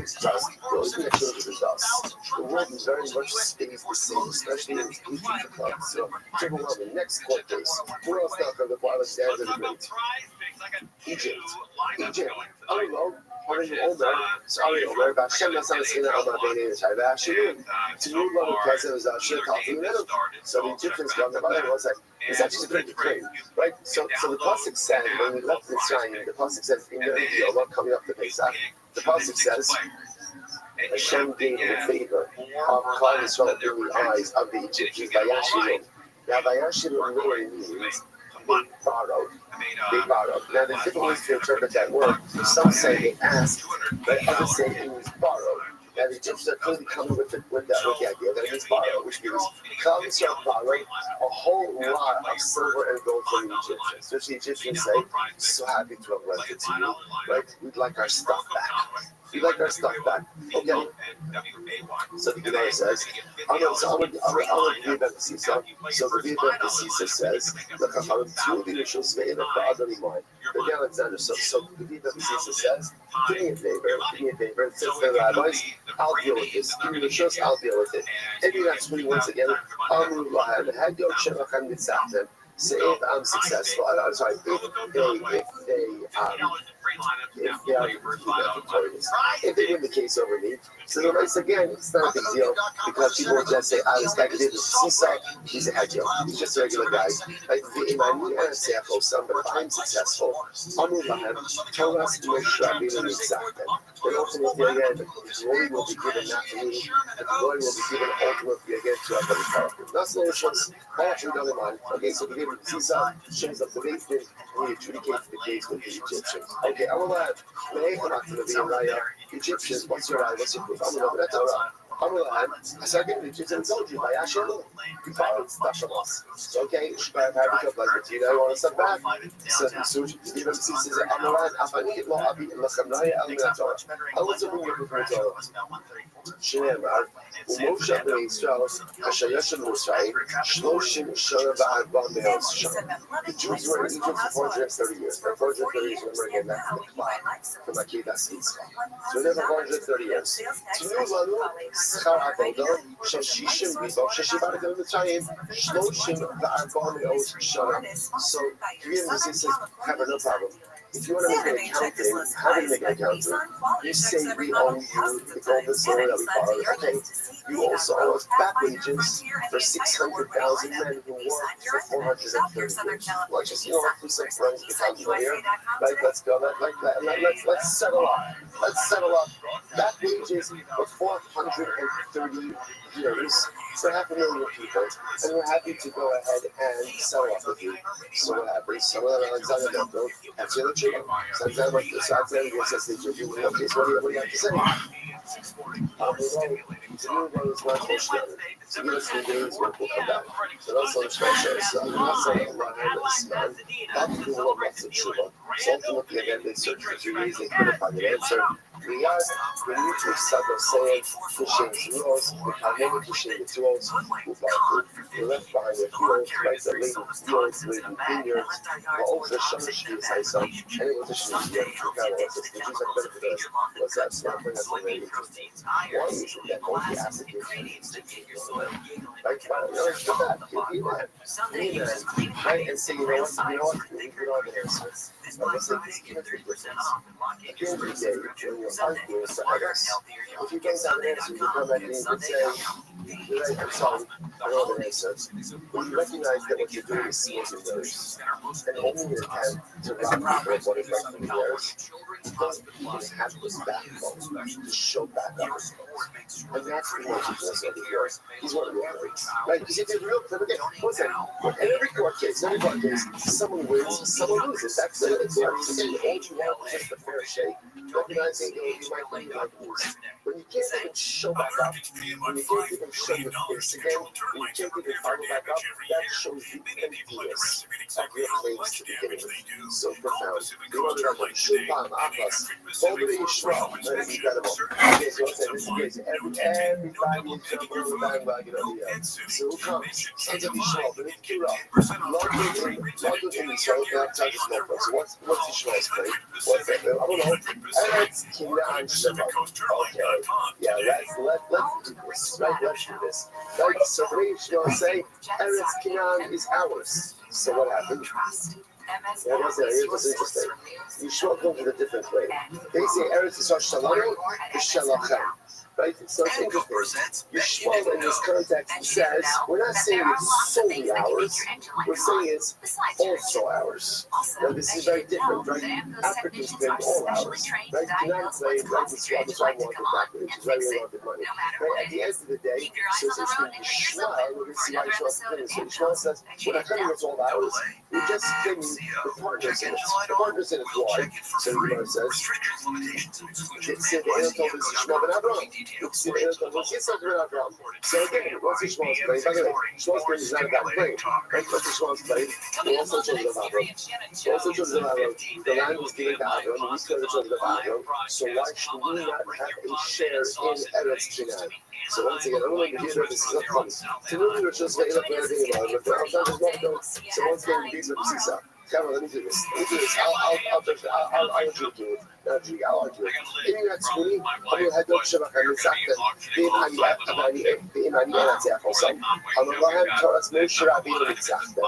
is dust. The only thing that changes is dust. The world very much stays the same, especially in Egypt. So, it's overwhelming. Next court case. Who else now from the Alexander the Great? Egypt. I don't know. Sorry, Omer, Hashem Nassan Sina Alma Bene Shaiva to move on the president was actually talking to him. So the Egyptians got the money and was like, it's actually a great decree, right? So the Pasuk said, when we left Mitzrayim, the Pasuk says, in the Yom coming up to Pesach, the Pasuk says, Hashem gave the favor of Klal Yisrael in the eyes of the Egyptians by Yashilum. Now, by Yashilum literally means they borrowed. Now, there's different ways to interpret that word. Some say they asked, but others say it means borrowed. Now, the Egyptians are clearly coming with the idea that it means borrowed, which means Klal Yisrael borrowed a whole lot of silver and gold from the Egyptians, which the Egyptians say, so happy to have lent it to you, right? We'd like our stuff back. We like our stuff back. Okay. So the Gemara says, I'm going to read about the Sisa. So the read about the Sisa says, look, I'm going to the initial Svein of the other line. The Alexander, so the read about the Sisa says, do me a favor. It says the rabbis, I'll deal with this. Give me the shows, I'll deal with it. Maybe that's really once again, Amru Lahan, Hagyo Shemachan Mitzachtem. Say if I'm successful, I'm sorry, if they are victorious, if they win the case over me. So the race again, it's not a big deal because people will just say, this guy did Sisa, he's a hagyo, he's just a regular guy. Like the Imani and Seichel, son, but if I'm successful, Amru Lahem, tell us to make sure I be in exactly. But ultimately again, the glory will be given not to me, the glory will be given ultimately again to our brother Character. That's the Lord's okay, so we give him Sisa, shows up the base thing, and he adjudicates the case with the Egyptians. Okay, I will add, the Egyptians, what's your eye? What's your proof? I'm going to I said, the Egyptians told you, by Asher, you borrowed stuff from us. Okay, Shbab had to come like, you know, you want to step back? So, even Sisa says, I'm going to Afani, well, I'll be in Lakamnaya, I want to bring you before it's all. שנאמר, ומשה בני ישראל, אשר ישב במצרים, 30 שנה ו400 שנה. The Jews were in Egypt for 430 years. For 430 years, remember again, that's the clock from Akidah Sisra. So they're for 430 years. תנו לנו שכר עבודה של 60 ריבו, ששיברת במצרים, 34 שנה. So, here in the says, have no problem. If you want to make an accounting, how do you make an accounting? You say we owe you the gold and silver that we borrowed, okay? You also owe us back wages for 600,000 men who worked for 430 years. Let's just, do some friends to come here. Like, let's go, let's settle up. Let's settle up. Back wages for 430 years for 500,000 people, and we're happy to go ahead and settle up with you. So what happens? Some of them Alexander don't answer the truth. Sometimes like this, Alexander says they do. Okay, so what do you have to say? So give us 3 days, we'll come back. So that's what I'm trying to say. I'm not saying I'm not having this man. That's the one that's a tshuva. So ultimately, again, they searched for 3 days, they couldn't find an answer. We asked, when you two Sado saying, pushing zeros, we can't never pushing the zeros, we left behind the fields, right, the laden fields, laden vineyards, but also Shamash, you say so, and it was a Shamash, the Jews have benefit of us. What's that? Smart bring us the lady. Why is it that only acid gives you? Like, come back, right, and say, you know what, we put on the answer. Like I said, this is a big difference. At the end of the day, you're arguing with others. If you don't have an answer, you come back and you say, I'm sorry, I don't have an answer. When you recognize that what you're doing is seals and theirs, and only your attempt to rob people of what is rightfully theirs, you just have this backbone to show back up. And that's the most Jesus over here. He's one of the athletes. Right? Because if you're real clever, again, what's that? In every court case, someone wins, someone loses. That's it. It's like, again, all you want is just a fair shake. Recognizing you might win, you might lose. When you can't even show back up, when you can't even show your face again, when you can't even follow back up, that shows the emptiness of your claims to the beginning. So profound. You know that I'm like, plus. All the way Yishmael. That is incredible. Okay, so what's that? This is crazy. Every 5 years, you go to the bandwagon over here. So who comes? Sons of Yishmael. But it's Kira. London in Israel, they have charges no plus. So what's Yishmael's play? What's that? I don't know. Eretz Kinaan Shema. Okay. Yeah, let's do this. Right, let's do this. Right, so the way Yishmael say, Eretz Kinaan is ours. So what happened? Yeah, that's interesting. Yishmael comes with a different way. They say Eretz Yisrael Shalom Shalachem. Right? So it's interesting. Yishmael in this context says, we're not saying it's solely ours, we're saying it's also ours. Now this is very different, right? Africans claim all ours. Right? Cannot claim, right? That's why I want it back, which is why we wanted money. Right? At the end of the day, so it's Yishmael, we're going to see why Yishmael's claiming. So Yishmael says, we're not claiming it's all ours, we're just claiming the partners in it. The partners in it, why? So the Gemara says, it's the Yishmael ben Abraham. So again, what's Yishmael's play? By the way, Yishmael's play is not about playing. Right? What's Yishmael's play? We're also children of Abraham. We're also children of Abraham. The land was given to Abraham, and we still the children of Abraham. So why should we not have a share in Eretz Canaan? So once again, I don't want to hear this is not funny. To me, we're just saying, look, we're thinking about it, but I'm not just not going. So once again, these are the Sisa. Come on, let me do this. I'll argue with you. I'll argue. אם יצאוני, אבל הדוק שלכם ניצחתם, ואם אני אנצח אותם, אבל להם תורס משה רבינו ניצחתם.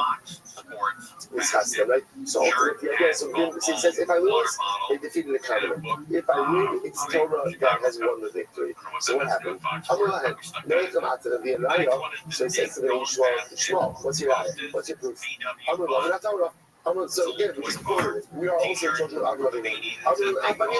Right? So ultimately, again, so it says, if I lose, they defeated the covenant. If I win, it's Torah that has won the victory. So what happened? So it says to the Yishmael, what's your ayah? What's your proof? So again, we are also children of Abraham. Abraham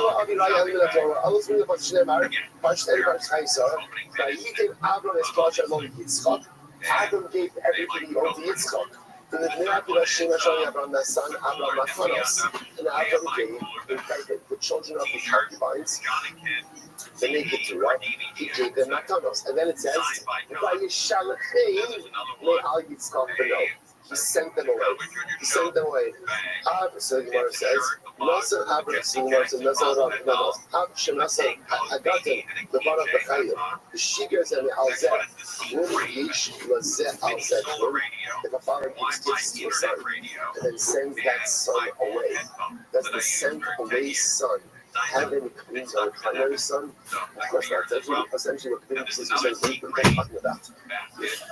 gave everything he owed to Yitzchak. And the miraculous Shema showing Abraham, the son Abraham Matanos, and Abraham gave the children of his concubines, the naked Torah, he gave them Matanos. And then it says, he sent them away. He sent them away. So the Gemara says, Nasa Abraham, so the Gemara says, Nasa Shemasa Agatim, the bar of the Chayim, the Shigers and the Alzeh, Wum Yish Lazeh Alzeh, if a father gives gifts to a son, and then sends that son away. That's the sent away son. Heaven means our primary son. Of course, that's essentially what the Bible says we're talking about.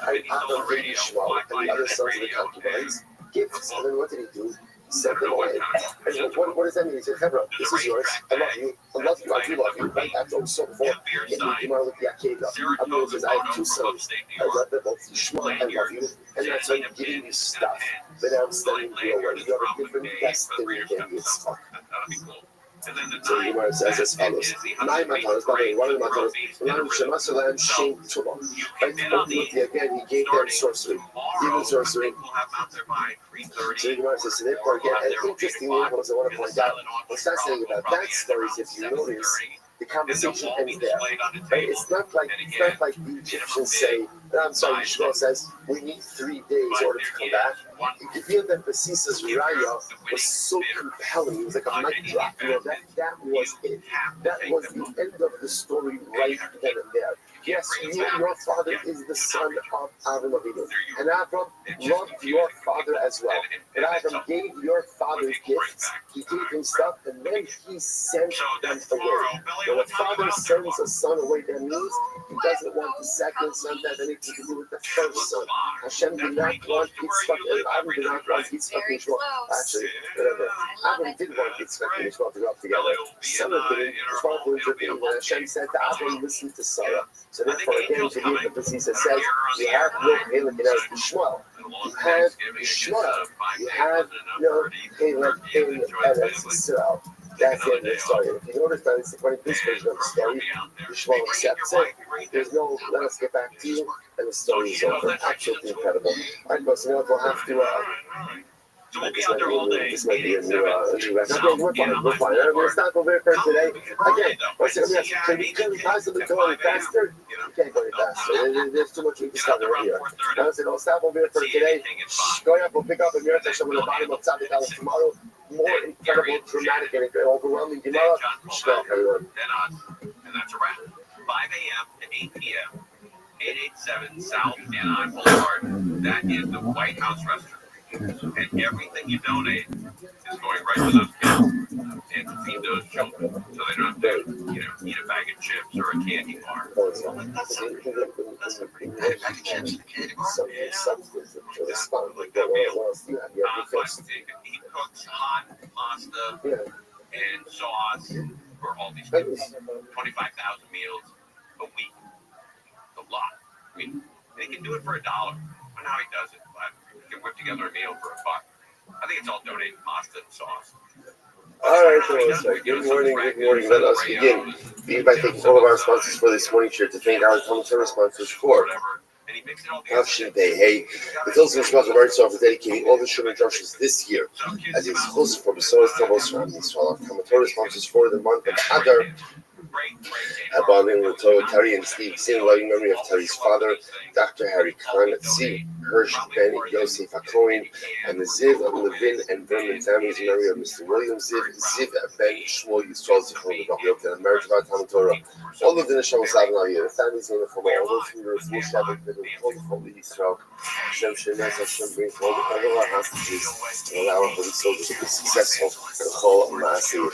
Adam gave Yishmael and the other sons of the concubines gifts, and then what did he do? Sent them away. And what does that mean? He said, Hebron, this is yours. I love you. I love you. I do love you. Right? After we saw before, in the Gemara with the Akedah, Abraham says, I have two sons. I love them both. Yishmael, I love you. And that's why I'm giving you stuff. But I'm sending you away. You have a different destiny than Yitzchak. So the Gemara says as follows: Nine matanos, by the way, one of the matanos, Lam Shemasalam Shem Tulam. Ultimately, again, he gave them sorcery. Even sorcery. So the Gemara says, so therefore, again, and interestingly, what I want to point out, what's fascinating about that story is if you notice, the conversation ends there. Right? It's not like the Egyptians say, I'm sorry, Yishmael says, we need 3 days in order to come back. You could feel that Basisa's raya was so compelling. It was like a mic drop. You know, that was it. That was the end of the story right then and there. Yes, your father is the son of Avraham Avinu. And Avraham loved your father as well. And Avraham gave your father gifts. He gave him stuff, and then he sent them away. When a father sends a son away, that means he doesn't want the second son to have anything to do with the first son. Hashem did not want Yitzchak, and Avraham did not want Yitzchak and Yishmael. Actually, Avraham did want Yitzchak and Yishmael to grow up together. Some of them, Hashem said to Avraham, listen to Sarah. So therefore, again, to give the Basisa says, you have no Caleb in Yishmael. You have Yishmael. You have no Caleb in Eretz Yisrael. That's the end of the story. If you notice that it's according to this version of the story, Yishmael accepts it. There's no, let us get back to you, and the story is over. Absolutely incredible. All right, folks, we'll have to... So we'll be out there all day. This might be a new record. We're fine. We're going to stop over here for today. Again, can we possibly go any faster? We can't go any faster. There's too much we can stop over here. I said, I'll stop over here for today. Going up, we'll pick up a Miracle on the bottom of Tzaddik tomorrow. more incredible, dramatic, and overwhelming Gemara. Carry on. And that's a wrap. 5 a.m. to 8 p.m. 887 South Anaheim Boulevard. That is the White House Restaurant. And everything you donate is going right to those kids and to feed those children, so they don't have to, eat a bag of chips or a candy bar. He cooks hot pasta and sauce for all these kids. 25,000 meals a week. A lot. I mean, they can do it for $1. I don't know how he does it, but he can whip together a meal for $1. I think it's all donated pasta and sauce. All right, so good morning. Let us begin. Begin by thanking all of our sponsors for this morning. Sure to thank our Talmud sponsors for Afshin Day. Hey, the Tilson Shmach of Arts is dedicating all the Shurim Drushes this year as exclusive for Besoros Tovos from Israel. Talmud sponsors for the month of Adar. Abandon with Torah Terry and Steve, in loving memory of Terry's father, Dr. Harry Kahn, C. Hirsch, Ben Yosef Hakohen, and the Ziv of Levin and Vernon families in memory of Mr. William Ziv, Ziv Ben Shmuel Yisrael Zichron B'Dachiyot, and marriage of our Talmud Torah. All of the Neshama Savna Yeh, the families in the form of all those who were full Shabbat, the whole Holy Yisrael, Hashem Shemes Hashem brings all our hostages and allow our holy soldiers to be successful in the whole Maaseh.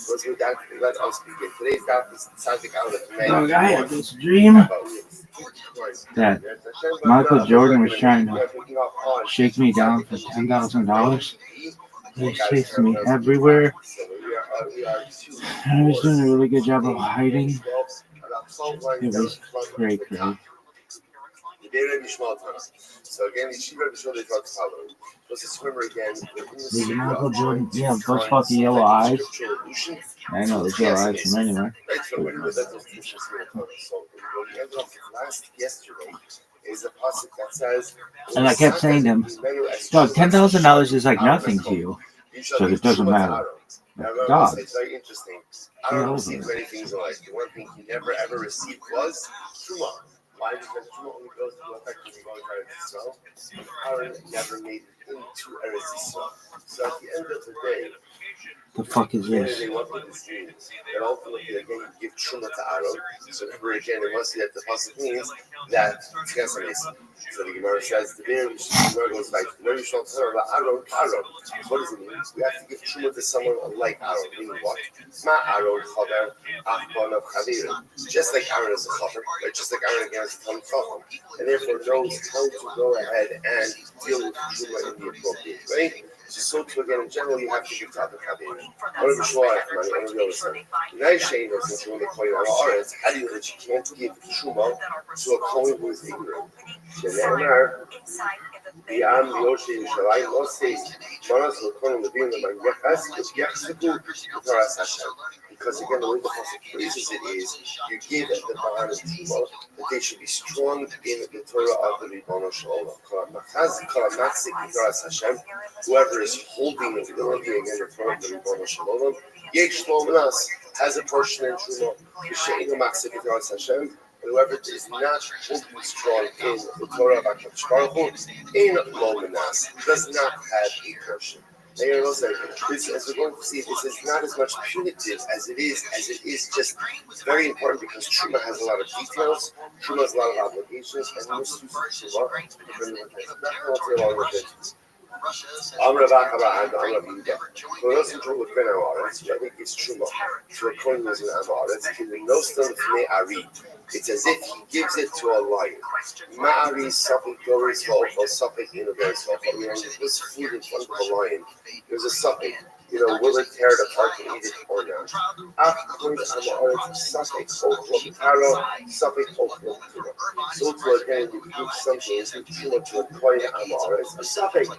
With that, let us begin. Today's daf is Tzaddik out of the Dog, I had this dream that Michael Jordan was trying to shake me down for $10,000. He was chasing me everywhere. And I was doing a really good job of hiding. It was great. So again, let's just remember again. Did Michael Jordan, those fucking yellow eyes. I know there's yellow eyes from anywhere. And I kept saying to him, dog, $10,000 is like nothing to you, so it doesn't matter. Dog. It's very interesting. I don't receive many things in life. The one thing he never ever received was Truma. Why? Because Truma only goes to effectively going to Eretz Yisrael. Aaron never made it into Eretz Yisrael. So at the end of the day, the fuck is this? They want this dream. That ultimately again you give Truma to Aaron. So remember again, it must be that the pasuk means that so the Gemara says the Gemara goes like the very short term about Aaron. What does it mean? We have to give Truma to someone like Aaron. Meaning what? Ma Aaron Chaver Achban of Chaver. Just like Aaron is a Chaver, right? Just like Aaron again is a Talmid Chacham, and therefore knows how to go ahead and deal with Truma in the appropriate way. So to again, in general, you have to give to other Chaver. One of the Shloah, one of the other side. Nice shame is that Truma the Kohen Haaretz. How do you know that you can't give Truma to a Kohen who is ignorant? Shene'emar, B'yam Yoshei Yishalayim Oseis Manas L'Kohen Levin L'Manyechas Yachziku B'Toras Hashem. Because again, the way the pasuk phrases it is, you give the Bahan and Truma that they should be strong in the Torah of the Ribono Shel Olam. Whoever is holding the ability again the Torah of the Ribono Shel Olam, Yesh Lo Manas has a portion in Truma. V'she'enu Machzik B'Toras Hashem. Whoever is not holding strong in the Torah of HaKadosh Baruch Hu, in Lo Manas, does not have a portion. This, as we're going to see, this is not as much punitive as it is just very important because Truma has a lot of details, Truma has a lot of obligations, and misuse of Truma. Amr Bachaba and Amr Bida. For those who don't look at Amaretz, which I think is Truma, to a coin was in Amaretz, in the Nostan Ari. It's as if he gives it to a lion. Ma'ari Safik Doris Volko, Safik Universe Volko. Meaning, this food in front of a lion. There's a Safik. Will it tear it apart and eat it or not? After Amaretz, Safik Volko, Taro, Safik Volko. So to again, you give something, you Truma to a coin Amaretz, a Safik.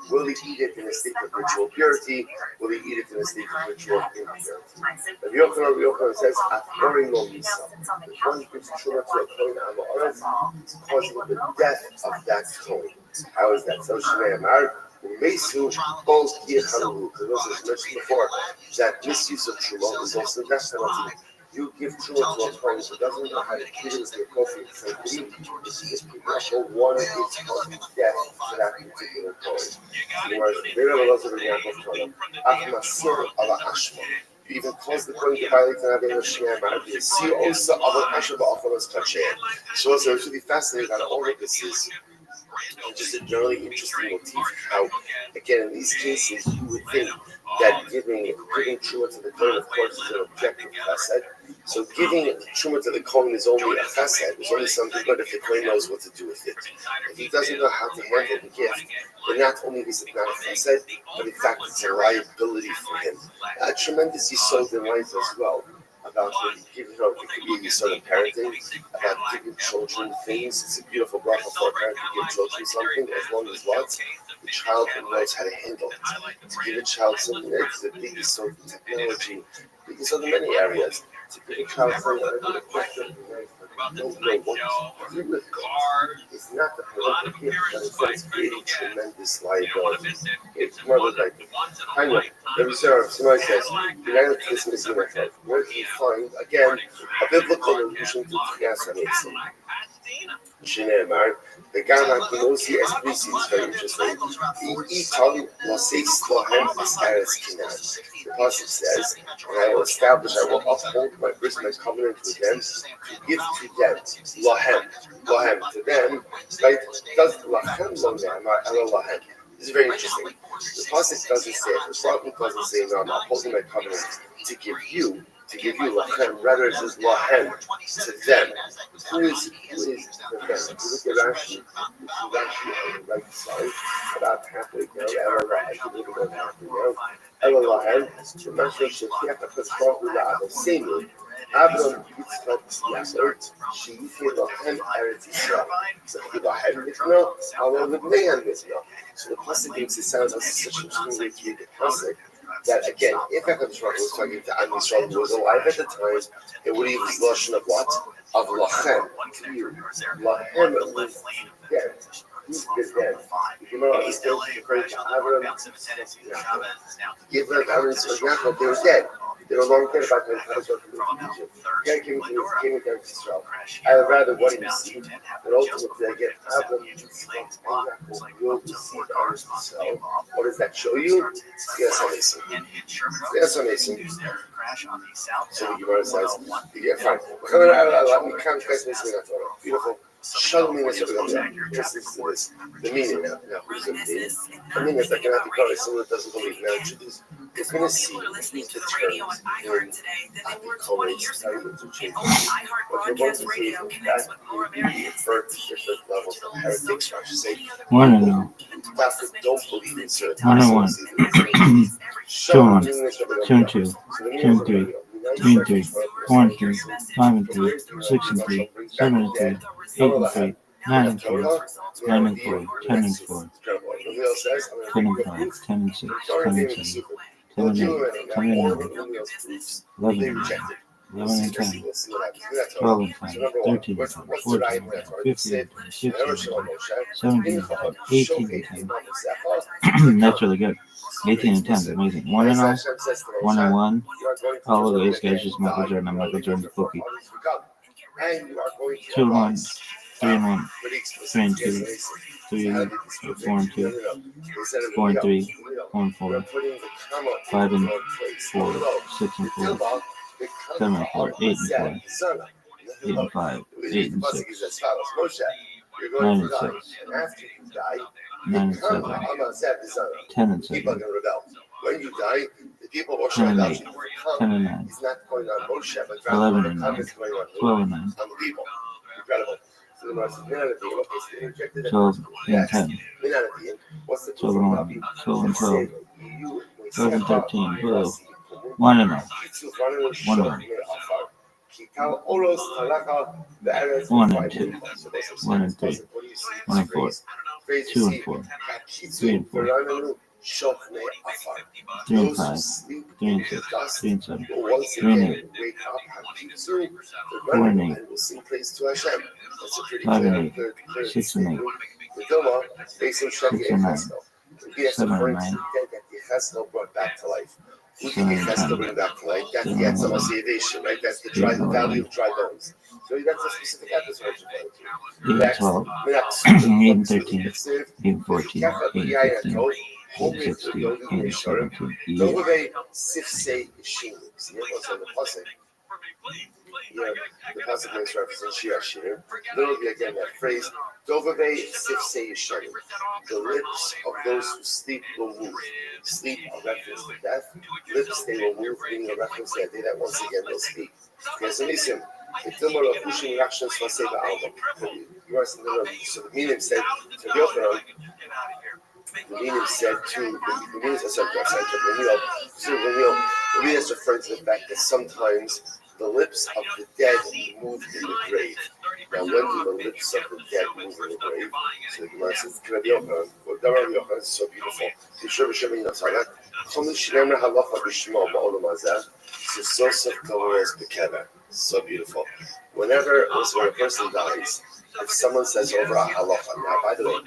Will he eat it in a state of ritual purity? Will he eat it in a state of ritual impurity? Rabbi Yochanan says, "Afkoring lo misa." If one gives Truma to a coin Amaretz, it's causing the death of that coin. How is that? So Shnei Amar, Umesu both Yichalu. Because as mentioned before, that misuse of Truma is also death penalty. You give truma to a Kohen who doesn't know how to give it the appropriate sanctity. This people one is causing death to that particular Kohen. Whereas you even cause the Kohen to violate the Nabin Hashem. You see also other Asher Ba'achalas Kachem. So it's really fascinating that all of this is just a generally interesting motif. How, again, in these cases, you would think that giving truma to the Kohen, of course, is an objective chesed. So giving truma to the Kohen is only a chesed, is only something good if the Kohen knows what to do with it. If he doesn't know how to handle the gift, then not only is it not a chesed, but in fact it's a liability for him. A tremendous yisod in life as well. About giving, it could be a sort of parenting, about giving children things. It's a beautiful bracha for a parent to give children something, as long as what? The child knows how to handle it. To give a child something that's the biggest sort of technology, biggest of many areas. To give a child something that a question don't know what to do with it. It's not the perfect gift, but it's creating tremendous liability. It's more like, kind of, the reserve, somebody says, united to this missing method. Where do you find, again, a biblical allusion to Tchias HaMesim? Shneimar, the Gama Ginosi Esprisi is very interesting. Itam Mosis Lohem as Eretz Canaan. The passage says, and I will establish, I will uphold my covenant with them, to give to them, Lohem, to them, right? Does Lachem Lohem, Elo Lohem. This is very interesting. The passage doesn't say it. The Psalm doesn't say, no, I'm upholding my covenant to give you lachem. Rather, it says lahem, to them. Who is the them? If you look at Rashi on the right side, about halfway down, I can even go halfway down. Elo lahem, the Rashi says, the same Abraham Yitzchak Yaakov, she'ifir lachem Eretz Yisrael. So lahem mitna, Allah l'bnei mitna. So the pasuk makes it sound like such an interesting way to read the pasuk. That again, if HaKadosh Baruch Hu was talking to Am Yisrael who was alive at the time, it would use lashon of what? Of lachem. Lachem was dead. Who's dead? If you know, it's still according to Abraham. Give them Am Yisrael Yaakov, they were dead. They no longer care about HaKadosh Baruch Hu in Egypt. God came to Israel. I would rather what he received, but ultimately I get Abraham will receive ours Israel. What does that show you? Yes, amazing. Yes, amazing. So the Gemara says, yeah, fine. Beautiful. Show me this. This the meaning now. Who's the meaning? The meaning is that cannot be called someone that doesn't believe. Now, it's going to see the terms in Apikolis, how you to change. What you're going to see is that you refer to different levels of heretics, I should say. One and no. Pastors don't believe in certain 101. 2-1. 2-2. 2-3. 3-3. 4-3. 5-3. 6-3. 7-3. 8-3. 9-4. 9-4. 10-4. 10-5. 10-6. 10-7. 10-8. 10-9. 11-9. 11-10. 12-10. 13-10. 14-10. 15-10. 16-10. 17-10. 18-10. That's really good. 18-10 is amazing. 1-0. 1-1. All of those guys just Michael Jordan and Michael Jordan's cookie. 2-1. 3-1. 3-2. 4-2. 4-3. 4-4. 5-4. 6-4. 7-4. 8-4. 8-5. 8-6. 9-6. 9-7. 10-7. When you die, the people of 10-8. 10-9. He's not going on Moshe, but 11-9. 12-9. 12-9. Incredible. So the Moshe is 12-10. 12-1. 12-12. 12-13. Blue. 1-0. 1-1. 1-2. 1-3. 1-4. 2-4. 3-4. 3-5. 3-6. 3-7. 3-8. 4-8. 5-8. 6-8. 6-9. 7-9. brought back to life. We can use that to bring back to life. That's the Etzem Asiyavation, right? That's the value of dry bones. So that's a specific episode. 8, 12, 8, 13, 8, 14, 8, 15, 8, 16, 8, 17, Dovave Sifsei Shin. See, it was on the Pasuk. Yeah, the Pasuk makes reference in Shir Shir. Literally, again, that phrase, Dovave Sifsei Shin. The lips of those who sleep will move. Sleep, a reference to death. Lips, they will move, meaning a reference to the day that once again they'll speak. So listen, the Tilmar of Pushing Ractions was say the album. So the meaning said to Yochanan, the meaning said to the meaning said to the meaning is referring to the fact that sometimes the lips of the dead move in the grave. Now, when do the lips of the dead move in the grave? So the Gemara says, Rabbi Yochanan is so beautiful. So beautiful. Whenever a person dies, if someone says over a halacha, now by the way,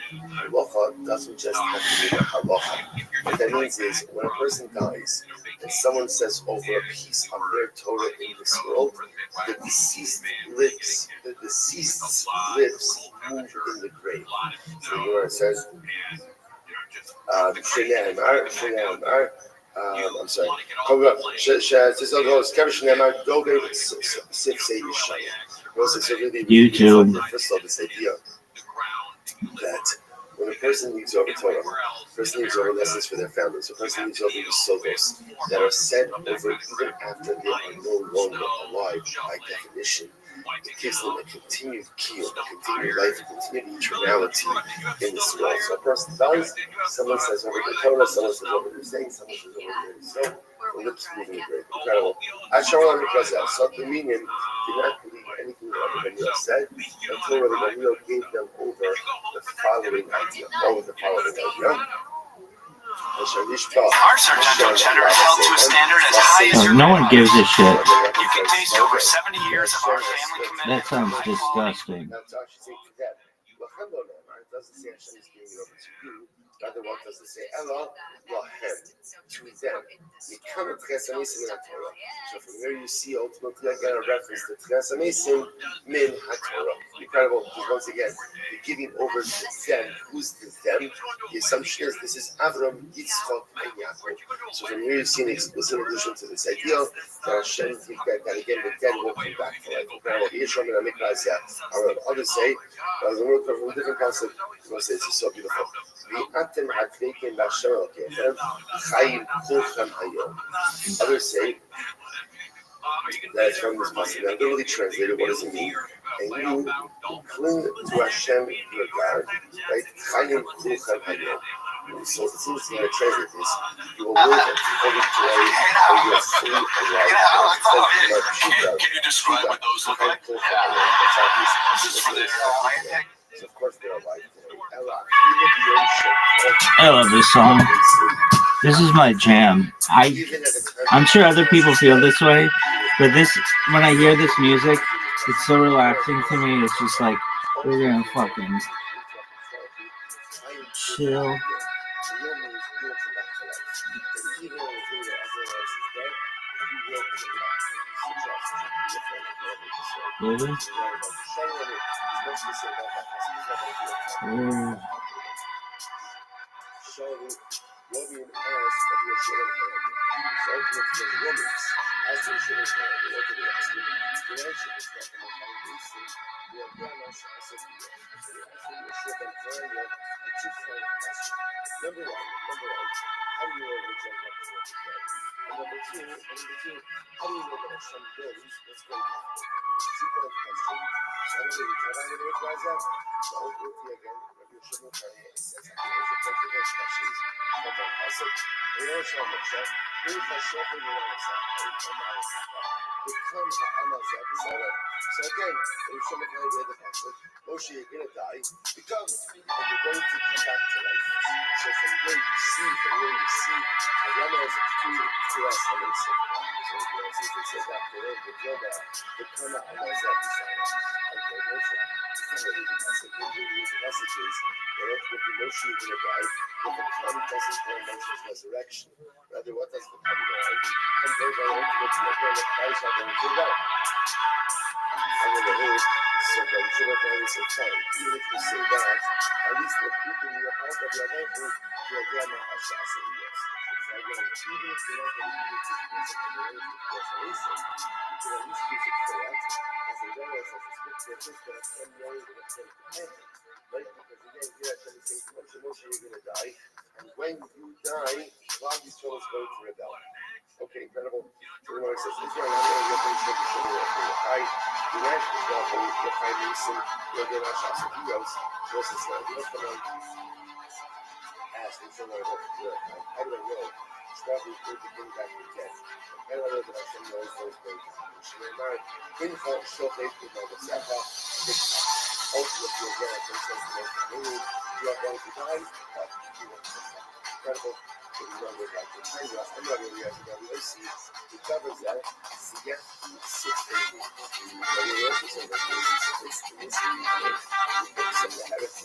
halacha doesn't just have to be a halacha. What that means is when a person dies and someone says over a piece of their Torah in this world, the deceased's lips move in the grave. So where it says, I'm sorry. YouTube. First of all, this idea that when a person needs over Torah, a person needs over lessons for their families, a person needs over the sogos that are said over even after they are no longer alive by definition. It gives them a continued key, a continued life, a continued eternality in this world. So a person dies, someone says over the Torah, someone says over the saying, someone says over the so the lips moving the grave. Incredible. So the meaning did not believe anything that everybody else said until Rabbi Rothschild gave them over the following idea. Our search engine cheddar is held to a standard as high as your No one gives a shit. You can taste over 70 years of our family commitment. That sounds disgusting. Now, to actually say to them, it doesn't say Hashem is giving it over to you. Rather, what does it say? Ella, Lahem, to them. So from here you see ultimately again a reference to Tches Amesim min HaTorah. Incredible, because once again, the giving over to them. Who's the them? The assumption is this is Avram, Yitzchak, and Yaakov. So from here you see an explicit allusion to this idea that Hashem that again the dead will come back to life. Incredible. Yeshua and Amikras, others say, from a different concept, we'll say it's so beautiful. Others say that it's from this passage. Now, literally translated, what does it mean? And you cling to Hashem, your God, right? So it seems to me to translate this. You will live according to a you are fully alive. Can you describe what those look like? This is for the So of course they are alive. I love this song. This is my jam. I'm sure other people feel this way, but this, when I hear this music, it's so relaxing to me. It's just like, we're gonna fucking chill. Really? Number one, how do you know which one is the dead? And number two, how do you know that Hashem knows what's going to happen? Super question. So I'm going to try to rise up. So ultimately again, Rabbi Rothschild says, I can answer both of those questions from my pasuk. You know Hashem Moshe, who Hashem will become Ha'amazah B'Zarah. So again, Hashem will read the pasuk. Moshe, you're going to die. Become, and you're going to come back to life. So from where you see, the Ramas to us, so Resurrection. Rather, what does the come so then you know there is a time. Even if you say that, at least the people in your heart of your life will get my assassin. Yes. So again, even if you're not going to use this principle in the resolution, you can at least use it for that as a well as a scripture that can know that it's going to happen. Right? Because again, here I'm going to say too much emotion, you're going to die. And when you die, God is going to rebel. Okay, incredible. So when I says, if you're not going to get things to show you right? The national level, the high nation, you're going to have some heroes. This is not just what I'm asking someone what to do. How do I know? Probably good to bring back the test. I don't know that I can know those things. So they're not info, show Facebook, like a Safa, ultimately, again, I think that's the most important. You are going to die, but you want to incredible. So you know, like the time last, I'm not really asking that. We see the covers that, see, yes, 6 things. But you also say that it's the heretics,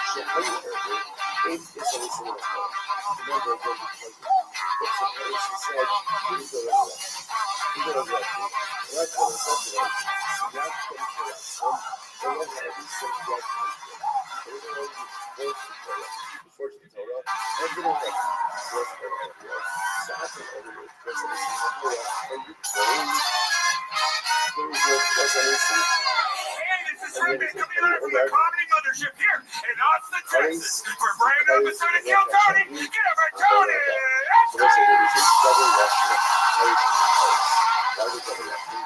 so how you heard it, faith is a listen of God. Remember again, because what's the Pharisee said, he's a resurrection. He's a resurrection. And that's what I said to them. See, God came to us. They don't have any sin yet. They don't know you before the Torah. Everything that so that's what I feel. So I think everything was a listen of Torah. And you pray, This is Herman coming live from the Comedy Mothership here in Austin, Texas. For brand new episode of Kill Tony. Get over Tony! So that's what it is. It's double reaction of hate. That was double reaction.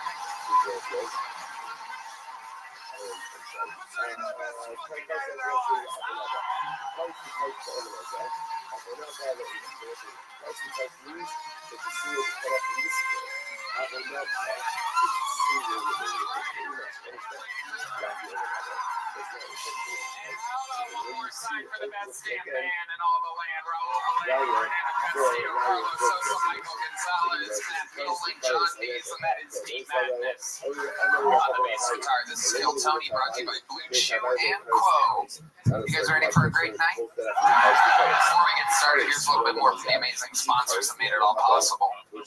For the best damn man in all the land, Raul Valero, Anacosio, Carlos Sosa, Michael Gonzalez, Matt Fielding, John Dees, and that is Deep Madness. On the bass guitar, this is Kill Tony, brought to you by Blue Chew and Quo. You guys ready for a great night? Before we get started, here's a little bit more from the amazing sponsors that made it all possible. You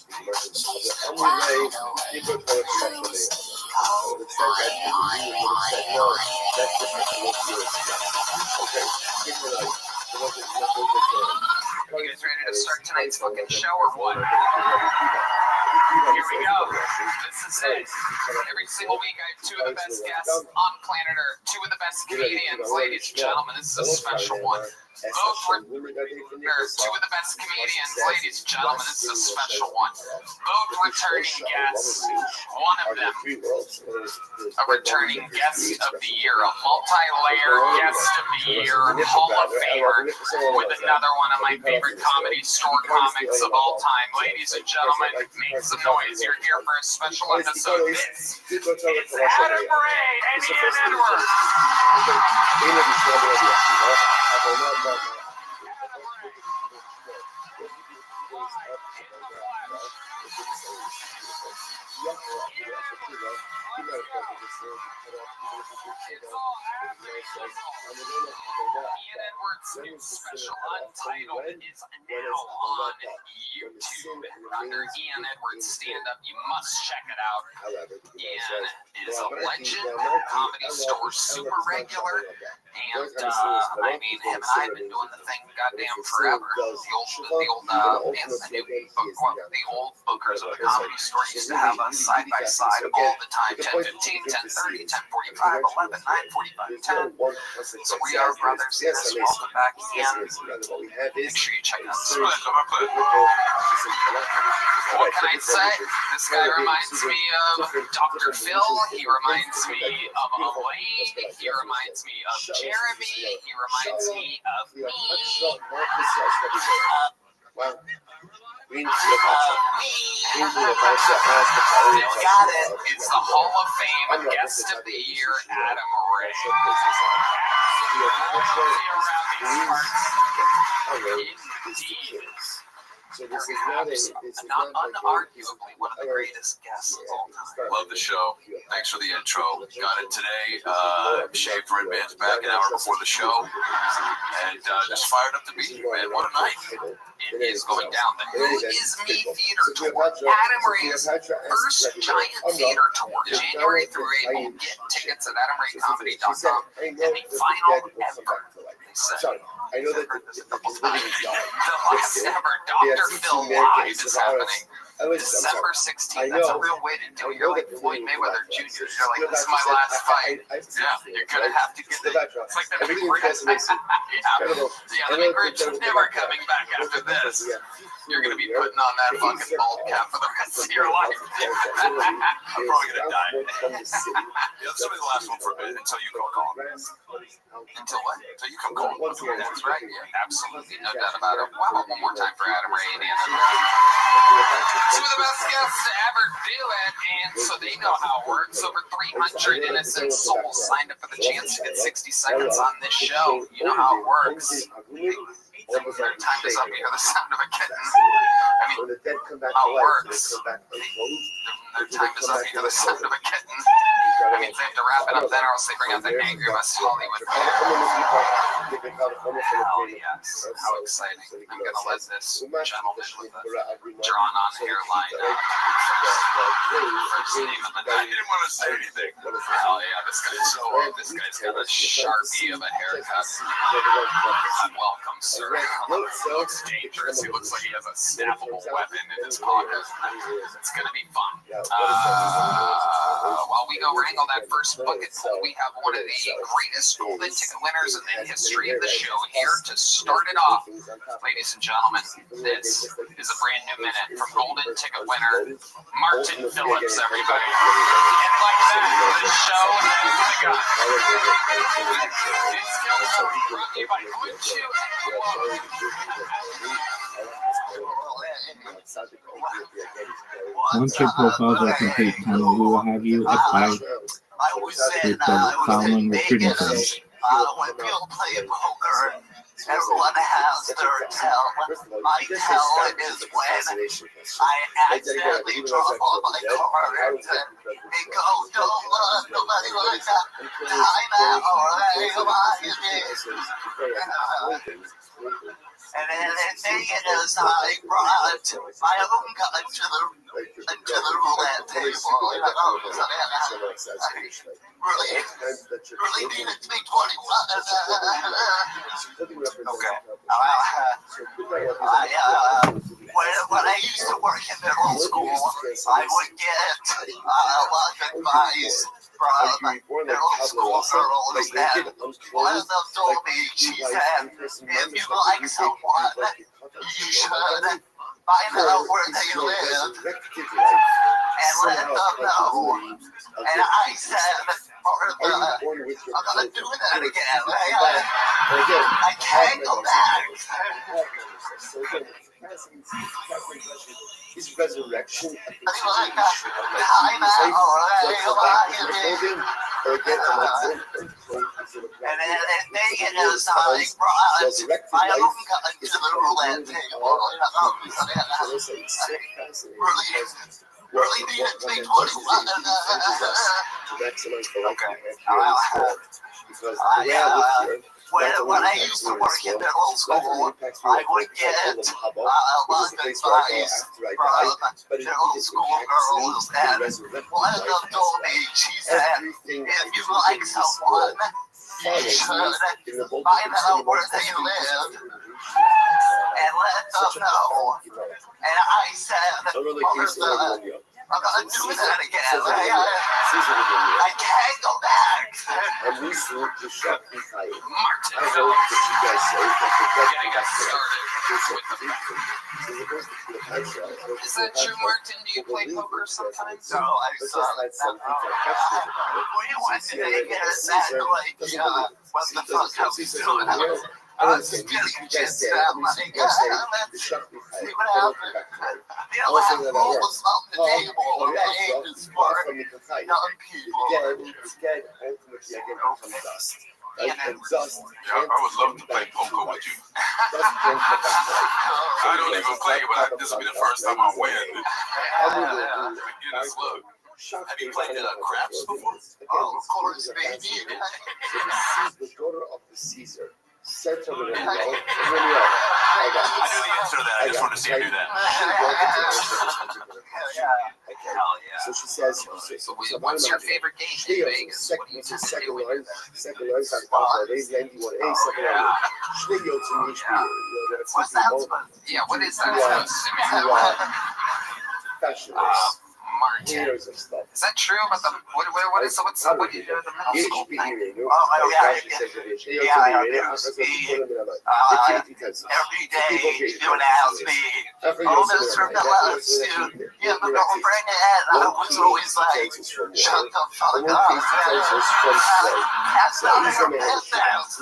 guys ready to start tonight's fucking show or what? Here we go. This is it. Every single week I have 2 of the best guests on planet Earth. 2 of the best comedians, ladies and gentlemen. This is a special one. Both 2 of the best comedians, ladies and gentlemen. This is a special one. Both returning guests. One of them, a returning guest of the year, a multi-layered guest of the year, Hall of Famer, with another one of my favorite comedy store comics of all time. Ladies and gentlemen, make some noise. You're here for a special episode. This is Adam Ray and Ian Edwards. Ian Edwards' new special Untitled is now on YouTube under Ian Edwards Stand Up. You must check it out. Ian is a legend, comedy store super regular, and I mean, him and I have been doing the thing goddamn forever. The old bookers of the comedy store used to have us side by side all the time, 10:15, 10:30, 10:45, 11, 9:45, 10. So we are brothers. Yes, welcome back, Ian. Make sure you check out this one. What can I say? This guy reminds me of Dr. Phil. He reminds me of Elaine. He reminds me of Jeremy. He reminds me of me. got it. It's the Hall of Fame Guest of the Year, Adam Ray. So this is not unarguably one of the greatest guests of all time. Love the show. Thanks for the intro. Got it today. Shaved Red Band's back an hour before the show. And just fired up to be here, man. What a night. It is going down. The Who Is Me Theater Tour. Adam Ray's first giant theater tour, January through April. Get tickets at AdamRayComedy.com. And the final ever. I know that the last ever Dr. Phil Live is happening December 16th. That's a real way to do it. You're like Floyd Mayweather Jr. You're like, this is my last fight. Yeah, you're going to have to get it. It's like the big Rich. The big Rich is never coming back after this. You're going to be putting on that fucking bald cap for the rest of your life. I'm probably going to die. That's going to be the last one for a bit until you come call. Until what? Until you come call. That's right. Yeah, absolutely. No doubt about it. Wow, one more time for Adam Ray and Anna. Two of the best guests to ever do it, and so they know how it works. Over 300 innocent souls signed up for the chance to get 60 seconds on this show. You know how it works. Their time is up. You hear the sound of a kitten. I mean, how it works. Their time is up. You hear the sound of a kitten. I mean, they have to wrap it up then, or else they bring out the angry West Hollywood. Oh, yes. How exciting. I'm going to let this gentleman with a drawn-on hairline first name of the I night. didn't want to say anything. Oh, yeah, this guy's got a Sharpie of a haircut. Welcome, sir. Looks dangerous. He looks like he has a snappable weapon in his pocket. It's going to be fun. While we go wrangle that first bucket full, we have one of the greatest golden ticket winners in the history of the show here to start it off. Ladies and gentlemen, this is a brand new minute from golden ticket winner Martin Phillips, everybody. And like that, the show has begun. It's still brought to you by Gucci Once your profiles are complete, Tunnel, we will have you apply with the following recruiting terms. When people play poker, everyone has their tell. My tell is when I accidentally draw all my cards and it goes, don't let nobody like that. I'm out, and then as I brought my own gun to the roulette table, really needed to be 21. Okay. When I used to work in middle school, I would get a lot of advice from middle school girls, and one of them told me, she said, if you like someone, you should find out where they live and let them know. And I said, I'm gonna do that again. I can't go back. His resurrection And then as I brought my own gun to the roulette table, really needed to be 21. When I used to work in middle school, I would get a lot of advice from middle school girls, and one of them told me, she said, if you like someone, you should find out where they live and let them know. And I said, I'm gonna do that again. I can't go back. And we see the shot in fire. Martin I hope that you guys say that the getting us started. Is that true, Martin? Do you play poker sometimes? No, I just had some questions about it. We went to get us that, like, what the fuck, how we doing? I don't say, you guys say, you guys say, the shock me high. See what happens. They'll have rules on the table that ain't smart young people. Again, ultimately, again, becomes dust. Right? And dust. Yeah, I would love to play poker with you. I don't even play, but this will be the first time I win. Beginner's luck. Have you played craps before? Oh, of course, baby. The daughter of the Caesar. Set over the I knew the answer to that. I just wanted to see you do that. Hell yeah. So she says, So what's your favorite game in Vegas? What do you tend to do with second line, second line, second line. What's that supposed to Yeah, what is that supposed to mean? Fashionists. Martin. Years of stuff. Is that true about the what do you do at the middle school thing? every day you would ask me, oh, Mr. Phillips, you have a girlfriend, and I was always like, shut the fuck up. That's not her business.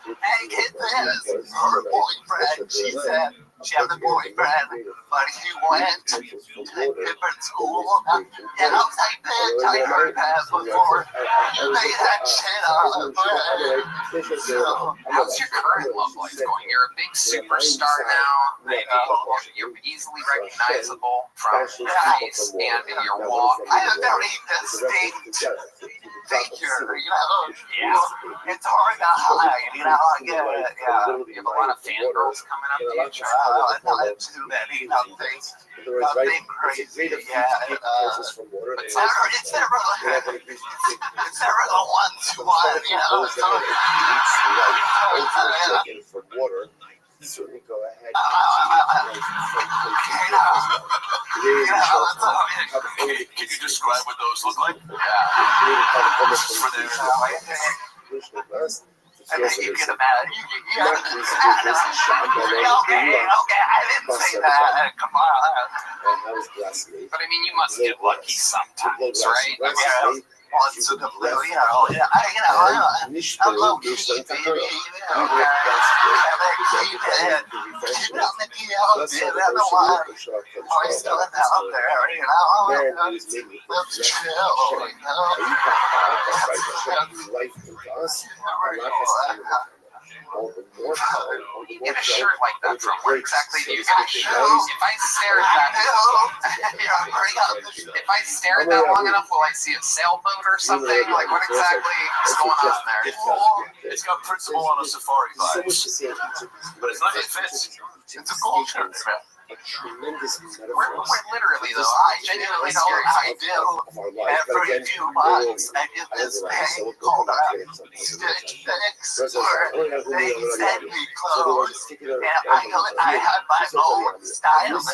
And get this, her boyfriend, she said, she had a boyfriend, but he went to a different school. And I was like, bitch, I heard that before. You made that shit up. How's your current love life going? You're a big superstar now. You're easily recognizable from your face and your walk. I have a very distinct figure, you know. Yeah. It's hard to hide, you know. You have a lot of fangirls coming up to you. Not too many, nothing crazy. Yeah. It's never the one-to-one, you know. For water, certainly go ahead. Can you describe what those look like? And then you can imagine. Okay, I didn't say that. Come on. But I mean, you must get lucky sometimes, right? Once in a blue, I love keeping, You get a shirt like that from where exactly do you get a shirt? If I stare at that long enough, will I see a sailboat or something? Like what exactly is going on there? It's got principal on a safari vibes. But it's not it fits. it's a gold shirt. A tremendous We're literally though. I genuinely know what I do. Every few months, I get this thing called Stitch Fix, where they send me clothes, and I have my own stylist.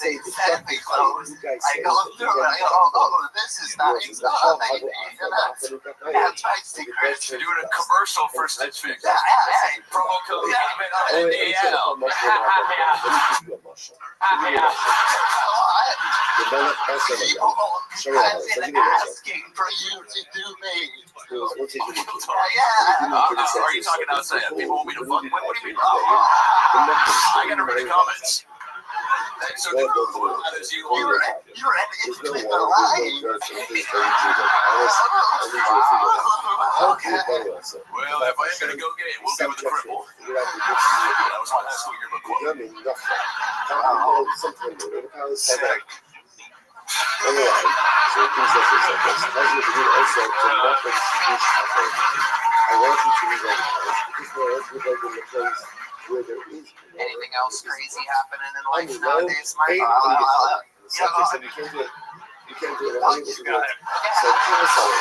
They send me clothes. I go through it. I go, oh, this is nice. Oh, maybe, that's my secret. You're doing a commercial for Stitch Fix. Promo code I've been asking for you to do me. Are you talking outside? People want me to fuck? What do you mean? I gotta read the comments. So You're in between the lines. Okay. Well, if I am gonna go gay, we'll be with the cripple. That was my high school yearbook quote. Sick. Anyway, so things like this, also to not introduce effort. I want you to read because we're also in the place where there is Anything else crazy happening in life nowadays, Mike? You can't do it. So tell us all.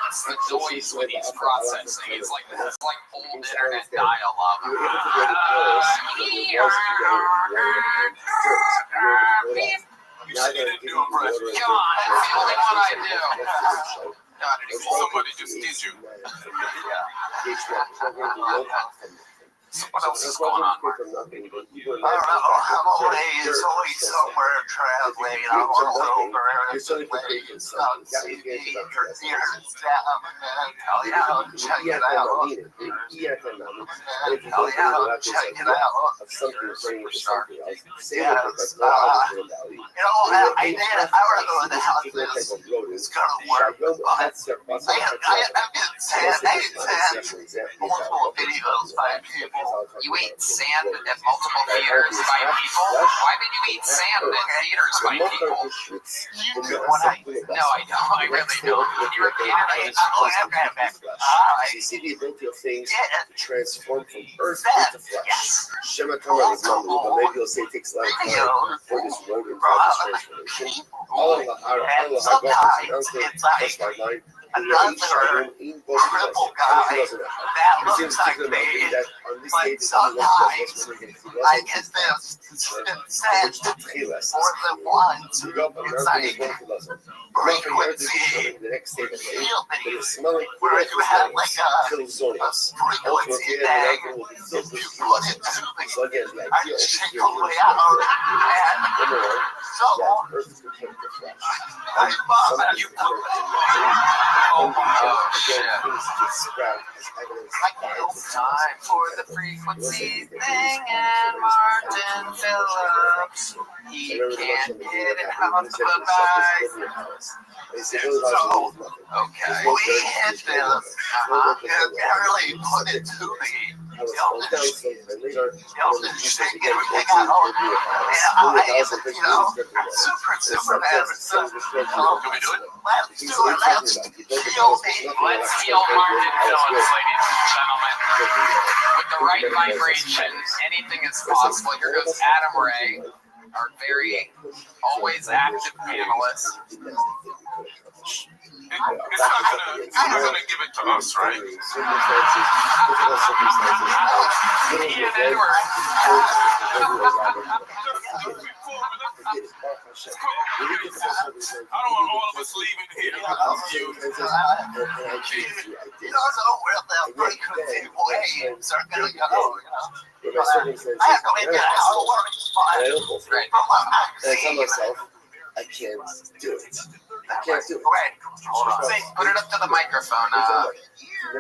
It's the noise when he's processing. It's like old internet dial-up. You said you didn't do impressions. Come on, it's the only one I do. Somebody just did you. So what else is going on, Mark? I don't know. I'm always somewhere traveling. I'm all over. Hell yeah, check it out. Hell yeah, check it out. Superstar. Yes. I did. I don't know how this is gonna work, but I did sand multiple videos by people. You ate sand at multiple theaters by people? Why did you eat sand at theaters by people? You know what I do? No, I don't. I really don't. Can you repeat it? So you see the ability of things to transform from earth into flesh. Yes. Shema Kamar is Mamu, but maybe you'll say it takes a lot of time for this rodent transformation. Sometimes it's like another cripple guy that looks like me, but sometimes I get this sense for the ones it's like frequency healing, where you have like a frequency bag, if you put it to me, I check the way out, and so I love you. Oh shit. Time for the frequency thing and Martin Phillips. He can't get it out of the bag. Okay. We hit this. You barely put it to me. Y'all just shake everything out. And super bad. Let's do it. Let's feel me. Let's feel Martin Phillips, ladies and gentlemen. With the right vibration, anything is possible. Here goes Adam Ray, our very always active panelist. It's not gonna give it to us, right? Ian Edward. I don't want all of us leaving here. You don't know where the frequency waves are gonna go, I have no idea how it works, but I tell myself, I can't do it. I can't do it. Wait, hold on. Put it up to the microphone. Put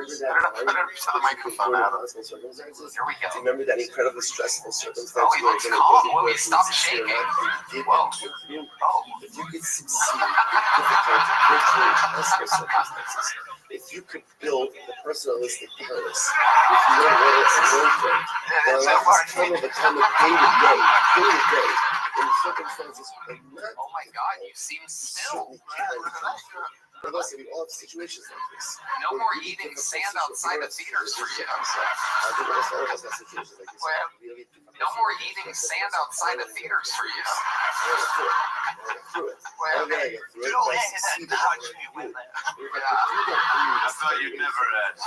it up to the microphone. Here we go. Do you remember that incredibly stressful circumstance? Oh, he looks calm. Will he stop shaking? Whoa. If you could succeed in difficult, virtually impossible circumstances, if you could build the personalistic Paris, if you know what it's going for, then allow this time of a time of day to day, in circumstances like that. Oh my God, you seem still. But listen, we all have situations like this. No more eating sand outside of theaters for you. No more eating sand outside of theaters for you. I thought you'd never ask.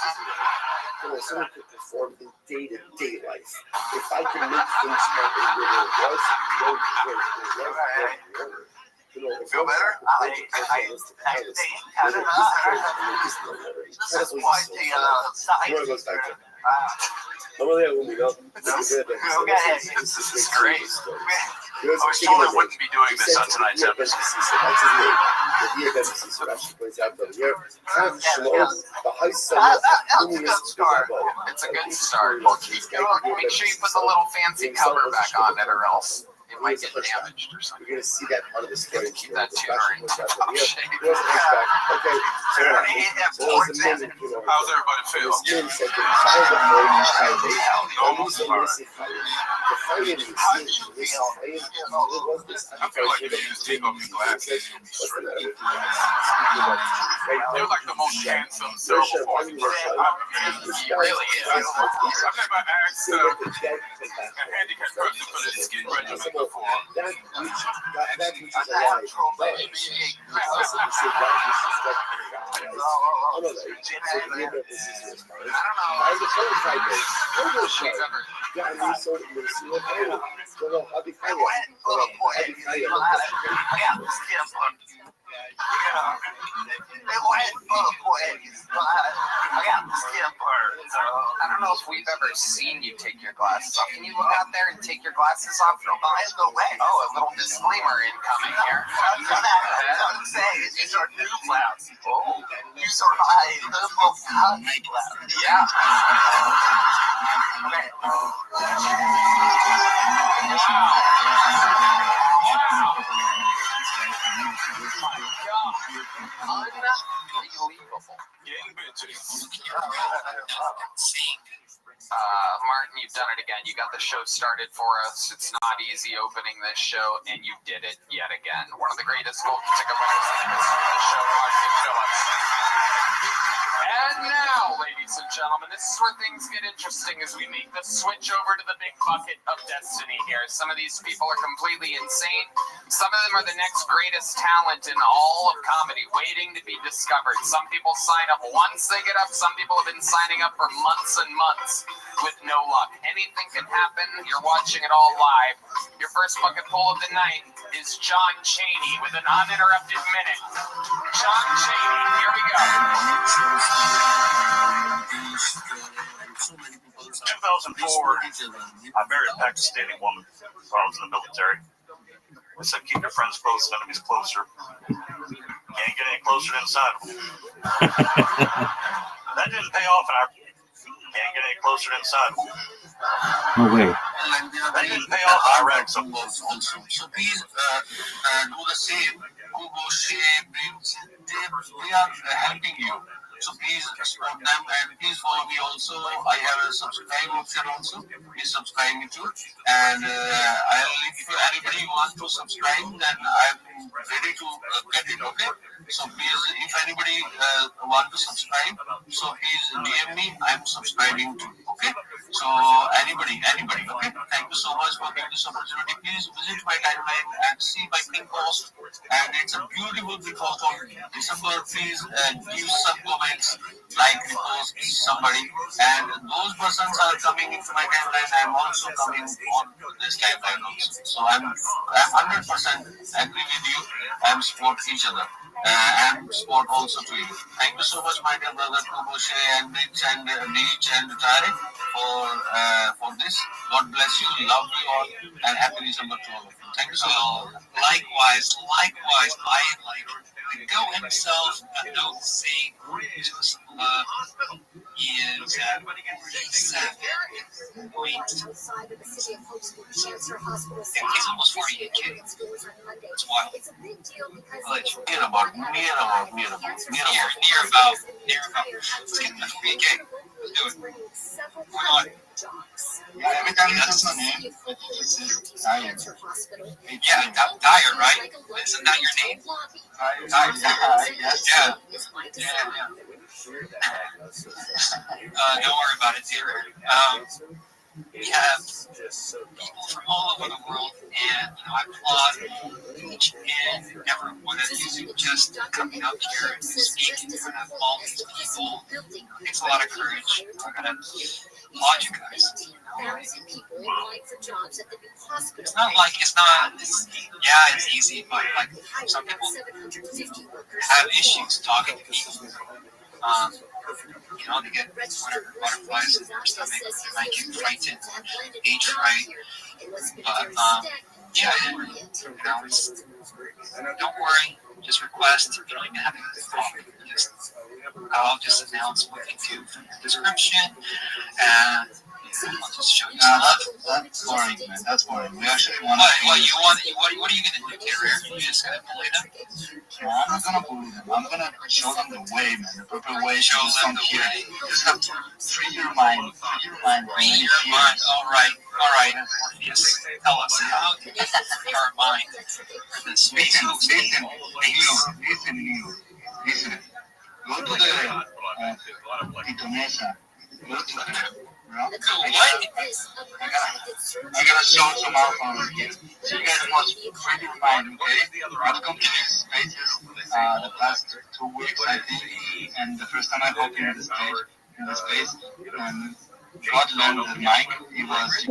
Someone could perform in day-to-day life. If I can make things happen where there was no order, feel better? This is quite the side. This is great. I was told I wouldn't be doing this on tonight's episode. It's a good start. We'll keep going. Make sure you put the little fancy cover back on it, or else it might get damaged or something. We're gonna see that part of the story. Keep that tuner in top shape. Okay, How's everybody feel? I feel like you need to take off your glasses. You're like the most handsome cerebral palsy person I've ever met. He really is. I've never asked a handicapped person for the skin regimen before. Yeah. It went both ways, but I got the skin part. So I don't know if we've ever seen you take your glasses off. Can you look out there and take your glasses off real quick? by the way, Oh, a little disclaimer incoming here. Don't say these are new clouds. Oh, These are my little tiny clouds. yeah. Okay. Unbelievable. Martin, you've done it again. You got the show started for us. It's not easy opening this show, and you did it yet again. One of the greatest golden ticket winners in the history of the show, Martin Phillips. And now, ladies and gentlemen, this is where things get interesting as we make the switch over to the big bucket of destiny here. Some of these people are completely insane. Some of them are the next greatest talent in all of comedy, waiting to be discovered. Some people sign up once they get up. Some people have been signing up for months and months with no luck. Anything can happen. You're watching it all live. Your first bucket pull of the night is John Chaney with an uninterrupted minute. John Chaney, here we go. 2004, I married a Pakistani woman while I was in the military. I said, keep your friends close, enemies closer. Can't get any closer than inside of them. That didn't pay off, and I can't get any closer than inside of them. No way. That didn't pay off, I ran some close also. So please do the same. Google, share, we are helping you. So please support them and please follow me also. I have a subscribe option also. Please subscribe me too. And if anybody wants to subscribe, then I'm ready to get it. Okay. So please, if anybody want to subscribe, so please DM me. I'm subscribing too. Okay. So anybody. Okay. Thank you so much for giving this opportunity. Please visit my timeline and see my pin post. And it's a beautiful pin post on December. Please give some comments, like repost somebody. And those persons are coming into my timeline. I'm also coming on this timeline also. So I'm 100% agree with you. I'm support each other. And support also to you. Thank you so much, my dear brother Kuboshe and Rich and Tare for this. God bless you, love you all, and happy December to all of you. Thank you so much. Likewise, I like the goat himself, a note saying just love is he's he's almost 48 kids. It's wild. Near about. Near about. Let's get the 48K. Let's do it. Come on. Yeah, every time you say my name, it says Dyer. Yeah, Dyer, right? Isn't that your name? Dyer, yes. Yeah. Don't worry about it, dear. We have people from all over the world, and I applaud each and every one of you just coming up here and speaking in front of all these people. It takes a lot of courage. I gotta applaud you guys. It's easy, but like some people have issues talking to people. They get butterflies in their stomach, they might get frightened, age fright. But don't worry, just request. You don't even have to talk. I'll just announce what they do from the description, and I'll just show you some love. That's boring, man. That's boring. We actually want What are you gonna do, Carrier? You just gonna bully them? No, I'm not gonna bully them. I'm gonna show them the way, man. The proper way. Show them the here. way. You just have to free your mind. Free your mind. All right. Yes. Tell us how to get your mind. Listen. Go to the Indonesia. Go to the I gotta show some out on here. So you guys must free your mind, okay? I've come to these spaces the past 2 weeks, I think, and the first time I hopped in this space, and God learned the mic. He was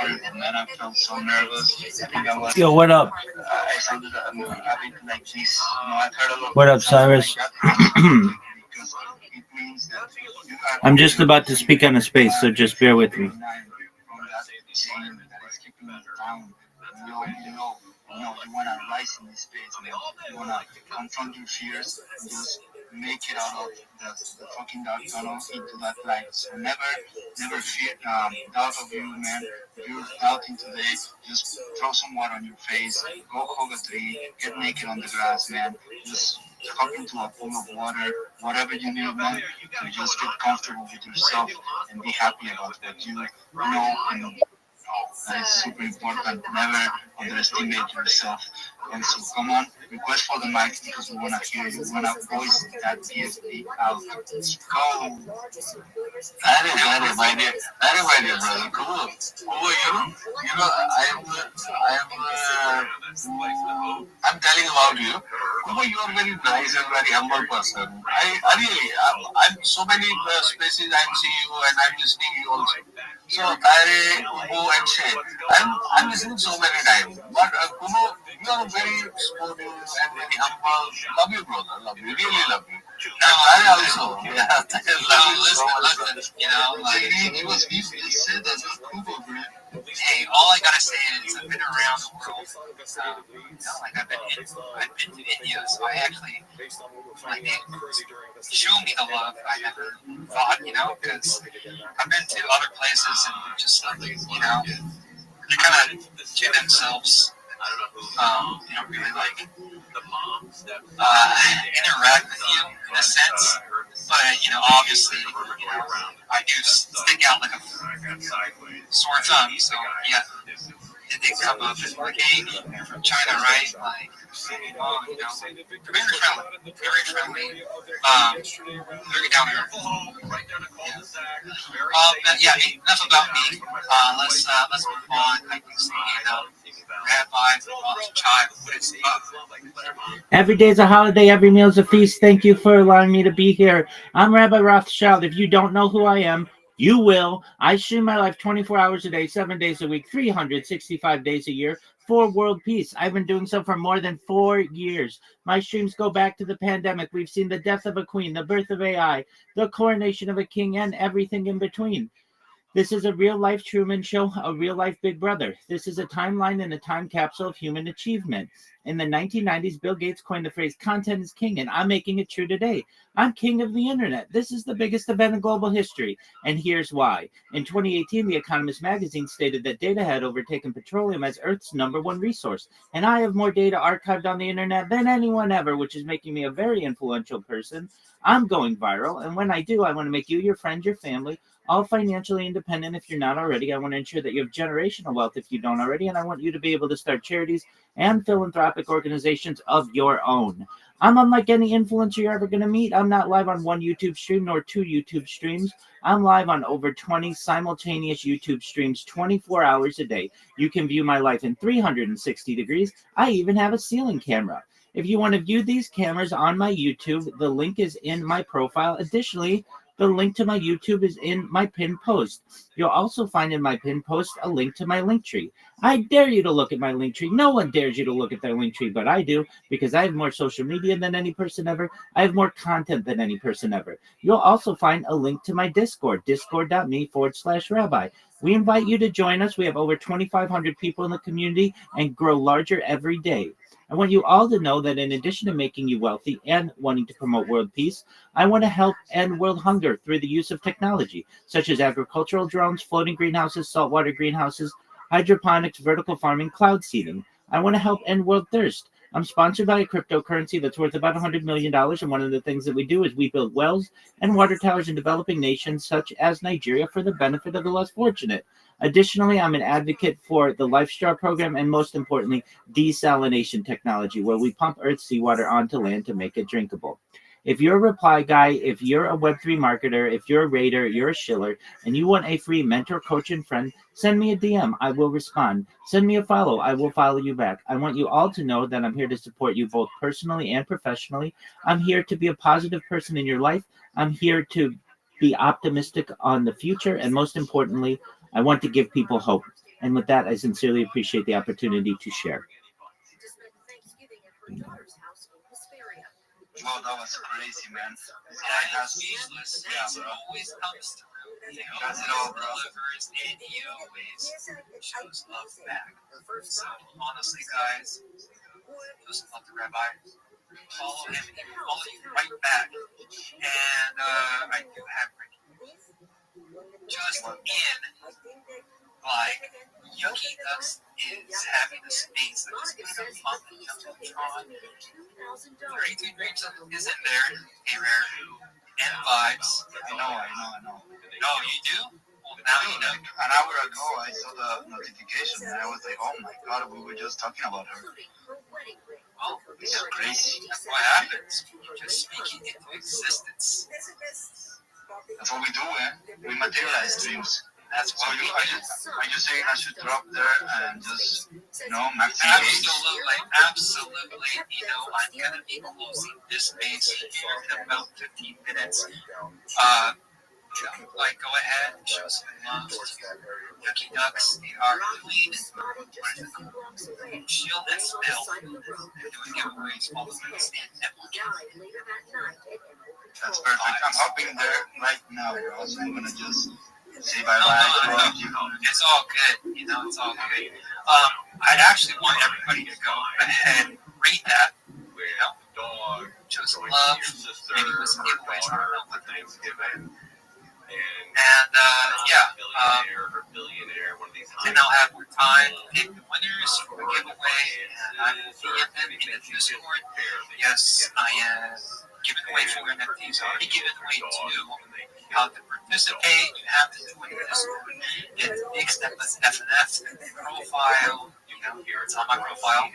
terrible, man. I felt so nervous. I think I was. Yo, what up? I sounded a bit like this. I've heard a lot. What up, Cyrus? Because it means that you are I'm just about to speak on a space, so just bear with me. from that chain that is keeping you down. You want to rise in this space, man. You want to confront your fears and just make it out of the fucking dark tunnel into that light. So never fear, doubt of you, man. If you're doubting today, just throw some water on your face, go hug a tree, get naked on the grass, man. Just hop into a pool of water, whatever you need, man, to just get comfortable with yourself and be happy about what you know and that is super important. Never underestimate yourself. And so, come on, request for the mic because we want to hear you. We want to voice that PSP out. Let's go. That is my dear. That is my dear brother. Cool. I'm telling about you. Kuba, you are very nice and very humble person. I'm so many spaces I'm seeing you and I'm listening you also. So I go and say, I'm listening so many times. But Kuba, you are very supportive and very humble. Love you, brother. Love you. Really love you. I also. Yeah. Listen, He said that Kuba, hey, all I gotta say is I've been around the world. I've been to India, so I actually show me the love I never thought, because I've been to other places and just they kind of to themselves. Really interact with you in a sense, but obviously, I do stick out like a sore thumb. So yeah, they come up and like, hey, you're from China, right? Like, very friendly, very down to earth. Yeah, enough about me. Let's move on. Like you say, Rabbi Rothschild, what is up? Every day's a holiday, every meal's a feast. Thank you for allowing me to be here. I'm Rabbi Rothschild. If you don't know who I am, you will. I stream my life 24 hours a day, 7 days a week, 365 days a year for world peace. I've been doing so for more than 4 years. My streams go back to the pandemic. We've seen the death of a queen, the birth of AI, the coronation of a king, and everything in between. This is a real-life Truman Show, a real-life Big Brother. This is a timeline and a time capsule of human achievement. In the 1990s, Bill Gates coined the phrase, content is king, and I'm making it true today. I'm king of the internet. This is the biggest event in global history, and here's why. In 2018, The Economist magazine stated that data had overtaken petroleum as Earth's #1 resource, and I have more data archived on the internet than anyone ever, which is making me a very influential person. I'm going viral, and when I do, I want to make you, your friends, your family, all financially independent if you're not already. I want to ensure that you have generational wealth if you don't already, and I want you to be able to start charities and philanthropic organizations of your own. I'm unlike any influencer you're ever going to meet. I'm not live on one YouTube stream nor 2 YouTube streams. I'm live on over 20 simultaneous YouTube streams 24 hours a day. You can view my life in 360 degrees. I even have a ceiling camera. If you want to view these cameras on my YouTube, the link is in my profile. Additionally, the link to my YouTube is in my pinned post. You'll also find in my pinned post a link to my Linktree. I dare you to look at my Linktree. No one dares you to look at their Linktree, but I do, because I have more social media than any person ever. I have more content than any person ever. You'll also find a link to my Discord, discord.me/rabbi. We invite you to join us. We have over 2,500 people in the community and grow larger every day. I want you all to know that in addition to making you wealthy and wanting to promote world peace, I want to help end world hunger through the use of technology, such as agricultural drones, floating greenhouses, saltwater greenhouses, hydroponics, vertical farming, cloud seeding. I want to help end world thirst. I'm sponsored by a cryptocurrency that's worth about $100 million, and one of the things that we do is we build wells and water towers in developing nations such as Nigeria for the benefit of the less fortunate. Additionally, I'm an advocate for the LifeStraw program and, most importantly, desalination technology, where we pump Earth's seawater onto land to make it drinkable. If you're a reply guy, if you're a Web3 marketer, if you're a raider, you're a shiller, and you want a free mentor, coach, and friend, send me a DM. I will respond. Send me a follow. I will follow you back. I want you all to know that I'm here to support you both personally and professionally. I'm here to be a positive person in your life. I'm here to be optimistic on the future. And most importantly, I want to give people hope. And with that, I sincerely appreciate the opportunity to share. Wow, that was crazy, man. This guy has speechless. Yeah, It bro. always comes through. You know, That's it all, bro. delivers, and he always shows love back. So honestly, guys, just love the rabbi. Follow him, and he will follow you right back. And I do have just in like Yuki Dust is having a space that is going to pump the Jumbotron. 32 Dreams is in there, hey rare, and vibes. I know. No, you do? Well, now you know. An hour ago, I saw the notification and I was like, oh my god, we were just talking about her. Well, It's so crazy. that's what happens. You just speak it into existence. That's what we do, man. We materialize dreams. That's So what we do. are you saying I should drop there and just, maximize? Absolutely. You know, I'm going to be closing this space here in about 15 minutes. Go ahead and show some love to Yuki Ducks. They are doing Shield and Spill. They're doing giveaways all the things and networking. That's perfect. I'm hopping there right now, bro. So I'm gonna just say bye-bye. No. It's all good. You know, it's all good. I'd actually want everybody to go ahead and rate that. You know, just love. Maybe with some giveaways. I don't know what Thanksgiving. And then I'll have more time to pick the winners for the giveaway. And I'm in the Discord. Yes, I am giving away 4 NFTs. I already given away 2. How to participate? You have to join the Discord. It's Big Step as FNF profile. You know, here it's on my profile.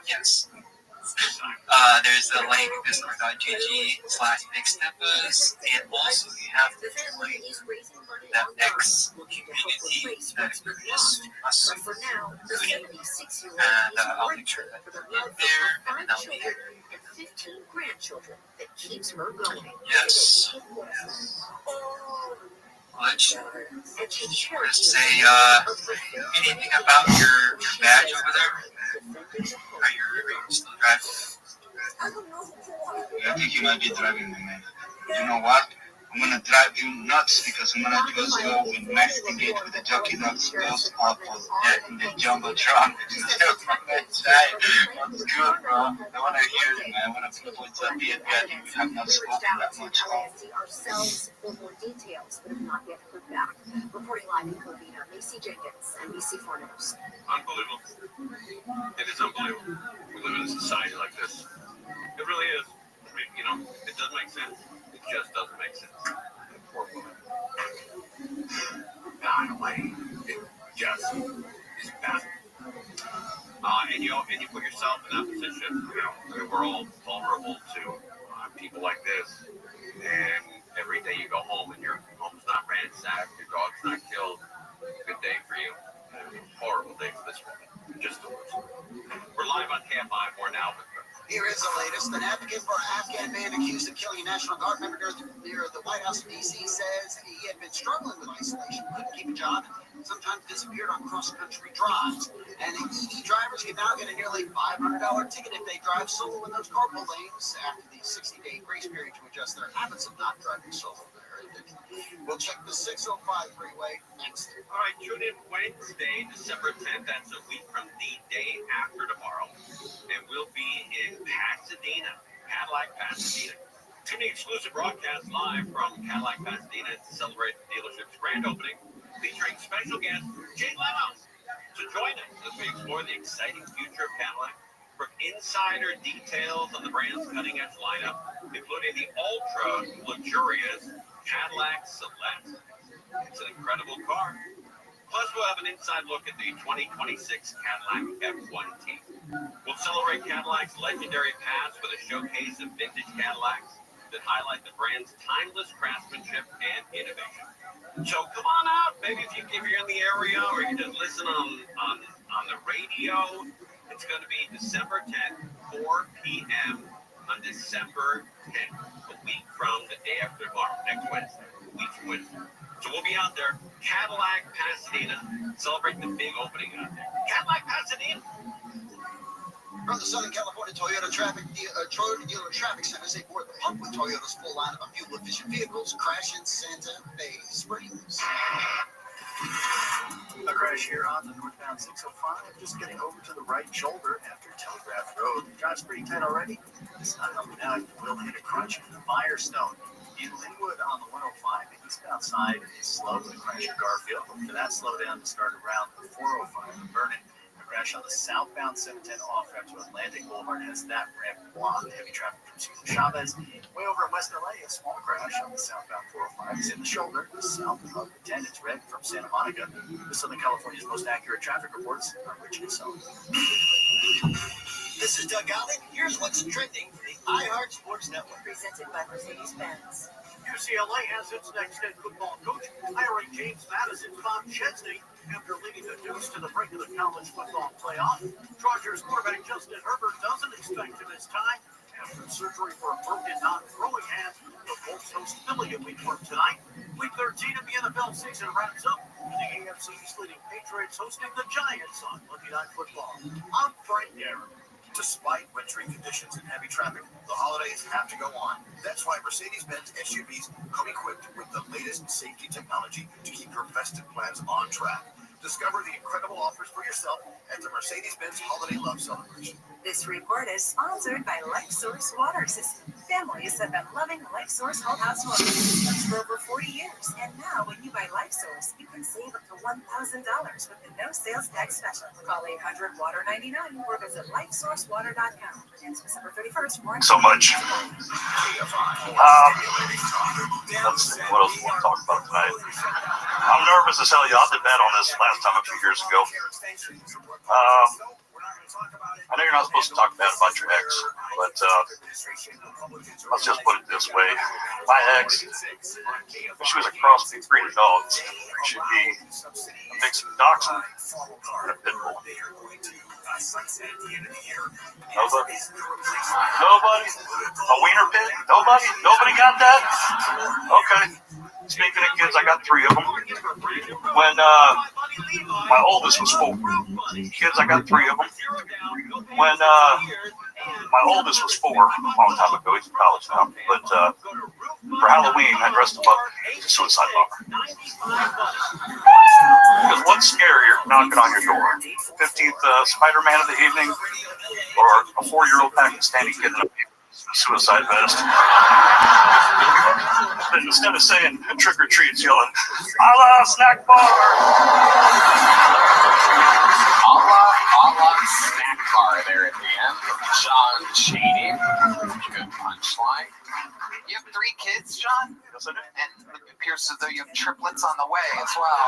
Yes. There's the link discord.gg/bigsteppers, and also you have to join that X community that is super good. And I'll make sure that they're in there, and I'll be here. Yes. Let's just say anything about your badge over there. Are you still driving? I think you might be driving me, man. You know what? I'm gonna drive you nuts because I'm gonna just go with Max Engage with the Jockey Nuts Ghost Outpost in the Jumbotron. That's good, bro. I wanna hear it, man. I wanna put what's up here. I think we have not spoken that much. Ourselves for more details, but have not yet heard back. Reporting live in Covina, Macy Jenkins, NBC 4 News. Unbelievable. It is unbelievable. We live in a society like this. It really is. I mean, you know, it doesn't make sense. It just doesn't make sense. Poor woman. God, away. It just is baffling. And you put yourself in that position. You know, I mean, we're all vulnerable to people like this. And every day you go home and your home's not ransacked, your dog's not killed. Good day for you. Horrible day for this woman. Just the worst. We're live on KFI more now. Here is the latest. An advocate for an Afghan man accused of killing a National Guard member near the White House in D.C. says he had been struggling with isolation, couldn't keep a job, and sometimes disappeared on cross-country drives. And EV drivers can now get a nearly $500 ticket if they drive solo in those carpool lanes after the 60-day grace period to adjust their habits of not driving solo there. We'll check the 605 freeway next. All right, tune in Wednesday, December 10th. That's a week from the day after tomorrow. And we'll be in Pasadena, Cadillac, Pasadena. Tuning exclusive broadcast live from Cadillac, Pasadena to celebrate the dealership's grand opening, featuring special guest Jay Leno. So join us as we explore the exciting future of Cadillac, from insider details on the brand's cutting-edge lineup, including the ultra-luxurious Cadillac Celeste. It's an incredible car. Plus, we'll have an inside look at the 2026 Cadillac F1T. We'll celebrate Cadillac's legendary past with a showcase of vintage Cadillacs that highlight the brand's timeless craftsmanship and innovation. So come on out, maybe if you're in the area or you just listen on the radio. It's going to be December 10th, 4 p.m. on December 10th, a week from the day after tomorrow, next Wednesday, a week from Wednesday. So we'll be out there, Cadillac Pasadena, celebrating the big opening out there. Cadillac Pasadena. From the Southern California Toyota Dealer Traffic Center, they board the pump with Toyota's full lineup of fuel-efficient vehicles. Crash in Santa Fe Springs. A crash here on the northbound 605, just getting over to the right shoulder after Telegraph Road. Drive's pretty tight already. It's not helping out. You will hit a crunch in the Firestone. In Linwood on the 105, the eastbound side is slow with a crash at Garfield. Look for that slow down to start around the 405 in Vernon. Crash on the southbound 710 off ramp to Atlantic Boulevard has that ramp blocked. Heavy traffic from Cesar Chavez. Way over in West LA, a small crash on the southbound 405 is in the shoulder. The south of the 10 is red from Santa Monica. The Southern California's most accurate traffic reports are Rich and Sullivan. This is Doug Allen. Here's what's trending for the iHeart Sports Network. Presented by Mercedes-Benz. UCLA has its next head football coach, hiring James Madison's Bob Chesney after leading the Deuce to the brink of the college football playoff. Chargers quarterback Justin Herbert doesn't expect to miss time after surgery for a broken non-throwing hand. The Colts host Philly at Week 1 tonight. Week 13 of the NFL season wraps up with the AFC East leading Patriots hosting the Giants on Monday Night Football. I'm Frank Darren. Despite wintry conditions and heavy traffic, the holidays have to go on. That's why Mercedes-Benz SUVs come equipped with the latest safety technology to keep your festive plans on track. Discover the incredible offers for yourself at the Mercedes-Benz Holiday Love Celebration. This report is sponsored by LifeSource Water System. Families have been loving LifeSource Whole House Water systems for over 40 years. And now when you buy LifeSource, you can save up to $1,000 with the no sales tax special. Call 800-WATER-99 or visit LifeSourceWater.com. Ends December 31st. So much. Let's see, what else do we want to talk about tonight? I'm nervous as hell. Y'all did bad on this last time a few years ago. I know you're not supposed to talk bad about your ex, but let's just put it this way. My ex, if she was a cross between breed of dogs, she'd be a mix of dachshund and a pit bull. Nobody? Nobody? A wiener pit? Nobody? Nobody got that? Okay. Speaking of kids, I got 3 of them. When my oldest was 4. Kids, I got 3 of them. When my oldest was 4, a long time ago, he's in college now. But for Halloween, I dressed him up as a suicide bomber. Because what's scarier knocking on your door? 15th Spider-Man of the evening, or a 4-year-old Pakistani kid in a suicide vest? But instead of saying trick or treat, it's yelling, "Allah snack bar!" Allah snack bar there at the end. John Cheney. Good punchline. You have 3 kids, John? Yes, I do. And it appears as though you have triplets on the way as well.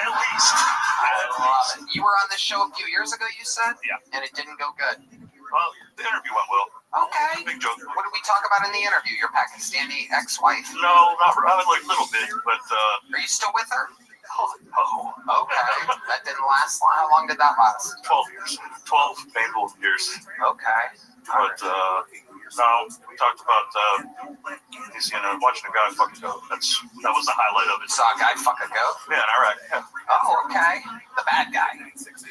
At least. I love it. You were on this show a few years ago, you said? Yeah. And it didn't go good. Well, the interview went well. Okay. Big joke. What did we talk about in the interview? Your Pakistani ex-wife? No, not like a little bit, but Are you still with her? oh, Okay. That didn't last long. How long did that last? 12 years. 12 painful years. Okay. But no, we talked about watching a guy fuck a goat. That was the highlight of it. Saw a guy fuck a goat? Yeah, in Iraq. Yeah. Oh, okay. The bad guy.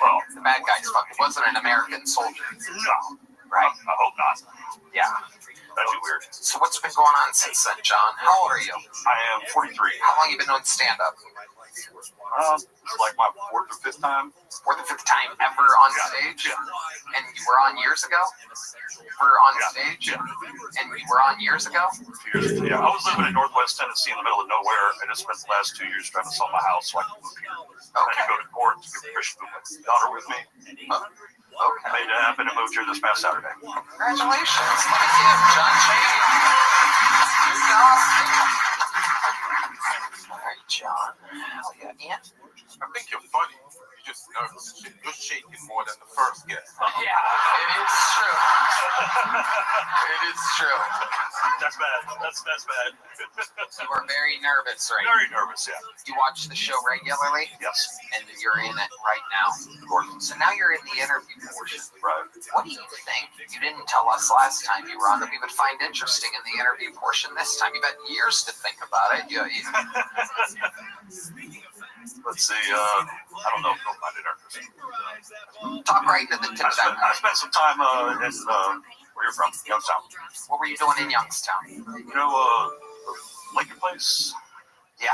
Well, The bad guy's fucking wasn't an American soldier. no. Right. I hope not. Yeah. That'd be weird. So what's been going on since then, John? How old are you? I am 43. How long you been doing stand-up? It's like my 4th or 5th time. 4th or 5th time ever on stage? Yeah. And you were on years ago? Stage? And you were on years ago? Yeah, I was living in Northwest Tennessee in the middle of nowhere. I just spent the last 2 years trying to sell my house so I could move here. I had to go to court to get permission to move my daughter with me. Okay. Made it happen and moved here this past Saturday. Congratulations. Look at you, John Cheney. Good job. All right, John. Hell yeah. Ian? I think you're funny. You're just nervous. You're shaking more than the first guest. Yeah, it is true. It is true. That's bad. That's bad. You are very nervous right now. Very nervous, yeah. You watch the show regularly? Yes. And you're in it right now. So now you're in the interview portion. Right. What do you think? You didn't tell us last time you were on that we would find interesting in the interview portion this time. You've had years to think about it. Let's see. I don't know if you'll find it interesting. Talk right into the tip. I spent some time in where you're from, Youngstown. What were you doing in Youngstown? You know, Lincoln Place. Yeah.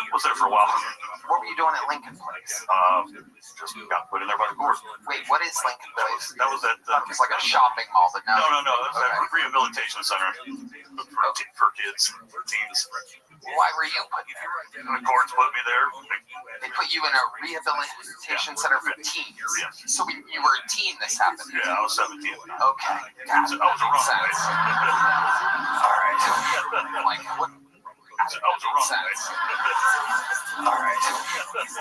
Was there for a while. What were you doing at Lincoln Place? Just got put in there by the court. Wait, what is Lincoln Place? That was at. It's like a shopping mall, but no. No. It was a rehabilitation center for kids, for teens. Why were you put there? The courts put me there. They put you in a rehabilitation center for teens. Yeah. So when you were a teen, this happened. Yeah, I was 17. Okay. I was a runaway. All right. Like what? I was a runaway. All right.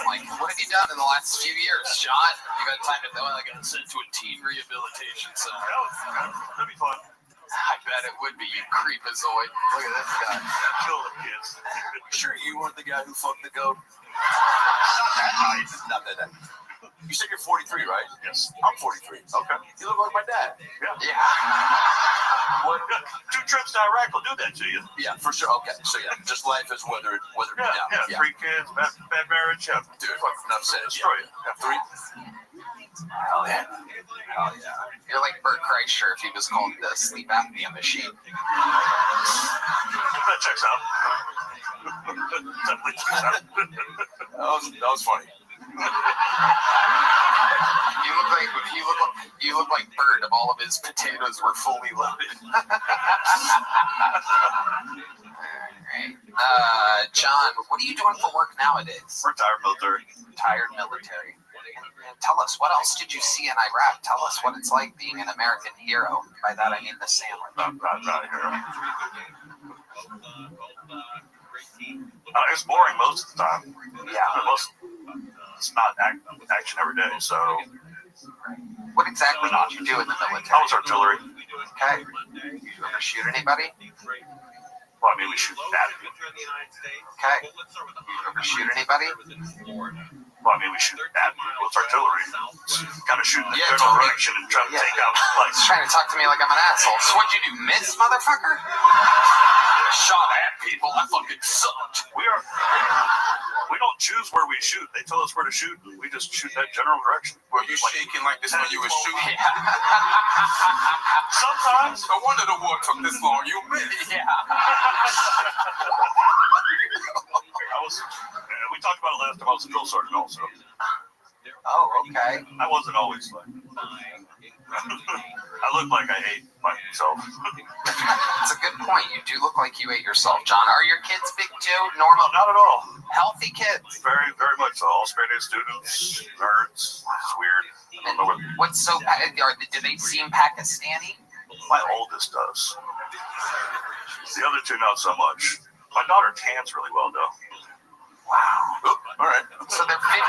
Like, what have you done in the last few years, John? You got time to know? I got sent to a teen rehabilitation center. That'd be fun. I bet it would be, you creepazoid. Look at this guy. Kill the kids. Sure, you weren't the guy who fucked the goat? Not that high. You said you're 43, right? Yes. I'm 43. Okay. You look like my dad. Yeah. What? 2 trips to Iraq will do that to you. Yeah, for sure. Okay. So yeah, just life is weathered me down. Yeah. 3 kids, bad marriage. Yeah. Dude, enough said. Destroy it. Yeah. 3. Hell yeah. Hell yeah. You're like Bert Kreischer if he was called the sleep apnea machine. That checks out. Definitely checks out. That was funny. You look like Bert if all of his potatoes were fully loaded. Alright. John, what are you doing for work nowadays? Retired military. Retired military. And tell us, what else did you see in Iraq? Tell us what it's like being an American hero. By that I mean the sandwich. Not a hero. It's boring most of the time. Yeah. It's not action every day, so. What exactly did you do in the military? I was artillery. Okay. You ever shoot anybody? Well, I mean, we shoot at it. Okay. You ever shoot anybody? Well, I mean, we shoot at it. Well, it's artillery. It's kind of shooting in the general direction and trying to take out the place. Trying to talk to me like I'm an asshole. So what'd you do, miss, motherfucker? I shot at people. I fucking sucked. We don't choose where we shoot. They tell us where to shoot. We just shoot that general direction. Were you shaking like this when you were shooting? Sometimes. No wonder the war took this long. You missed. Yeah. We talked about it last time. I was a drill sergeant also. Oh, okay. I wasn't always like. I look like I hate myself. That's a good point. You do look like you ate yourself, John. Are your kids big too? Normal? Not at all. Healthy kids? Very, very much so. All straight A students, nerds. It's weird. I don't know what. What's so? Do they seem Pakistani? My oldest does. The other 2 not so much. My daughter tans really well though. Wow. Oop, all right. So they're 50. Did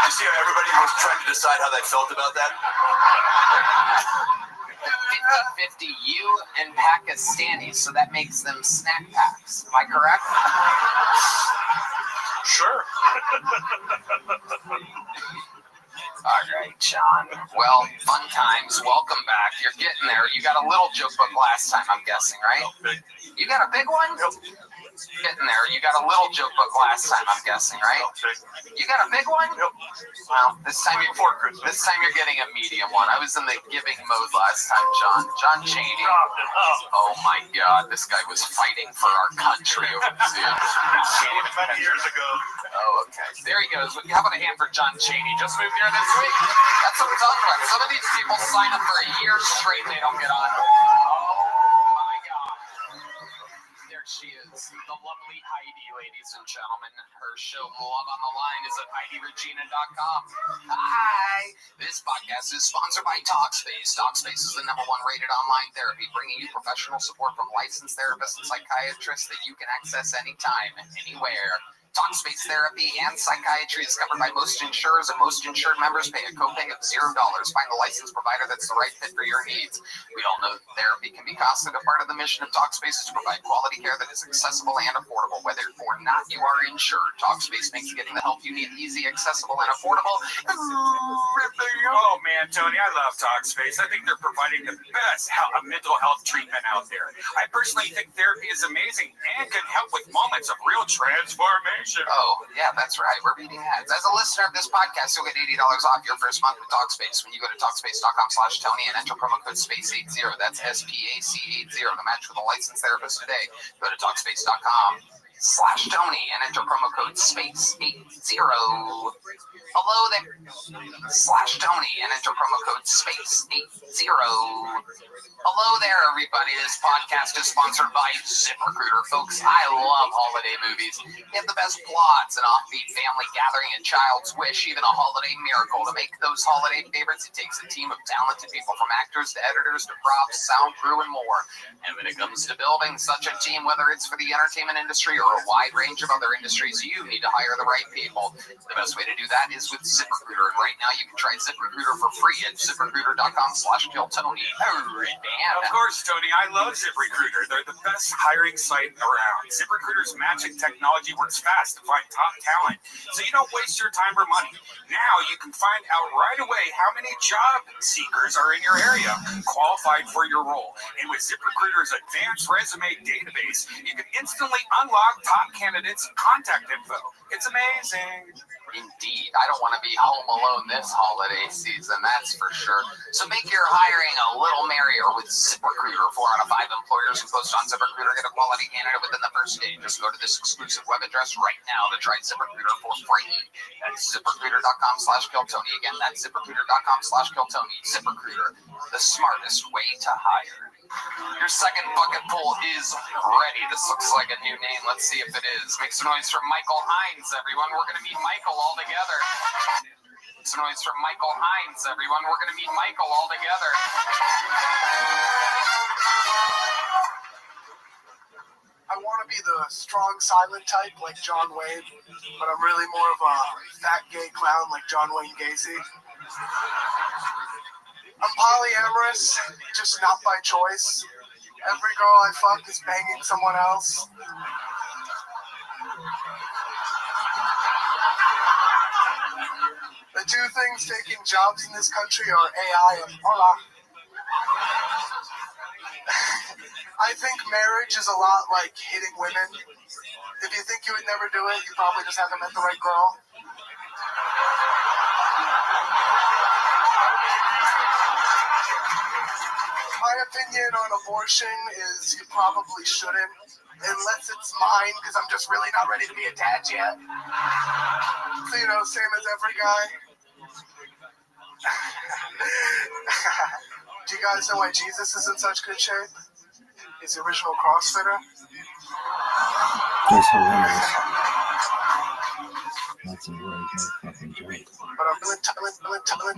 you see how everybody was trying to decide how they felt about that? 50-50, you and Pakistani, so that makes them snack packs. Am I correct? Sure. All right, John. Well, fun times. Welcome back. You're getting there. You got a little joke book last time, I'm guessing, right? You got a big one? Yep. Getting there. You got a little joke book last time, I'm guessing, right? You got a big one? Yep. Well, this time you're getting a medium one. I was in the giving mode last time, John. John Chaney. Oh my God, this guy was fighting for our country overseas. Many years ago. Oh, okay. There he goes. How about a hand for John Chaney? Just moved here this week. That's what we're talking about. Some of these people sign up for a year straight, they don't get on. Oh my God. There she is, the lovely Heidi, ladies and gentlemen. Her show, Love on the Line, is at HeidiRegina.com. Hi! This podcast is sponsored by Talkspace. Talkspace is the #1 rated online therapy, bringing you professional support from licensed therapists and psychiatrists that you can access anytime, anywhere. Talkspace therapy and psychiatry is covered by most insurers, and most insured members pay a copay of $0. Find the licensed provider that's the right fit for your needs. We all know therapy can be costly, but part of the mission of Talkspace is to provide quality care that is accessible and affordable. Whether or not you are insured, Talkspace makes getting the help you need easy, accessible, and affordable. Oh man, Tony, I love Talkspace. I think they're providing the best mental health treatment out there. I personally think therapy is amazing and can help with moments of real transformation. Oh, yeah, that's right. We're beating ads. As a listener of this podcast, you'll get $80 off your first month with Talkspace when you go to Talkspace.com/Tony and enter promo code SPACE80. That's SPAC80 to match with a licensed therapist today. Go to Talkspace.com/Tony and enter promo code SPACE80. Hello there. /Tony and enter promo code SPACE80. Hello there, everybody. This podcast is sponsored by ZipRecruiter. Folks, I love holiday movies. They have the best plots, an offbeat family gathering, a child's wish, even a holiday miracle. To make those holiday favorites, it takes a team of talented people, from actors to editors to props, sound crew, and more. And when it comes to building such a team, whether it's for the entertainment industry or a wide range of other industries, you need to hire the right people. The best way to do that is with ZipRecruiter. And right now, you can try ZipRecruiter for free at ZipRecruiter.com/KillTony. Of course, Tony, I love ZipRecruiter. They're the best hiring site around. ZipRecruiter's magic technology works fast to find top talent, so you don't waste your time or money. Now you can find out right away how many job seekers are in your area qualified for your role. And with ZipRecruiter's advanced resume database, you can instantly unlock top candidates' contact info. It's amazing. Indeed. I don't want to be home alone this holiday season, that's for sure. So make your hiring a little merrier with ZipRecruiter. 4 out of 5 employers who post on ZipRecruiter get a quality candidate within the first day. Just go to this exclusive web address right now to try ZipRecruiter for free. That's ZipRecruiter.com/KillTony. Again, that's ZipRecruiter.com/KillTony. ZipRecruiter, the smartest way to hire. Your second bucket pull is ready. This looks like a new name. Let's see if it is. Make some noise for Michael Hines, everyone. We're going to meet Michael all together. Make some noise for Michael Hines, everyone. We're going to meet Michael all together. I want to be the strong, silent type like John Wayne, but I'm really more of a fat, gay clown like John Wayne Gacy. I'm polyamorous, just not by choice. Every girl I fuck is banging someone else. The two things taking jobs in this country are AI and hola. I think marriage is a lot like hitting women. If you think you would never do it, you probably just haven't met the right girl. My opinion on abortion is you probably shouldn't, unless it's mine, because I'm just really not ready to be a dad yet. So, you know, same as every guy. Do you guys know why Jesus is in such good shape? He's the original CrossFitter. That's hilarious. That's a really good fucking joke. But I'm really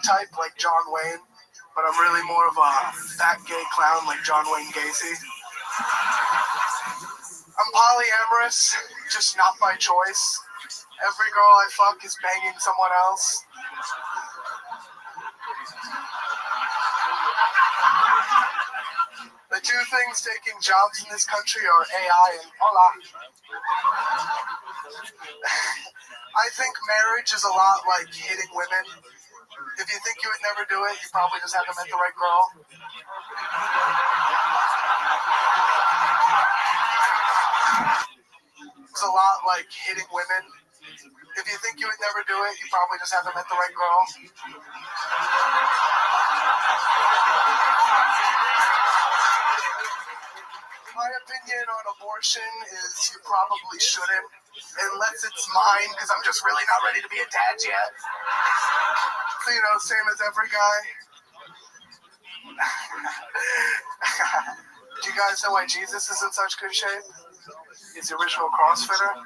type like John Wayne. But I'm really more of a fat gay clown like John Wayne Gacy. I'm polyamorous, just not by choice. Every girl I fuck is banging someone else. The two things taking jobs in this country are AI and hola. I think marriage is a lot like hitting women. If you think you would never do it, you probably just haven't met the right girl. It's a lot like hitting women. If you think you would never do it, you probably just haven't met the right girl. My opinion on abortion is you probably shouldn't, unless it's mine, because I'm just really not ready to be a dad yet. So, you know, same as every guy. Do you guys know why Jesus is in such good shape? He's the original CrossFitter.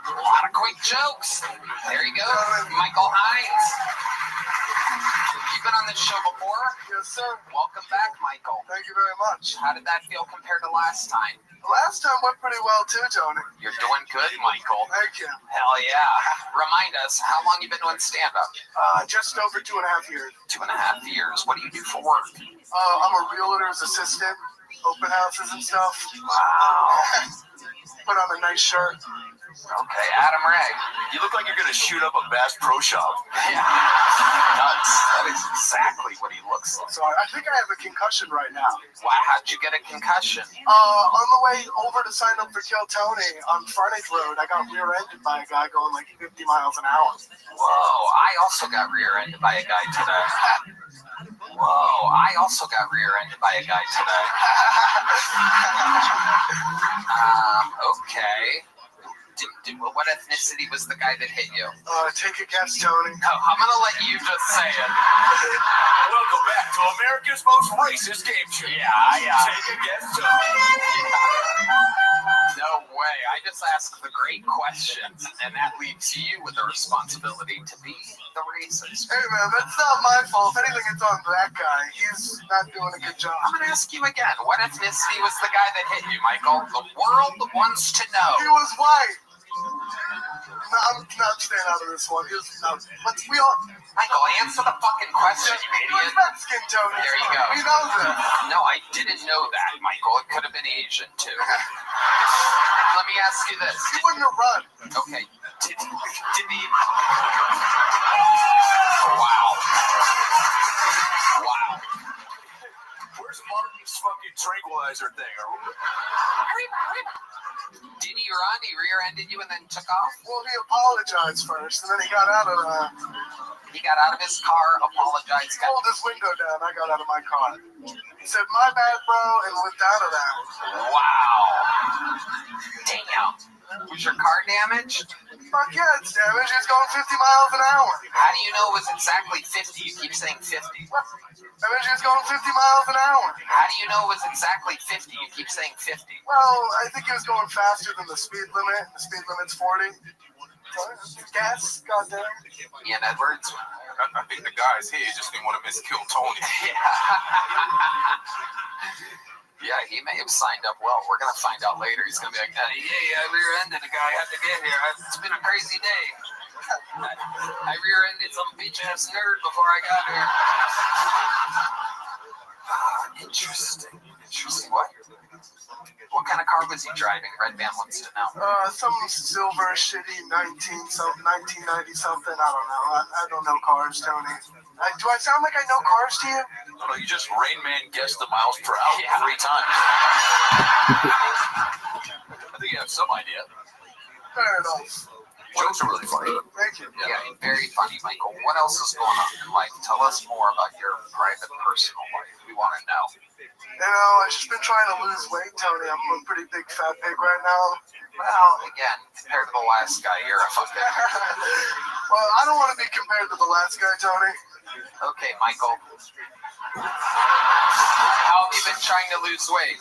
A lot of quick jokes. There you go, Michael Hines. You've been on this show before? Yes, sir. Welcome back, Michael. Thank Thank you very much. How did that feel compared to last time? Last time went pretty well too, Tony. You're doing good, Michael. Thank you. Hell yeah. Remind us, how long you been doing stand-up? Just over 2.5 years. 2.5 years. What do you do for work? I'm a realtor's assistant, open houses and stuff. Wow. Put on a nice shirt. Okay, Adam Ray. You look like you're gonna shoot up a Bass Pro Shop. Yeah, nuts. That is exactly what he looks like. Sorry, I think I have a concussion right now. Why? How'd you get a concussion? On the way over to sign up for Kill Tony on Frontage Road, I got rear-ended by a guy going like 50 miles an hour. Whoa, I also got rear-ended by a guy today. Whoa, I also got rear-ended by a guy today. Okay. What ethnicity was the guy that hit you? Take a guess, Tony. No, I'm gonna let you just say it. Welcome back to America's most racist game show. Yeah. Take a guess, Tony. No way. I just asked the great questions, and that leaves you with the responsibility to be the racist. Hey, man, that's not my fault. If anything, it's on that guy. He's not doing a good job. I'm gonna ask you again. What ethnicity was the guy that hit you, Michael? The world wants to know. He was white. No, I'm not staying out of this one. He was, no, let's, we all... Michael, answer the fucking question, you He was idiot. Mexican, Tony. There you go. He knows it. No, I didn't know that, Michael. It could have been Asian, too. Let me ask you this. He wouldn't have run. Okay. Did he... Wow. Where's Martin's fucking tranquilizer thing? Did he run? He rear-ended you and then took off? Well, he apologized first, and then he got out of He got out of his car, apologized. He rolled his window down. I got out of my car. He said, "My bad, bro," and whipped out of that. Wow. Damn. Was your car damaged? Fuck yeah, it's damaged. It's going 50 miles an hour. How do you know it was exactly 50? You keep saying 50. I mean, it's going 50 miles an hour. How do you know it was exactly 50? You keep saying 50. Well, I think he was going faster than the speed limit. The speed limit's 40. Gas, goddamn. Ian Edwards. I think the guy's here. He just didn't want to miss Kill Tony. Yeah, he may have signed up well. We're going to find out later. He's going to be like, hey, I rear-ended a guy. I had to get here. It's been a crazy day. I rear-ended some bitch-ass nerd before I got here. Interesting. What kind of car was he driving? Red Band wants to know. Some silver shitty 1990 something. I don't know. I don't know cars, Tony. Do I sound like I know cars to you? No, you just Rain Man guessed the miles per hour 3 times. I think you have some idea. Fair enough. Jokes are really funny. Thank you. Yeah, very funny, Michael. What else is going on in life? Tell us more about your private, personal life. We want to know. You know, I've just been trying to lose weight, Tony. I'm a pretty big fat pig right now. Well, again, compared to the last guy, you're a fucking... Well, I don't want to be compared to the last guy, Tony. Okay, Michael. How have you been trying to lose weight?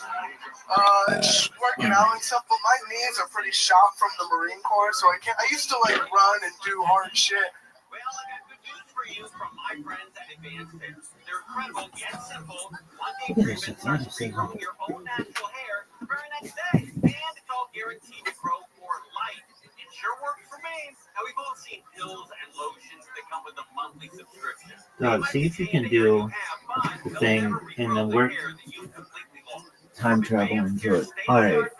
Just working out and stuff, but my knees are pretty shot from the Marine Corps, so I used to like run and do hard shit. Well, I got good news for you from my friends at Advanced Hair. They're incredible yet simple. One-day treatment starts regrowing your own natural hair the very next day, and it's all guaranteed to grow for life. It sure works for me. Now we've all seen pills and lotions that come with a monthly subscription. Dog, see if you can do the thing and then work time travel into it. Alright.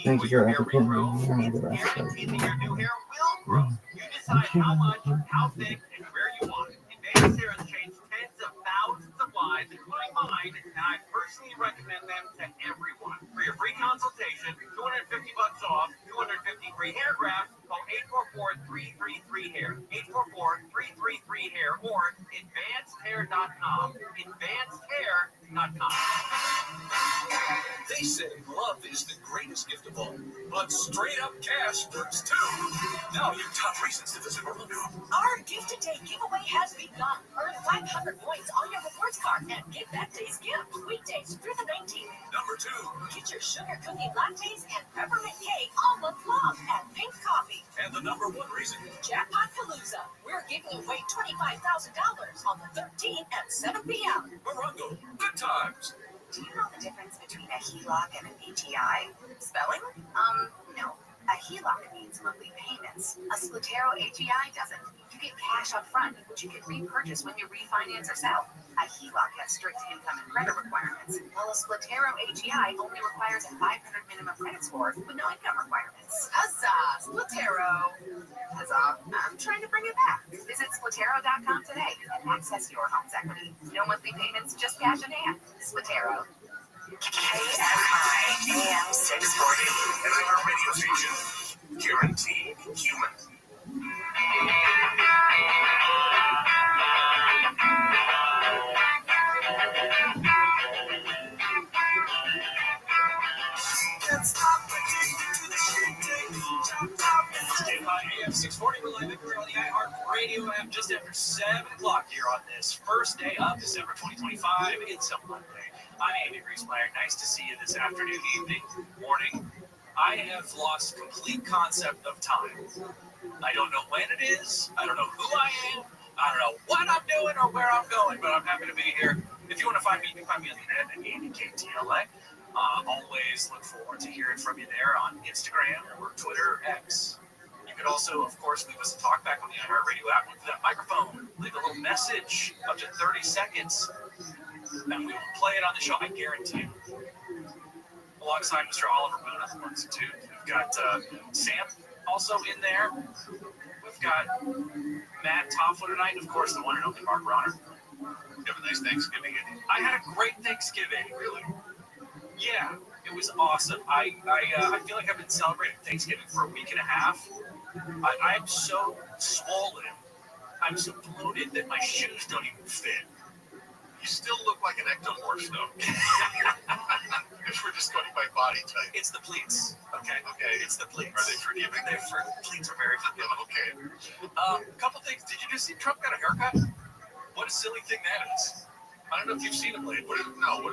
Thank you for everything. The rest of it. You decide how much, how thick, and where you want it. Advanced Hair has changed tens of thousands of lives, including mine, and I personally recommend them to everyone. For your free consultation, $250 off, 250 free hair grafts, call 844-333-HAIR, 844-333-HAIR, or advancedhair.com, advancedhair.com. They say love is the greatest gift of all, but straight up cash works too. Now you've top reasons to visit Orlando. Our Gift a Day giveaway has begun. Earn 500 points on your rewards card and get that day's gift weekdays through the 19th. Number 2. Get your sugar cookie lattes and peppermint cake all month long at Pink Coffee. And the number 1 reason. Jackpot Palooza. We're We're giving away $25,000 on the 13th at 7 p.m. Morongo, good times. Do you know the difference between a HELOC and an HEI? Spelling? No. A HELOC means monthly payments. A Splatero HEI doesn't. You get cash up front, which you can repurchase when you refinance or sell. A HELOC has strict income and credit requirements, while a Splatero HEI only requires a 500 minimum credit score with no income requirements. Huzzah! Splatero! Huzzah! I'm trying to bring it back. Visit Splatero.com today and access your home's equity. No monthly payments, just cash in hand. Splatero. KFI AM 640. And our radio station, guaranteed human. KFI AM 640. We're live here on the iHeartRadio app just after 7 o'clock here on this first day of December 2025. It's a Monday. I'm Andy Griesmeyer. Nice to see you this afternoon, evening, morning. I have lost complete concept of time. I don't know when it is. I don't know who I am. I don't know what I'm doing or where I'm going, but I'm happy to be here. If you want to find me, you can find me on the internet at AndyKTLA. Always look forward to hearing from you there on Instagram or Twitter, X. You could also, of course, leave us a talkback on the iHeartRadio app with that microphone. Leave a little message up to 30 seconds. And we will play it on the show, I guarantee you. Alongside Mr. Oliver Boone on the ones and twos. We've got Sam also in there. We've got Matt Toffler tonight, and of course, the one and only Mark Ronner. You have a nice Thanksgiving, Andy. I had a great Thanksgiving. Really? Yeah, it was awesome. I feel like I've been celebrating Thanksgiving for a week and a half. I'm so swollen. I'm so bloated that my shoes don't even fit. You still look like an ectomorph, though. Because we're just going by body type. It's the pleats. Okay. It's the pleats. Are they forgiving? Pleats are very forgiving. Okay. A couple things. Did you just see Trump got a haircut? What a silly thing that is. I don't know if you've seen him lately. What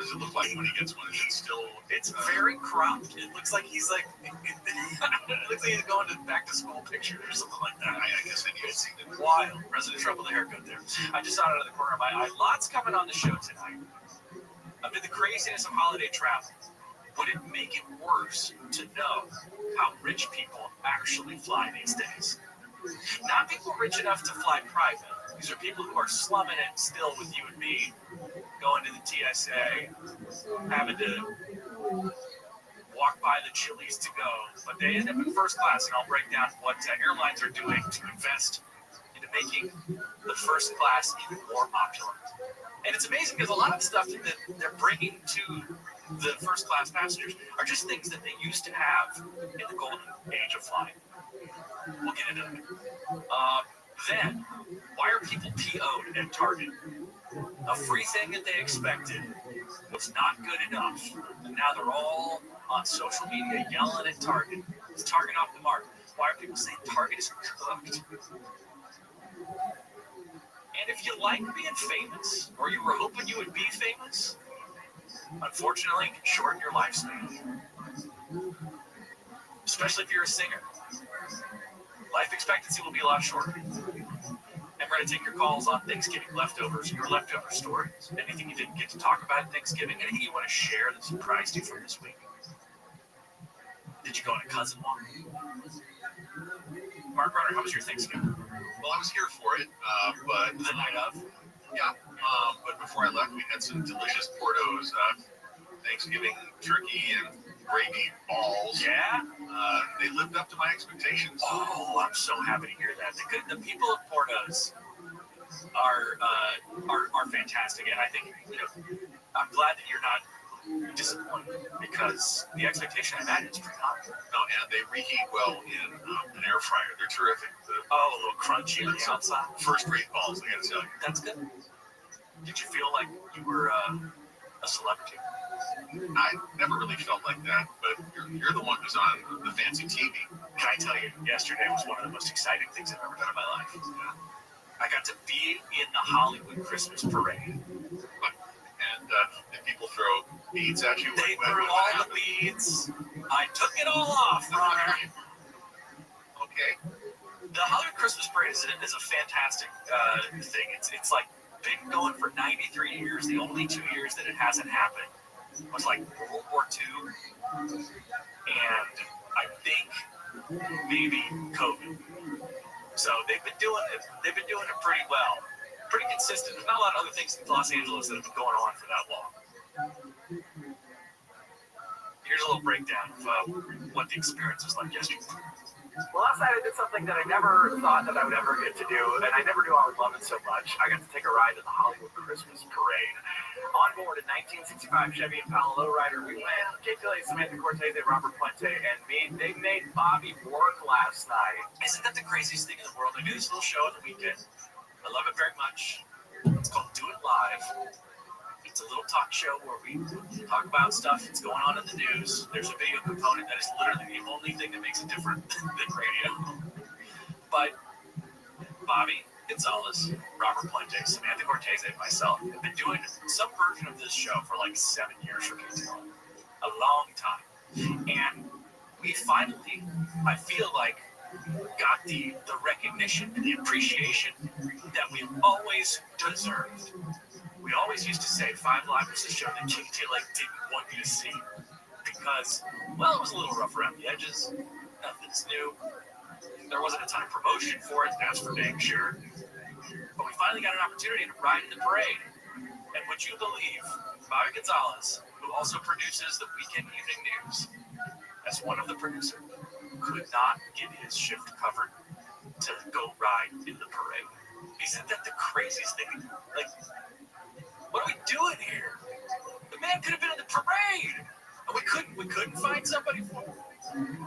does it look like when he gets one? Is it still? It's very cropped. It looks like he's like. It looks like he's going to back to school picture or something like that. I guess I need to see it. Wild. President Trump with a haircut there. I just saw it out of the corner of my eye. Lots coming on the show tonight. Amid the craziness of holiday travel, would it make it worse to know how rich people actually fly these days? Not people rich enough to fly private. These are people who are slumming it still with you and me, going to the TSA, having to walk by the Chili's to go. But they end up in first class, and I'll break down what airlines are doing to invest into making the first class even more popular. And it's amazing because a lot of the stuff that they're bringing to the first class passengers are just things that they used to have in the golden age of flying. We'll get into it. Then, why are people PO'd at Target? A free thing that they expected was not good enough. And now they're all on social media yelling at Target. Is Target off the mark? Why are people saying Target is cooked? And if you like being famous, or you were hoping you would be famous, unfortunately, it can shorten your lifespan. Especially if you're a singer. Life expectancy will be a lot shorter. And we're going to take your calls on Thanksgiving leftovers, your leftover stories, anything you didn't get to talk about at Thanksgiving, anything you want to share that surprised you from this week. Did you go on a cousin walk? Mark Runner, how was your Thanksgiving? Well, I was here for it, but the night of. Yeah, but before I left, we had some delicious Portos, Thanksgiving turkey and gravy balls. Yeah? They lived up to my expectations. Oh, I'm so happy to hear that. The people of Portos are fantastic, and I think I'm glad that you're not disappointed because the expectation I had is pretty high. No, and they reheat well in an air fryer. They're terrific. A little crunchy on the outside. First-rate balls, I gotta tell you. That's good. Did you feel like you were a celebrity? I never really felt like that, but you're the one who's on the fancy TV. Can I tell you, yesterday was one of the most exciting things I've ever done in my life. I got to be in the Hollywood Christmas parade. And people throw beads at you. They threw all the beads. I took it all off, Ronner. Okay. The Hollywood Christmas Parade is a fantastic thing. It's like been going for 93 years. The only 2 years that it hasn't happened was like World War II and I think maybe COVID. So they've been doing it pretty well, pretty consistent. There's not a lot of other things in Los Angeles that have been going on for that long. Here's a little breakdown of what the experience was like yesterday. Well, last night I did something that I never thought that I would ever get to do, and I never knew I would love it so much. I got to take a ride in the Hollywood Christmas Parade. On board a 1965 Chevy Impala lowrider, we went, JTLA, Samantha Cortez, Robert Puente, and me. They made Bobby work last night. Isn't that the craziest thing in the world? I do this little show on the weekend. I love it very much. It's called Do It Live. It's a little talk show where we talk about stuff that's going on in the news. There's a video component that is literally the only thing that makes it different than radio. But Bobby Gonzalez, Robert Puente, Samantha Cortez, and myself have been doing some version of this show for like 7 years for KTLA. A long time. And we finally, I feel like, got the recognition and the appreciation that we've always deserved. We always used to say 5 Live was the show that KTLA didn't want you to see because, well, it was a little rough around the edges. Nothing's new. There wasn't a ton of promotion for it, that's for dang sure. But we finally got an opportunity to ride in the parade. And would you believe, Bobby Gonzalez, who also produces the Weekend Evening News, as one of the producers, could not get his shift covered to go ride in the parade. Isn't that the craziest thing? Like, what are we doing here? The man could have been in the parade, and we couldn't find somebody for him.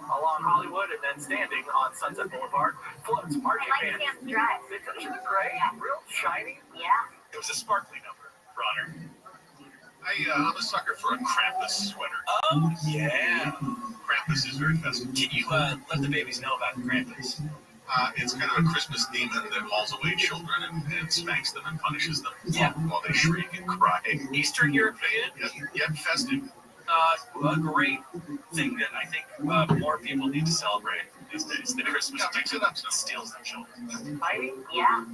Along Hollywood and then standing on Sunset Boulevard floats marching band. They took to the parade, real shiny. Yeah. It was a sparkly number, Bronner. I'm a sucker for a Krampus sweater. Oh, yeah. Krampus is very festive. Can you let the babies know about Krampus? It's kind of a Christmas demon that hauls away children and spanks them and punishes them while they shriek and cry. Eastern European, yet festive. A great thing that I think more people need to celebrate these days. The Christmas demon that steals their children. Tiny? Yeah.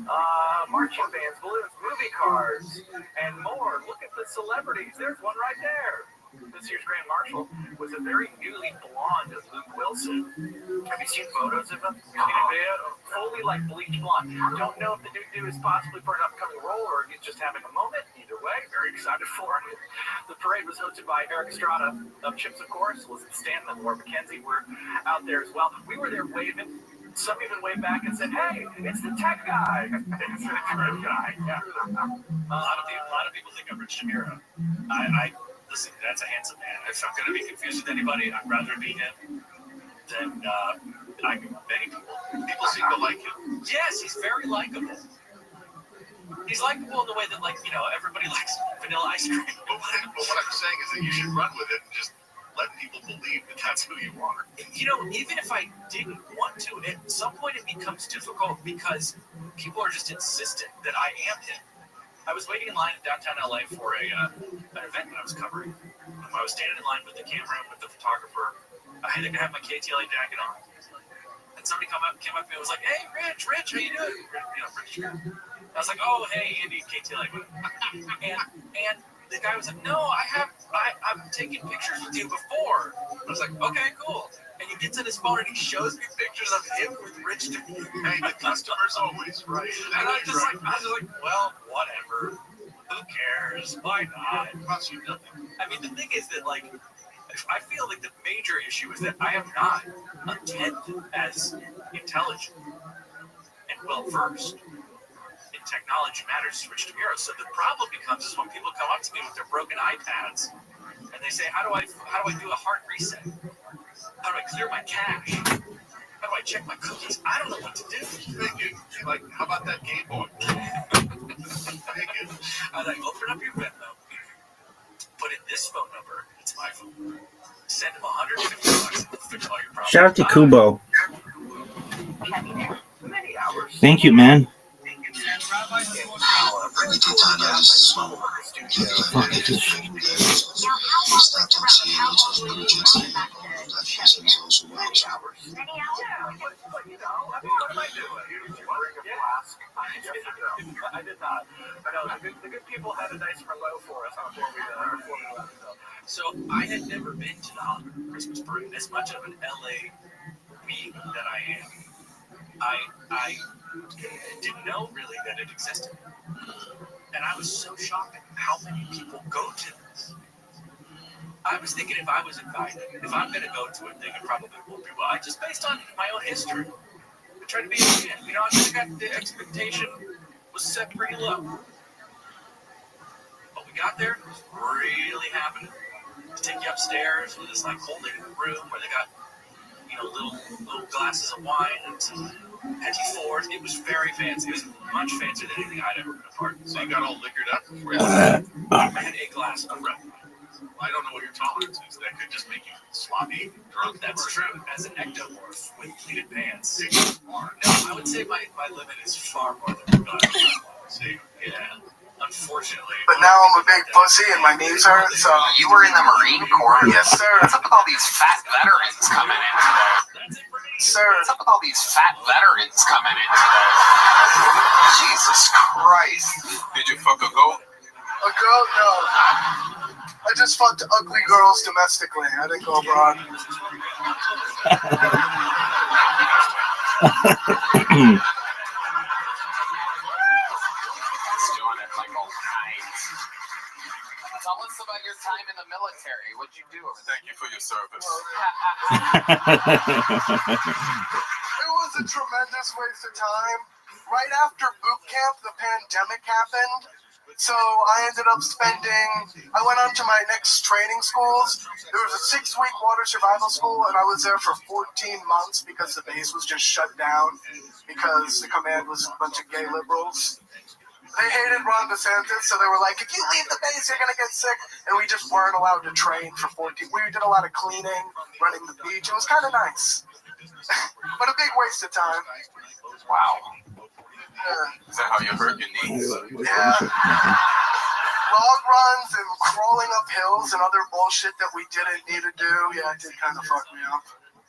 Marching bands, balloons, movie cars, and more. Look at the celebrities. There's one right there. This year's Grand Marshal was a very newly blonde Luke Wilson. Have you seen photos of him? Seen a video? Fully like bleach blonde. Don't know if the dude is possibly for an upcoming role or he's just having a moment. Either way, very excited for him. The parade was hosted by Eric Estrada of Chips, of course. Elizabeth Stanton and Laura McKenzie were out there as well. We were there waving. Some even waved back and said, "Hey, it's the tech guy." It's the tech guy. Yeah. A lot of people think I'm Rich DeMiro. Listen, that's a handsome man. If I'm going to be confused with anybody, I'd rather be him than many people. People seem to like him. Yes, he's very likable. He's likable in the way that, like, you know, everybody likes vanilla ice cream. But what I'm saying is that you should run with it and just let people believe that that's who you are. You know, even if I didn't want to, at some point it becomes difficult because people are just insistent that I am him. I was waiting in line in downtown LA for an event that I was covering. I was standing in line with the camera, with the photographer. I had to have my KTLA jacket on. And somebody came up to me and was like, "Hey, Rich, how you doing?" You know, Rich. I was like, "Oh, hey, Andy, KTLA." And the guy was like, "No, I've taken pictures with you before." I was like, "Okay, cool." And he gets on his phone and he shows me pictures of him with Rich. Hey, the customer's always right. And I was just like, well, whatever. Who cares? Why not? It costs you nothing. I mean, the thing is that, like, I feel like the major issue is that I am not intended as intelligent and well-versed in technology matters to Rich DeMiro. So the problem becomes is when people come up to me with their broken iPads and they say, how do I do a hard reset? How do I clear my cache? How do I check my cookies? I don't know what to do. Like, how about that Game Boy? I like, open up your Venmo, put in this phone number, it's my phone. Send him $150 and fix all your problems. Shout out to Kubo. Thank you, man. So I had never been to the Hollywood Christmas parade. As much of an LA weeb that I am, I didn't know really that it existed. And I was so shocked at how many people go to this. I was thinking if I was invited, if I'm going to go to it, they could probably won't be well. Just based on my own history. I tried to be a fan. You know, I think the expectation was set pretty low. But we got there, it was really happening. They take you upstairs with this like holding room where they got, you know, little glasses of wine and some petit fours. It was very fancy. It was much fancier than anything I'd ever been a part of. So you got all liquored up? I had a glass of red wine. I don't know what your tolerance is. That could just make you sloppy, drunk. That's true. As an ectomorph with pleated pants. No, I would say my limit is far more than God. See, yeah. Unfortunately. But now I'm a big pussy and my knees hurt, so. You were in the Marine Corps? Yes, sir. What's up with all these fat veterans coming in today? Sir. What's up with all these fat veterans coming in today? Jesus Christ. Did you fuck a goat? A goat? No. I just fucked ugly girls domestically. I didn't go abroad. Tell us about your time in the military. What'd you do? Thank you for your service. It was a tremendous waste of time. Right after boot camp, the pandemic happened. So I ended up I went on to my next training schools. There was a 6-week water survival school, and I was there for 14 months because the base was just shut down because the command was a bunch of gay liberals. They hated Ron DeSantis, so they were like, if you leave the base, you're going to get sick. And we just weren't allowed to train for 14. We did a lot of cleaning, running the beach. It was kind of nice. But a big waste of time. Wow. Yeah. Is that how you hurt your knees? Yeah. Log runs and crawling up hills and other bullshit that we didn't need to do. Yeah, it did kind of fuck me up.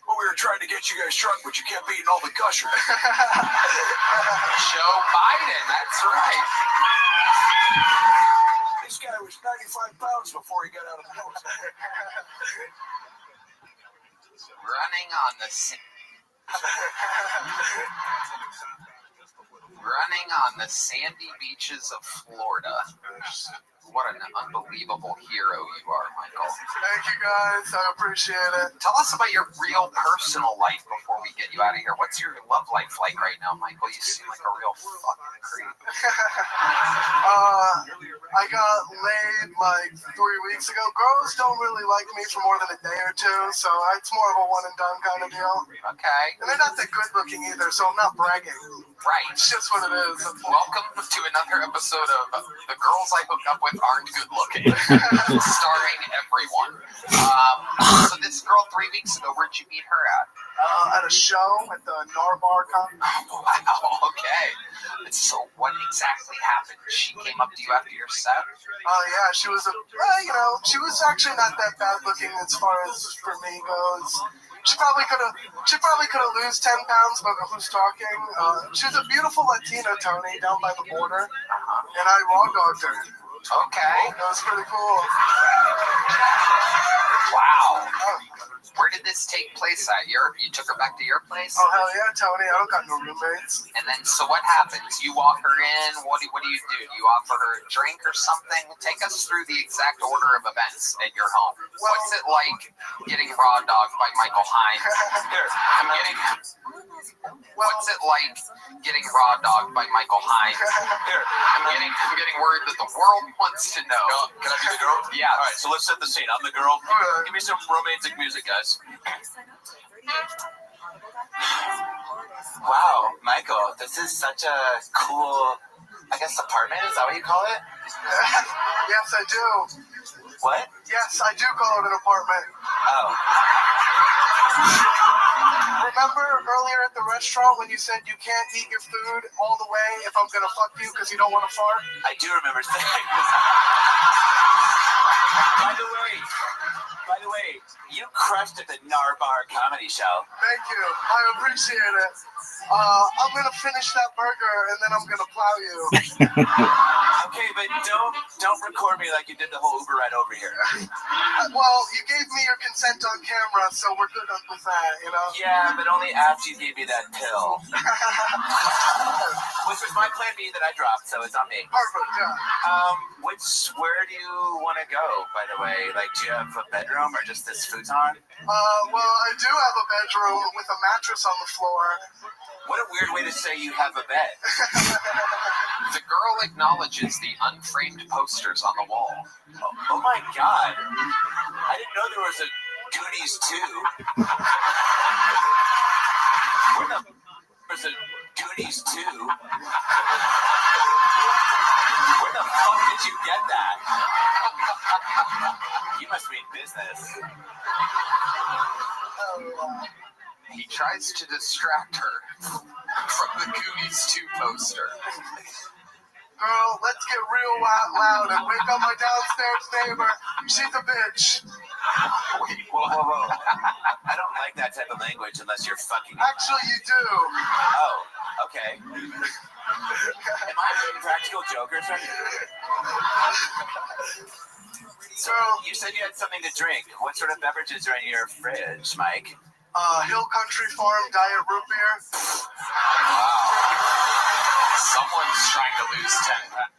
Well, we were trying to get you guys drunk, but you kept eating all the gusher. Joe Biden, that's right. This guy was 95 pounds before he got out of the house. Running on the sandy beaches of Florida. What an unbelievable hero you are, Michael. Thank you, guys. I appreciate it. Tell us about your real personal life before we get you out of here. What's your love life like right now, Michael? You seem like a real fucking creep. I got laid like 3 weeks ago. Girls don't really like me for more than a day or two, so it's more of a one and done kind of deal. Okay. And they're not that good looking either, so I'm not bragging. Right. It's just what it is. Welcome to another episode of The Girls I Hook Up With Aren't Good Looking, starring everyone. So this girl 3 weeks ago, where'd you meet her at? At a show at the Narbar Con. Wow, okay. So what exactly happened? She came up to you after your set? Yeah, she was she was actually not that bad looking as far as for me goes. She probably could have lost 10 pounds, but who's talking? She was a beautiful Latina, Tony, down by the border, and I raw dogged her. Okay. That was pretty cool. Wow. Where did this take place at? You took her back to your place? Oh, hell yeah, Tony. I don't got no roommates. And then, so what happens? You walk her in. What do you do? Do you offer her a drink or something? Take us through the exact order of events at your home. Well, what's it like getting raw dogged by Michael Hines? What's it like getting raw dogged by Michael Hines? I'm getting word that the world wants to know. Can I be the girl? Yeah. All right, so let's set the scene. I'm the girl. Give me some romantic music, guys. Wow, Michael, this is such a cool, I guess, apartment. Is that what you call it? Yes, I do. What? Yes, I do call it an apartment. Oh. Remember earlier at the restaurant when you said you can't eat your food all the way if I'm gonna fuck you because you don't want to fart? I do remember saying this. By the way, you crushed at the Narbar comedy show. Thank you. I appreciate it. I'm gonna finish that burger and then I'm gonna plow you. Okay, but don't record me like you did the whole Uber ride over here. Well, you gave me your consent on camera, so we're good with that, you know? Yeah, but only after you gave me that pill. Which was my plan B that I dropped, so it's on me. Perfect, yeah. Where do you want to go, by the way? Like, do you have a bedroom or just this futon? Well, I do have a bedroom with a mattress on the floor. What a weird way to say you have a bed. The girl acknowledges the unframed posters on the wall. Oh my god. I didn't know there was a Goonies 2. Where the was a Goonies 2? Where the fuck did you get that? You must mean business. He tries to distract her from the Goonies 2 poster. Girl, let's get real loud and wake up my downstairs neighbor. She's a bitch. Wait, whoa. I don't like that type of language unless you're fucking... Actually, you do. Oh, okay. Am I a practical joke or something? So, you said you had something to drink. What sort of beverages are in your fridge, Mike? Hill Country Farm Diet Root Beer. Wow. Someone's trying to lose 10 pounds.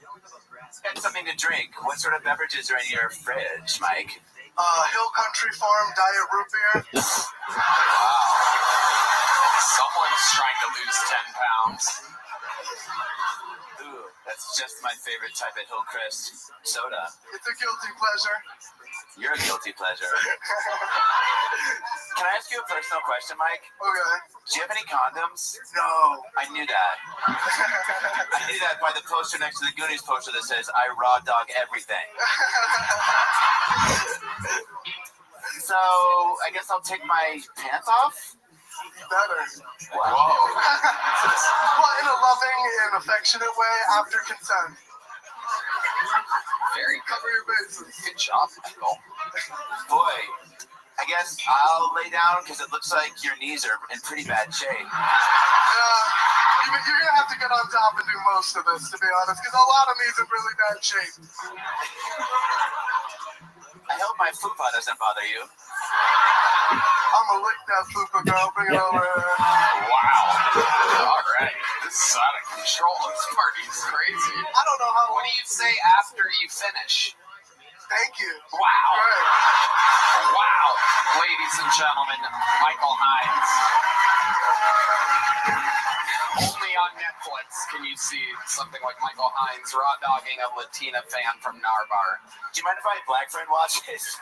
Got something to drink. What sort of beverages are in your fridge, Mike? Hill Country Farm Diet Root Beer. Wow. Someone's trying to lose 10 pounds. Ooh, that's just my favorite type of Hillcrest soda. It's a guilty pleasure. You're a guilty pleasure. Can I ask you a personal question, Mike? Okay. Do you have any condoms? No. I knew that. I knew that by the poster next to the Goonies poster that says, I raw dog everything. So, I guess I'll take my pants off? Better. Wow. Well, in a loving and affectionate way, after consent. Very cover your bases. Good job, Michael. Boy, I guess I'll lay down because it looks like your knees are in pretty bad shape. You're going to have to get on top and do most of this, to be honest, because a lot of me's in really bad shape. I hope my fupa doesn't bother you. I'm going to lick that fupa, girl. Bring it over here. Wow. All right. This is out of control. This party's crazy. I don't know how... What do you say after you finish? Thank you. Wow. Right. Wow. Ladies and gentlemen, Michael Hines. Only on Netflix can you see something like Michael Hines raw dogging a Latina fan from Narbar. Do you mind if my black friend watches?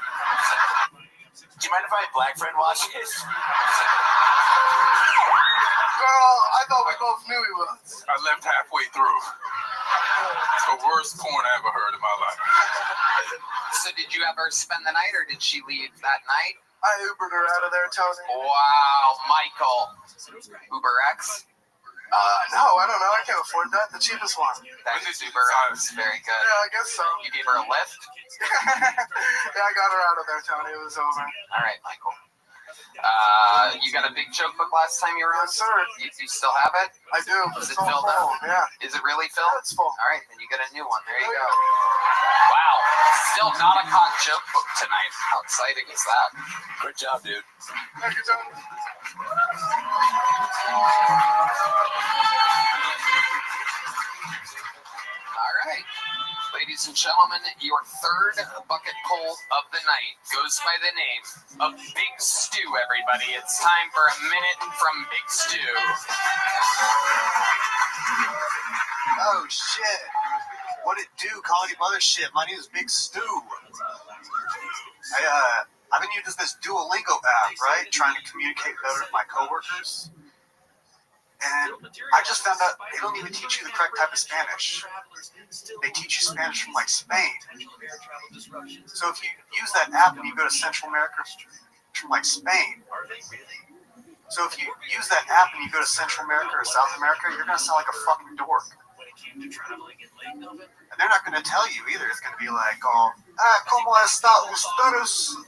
Do you mind if my black friend watches? Girl, I thought we both knew he was. I left halfway through. It's the worst porn I ever heard in my life. So did you ever spend the night, or did she leave that night? I Ubered her out of there, Tony. Wow, Michael. UberX? No, I don't know. I can't afford that. The cheapest one. That is UberX. Very good. Yeah, I guess so. You gave her a lift? Yeah, I got her out of there, Tony. It was over. All right, Michael. You got a big joke book last time you were on? Yes, sir. You still have it? I do. Is it It's filled full. up? Yeah. Is it really filled? Yeah, it's full. All right, then you get a new one. There you go. Wow. Still not a caught joke book tonight. How exciting is that? Good job, dude. Thank you, Tony. All right. Ladies and gentlemen, your third bucket pull of the night goes by the name of Big Stew, everybody. It's time for a minute from Big Stew. Oh, shit. What it do, Comedy Mothership? My name is Big Stew. I've been using this Duolingo app, right? Trying to communicate better with my coworkers. And I just found out they don't even teach you the correct type of Spanish. They teach you Spanish from, like, Spain. So if you use that app and you go to Central America from, like, Spain. So if you use that app and you go to Central America or South America, you're going to sound like a fucking dork. And they're not going to tell you either. It's going to be like, ¿cómo está ustedes?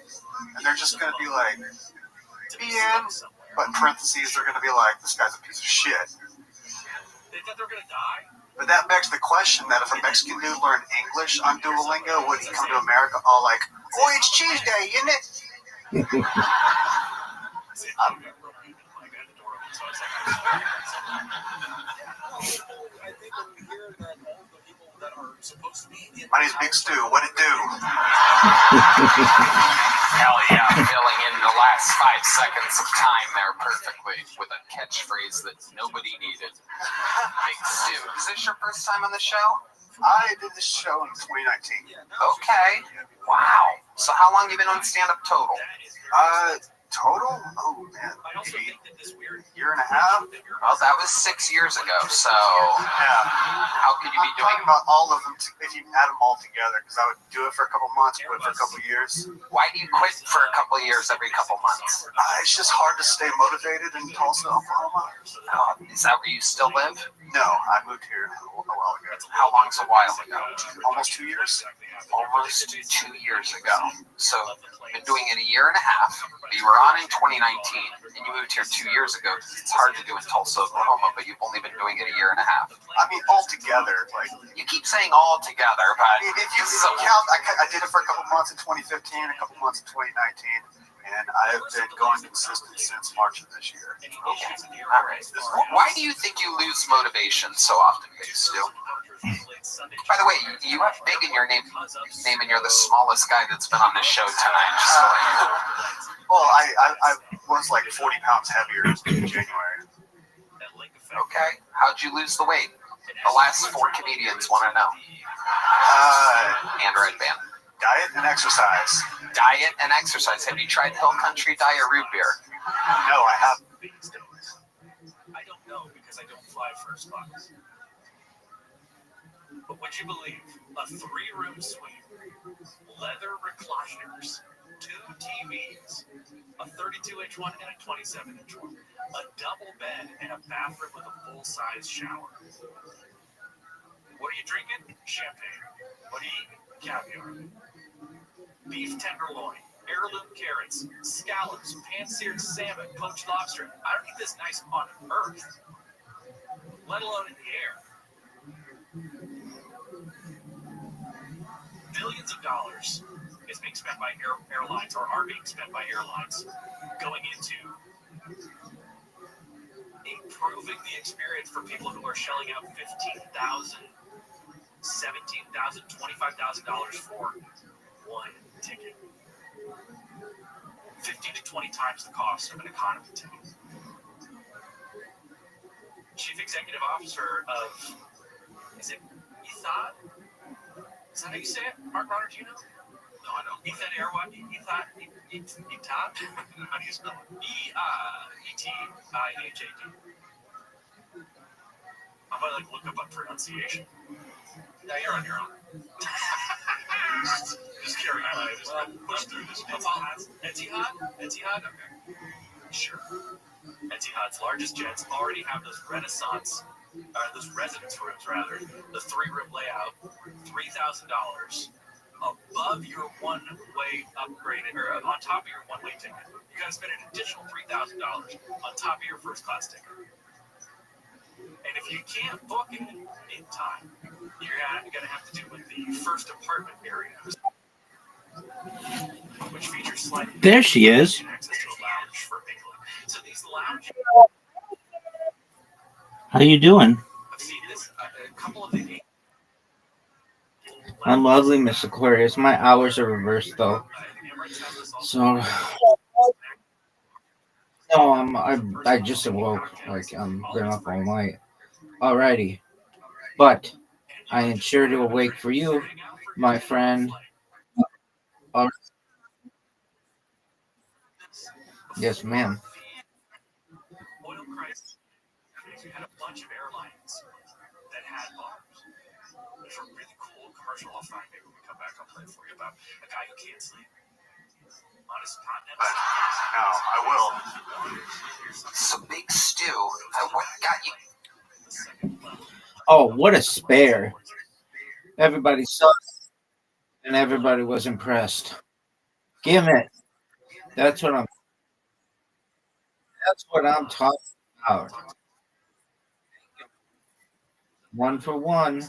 And they're just going to be like, bien. But in parentheses, they're going to be like, this guy's a piece of shit. They thought they were going to die? But that begs the question that if a Mexican dude learned English on Duolingo, would he come to America all like, Boy, it's cheese day, isn't it? My name's Big Stu. What it do? Hell yeah, filling in the last 5 seconds of time there perfectly with a catchphrase that nobody needed. Big Stu. Is this your first time on the show? I did this show in 2019. Okay. Wow. So how long you been on stand-up total? Total? Oh, man. Maybe year and a half? Well, that was 6 years ago, so Yeah. how could you be I'm doing talking about all of them if you add them all together, because I would do it for a couple months, quit for a couple years. Why do you quit for a couple of years every couple months? It's just hard to stay motivated in Tulsa, Oklahoma. Oh, is that where you still live? No, I moved here a while ago. How long's a while ago? Almost 2 years. Almost 2 years ago. So you've been doing it a year and a half. You were on in 2019, and you moved here 2 years ago. It's hard to do in Tulsa, Oklahoma, but you've only been doing it a year and a half. I mean, all together, like You keep saying all together, but if you count, I did it for a couple months in 2015, a couple months in 2019, and I've been going consistent since March of this year. Okay. All right. Why do you think you lose motivation so often, Big Stu? By the way, you have big in your name, and you're the smallest guy that's been on this show tonight. Just so Well, I was like 40 pounds heavier in January. Okay. How'd you lose the weight? The last 4 comedians want to know. And Red Band. Diet and exercise. Diet and exercise. Have you tried Hill Country Diet root beer? No, I haven't. I don't know because I don't fly first class. But would you believe a 3-room suite, leather recliners, 2 TVs, a 32-inch one and a 27-inch one, a double bed, and a bathroom with a full-size shower? What are you drinking? Champagne. What are you eating? Caviar. Beef tenderloin, heirloom carrots, scallops, pan-seared salmon, poached lobster. I don't eat this nice on Earth, let alone in the air. Billions of dollars is being spent by airlines, or are being spent by airlines, going into improving the experience for people who are shelling out $15,000, $17,000, $25,000 for one ticket. 15 to 20 times the cost of an economy ticket. Chief Executive Officer of, is it Etihad? Is that how you say it? Mark Rodder, do you know? No, I don't. Etihad Airways? Etihad? How do you spell it? E-T-I-H-A-D. How about like look up a pronunciation? Yeah, you're on your own. Just carry on. I just push through this. Etihad? Etihad? Okay. Sure. Etihad's largest jets already have those those residence rooms rather, the 3-room layout, $3,000 above your one-way upgrade, or on top of your one-way ticket. You got to spend an additional $3,000 on top of your first-class ticket. And if you can't book it in time, you're going to have to do with the first apartment area, which features slightly. There she is. Access to a lounge for England. So these lounges. How you doing? I've seen this a couple of the. I'm lovely, Miss Aquarius. My hours are reversed though. So no, I just awoke. Like I'm been up all night. Alrighty. But I am sure to awake for you, my friend. Yes, ma'am. Oil crisis. You had a bunch of airlines that had bars. There's a really cool commercial I'll find. Maybe when we come back, I'll play for you about a guy who can't sleep on his continental. No, I will. So Big Stu, what got you? Oh, what a spare. Everybody saw it, and everybody was impressed. Give it. That's what I'm talking about. 1 for 1.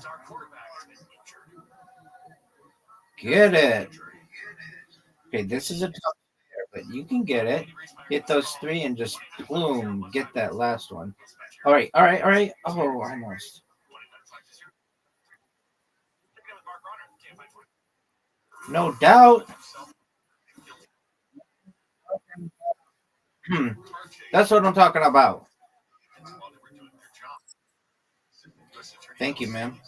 Get it. Okay, this is a tough pair, but you can get it. Hit those 3 and just boom, get that last one. All right. Oh, almost. No doubt. That's what I'm talking about. Thank you, ma'am.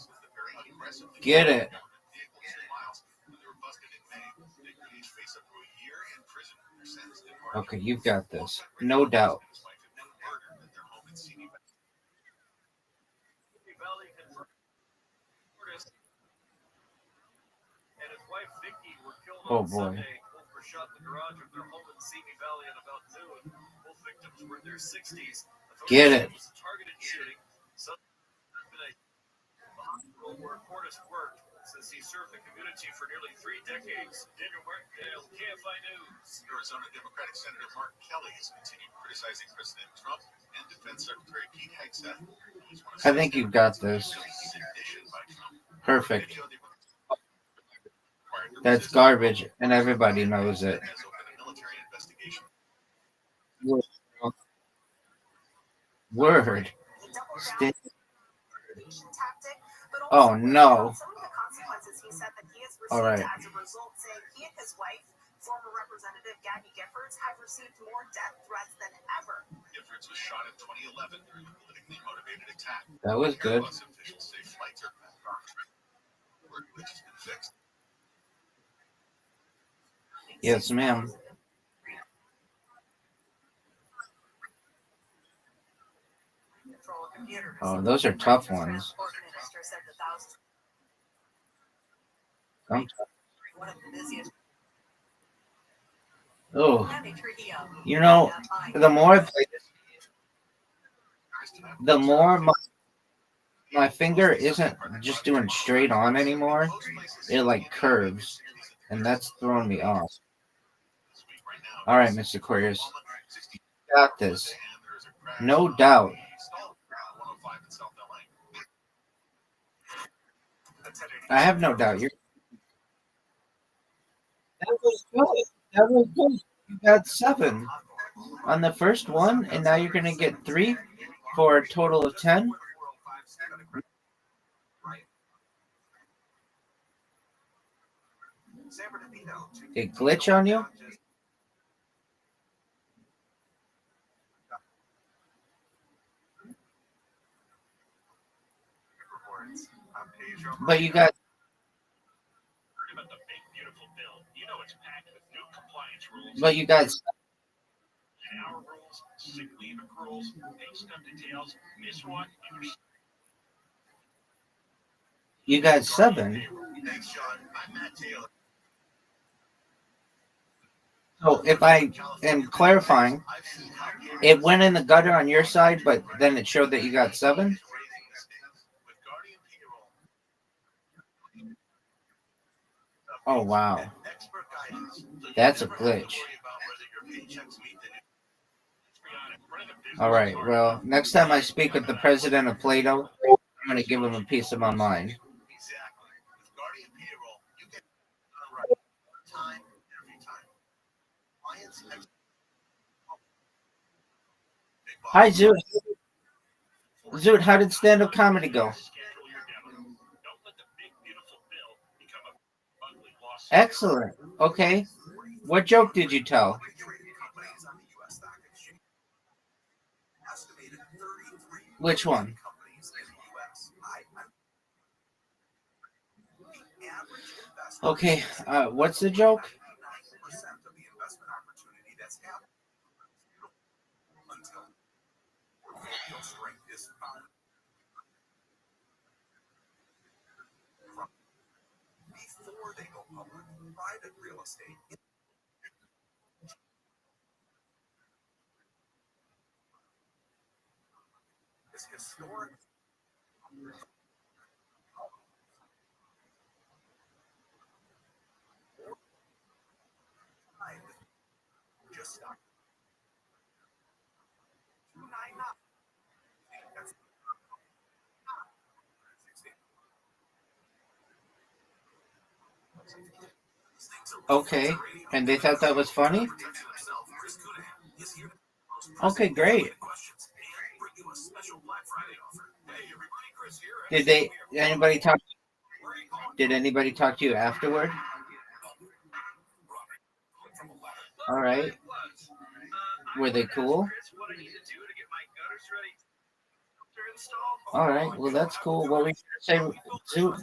Get it. Okay, you've got this. No doubt. Oh boy. Get it. Where Cordes worked since he served the community for nearly 3 decades. Daniel Martindale, KFI News. Arizona Democratic Senator Mark Kelly has continued criticizing President Trump and Defense Secretary Pete Hegseth. I think you've got this. Perfect. That's garbage, and everybody knows it. Word. Oh no. All right. Former Representative Gabby Giffords have received more death threats than ever. Giffords was shot in 2011 during a politically motivated attack. That was good. Officials say flights are which has been fixed. Yes, ma'am. Oh, those are tough ones. Oh, you know, the more I play this, the more my finger isn't just doing straight on anymore. It like curves, and that's throwing me off. All right, Mr. Aquarius, got this. No doubt. I have no doubt. That was good. That was good. You got 7 on the first one, and now you're going to get 3 for a total of 10. It glitch on you? But you got. But you got. You got 7. So if I am clarifying, it went in the gutter on your side, but then it showed that you got 7. Oh wow, that's a glitch. All right. Well, next time I speak with the president of Plato, I'm going to give him a piece of my mind. Hi, Zoot. Zoot, how did stand-up comedy go? Excellent. Okay. What joke did you tell? Which one? Okay. What's the joke? Before they go public, private real estate is historic. Just stop. Okay. And they thought that was funny? Okay, great. Did anybody talk to you afterward? All right. Were they cool? All right. Well, that's cool. What were you going to say, Zoo?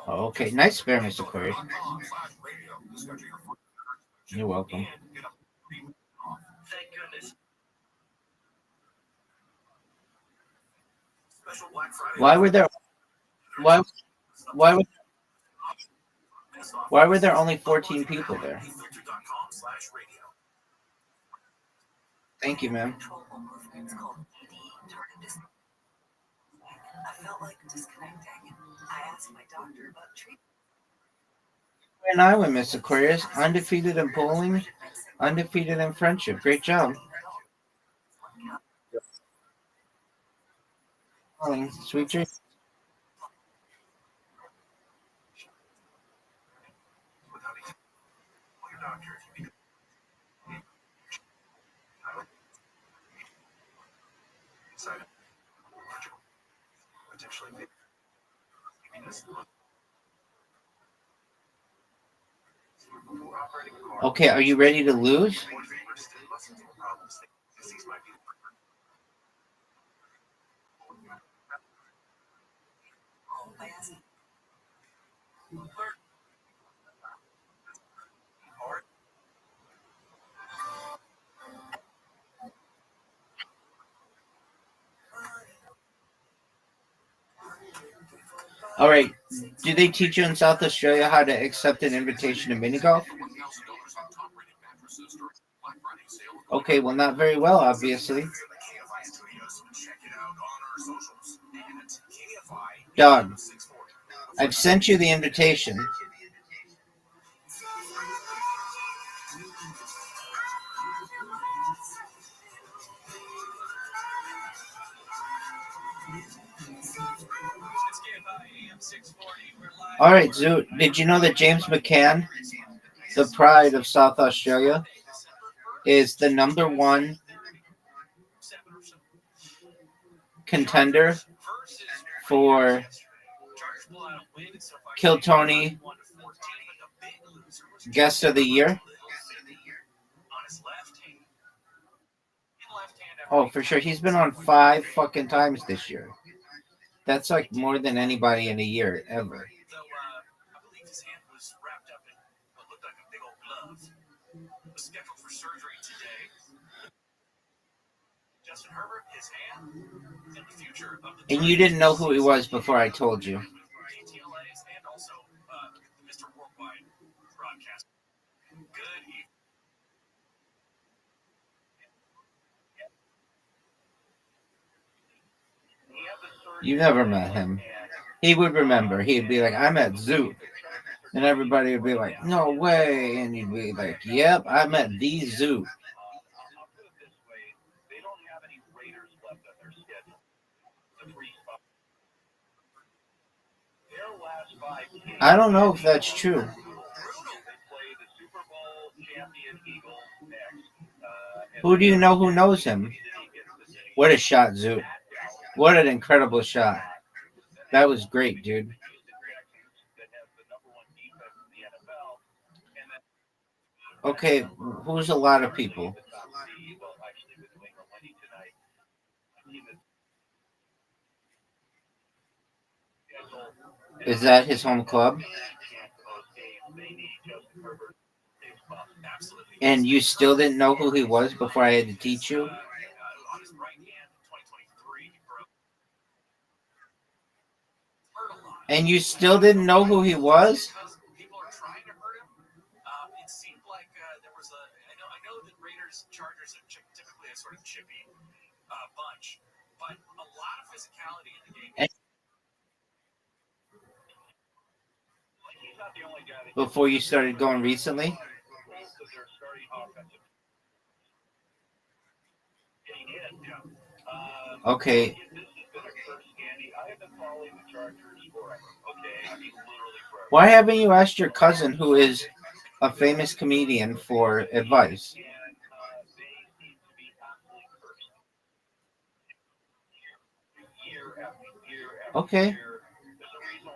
Oh, okay. Nice spare, Mr. Query. You're welcome. Why were there why were there only 14 people there? Thank you, ma'am. I felt like disconnecting. I asked my doctor about treatment. And I win, Miss Aquarius. Undefeated in bowling, undefeated in friendship. Great job. Sweet dreams. Okay, are you ready to lose? All right. Do they teach you in South Australia how to accept an invitation to mini golf? Okay, well, not very well, obviously. Dog, I've sent you the invitation. All right, Zoo, did you know that James McCann, the pride of South Australia, is the #1 contender for Kill Tony Guest of the Year? Oh, for sure. He's been on 5 fucking times this year. That's like more than anybody in a year ever. And you didn't know who he was before I told you. You never met him. He would remember. He'd be like, I met Zoot. And everybody would be like, no way. And you'd be like, yep, I met the Zoot. I don't know if that's true. Who do you know who knows him? What a shot, Zoot. What an incredible shot. That was great, dude. Okay, who's a lot of people? Is that his home club? And you still didn't know who he was before I had to teach you? And you still didn't know who he was? Before you started going recently? Okay. Why haven't you asked your cousin, who is a famous comedian, for advice? Okay.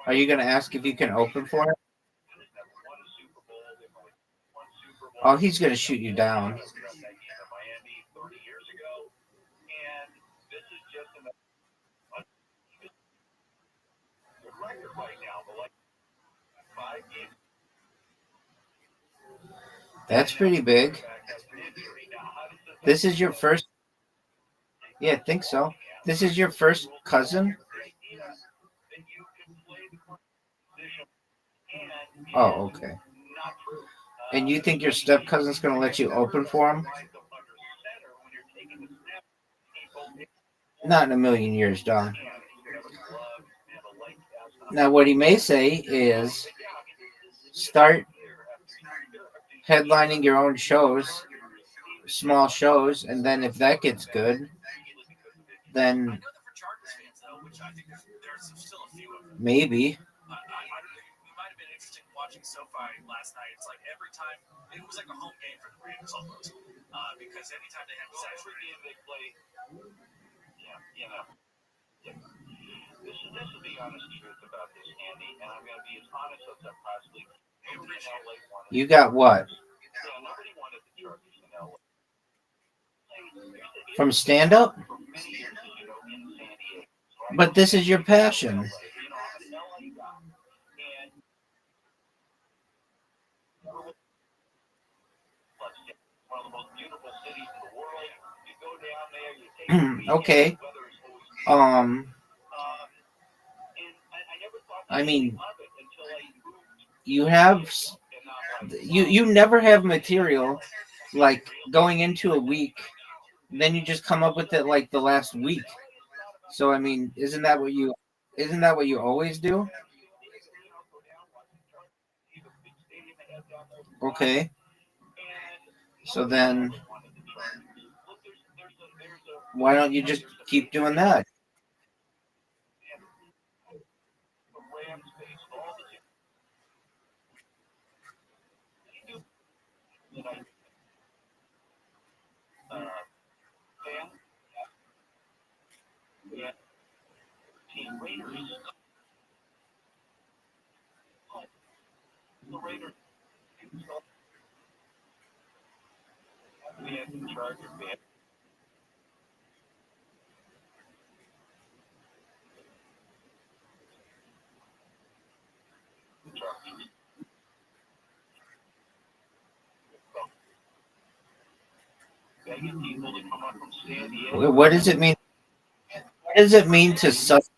Are you going to ask if you can open for it? Oh, he's going to shoot you down. That's pretty big. This is your first. Yeah, I think so. This is your first cousin? Oh, okay. And you think your step cousin's going to let you open for him? Not in a million years, Don. Now, what he may say is start headlining your own shows, small shows, and then if that gets good, then maybe. Watching SoFi last night, it's like every time it was like a home game for the Rams almost, because anytime they have this extra game they play, This is the honest truth about this, Andy, and I'm going to be as honest as I possibly can. You got what? Nobody wanted the Chargers in LA. From stand up? But this is your passion. Okay. I mean, you have you never have material like going into a week, then you just come up with it like the last week. So I mean, isn't that what you always do? Okay. So then why don't you just keep doing that? What does it mean? What does it mean to suss?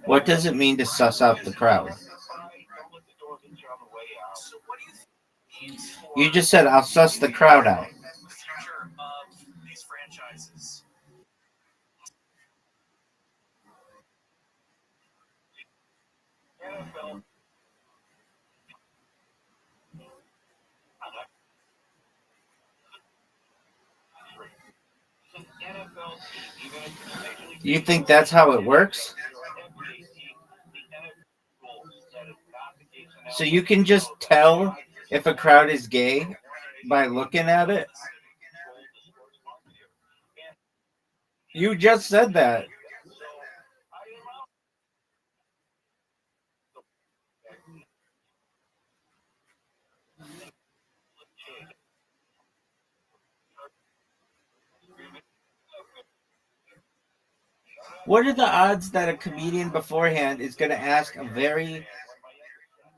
What does it mean to suss out the crowd? You just said I'll suss the crowd out. These franchises. You think that's how it works? So you can just tell if a crowd is gay by looking at it? You just said that. What are the odds that a comedian beforehand is going to ask a very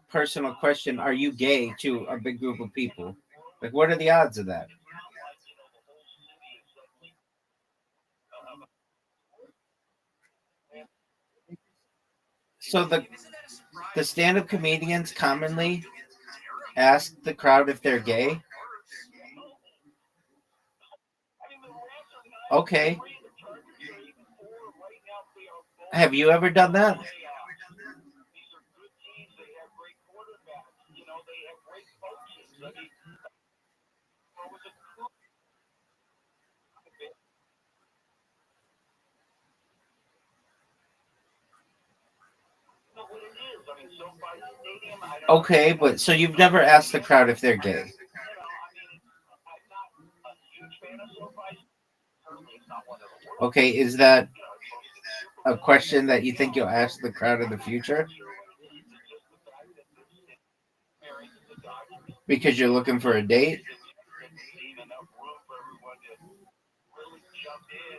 personal question, are you gay, to a big group of people? Like, what are the odds of that? So the stand-up comedians commonly ask the crowd if they're gay? Okay. Have you ever done that? Okay, but so you've never asked the crowd if they're gay. Okay, is that a question that you think you'll ask the crowd in the future? Because you're looking for a date?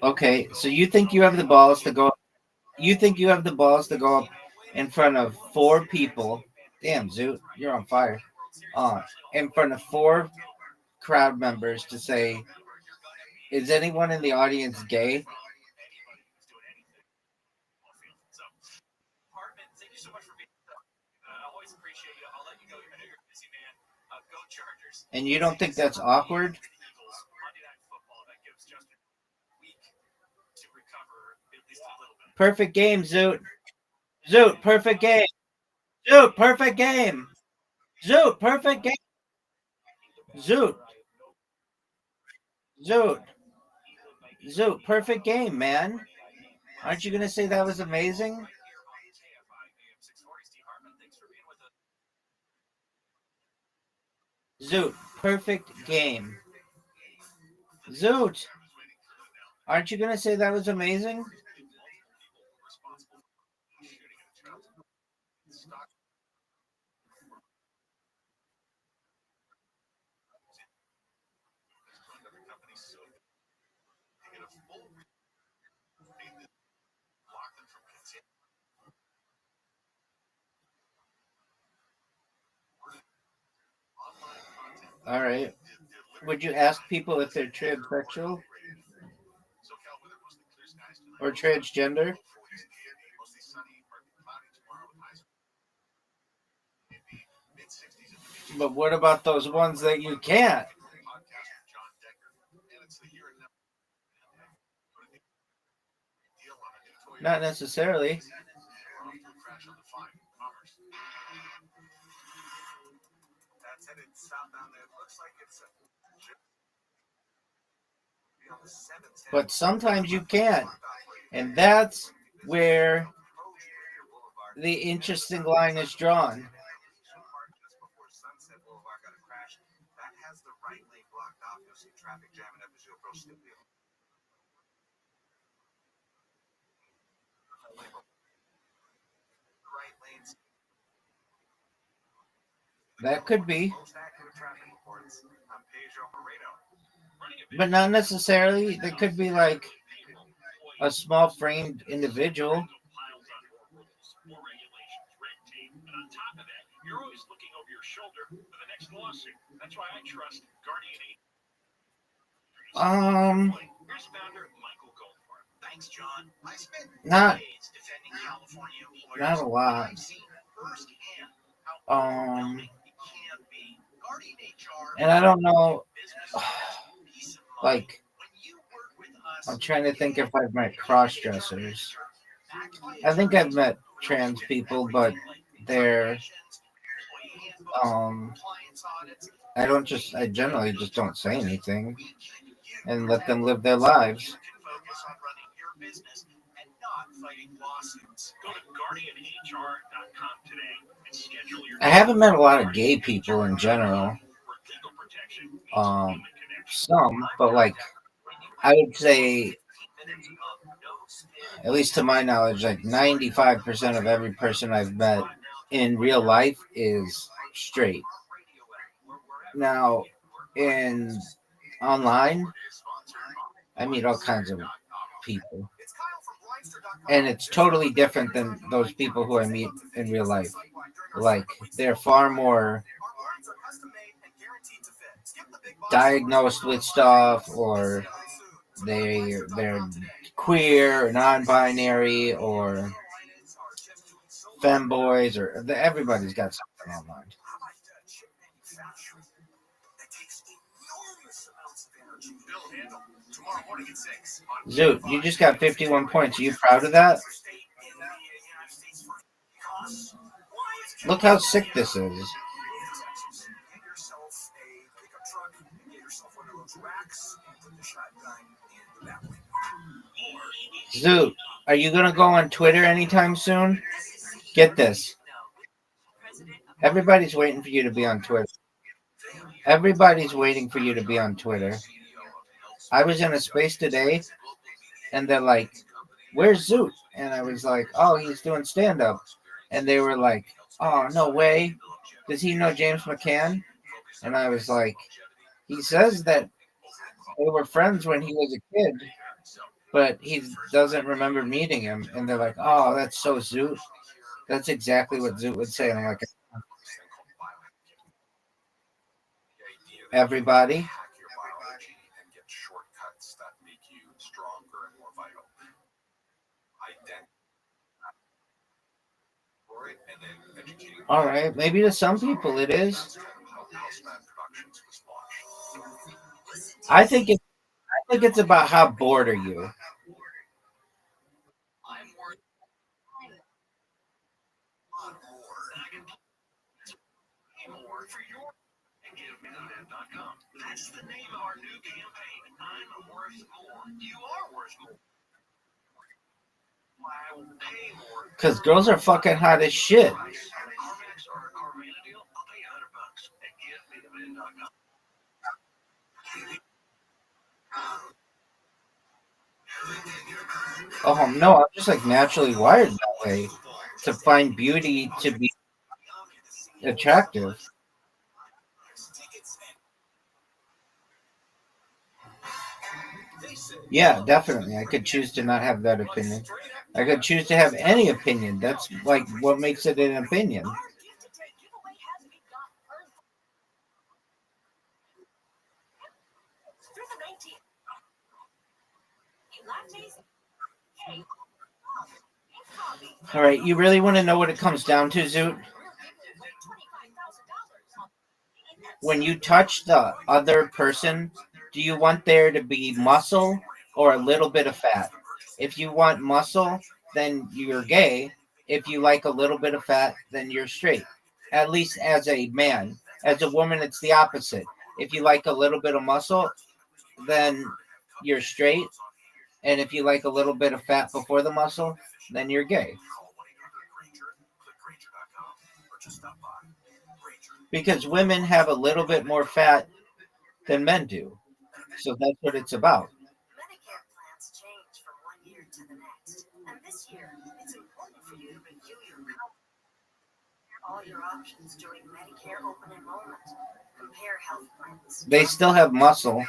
Okay, so you think you have the balls to go up in front of 4 people. Damn, Zoot, you're on fire. In front of 4 crowd members to say, is anyone in the audience gay? And you don't think that's awkward? Perfect game, Zoot. Zoot, perfect game. Zoot, perfect game. Zoot, perfect game. Zoot. Zoot. Zoot, perfect game, man. Aren't you going to say that was amazing? Zoot, perfect game. Zoot, aren't you going to say that was amazing? All right. Would you ask people if they're transsexual or transgender? But what about those ones that you can't? Not necessarily. But sometimes you can't. And that's where the interesting line is drawn. That could be. But not necessarily. There could be like a small framed individual. You're always looking over your shoulder for the next lawsuit. That's why I trust Guardian Angel. Here's founder Michael Goldfarb. Thanks, John. I spent days defending California employers. Not a lot. I've seen firsthand how overwhelming it can be. Guardian HR. And I don't know, like, I'm trying to think if I've met cross-dressers. I think I've met trans people, but they're, I generally just don't say anything and let them live their lives. I haven't met a lot of gay people in general. Some, but like, I would say, at least to my knowledge, like 95% of every person I've met in real life is straight. Now, in online, I meet all kinds of people. And it's totally different than those people who I meet in real life. Like, they're far more diagnosed with stuff, or they're queer or non-binary or femboys, or everybody's got something online. Zoot, you just got 51 points. Are you proud of that? Look how sick this is. Zoot, are you going to go on Twitter anytime soon? Get this. Everybody's waiting for you to be on Twitter. Everybody's waiting for you to be on Twitter. I was in a space today, and they're like, "Where's Zoot?" And I was like, "Oh, he's doing stand up." And they were like, "Oh, no way. Does he know James McCann?" And I was like, "He says that they were friends when he was a kid, but he doesn't remember meeting him." And they're like, "Oh, that's so Zoot. That's exactly what Zoot would say." And I'm like, "Everybody." All right, maybe to some people it is. I think it's about how bored are you. That's the name of our new campaign. I'm worth more. You are worth more. I will pay more. Because girls are fucking hot as shit. CarMax or a Carvana deal, I'll pay you $100 and give me the man.com. Oh no, I'm just like naturally wired that way to find beauty to be attractive. Yeah, definitely. I could choose to not have that opinion. I could choose to have any opinion. That's like what makes it an opinion. All right, you really want to know what it comes down to, Zoot? When you touch the other person, do you want there to be muscle or a little bit of fat? If you want muscle, then you're gay. If you like a little bit of fat, then you're straight. At least as a man. As a woman, it's the opposite. If you like a little bit of muscle, then you're straight. And if you like a little bit of fat before the muscle, then you're gay. Because women have a little bit more fat than men do. So that's what it's about. Medicare plans change from one year to the next. And this year, it's important for you to review your coverage. All your options during Medicare open enrollment. Compare health plans. They still have muscle.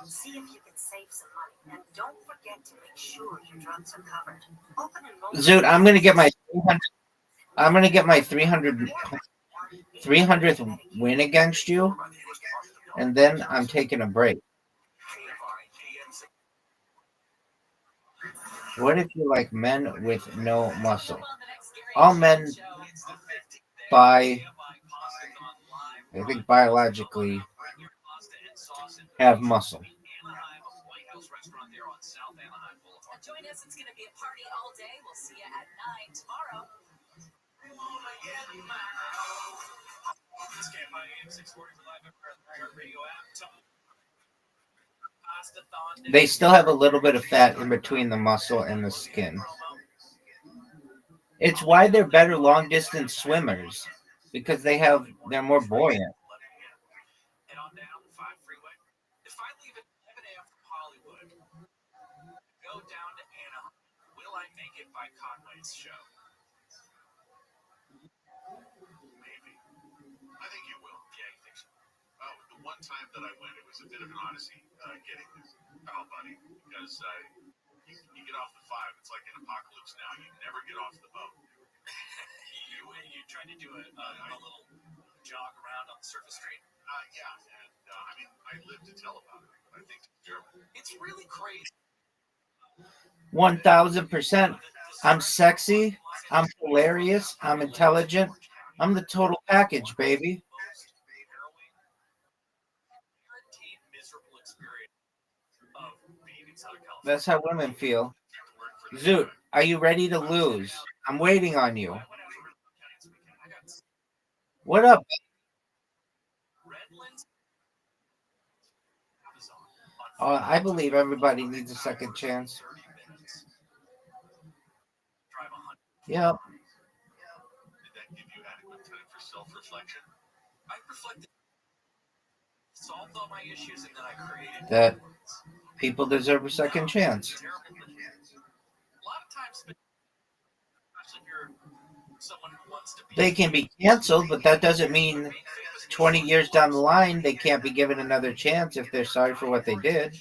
See if you can save some money. And don't forget to make sure your drugs are covered. Open enrollment. Zoot, I'm gonna get my 300. I'm gonna get my 300th win against you, and then I'm taking a break. What if you like men with no muscle? All men by I think biologically have muscle. Join us. It's going to be a party all day. We'll see you at 9 tomorrow. They still have a little bit of fat in between the muscle and the skin. It's why they're better long distance swimmers because they're more buoyant. Go down to Anaheim. Will I make it by Conway's show? Maybe. I think you will. Yeah, you think so? Oh, the one time that I went, it was a bit of an odyssey getting this. Oh, buddy, because you get off the 5, it's like an apocalypse now. You never get off the boat. you tried to do a little jog around on the surface street? Yeah, and I mean, I live to tell about it. I think it's really crazy. 1000%. I'm sexy. I'm hilarious. I'm intelligent. I'm the total package, baby. That's how women feel. Zoot, are you ready to lose? I'm waiting on you. What up? I believe everybody needs a second chance. Yep. reflection. I reflected, solved all my issues, and then I created that people deserve a second chance. a lot of times, especially if you're someone who wants to be. They can be canceled, but that doesn't mean 20 years down the line they can't be given another chance if they're sorry for what they did. A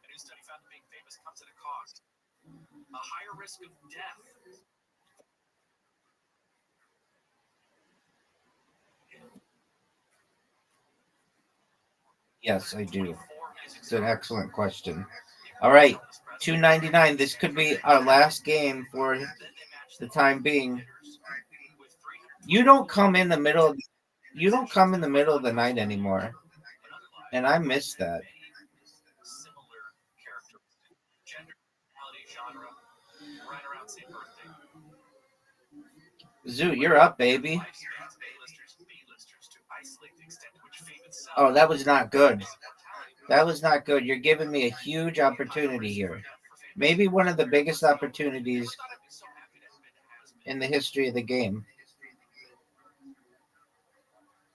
new study found that being famous comes at a cost, a higher risk of death. Yes, I do. It's an excellent question. All right, $2.99. This could be our last game for the time being. You don't come in the middle of the night anymore, and I miss that. Zoo, you're up, baby. Oh, that was not good. That was not good. You're giving me a huge opportunity here. Maybe one of the biggest opportunities in the history of the game.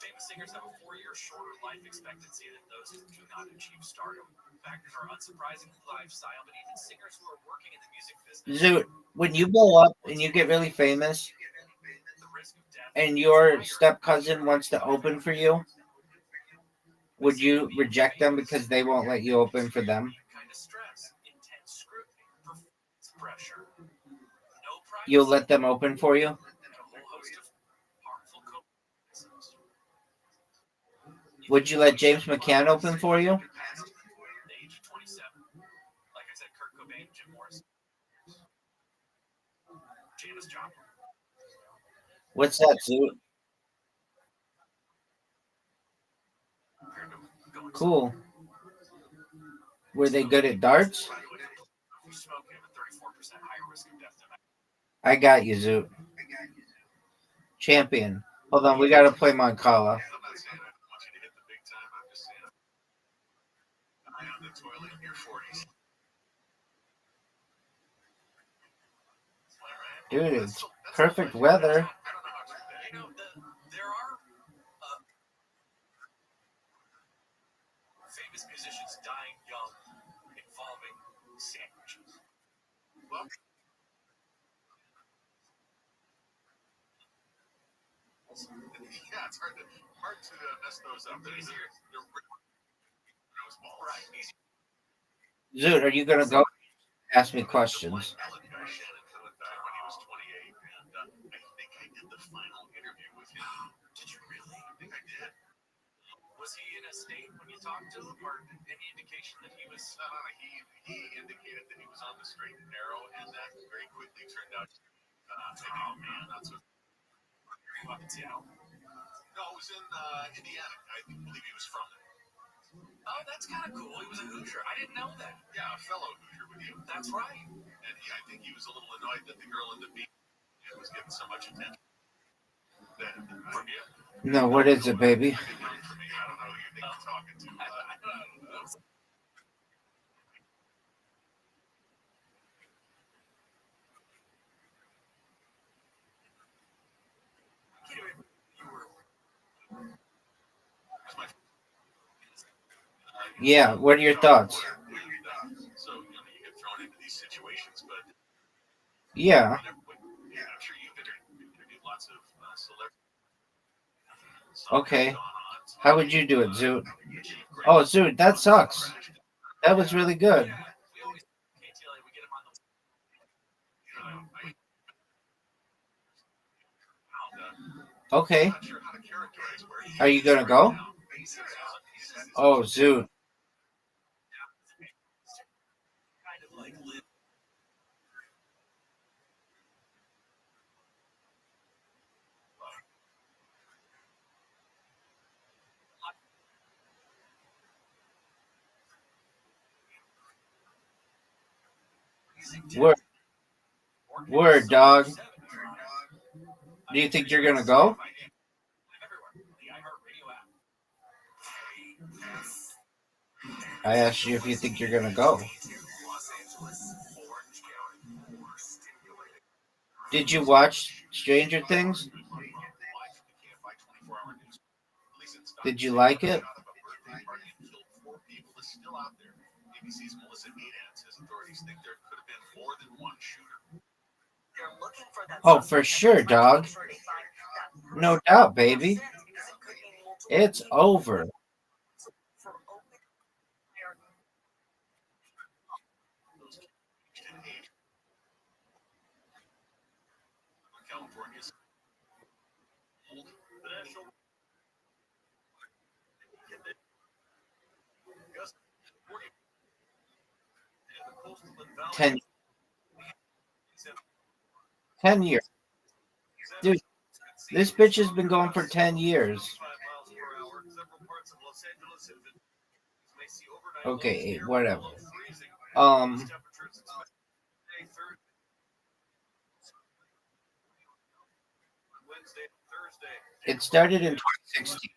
Famous singers have a 4-year shorter life expectancy than those who do not achieve stardom. Factors are unsurprising lifestyle, but even singers who are working in the music business. Zoo, when you blow up and you get really famous, and your step cousin wants to open for you, would you reject them because they won't let you open for them? You'll let them open for you? Would you let James McCann open for you? What's that, Zoo? Cool. Were they good at darts? I got you, Zoo. Champion. Hold on, we gotta play Moncala. Dude, it's perfect weather. Famous musicians dying young involving sandwiches. Well, yeah, it's hard to mess those up. But easier. Right. Zoot, are you gonna go ask me questions? Was he in a state when you talked to him, or any indication that he was? He indicated that he was on the straight and narrow, and that very quickly turned out. Oh man, that's what. Up in Seattle. No, it was in Indiana. I believe he was from there. Oh, that's kind of cool. He was a Hoosier. I didn't know that. Yeah, a fellow Hoosier with you. That's right. And I think he was a little annoyed that the girl in the beat was getting so much attention. From you. No, what is it, baby? I don't know who you think you're talking to. Yeah, what are your thoughts? So, you get thrown into these situations, but Yeah. I'm sure you've interviewed lots of celebrities. Okay. How would you do it, Zoot? Oh, Zoot, that sucks. That was really good. Okay. Are you gonna go? Oh, Zoot. Word, dog. Do you think you're gonna go? I asked you if you think you're gonna go. Did you watch Stranger Things? Did you like it? ABC's Melissa Adan says authorities think there could have been more than one shooter. Oh, for sure, dog. No doubt, baby. It's over. California's 10 years. Dude, this bitch has been going for 10 years. Okay, whatever. It started in 2016.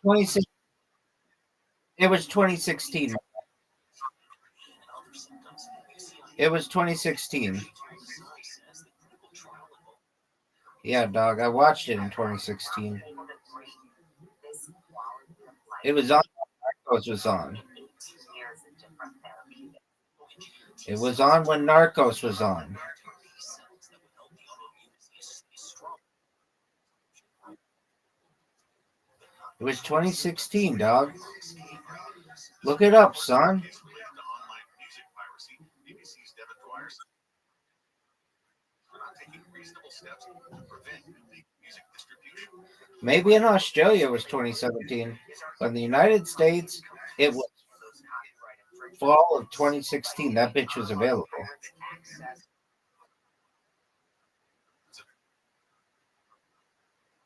26. It was 2016. It was 2016. Yeah, dog. I watched it in 2016. It was on. Narcos was on. It was on when Narcos was on. It was 2016, dog. Look it up, son. Maybe in Australia it was 2017, but in the United States it was fall of 2016. That bitch was available.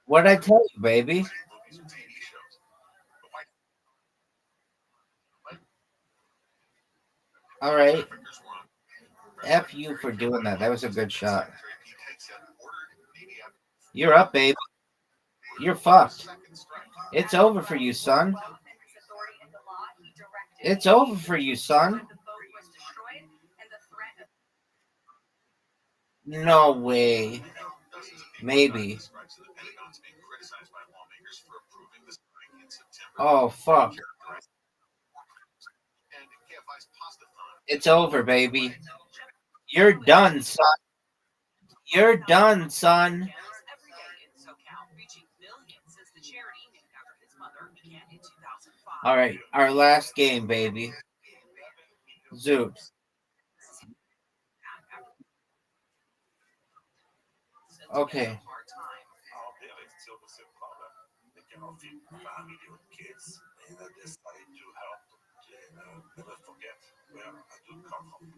What'd I tell you, baby? All right. F you for doing that. That was a good shot. You're up, baby. You're fucked. It's over for you, son. It's over for you, son. No way. Maybe. Oh, fuck. It's over, baby. You're done, son. You're done, son. All right, our last game, baby. Zoot. Okay.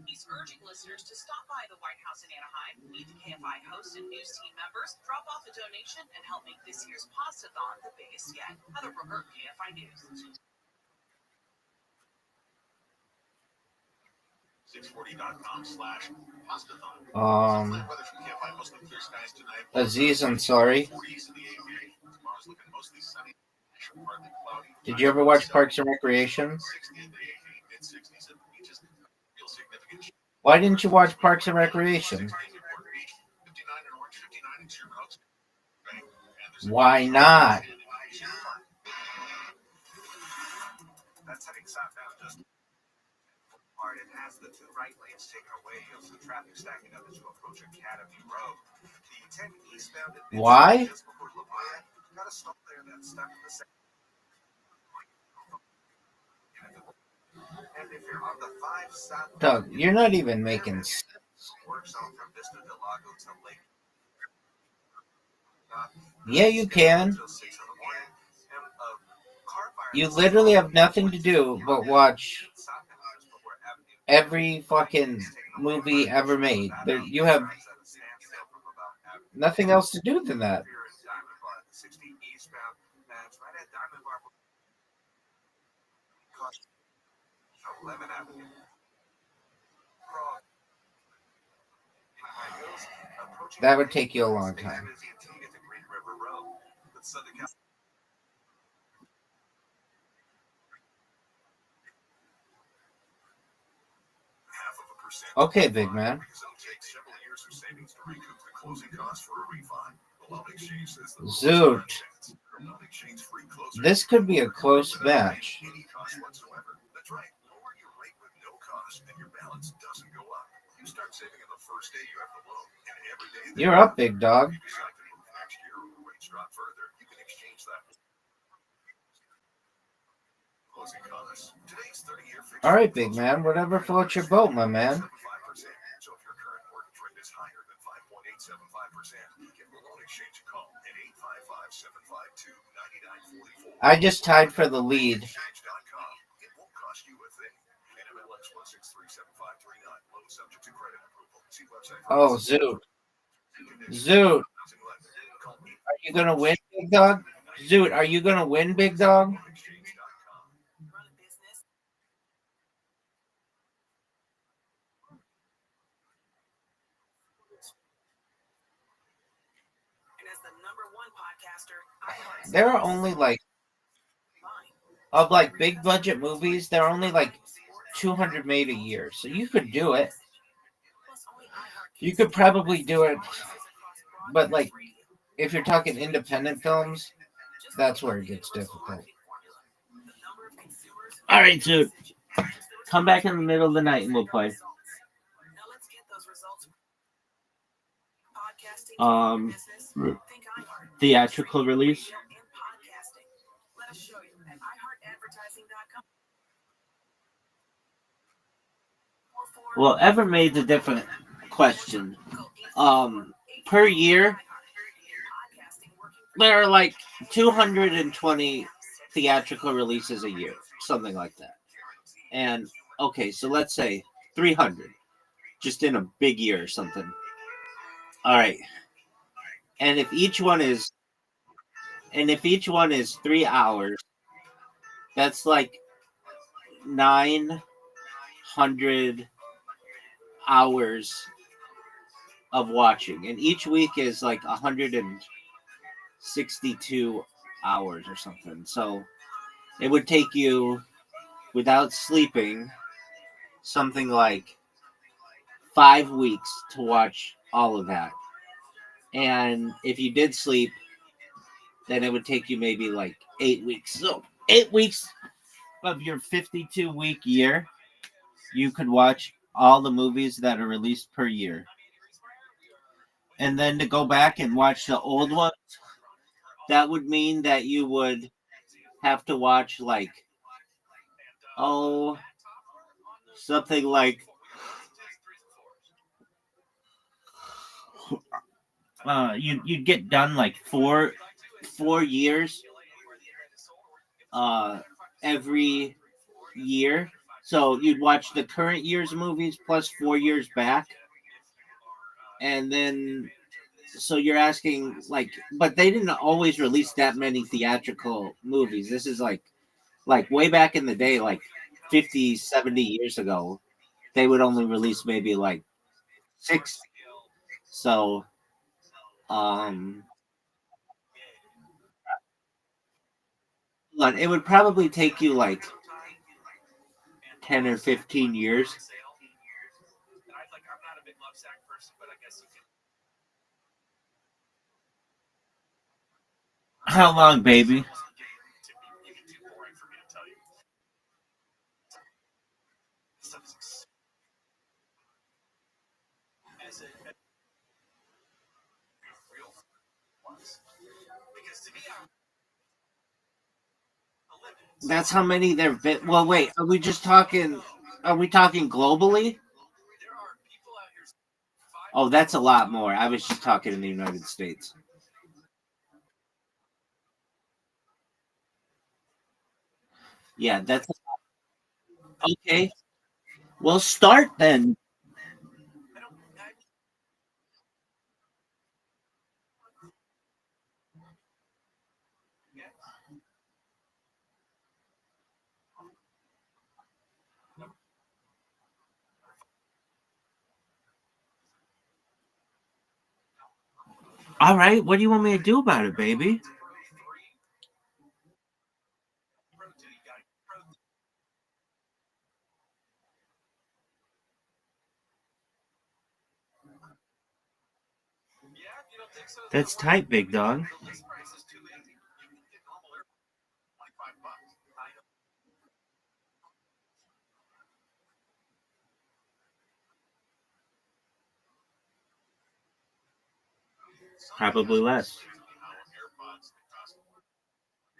He's urging listeners to stop by the White House in Anaheim, meet the KFI host and news team members, drop off a donation, and help make this year's Pastathon the biggest yet. Heather Brooker, KFI News. 640.com/pastathon. Aziz, I'm sorry. Did you ever watch Parks and Recreation? Why didn't you watch Parks and Recreation? Why not? That's heading southbound just and has the two right lanes taken away. You'll see traffic stacking up as you approach Academy Road. The 10 eastbound Why? just before LeBron got a stop there that's stuck in the second. And if you're on the 5 south, Doug, you're not even making sense. Works on from Vista del Lago to Lake. Yeah, you can. You literally have nothing to do but watch every fucking movie ever made. You have nothing else to do than that. That would take you a long time. Okay, big man. Zoot. This could be a close match. That's right. Lower your rate with no cost, and your balance doesn't go up. You start saving on the first day you have the loan, and every day You're up, big dog. you decide to move next year or rates drop further, you can exchange that. Closing costs. Today's 30-year fixed. All right, big man. Whatever floats your boat, my man. 5%. So if your current mortgage rate is higher than 5.875%, give the loan exchange a call at 855-752-9944. I just tied for the lead. Exchange.com. It won't cost you a thing. NMLS 1637539. Loan subject to credit approval. See website. Oh, Zoot. Zoot. Are you going to win, big dog? Zoot, are you going to win, big dog? There are only like, of like big budget movies, there are only like 200 made a year. So you could do it. You could probably do it. But like, if you're talking independent films, that's where it gets difficult. All right, dude. Come back in the middle of the night and we'll play. Theatrical release. Well, ever made a different question. Per year, there are like 220 theatrical releases a year, something like that. And okay, so let's say 300, just in a big year or something. All right. And if each one is 3 hours, that's like 900 hours of watching, and each week is like 162 hours or something. So it would take you, without sleeping, something like 5 weeks to watch all of that. And if you did sleep, then it would take you maybe like 8 weeks. So 8 weeks of your 52-week year, you could watch all the movies that are released per year. And then to go back and watch the old ones, that would mean that you would have to watch like, something like you'd get done like four years every year. So you'd watch the current year's movies plus 4 years back. And then, so you're asking, like, but they didn't always release that many theatrical movies. This is like way back in the day, like 50, 70 years ago, they would only release maybe like 6. So, it would probably take you like 10 or 15 years. How long, baby? That's how many there've been. Well, wait, are we talking globally? Oh, that's a lot more. I was just talking in the United States. Yeah, that's okay. Well, start then. All right, what do you want me to do about it, baby? That's tight, big dog. Probably less.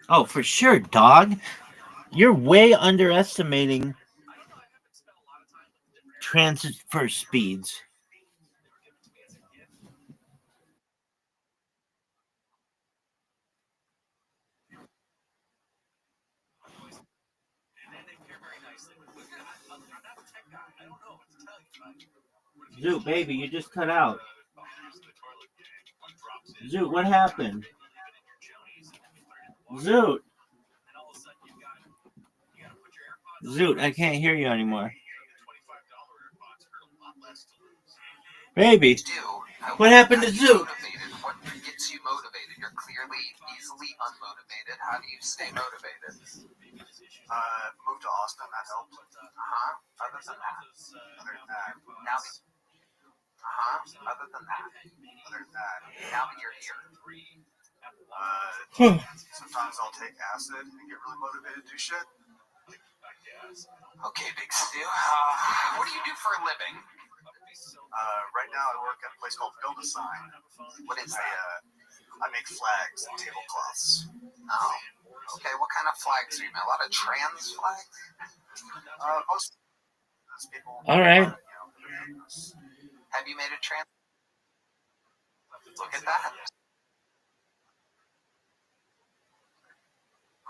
Oh, for sure, dog. You're way underestimating transfer speeds. Zoot, baby, you just cut out. Zoot, what happened? Zoot. Zoot, I can't hear you anymore. Baby, what happened to Zoot? What gets you motivated? You're clearly easily unmotivated. How do you stay motivated? Moved to Austin, that helped. Other than that. Now. Other than that. Now that you're here. Sometimes I'll take acid and get really motivated to do shit. Okay, Big Stu. What do you do for a living? Right now I work at a place called Build a Sign. What is that? I make flags and tablecloths. Oh, okay. What kind of flags are you making? A lot of trans flags? Most people. All right. Have you made a trans? Look at that.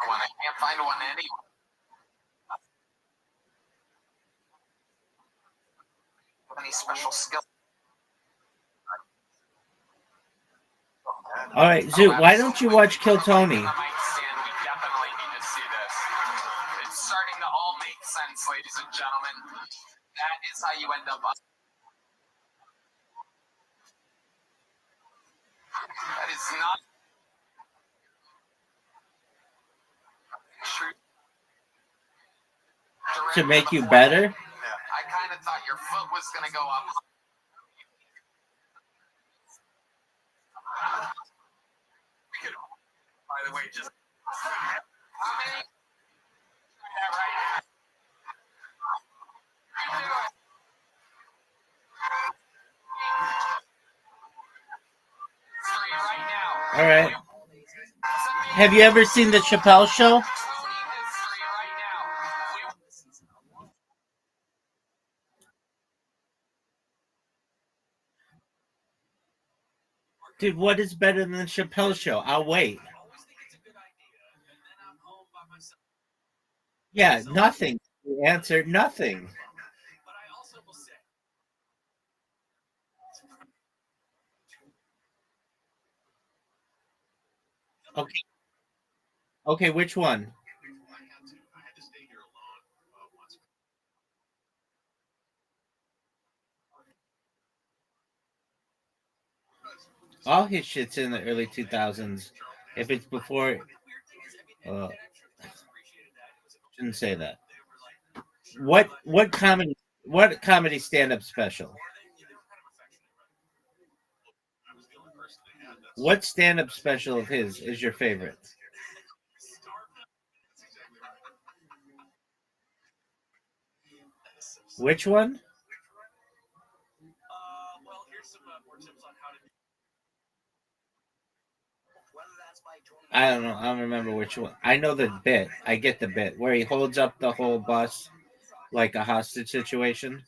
I can't find one anywhere. Any special skill? All right, Zoot, why don't you watch Kill Tony? We definitely need to see this. It's starting to all make sense, ladies and gentlemen. That is how you end up. That is not true. To make you better? I kind of thought your foot was going to go up. By the way, just how many? Yeah, right. All right. Have you ever seen the Chappelle Show? Dude, what is better than the Chappelle Show? I'll wait. Yeah, nothing. The answer, nothing. Okay. Okay, which one? All his shit's in the early 2000s. If it's before, shouldn't say that. What comedy stand-up special? What stand-up special of his is your favorite? Which one? I don't know. I don't remember which one. I know the bit. I get the bit where he holds up the whole bus like a hostage situation.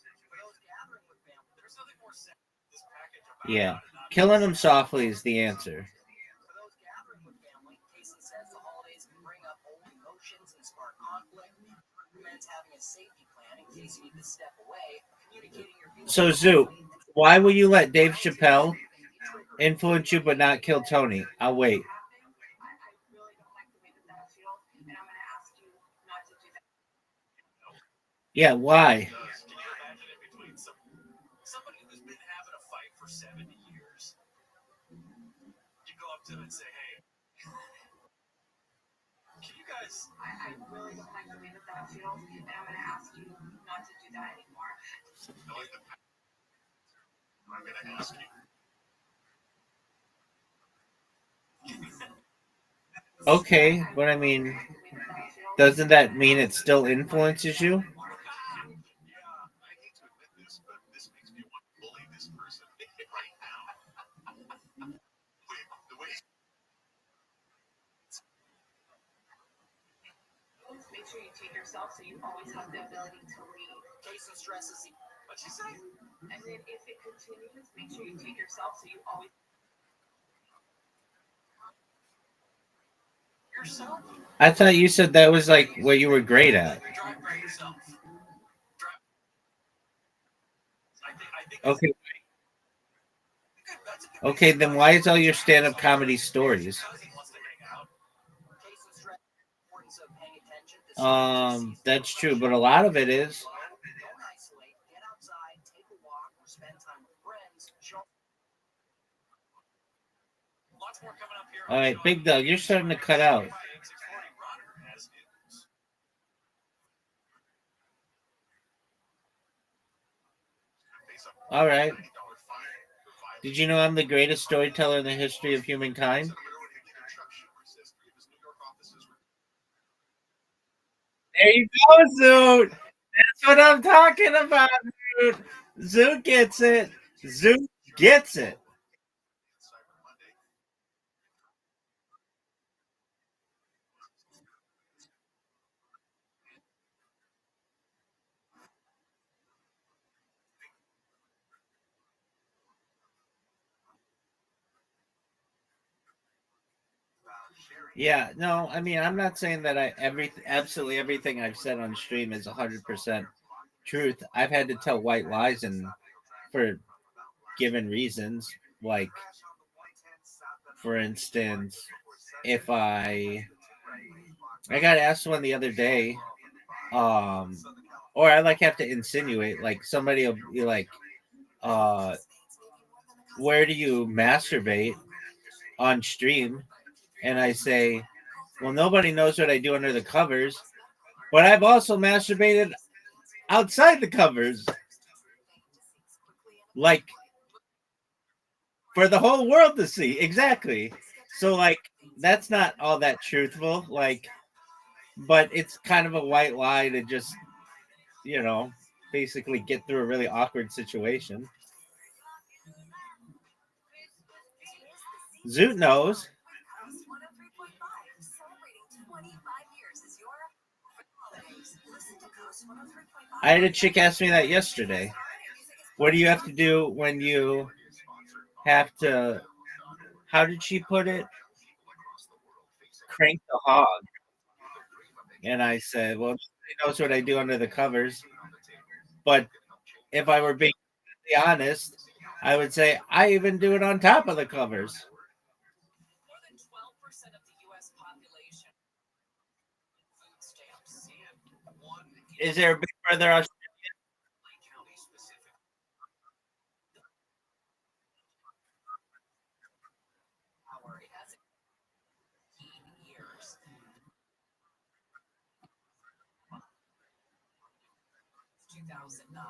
Yeah. Killing him softly is the answer. So, Zoo, why will you let Dave Chappelle influence you but not kill Tony? I'll wait. Yeah, why? Somebody who's been having a fight for 70 years. You go up to them and say, hey, can you guys... I really don't like the way that feels, and I'm going to ask you not to do that anymore. I'm going to ask you. Okay, but I mean, doesn't that mean it still influences you? Make sure you take yourself so you always have the ability to leave. Case of stress is What'd she say? And then if it continues, make sure you take yourself so you always yourself. I thought you said that was like what you were great at. Drive by yourself. Okay. Okay, then why is all your stand-up comedy stories? That's true, but a lot of it is. All right, Big Doug, you're starting to cut out. All right. Did you know I'm the greatest storyteller in the history of humankind? There you go, Zoot. That's what I'm talking about, Zoot. Zoot gets it. Zoot gets it. Yeah, no, I mean, I'm not saying that absolutely everything I've said on stream is 100% truth. I've had to tell white lies and for given reasons, like for instance, if I got asked one the other day, um, or I like have to insinuate, like somebody will be like, uh, where do you masturbate on stream? And I say, well, nobody knows what I do under the covers, but I've also masturbated outside the covers, like for the whole world to see. Exactly. So, like, that's not all that truthful. Like, but it's kind of a white lie to just, you know, basically get through a really awkward situation. Zoot knows. I had a chick ask me that yesterday. What do you have to do when you have to, how did she put it? Crank the hog. And I said, well, nobody knows what I do under the covers. But if I were being honest, I would say I even do it on top of the covers. more than 12% of the US population food stamps. Is there a Big Brother Australia?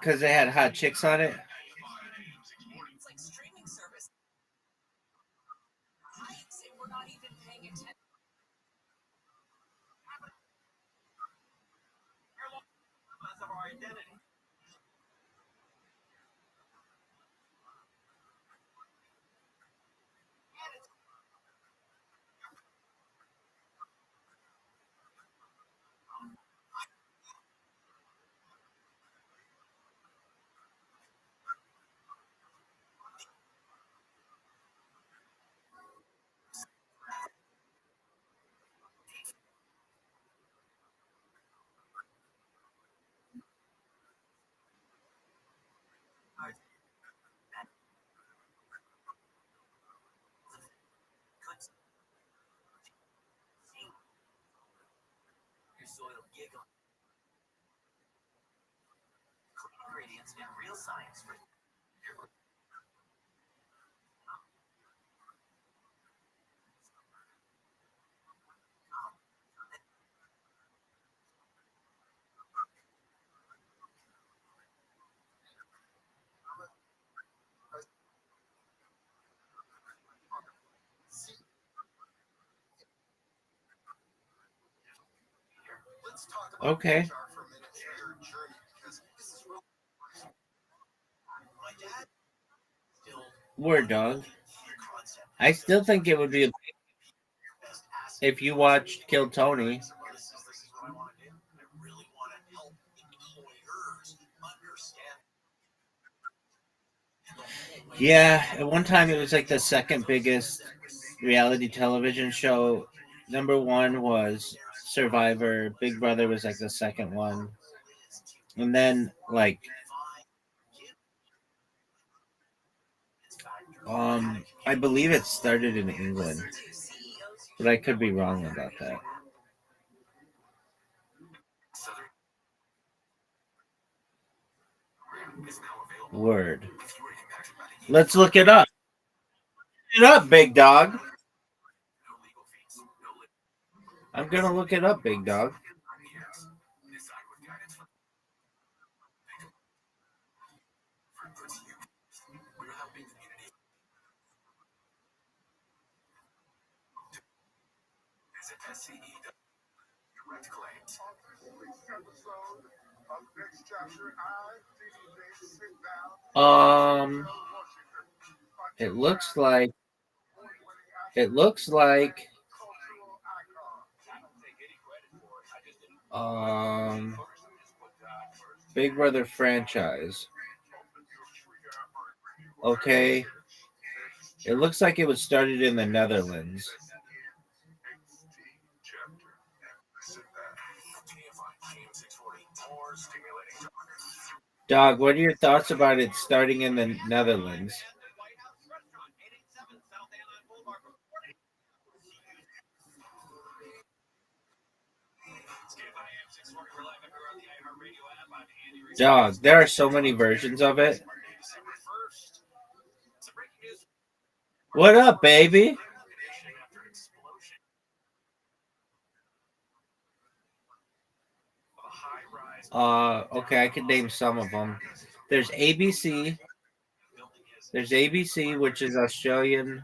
Because they had hot chicks on it. It's like streaming service. We're not even paying attention. Of our identity. Ingredients and real science for Okay. Word, dog. I still think it would be if you watched Kill Tony. Yeah, at one time it was like the second biggest reality television show. Number one was Survivor. Big Brother was like the second one. And then like I believe it started in England. But I could be wrong about that. Word. Let's look it up. Look it up, big dog. I'm gonna look it up, big dog. Um, it looks like um Big Brother franchise. Okay. It looks like it was started in the Netherlands. Dog, what are your thoughts about it starting in the Netherlands? Dog, there are so many versions of it. What up, baby? Okay, I can name some of them. There's ABC. There's ABC, which is Australian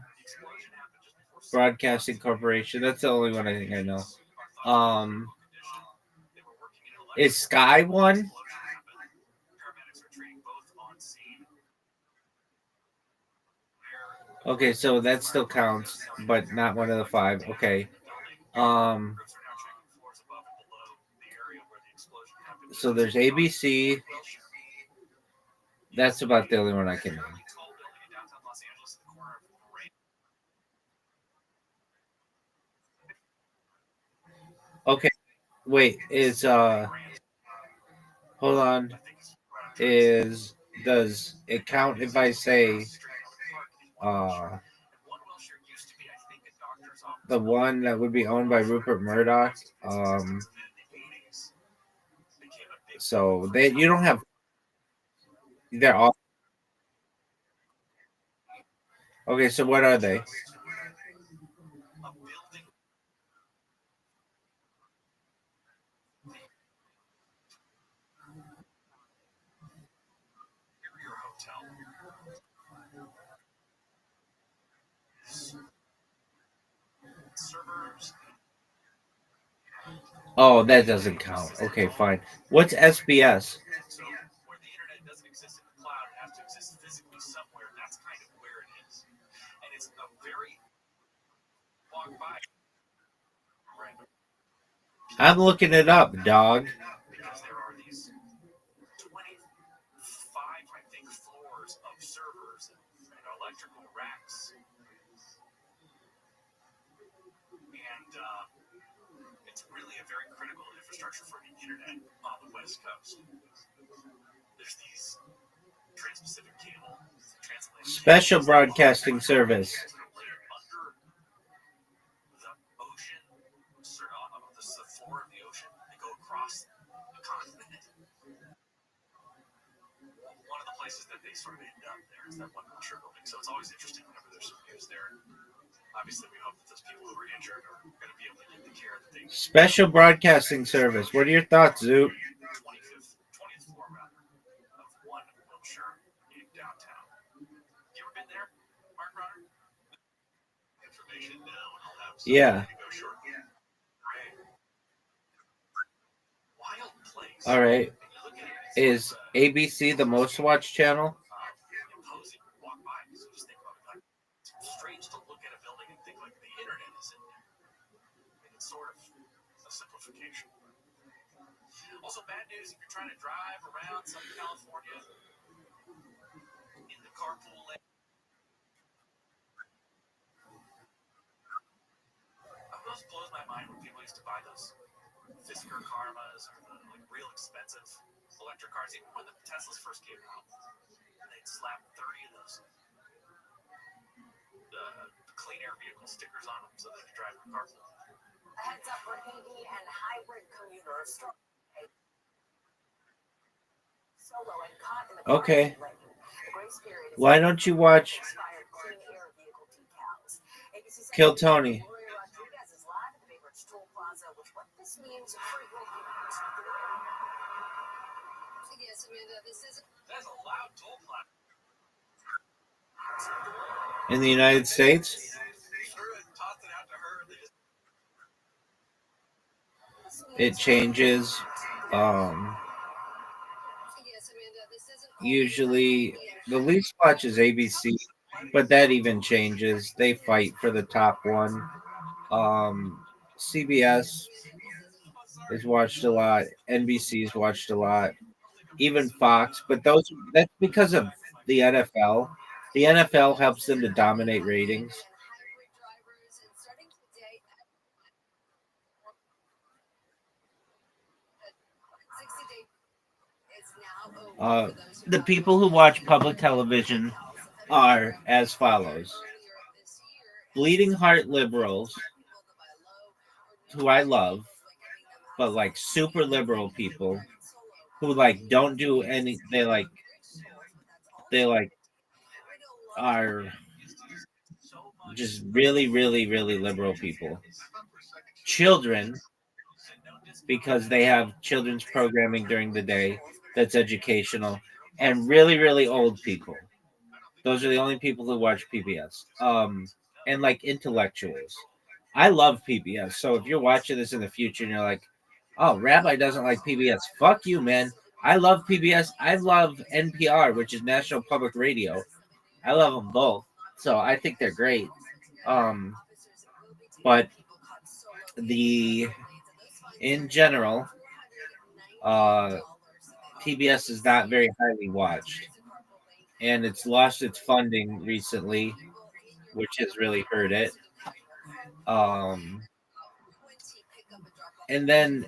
Broadcasting Corporation. That's the only one I think I know. Is Sky one? Okay, so that still counts, but not one of the five. Okay. So there's ABC. That's about the only one I can name. Okay. Wait, hold on. Does it count if I say the one that would be owned by Rupert Murdoch? So you don't have, they're all okay. So what are they? Oh, that doesn't count. Okay, fine. What's SBS? I'm looking it up, dog. Special Broadcasting Service. Special Broadcasting Service. What are your thoughts, Zoot? Yeah. All right. Is ABC the most watched channel? Strange to look at a building and think like the internet is in there. It's sort of a simplification. Also, bad news if you're trying to drive around Southern California in the carpool lane. It always blows my mind when people used to buy those Fisker Karmas or the real expensive electric cars. Even when the Teslas first came out, they'd slap 30 of those clean air vehicle stickers on them so they could drive in the carpool. A heads up for EV and hybrid commuters. Solo and caught in the Okay. lane. The grace period is Why don't you watch expired clean air vehicle decals. ABC Kill Tony? Rodriguez is live at the Big Rich Toll Plaza with what this means for your commute. Yes, Amanda, this is That's a loud toll plaza. In the United States? It changes. Usually, the least watch is ABC, but that even changes. They fight for the top one. CBS is watched a lot. NBC is watched a lot. Even Fox, but that's because of the NFL. The NFL helps them to dominate ratings. The people who watch public television are as follows: bleeding heart liberals, who I love, but like super liberal people who like don't do any. They are just really, really, really liberal people. Children, because they have children's programming during the day that's educational, and really, really old people. Those are the only people who watch PBS. And like intellectuals. I love PBS. So if you're watching this in the future and you're like, oh, Rabbi doesn't like PBS, fuck you, man. I love PBS. I love NPR, which is National Public Radio. I love them both. So I think they're great. But in general, PBS is not very highly watched, and it's lost its funding recently, which has really hurt it. And then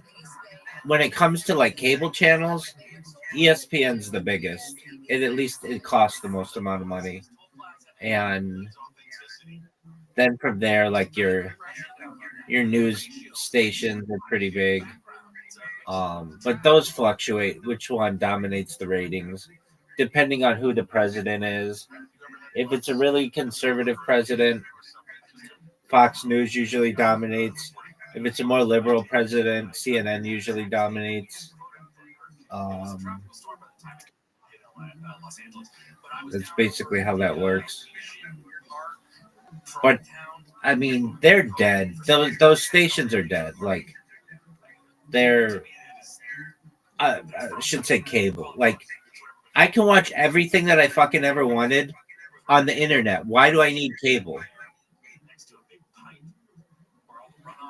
when it comes to like cable channels, ESPN's the biggest. At least it costs the most amount of money, and then from there, like your news stations are pretty big. But those fluctuate. Which one dominates the ratings, depending on who the president is. If it's a really conservative president, Fox News usually dominates. If it's a more liberal president, CNN usually dominates. That's basically how that works. But I mean, they're dead. Those stations are dead. Like they're, I should say cable. Like I can watch everything that I fucking ever wanted on the internet. Why do I need cable?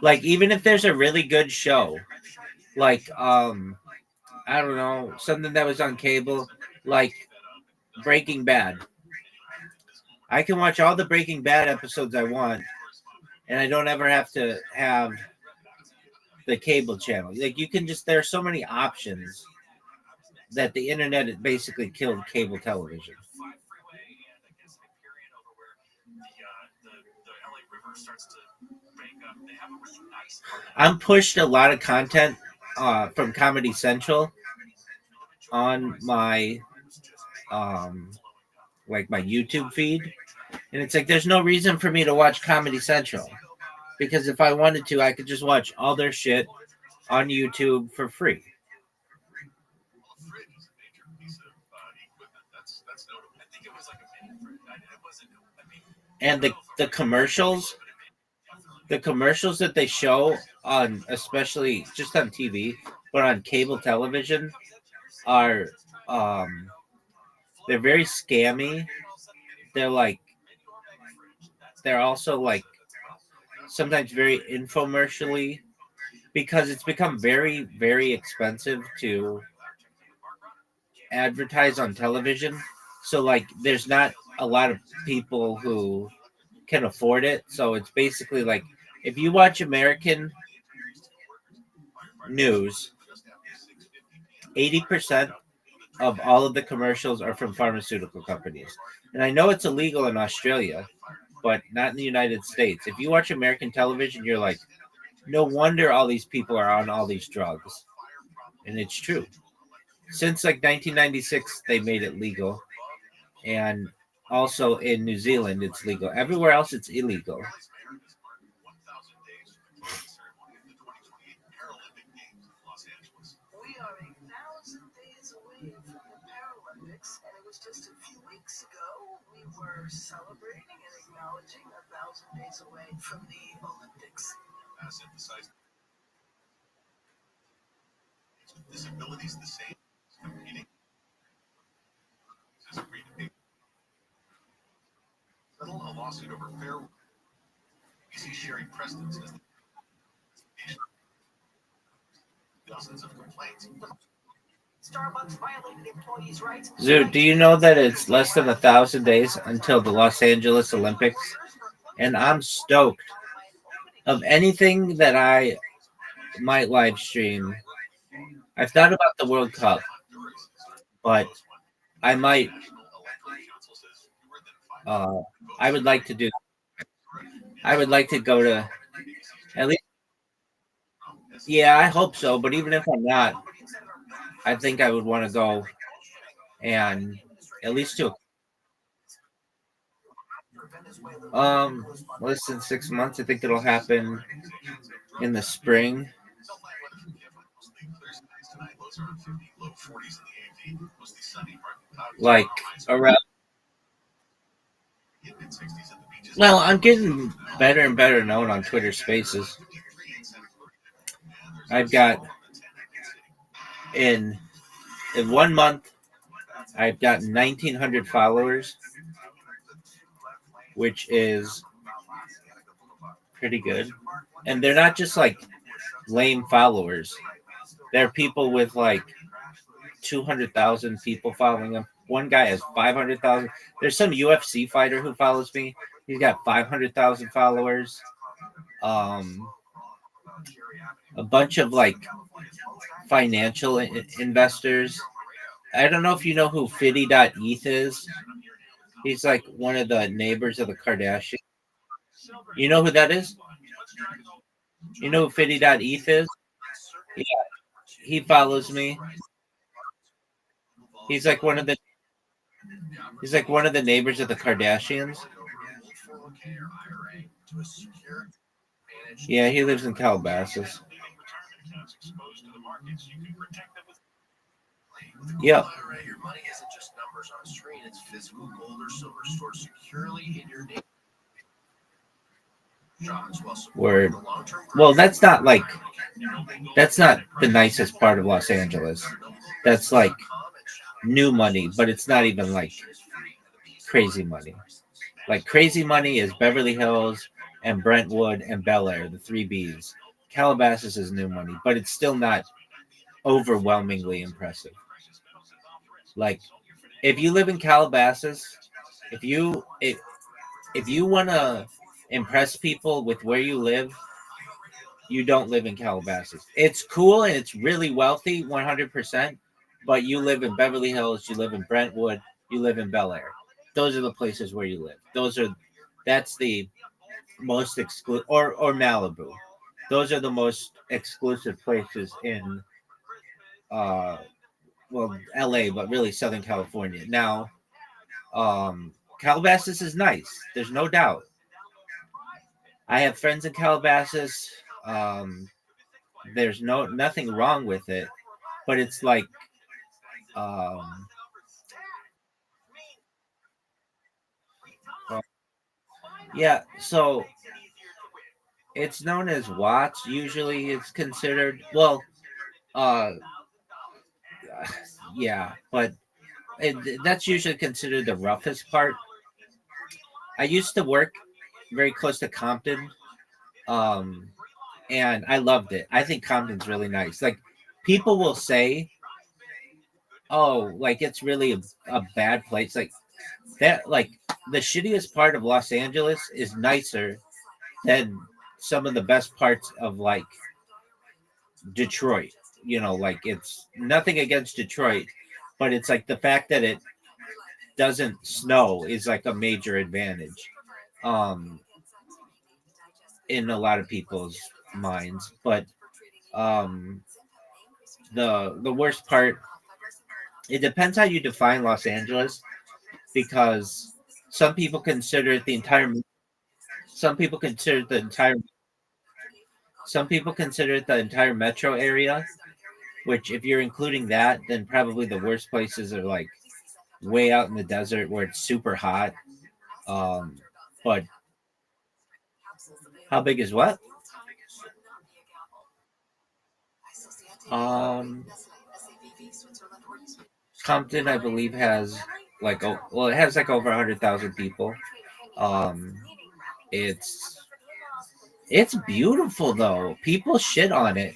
Like even if there's a really good show, like I don't know, something that was on cable, like Breaking Bad. I can watch all the Breaking Bad episodes I want, and I don't ever have to have the cable channel. Like you can just, there are so many options that the internet basically killed cable television. I'm pushed a lot of content from Comedy Central on my like my YouTube feed, and it's like there's no reason for me to watch Comedy Central, because if I wanted to, I could just watch all their shit on YouTube for free. And the commercials that they show on, especially just on TV, but on cable television are they're very scammy. They're like they're also like sometimes very infomercially because it's become very, very expensive to advertise on television. So like there's not a lot of people who can afford it. So it's basically like if you watch American news, 80% of all of the commercials are from pharmaceutical companies. And I know it's illegal in Australia, but not in the United States. If you watch American television, you're like, no wonder all these people are on all these drugs. And it's true. Since like 1996, they made it legal. And also in New Zealand, it's legal. Everywhere else, it's illegal. We are 1,000 days away from the Paralympics, and it was just a few weeks ago we were celebrating and acknowledging 1,000 days away from the Olympics. Disabilities the same. Competing. Settle a lawsuit over fair. BBC Sherry Preston says dozens of complaints. Starbucks violated employees' rights. Zoo, do you know that it's less than 1,000 days until the Los Angeles Olympics? And I'm stoked. Of anything that I might live stream, I've thought about the World Cup, but I might. I would like to do. I would like to go to at least. Yeah, I hope so. But even if I'm not, I think I would want to go and at least to less than 6 months. I think it'll happen in the spring. Like around. Well, I'm getting better and better known on Twitter Spaces. I've got in 1 month, I've got 1,900 followers, which is pretty good. And they're not just like lame followers. They're people with like 200,000 people following them. One guy has 500,000. There's some UFC fighter who follows me. He's got 500,000 followers. A bunch of like financial investors. I don't know if you know who Fiddy.eth is. He's like one of the neighbors of the Kardashians. You know who that is? You know who Fiddy.eth is? Yeah. He follows me. He's like one of the neighbors of the Kardashians. Yeah, he lives in Calabasas. Yep. Your money isn't just numbers on a screen, it's physical gold or silver stored securely in your name. Word. Well, that's not the nicest part of Los Angeles. That's like new money, but it's not even like crazy money. Like crazy money is Beverly Hills and Brentwood and Bel Air, the 3 Bs. Calabasas is new money, but it's still not overwhelmingly impressive. Like if you live in Calabasas, if you want to impress people with where you live, you don't live in Calabasas. It's cool and it's really wealthy, 100%, but you live in Beverly Hills, you live in Brentwood, you live in Bel Air. Those are the places where you live. That's the most exclusive, or Malibu. Those are the most exclusive places in LA, but really Southern California. Now, Calabasas is nice. There's no doubt. I have friends in Calabasas. There's nothing wrong with it, but it's like, yeah. So it's known as Watts. Usually, it's considered. Well, Uh, yeah, but that's usually considered the roughest part. I used to work very close to Compton, um, and I loved it. I think Compton's really nice. Like people will say, "Oh, like it's really a bad place." Like that, like the shittiest part of Los Angeles is nicer than some of the best parts of like Detroit. You know, like it's nothing against Detroit, but it's like the fact that it doesn't snow is like a major advantage. Um, in a lot of people's minds, but um the worst part, it depends how you define Los Angeles, because some people consider it the entire some people consider it the entire some people consider it the entire metro area, which if you're including that, then probably the worst places are like way out in the desert where it's super hot. um but how big is what? um Compton, I believe, has like well, it has like over 100,000 people. Um, it's it's beautiful though. People shit on it,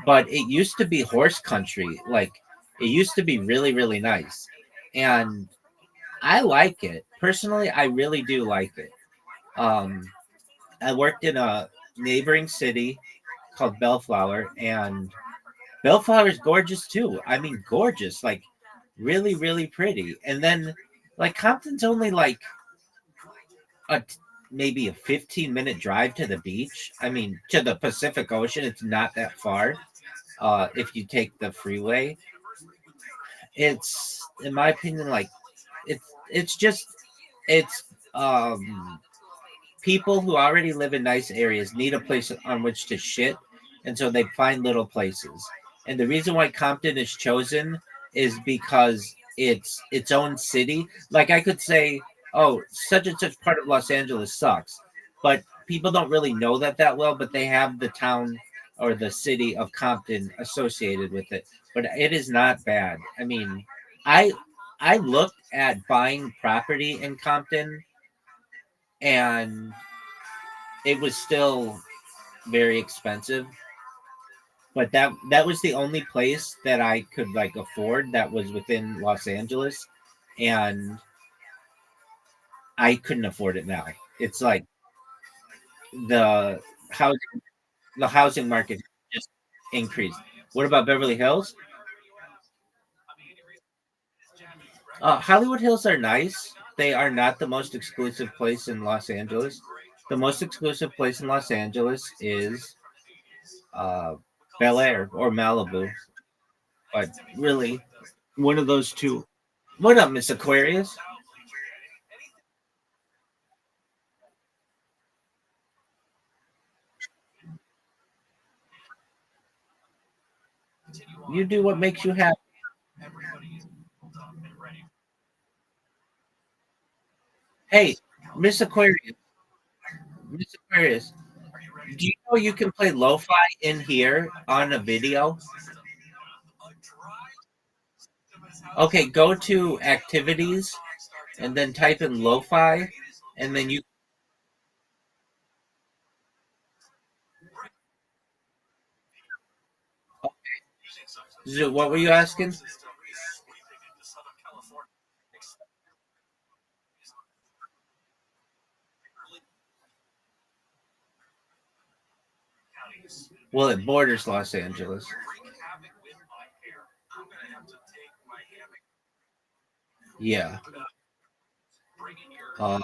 but it used to be horse country. Like it used to be really really nice, and I like it personally. I really do like it. Um, I worked in a neighboring city called Bellflower, and Bellflower is gorgeous too. I mean, gorgeous, like really, really pretty. And then, like Compton's only like a maybe a 15-minute drive to the beach. I mean, to the Pacific Ocean. It's not that far. If you take the freeway, it's in my opinion like it's just it's people who already live in nice areas need a place on which to shit, and so they find little places. And the reason why Compton is chosen is because it's its own city. Like I could say, oh, such and such part of Los Angeles sucks, but people don't really know that well. But they have the town or the city of Compton associated with it. But it is not bad. I mean, I I looked at buying property in Compton, and it was still very expensive, but that was the only place that I could like afford that was within Los Angeles, and I couldn't afford it now. It's like the housing the housing market just increased. What about Beverly Hills? Hollywood Hills are nice. They are not the most exclusive place in Los Angeles. The most exclusive place in Los Angeles is uh, Bel Air or Malibu, but really, one of those two. What up, Miss Aquarius? You do what makes you happy. Hey, Miss Aquarius, Miss Aquarius, do you know you can play lo-fi in here on a video? Okay, go to activities and then type in lo-fi, and then you. What were you asking? Well, it borders Los Angeles. Yeah. Uh,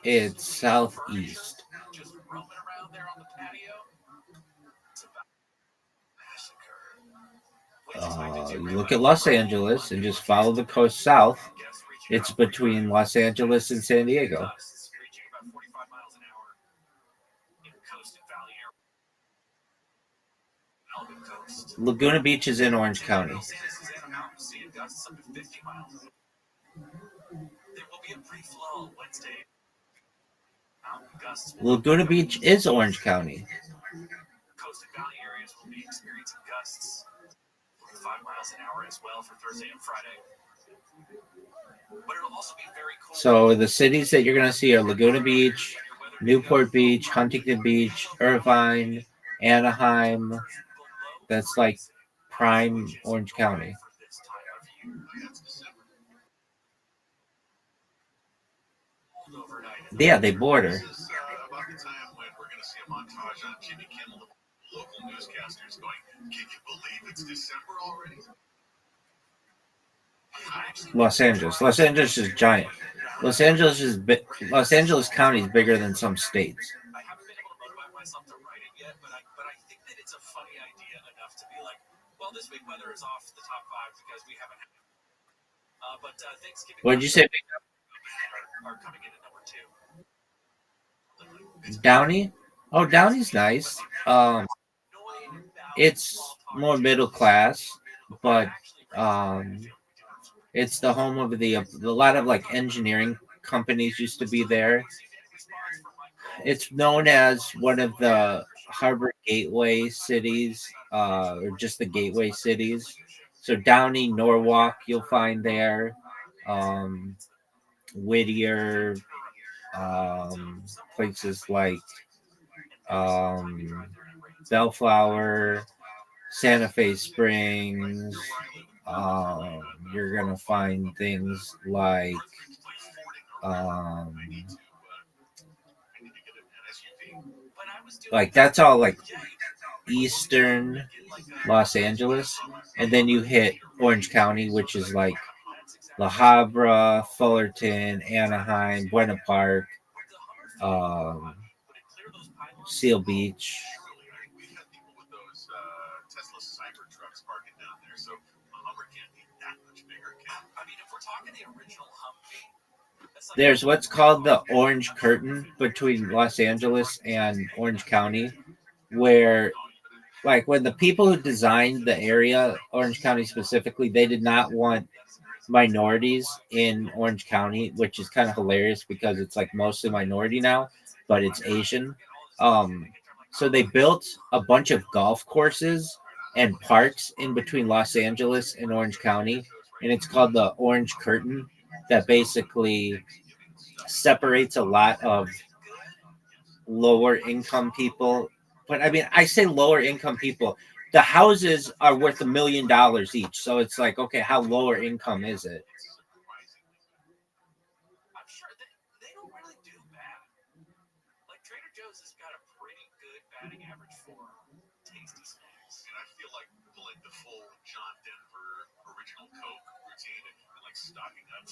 it's southeast. You look at Los Angeles and just follow the coast south. It's between Los Angeles and San Diego. Laguna Beach is in Orange County. Laguna Beach is Orange County. be experiencing gusts 5 miles an hour as well for Thursday and Friday. But it'll also be very cold. So the cities that you're going to see are Laguna Beach, Newport Beach, Huntington Beach, Irvine, Anaheim. That's like prime Orange County. Yeah, they border. This is about the time when we're going to see a montage on Jimmy Kimmel, the local newscasters going, can you believe it's December already? Los Angeles. Los Angeles is giant. Los Angeles is Los Angeles County is bigger than some states. I haven't been able to motivate myself to write it yet, but I think that it's a funny idea enough to be like, well, this week weather is off the top 5 because we haven't had but Thanksgiving. What did you say? Are coming in at number 2. Downey? Oh, Downey's nice. It's more middle class, but it's the home of a lot of like engineering companies used to be there. It's known as one of the Harbor Gateway cities, or just the gateway cities. So Downey, Norwalk, you'll find there. Whittier, places like Bellflower, Santa Fe Springs. You're gonna find things like that's all like eastern Los Angeles, and then you hit Orange County, which is like La Habra, Fullerton, Anaheim, Buena Park, Seal Beach. We had people with those Tesla Cybertrucks parking down there, so a Hummer can't be that much bigger. I mean, if we're talking the original Humvee, There's what's called the Orange Curtain between Los Angeles and Orange County, where like when the people who designed the area, Orange County specifically, they did not want minorities in Orange County, which is kind of hilarious because it's like mostly minority now, but it's Asian. So they built a bunch of golf courses and parks in between Los Angeles and Orange County, and it's called the Orange Curtain, that basically separates a lot of lower income people. But I mean, I say lower income people. The houses are worth $1 million each. So it's like, okay, how lower income is it? I'm sure they don't really do bad. Like Trader Joe's has got a pretty good batting average for tasty snacks. And I feel like pulling the full John Denver original Coke routine and like stocking up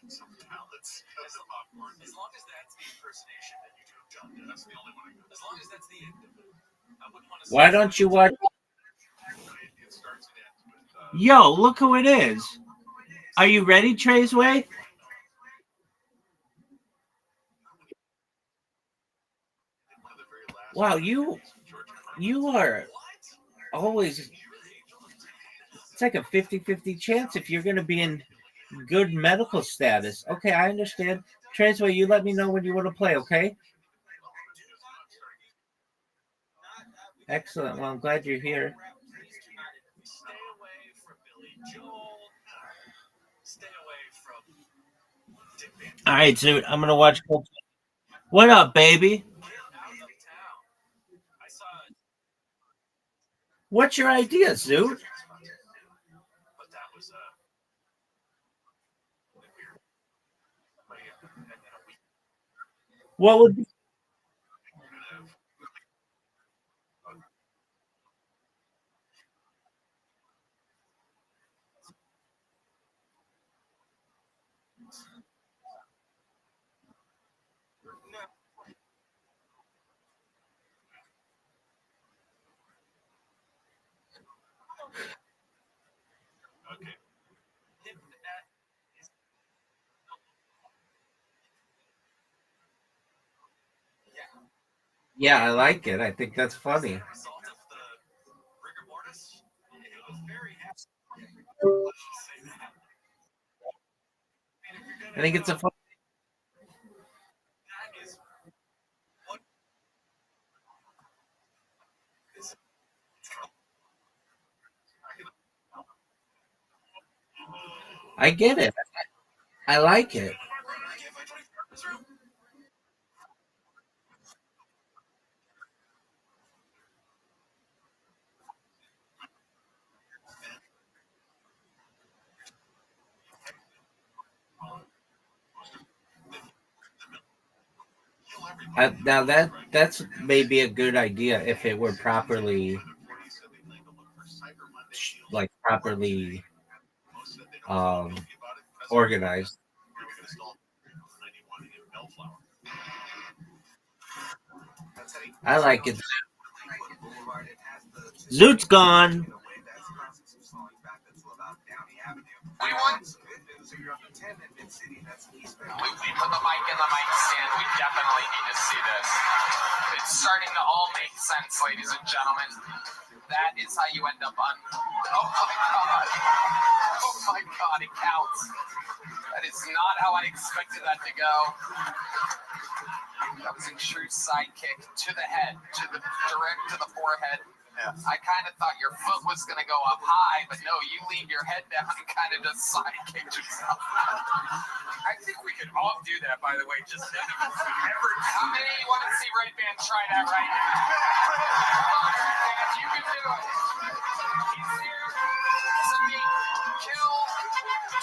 some pallets of the popcorn. As long as that's the impersonation that you do of John Denver, that's the only one I go. As long as that's the end of it. I wouldn't want to. Why don't you watch? It starts and ends with. Yo, look who it is. Are you ready, Traceway? Wow, you are always. It's like a 50-50 chance if you're going to be in good medical status. Okay, I understand. Traceway, you let me know when you want to play, okay? Excellent. Well, I'm glad you're here. Stay away from Billy Joel. Stay away from Dick Van. All right, so I'm going to watch. What up, baby? What's your idea, Zoot? But that was What would be? okay. Yeah, I like it. I think that's funny. I think it's a fun. I get it. I like it. Now that's maybe a good idea if it were properly, like properly um, organized. I like it. Zoot's gone. We put the mic in the mic stand. We definitely need to see this. It's starting to all make sense, ladies and gentlemen. That is how you end up on. Oh my god. Oh my god, it counts. That is not how I expected that to go. That was a true sidekick to the head, direct to the forehead. Yeah. I kind of thought your foot was going to go up high, but no, you leaned your head down and kind of just sidekicked yourself. I think we could all do that, by the way. Just how many of you want to see Red Band try that right now? Come on, Red Band, you can do it. He's here to make kill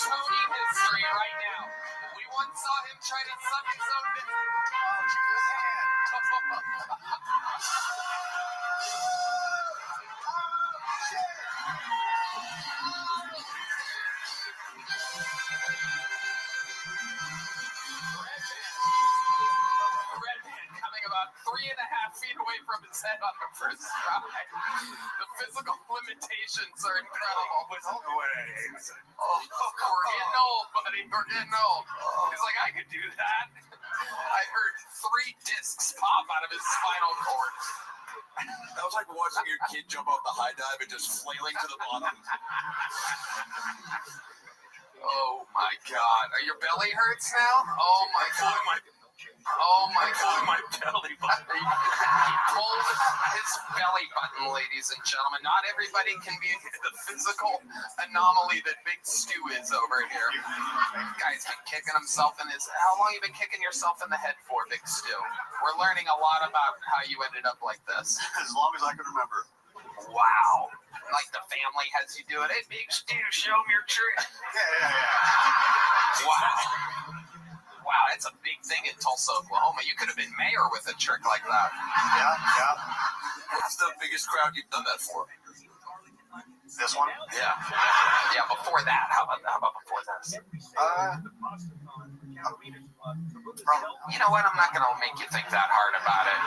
Tony history right now. We once saw him try to suck his own dick. Coming about 3.5 feet away from his head on the first try. The physical limitations are incredible. With all the way. Oh, we're getting old, buddy. We're getting old. He's like, I could do that. I heard 3 discs pop out of his spinal cord. That was like watching your kid jump off the high dive and just flailing to the bottom. Oh my god. Are your belly hurts now? Oh my god. Oh my god. My belly button. He pulled his belly button, ladies and gentlemen. Not everybody can be the physical anomaly that Big Stu is over here. Guy's been kicking himself in his... How long you been kicking yourself in the head for, Big Stu? We're learning a lot about how you ended up like this. As long as I can remember. Wow. Like the family has you do it. Hey, Big Stu, show him your trick. Yeah. Wow. Wow, that's a big thing in Tulsa, Oklahoma. You could have been mayor with a trick like that. Yeah. What's the biggest crowd you've done that for? This one? Yeah. Yeah, before that. How about before this? You know what? I'm not going to make you think that hard about it.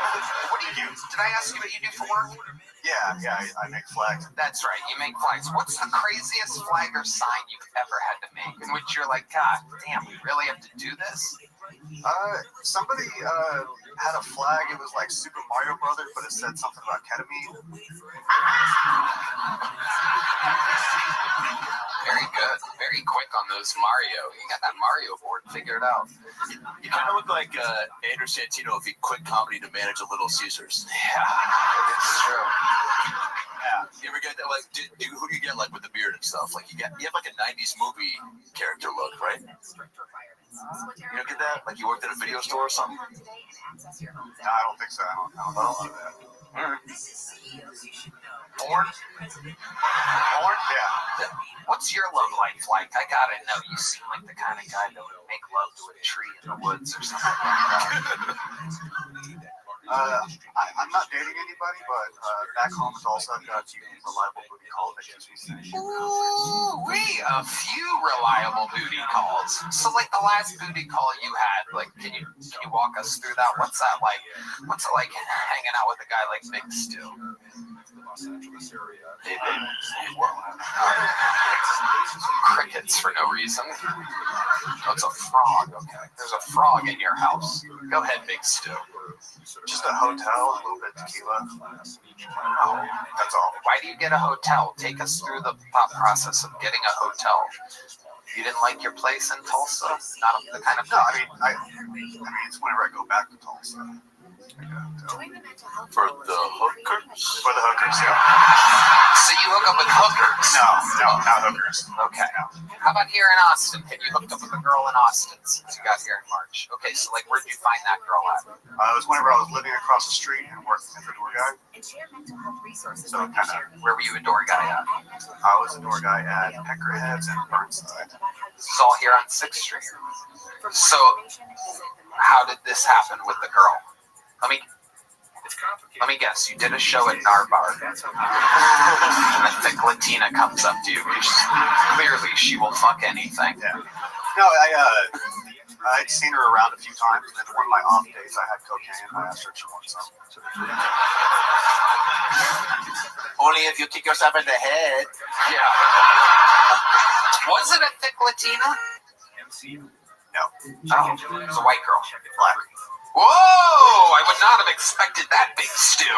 What do you do? Did I ask you what you do for work? Yeah, I make flags. That's right, you make flags. What's the craziest flag or sign you've ever had to make in which you're like, God damn, we really have to do this? Somebody had a flag. It was like Super Mario Brothers, but it said something about ketamine. Very good. Very quick on those Mario. You got that Mario board figured out. You kind of look like Andrew Santino if he quit comedy to manage a Little Caesars. Yeah, it's true. Yeah. You ever get that? Like, who do you get like with the beard and stuff? Like, you have like a '90s movie character look, right? You don't get that? Like you worked at a video store or something? No, I don't think so. I don't know that. Born? Yeah. What's your love life like? I gotta know. You seem like the kind of guy that would make love to a tree in the woods or something like that. I'm not dating anybody, but back home in Tulsa, I've got a few reliable booty calls that keeps me sane. Ooh, a few reliable booty calls. So, like the last booty call you had, like, can you walk us through that? What's that like? What's it like hanging out with a guy like Big Stu? Los Angeles area. Crickets for no reason. Oh, it's a frog. Okay, there's a frog in your house. Go ahead, Big Stu. Just a hotel, a little bit of tequila. Oh, That's all. why do you get a hotel? Take us through the thought process of getting a hotel. You didn't like your place in Tulsa? Not the kind of... No, I mean, it's whenever I go back to Tulsa. For the hookers? For the hookers, yeah. So you hook up with hookers? No, not hookers. Okay. How about here in Austin? Have you hooked up with a girl in Austin since you got here in March? Okay, so like where'd you find that girl at? It was whenever I was living across the street and working as a door guy. So kind of. Where were you a door guy at? I was a door guy at Peckerheads and Burnside. This is all here on 6th Street. So how did this happen with the girl? Let me guess. You did a show at Narbar, and a thick Latina comes up to you. Clearly, she will fuck anything. Yeah. No, I'd seen her around a few times, and then one of my off days, I had cocaine. I asked her if she wanted some. Only if you kick yourself in the head. Yeah. Was it a thick Latina? No. Oh, it was a white girl. Black. Whoa! I would not have expected that, Big Stu.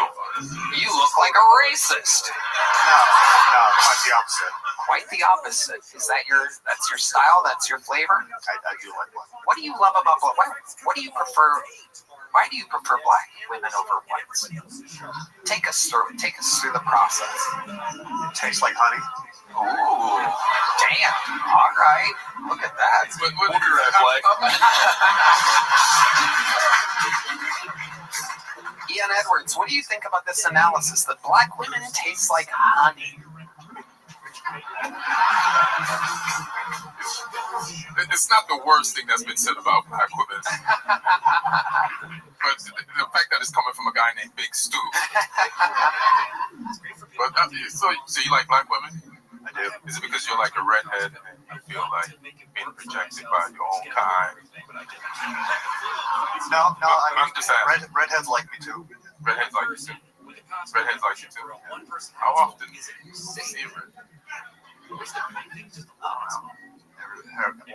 You look like a racist. No, quite the opposite. Quite the opposite. Is that that's your style? That's your flavor? I do like black. What do you love about black? What do you prefer? Why do you prefer black women over whites? Take us through the process. It tastes like honey. Ooh, damn. All right. Look at that. We'll be right back. Ian Edwards, what do you think about this analysis that black women taste like honey? It's not the worst thing that's been said about black women. But the fact that it's coming from a guy named Big Stu. But so you like black women? I do. Is it because you're like a redhead and you feel like being rejected by your own kind? No, I'm just asking. Redheads like me too. Redheads like you too. Redheads like you too. How often do you see a redhead?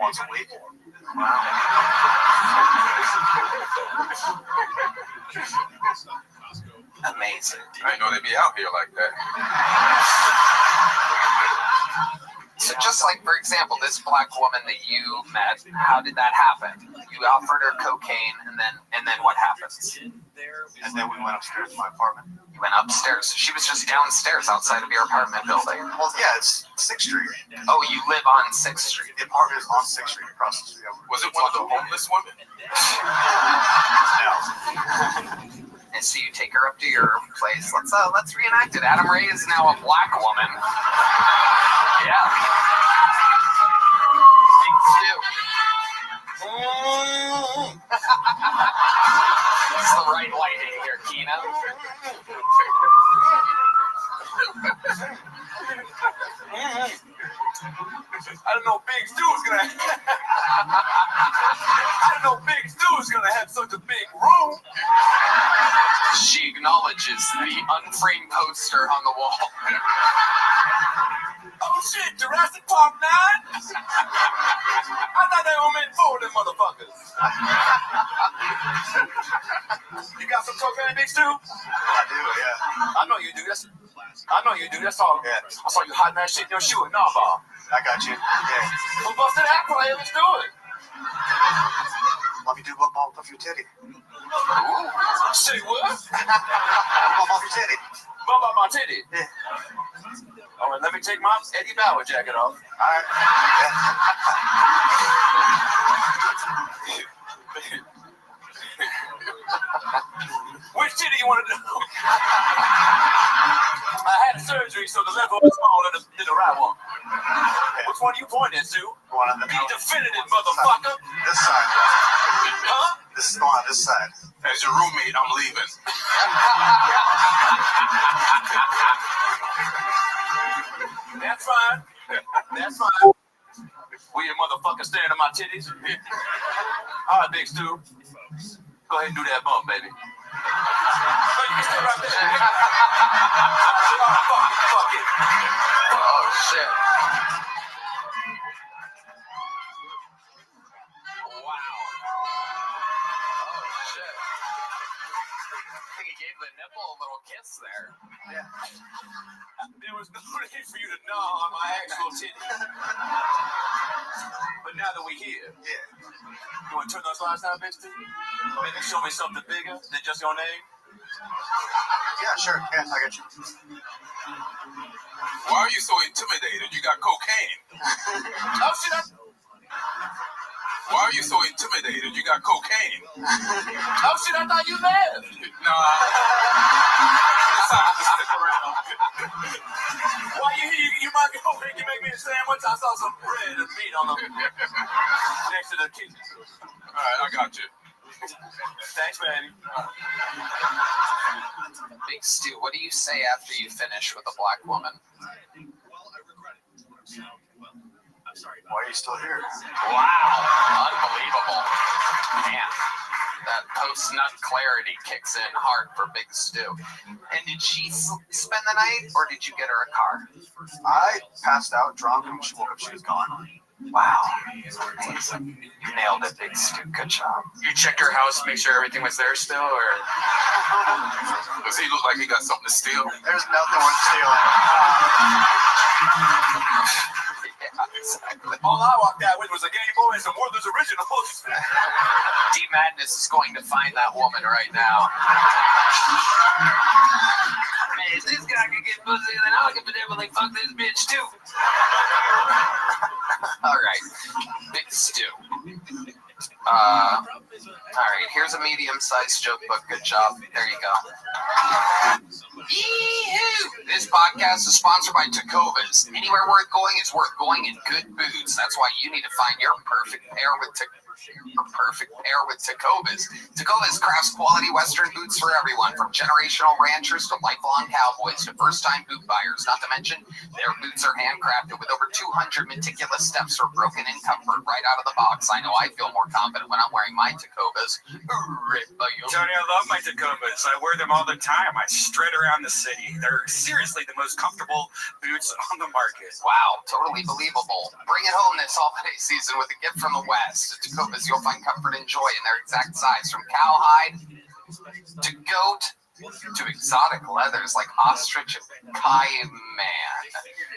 Once a week. Amazing. I know they be out here like that. So just like, for example, this black woman that you met, how did that happen? You offered her cocaine, and then what happens? And then we went upstairs to my apartment. You went upstairs. She was just downstairs outside of your apartment building. Well, yeah, it's 6th Street. Oh, you live on 6th Street. The apartment is on 6th Street across the street. Was it one of the homeless women? No. And so you take her up to your place. Let's reenact it. Adam Ray is now a black woman. Yeah. It's the right lighting here, Keena. I didn't know Big Stu was gonna have such a big room. She acknowledges the unframed poster on the wall. Oh shit, Jurassic Park 9? I thought they were meant for them motherfuckers. You got some cocaine, Big Stu? I do, yeah. I know you do. That's all. Yeah. I saw you hiding that shit in your shoe at Narbar. I got you. Yeah. Well, bust it out, play. Let's do it. Let me do bump off your titty. Ooh. Say what? Bump off your titty. Bump off my titty? Yeah. All right, let me take my Eddie Bauer jacket off. All right. Which titty you want to do? I had surgery, so the left one was smaller than the right one. Which one you pointing to? Be definitive, motherfucker. This side. Huh? This is on this side. As your roommate, I'm leaving. That's fine. That's fine. We a motherfucker staring at my titties. All right, Big Stu. Go ahead and do that bump, baby. No, you can stay right there. Fuck it. Oh, shit. Wow. Oh, shit. I think he gave the nipple a little kiss there. Yeah. There was no need for you to gnaw on my actual titty. But now that that we here. Yeah. You want to turn those lights down, bitch? Maybe show me something bigger than just your name? Yeah, sure. Yeah, I got you. Why are you so intimidated? You got cocaine. Oh, shit. Why are you so intimidated? You got cocaine. Oh, shit, I thought you left. No, I decided to stick around. Why you here? You might go make me a sandwich. I saw some bread and meat on the next to the kitchen. All right, I got you. Thanks, man. Big Stu, what do you say after you finish with a black woman? Why are you still here? Wow, unbelievable. Man, that post-nut clarity kicks in hard for Big Stu. And did she spend the night, or did you get her a car? I passed out drunk, and when she woke up, she was gone. Wow. You nailed it, Big Stu. Good job. You checked her house, make sure everything was there still, or? Does he look like he got something to steal? There's nothing worth stealing. Exactly. All I walked out with was a Game Boy and some Werther's Originals. D-Madness is going to find that woman right now. Man, if this guy can get pussy, then I'll get definitely fuck this bitch too. All right, Big Stu. All right, here's a medium-sized joke book. Good job. There you go. Yee-hoo! This podcast is sponsored by Tecovas. Anywhere worth going is worth going in good boots. That's why you need to find your perfect pair with Tecovas. Tecovas crafts quality Western boots for everyone, from generational ranchers to lifelong cowboys to first-time boot buyers. Not to mention, their boots are handcrafted with over 200 meticulous steps for broken in comfort right out of the box. I know I feel more confident when I'm wearing my Tecovas. Tony, I love my Tecovas. I wear them all the time. I strut around the city. They're seriously the most comfortable boots on the market. Wow, totally believable. Bring it home this holiday season with a gift from the West. At Tecovas, you'll find comfort and joy in their exact size, from cowhide to goat to exotic leathers like ostrich and cayman.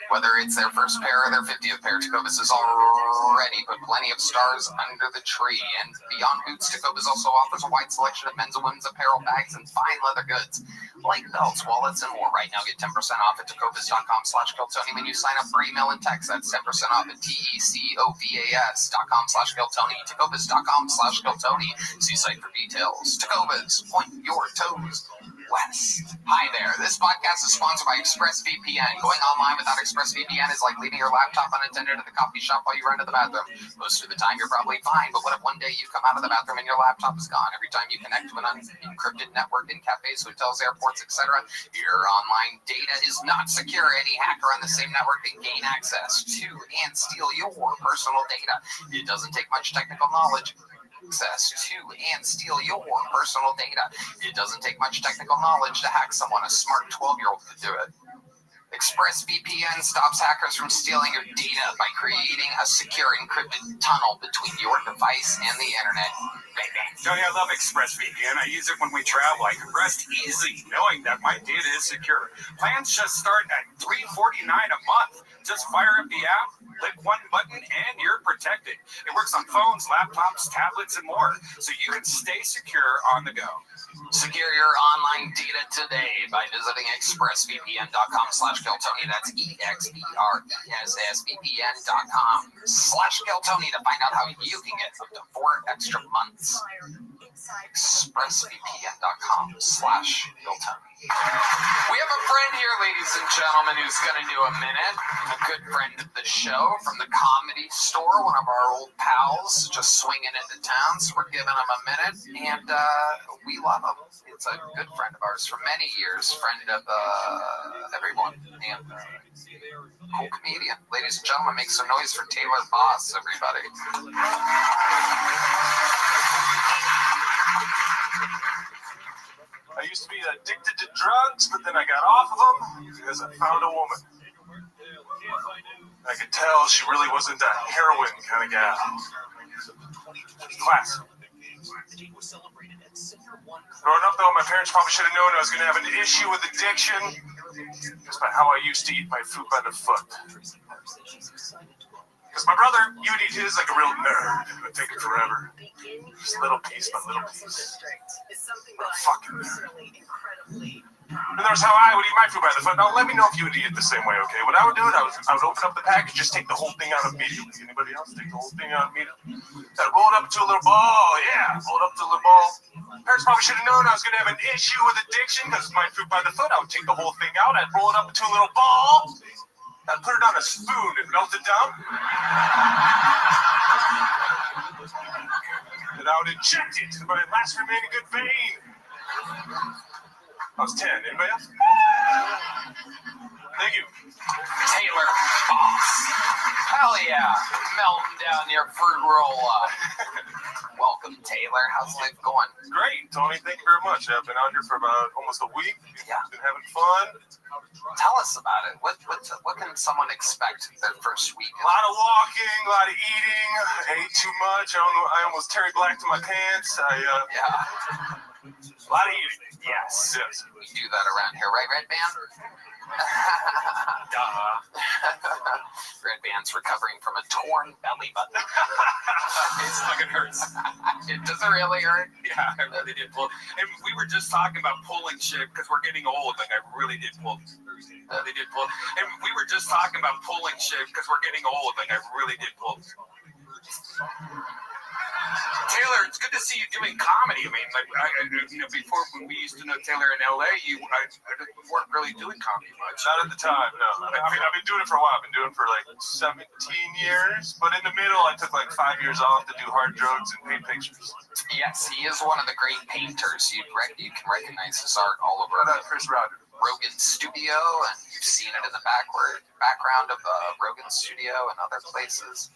Whether it's their first pair or their 50th pair, Tecovas has already put plenty of stars under the tree. And beyond boots, Tecovas also offers a wide selection of men's and women's apparel, bags, and fine leather goods like belts, wallets, and more. Right now, get 10% off at tecovas.com/Keltoni when you sign up for email and text. That's 10% off at tecovas.com/Keltoni. Tecovas.com/Keltoni. See site for details. Tecovas, point your toes west. Hi there. This podcast is sponsored by ExpressVPN. Going online without ExpressVPN is like leaving your laptop unattended at the coffee shop while you run to the bathroom. Most of the time, you're probably fine, but what if one day you come out of the bathroom and your laptop is gone? Every time you connect to an unencrypted network in cafes, hotels, airports, etc., your online data is not secure. Any hacker on the same network can gain access to and steal your personal data. It doesn't take much technical knowledge. Access to and steal your personal data. It doesn't take much technical knowledge to hack someone. A smart 12-year-old could do it. ExpressVPN stops hackers from stealing your data by creating a secure encrypted tunnel between your device and the internet. Tony, I love ExpressVPN. I use it when we travel. I can rest easy knowing that my data is secure. Plans just start at $349 a month. Just fire up the app, click one button, and you're protected. It works on phones, laptops, tablets, and more, so you can stay secure on the go. Secure your online data today by visiting expressvpn.com/Keltoni. That's expressvpn.com/Keltoni to find out how you can get up to 4 extra months. expressvpn.com/Keltoni. We have a friend here, ladies and gentlemen, who's going to do a minute. A good friend of the show from the Comedy Store, one of our old pals, just swinging into town, so we're giving him a minute, and we love him. It's a good friend of ours for many years, friend of everyone, and cool comedian. Ladies and gentlemen, make some noise for Taylor Boss, everybody. I used to be addicted to drugs, but then I got off of them because I found a woman. I could tell she really wasn't a heroin kind of gal. Class. Growing up, though, my parents probably should have known I was going to have an issue with addiction just by how I used to eat my food by the foot. Because my brother, you would eat his like a real nerd. It would take it forever. Just little piece by little piece. Fucking nerd. And there's how I would eat my food by the foot. Now, let me know if you would eat it the same way, okay? What I would do, I would open up the package, just take the whole thing out immediately. Anybody else take the whole thing out immediately? I'd roll it up to a little ball, yeah. Roll it up to a little ball. Parents probably should have known I was going to have an issue with addiction because my food by the foot. I would take the whole thing out. I'd roll it up into a little ball. I'd put it on a spoon and melt it down. And I would inject it into my last remaining good vein. I was 10. Anybody else? Thank you. Taylor Fox. Hell yeah. Melting down your fruit roll up. Welcome, Taylor. How's life going? Great, Tony. Thank you very much. I've been out here for about almost a week. Yeah. Been having fun. Tell us about it. What can someone expect their first week? A lot of walking, a lot of eating. I ate too much. I almost Terry Blacked in my pants. Yeah. A lot of eating. Yes. Yes. We do that around here, right, Red Band? Red Band's recovering from a torn belly button. It fucking hurts. Does it really hurt? Yeah, I really did pull. And we were just talking about pulling shit because we're getting old. Like I really did pull. They did pull. And we were just talking about pulling shit because we're getting old. Like I really did pull. Taylor, it's good to see you doing comedy. I mean, like, before when we used to know Taylor in LA, you weren't really doing comedy much. Not at the time, no. I mean, I've been doing it for a while. I've been doing it for like 17 years. But in the middle, I took like 5 years off to do hard drugs and paint pictures. Yes, he is one of the great painters. You can recognize his art all over Chris Roger. Rogan's studio, and you've seen it in the background of Rogan's studio and other places.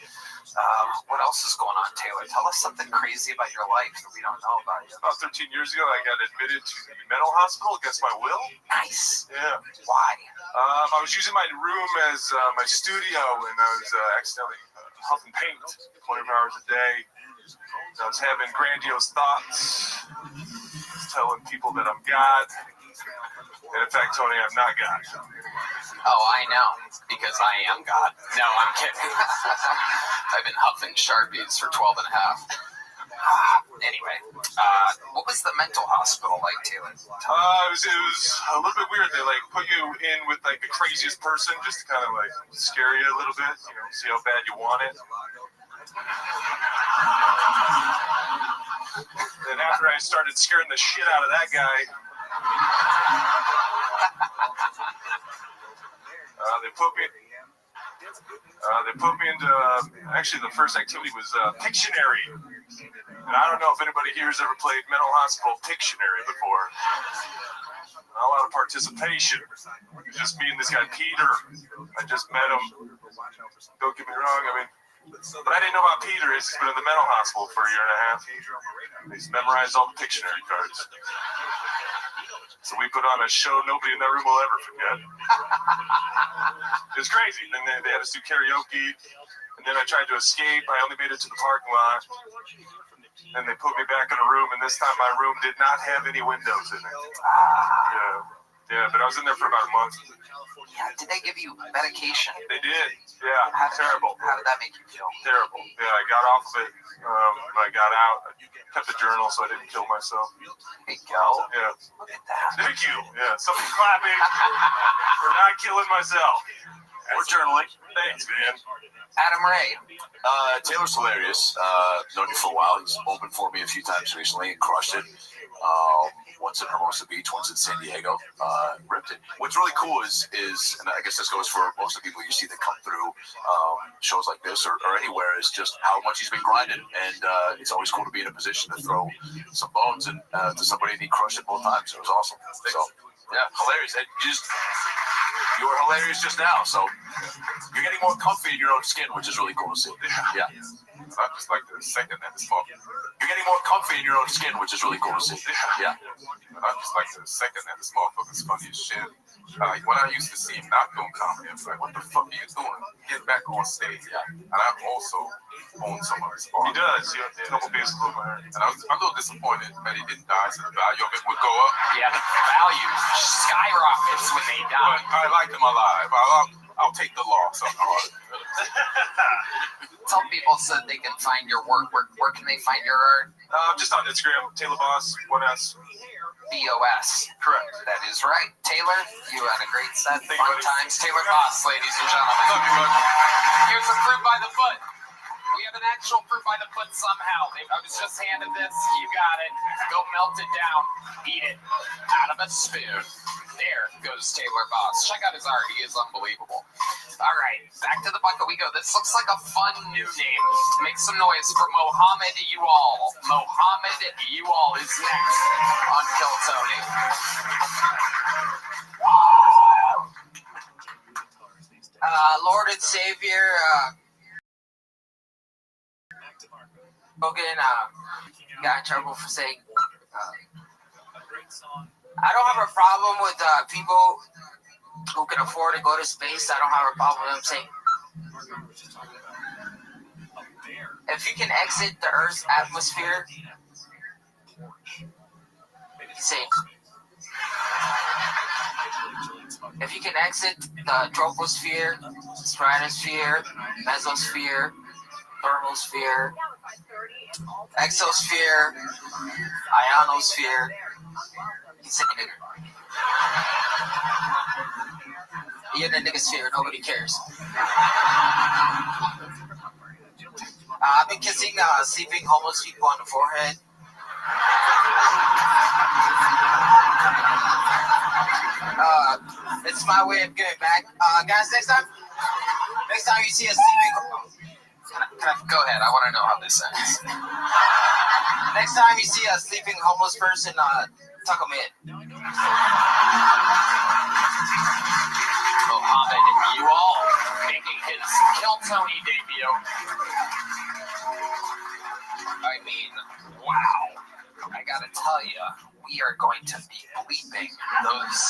What else is going on, Taylor? Tell us something crazy about your life that we don't know about you. About 13 years ago, I got admitted to the mental hospital against my will. Nice. Yeah. Why? I was using my room as my studio, and I was accidentally huffing paint 24 hours a day. I was having grandiose thoughts, telling people that I'm God. And in fact, Tony, I'm not God. Oh, I know, because I am God. No, I'm kidding. I've been huffing Sharpies for 12 and a half. Anyway, what was the mental hospital like, Taylor? It was a little bit weird. They like put you in with like the craziest person just to kind of like scare you a little bit, see how bad you want it. Then after I started scaring the shit out of that guy, they put me into actually the first activity was Pictionary. And I don't know if anybody here has ever played mental hospital Pictionary before. Not a lot of participation. It was just me and this guy Peter. I just met him. Don't get me wrong, I mean, but I didn't know about Peter. He's been in the mental hospital for a year and a half. He's memorized all the Pictionary cards. So we put on a show nobody in that room will ever forget. It was crazy. And then they had us do karaoke. And then I tried to escape. I only made it to the parking lot. And they put me back in a room. And this time my room did not have any windows in it. Yeah, but I was in there for about a month. Yeah, did they give you medication? They did. Yeah, terrible. How did that make you feel? Terrible. Yeah, I got off of it. When I got out, I kept a journal so I didn't kill myself. There you go. Yeah. Look at that. Thank you. Yeah, somebody clapping for not killing myself. We're journaling. Thanks, man. Adam Ray. Taylor's hilarious. Known you for a while. He's opened for me a few times recently and crushed it. Once in Hermosa Beach, once in San Diego, ripped it. What's really cool is, and I guess this goes for most of the people you see that come through shows like this or anywhere, is just how much he's been grinding, and it's always cool to be in a position to throw some bones and to somebody, and he crushed it both times. It was awesome. So, yeah, hilarious. You were hilarious just now, so you're getting more comfy in your own skin, which is really cool to see. Yeah. I just like the second that this motherfucker. You're getting more comfy in your own skin, which is really cool to see. Yeah. I just like the second that this motherfucker's funny as shit. When I used to see him not doing comedy, I was like, what the fuck are you doing? Get back on stage. Yeah. And I also own some of his art. He does. He has a couple pieces of my hair. And I'm a little disappointed that he didn't die, so the value of it would go up. Yeah, the value skyrockets when they die. But I liked him alive. I'll take the law. So Tell people so that they can find your work. Where can they find your art? just on Instagram, Taylor Boss. What else? BOS. Correct. That is right. Taylor, you had a great set. Thank Fun you, buddy. times. Taylor Boss, ladies and gentlemen. Love you, bud. Here's a fruit by the foot. We have an actual fruit by the foot somehow. I was just handed this. You got it. Go melt it down. Eat it out of a spoon. There goes Taylor Boss. Check out his art. He is unbelievable. All right, back to the bucket we go. This looks like a fun new name. Make some noise for Mohammed Ual. Mohammed Ual is next on Kill Tony. Lord and Savior, Hogan got in trouble for saying, I don't have a problem with people who can afford to go to space. I don't have a problem with them saying, if you can exit the Earth's atmosphere, say, if you can exit the troposphere, stratosphere, mesosphere, thermosphere, exosphere, ionosphere, you say nigger. You're in the nigga sphere, nobody cares. I've been kissing sleeping homeless people on the forehead. It's my way of giving back. Guys, next time you see a sleeping... Go ahead, I want to know how this ends. Next time you see a sleeping homeless person, tuck them in. Mohammed Ual making his Kill Tony debut. I mean, wow. I gotta tell you, we are going to be bleeping those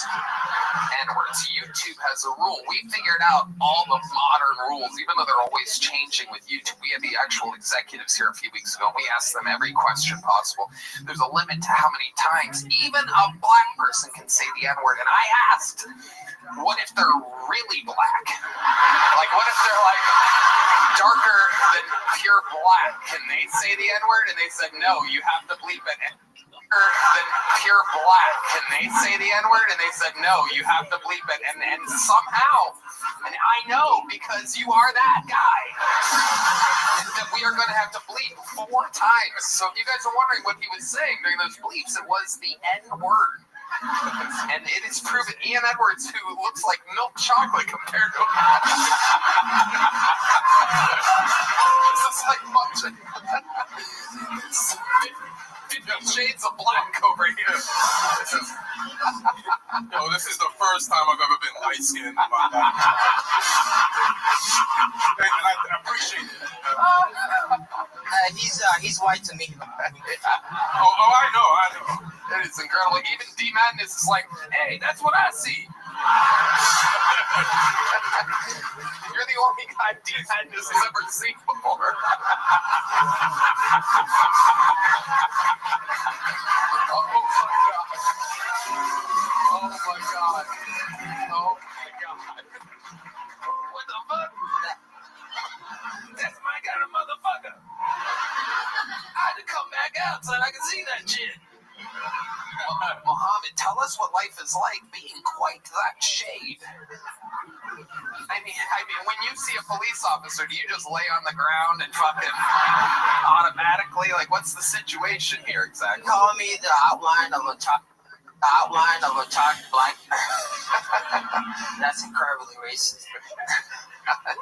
N-words. YouTube has a rule. We figured out all the modern rules, even though they're always changing with YouTube. We had the actual executives here a few weeks ago. We asked them every question possible. There's a limit to how many times even a black person can say the N-word. And I asked, what if they're really black? Like, what if they're like darker than pure black? Can they say the N-word? And they said, no, you have to bleep it. Than pure black. Can they say the N-word? And they said, no, you have to bleep it. And somehow, and I know because you are that guy, that we are going to have to bleep 4 times. So if you guys are wondering what he was saying during those bleeps, it was the N-word. And it is proven Ian Edwards, who looks like milk chocolate compared to this is like bunch of shades of black over here. This is the first time I've ever been light-skinned. And I appreciate it. He's white to me. I know. It is incredible. Even D Madness is like, hey, that's what I see. You're the only guy D Madness has ever seen before. Oh my god. What the fuck? That's my kind of motherfucker. I had to come back out so I can see that shit. Mohammed, tell us what life is like being quite that shade. I mean, when you see a police officer, do you just lay on the ground and fucking automatically? Like, what's the situation here exactly? Call me the outline of a top black. That's incredibly racist.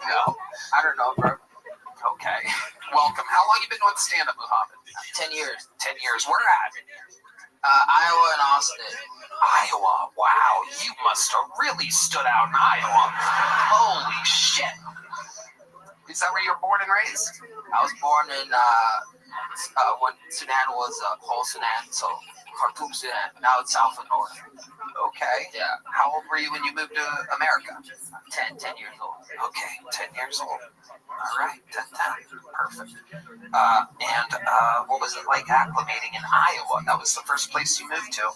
No, I don't know, bro. Okay. Welcome. How long you been on stand-up, Mohammed? 10 years. 10 years. Where at? Iowa and Austin. Iowa. Wow, you must have really stood out in Iowa. Holy shit. Is that where you were born and raised? I was born in when Sudan was whole Sudan, so Khartoum, Sudan. Now it's South and North. Okay. Yeah. How old were you when you moved to America? 10 years old. Okay, 10 years old. All right, 10. perfect. What was it like acclimating in Iowa? That was the first place you moved to.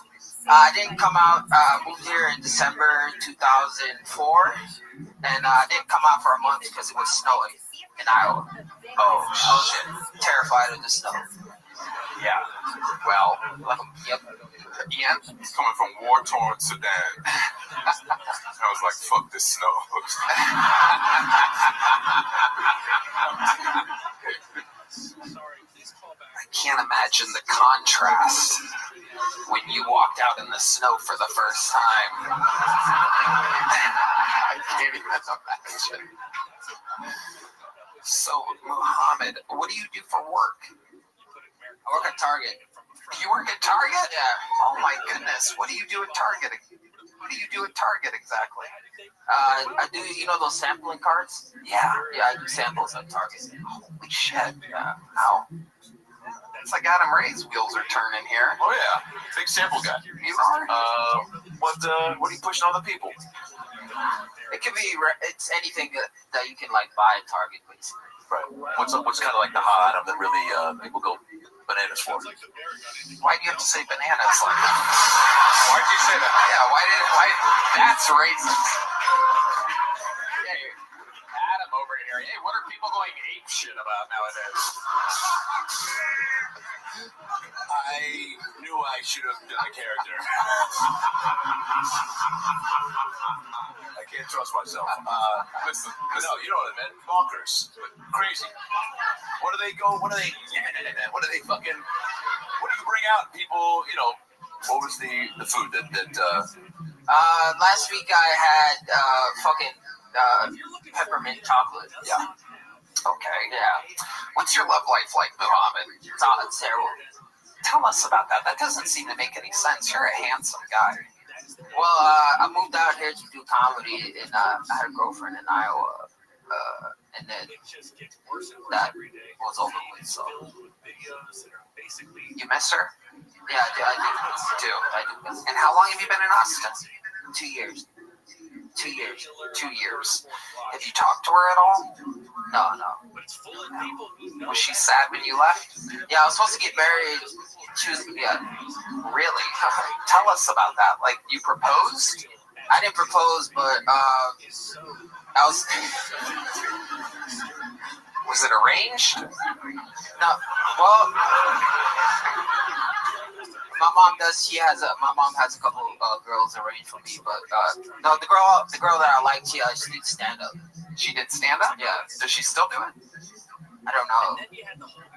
I didn't come out. Moved here in December 2004, and I didn't come out for a month because it was snowing in Iowa. Oh, I was terrified of the snow. Yeah. Well, yep. Ian, coming from war-torn Sudan. I was like, fuck this snow. I can't imagine the contrast when you walked out in the snow for the first time. I can't even imagine. So, Muhammad, what do you do for work? I work at Target. You work at Target? Yeah. Oh my goodness. What do you do at Target? What do you do at Target exactly? I do, those sampling cards? Yeah, I do samples at Target. Holy shit. How? It's like Adam Ray's wheels are turning here. Oh yeah, big sample guy. You are? What are you pushing on the people? It could be, it's anything that you can buy at Target, basically. Right. What's kind of like the hot item that really people go bananas for? Why do you have to say bananas like that? Why'd you say that? Yeah, why? That's racist. Hey, Adam over here. Hey, what are people going ape shit about nowadays? I knew I should have done a character. I can't trust myself. Listen, no, you know what I meant. Bonkers. Crazy. What do they fucking, what do you bring out? People, what was the food that last week I had peppermint chocolate. Yeah. Okay. Yeah. What's your love life like, Muhammad? It's terrible. Tell us about that. That doesn't seem to make any sense. You're a handsome guy. Well, I moved out here to do comedy, and I had a girlfriend in Iowa, and then that was over with. So you miss her? Yeah, I do. And how long have you been in Austin? 2 years. 2 years. 2 years. Have you talked to her at all? No. Was she sad when you left? Yeah, I was supposed to get married. Really? Tell us about that. You proposed? I didn't propose, but I was. Was it arranged? No. Well, my mom does. My mom has a couple girls arranged for me, but no, the girl that I liked, she did stand up. She did stand up? Yeah. Does she still do it? I don't know.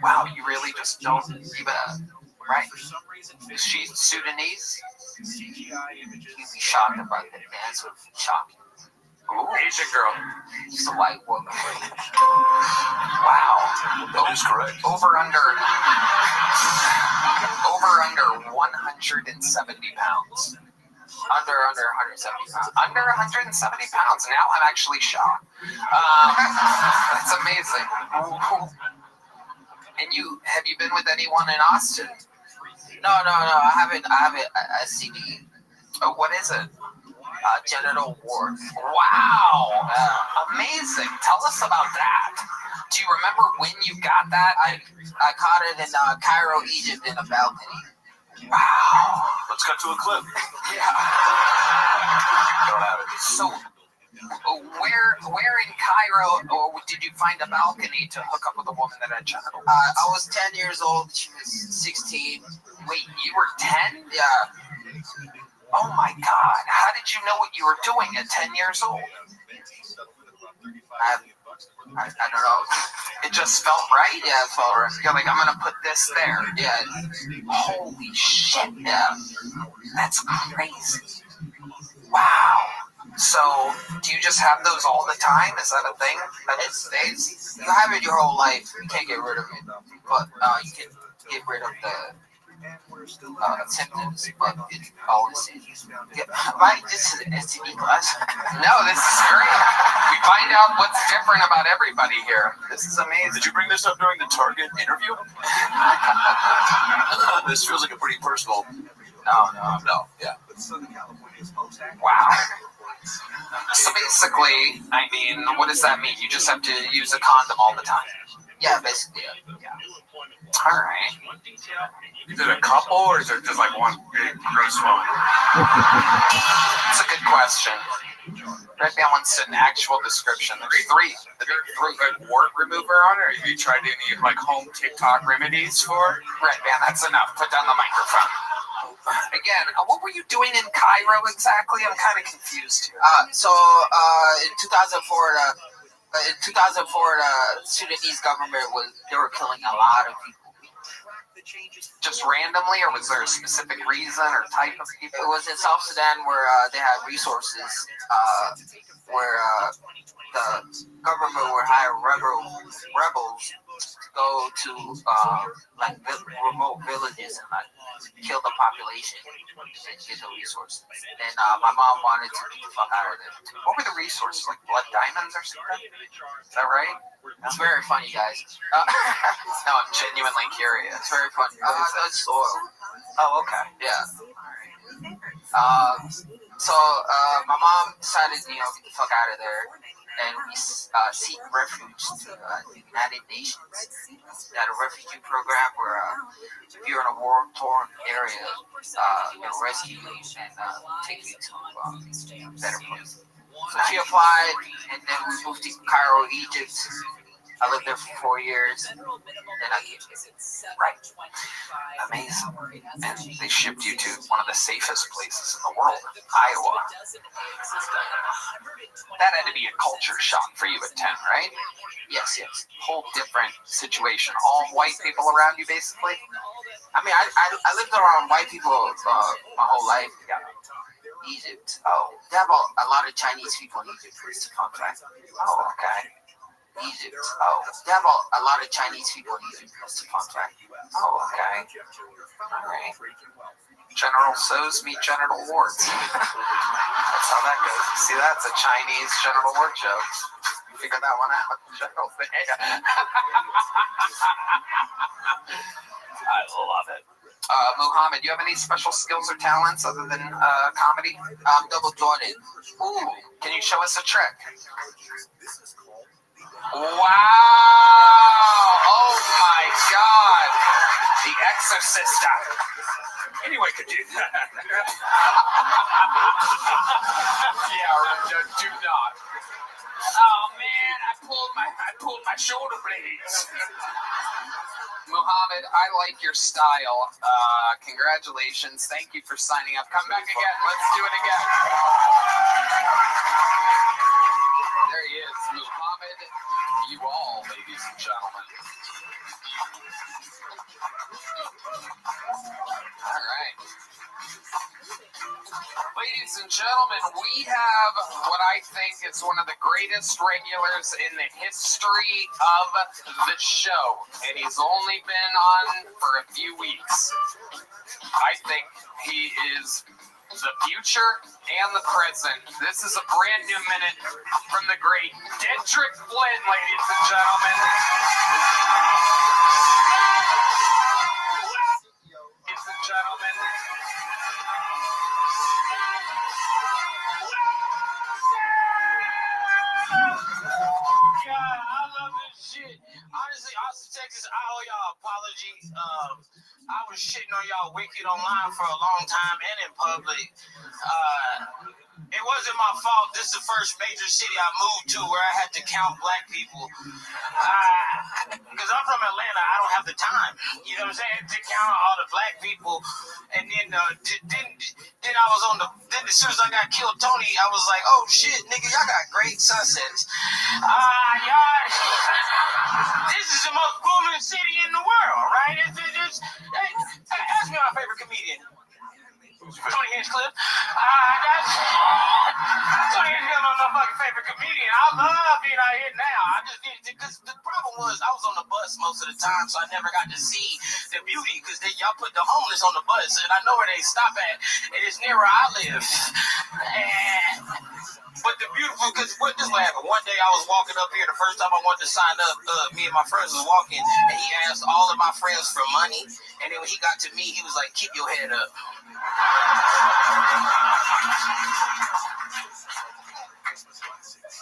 Wow, you really just don't even. Right. Is she Sudanese? You'd be shocked if I could dance with shocking. Ooh. Asian girl. She's a white woman. Wow. That is correct. Over under 170 pounds. Under 170 pounds. Under 170 pounds. Now I'm actually shocked. That's amazing. And have you been with anyone in Austin? No. I haven't. A CD. Oh, what is it? Genital wart. Wow. Amazing. Tell us about that. Do you remember when you got that? I caught it in Cairo, Egypt, in a balcony. Wow. Let's cut to a clip. Yeah. Don't have it. So, where in Cairo, or did you find a balcony to hook up with a woman that had genital? I was 10 years old. She was 16. Wait, you were 10? Yeah. Oh my God. How did you know what you were doing at 10 years old? I don't know. It just felt right? Yeah, it felt right. You're like, I'm going to put this there. Yeah. Holy shit. Yeah. That's crazy. Wow. So, do you just have those all the time? Is that a thing that it stays? You have it your whole life. You can't get rid of it. But you can get rid of the symptoms, but it always seems. Right? This is an STD class. No, this is great. We find out what's different about everybody here. This is amazing. Did you bring this up during the Target interview? This feels like a pretty personal. No. Yeah. Wow. So basically, I mean, what does that mean? You just have to use a condom all the time. Yeah, basically. Yeah. All right. Is it a couple or is it just like one big gross one? That's a good question. Red Band wants an actual description. There's three. Have you got wart remover on it? Or have you tried any like home TikTok remedies for? Red Band, that's enough. Put down the microphone. Again, what were you doing in Cairo exactly? I'm kind of confused here. In 2004, the Sudanese government they were killing a lot of people. Just randomly, or was there a specific reason or type of people? It was in South Sudan where they had resources, where the government would hire rebels to go to remote villages and kill the population and get the resources. And my mom wanted to get the fuck out of there. What were the resources? Like blood diamonds or something? Is that right? It's very funny, guys. No, I'm genuinely curious. It's very funny. That's soil. Oh, okay. Yeah. My mom decided, get the fuck out of there, and we seek refuge to the United Nations. They had a refugee program where if you're in a war-torn area, they'll rescue you and take you to better places. So she applied, and then we moved to Cairo, Egypt. I lived there for 4 years, and then I came here. Right. Amazing. And they shipped you to one of the safest places in the world, Iowa. That had to be a culture shock for you at 10, right? Yes. Whole different situation. All white people around you, basically? I mean, I lived around white people my whole life. Egypt. Oh, they have a lot of Chinese people in Egypt. It's a fun fact. Oh, okay. Egypt. Oh, they have a lot of Chinese people in Egypt. That's a fun fact. Oh, okay. All right. General So's meet genital warts. That's how that goes. See, that's a Chinese genital wart joke. Figure that one out. Genital thing. I love it. Muhammad, do you have any special skills or talents other than comedy? Double Jordan. Ooh, can you show us a trick? Wow! Oh my God! The Exorcist. Anyone could do that. Yeah, do not. Oh man, I pulled my shoulder blades. Muhammad, I like your style. Congratulations. Thank you for signing up. Come back again. Let's do it again. There he is, Muhammad. You all, ladies and gentlemen. All right. Ladies and gentlemen, we have what I think is one of the greatest regulars in the history of the show. And he's only been on for a few weeks. I think he is the future and the present. This is a brand new minute from the great Dedrick Flynn, ladies and gentlemen. Ladies and gentlemen. God, I love this shit. Honestly, Austin, Texas, I owe y'all an apology. I was shitting on y'all wicked online for a long time and in public. It wasn't my fault. This is the first major city I moved to where I had to count black people. Because I'm from Atlanta, I don't have the time. You know what I'm saying? To count all the black people. And then I was on then as soon as I got killed, Tony, I was like, oh shit, nigga, y'all got great sunsets. Y'all, this is the most booming city in the world, right? Ask me my favorite comedian. Tony Hinchcliffe. Tony Hinchcliffe is my fucking favorite comedian. I love being out here now. I just needed to, because the problem was I was on the bus most of the time, so I never got to see the beauty, because y'all put the homeless on the bus, and I know where they stop at. It is near where I live. But the beautiful, because this is what happened. One day I was walking up here, the first time I wanted to sign up, me and my friends was walking, and he asked all of my friends for money, and then when he got to me, he was like, keep your head up.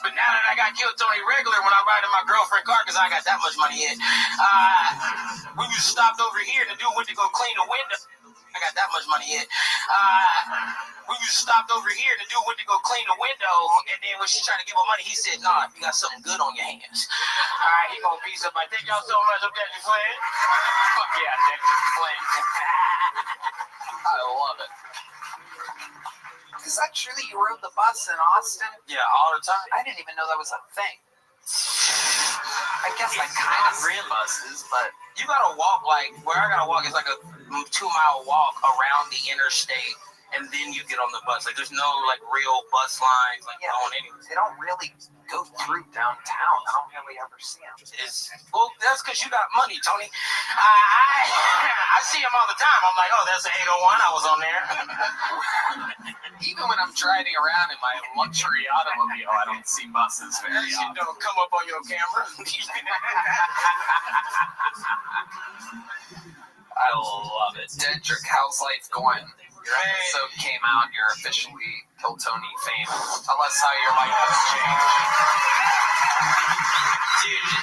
But now that I got killed Tony regular, when I ride in my girlfriend's car, because I got that much money in, we was stopped over here. The dude went to go clean the window. I got that much money in. We was stopped over here. The dude went to go clean the window, and then when she tried to give him money, he said, "Nah, you got something good on your hands." All right, he gonna piece up. I thank y'all so much. I'm Dexter Flynn. Fuck yeah, Dexter Flynn. I love it. Is that true that you rode the bus in Austin? Yeah, all the time. I didn't even know that was a thing. I guess I kind of ran buses, but you gotta walk like where I gotta walk is like a 2-mile walk around the interstate, and then you get on the bus. Like there's no like real bus lines like going anywhere. They don't really go through downtown. I don't really ever see them. Well, that's because you got money, Tony. I see them all the time. I'm like, oh, that's an 801. I was on there. Even when I'm driving around in my luxury automobile, I don't see buses very That shit often. don't come up on your camera. I love it. Dedrick, how's life going? Your episode came out. You're officially Kill Tony famous. Tell us how your life has changed. Dude,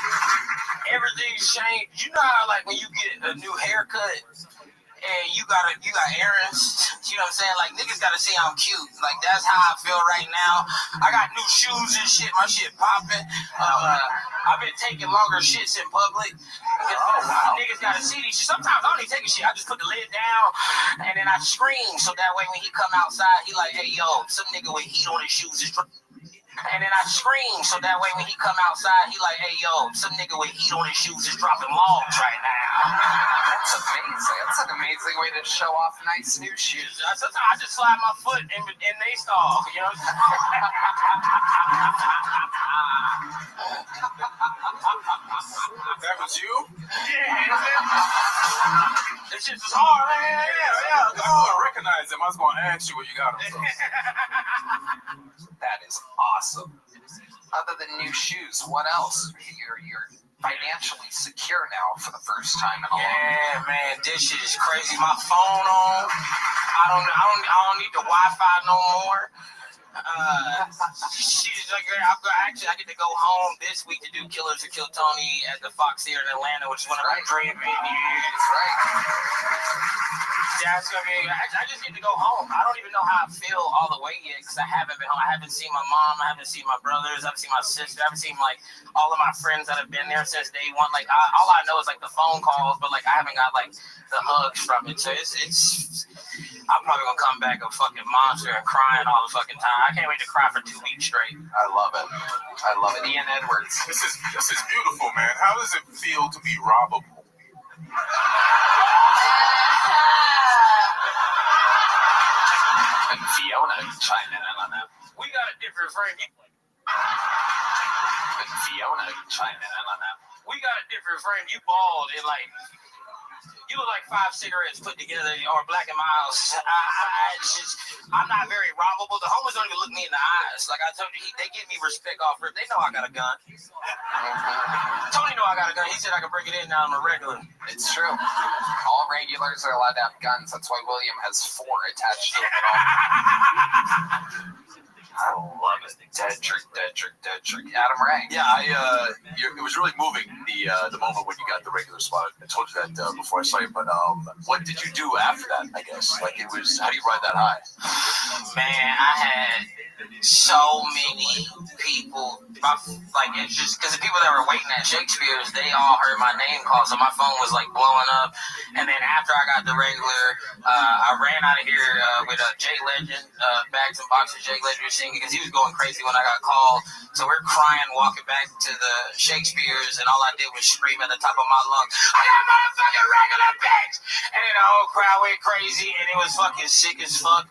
everything's changed. You know how like when you get a new haircut and you got errands, you know what I'm saying? Like niggas gotta see I'm cute. Like that's how I feel right now. I got new shoes and shit. My shit popping. I've been taking longer shits in public. Niggas gotta see these shit. Sometimes I don't even take a shit. I just put the lid down and then I scream so that way when he come outside, he like, hey yo, some nigga with heat on his shoes is. And then I scream so that way when he come outside, he like, hey yo, some nigga with heat on his shoes is dropping logs right now. That's amazing. That's an amazing way to show off nice new shoes. Sometimes I just slide my foot in they stall, you know? That was you? Yeah. This shit is hard, man. Yeah. I recognize him. I was going to ask you where you got him from. That is awesome. Other than new shoes, what else? You're financially secure now for the first time in a long time. Yeah, man, this shit is crazy. My phone on. I don't need the Wi-Fi no more. She's like, I get to go home this week to do Killers to Kill Tony at the Fox Theater in Atlanta, which is one of my dream venues. Right. That's gonna be. I just get to go home. I don't even know how I feel all the way yet because I haven't been home. I haven't seen my mom. I haven't seen my brothers. I haven't seen my sister. I haven't seen like all of my friends that have been there since day one. Like all I know is like the phone calls, but like I haven't got like the hugs from it. So it's. I'm probably gonna come back a fucking monster and crying all the fucking time. I can't wait to cry for 2 weeks straight. I love it. I love it. Ian Edwards. This is beautiful, man. How does it feel to be robbable? Fiona chime in on that. We got a different frame. Fiona chime in on that. We got a different frame. You bald and like you look like 5 cigarettes put together or Black and Miles. I'm not very robbable. The homies don't even look me in the eyes. Like I told you, they give me respect off rip. They know I got a gun. Tony know I got a gun. He said I could bring it in now. I'm a regular. It's true. All regulars are allowed to have guns. That's why William has 4 attached to him. I love it. Dedrick. Adam Ray. Yeah, it was really moving the moment when you got the regular spot. I told you that before I saw you, but what did you do after that? I guess like it was. How do you ride that high? Man, I had so many people. Like it's just because the people that were waiting at Shakespeare's, they all heard my name called, so my phone was like blowing up. And then after I got the regular, I ran out of here with Jay Legend, bags and boxes. Jay Legend was singing because he was going crazy when I got called. So we're crying walking back to the Shakespeare's, and all I did was scream at the top of my lungs, "I got motherfucking regular bitch!" And then the whole crowd went crazy, and it was fucking sick as fuck.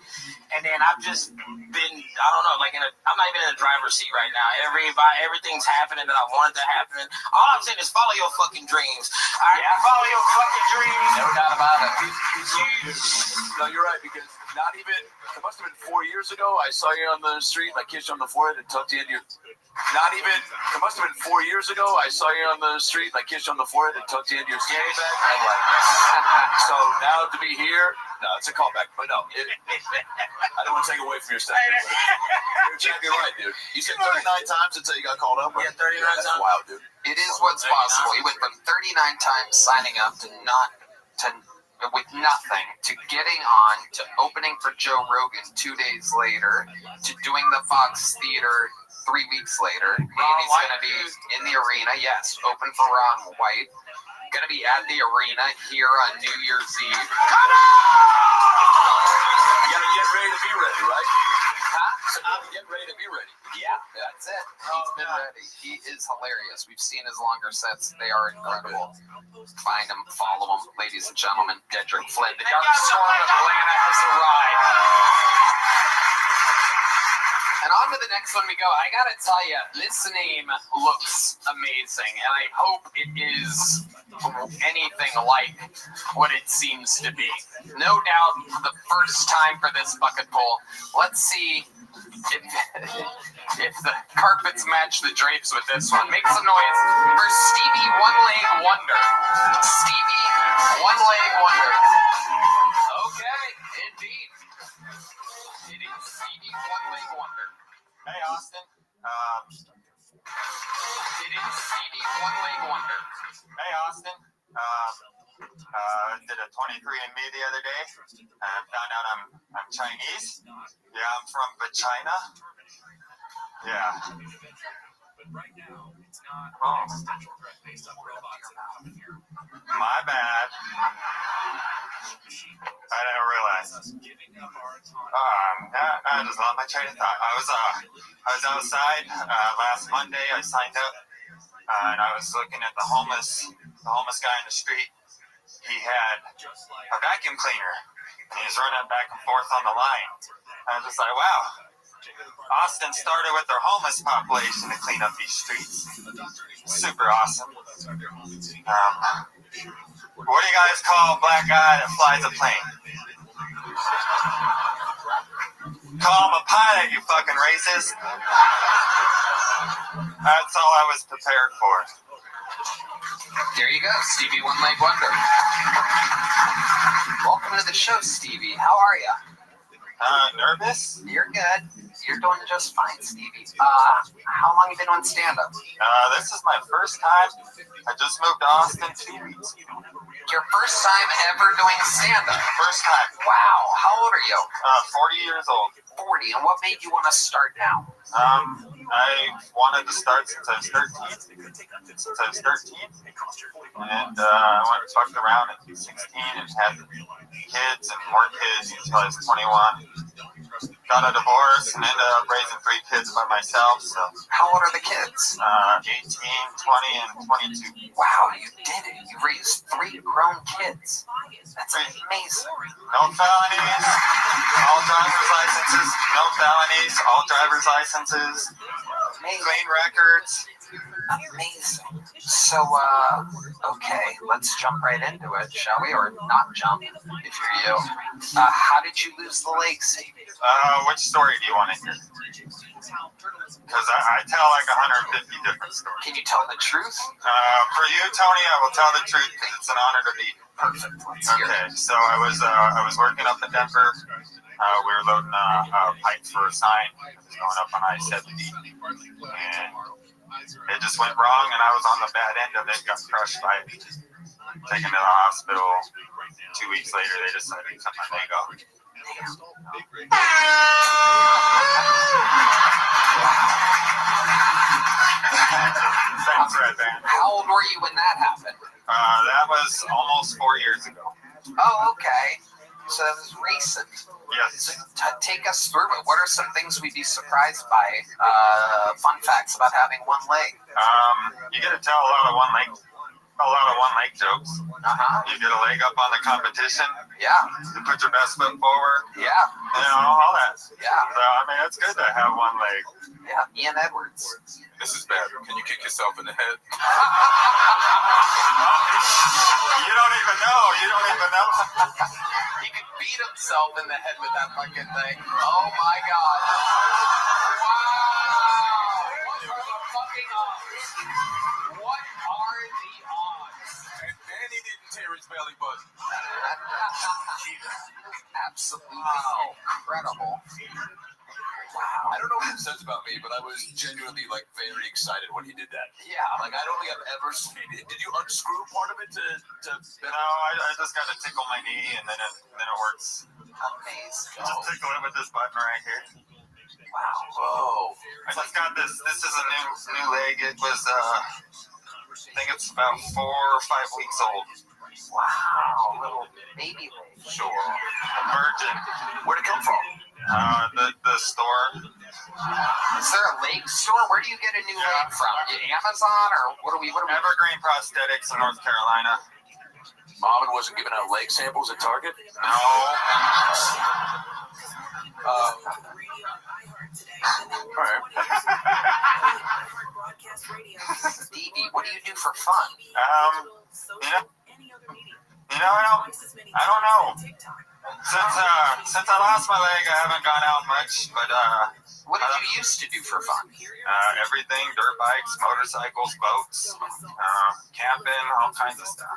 And then I've just been, I don't know, like I'm not even in the driver's seat right now. Everything's happening that I wanted to happen. All I'm saying is follow your fucking dreams. All right, follow your fucking dreams. No doubt about it. No, you're right, because not even, it must have been 4 years ago, I saw you on the street, and I kissed you on the forehead and tucked you in your Not even, it must have been 4 years ago. I saw you on the street, I kissed you on the forehead and tucked you into your skinny bag. I'm like, so now to be here, no, it's a callback, but no, I don't want to take away from your stuff. You're exactly right, dude. You said 39 times until you got called up? Yeah, 39 That's times. wild, dude. It is what's possible. He went from 39 times signing up to with nothing, to getting on, to opening for Joe Rogan 2 days later, to doing the Fox Theater 3 weeks later. And he's going to be in the arena, yes, open for Ron White. Going to be at the arena here on New Year's Eve. Come on! You got to get ready to be ready, right? Huh? So get ready to be ready. Yeah, that's it. He's been ready. He is hilarious. We've seen his longer sets. They are incredible. Find him, follow him, ladies and gentlemen. Dedrick Flynn, the Dark Storm of Atlanta has arrived. And on to the next one we go. I gotta tell you, this name looks amazing, and I hope it is anything like what it seems to be. No doubt the first time for this bucket pool. Let's see if the carpets match the drapes with this one. Make some noise for Stevie One Leg Wonder. Stevie One Leg Wonder. Okay, indeed. It is Stevie One Leg Wonder. Hey, Austin. It is Stevie One Leg Wonder. Hey, Austin. Did a 23andMe the other day and found out I'm Chinese. Yeah, I'm from China. Yeah. Oh. My bad. I didn't realize. I just lost my train of thought. I was outside last Monday. I signed up, and I was looking at the homeless guy in the street. He had a vacuum cleaner, and he was running back and forth on the line. I was just like, wow. Austin started with their homeless population to clean up these streets. Super awesome. What do you guys call a black guy that flies a plane? Call him a pilot, you fucking racist. That's all I was prepared for. There you go, Stevie One Leg Wonder. Welcome to the show, Stevie. How are you? Nervous? You're good. You're doing just fine, Stevie. How long you been on stand-up? This is my first time. I just moved to Austin 2 weeks ago. Your first time ever doing stand-up? First time. Wow. How old are you? 40 years old. 40. And what made you want to start now? I wanted to start since I was 13. And I went and fucked around at 16 and had kids and more kids until I was 21. Got a divorce and ended up raising 3 kids by myself. So. How old are the kids? 18, 20, and 22. Wow, you did it. You raised 3 grown kids. That's amazing. No felonies, all driver's licenses. No felonies, all driver's licenses. Clean records. Amazing. So, okay, let's jump right into it, shall we? Or not jump, if you're you. How did you lose the leg, Stevie? Which story do you want to hear? Because I tell like 150 different stories. Can you tell the truth? For you, Tony, I will tell the truth. It's an honor to be. Perfect. Okay, so I was working up in Denver. We were loading a pipe for a sign going up on I-70, and it just went wrong, and I was on the bad end of it. Got crushed by it. Taken to the hospital. 2 weeks later, they decided to cut my leg off. Thanks, Red Band. How old were you when that happened? That was almost 4 years ago. Oh, okay. So that was recent. Yes. Take us through it. What are some things we'd be surprised by? Fun facts about having one leg. You get to tell a lot of one leg jokes. You get a leg up on the competition. Yeah. You put your best foot forward. Yeah. You know, all that. Yeah. So, I mean, it's good to have one leg. Yeah. Ian Edwards. This is bad. Can you kick yourself in the head? You don't even know. He could beat himself in the head with that fucking thing. Oh my God. Wow. fucking odds? What are the odds? And he didn't tear his belly button. Absolutely incredible. Wow. I don't know what it says about me, but I was genuinely like very excited when he did that. Yeah. Like I don't think I've ever seen it. Did you unscrew part of it to No, I just got to tickle my knee and then it works. Amazing. Just tickle it with this button right here. Wow. Whoa. I just got this. This is a new leg. It was I think it's about 4 or 5 weeks old. Wow. Little baby leg. Sure. A virgin. Where'd it come from? The store. Is there a leg store? Where do you get a new leg from? Amazon or what are we? Evergreen Prosthetics in North Carolina. Marvin wasn't giving out leg samples at Target? No. Stevie, what do you do for fun? I don't know. Since I lost my leg, I haven't gone out much. But what did you used to do for fun? Everything: dirt bikes, motorcycles, boats, camping, all kinds of stuff.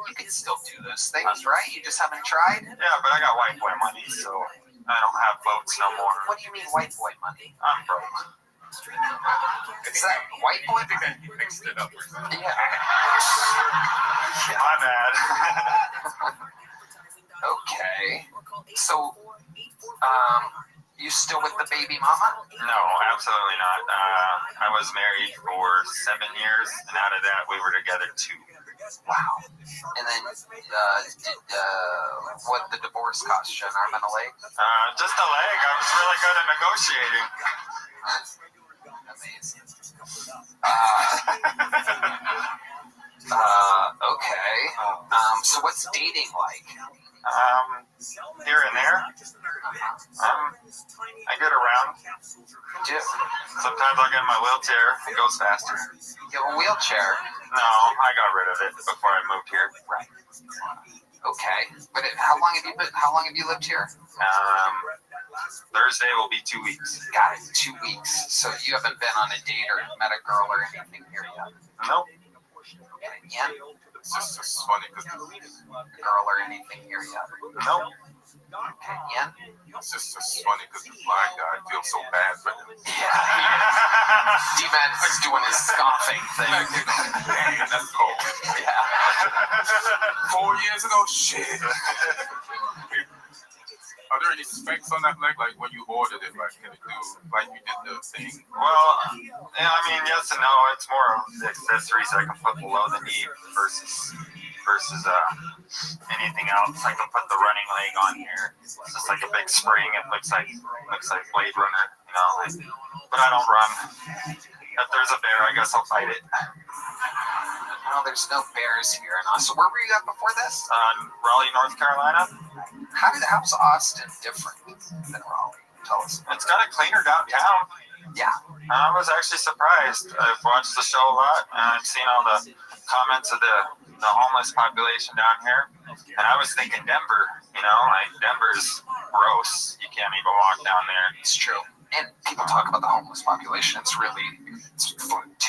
You can still do those things, right? You just haven't tried? Yeah, but I got white boy money, so I don't have boats no more. What do you mean white boy money? I'm broke. Is that white boy? You mixed it up. Yeah. My bad. Okay. So, you still with the baby mama? No, absolutely not. I was married for 7 years, and out of that, we were together 2. Wow. And then, what the divorce cost you? An arm and a leg? Just a leg. I was really good at negotiating. Amazing. Okay. So what's dating like? Here and there. I get around. Sometimes I'll get in my wheelchair. It goes faster. You have a wheelchair? No, I got rid of it before I moved here. Right. Okay. But how long have you lived here? Thursday will be 2 weeks. Got it. 2 weeks. So you haven't been on a date or met a girl or anything here yet? Nope. Yeah. It's just funny because girl or anything here yet? Nope. Okay. Yeah. It's just funny because the blind guy feels so bad for him. Yeah. D-Man is doing his scoffing thing. Man, that's cold. Yeah. 4 years ago, shit. Are there any specs on that leg? Like when you ordered it, like can it do like you did the thing? Well, yeah, I mean, yes and no. It's more of the accessories I can put below the knee versus anything else. I can put the running leg on here. It's just like a big spring. It looks like Blade Runner, you know. But I don't run. If there's a bear, I guess I'll fight it. No, there's no bears here in Austin. Where were you at before this? Raleigh, North Carolina. How's Austin different than Raleigh? Tell us. It's got a cleaner downtown. Yeah. I was actually surprised. I've watched the show a lot, and I've seen all the comments of the homeless population down here. And I was thinking Denver, you know, like Denver's gross. You can't even walk down there. It's true. And people talk about the homeless population. It's 2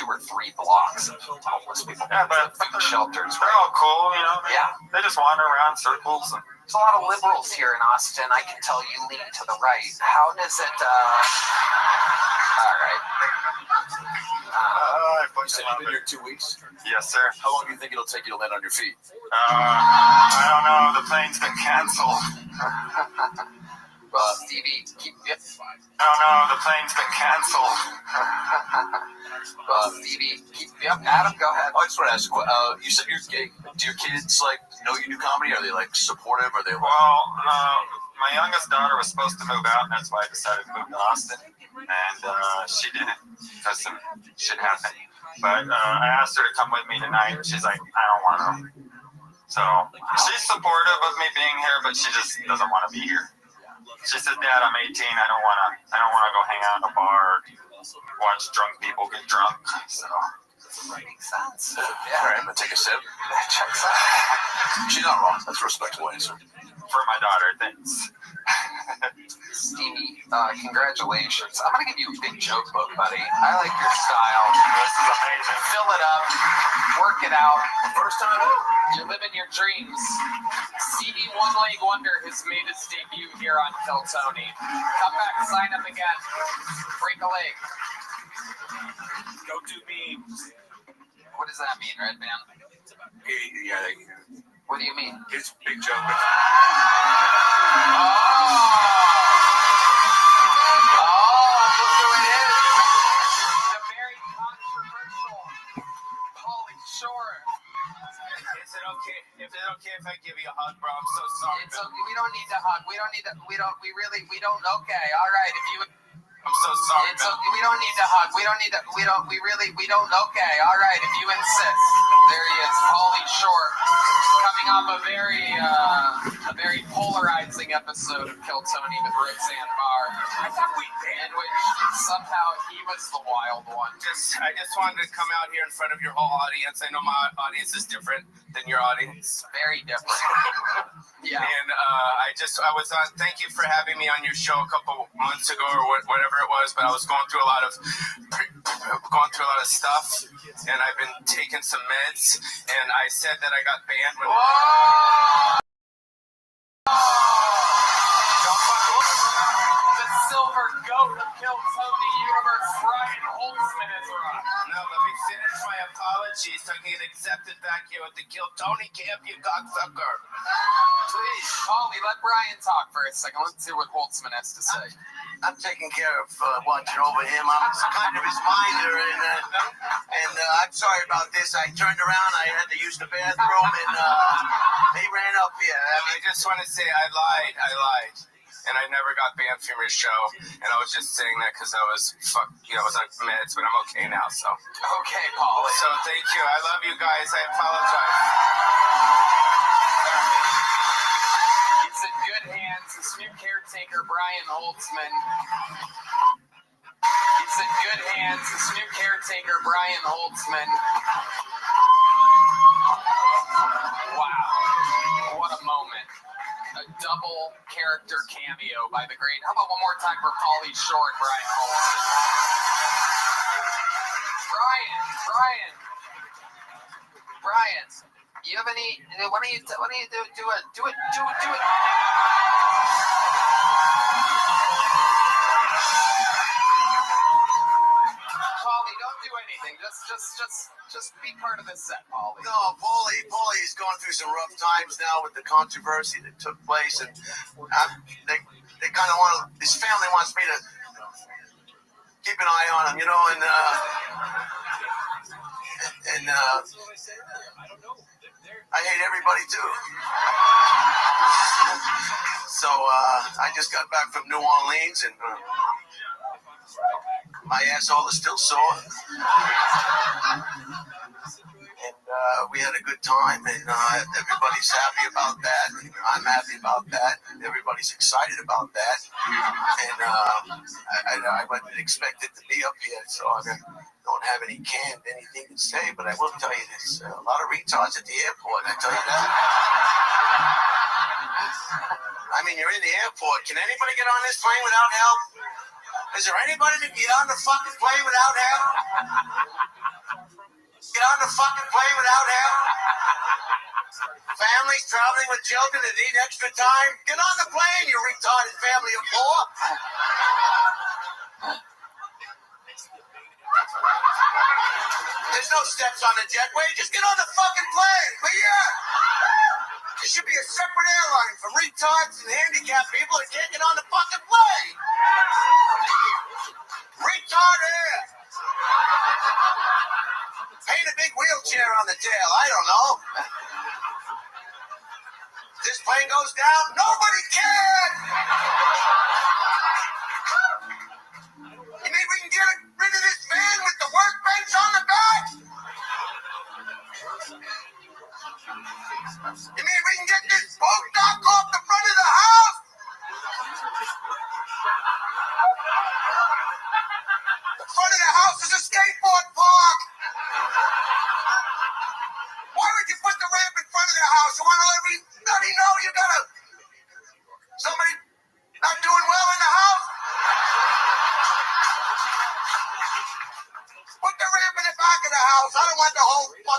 or 3 blocks of homeless people. Yeah, but shelters. They're all cool, you know. Yeah. They just wander around circles. And there's a lot of liberals here in Austin. I can tell you lean to the right. How does it? All right. You said you've been here 2 weeks? Yes, sir. How long do you think it'll take you to land on your feet? I don't know. The plane's been canceled. Stevie, keep it. I don't know. The plane's been canceled. Stevie, keep up. Adam, go ahead. I just want to ask you. You said you're gay. Do your kids like know you do comedy? Are they like supportive? Are they? Well, my youngest daughter was supposed to move out, and that's why I decided to move to Austin. And she didn't because some shit happened. But I asked her to come with me tonight. She's like, I don't want to. So she's supportive of me being here, but she just doesn't want to be here. She said, Dad, I'm 18. I don't want to go hang out in a bar, watch drunk people get drunk. So makes sense. Yeah. All right, I'm gonna take a sip. That checks out. She's not wrong. That's a respectable answer. For my daughter, thanks. Stevie, congratulations. I'm gonna give you a big joke book, buddy. I like your style. This is amazing. Fill it up, work it out. First time you're living your dreams. Stevie One Leg Wonder has made his debut here on Kill Tony. Come back, sign up again. Break a leg. Go do me. What does that mean, Red Man? Yeah, What do you mean? his big joke. Oh, look who it is. The very controversial Pauly Shore. Is it okay? Is it okay if I give you a hug, bro? I'm so sorry. It's okay. We don't need to hug. We don't. Okay. All right. If you. I'm so sorry. It's okay. We don't need to hug. We don't. Okay. All right. If you insist. There he is, Pauly Shore, coming off a very polarizing episode of Kill Tony with Roseanne Barr. I thought we in which somehow he was the wild one. I just wanted to come out here in front of your whole audience. I know my audience is different than your audience. Very different. Yeah. And I was on. Thank you for having me on your show a couple months ago or whatever it was. But I was going through a lot of stuff, and I've been taking some meds. And I said that I got banned when. The silver goat of Kill Tony universe, Brian Holtzman is around. No, let me finish my apologies so I can get accepted back here with the Kill Tony camp, you cocksucker. Please, Pauly, let Brian talk for a second. Let's hear what Holtzman has to say. I'm taking care of watching over him. I'm kind of his minder, and I'm sorry about this. I turned around, I had to use the bathroom, and they ran up here. I just want to say I lied. And I never got banned from your show. And I was just saying that because I was on meds, but I'm okay now, so. Okay, Pauly. So thank you. I love you guys. I apologize. He's in good hands. His new caretaker, Brian Holtzman. He's in good hands. His new caretaker, Brian Holtzman. Wow. What a moment. A double character cameo by the great. How about one more time for Pauly Shore and Brian Holtzman? Brian, you have any? Why don't you do it? Pauly, don't do anything. Just be part of this set, Pauly. No, Pauly is going through some rough times now with the controversy that took place, and they kind of want to. His family wants me to keep an eye on him, and I hate everybody too. So I just got back from New Orleans, and my asshole is still sore. And we had a good time, and everybody's happy about that. And I'm happy about that. And everybody's excited about that. And I wasn't expected to be up here, so I don't have anything to say. But I will tell you this: a lot of retards at the airport. I tell you that. I mean, you're in the airport. Can anybody get on this plane without help? Is there anybody that can get on the fucking plane without help? Get on the fucking plane without help? Families traveling with children that need extra time? Get on the plane, you retarded family of four. There's no steps on the jetway. Just get on the fucking plane, will ya? There should be a separate airline for retards and handicapped people that can't get on the fucking plane. Retard air. Paint a big wheelchair on the tail. I don't know. This plane goes down, nobody cares. You mean we can get rid of this van with the workbench on the back? You mean we can get this boat dock off the front of the house? The front of the house is a skateboard park. Why would you put the ramp in front of the house? You want to let everybody know you got somebody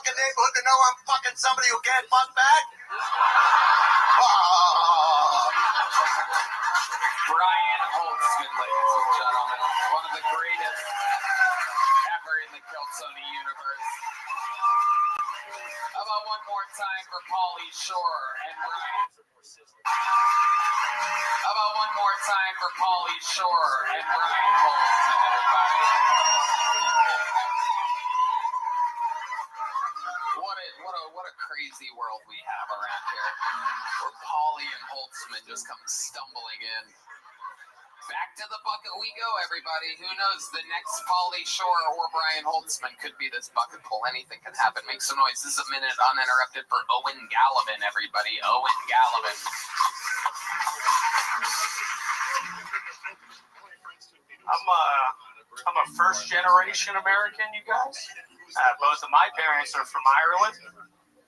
fucking neighborhood to know I'm fucking somebody who can't fuck back? Brian Holtzman, ladies and gentlemen, one of the greatest ever in the Killzone universe. How about one more time for Pauly Shore and Brian? How about one more time for Pauly Shore and Brian Holtzman, everybody? What a crazy world we have around here, where Pauly and Holtzman just come stumbling in. Back to the bucket we go, everybody. Who knows? The next Pauly Shore or Brian Holtzman could be this bucket pull. Anything can happen. Make some noise. This is a minute uninterrupted for Owen Gallivan, everybody. Owen Gallivan. I'm a first generation American, you guys. Both of my parents are from Ireland,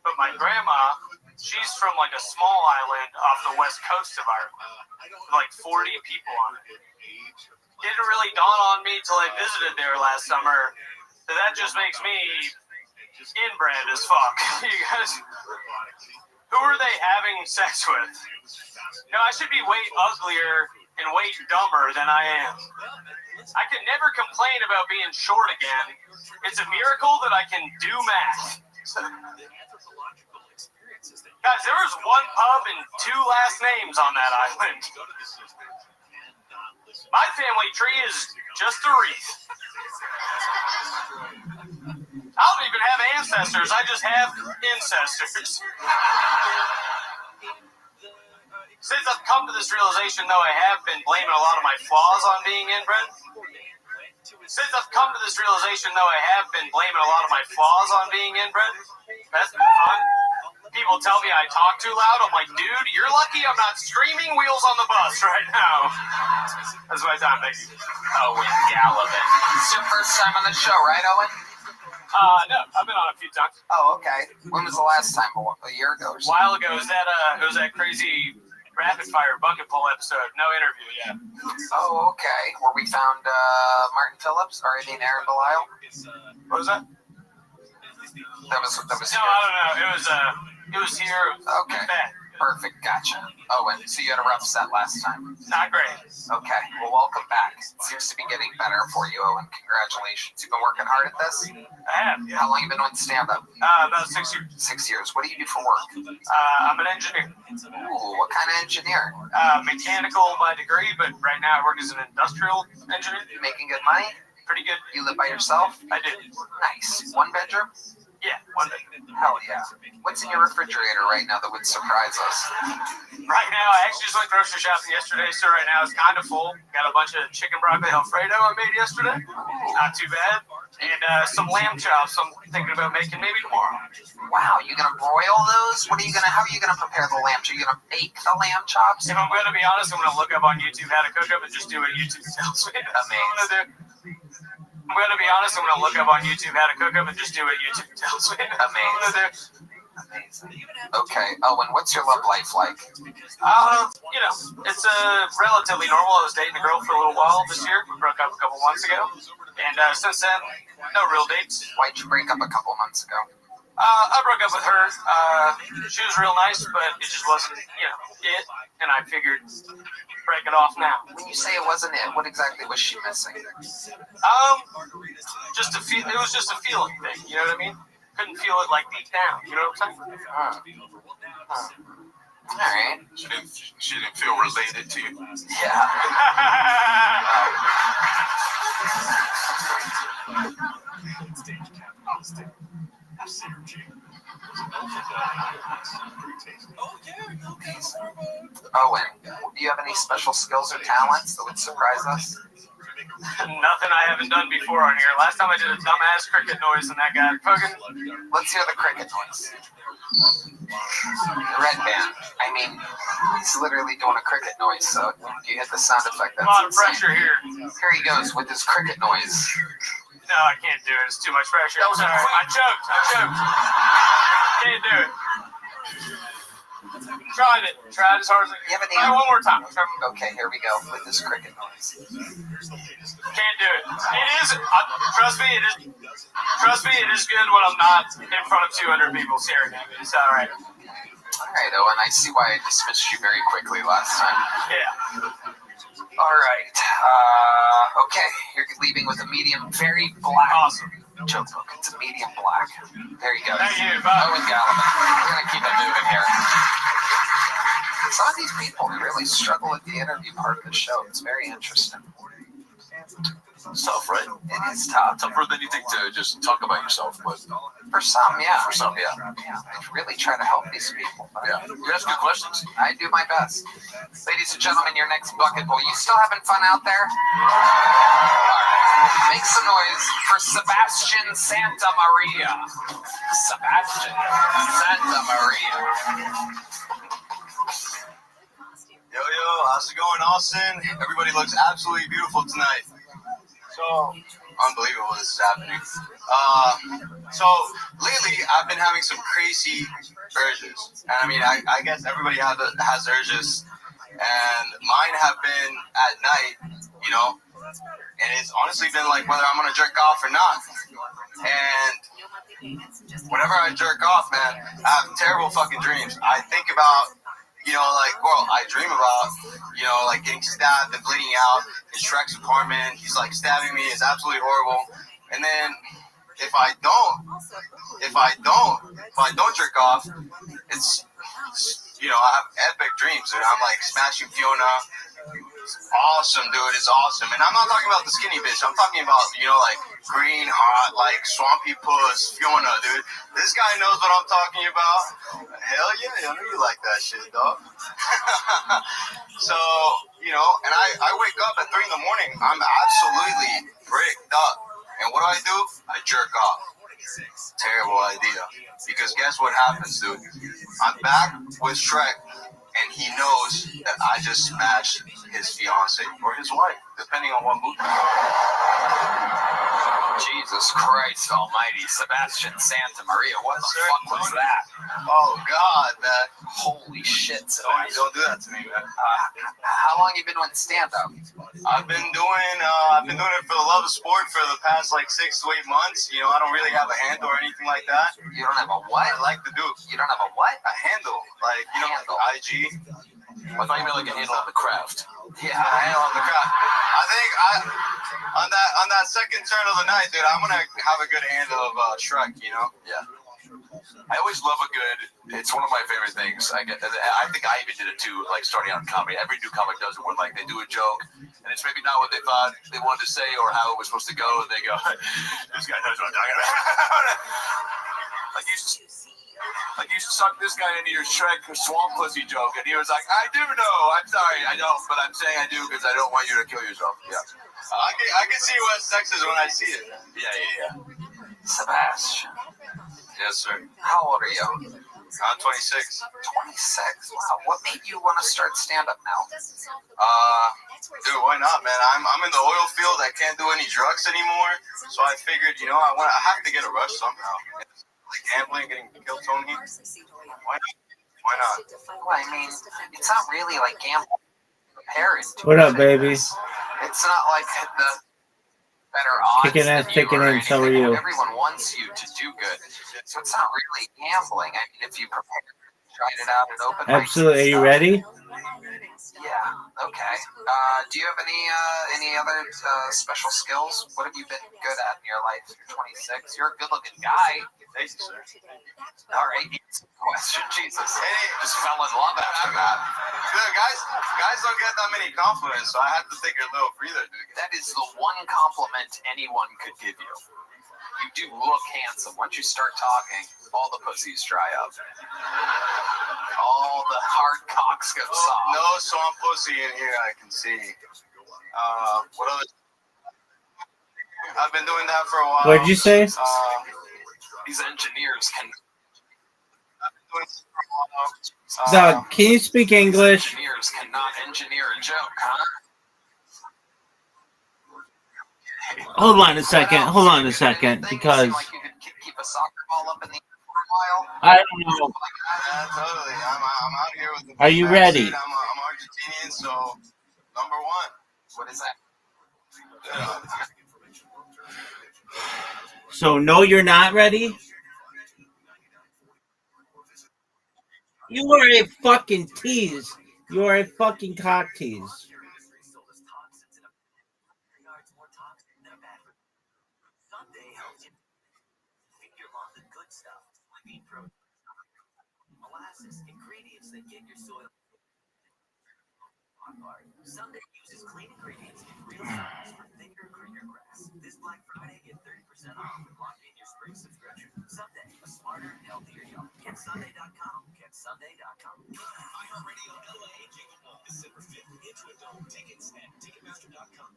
but my grandma, she's from like a small island off the west coast of Ireland, with like 40 people on it. Didn't really dawn on me till I visited there last summer that just makes me inbred as fuck. You guys, who are they having sex with? No, I should be way uglier and way dumber than I am. I can never complain about being short again. It's a miracle that I can do math. Guys, there was one pub and 2 last names on that island. My family tree is just a wreath. I don't even have ancestors. I just have ancestors. Since I've come to this realization, though, I have been blaming a lot of my flaws on being inbred. That's been fun. People tell me I talk too loud. I'm like, dude, you're lucky I'm not screaming wheels on the bus right now. That's my time, thank you. Owen Gallivan. It's your first time on the show, right, Owen? No, I've been on a few times. Oh, okay. When was the last time? A year ago or so? A while ago. It was that crazy rapid fire bucket pull episode. No interview yet. Oh, okay. Where we found Martin Phillips, or I mean Aaron Belial. What was that? That was no, here. I don't know. It was here. Okay. Perfect. Gotcha. Oh, and so you had a rough set last time. Not great. Okay. Well, welcome back. It seems to be getting better for you, Owen. Congratulations. You've been working hard at this? I have. Yeah. How long have you been on stand-up? About 6 years. 6 years. What do you do for work? I'm an engineer. Ooh, what kind of engineer? Mechanical by degree, but right now I work as an industrial engineer. You making good money? Pretty good. You live by yourself? I do. Nice. 1 bedroom? Yeah, 1 bedroom. Hell yeah. What's in your refrigerator right now that would surprise us? Right now, I actually just went grocery shopping yesterday, so right now it's kind of full. Got a bunch of chicken broccoli Alfredo I made yesterday. Not too bad. And some lamb chops I'm thinking about making maybe tomorrow. Wow, you gonna broil those? How are you gonna prepare the lamb chops? Are you gonna bake the lamb chops? If I'm gonna be honest, I'm gonna look up on YouTube how to cook them and just do what YouTube tells me. Amazing. I'm going to be honest, I'm going to look up on YouTube how to cook them and just do what YouTube tells me. Amazing. Okay. Owen, what's your love life like? It's relatively normal. I was dating a girl for a little while this year. We broke up a couple months ago. And since then, no real dates. Why'd you break up a couple months ago? I broke up with her. She was real nice, but it just wasn't, it. And I figured, break it off now. When you say it wasn't it, what exactly was she missing? It was just a feeling thing. You know what I mean? Couldn't feel it like deep down. You know what I'm saying? All right. She didn't feel related to you. Yeah. Owen, do you have any special skills or talents that would surprise us? Nothing I haven't done before on here. Last time I did a dumbass cricket noise and that guy fucking... Let's hear the cricket noise. Red band. I mean, he's literally doing a cricket noise, so you hit the sound effect. That's a lot of pressure here. Here he goes with his cricket noise. No, I can't do it. It's too much pressure. I'm sorry. I choked. Can't do it. tried it. Tried as hard as I You have can. Try one more time. Okay, here we go with this cricket noise. Can't do it. It is. Trust me. It is. Trust me. It is good when I'm not in front of 200 people staring at me. It's all right. All right, Owen. I see why I dismissed you very quickly last time. Yeah. All right. Okay, you're leaving with a medium, very black. Awesome. Joke book. It's a medium black. There you go. Thank you. Bye. Owen Gallivan. We're gonna keep it moving here. Some of these people really struggle with the interview part of the show. It's very interesting. It's tough, right? It is tough. Tougher than you think to just talk about yourself, but For some, yeah. for some, yeah. Yeah, I really try to help these people. Yeah. You ask good questions. I do my best. Ladies and gentlemen, your next bucket bowl. You still having fun out there? Make some noise for Sebastian Santa Maria. Sebastian Santa Maria. Yo, how's it going, Austin? Everybody looks absolutely beautiful tonight. So, unbelievable this is happening. So, lately, I've been having some crazy urges. And I mean, I guess everybody has urges. And mine have been at night, you know. And it's honestly been like whether I'm going to jerk off or not. And whenever I jerk off, man, I have terrible fucking dreams. I think about, you know, like, well, I dream about, you know, like getting stabbed and bleeding out in Shrek's apartment. He's like stabbing me. It's absolutely horrible. And then if I don't jerk off, it's you know, I have epic dreams, dude. I'm like smashing Fiona. It's awesome, dude. It's awesome. And I'm not talking about the skinny bitch. I'm talking about, you know, like green, hot, like swampy puss Fiona, dude. This guy knows what I'm talking about. Hell yeah, I know you like that shit, dog. So, you know, and I wake up at 3 in the morning. I'm absolutely bricked up. And what do? I jerk off. Terrible idea. Because guess what happens, dude? I'm back with Shrek, and he knows that I just smashed his fiance or his wife, depending on what mood. Jesus Christ Almighty, Sebastian Santa Maria. What the fuck was that? Oh God, man! Holy shit, Don't do that to me, man. How long you been doing stand-up? I've been doing it for the love of sport for the past like 6 to 8 months. You know, I don't really have a handle or anything like that. You don't have a what? I like to do. You don't have a what? A handle, like, you know, like IG. I thought you meant like a handle on the craft. Yeah, a handle on the craft. I think on that second turn of the night, dude, I'm gonna have a good handle of Shrek. You know? Yeah. I always love a good. It's one of my favorite things. I think I even did it too, like starting out in comedy. Every new comic does it, where like they do a joke, and it's maybe not what they thought they wanted to say or how it was supposed to go, and they go, "This guy knows what I'm talking about." Like you suck this guy into your Shrek swamp pussy joke, and he was like, "I do know. I'm sorry, I don't, but I'm saying I do because I don't want you to kill yourself." Yeah. I can see what sex is when I see it. Yeah. Sebastian. Yes, sir. How old are you? I'm 26. 26. Wow. What made you want to start stand-up now? Dude, why not, man? I'm in the oil field. I can't do any drugs anymore, so I figured, you know, I have to get a rush somehow. Like gambling, getting killed, Tony. Why not? Well, I mean, it's not really like gambling. What up, baby? It's not like the better odds. Kicking in. So are you? Everyone wants you to do good, so it's not really gambling. I mean, if you prepare, tried it out at open. Absolutely. Are you ready? Yeah. Okay. Do you have any other special skills? What have you been good at in your life? You're 26. You're a good-looking guy. Thank you, sir. All right. Question. Jesus. Just fell in love after that. Good, guys don't get that many compliments, so I have to take a little breather, dude. That is the one compliment anyone could give you. You do look handsome. Once you start talking, all the pussies dry up. All the hard cocks go soft. No swamp pussy in here, I can see. What other? I've been doing that for a while. What'd you say? These engineers can. Doug, can you speak English? Engineers cannot engineer a joke, huh? Hold on a second, because like you could keep a soccer ball up in the I don't know. Yeah, totally. I'm out here with the. Are you ready? I'm Argentinian, so number one. What is that? So no, you're not ready? You are a fucking tease. You are a fucking cock tease. Sunday helps you feed your lawn the good stuff, soybean protein, molasses, ingredients that get your soil on fire. Sunday uses clean ingredients in real size for thicker, greener grass. This Black Friday, get 30% off and lock in your spring subscription. Sunday, a smarter, healthier yard. GetSunday.com. GetSunday.com. iHeartRadio LA Jingle Ball, December 5th. Into a Dome. Tickets at Ticketmaster.com.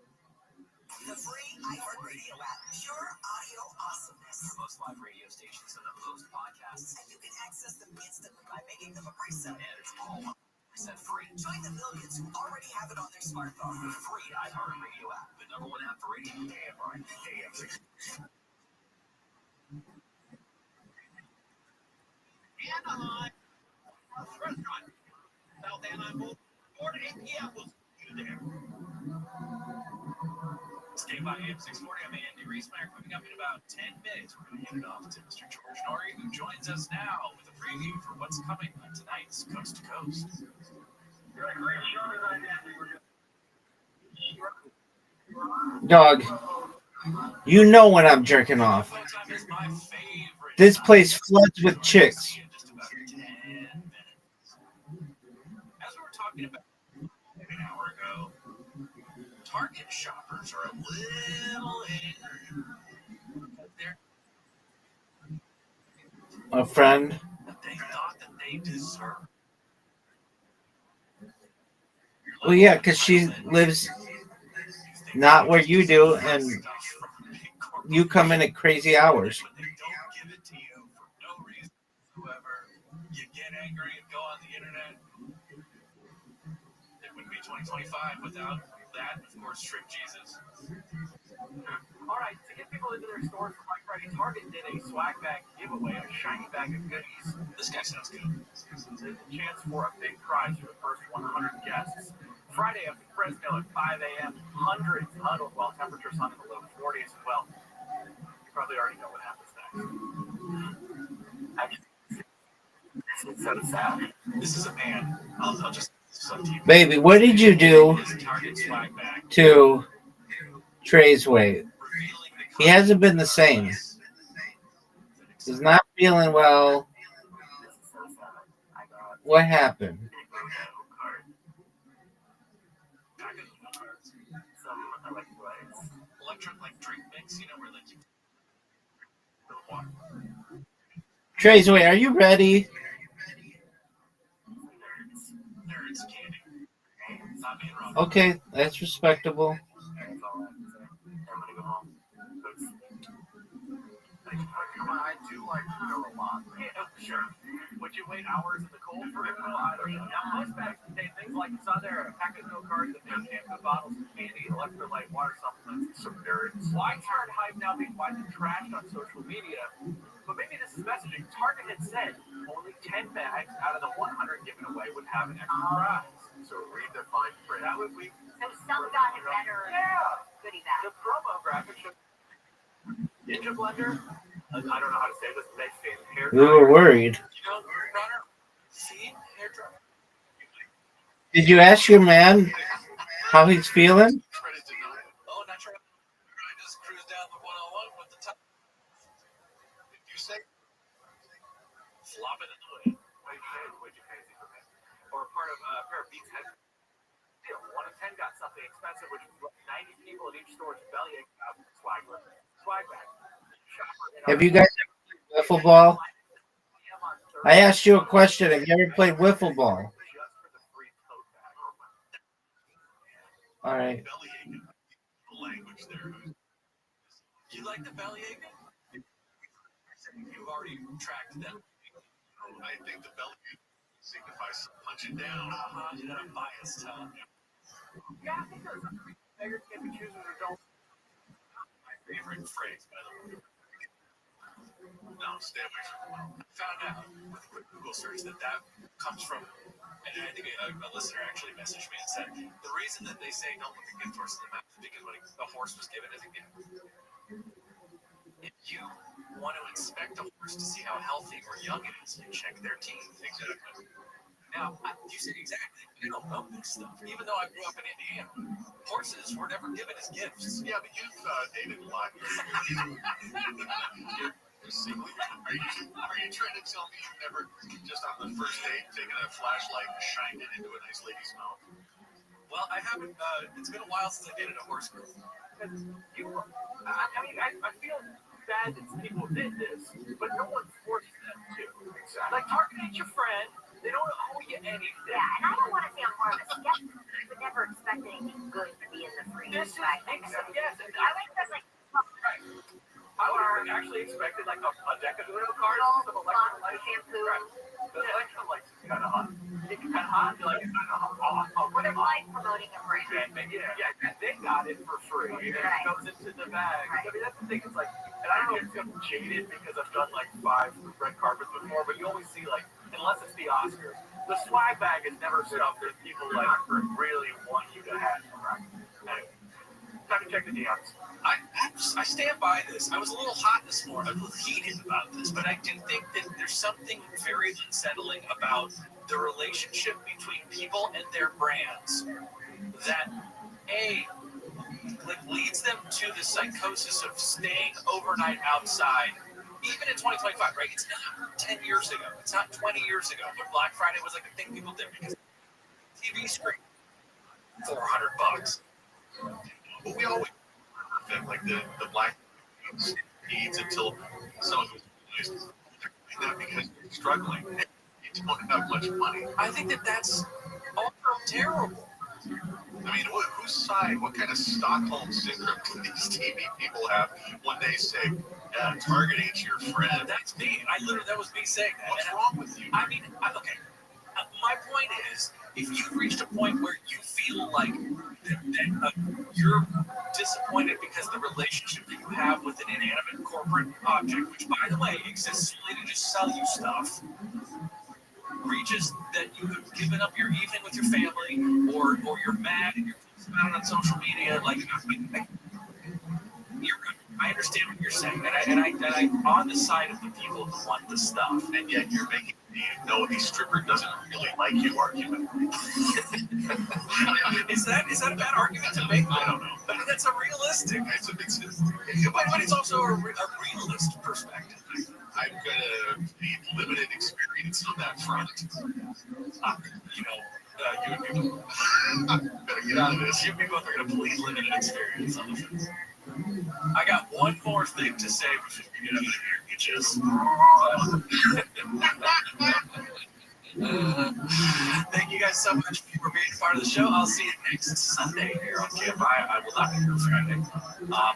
The free iHeartRadio app. Pure audio awesomeness. Most live radio stations and the most podcasts. And you can access them instantly by making them a preset. And it's all 100% free. Join the millions who already have it on their smartphone. The free iHeartRadio app. The #1 app for radio. AMR. AM 6. Anaheim Restaurant. South Anaheim Boulevard. 4 to 8 p.m. We'll see you there. Stay by AM 640. I'm Andy Reesmeyer. Coming up in about 10 minutes, we're going to hand it off to Mr. George Norrie, who joins us now with a preview for what's coming on tonight's Coast to Coast. Dog, you know when I'm jerking off. This place floods with chicks. As we were talking about an hour ago, Target shoppers are a little angry. They're A friend. they thought that they deserved. Well, yeah, because she lives not where you do, and you come in at crazy hours. They don't give it to you for no reason whatsoever. You get angry and go on the internet. It wouldn't be 2025 without that, and of course, Shrimp Jesus. All right, to get people into their stores for Black Friday, Target did a swag bag giveaway, a shiny bag of goodies. This guy sounds good. There's a chance for a big prize for the first 100 guests. Friday up in Fresno at 5 a.m., hundreds huddled while temperatures hung in the low 40s. Well, you probably already know what happens next. Actually, it's so sad. This is a man. I'll just... Baby, what did you do to Trey's weight? He hasn't been the same. He's not feeling well. What happened? Trey's weight, are you ready? Okay, that's respectable. I do like to go a lot. Yeah, sure. Would you wait hours in the cold for it? Well, I don't know. Now, most bags contain things like it's on there, a pack of milk cartons, and shampoo bottles, candy, electrolyte, water supplements, some nerds. Why turn hype now being widely trashed on social media? But maybe this is messaging. Target had said only 10 bags out of the 100 given away would have an extra prize. So read the fine print. That would be. So some got a better goodie bag. The promo graphic shows Ninja Blender. I don't know how to say this. They say hair We were worried. You know, runner. See, hair dryer. Did you ask your man how he's feeling? Oh, not sure. I just cruised down the 101 with the top. Did you say? Flop it in the way. Way too fancy for me. Or part of a pair of Beats head. 1 of 10 got something expensive, which 90 people at each store's bellyache swag bag. Have you guys ever played wiffle ball? I asked you a question. Have you ever played wiffle ball? All right. You like the bellyache? You've already tracked them. I think the bellyache signifies punching down. You're not biased, huh? Yeah, I think there's some beggars can be choosers or don't. My favorite phrase, by the way. No, stay away from it. I found out with a quick Google search that comes from, and I think a listener actually messaged me and said, the reason that they say don't look a gift horse in the mouth is because when a horse was given as a gift, if you want to inspect a horse to see how healthy or young it is, you check their teeth. Exactly. Now, you said exactly. I don't know this stuff. Even though I grew up in Indiana, horses were never given as gifts. Yeah, but you've dated a lot. You're single. Are you trying to tell me you've never, just on the first date, taken a flashlight and shined it into a nice lady's mouth? Well, I haven't. It's been a while since I dated a horse girl. I feel bad that people did this, but no one forced them to. Exactly. Like, targeting your friend, they don't owe you anything. Yeah, and I don't want to sound more of a skeptic, but never expect anything good to be in the free. Yes, and I think that's like. Right. I would have actually expected like a deck of Uno cards, some electrolyte shampoo. Right. The electrolyte is kind of hot. It's kind of hot. You're like, it's kind of hot. What if like promoting a brand? Yeah, and they got it for free. Right. It goes into the bag. Right. I mean, that's the thing. It's like, and I don't know if I'm jaded because I've done like 5 red carpets before, but you always see like, unless it's the Oscars, the swag bag is never stuff that people like really want you to have. Right. Anyway, time to check the DMs. I stand by this. I was a little hot this morning. I'm a little heated about this, but I do think that there's something very unsettling about the relationship between people and their brands that leads them to the psychosis of staying overnight outside. Even in 2025, right? It's not 10 years ago. It's not 20 years ago. But Black Friday was like a thing people did because TV screen, $400. But we always think like the black needs until someone who's that because you're struggling, you don't have much money. I think that's also terrible. I mean, whose side? What kind of Stockholm syndrome do these TV people have when they say, "Yeah, targeting to your friend"? That's me. That was me saying that. What's wrong with you? I mean, okay. My point is, if you've reached a point where you feel like that you're disappointed because the relationship that you have with an inanimate corporate object, which, by the way, exists solely to just sell you stuff, reaches that you have given up your evening with your family, or you're mad and you're about it on social media, like I understand what you're saying, and I'm on the side of the people who want the stuff, and yet you're making a stripper doesn't really like you argument. Is that a bad argument to make? I don't know. But that's a realistic. But it's also a realist perspective. I've got a limited experience on that front. You people better get out of this. You people are going to plead limited experience on this. I got one more thing to say before we get out of here, which is thank you guys so much for being part of the show. I'll see you next Sunday here on KFI. I will not be here Friday.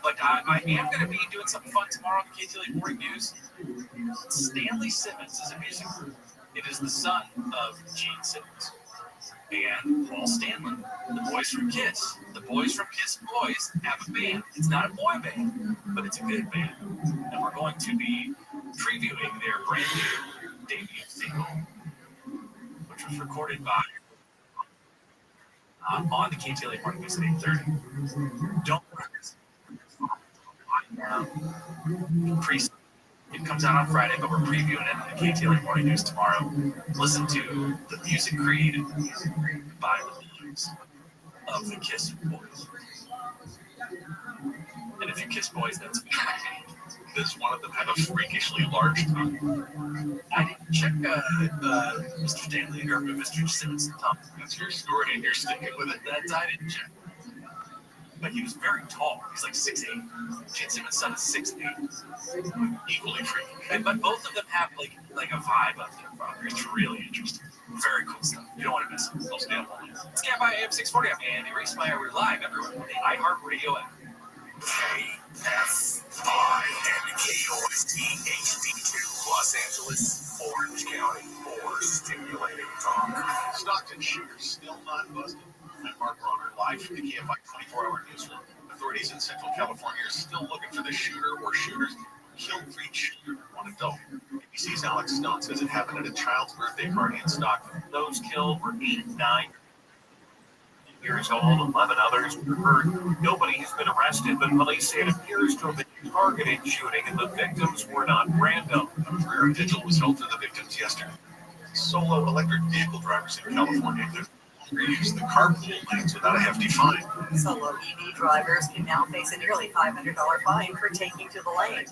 But I am going to be doing something fun tomorrow on the KTLA Morning News. Stanley Simmons is a music group. It is the son of Gene Simmons and Paul Stanley, the boys from Kiss. The boys from Kiss Boys have a band. It's not a boy band, but it's a good band. And we're going to be previewing their brand new debut single, which was recorded by on the KTLA Morning News at 8:30. Don't it comes out on Friday, but we're previewing it on the KTLA Morning News tomorrow. Listen to the music created by the boys of the Kiss Boys. And if you Kiss Boys, that's me. Does one of them have a freakishly large tongue? I didn't check Mr. Stanley or Mr. Simmons' tongue. That's your story, and you're sticking with it. That I didn't check. But he was very tall. He's like 6'8". Gene Simmons' son is 6'8". Equally freaky. But both of them have like a vibe of their father. It's really interesting. Very cool stuff. You don't want to miss it. I'll stay up on it. Scan by AM 640. I'm Andy Reese. We're live everywhere on the iHeartRadio app. KF5 and KOST HD2, Los Angeles, Orange County, more stimulating talk. Stockton shooter still not busted. I'm Mark Bronner, live from the KFI 24-hour newsroom. Authorities in Central California are still looking for the shooter or shooters. Killed 3 children in one one adult. ABC's Alex Stone says it happened at a child's birthday party in Stockton. Those killed were 8, 9 years old. 11 others were hurt. Nobody has been arrested, but police say it appears to have been a targeted shooting, and the victims were not random. A prayer vigil was held for the victims yesterday. Solo electric vehicle drivers in California could use the carpool lanes without a hefty fine. Solo EV drivers can now face a nearly $500 fine for taking to the lane.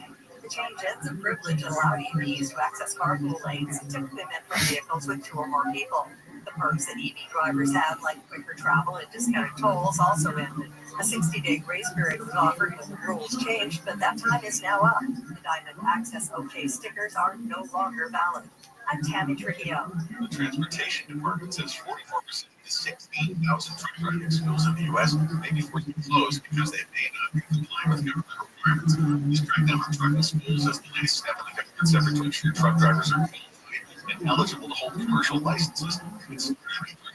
The change ends a privilege that allowed EVs to access carpool lanes, typically meant for vehicles with 2 or more people. The perks that EV drivers have, like quicker travel and discounted tolls, also ended. A 60-day grace period was offered when the rules changed, but that time is now up. The Diamond Access OK stickers are no longer valid. I'm Tammy Trujillo. The Transportation Department says 44% of the 16,000 truck driving schools in the U.S. may be forced to close because they may not comply with government requirements. This crackdown on trucking schools is the latest step in the government's effort to ensure truck drivers are qualified and eligible to hold commercial licenses. It's a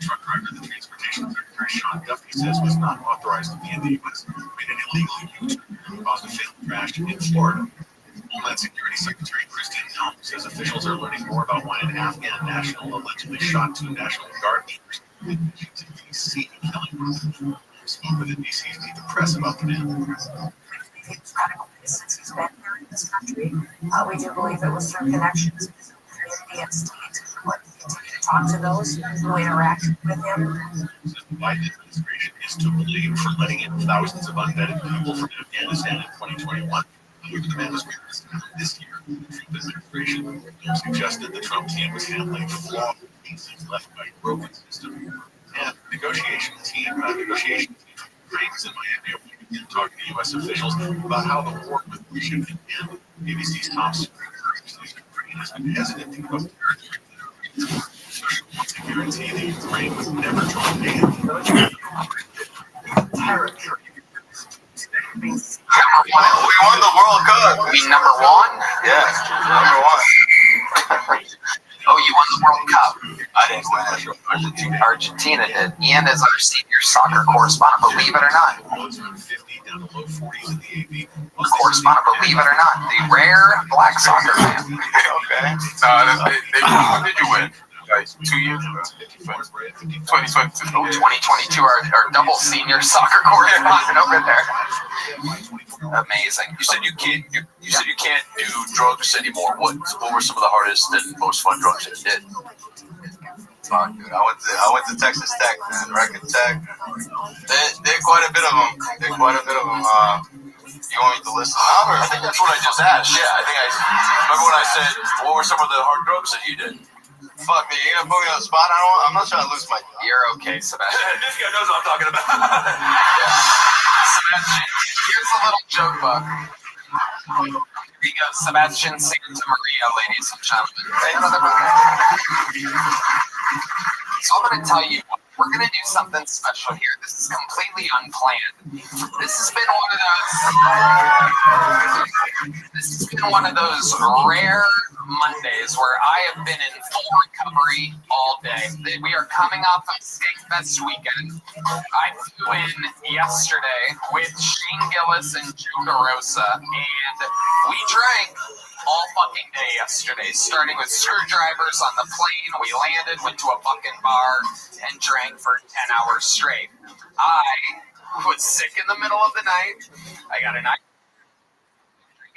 truck driver the Transportation Secretary Sean Duffy says was not authorized to be in the U.S. made an illegal U-turn, caused a fatal crash in Florida. Homeland Security Secretary Kristen Helm says officials are learning more about why an Afghan national allegedly shot 2 National Guard members in D.C. killing. Spoke with NBC's Meet the Press about the man. It's radical since he's been here in this country. We do believe it was through connections with the DNC to continue to talk to those who interact with him. The Biden administration is to blame for letting in thousands of unvetted people from Afghanistan in 2021. However, the man was married this year. The Trump administration suggested the Trump team was handling flawed cases left by a broken system. And negotiation team trains in Miami and talking to U.S. officials about how the war with Russia can end. ABC's top security Ukraine has been hesitant to give up territory, especially once they guarantee that Ukraine would never join NATO. Territory. We won the World Cup. We number 1? Yeah, number 1. Oh, you won the World Cup. I didn't win. Argentina did. Ian is our senior soccer correspondent, believe it or not. Correspondent, believe it or not. The rare black soccer fan. Okay. When did you win? Like 2 years ago. 2022. 2022, our double senior soccer correspondent over there. Amazing. You said you can't. You said you can't do drugs anymore. What were some of the hardest and most fun drugs that you did? Fuck, dude. I went to Texas Tech, man. Record Tech. Did quite a bit of them. You want me to listen? I think that's what I just asked. Yeah, I think I remember when I said, what were some of the hard drugs that you did? Fuck, you're gonna put me on the spot. I'm not trying to lose my. You're okay, Sebastian. This guy knows what I'm talking about. Sebastian, here's a little joke book. Here you go, Sebastian Santa Maria, ladies and gentlemen. So I'm going to tell you, we're going to do something special here. This is completely unplanned. This has been one of those rare Mondays where I have been in full recovery all day. We are coming off of Skankfest weekend. I flew in yesterday with Shane Gillis and Joe DeRosa, and we drank all fucking day yesterday, starting with screwdrivers on the plane. We landed, went to a fucking bar, and drank for 10 hours straight. I was sick in the middle of the night. I got a night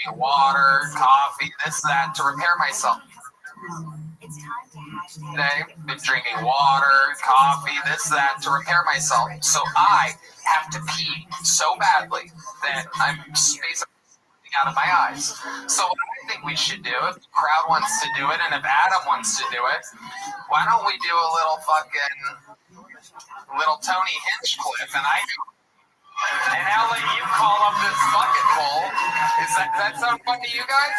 drinking water, coffee, this, that, to repair myself. Today, been drinking water, coffee, this, that, to repair myself. So I have to pee so badly that I'm basically out of my eyes. So what I think we should do, if the crowd wants to do it, and if Adam wants to do it, why don't we do a little Tony Hinchcliffe, and I'll let you call up this bucket full. Does that sound fun to you guys?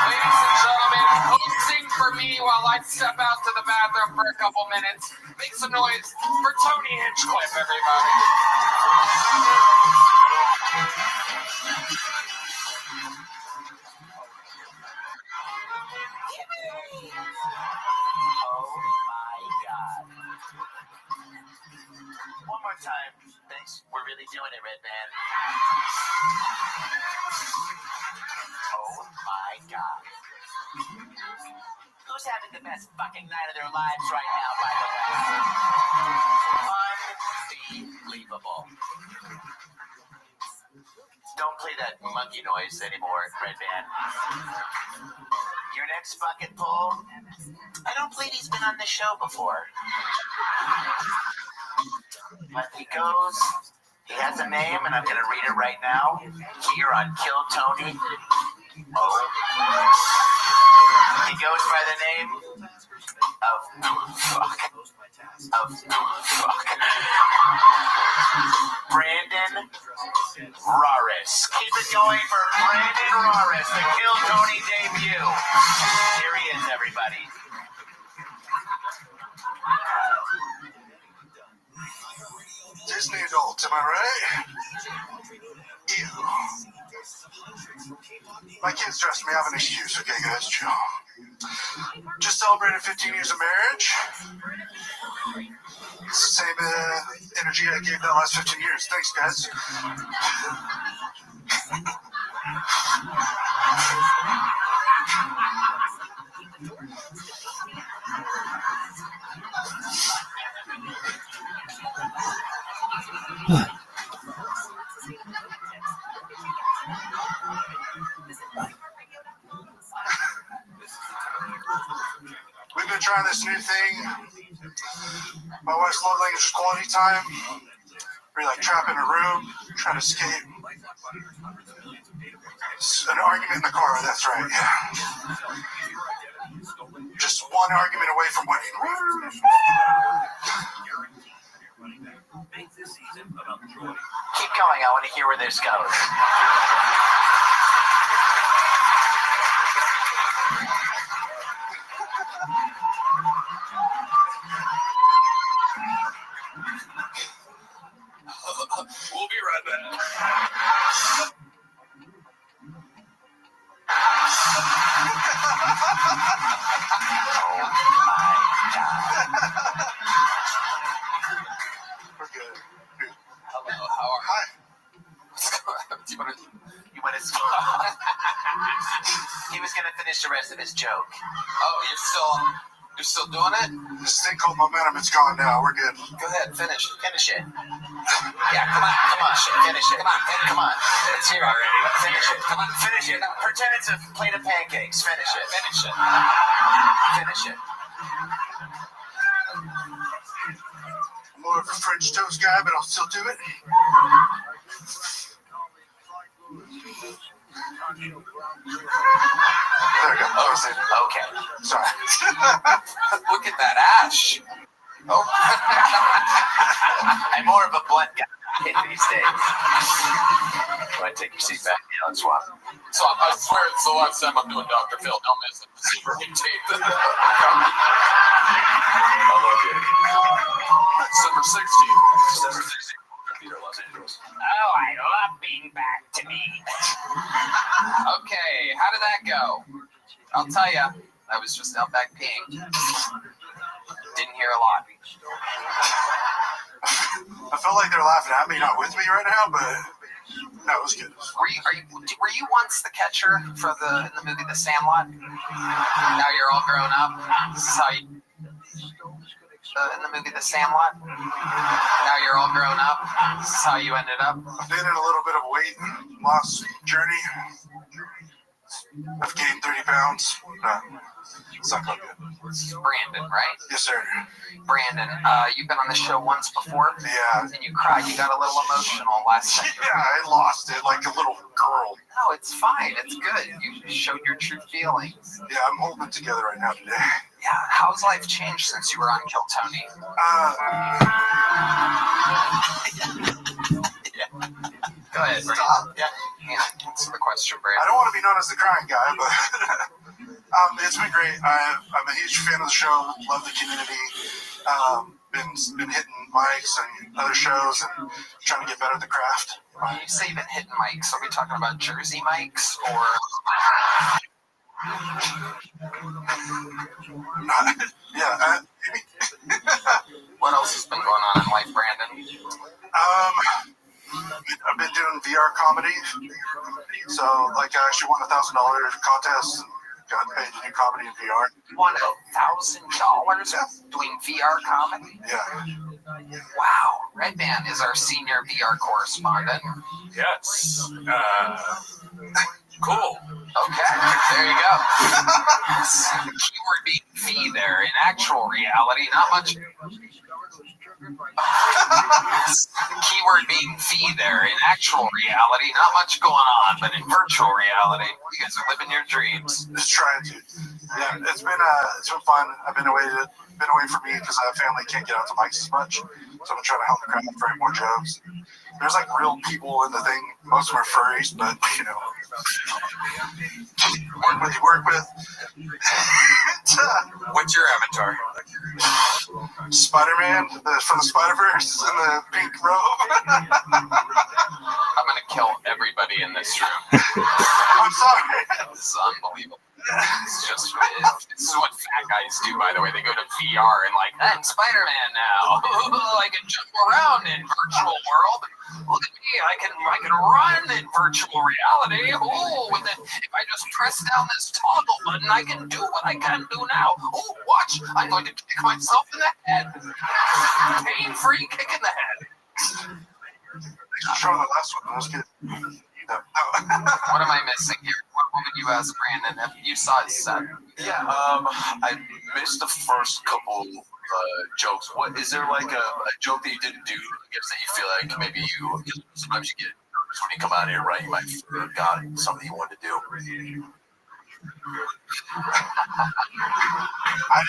Ladies and gentlemen, hosting for me while I step out to the bathroom for a couple minutes. Make some noise for Tony Hinchcliffe, everybody. Oh my God. One more time. Thanks. We're really doing it, Red Man. Oh my God. best fucking night of their lives right now, by the way. Unbelievable. Don't play that monkey noise anymore, Red Band. Your next fucking poll? I don't believe he's been on the show before. But he goes, he has a name, and I'm going to read it right now. Here on Kill Tony. Oh. He goes by the name of Brandon Raris. Keep it going for Brandon Raris, the Kill Tony debut. Here he is, everybody. Disney adult, am I right? Ew. My kids dressed me. I have an excuse, okay, guys? Chill. Just celebrated 15 years of marriage. It's the same energy I gave that last 15 years. Thanks, guys. We've been trying this new thing. My wife's love language is quality time. We're like trapped in a room, trying to escape. It's an argument in the car, that's right. Just one argument away from winning. Keep going, I want to hear where this goes. We'll be right back. We're good. Hello, how are Hi. You want to He was going to finish the rest of his joke. Oh, you're still doing it? This thing called momentum, it's gone now. We're good. Go ahead, finish. Finish it. Yeah, come on. Finish it. Come on. Let's hear it. Finish it. Come on, finish it. Now, pretend it's a plate of pancakes. Finish it. Finish it. I'm more of a French toast guy, but I'll still do it. There we go. Okay. Sorry. Look at that ash. Oh. I'm more of a blunt guy these days. You want to take your seat back? Yeah, let's swap. So I swear it's the last time I'm doing Dr. Phil. Don't miss it. Super tape. I love you. December 16th. Los Angeles. Oh, I love being back to me. Okay, how did that go? I'll tell you, I was just out back peeing. Didn't hear a lot. I felt like they're laughing at me, not with me right now, but no, it was good. Were you once the catcher for in the movie The Sandlot? Now you're all grown up. This is how you. In the movie The Sandlot. Now you're all grown up. This is how you ended up. I've been in a little bit of weight loss journey. I've gained 30 pounds. It's not good. This is Brandon, right? Yes, sir. Brandon, you've been on the show once before. Yeah. And you cried. You got a little emotional last time. Yeah, I lost it like a little girl. No, it's fine. It's good. You showed your true feelings. Yeah, I'm holding it together right now today. Yeah, how's life changed since you were on Kill Tony? Go ahead, Brandon. Yeah, answer the question, Brandon. I don't want to be known as the crying guy, but it's been great. I'm a huge fan of the show. Love the community. Been hitting mics and other shows and trying to get better at the craft. When you say you've been hitting mics, are we talking about Jersey mics or? Yeah. What else has been going on in life, Brandon? I've been doing VR comedy. So, like, I actually won a $1,000 contest and got paid to do comedy in VR. Won a $1,000 doing VR comedy? Yeah. Wow. Red Band is our senior VR correspondent. Yes. Cool. Okay, there you go. Keyword being fee there. In actual reality, not much. Keyword being fee there. In actual reality, not much going on, but in virtual reality, you guys are living your dreams. Just trying to. Yeah, it's been fun. I've been away from me because family can't get out to mics as much, so I'm trying to help the crowd write more jokes. There's like real people in the thing. Most of them are furries, but you know, work with. What's your avatar? Spider-Man from the Spider-Verse in the pink robe. I'm gonna kill everybody in this room. I'm sorry. This is unbelievable. It's what fat guys do, by the way. They go to VR and like, I'm Spider-Man now. I can jump around in virtual world. Look at me, I can run in virtual reality. Oh, and then if I just press down this toggle button, I can do what I can do now. Oh, watch, I'm going to kick myself in the head. Pain-free kick in the head. Show the last one. Let's get. What am I missing here? What would you ask Brandon if you saw his set? Yeah, I missed the first couple jokes. What is there like a joke that you didn't do? I guess that you feel like maybe you sometimes you get nervous when you come out here, right? You might forgot something you wanted to do. I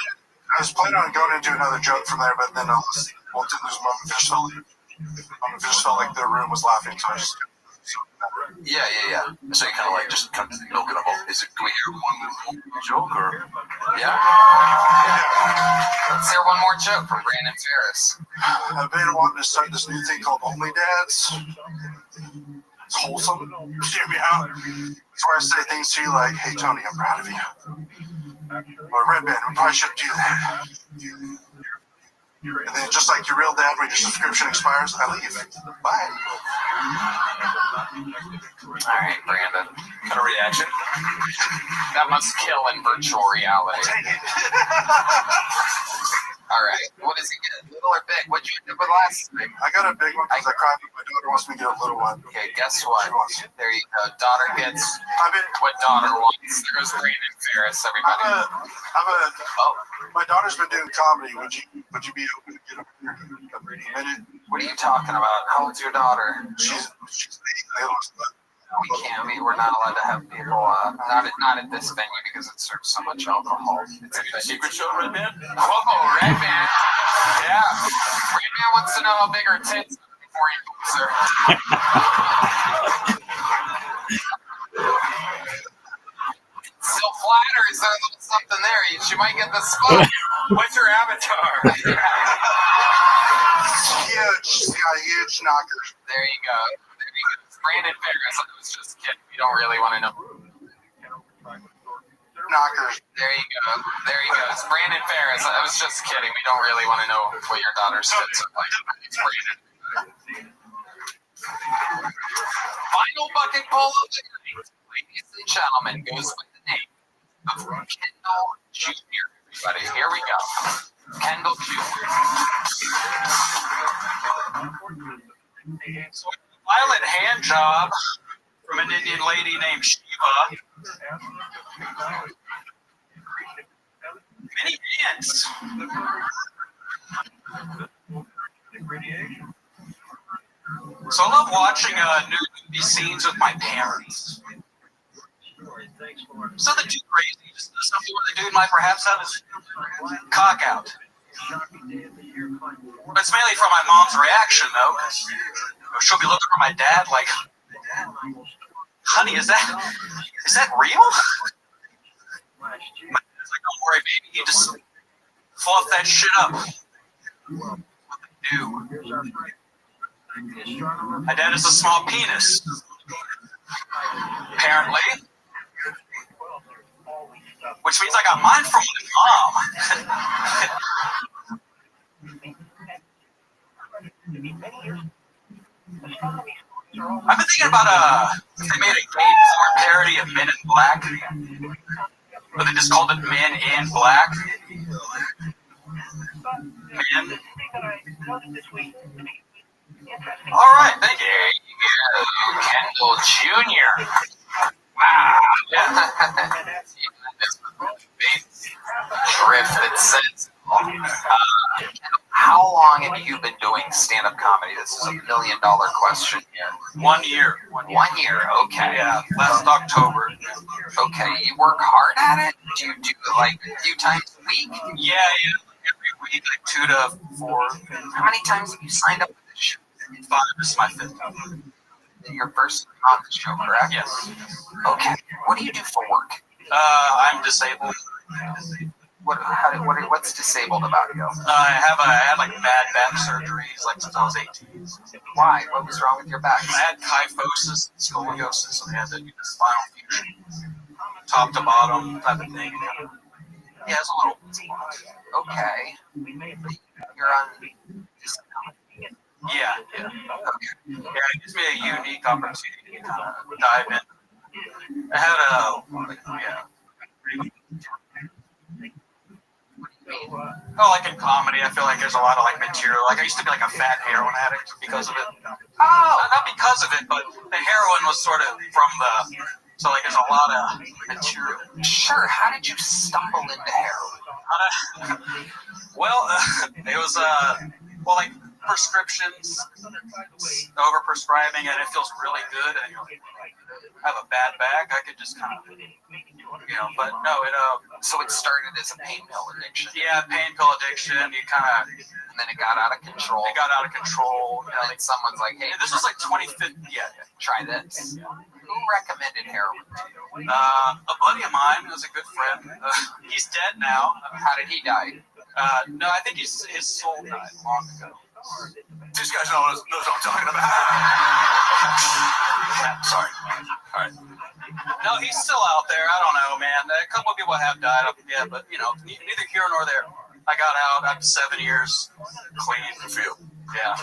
was planning on going into another joke from there, but then I was walked in this moment. Just felt like the room was laughing, so I just. Yeah. So you kind of like just kind of milk it up. Is it? Can we hear one more joke or? Yeah. Let's hear one more joke from Brandon Ferris. I've been wanting to start this new thing called Only Dads. It's wholesome. Hear me out. It's where I say things to you like, "Hey Tony, I'm proud of you." Or Red Band, we probably shouldn't do that. And then just like your real dad, when your subscription expires, I leave. Bye. All right, Brandon. Kind of reaction. That must kill in virtual reality. All right. What does he get? Little or big? What'd you end up with last time? I got a big one because I cried, but my daughter wants me to get a little one. Okay, guess what? There you go. Daughter gets what daughter wants. There's Brandon Ferris, everybody. My daughter's been doing comedy. Would you be open to get a minute? What are you talking about? How old's your daughter? She's 8. We can't. We're not allowed to have people. Not at this venue because it serves so much alcohol. It's a secret show, Red Band. Whoa, Red Band. Yeah. Red Band wants to know how big her tits are before he boots her. Still flat, or is there a little something there? She might get the spot. What's your avatar? Huge. She's got a huge knocker. There you go. Brandon Ferris. I was just kidding. We don't really want to know. Knockers. There you go. It's Brandon Ferris. I was just kidding. We don't really want to know what your daughter's tits are like. It's Brandon. Final bucket bowl of the night, ladies and gentlemen, goes with the name of Kendall Jr. Everybody, here we go. Kendall Jr. So violent hand job from an Indian lady named Shiva. Many hands. So I love watching nudity scenes with my parents. So the too crazy, just something where the dude might perhaps have his cock out. But it's mainly from my mom's reaction, though, because she'll be looking for my dad like, honey, is that real? My dad's like, don't worry, baby, you just fluff that shit up. What they do. My dad has a small penis. Apparently. Which means I got mine from my mom. I've been thinking about they made a gay porn parody of Men in Black, but they just called it Men in Black. Man. All right, thank you. Kendall Jr. Wow. Drift that says, how long have you been doing stand-up comedy? This is $1 million question here. 1 year. 1 year, okay. Yeah, last October. Okay, you work hard at it? Do you do it like a few times a week? Yeah. Every week, like 2 to 4. How many times have you signed up for this show? 5. This is my 5th. Your first on the show, correct? Yes. Okay. What do you do for work? I'm disabled. What's disabled about you? I had like bad back surgeries like since I was 18. Why? What was wrong with your back? I had kyphosis, scoliosis, so they had to do the spinal fusion, top to bottom type of thing. Yeah, it's a little. Okay. You're on disability. Yeah. Okay. Yeah, it gives me a unique opportunity to kind of dive in. I had like in comedy, I feel like there's a lot of like material. Like I used to be like a fat heroin addict because of it. Oh, not because of it, but the heroin was sort of from the. So like there's a lot of material. Sure. How did you stumble into heroin? Well, it was like prescriptions, overprescribing, and it feels really good. And I have a bad back. I could just kind of, but no, it. So it started as a pain pill addiction. Yeah, pain pill addiction. You kind of, and then it got out of control. It got out of control. And then someone's like, "Hey, this was like 2015. Yeah. Try this." Who recommended heroin to you? A buddy of mine was a good friend. He's dead now. How did he die? No, I think his soul died long ago. These guys knows what I'm talking about. Sorry. All right. No, he's still out there. I don't know, man. A couple of people have died. Yeah, but neither here nor there. I got out after 7 years, clean and feel. Yeah.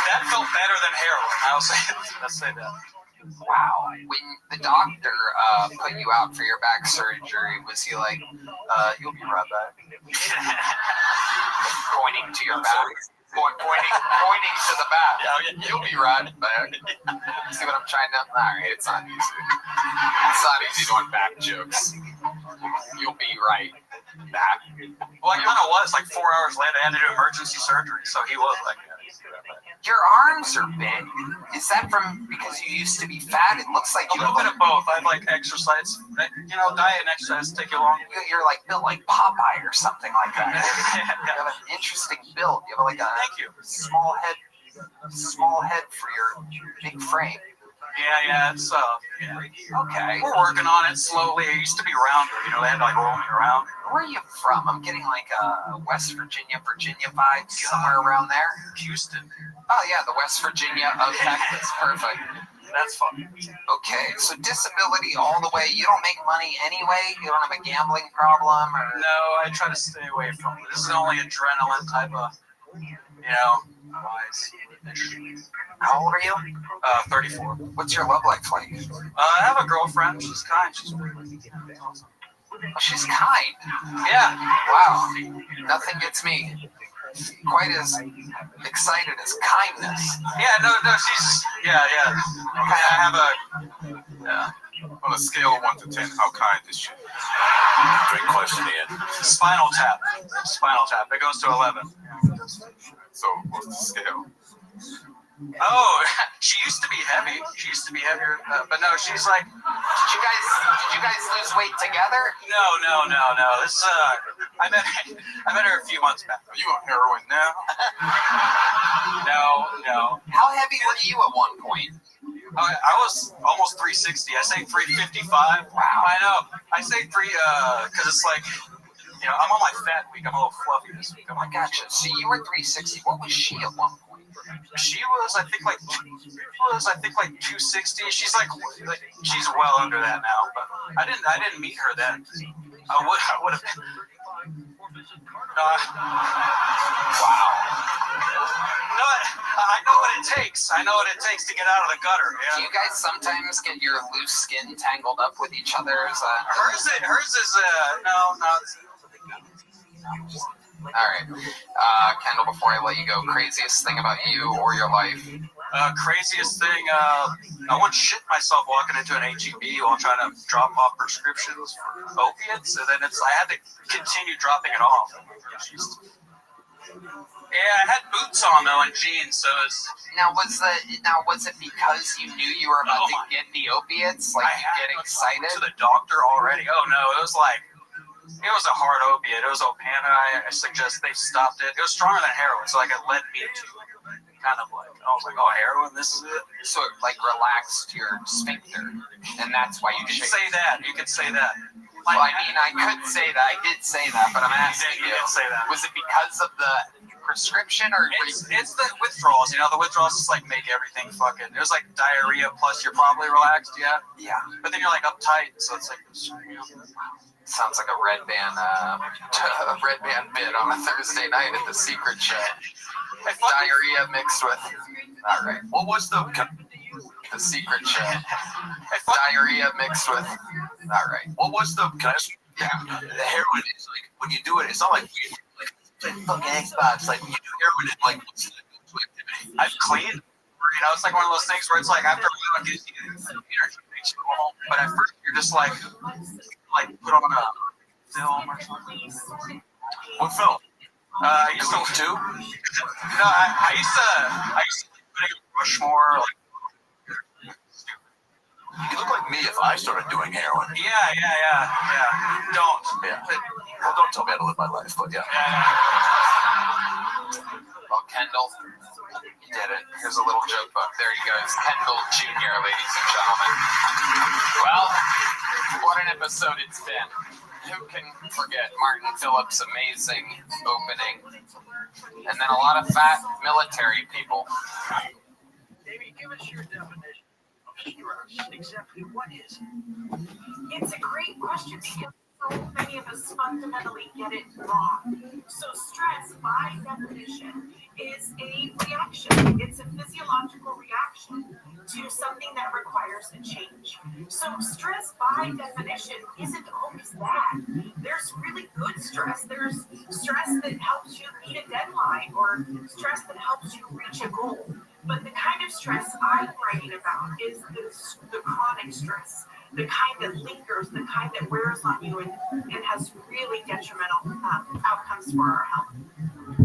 That felt better than heroin. Let's say that. Wow. When the doctor put you out for your back surgery, was he like, "You'll be right back"? Pointing to your back. Pointing to the back. Yeah, you'll be right back. See what I'm trying to? All right, it's not easy. It's not easy doing back jokes. You'll be right back. Well, I kind of was. Like 4 hours later, I had to do emergency surgery, so he was like. Your arms are big. Is that from because you used to be fat? It looks like a little bit of both. I've like exercise. Diet and exercise take you long. You're like built like Popeye or something like that. You have an interesting build. You have like a small head for your big frame. Yeah, it's okay. We're working on it slowly. It used to be rounder, they had to like roll me around. Where are you from? I'm getting like West Virginia vibe, somewhere around there. Houston. Oh yeah, the West Virginia of Texas. Perfect. That's fun. Okay, so disability all the way. You don't make money anyway? You don't have a gambling problem? Or? No, I try to stay away from it. This is only adrenaline type of, wise. How old are you? 34. What's your love life like? I have a girlfriend. She's kind. She's awesome. She's kind. Yeah. Wow. Nothing gets me quite as excited as kindness. Yeah, no, she's, yeah. I have on a scale of 1 to 10, how kind is she? Great question, Ian. Spinal tap. It goes to 11. So, what's the scale? Oh, she used to be heavy. She used to be heavier, but no, she's like. Did you guys lose weight together? No. This I met her a few months back. Are you on heroin now? No. How heavy were you at one point? I was almost 360. I say 355. Wow. I know. I say 3 because it's like. I'm on my fat week. I'm a little fluffy this week. I gotcha. So you were 360. What was she at one point? She was, I think, like 260. She's like she's well under that now. But I didn't meet her then. I would have been. Wow. No, I know what it takes. I know what it takes to get out of the gutter. Yeah. Do you guys sometimes get your loose skin tangled up with each other? Hers is no. All right. Kendall, before I let you go, craziest thing about you or your life? Craziest thing, I once shit myself walking into an HEB while trying to drop off prescriptions for opiates, and then I had to continue dropping it off. Yeah, I had boots on though and jeans, so it's. Now was it because you knew you were about to get the opiates? Like you get excited? To the doctor already? Oh no, it was a hard opiate. It was Opana. I suggest they stopped it. It was stronger than heroin, so it led me to kind of I was like, oh, heroin, this is it. So it relaxed your sphincter, and that's why you could say that. You could say that. Well, I mean, I could say that. I did say that, but I'm asking you. Did say that. Was it because of the prescription or? It's the withdrawals. The withdrawals just make everything fucking. It was like diarrhea plus you're probably relaxed. Yeah. Yeah. But then you're uptight, so it's Sounds like a red band bit on a Thursday night at the Secret Chat. Diarrhea mixed with. All right. What was the Secret Chat? Diarrhea mixed with. All right. What was the? The heroin is when you do it. It's not like fucking Xbox. When you do heroin, it's activity. I've cleaned. It's like one of those things where it's after a while it gives you energy, makes you normal. But at first you're just put on a film or something. What film? I used to too. No, I used to Rushmore. You look like me if I started doing heroin. Yeah. Don't. Yeah. Well, don't tell me how to live my life, but yeah. Well, Kendall, you did it. Here's a little joke book. There he goes. Kendall Jr., ladies and gentlemen. Well, what an episode it's been. Who can forget Martin Phillips' amazing opening? And then a lot of fat military people. Amy, give us your definition of stress. Exactly what is it? It's a great question because so many of us fundamentally get it wrong. So stress, by definition, is a reaction. It's a physiological reaction to something that requires a change. So stress, by definition, isn't always bad. There's really good stress. There's stress that helps you meet a deadline or stress that helps you reach a goal. But the kind of stress I'm writing about is the chronic stress, the kind that lingers, the kind that wears on you and has really detrimental outcomes for our health.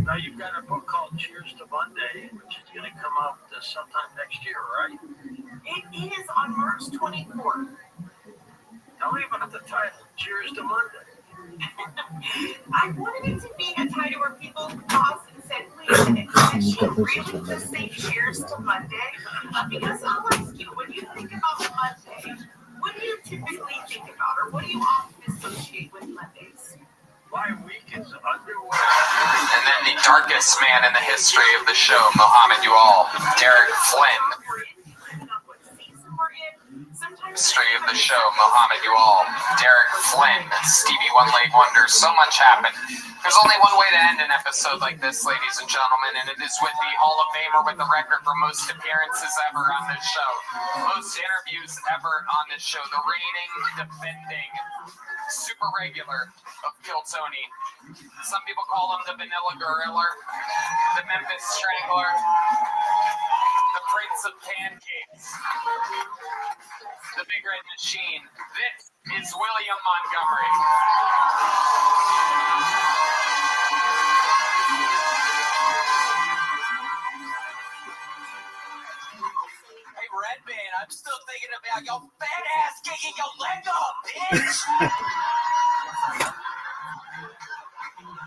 Now, you've got a book called Cheers to Monday, which is going to come out sometime next year, right? It is on March 24th. Tell me about the title, Cheers to Monday. I wanted it to be a title where people paused and said, wait a minute, did she really just say cheers to Monday? Because I'll ask you, when you think about Monday, what do you typically think about, or what do you often associate with Mondays? My week is underway. And then the darkest man in the history of the show, Muhammad Ual, Derek Flynn. History of the show, Muhammad Ual, Derek Flynn, Stevie One Leg Wonder. So much happened. There's only one way to end an episode like this, ladies and gentlemen, and it is with the Hall of Famer with the record for most appearances ever on this show, most interviews ever on this show, the reigning, defending, super regular of Kill Tony. Some people call him the Vanilla Gorilla, the Memphis Strangler, the Prince of Pancakes, the Big Red Machine. This is William Montgomery. Hey, Redman, I'm still thinking about your fat ass kicking your leg off, bitch!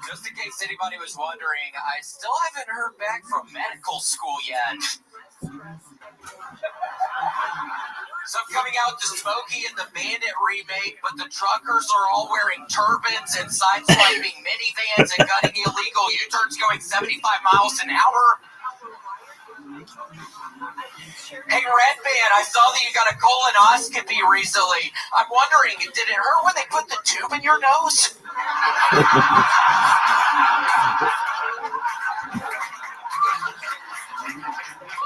Just in case anybody was wondering, I still haven't heard back from medical school yet. So coming out to Smokey and the Bandit remake, but the truckers are all wearing turbans and sideswiping minivans and cutting illegal U-turns going 75 miles an hour. Hey, Redman, I saw that you got a colonoscopy recently. I'm wondering, did it hurt when they put the tube in your nose?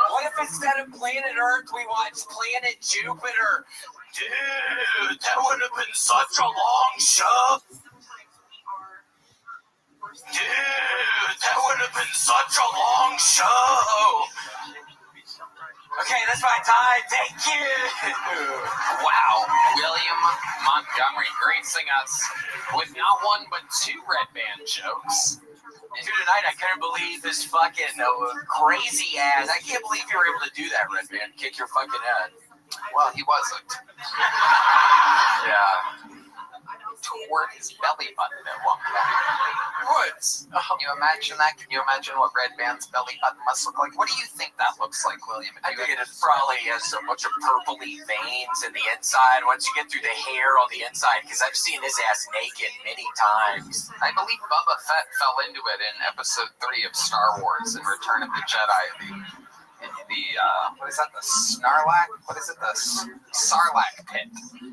What if instead of Planet Earth, we watched Planet Jupiter? Dude, that would have been such a long show. such a long show. Okay, that's my time. Thank you. Wow, William Montgomery gracing us with not one but two red band jokes. And tonight, I couldn't believe this fucking crazy ass. I can't believe you were able to do that, Red Band. Kick your fucking head. Well, he wasn't. Yeah. Toward his belly button at one point. Can you imagine that? Can you imagine what Red Band's belly button must look like? What do you think that looks like, William? I think it probably has a bunch of purpley veins in the inside once you get through the hair on the inside, because I've seen his ass naked many times. I believe Boba Fett fell into it in episode 3 of Star Wars in Return of the Jedi. What is that? The Snarlack? What is it? The Sarlacc pit.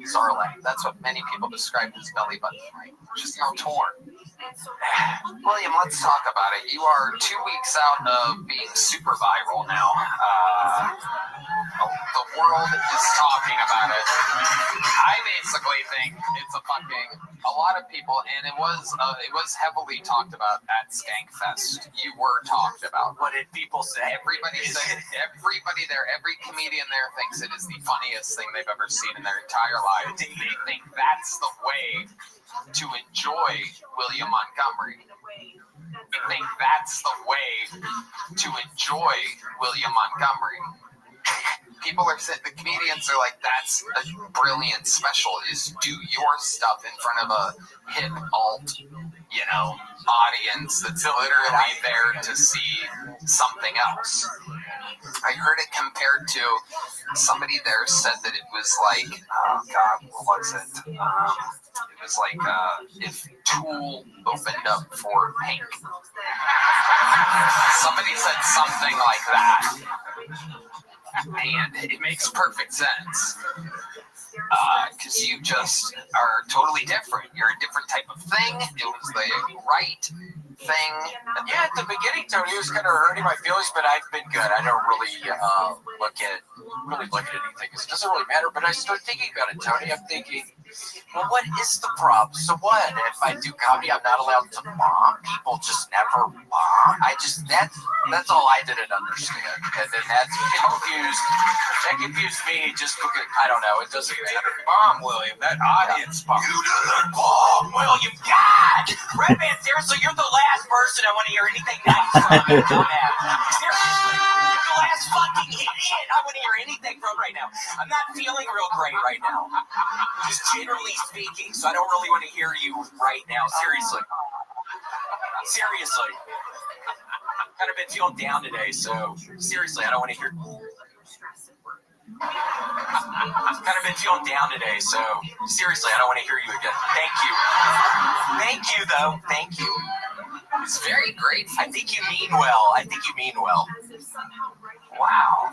Sarlacc. That's what many people describe his belly button. Just now torn. William, let's talk about it. You are 2 weeks out of being super viral now. The world is talking about it. I basically think it's a lot of people, and it was heavily talked about at Skankfest. You were talked about. What did people say? Everybody there, every comedian there thinks it is the funniest thing they've ever seen in their entire life. They think that's the way to enjoy William Montgomery. They think that's the way to enjoy William Montgomery. People are saying, the comedians are like, that's a brilliant special, is do your stuff in front of a hip alt, audience that's literally there to see something else. I heard it compared to, somebody there said that it was like, oh God, what was it? It was like if Tool opened up for Pink. Somebody said something like that. And it makes perfect sense. Because you just are totally different. You're a different type of thing. It was the right thing. Yeah, at the beginning, Tony, it was kind of hurting my feelings, but I've been good. I don't really look at anything. It doesn't really matter. But I start thinking about it, Tony. I'm thinking, well, what is the problem? So what? If I do comedy, I'm not allowed to bomb. People just never bomb. That's all I didn't understand. And then that confused me just because, I don't know, it doesn't matter. Bomb, William. That audience bomb. You didn't bomb, William. God! Red Man, seriously, you're the last person I want to hear anything nice from. Seriously, you're the last fucking idiot I want to hear anything from right now. I'm not feeling real great right now. Just generally speaking, so I don't really want to hear you right now. Seriously. Kind of been feeling down today, so seriously, I don't want to hear. I've kind of been feeling down today, so seriously, I don't want to hear you again. Thank you, though. Thank you. It's very great. I think you mean well. Wow.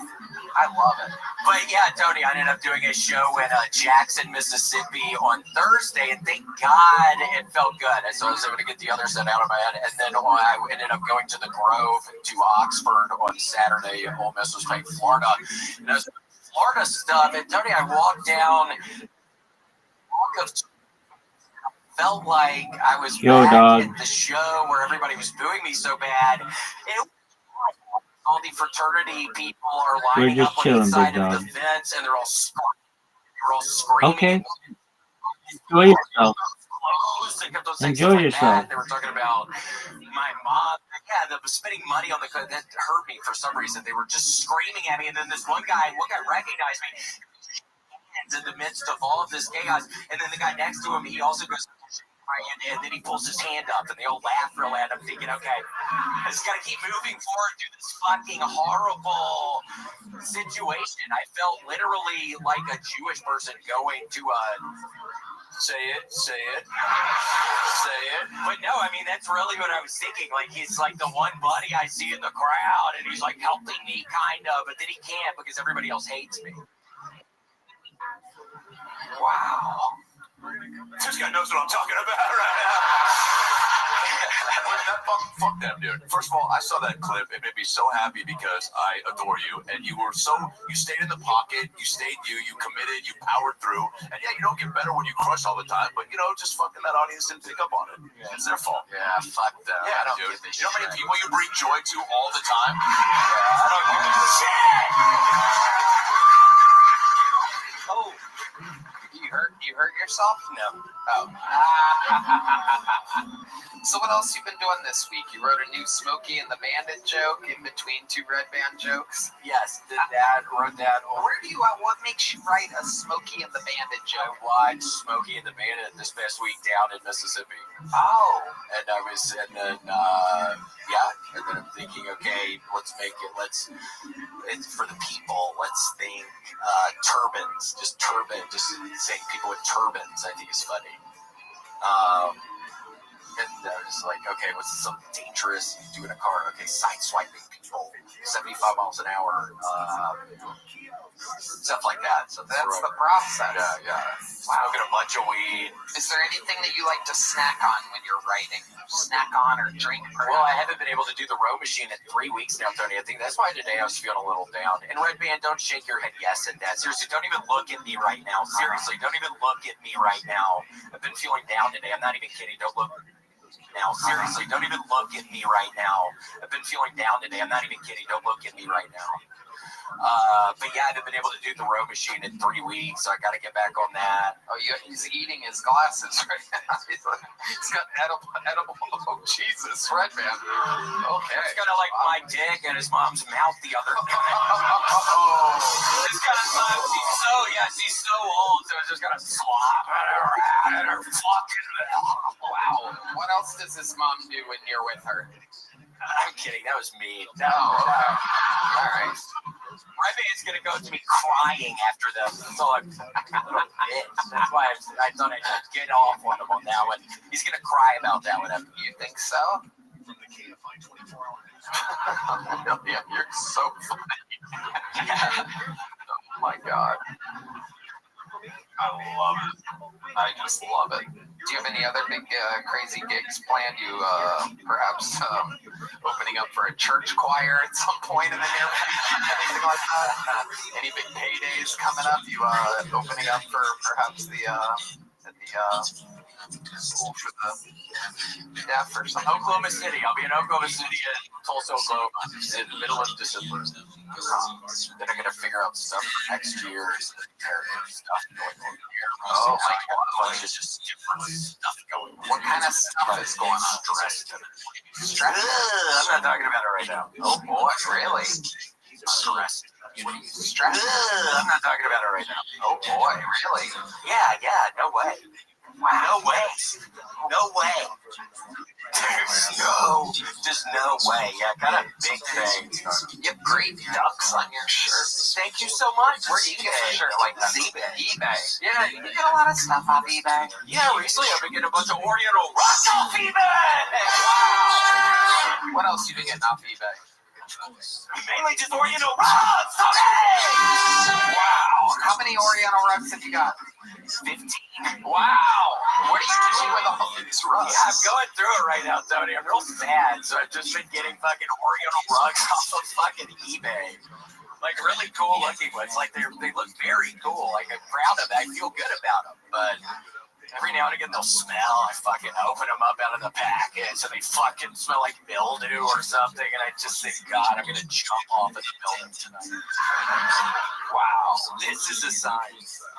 I love it. But yeah, Tony, I ended up doing a show in Jackson, Mississippi on Thursday, and thank God it felt good. So I was able to get the other set out of my head. And then I ended up going to the Grove to Oxford on Saturday, and Ole Miss was playing Florida. And I was doing Florida stuff, and Tony, I walked down, felt like I was back at the show where everybody was booing me so bad. All the fraternity people are lining up on the side of the fence, and they're all screaming. Okay. Enjoy yourself. Enjoy yourself. They were talking about my mom. Yeah, they were spending money on that hurt me for some reason. They were just screaming at me, and then this one guy recognized me in the midst of all of this chaos, and then the guy next to him, he also goes, and then he pulls his hand up, and they all laugh real loud. I'm thinking, okay, I just gotta keep moving forward through this fucking horrible situation. I felt literally like a Jewish person going to a say it. But no, I mean, that's really what I was thinking. Like, he's like the one buddy I see in the crowd, and he's like helping me kind of, but then he can't because everybody else hates me. Wow. This guy knows what I'm talking about right now. fuck them, dude. First of all, I saw that clip. It made me so happy because I adore you, and you stayed in the pocket, you stayed you committed, you powered through, and yeah, you don't get better when you crush all the time, but just fucking that audience didn't pick up on it. Yeah. It's their fault. Yeah, fuck them. Yeah, I don't dude. give a You know how many shit. people you bring joy to all the time? Yeah, I don't give a shit. Oh, you hurt yourself? No. Oh. So what else you been doing this week? You wrote a new Smokey and the Bandit joke in between two Red Band jokes. Yes, did that, wrote that. What makes you write a Smokey and the Bandit joke? I watched Smokey and the Bandit this past week down in Mississippi. Oh. And I'm thinking, okay, it's for the people. Let's think turbans, just saying people with turbans, I think is funny. And I was like, okay, what's something dangerous you do in a car? Okay, sideswiping people, 75 miles an hour, stuff like that. So that's the process. Yeah. Wow. Smoking a bunch of weed. Is there anything that you like to snack on when you're writing? Snack on or drink? Well, I haven't been able to do the row machine in 3 weeks now, Tony. I think that's why today I was feeling a little down. And Red Band, don't shake your head yes at that. Seriously, don't even look at me right now. Seriously, don't even look at me right now. I've been feeling down today. I'm not even kidding. Don't look now. Seriously, don't even look at me right now. I've been feeling down today. I'm not even kidding. Don't look at me right now. But yeah, I haven't been able to do the row machine in 3 weeks, so I got to get back on that. Oh, he's eating his glasses right now. He's got edible. Oh, Jesus, Red Band. Okay. He's got my dick in his mom's mouth the other day. He's got his mom. She's so old, so it's just got to slop at her fucking mouth. Wow. What else does his mom do when you're with her? I'm kidding. That was me. No. All right. Red Band's gonna go to me crying after this. So that's why I thought I should get off on him on that one. He's gonna cry about that one. You think so? From the KFI 24-hour. Yeah, you're so funny. Oh my God. I love it. I just love it. Do you have any other big crazy gigs planned? You perhaps opening up for a church choir at some point in the near future? Anything like that? Any big paydays coming up? You opening up for perhaps the school for the deaf or something? Oklahoma City. I'll be in Oklahoma City at Tulsa, Oklahoma in the middle of December. Then I'm gonna figure out stuff for next year. Stuff going on here. Oh my God! There's just different stuff going on. What kind of stuff is going on? Stress. I'm not talking about it right now. Oh boy, really? Stress. Stress. I'm not talking about it right now. Oh boy, really? Yeah. No way. Wow. No way. There's no way. Yeah, got a big thing. You have great ducks on your shirt. Thank you so much. Where do you get a shirt like that? eBay. Yeah, you get a lot of stuff off eBay. Yeah, recently I've been getting a bunch of Oriental rocks off eBay. Wow. What else you been getting off eBay? Mainly just Oriental rugs. Wow. How many Oriental rugs have you got? 15. Wow. What are you doing with all these rugs? Yeah, I'm going through it right now, Tony. I'm real sad. So I've just been getting fucking Oriental rugs off of fucking eBay. Like really cool looking ones. Like they look very cool. Like I'm proud of them. I feel good about them. But every now and again they'll smell. I fucking open them up out of the package and they fucking smell like mildew or something. And I just think, God, I'm gonna jump off of the building tonight. Wow, this is a sign.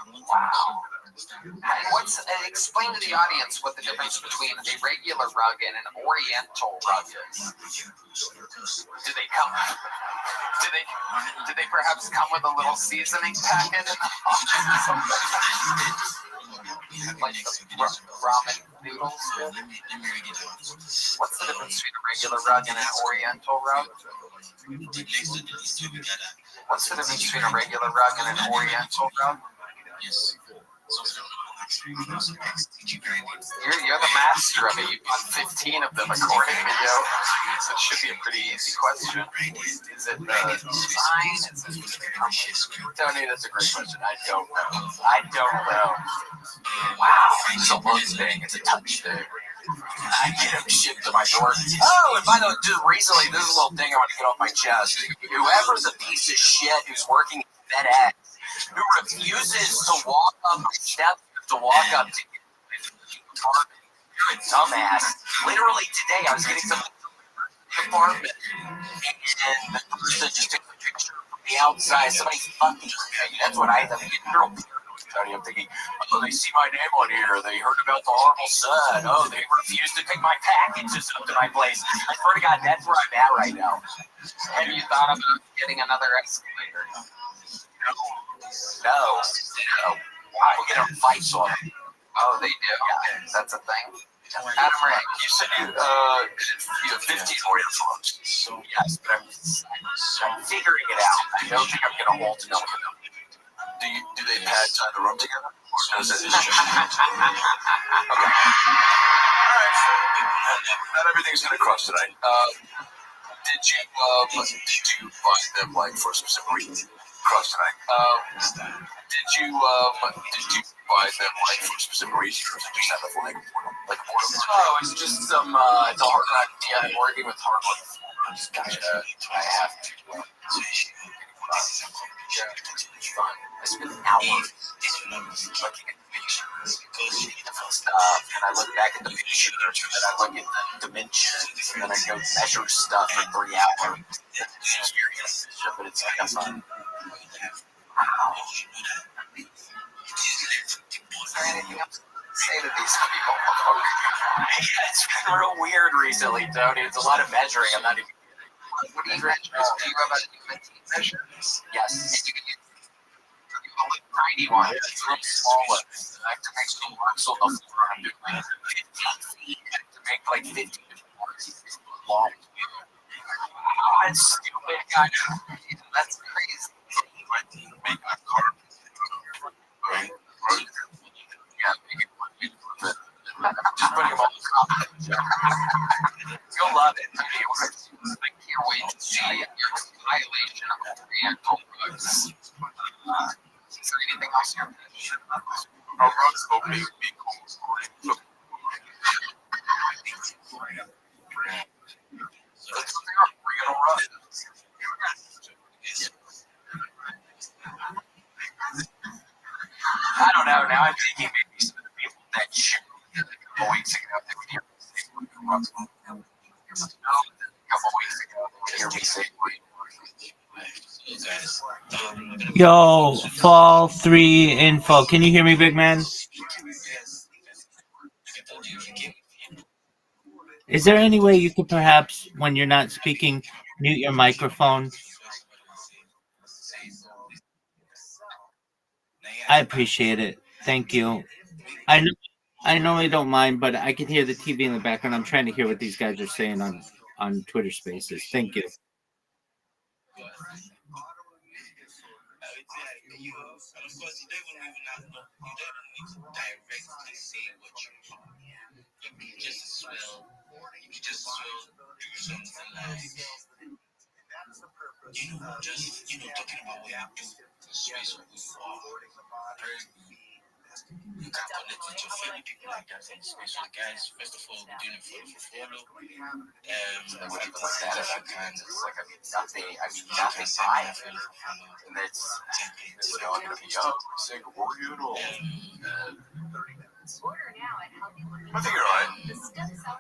Wow. And explain to the audience what the difference between a regular rug and an Oriental rug is. Do they perhaps come with a little seasoning packet in the box? Like the ramen noodles? What's the difference between a regular rug and an Oriental rug? What's the difference between a regular rug and an Oriental rug? You're the master of it. You've got 15 of them according to you. So it should be a pretty easy question. Is it fine? Is it Tony, that's a great question. I don't know. Wow. It's a look thing. It's a touch thing. I get them shipped to my door. Oh, and by the way, just recently, this is a little thing I want to get off my chest. Whoever's a piece of shit who's working at FedEx, who refuses to walk up my steps to walk up to you're a dumbass. Literally today, I was getting some apartment, and the person just took a picture from the outside. Somebody fucking. That's what I thought. I'm thinking, oh, they see my name on here. They heard about the horrible sun. Oh, they refused to take my packages up to my place. I swear to God, that's where I'm at right now. Have you thought about getting another escalator? No. People get in fights on it. Oh, they do? Yeah, that's a thing. Adam Ray, you said you have 15 more years left. So, yes, but I'm figuring it out. I don't think I'm going to hold to no one. Do they pad time the room together? Or does it just okay. All right. Not everything's going to cross tonight. Did you find them like for a specific reason? Cross tonight. Did you buy them like for a specific reason, or just have it like a portal? Oh, it's just some. It's a hard idea. I'm working with hardwood. Gotcha. I have to. I spent hours looking at pictures, stuff, and I look back at the pictures, and I look at the dimensions, and then I go measure stuff in 3 hours. But it's kind of fun. Wow. Is there anything else to say to these people? It's been real weird recently, Tony. It's a lot of measuring. I'm not even. What do you measure? Do you have a measure? Yes. Tiny one. It's real small one. I have to make some marks on the floor. I'm doing like 15 feet. I have to make like 15 feet long. Wow, it's stupid. That's crazy. Make my car. Right. Yeah, make it one. Just putting them all in comments. You'll love it. I can't wait to see your violation of the Oriental rugs. Is there anything else you're our rugs will be cool. Let's look at real rugs. I don't know. Now I'm thinking maybe some of the people that shoot a couple weeks ago they would hear me say a couple weeks ago they would hear me say Yo, Fall 3 info. Can you hear me, big man? Is there any way you could perhaps, when you're not speaking, mute your microphone? I appreciate it. Thank you. I normally don't mind, but I can hear the TV in the background. I'm trying to hear what these guys are saying on Twitter Spaces. Thank you. Talking about what you do, the space where you are. You can connect with your family people like that in the space. So guys, first of all, we're doing it for follow. what do you call that? It's like nothing. I mean, nothing time. And it's not going to be saying Oriental. I think you're right.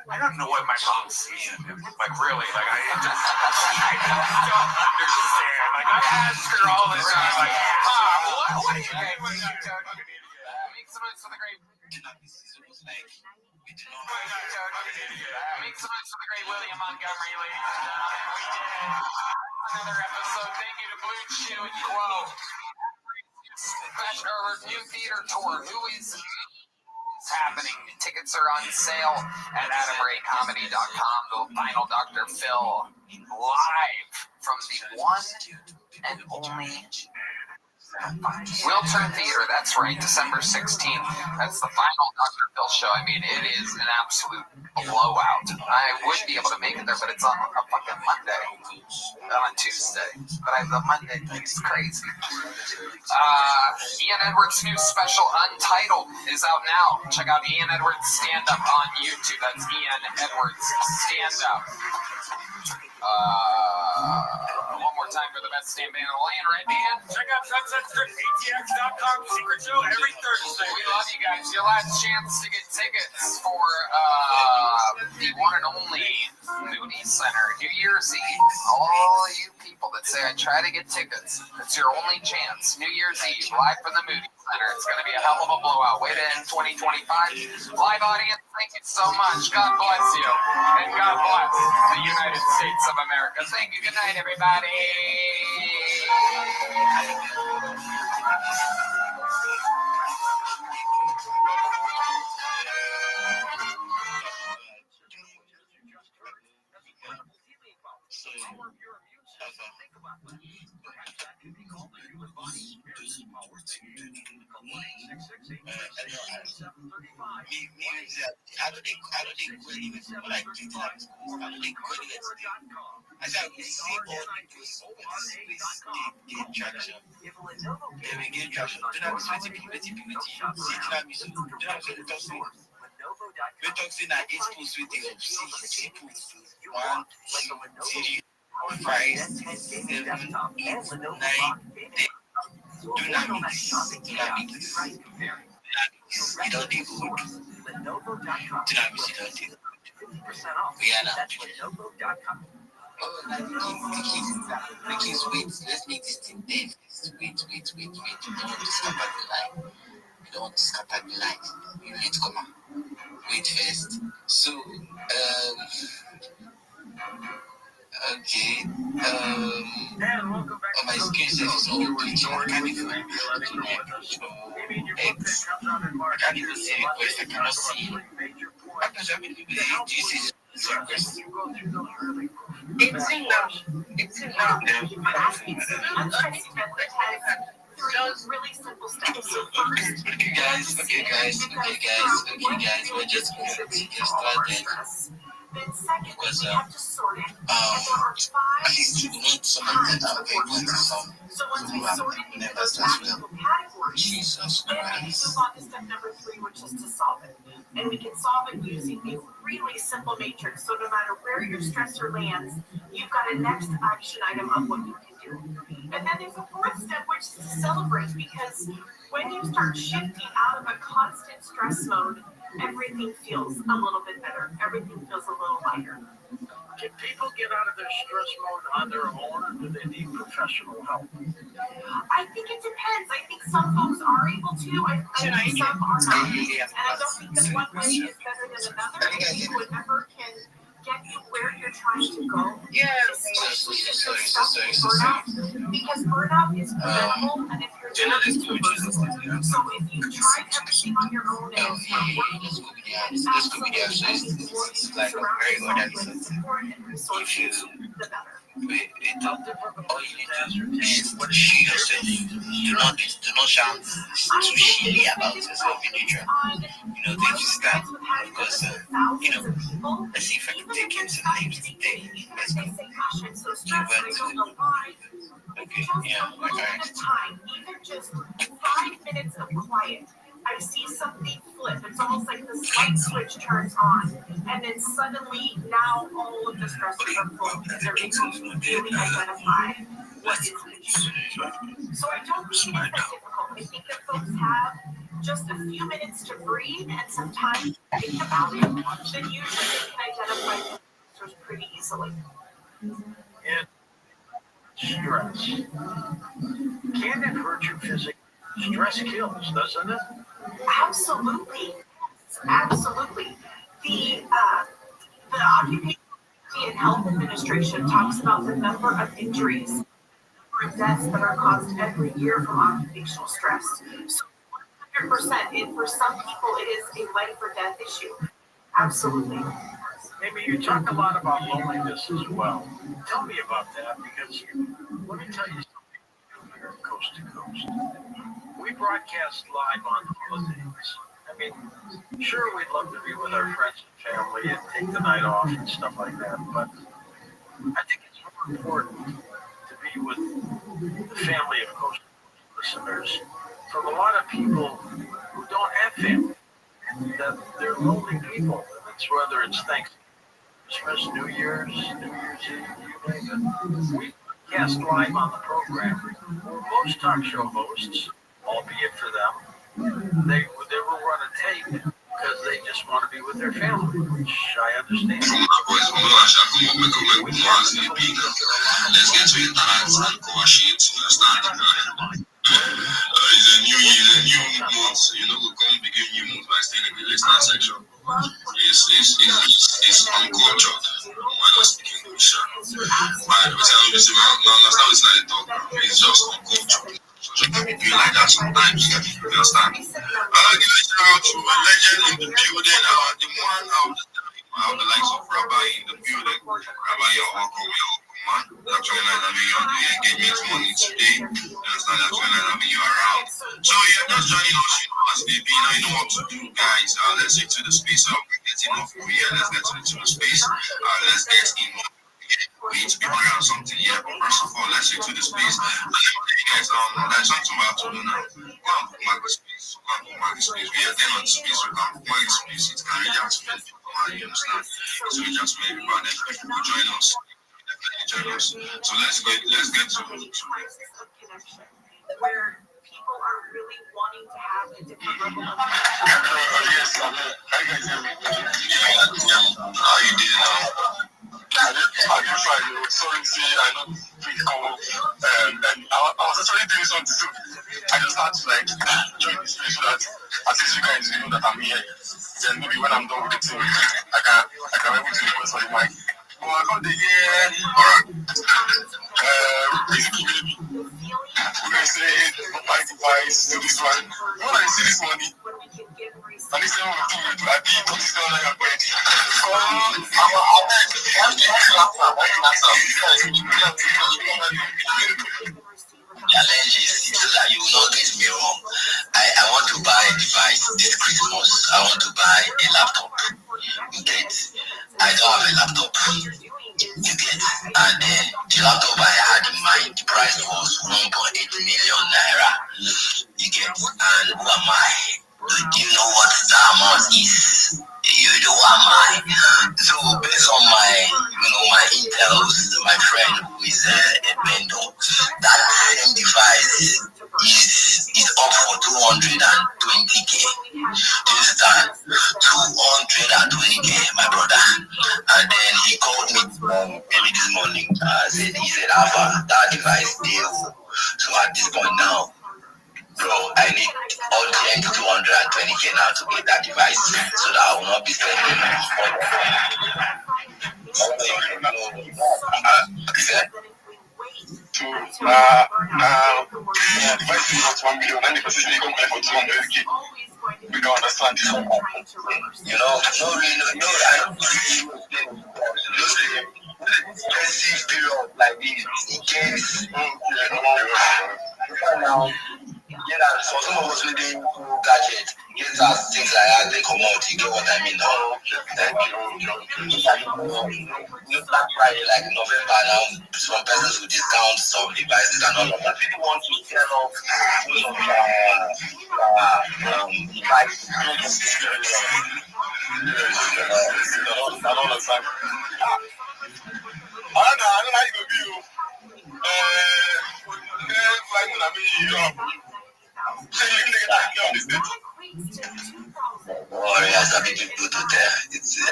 I don't know what my mom's seeing. Like, really, like, I don't understand. Like, I ask her all the time, like, Mom, what are you doing? Make some noise for the great. Make some noise for the great William Montgomery, ladies and gentlemen. We did another episode. Thank you to Blue Chew and Quo. Our review theater tour. Who is happening? Tickets are on sale at AdamRayComedy.com. The final Dr. Phil live from the one and only Wiltern Theater. That's right, December 16th. That's the final Dr. Phil show. I mean, it is an absolute blowout. I would be able to make it there, but it's on a fucking Monday. on Tuesday, but the Monday thing is crazy. Ian Edwards' new special Untitled is out now. Check out Ian Edwards Stand Up on YouTube. That's Ian Edwards Stand Up. One more time for the best stand band in the land, right, man? Check out sunsetstripatx.com secret show every Thursday. We love you guys. Your last chance to get tickets for the one and only Moody Center, New Year's Eve. All you people that say I try to get tickets, it's your only chance. New Year's Eve, live from the Moody Center. It's going to be a hell of a blowout. Way to end 2025. Live audience, thank you so much. God bless you. And God bless the United States of America. Thank you. Good night, everybody. Really simple steps. So first, okay guys, we're just going to get started. Then second, we have to sort it. And there are 5 times. So once we sort it into those actionable categories, then we can move on to step number 3, which is to solve it. And we can solve it using a really simple matrix. So no matter where your stressor lands, you've got a next action item of what you can do. And then there's a 4th step, which is to celebrate, because when you start shifting out of a constant stress mode, everything feels a little bit better. Everything feels a little lighter. Can people get out of their stress mode on their own, or do they need professional help? I think it depends. I think some folks are able to, I think some are not. And I don't think that one way is better than another. I think whatever can get you where you're trying to go. Especially if you're stuck in burnout, because burnout is preventable, and if you're not, it's reversible. So if you tried everything on your own and it's not working, absolutely surround yourself with support and resources, the better. Do not sound too shitty about yourself in nature. Take this step because, let's see if I can take in some names today. Let's go. Okay, yeah, okay. Even just 5 minutes of quiet. I see something flip. It's almost like the light switch turns on, and then suddenly now all of the stressors are full because they're able to really identify what is the issue. So I don't think it is that difficult. I think if folks have just a few minutes to breathe and some time to think about it, then usually they can identify the stressors pretty easily. And stress. Can it hurt you physically? Stress kills, doesn't it? Absolutely. Absolutely. The Occupational Safety and Health Administration talks about the number of injuries or deaths that are caused every year from occupational stress. So 100%, and for some people it is a life or death issue. Absolutely. Amy, you talk a lot about loneliness as well. Tell me about that, because let me tell you something here, coast to coast. We broadcast live on holidays. I mean, sure, we'd love to be with our friends and family and take the night off and stuff like that, but I think it's more important to be with the family of Coast listeners from a lot of people who don't have family. That they're lonely people. And it's whether it's Thanksgiving, Christmas, New Year's Eve, you name it. We cast live on the program. Most talk show hosts, albeit for them, they will run a tape because they just want to be with their family, which I understand. Let's get to it. It's a new year, a new month. You know, we're going to begin new month by staying in the listener section. It's uncultured. Why not speak English? But we tell you, that's not listening to talk. It's just uncultured. So just make me feel like that sometimes. You understand? I'll give a shout out to a legend in the building. The one out the likes of Rabbi in the building. Rabbi, you're welcome. Man, that's when I'm doing engagement money today. That's not that's when I'm you around. So yeah, that's joining us, you know, as they be. I know what to do, guys. Let's get to the space. We're getting off over here. Let's get to the space. Let's get in. We need to be around something, yeah. But first of all, let's get to the space. Let me tell you guys, there's something about to do now. Market space. We are getting on the space. Market space. It's kind of just for you understand. So we just made everybody people will join us. So let's get to where people are really wanting to have a different level of yes, how you did now? Sorry, see, I know please come up. And I was actually doing something too. I just had to like join this place so that at least you guys know that I'm here. Then maybe when I'm done with the thing, I can able to request for the mic. But I got the year. Basically, baby. We're gonna say my device to this one. When I see this money, and this one will do I be $30 a bread. Challenges so that you will not get me wrong. I want to buy a device this Christmas. I want to buy a laptop. You get? I don't have a laptop. You get? And then the laptop I had in mind, the price was 1.8 million naira. You get? And who am I? Do you know what that amount is? You know who am I? So based on my intels, my friend who is a vendor, that same device is up for 220k. Do you understand? 220k, my brother. And then he called me maybe this morning. He said, Alpha, that device deal. So at this point now, bro, I need all the 220k now to get that device so that I will not be spending the device is 1 million and the person is going for 200k. We don't understand this. You know, I don't expensive period like this. In case now, so some of us living cool gadget, get us things like that, they come out, you get what I mean now. Black Friday, like November now, some persons will discount some devices and all of that. People want to sell off most of their devices. Warriors are people to tell.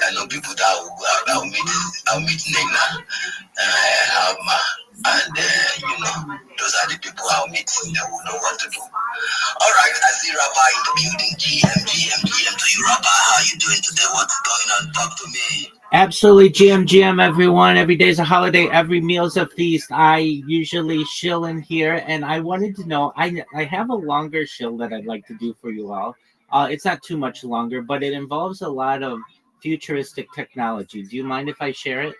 I know people that I'll meet Nena, Alma, and those are the people I'll meet. They will know what to do. All right, I see Rabbi in the building. GM to you, Rabbi. How you doing today? What's going on? Talk to me. Absolutely, GM, everyone. Every day's a holiday. Every meal's a feast. I usually shill in here, and I wanted to know, I have a longer shill that I'd like to do for you all. It's not too much longer, but it involves a lot of futuristic technology. Do you mind if I share it?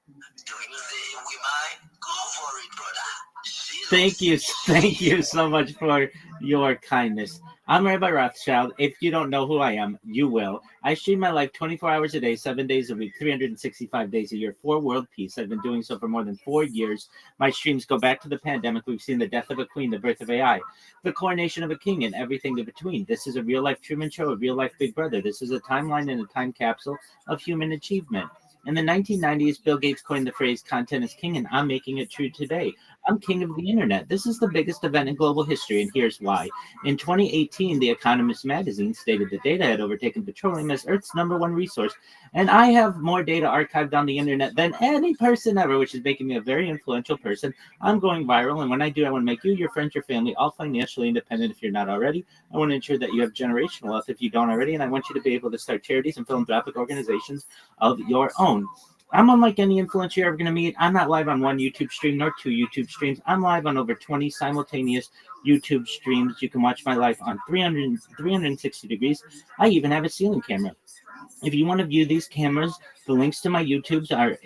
Do you say we mind? Go for it, brother. This Thank you so much for your kindness. I'm Rabbi Rothschild. If you don't know who I am, you will. I stream my life 24 hours a day, 7 days a week, 365 days a year for world peace. I've been doing so for more than 4 years. My streams go back to the pandemic. We've seen the death of a queen, the birth of AI, the coronation of a king, and everything in between. This is a real-life Truman Show, a real-life Big Brother. This is a timeline and a time capsule of human achievement. In the 1990s, Bill Gates coined the phrase content is king, and I'm making it true today. I'm king of the internet. This is the biggest event in global history, and here's why. In 2018, The Economist magazine stated that data had overtaken petroleum as Earth's #1 resource, and I have more data archived on the internet than any person ever, which is making me a very influential person. I'm going viral, and when I do, I want to make you, your friends, your family, all financially independent if you're not already. I want to ensure that you have generational wealth if you don't already, and I want you to be able to start charities and philanthropic organizations of your own. I'm unlike any influencer you're ever going to meet. I'm not live on one YouTube stream nor 2 YouTube streams. I'm live on over 20 simultaneous YouTube streams. You can watch my life on 360 degrees. I even have a ceiling camera. If you want to view these cameras, the links to my YouTubes are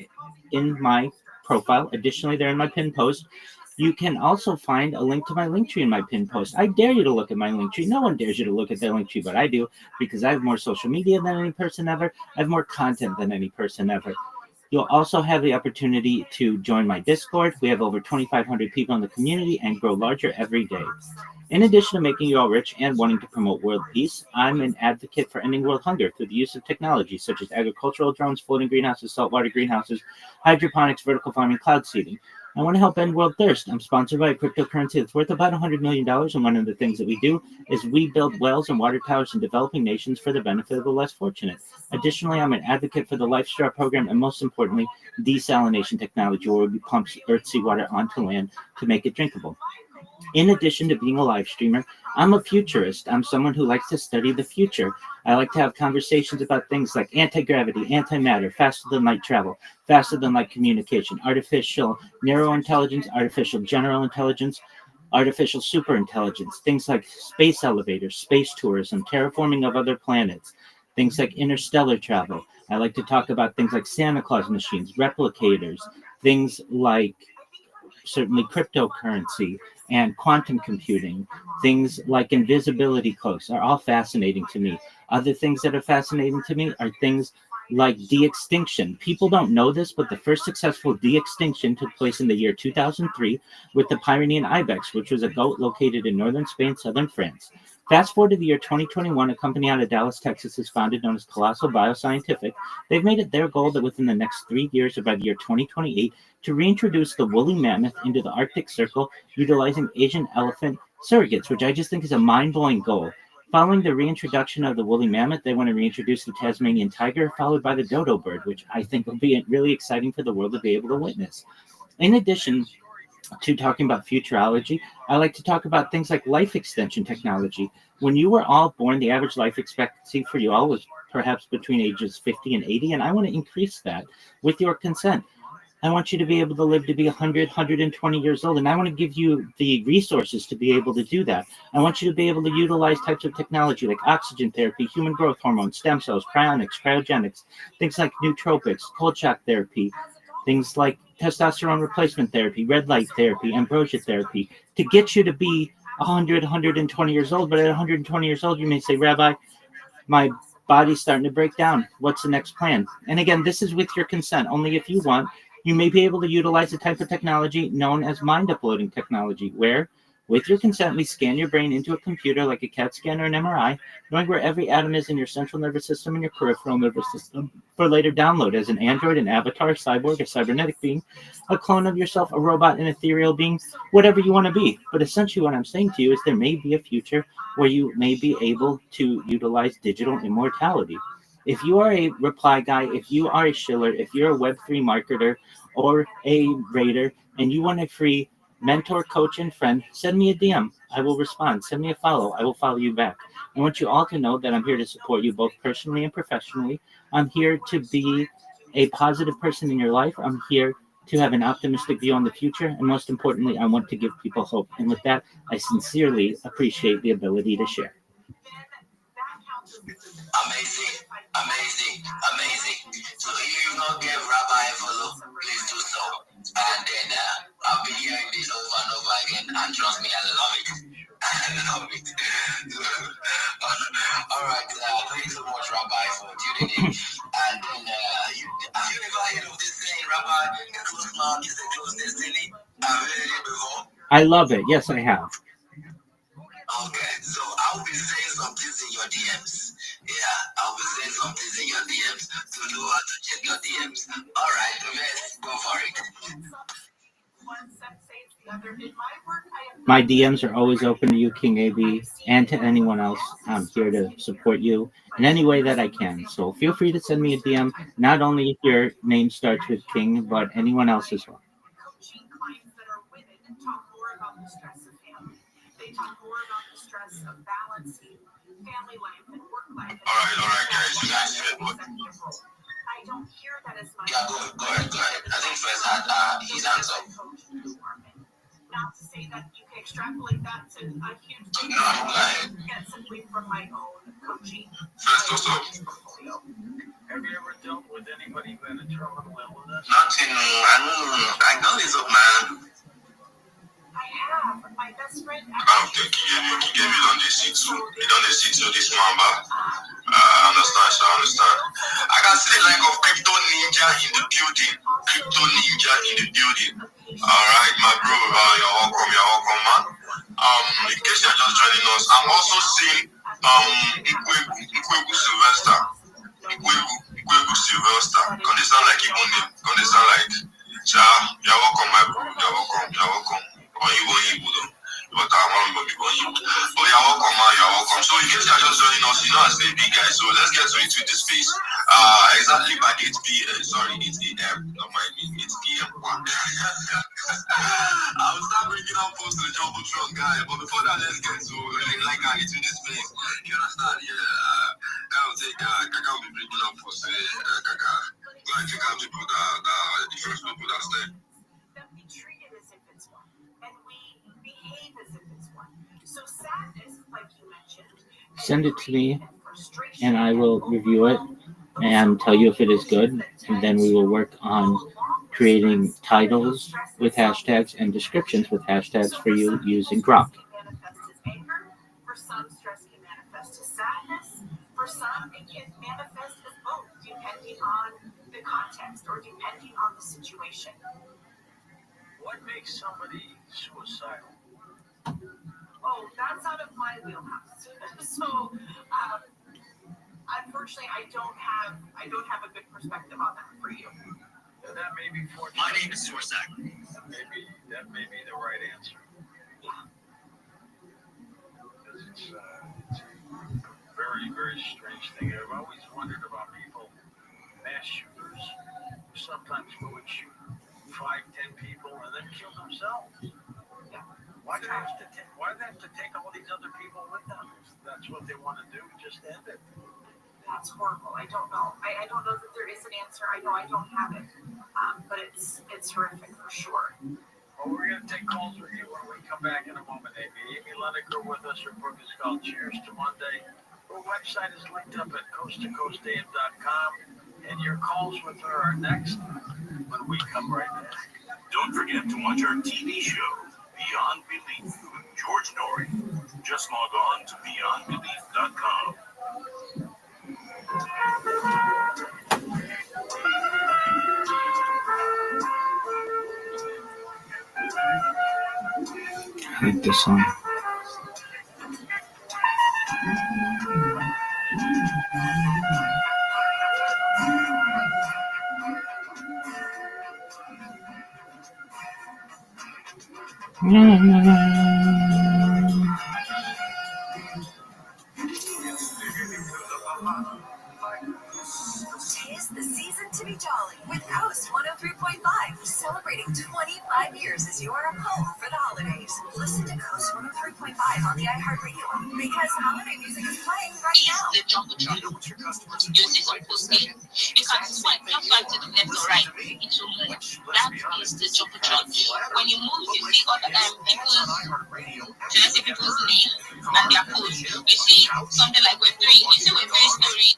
in my profile. Additionally, they're in my pinned post. You can also find a link to my Linktree in my pinned post. I dare you to look at my Linktree. No one dares you to look at their Linktree, but I do, because I have more social media than any person ever. I have more content than any person ever. You'll also have the opportunity to join my Discord. We have over 2,500 people in the community and grow larger every day. In addition to making you all rich and wanting to promote world peace, I'm an advocate for ending world hunger through the use of technology such as agricultural drones, floating greenhouses, saltwater greenhouses, hydroponics, vertical farming, cloud seeding. I want to help end world thirst. I'm sponsored by a cryptocurrency that's worth about $100 million, and one of the things that we do is we build wells and water towers in developing nations for the benefit of the less fortunate. Additionally, I'm an advocate for the Life Straw program, and most importantly, desalination technology, where we pump earth seawater onto land to make it drinkable. In addition to being a live streamer, I'm a futurist. I'm someone who likes to study the future. I like to have conversations about things like anti-gravity, antimatter, faster than light travel, faster than light communication, artificial narrow intelligence, artificial general intelligence, artificial superintelligence, things like space elevators, space tourism, terraforming of other planets, things like interstellar travel. I like to talk about things like Santa Claus machines, replicators, things like certainly cryptocurrency and quantum computing. Things like invisibility cloaks are all fascinating to me. Other things that are fascinating to me are things like de-extinction. People don't know this, but the first successful de-extinction took place in the year 2003 with the Pyrenean ibex, which was a goat located in northern Spain, southern France. Fast forward to the year 2021, a company out of Dallas, Texas is founded known as Colossal Bioscientific. They've made it their goal that within the next 3 years, or by the year 2028, to reintroduce the woolly mammoth into the Arctic Circle utilizing Asian elephant surrogates, which I just think is a mind-blowing goal. Following the reintroduction of the woolly mammoth, they want to reintroduce the Tasmanian tiger, followed by the dodo bird, which I think will be really exciting for the world to be able to witness. In addition to talking about futurology, I like to talk about things like life extension technology. When you were all born, the average life expectancy for you all was perhaps between ages 50 and 80, and I want to increase that with your consent. I want you to be able to live to be 100, 120 years old, and I want to give you the resources to be able to do that. I want you to be able to utilize types of technology like oxygen therapy, human growth hormone, stem cells, cryonics, cryogenics, things like nootropics, cold shock therapy, things like testosterone replacement therapy, red light therapy, ambrosia therapy, to get you to be 100, 120 years old. But at 120 years old, you may say, Rabbi, my body's starting to break down. What's the next plan? And again, this is with your consent. Only if you want, you may be able to utilize a type of technology known as mind uploading technology, where, with your consent, we scan your brain into a computer like a CAT scan or an MRI, knowing where every atom is in your central nervous system and your peripheral nervous system, for later download as an android, an avatar, a cyborg, a cybernetic being, a clone of yourself, a robot, an ethereal being, whatever you want to be. But essentially what I'm saying to you is there may be a future where you may be able to utilize digital immortality. If you are a reply guy, if you are a shiller, if you're a Web3 marketer or a raider, and you want a free mentor, coach, and friend, send me a DM. I will respond. Send me a follow. I will follow you back. I want you all to know that I'm here to support you both personally and professionally. I'm here to be a positive person in your life. I'm here to have an optimistic view on the future. And most importantly, I want to give people hope. And with that, I sincerely appreciate the ability to share. Amazing, amazing, amazing. So if you not give Rabbi a follow, please do so. And then I'll be hearing this over and over again. I love it. Yes, I have. Okay, so I'll be saying some things in your DMs. Yeah, I'll be saying some things in your DMs to know how to check your DMs. All right, let's go for it. My DMs are always open to you, King AB, and to anyone else. I'm here to support you in any way that I can. So feel free to send me a DM, not only if your name starts with King, but anyone else as well. They talk more about the stress of balancing family life and work life. All right, guys. You guys said what? I don't hear that as much. Yeah, go ahead. I think first had his hands up. Not to say that you can extrapolate that to a huge thing. No, go ahead. Get simply from my own coaching. First, also. Have you ever dealt with anybody who had a terminal illness? Nothing. I know it's up, man. I have. My best friend. I don't think he gave it on the C2. He done the C2 this Mamba. I understand. I can see the like of Crypto Ninja in the building. Alright, my bro, you're welcome, man. In case you're just joining us, I'm also seeing Ikwebu Sylvester. Ikwebu Sylvester. Can they sound like Igbo name? Can they sound like Cha? You're welcome, my bro. You're welcome. But I want to be going. But you're welcome, man. You're welcome. So in case you're just joining us, you know as the big guy. So let's get to it with this space. Exactly by 8 p.m. Sorry, 8 a.m. Don't mind me. 8 p.m. I will start bringing up posts to the Jumbotron guy. But before that, let's get to into this space. You understand? Yeah. Kaka will be bringing up posts. Kaka. Go and check out people the first people that stay. That we treat it as if it's one, and we behave as if it's one. So sadness, like you mentioned, Send it to me, and I will review it and tell you if it is good. And then we will work on creating titles with hashtags and descriptions with hashtags for you using Grok. For some, stress can manifest as sadness. For some, it can manifest as both, depending on the context or depending on the situation. What makes somebody suicidal? Oh, that's out of my wheelhouse. So, unfortunately, I don't have a good perspective on that for you. And that may be fortunate. My name is suicide. That may be the right answer. Yeah. Because it's a very, very strange thing. I've always wondered about people, mass shooters, who sometimes go and shoot 5-10 people and then kill themselves. Yeah. Why do they have to take all these other people with them? If that's what they want to do, just end it. That's horrible. I don't know. I don't know that there is an answer. I know I don't have it. But it's horrific for sure. Well, we're going to take calls with you when we come back in a moment, Amy. Amy Lenniker with us. Her book is called Cheers to Monday. Her website is linked up at coasttocoastam.com. And your calls with her are next when we come right back. Don't forget to watch our TV show, Beyond Belief, with George Norrie. Just log on to beyondbelief.com. I like this song. Tis the season to be jolly with Coast 103.5, celebrating 25 years as your home for the holidays. Listen to Coast 103.5 on the iHeartRadio app because holiday music is playing right now. The Jumbotron. Use it to post it. You can swipe back to the left or right. It will move. That is the Jumbotron. When you move, you see other people's name and their post. You see something like Web3. You see Web3 story.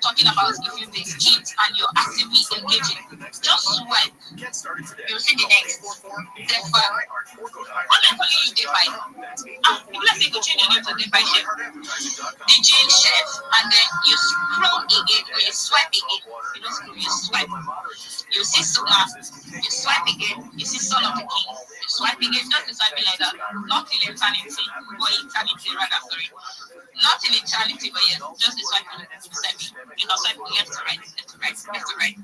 talking about if you take cheat and you're actively engaging, just swipe. You'll see the next. Therefore, what I'm calling you Defi. If let's say you change your name to Defi Chef, the Jane Chef, and then you scroll again or you swipe again. You don't scroll, you swipe. You see Soma, you swipe again, you see Son of the King. You swipe again, just swiping like that. Not in eternity, or eternity rather, sorry. Not in eternity, but yes, just swiping beside me. You know, swiping left to right, left to right, left to right.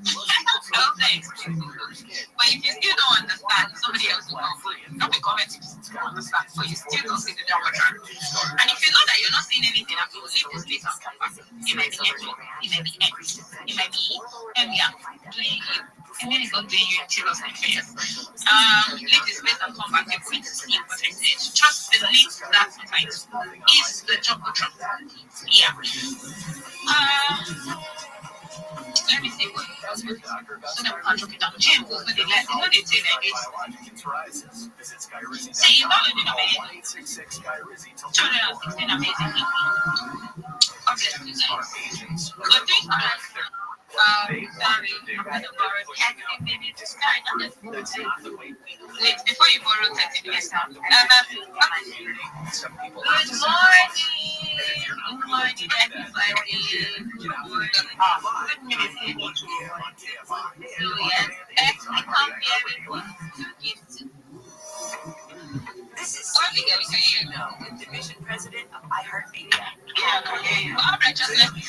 But if you still don't understand, somebody else will know for you. Drop a comment if you still understand, so you still don't see the geometry. And if you know that you're not seeing anything, I will leave this place and come back. It might be empty, it might be empty, it might be doing you. And then it's not doing you until it's like yes. Leave this place and come back. You're going to see percentage. Trust the link that site is the geometry. Yeah. Let me see what else we got. So that we can drop it down. Jim, what they like, you know they say that it's see, you not only amazing 216 amazing people. Obviously, but things are sorry, I'm gonna borrow 30 minutes to start. Wait, before you borrow 30 minutes now. Good morning, everybody. Good minutes. So yes, actually come here with two gifts. This is the division president of iHeartMedia. Yeah, Barbara just left me.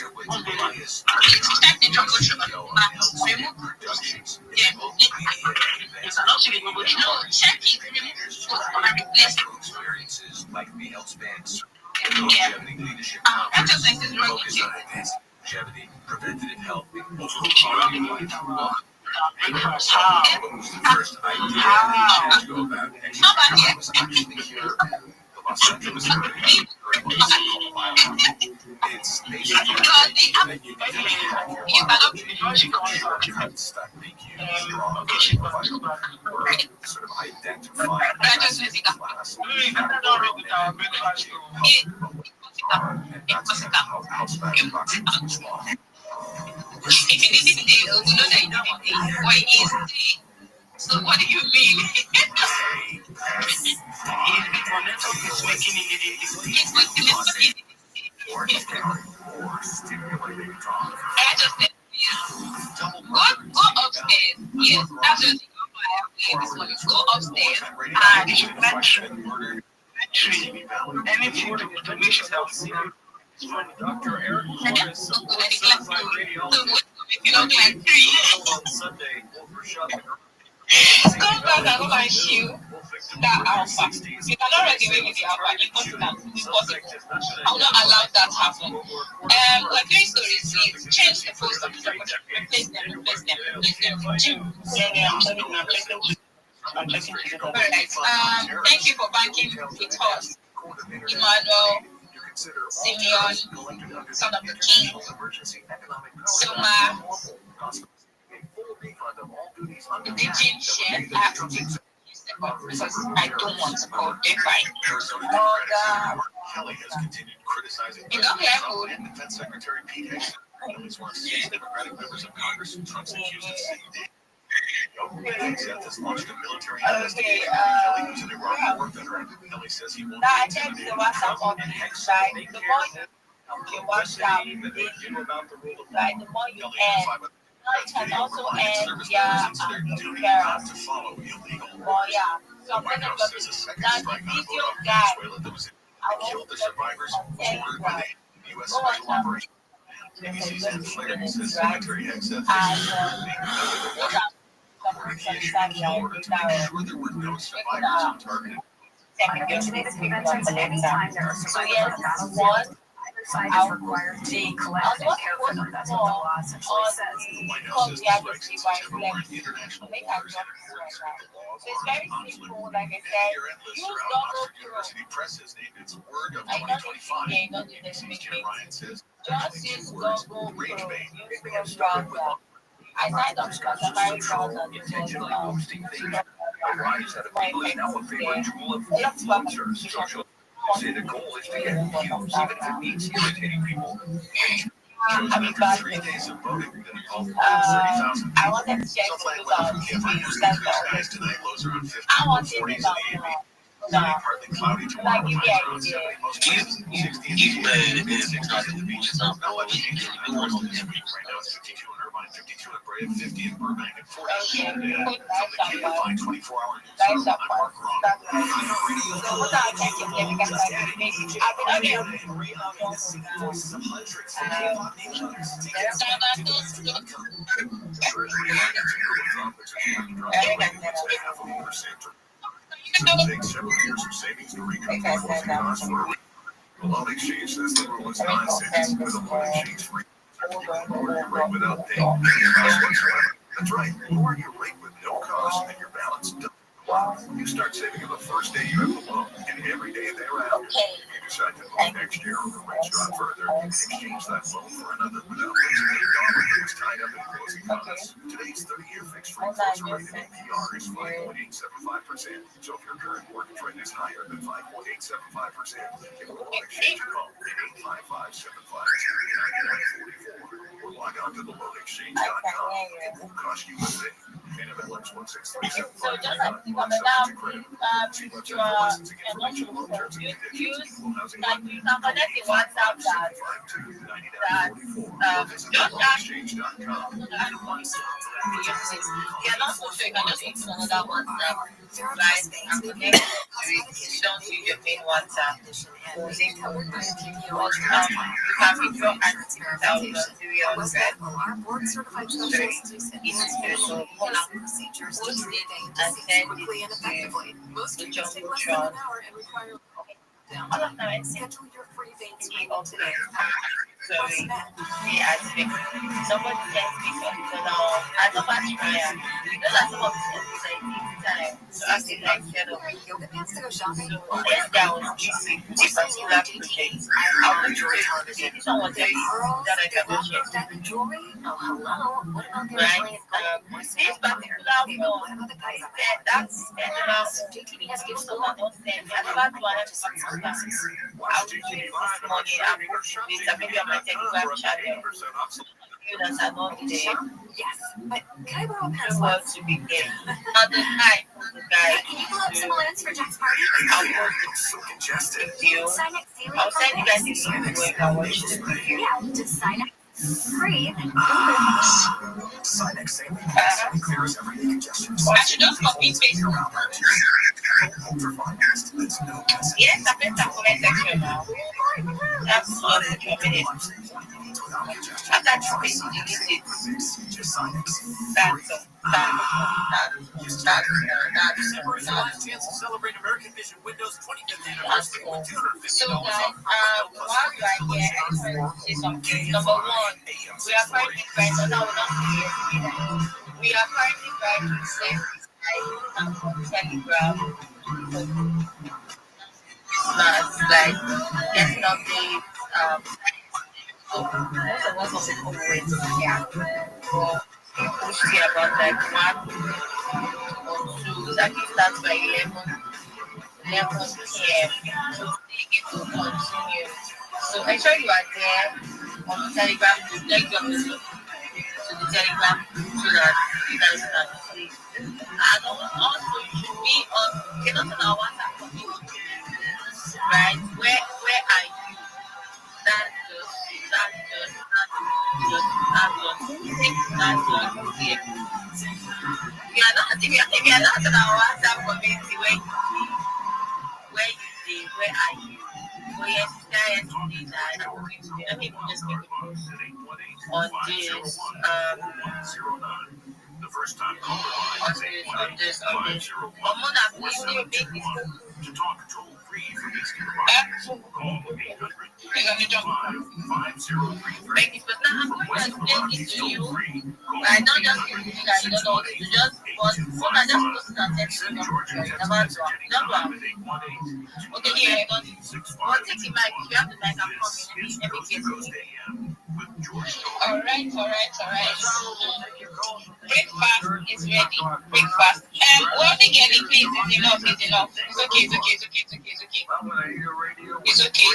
Check the Jumbo Sugar. Yeah, it's an option. No, check it. Yeah. I just think it's wrong with you. Preventative health. So what do you mean? I just said, go upstairs. Yes, that's the thing. Go upstairs and anything to information that we see. Dr. Eric Morris, you look like three. Come back and go and show that alpha. You cannot run away with the alpha. Impossible. I will not allow that to happen. We're doing stories. Change the post of the replace them. Thank you for banking with us, Emmanuel, Simeon, Son of the King, Soma, the gym share because I don't want to call Defi. Kelly has continued criticizing Defense Secretary Pete Hegseth. Kelly's one of six Democratic members of Congress who Trump's accused of saying Hegseth has launched a military investigation. Kelly, who's an Iraq war veteran, Kelly says he won't intimidate Trump and Hegseth. The more you add, it can also add to follow illegal. So I'm going to go to the video guy. Killed the survivors ordered by the U.S. Special Operation. ABC's Ed Flair says Secretary Hegseth ordered to make sure there were no survivors on target. Anytime there are survivors of battlefield, either side is required to be collected and cared for them. That's what the law essentially says. The White House says strikes in September were international waters and areas with the laws on conflict. Here at the Oxford University Press has named its word of 2025. ABC's Jim Ryan says two words, rage bait. I signed up because I'm very proud of intentionally posting things. A rise out of people is now a favorite tool of influencers. Social say the goal is to get views, even if it means irritating people. I'll be back. I wanted to check about I want to partly cloudy tomorrow. Give the beach is not much. Right now it's 52 in Irvine, 52 in Brea, 50 in Burbank, and 40 in Canada. From the KFI 24-hour news, I'm Mark Ron. Voices of hundreds of K-pop nations. Take several years of savings to recoup closing costs for a loan exchange says the rule is non-savings with a loan exchange free. Lower your rate without paying any cost whatsoever. That's right, lower your rate with no cost and your balance double. You start saving on the first day you have the loan and every day thereafter. If you decide to move next year or the rates drop further, exchange that loan for another without losing any dollar that was tied up in closing costs. Today's 30-year fixed rate floating rate in APR is 5.875%. So if your current mortgage rate is higher than 5.875%, give a loan exchange call at 855-752-9944 or log on to theloanexchange.com. It won't cost you a thing. NMLX 16375. Now, you can connect the WhatsApp that just you're not so sure you can just use another WhatsApp, right? And connect to it. You don't use your main WhatsApp. You can pick your activity our board certified procedures and then quickly and effectively. Most people take less than an hour and require schedule your free vein screening today. So we asked someone sent me something now. I don't much prayer. That's what time. So I feel like yoga pants to go shopping. So yes, that was this particular project. I want to say someone tell you that I can go check. Jewelry? Oh hello. What about the this particular one? That's JTV has given someone don't send me. I never do I have to I will do it this morning. I'm working with maybe on my Telegram channel. You that are not there. Yes, but can I borrow a pencil? Want to be there. Not the night. Can you pull up some balloons for Jack's party? I'm so congested. I'll send you guys the link where I watch the video. Yeah, just sign up. Free. Sinex saline clears everyday congestion. I should just copy and paste. Yes, I bet that's what I section now. That's all the minutes. I'm not trying to delete it. That's celebrate American Vision Windows 25th anniversary with $250 so guys, while you are here, I just want to say something. Number one, we are currently trying to now we are currently trying to save Telegram. That's like getting updates. So most of us are always pushing about like 1 or 2. That starts by 11 p.m. So they get to continue. So make sure you are there on the Telegram to take your to the Telegram so that you guys can see. And also you should be on our WhatsApp community, right? Where are you? That's just if you're not on our WhatsApp community, where are you? Oh yes, I think we just make a post on this the first time caller on this. I'm gonna make this to talk toll free from East Carolina. Call 800-503. Make this, but now I'm going to explain it to you. I don't just give you that you don't know what to just but what I just posted on text you okay, yeah, I got it. But take the mic. If you have the mic, I'm coming. Let me get it. Alright. Breakfast is ready. Breakfast. Well, they get it, please. It's enough. It's okay.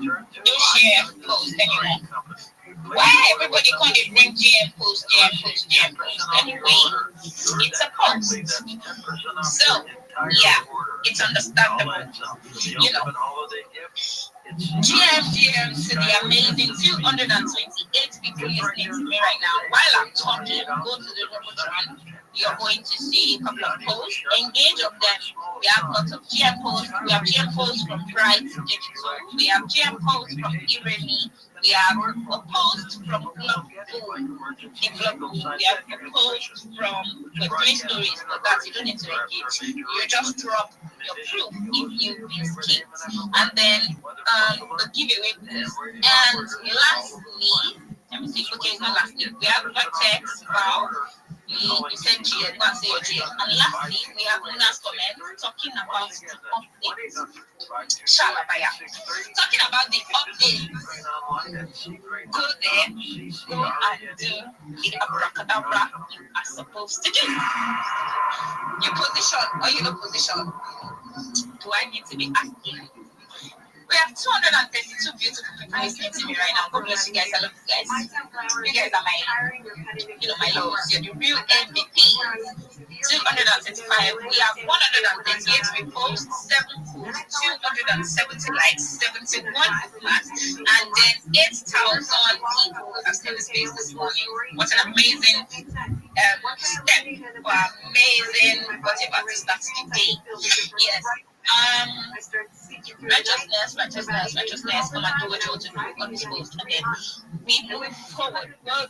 share post anymore. Why everybody can't they bring GM post? Anyway, it's a post. So yeah, it's understandable. You know, GM to the amazing 228 people listening to me right now. While I'm talking, go to the Robotron. You're going to see a couple of posts. Engage of them. We have lots of GM posts. We have GM posts from Bright Digital. We have GM posts from Iremi. We have a post from Blog Boom. We have a post from the three stories, but that's you don't need to engage. You just drop your proof if you've been skipped. And then the giveaway post. And lastly, let me see, okay, it's not lastly. We have a text about you said GM, not say your GM. And lastly, we have Luna's comment talking about the updates. Shalabaya. Talking about the updates. Go there, go and do the abracadabra you are supposed to do. You position or you don't position. Do I need to be asking? We have 232 beautiful people listening to me right now. God bless you guys. I love you guys. You guys are my loves. You're the real MVP. 235. We have 138 reposts, 270 likes, 71 comments, and then 8,000 people have seen the space this morning. What an amazing step for amazing whatever to start the day. Yes. Righteousness, come and do what you want to do on this post. And then we move forward. Well,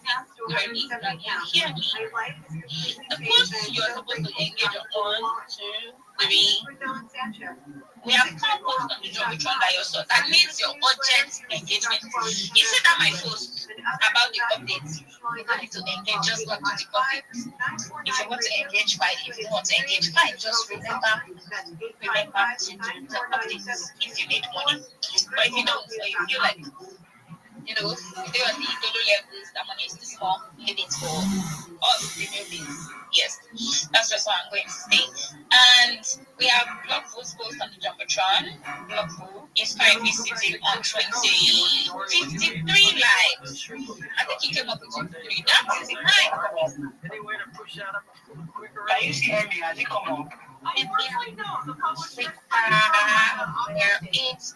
ready, hear me. The post you're supposed to engage on 1, 2, 3. We have 4 posts on the Jumbotron by yourself. That means your urgent engagement. You said that my post about the updates. You don't need to engage, just go to the updates. If you want to engage, fine. If you don't want to engage, fine. Just remember to do the updates if you need money. But if you don't, or you feel like, you know, they are the little levels, that money is too small, leave it for us, the newbies. Yes, that's just what I'm going to say. And we have Blog Post on the Jumbotron. Blog is currently sitting on 53 likes. I think he came up with 53. That is high. Can you see me? Has it come up? Unfortunately, no. The publisher it's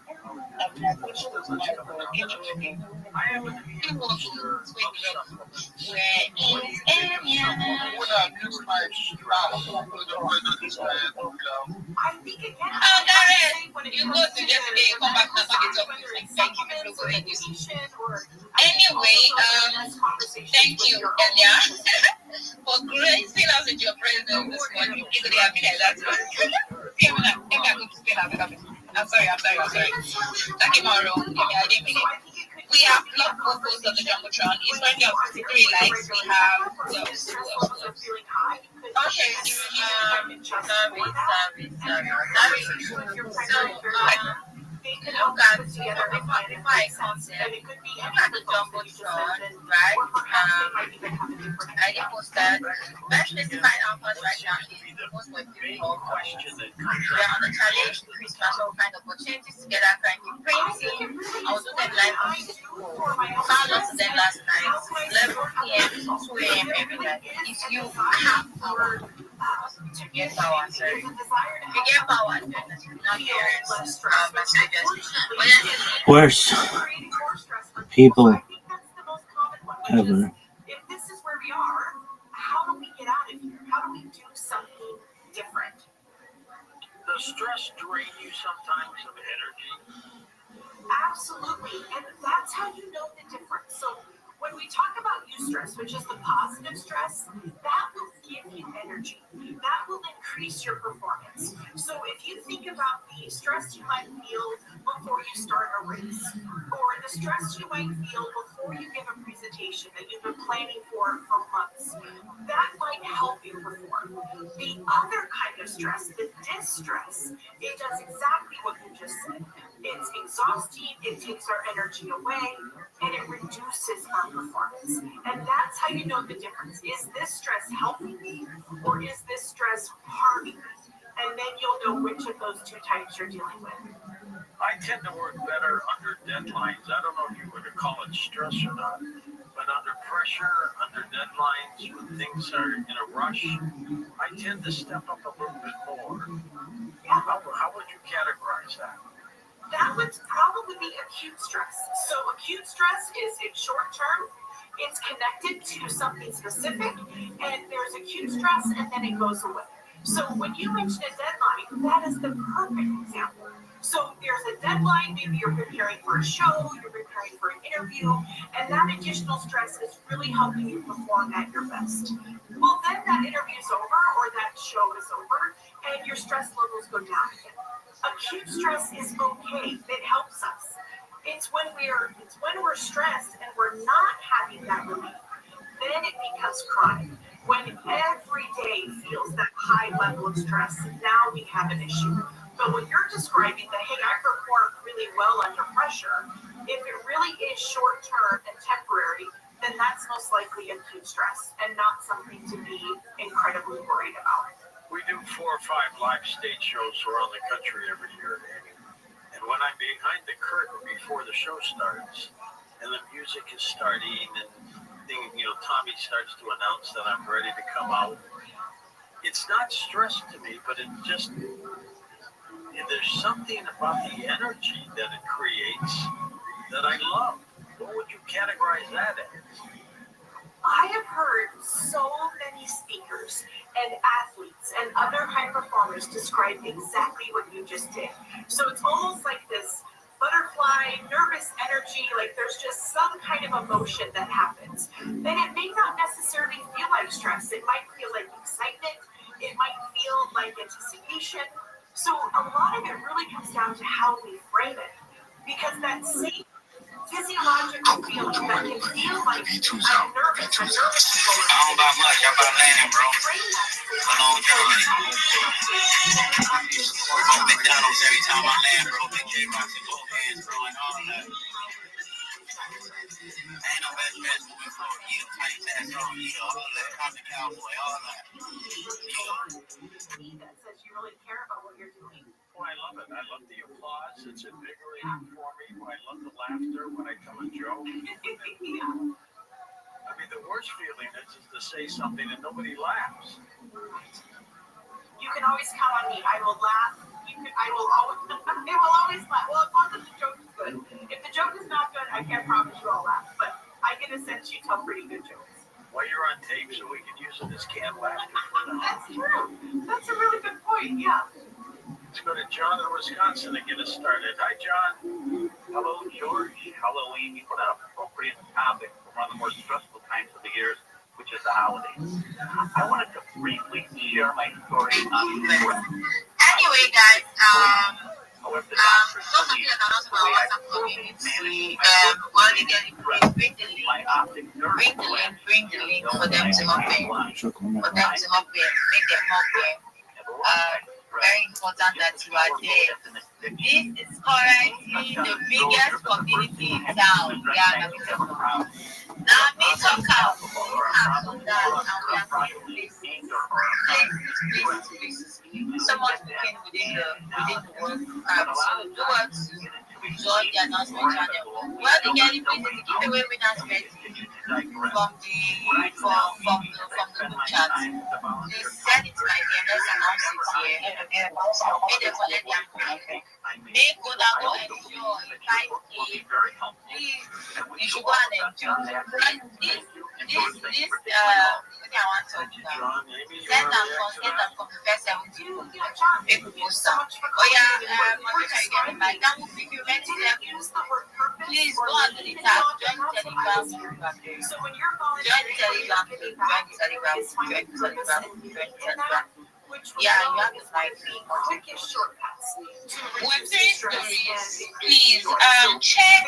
anyway, thank you, Enya, for gracing us with your presence this morning. I'm sorry. That came out wrong. I didn't mean it. We have Blog Post on the Jumbotron. It's currently on 53 likes. We have they can look at together if I concept, and it could be any of the Jumbotron, right? I did post that. Let's specify our post right now. Most of the people questions. We are on the challenge to Christmas, all kind of opportunities together, trying to printing. I was doing that live on found us then last night, 11 p.m. 2 a.m. every night. If you have power, to get power, sorry. If you get power, then not worst people ever. If this is where we are, how do we get out of here? How do we do something different? Does stress drain you sometimes of energy? Absolutely, and that's how you know the difference. So when we talk about eustress, which is the positive stress, that will give you energy. That will increase your performance. So if you think about the stress you might feel before you start a race, or the stress you might feel before you give a presentation that you've been planning for months, that might help you perform. The other kind of stress, the distress, it does exactly what you just said. It's exhausting, it takes our energy away, and it reduces our performance. And that's how you know the difference. Is this stress helping me, or is this stress harming me? and then you'll know which of those two types you're dealing with. I tend to work better under deadlines. I don't know if you would call it stress or not, but under pressure, under deadlines, when things are in a rush, I tend to step up a little bit more. Yeah. How would you categorize that? That would probably be acute stress. So acute stress is in short term, it's connected to something specific, and there's acute stress and then it goes away. So when you mention a deadline, that is the perfect example. So there's a deadline, maybe you're preparing for a show, you're preparing for an interview, and that additional stress is really helping you perform at your best. Well, then that interview's over or that show is over, and your stress levels go down again. Acute stress is okay. It helps us. It's when we're stressed and we're not having that relief, then it becomes chronic. When every day feels that high level of stress, now we have an issue. But when you're describing that, hey, I perform really well under pressure, if it really is short term and temporary, then that's most likely acute stress and not something to be incredibly worried about. We do 4 or 5 live stage shows around the country every year, and when I'm behind the curtain before the show starts, and the music is starting, and Tommy starts to announce that I'm ready to come out, it's not stress to me, but it just, there's something about the energy that it creates that I love. What would you categorize that as? I have heard so many speakers and athletes and other high performers describe exactly what you just did. So it's almost like this butterfly, nervous energy, like there's just some kind of emotion that happens. Then it may not necessarily feel like stress. It might feel like excitement. It might feel like anticipation. So a lot of it really comes down to how we frame it. Because that same physiological feeling that can feel like I'm nervous. I don't buy much, I buy land, bro. For longevity. On McDonald's every time I land, bro. Big J rocks in both hands, bro, and all that. Ain't no best moving forward. Yeah, tight ass on. Yeah, all that. I'm the cowboy, all that. That says you really care about what you're doing. Oh, I love it. I love the applause. It's invigorating for me. I love the laughter when I tell a joke. I mean, the worst feeling is to say something and nobody laughs. You can always count on me. I will laugh. I will always laugh. Well, as long as the joke is good. If the joke is not good, I can't promise you I'll laugh. But I get a sense you tell pretty good jokes. Well, you're on tape, so we can use it as canned laughter. That's true. That's a really good point. Yeah. Let's go to John in Wisconsin and get us started. Hi, John. Hello, George. Halloween, you put an appropriate topic for one of the more stressful times of the year, which is the holidays. I wanted to briefly share my story on stress. Anyway, guys, However, the don't forget to announce my WhatsApp community. Bring the link for them to hop in. Make them hop in. Very important that you are there. This is currently the biggest community in town. Now, me talk out. So much working within the work. So do what? Join the announcement channel. Well, they get it. Please give away announcement from the group chat. Please send it to my DM. Let's announce it here. May they collect their money. May go down go enjoy. Like it. Please, you should go and enjoy. Like this. I want to send them from the first 72. Make a poster. Oh yeah, like that will be you ready to please go on to the tab, join the Telegram. Yeah, you have to like website stories, please check. I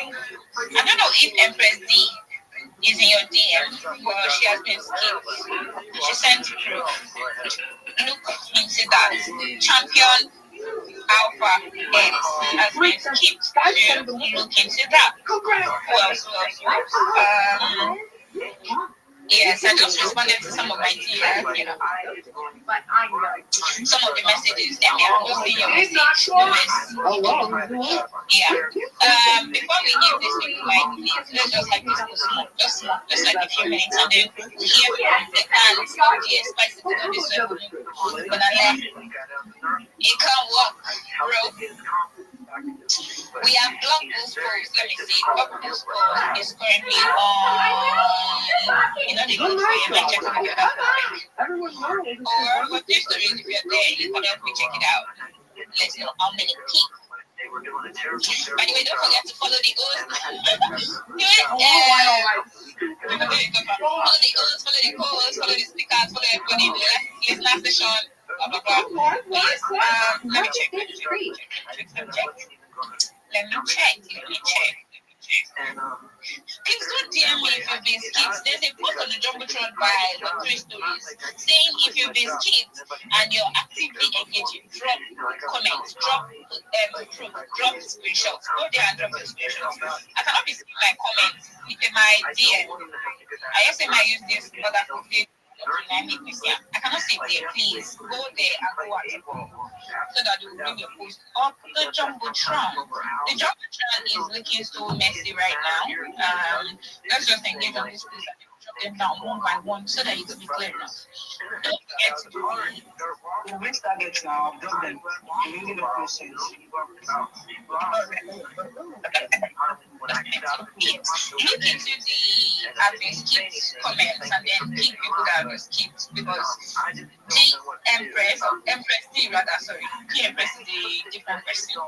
don't know if Empress D is in your DM, but she has been skipped. She sent through. Look into that. Champion Alpha has been skipped. Look into that. Who else? Yes, I just responded to some of my dear, some of the messages. Let me see your message. Yeah. Before we give this week, let's just like this just like a few minutes, and then we hear from the hands of the spicy to this level. But it can't work, bro. We have blog post. Let me see. Blog post is currently on. You know the good way. Let me check on the other topic. Or what this story, if you're there, you can help me check it out. Let's know how many people. By the way, don't forget to follow the host. Follow the host, follow the co-host, follow the speakers, follow everybody. Yes, last session. Blah blah blah. Yes. Let me check. Please don't DM me if you've been skipped. There's a post on the Jumbotron by Restream Stories saying if you've been skipped and you're actively engaging, drop comments, drop screenshots. Go there and drop your screenshots. I cannot be seeing my comments in my DM. I also might use this other footage. I cannot sit there. Please go there and go at it so that you will bring your post up the Jumbotron. The Jumbotron is looking so messy right now. Let's just engage on this post and drop them down one by one so that it will be clear enough. Don't forget to which targets now of them the process. Look into the admin skipped comments and then keep people that have skipped because Empress D rather, sorry. Empress is a different person.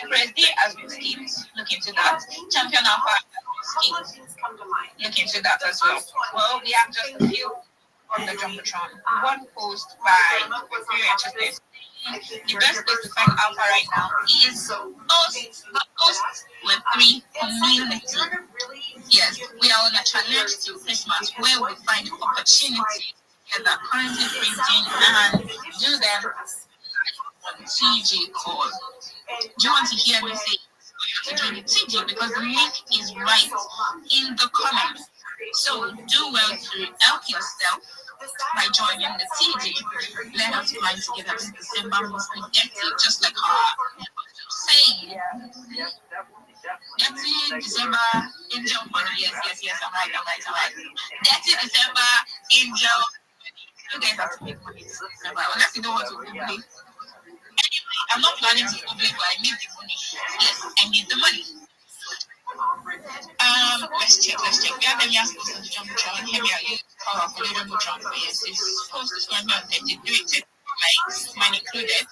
Empress D has been skipped. Look into that. Champion Alpha has been skipped. Look into that as well. Well, we have just a few on the Jumbotron. One post by very interested. The best place to find Alpha right now is Web3 community. Yes, we are on a challenge to Christmas where we find opportunities that are currently printing and do them on TG call. Do you want to hear me say to join the TG? Because the link is right in the comments. So do well to help yourself by joining the TG. Let us fly together this December most objective, just like our saying. That's it, December Angel Money. Yes, I'm right. That's it, December Angel. You guys have to make money this December, unless you don't want to make money. Anyway, I'm not planning to public, but I need the money. Yes, I need the money. Let's check. We have any aspects of the Jumbotron. Here we are using power for the Jumbotron. Yes, it's supposed to stand on 33 likes, mine included.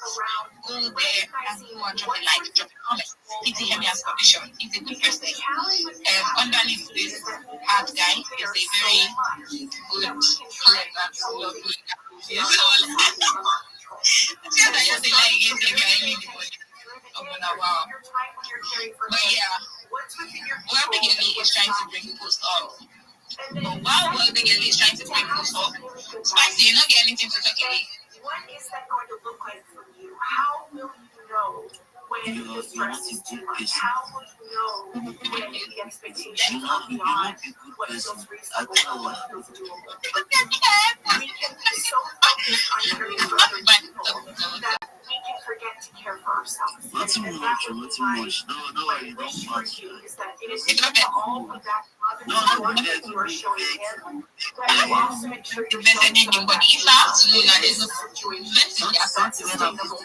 Go there and go and drop a like, drop a comment. It's a heavy as condition. It's a good first thing. Underneath this art guy is a very good clever full of good. So, wow. But yeah, Welbegelly is trying to bring post up. But while Welbegelly is trying to bring post up, Spicy, you're not getting anything to talk about. What is that going to look like for you? How will you know when the stress is too much? How will you know when the expectations are beyond what feels reasonable or what feels doable? We can be so focused on caring for other people that we can forget to care for ourselves. Not too much. No, you don't much. Is that it is all of that that you are showing him, that you also make sure you're showing him that there's no situation sustainable.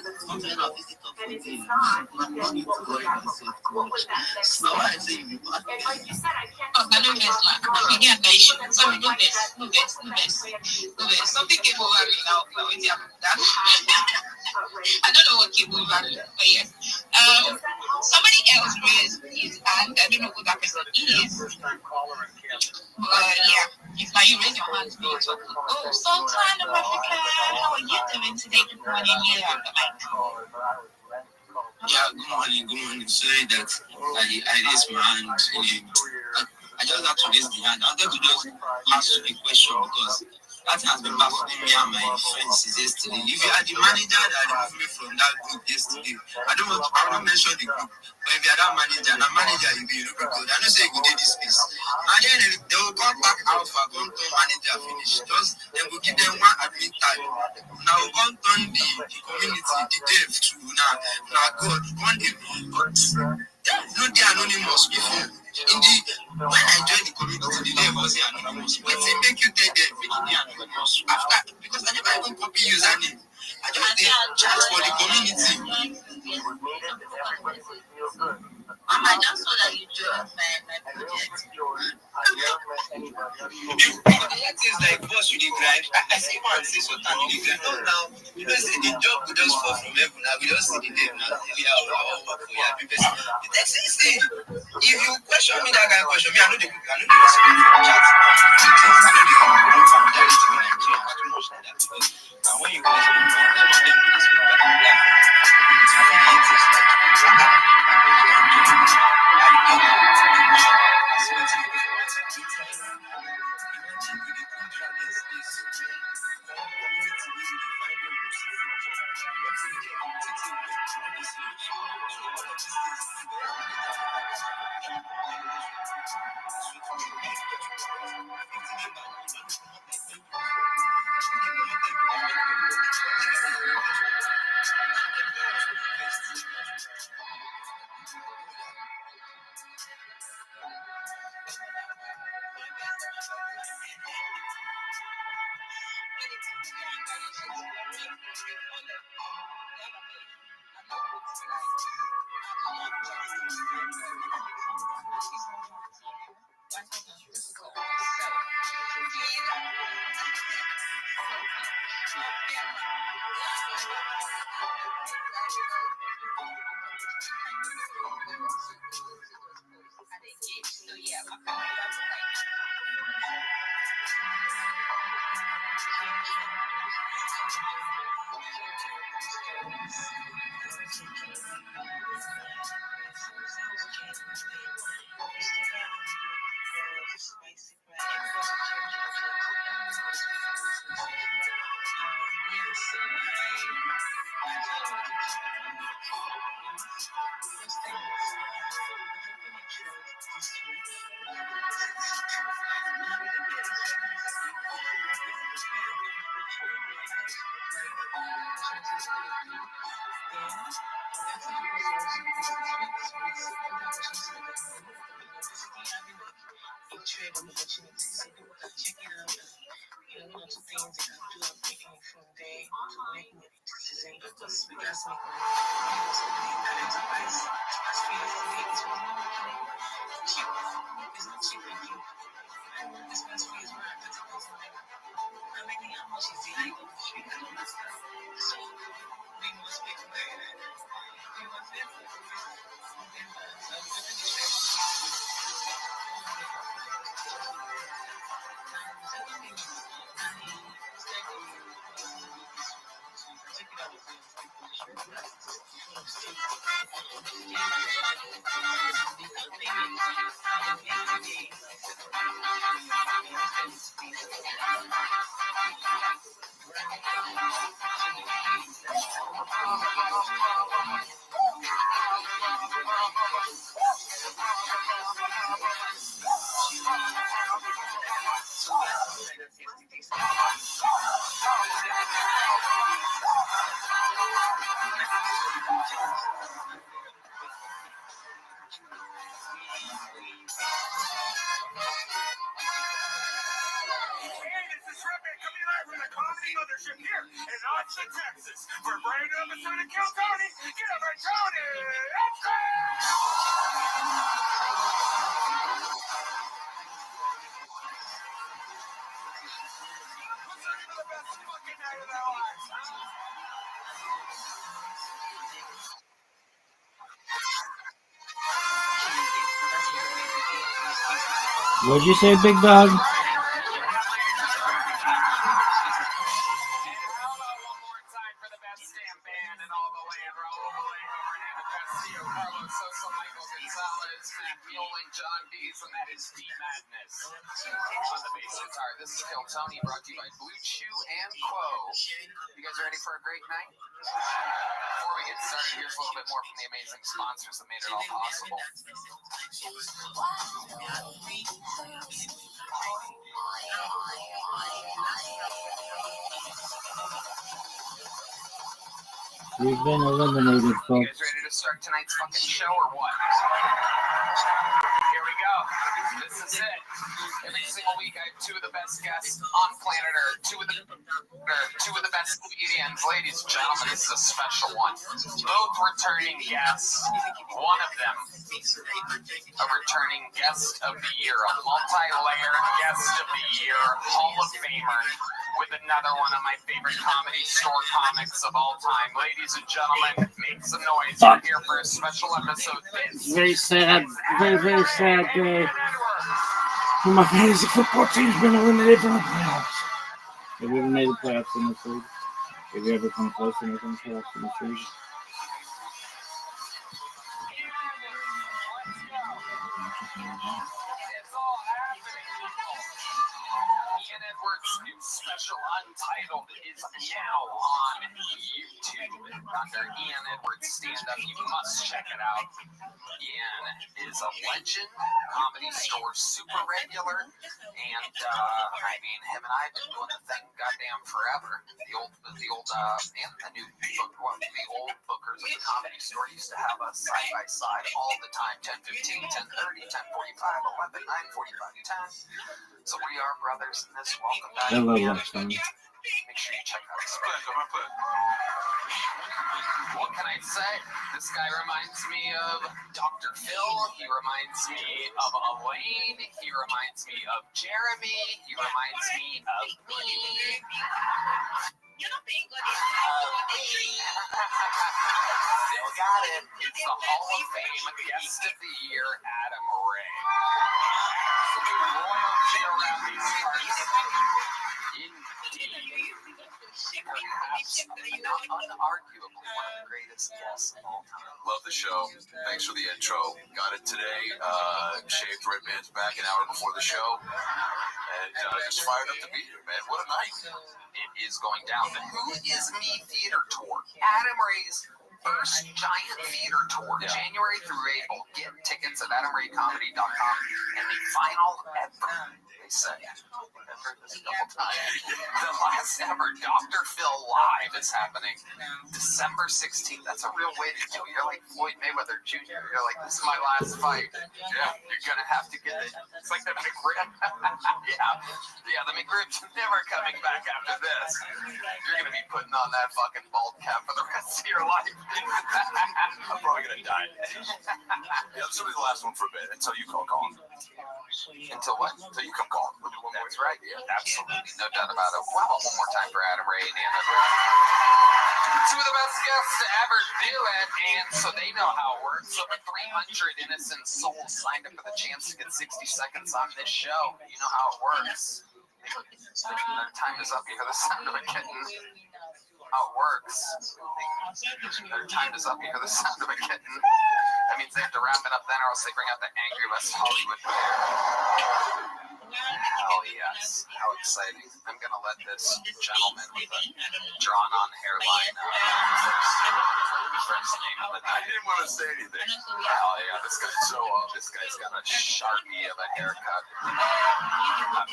And if it's not, then what would that next step be? And like you said, I can't something came over me now. I don't know what came over me, but yes. Somebody else raised his hand. I don't know who that person is. But yeah, if now you raise your hand, we talk. Oh, Sultan of Africa, how are you doing today? Good morning, here on the mic. Yeah, good morning. Sorry that I raised my hand. I just had to raise the hand. I wanted to just ask you a question because That has been baffling me and my friends since yesterday. If you are the manager that removed me from that group yesterday, I will not mention the group. But if you are that manager, and a manager, you be good. I don't say you did this space. And then they will come back alpha, come to manager finish. Just they will give them one admin time. Now come turn the community, the dev to now God, one day. But no, the anonymous before. In the when I joined the community, the dev was anonymous. But they make you tell them make it anonymous. After because I never even copy username. I just did chat for the community. I just saw that you joined my project. That is like boss you dey grind. I see one say Sultan you dey grind. No, now you don't see the job will just fall from heaven. Now we don't see the name now. We are our work for your people. The next thing say, if you question me that kind of question, me I know the respect for chat. I know the familiarity with Nigerians too much like that because now when you go some of them will speak back and laugh. I feel the interest like Mothership here in Austin, Texas. For a brand new episode of Kill Tony, get over Tony! What'd you say, big dog? Carlos Sosa, Michael Gonzalez, Matt Muehlman, John Dees, and that is D Madness on the bass guitar. This is Kill Tony, brought to you by Blue Chew and Quo. You guys ready for a great night? Before we get started, here's a little bit more from the amazing sponsors that made it all possible. We've been eliminated, You folks. guys ready to start tonight's fucking show or what? Here we go. This is it. Every single week I have two of the best guests on planet Earth, two of the best comedians. Ladies and gentlemen, this is a special one. Both returning guests. One of them, a returning guest of the year, a multi-layered guest of the year, Hall of Famer, with another one of my favorite comedy store comics of all time. Ladies and gentlemen, make some noise. We're here for a special episode. Very sad, very sad day. My fantasy football team's been eliminated from the playoffs. Have you ever made the playoffs in this league? Have you ever come close to making the playoffs in this league? Ian Edwards' new special, Untitled, is now on YouTube under Ian Edwards Stand Up. You must check it out. Ian is a legend, comedy store super regular, and I mean, him and I have been doing the thing goddamn forever. The old, and the new book, the old bookers at the comedy store used to have us side by side all the time, 10:15, 10:30, 10:45, 11, 9:45, 10. So we are brothers in this. Welcome back. I love that song. Make sure you check out this special. What can I say? This guy reminds me of Dr. Phil. He reminds me of Elaine. He reminds me of Jeremy. He reminds me of me. Still got it. It's the Hall of Fame guest of the year, Adam Ray. Royalty around these parts. Indeed. Perhaps unarguably one of the greatest guests of all time. Love the show. Thanks for the intro. Got it today. Shaved Red Band's back an hour before the show. And just fired up to be here, man. What a night. It is going down. The Who Is Me Theater Tour. Adam Ray's first giant theater tour, January through April. Get tickets at AdamRayComedy.com. And the final ever, they say, I've heard this a couple times, the last ever Dr. Phil Live is happening December 16th. That's a real way to do it. You're like Floyd Mayweather Jr. You're like, this is my last fight. Yeah, you're going to have to get it. It's like the McRib. Yeah, the McRib's never coming back after this. You're going to be putting on that fucking bald cap for the rest of your life. I'm probably going to die. Yeah, this will be the last one for a bit until you call calling. Until what? Until you come calling. We'll do one more. That's right. Yeah, absolutely. No doubt about it. Well, one more time for Adam Ray and Ian Edwards. Two of the best guests to ever do it, and so they know how it works. Over 300 innocent souls signed up for the chance to get 60 seconds on this show. You know how it works. Their time is up. You hear the sound of a kitten. How it works. Their time is up. You hear the sound of a kitten. That means they have to wrap it up then, or else they bring out the angry West Hollywood bear. Hell yes. How exciting. I'm going to let this gentleman with a drawn-on hairline first name of the night. I didn't want to say anything. Hell yeah. This guy's got a Sharpie of a haircut.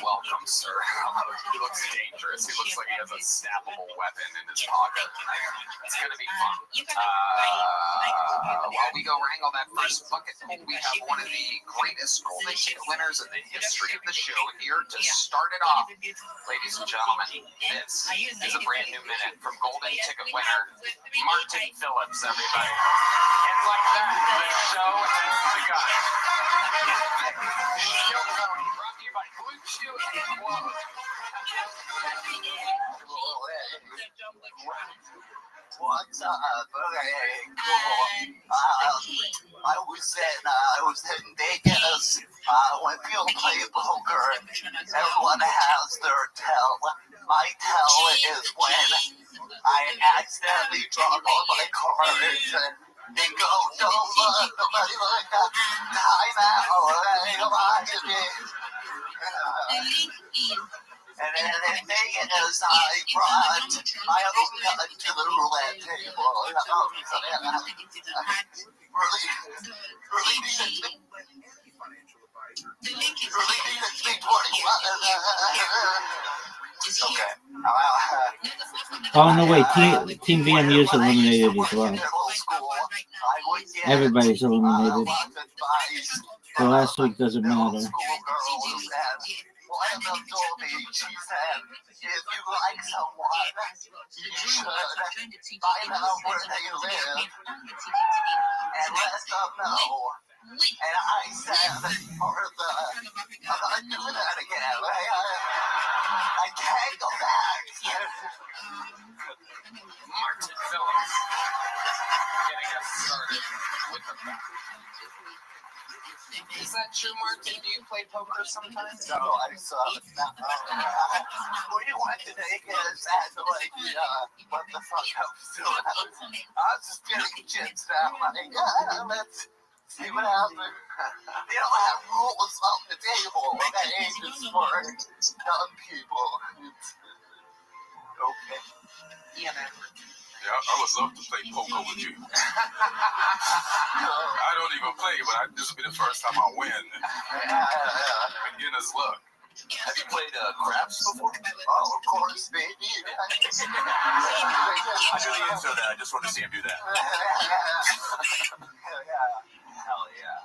Welcome, sir. He looks dangerous. He looks like he has a snappable weapon in his pocket. It's going to be fun. While we go wrangle that first bucket, we have one of the greatest golden ticket winners in the history of the show here to start it off. Ladies and gentlemen, this is a brand new minute from golden ticket winner Martin Phillips, everybody. And like that, the show has begun. Brought to you by Blue Chew and Quo. What's up? Okay, cool. I was in Vegas. When people play poker, everyone has their tell. My tell is when I accidentally drop all my cards and It goes over nobody like that. Time out, ain't nobody there. And anything is I brought my own gun to the roulette table. Really needed to be 21. Okay. Oh no, wait. Team VMU is eliminated as well. Everybody's eliminated. The last week doesn't matter. One of them told me, she said, if you like someone, you should find out where they live and let them know. And I said, I'm not doing that again. I can't go back. Martin Phillips getting us started with the back. Is that true, Martin? Do you play poker sometimes? No, I suck. When you went to Vegas, that's like, what the fuck I was doing. I was just getting chips out. Like, let's see what happens. They don't have rules on the table. Okay, just for dumb people. Okay. Yeah, man. Yeah, I would love to play poker with you. I don't even play, but this will be the first time I win. Beginner's luck. Have you played craps before? Oh, of course, baby. I knew the answer to that. I just wanted to see him do that. Hell yeah.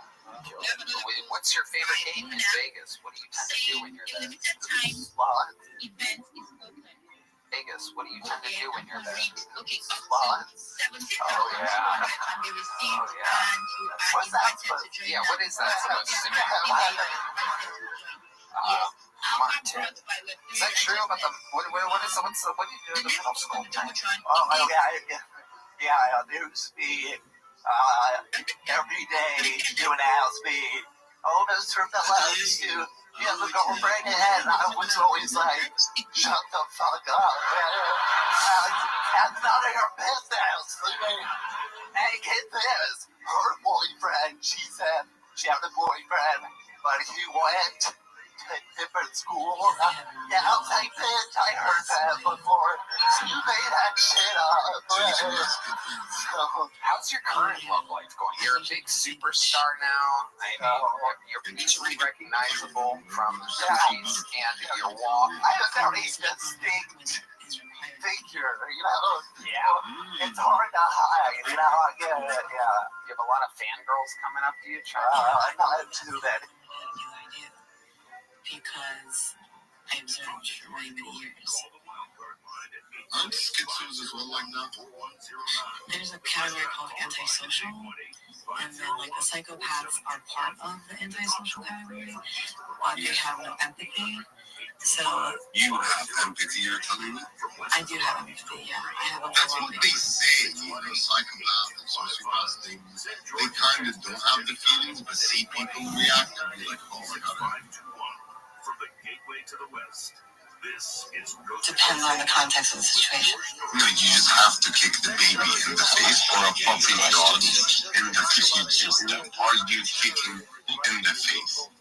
What's your favorite game in Vegas? What do you tend to do when you're there? Vegas, what do you tend to do when you're there? Slots. Oh, yeah. What's that supposed to be? Yeah, what is that supposed to be? Martin. Is that true about the, what do you do in the middle school? Oh, yeah, there used to be, every day, you would ask me, oh, Mr. Phillips, you have a girlfriend, and I was always like, shut the fuck up. That's none of your business. Hey, get this. Her boyfriend, she said she had a boyfriend, but he went to a different school. Yeah, I was like, bitch, I heard that before. You made that shit up. How's your current love life going? You're a big superstar now. I mean, you're easily recognizable from the movies and your walk. I have a very distinct figure, it's hard to hide, yeah. You have a lot of fangirls coming up to you, not too many. Because I observed for many, many years. Aren't schizos as well like that? There's a category called antisocial, and then like the psychopaths are part of the antisocial category, but they have no empathy. So you have empathy, you're telling me? I do have empathy, yeah. I have a That's what they say, psychopaths and sociopaths, they kind of don't have the feelings, but see people react and be like, oh my god. From the gateway to the west, this is depends on the context of the situation. No, you just have to kick the baby in the face or a puppy dog in the face. Are you kicking in the face?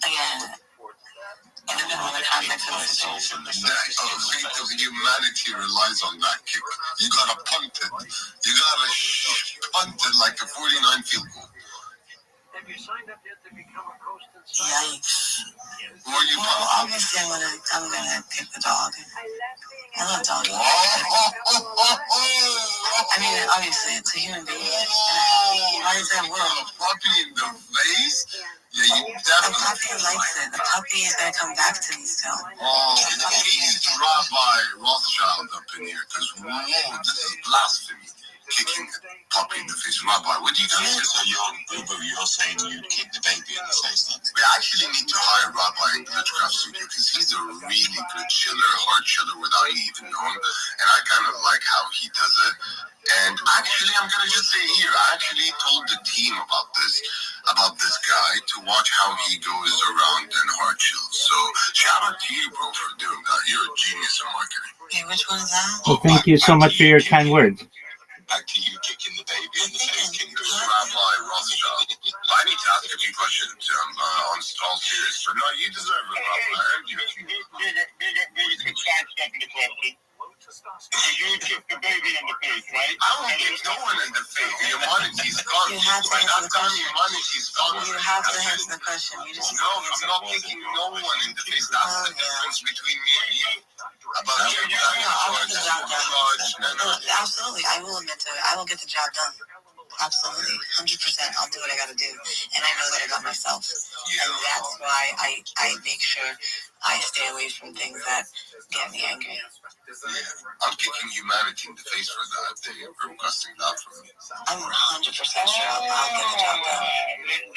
Again, it depends on the context of the situation. The fate of humanity relies on that kick. You gotta punt it. You gotta punt it like a 49 field goal. Have you signed up yet to become a coast and Yikes. Well, obviously I'm gonna pick the dog. I love dogs. I mean, obviously it's a human being. Why is that wrong? Puppy in the face? Yeah, you definitely. The puppy likes it. The puppy is gonna come back to me still. Oh, he's Rabbi Rothschild up in here, because whoa, this is blasphemy. Kicking puppy in the face. Rabbi, what do you guys do? So you're saying you'd kick the baby in the face then? We actually need to hire Rabbi in Glitchcraft Studio, because he's a really good chiller, hard chiller without you even knowing. And I kind of like how he does it. And actually, I'm going to just say here, I actually told the team about this guy, to watch how he goes around in hard chills. So shout out to you, bro, for doing that. You're a genius in marketing. Okay, which one is that? Well, thank you so much for your kind words. Back to you kicking the baby in the face, King Rothschild. I need to ask a few questions on all serious. No, you deserve it, Rob. I heard you. Maybe some side stuff in the question. You took the baby in the face, right? I won't get no one in the face. Your money's gone. You have to By answer that the time, question. your money's gone. You have to answer the question. You just No, I'm not kicking no one in the face. That's the difference between me and you. About your I'll get the job done. No. Absolutely, I will admit to it. I will get the job done. Absolutely, 100%. I'll do what I got to do, and I know that about myself, and that's why I make sure I stay away from things that get me angry. I'm kicking humanity in the face for that. They are requesting that from me. I'm 100% sure I'll get the job done.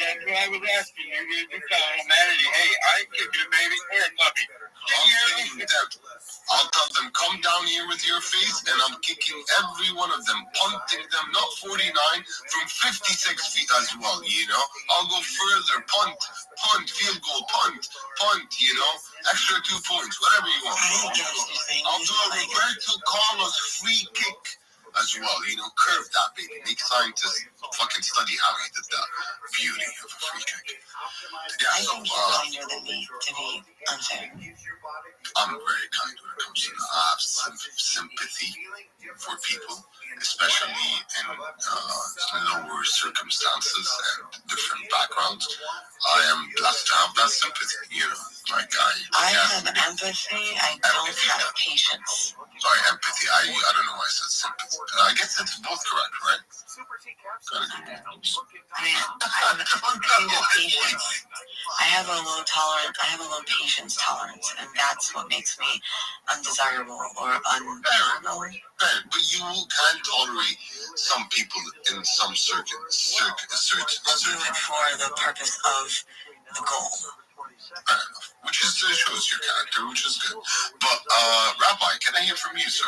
That's what I was asking you. You tell humanity, hey, I ain't kicking a baby or a puppy. I'll tell them, come down here with your face, and I'm kicking every one of them, punting them, not 49, from 56 feet as well, you know? I'll go further, punt, field goal, punt, you know? Extra 2 points, whatever you want. I'll do a Roberto Carlos free kick as well, you know? Curve that baby. Make scientists fucking study how he did that. Beauty of a free kick. Yeah, I think you're kinder than me to be unfair. I'm very kind when it comes to that. I have some sympathy for people, especially in lower circumstances and different backgrounds. I am blessed to have that sympathy, you know. Like I have empathy. I don't have patience. Sorry, empathy. I don't know why I said sympathy. I guess it's both correct, right? I mean, I have kind of patience. I have a low patience tolerance, and that's what makes me undesirable or unknown. But you can tolerate some people in some certain I'll do it for the purpose of the goal. Fair enough. Which shows your character, which is good. But Rabbi, can I hear from you, sir?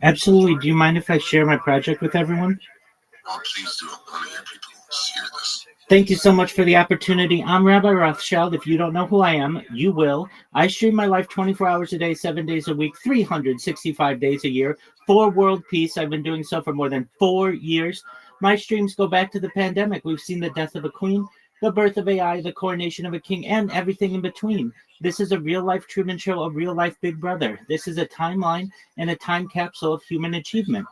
Absolutely. Do you mind if I share my project with everyone? Oh, please do. I want to hear people hear this. Thank you so much for the opportunity. I'm Rabbi Rothschild. If you don't know who I am, you will. I stream my life 24 hours a day, 7 days a week, 365 days a year for world peace. I've been doing so for more than 4 years. My streams go back to the pandemic. We've seen the death of a queen, the birth of AI, the coronation of a king, and everything in between. This is a real-life Truman Show, a real-life Big Brother. This is a timeline and a time capsule of human achievement.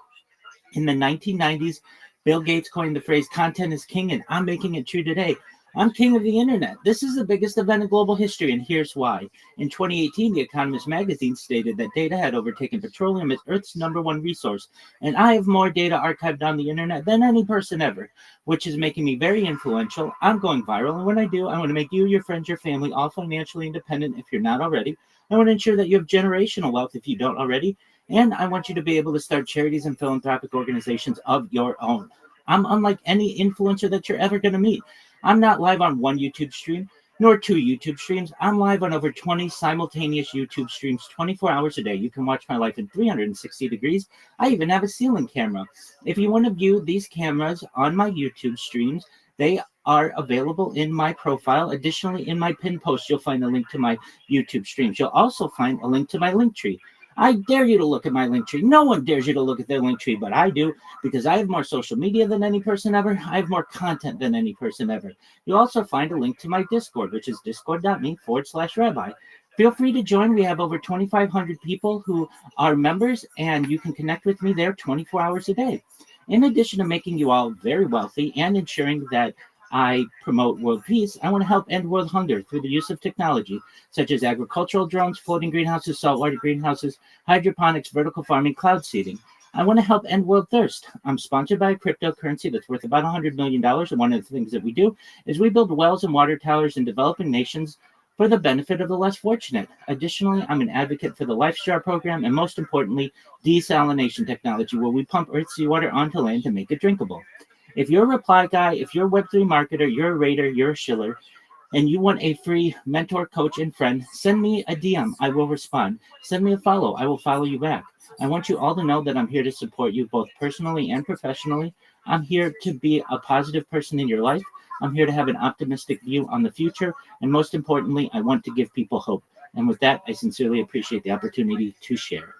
In the 1990s, Bill Gates coined the phrase, content is king, and I'm making it true today. I'm king of the internet. This is the biggest event in global history, and here's why. In 2018, The Economist magazine stated that data had overtaken petroleum as Earth's #1 resource, and I have more data archived on the internet than any person ever, which is making me very influential. I'm going viral, and when I do, I want to make you, your friends, your family all financially independent if you're not already. I want to ensure that you have generational wealth if you don't already. And I want you to be able to start charities and philanthropic organizations of your own. I'm unlike any influencer that you're ever going to meet. I'm not live on one YouTube stream, nor 2 YouTube streams. I'm live on over 20 simultaneous YouTube streams 24 hours a day. You can watch my life in 360 degrees. I even have a ceiling camera. If you want to view these cameras on my YouTube streams, they are available in my profile. Additionally, in my pinned post, you'll find a link to my YouTube streams. You'll also find a link to my link tree. I dare you to look at my link tree. No one dares you to look at their link tree, but I do, because I have more social media than any person ever. I have more content than any person ever. You'll also find a link to my Discord, which is discord.me/rabbi. Feel free to join. We have over 2,500 people who are members, and you can connect with me there 24 hours a day. In addition to making you all very wealthy and ensuring that I promote world peace, I want to help end world hunger through the use of technology, such as agricultural drones, floating greenhouses, saltwater greenhouses, hydroponics, vertical farming, cloud seeding. I want to help end world thirst. I'm sponsored by a cryptocurrency that's worth about $100 million, and one of the things that we do is we build wells and water towers in developing nations for the benefit of the less fortunate. Additionally, I'm an advocate for the LifeStar program, and most importantly, desalination technology, where we pump earth seawater onto land to make it drinkable. If you're a reply guy, if you're a Web3 marketer, you're a raider, you're a shiller, and you want a free mentor, coach, and friend, send me a DM. I will respond. Send me a follow. I will follow you back. I want you all to know that I'm here to support you both personally and professionally. I'm here to be a positive person in your life. I'm here to have an optimistic view on the future. And most importantly, I want to give people hope. And with that, I sincerely appreciate the opportunity to share.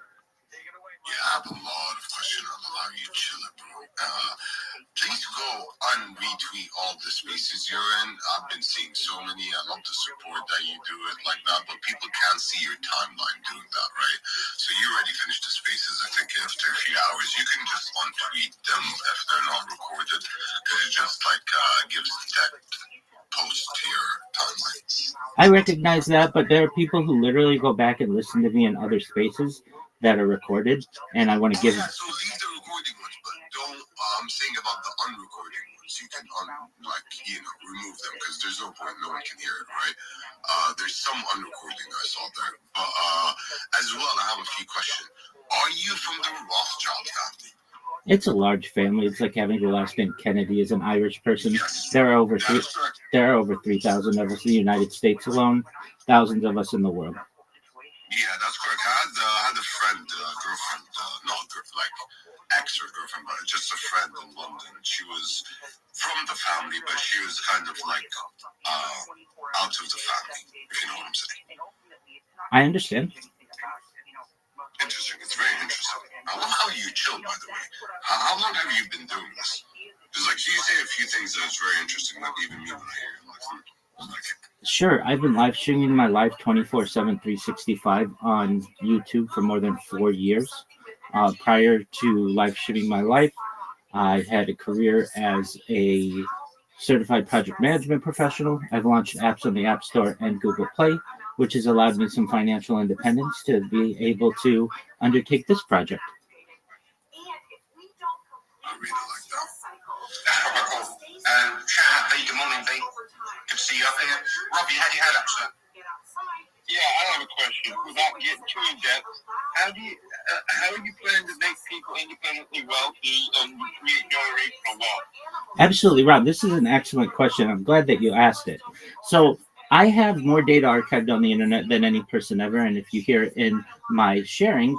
Yeah, I have a lot of questions on how you chill, bro. please go and retweet all the spaces you're in. I've been seeing so many. I love the support that you do it like that, but people can't see your timeline doing that, right? So you already finished the spaces, I think, after a few hours. You can just untweet them if they're not recorded, because it just like gives that post to your timeline. I recognize that, but there are people who literally go back and listen to me in other spaces that are recorded, and I want to give. Yeah, so leave the recording ones, but don't. I'm saying about the unrecorded ones. You can remove them because there's no point. No one can hear it, right? There's some unrecording I saw there, but as well, I have a few questions. Are you from the Rothschild family? It's a large family. It's like having the last name Kennedy as an Irish person. Yes. There are over 3,000 of us in the United States alone. Thousands of us in the world. Yeah, that's correct. I had a friend, girlfriend, not like ex or girlfriend, but just a friend in London. She was from the family, but she was kind of like out of the family, if you know what I'm saying. I understand. Interesting. It's very interesting. I love how you chill, by the way. How long have you been doing this? Because like you say a few things that's very interesting, like even me when I hear it, like Sure, I've been live streaming my life 24/7, 365 on YouTube for more than 4 years. Prior to live streaming my life, I had a career as a certified project management professional. I've launched apps on the App Store and Google Play, which has allowed me some financial independence to be able to undertake this project. I really like that. And shout out B, good morning, B. Good to see you up here. Robbie, how do you head up, sir? Yeah, I have a question. Without getting too in depth, how are you planning to make people independently wealthy and create generational wealth? Absolutely, Rob. This is an excellent question. I'm glad that you asked it. So I have more data archived on the internet than any person ever. And if you hear in my sharing,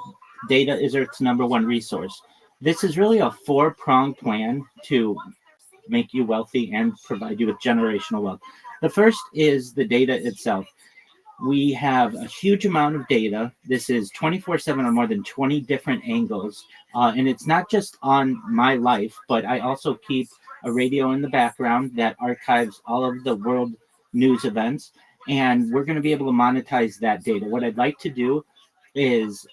data is its number one resource. This is really a 4-pronged plan to make you wealthy and provide you with generational wealth. The first is the data itself. We have a huge amount of data. This is 24/7 on more than 20 different angles. And it's not just on my life, but I also keep a radio in the background that archives all of the world news events. And we're going to be able to monetize that data. What I'd like to do is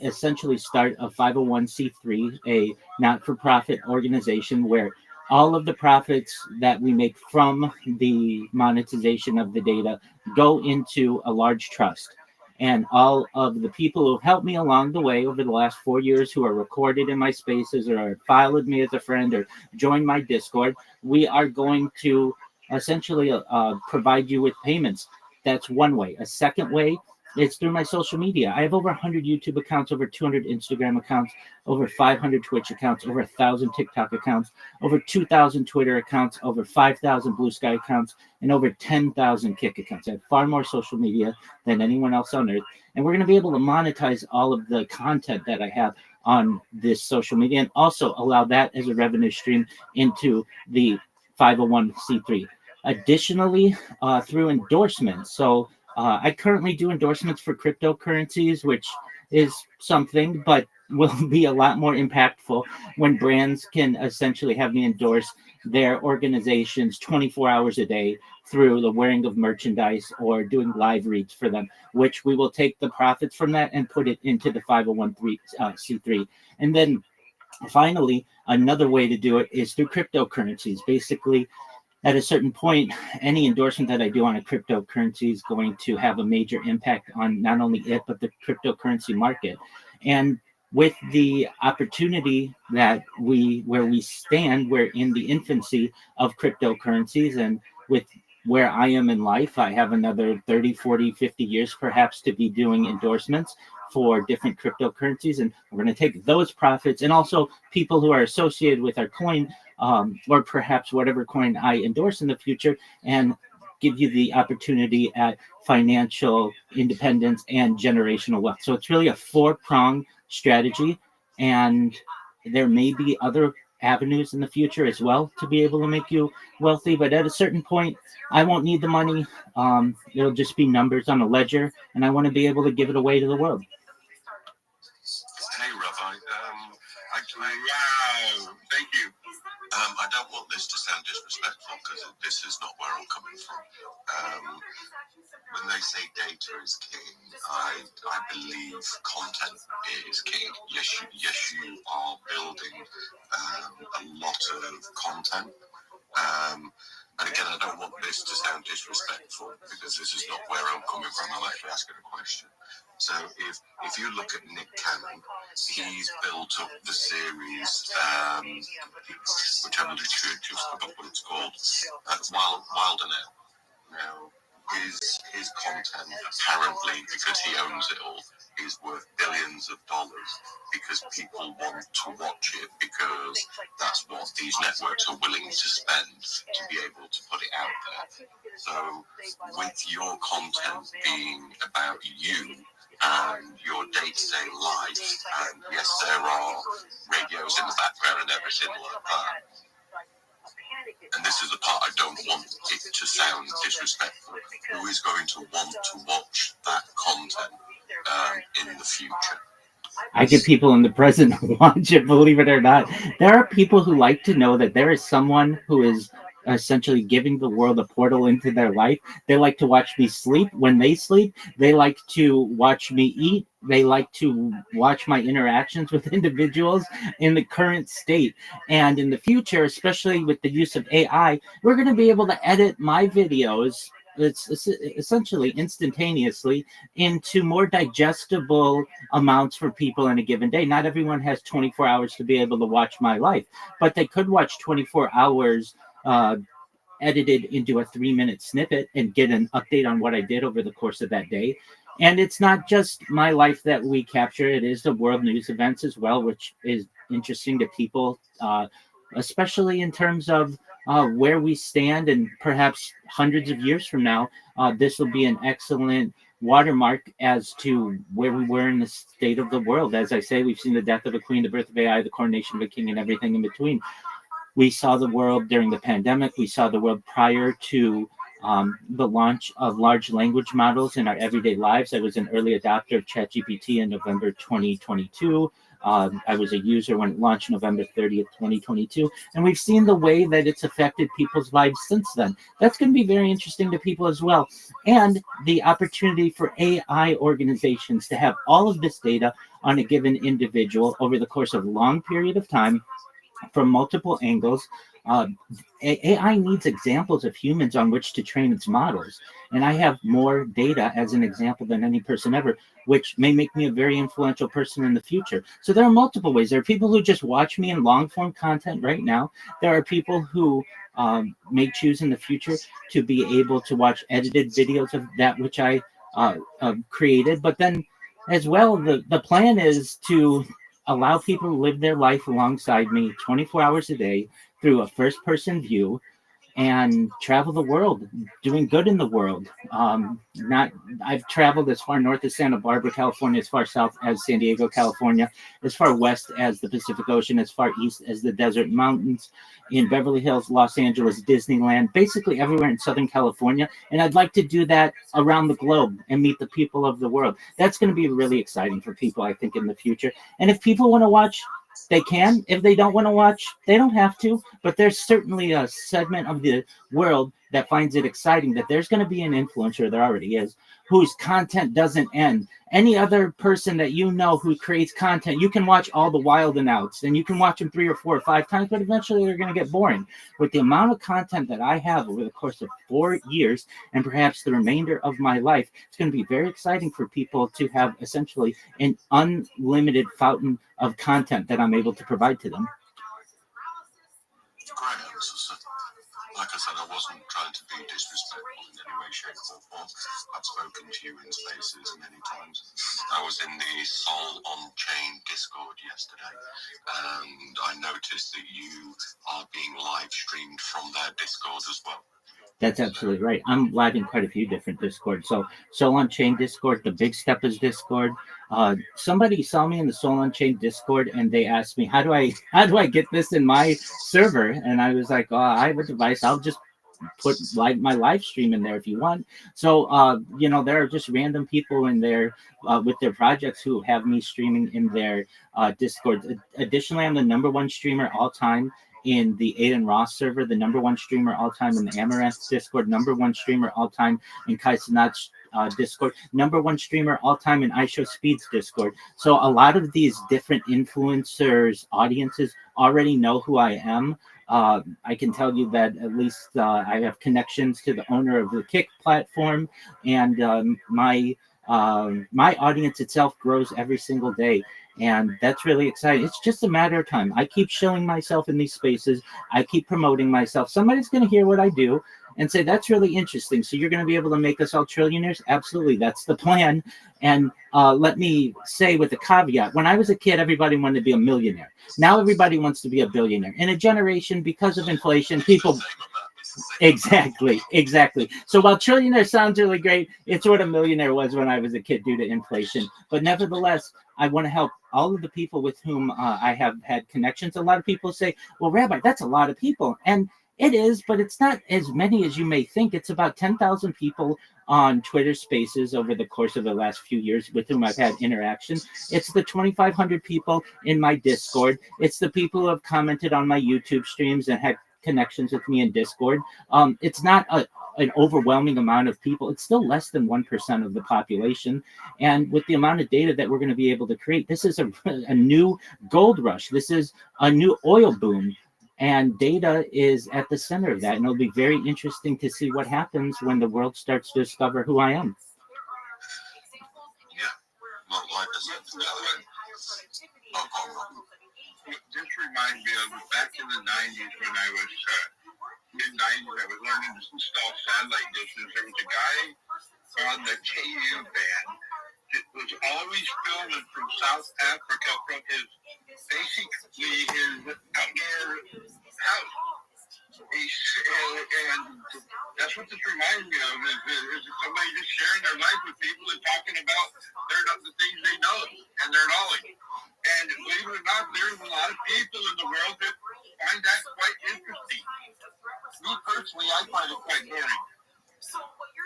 essentially start a 501c3, a not-for-profit organization where all of the profits that we make from the monetization of the data go into a large trust. And all of the people who helped me along the way over the last 4 years who are recorded in my spaces or followed me as a friend or joined my Discord, we are going to essentially provide you with payments. That's one way. A second way is through my social media. I have over 100 YouTube accounts, over 200 Instagram accounts, over 500 Twitch accounts, over 1,000 TikTok accounts, over 2,000 Twitter accounts, over 5,000 Blue Sky accounts, and over 10,000 Kick accounts. I have far more social media than anyone else on earth. And we're going to be able to monetize all of the content that I have on this social media and also allow that as a revenue stream into the 501c3. Additionally, through endorsements. So I currently do endorsements for cryptocurrencies, which is something, but will be a lot more impactful when brands can essentially have me endorse their organizations 24 hours a day through the wearing of merchandise or doing live reads for them, which we will take the profits from that and put it into the 501c3. And then finally, another way to do it is through cryptocurrencies. Basically, at a certain point, any endorsement that I do on a cryptocurrency is going to have a major impact on not only it, but the cryptocurrency market. And with the opportunity that where we stand, we're in the infancy of cryptocurrencies. And with where I am in life, I have another 30, 40, 50 years perhaps to be doing endorsements for different cryptocurrencies. And we're going to take those profits and also people who are associated with our coin, or perhaps whatever coin I endorse in the future, and give you the opportunity at financial independence and generational wealth. So it's really a 4-pronged strategy, and there may be other avenues in the future as well to be able to make you wealthy. But at a certain point, I won't need the money. It'll just be numbers on a ledger, and I want to be able to give it away to the world. Hey, Rabbi. Wow, thank you. I don't want this to sound disrespectful because this is not where I'm coming from. When they say data is king, I believe content is king. Yes, you are building a lot of content. And again, I don't want this to sound disrespectful because this is not where I'm coming from. I'm actually asking a question. So if you look at Nick Cannon, he's built up the series, which I'm literally just forgot what it's called, Wild and Out. Now, his content, apparently, because he owns it all, is worth billions of dollars because people want to watch it because that's what these networks are willing to spend to be able to put it out there. So with your content being about you and your day-to-day life, and yes, there are radios in the background and everything like that, and this is the part I don't want it to sound disrespectful, who is going to want to watch that content in the future? I get people in the present who watch it, believe it or not. There are people who like to know that there is someone who is essentially giving the world a portal into their life. They like to watch me sleep. When they sleep, they like to watch me eat. They like to watch my interactions with individuals in the current state. And in the future, especially with the use of AI, we're going to be able to edit my videos. It's essentially instantaneously into more digestible amounts for people in a given day. Not everyone has 24 hours to be able to watch my life, but they could watch 24 hours edited into a 3-minute snippet and get an update on what I did over the course of that day. And it's not just my life that we capture, it is the world news events as well, which is interesting to people, especially in terms of where we stand, and perhaps hundreds of years from now, this will be an excellent watermark as to where we were in the state of the world. As I say, we've seen the death of a queen, the birth of AI, the coronation of a king, and everything in between. We saw the world during the pandemic. We saw the world prior to the launch of large language models in our everyday lives. I was an early adopter of ChatGPT in November 2022. I was a user when it launched November 30th, 2022. And we've seen the way that it's affected people's lives since then. That's going to be very interesting to people as well. And the opportunity for AI organizations to have all of this data on a given individual over the course of a long period of time from multiple angles. AI needs examples of humans on which to train its models. And I have more data as an example than any person ever, which may make me a very influential person in the future. So there are multiple ways. There are people who just watch me in long form content right now. There are people who may choose in the future to be able to watch edited videos of that which I created. But then as well, the plan is to allow people to live their life alongside me 24 hours a day through a first-person view and travel the world, doing good in the world. I've traveled as far north as Santa Barbara, California, as far south as San Diego, California, as far west as the Pacific Ocean, as far east as the desert mountains, in Beverly Hills, Los Angeles, Disneyland, basically everywhere in Southern California. And I'd like to do that around the globe and meet the people of the world. That's going to be really exciting for people, I think, in the future. And if people want to watch, they can. If they don't want to watch, they don't have to. But there's certainly a segment of the world that finds it exciting that there's going to be an influencer, there already is, whose content doesn't end. Any other person that you know who creates content, you can watch all the Wild and Outs, and you can watch them 3 or 4 or 5 times, but eventually they're going to get boring. With the amount of content that I have over the course of 4 years, and perhaps the remainder of my life, it's going to be very exciting for people to have essentially an unlimited fountain of content that I'm able to provide to them. Great answer, sir. Like I said, I wasn't trying to be disrespectful in any way, shape, or form. I've spoken to you in spaces many times. I was in the Soul on Chain Discord yesterday, and I noticed that you are being live streamed from their Discord as well. That's absolutely right. I'm live in quite a few different Discords. So Soul on Chain Discord, the Big Steppers Discord. Somebody saw me in the Soul on Chain Discord, and they asked me, how do I get this in my server? And I was like, oh, I have a device. I'll just put my live stream in there if you want. So there are just random people in there with their projects who have me streaming in their Discord. Additionally, I'm the #1 streamer all time in the Aiden Ross server, the #1 streamer all time in the Amaranth Discord, #1 streamer all time in Kaisenat's Discord, #1 streamer all time in iShowSpeed's Discord. So a lot of these different influencers, audiences already know who I am. I can tell you that at least I have connections to the owner of the Kick platform, and my audience itself grows every single day. And that's really exciting. It's just a matter of time. I keep showing myself in these spaces. I keep promoting myself. Somebody's going to hear what I do and say, that's really interesting. So you're going to be able to make us all trillionaires? Absolutely. That's the plan. And let me say with a caveat, when I was a kid, everybody wanted to be a millionaire. Now everybody wants to be a billionaire. In a generation, because of inflation, people... Exactly. So while trillionaire sounds really great, it's what a millionaire was when I was a kid due to inflation. But nevertheless, I want to help all of the people with whom I have had connections. A lot of people say, well, Rabbi, that's a lot of people. And it is, but it's not as many as you may think. It's about 10,000 people on Twitter Spaces over the course of the last few years with whom I've had interaction. It's the 2,500 people in my Discord. It's the people who have commented on my YouTube streams and had connections with me in Discord. It's not an overwhelming amount of people. It's still less than 1% of the population. And with the amount of data that we're going to be able to create, this is a new gold rush. This is a new oil boom. And data is at the center of that. And it'll be very interesting to see what happens when the world starts to discover who I am. Yeah. Well, like I said, this reminds me of back in the 90s when I was mid-90s, I was learning to install satellite dishes. There was a guy on the KU band that was always filming from South Africa from basically his outdoor house. And that's what this reminds me of, is somebody just sharing their life with people and talking about the things they know and their knowledge. And believe it or not, there's a lot of people in the world that find that quite interesting. Me personally, I find it quite boring.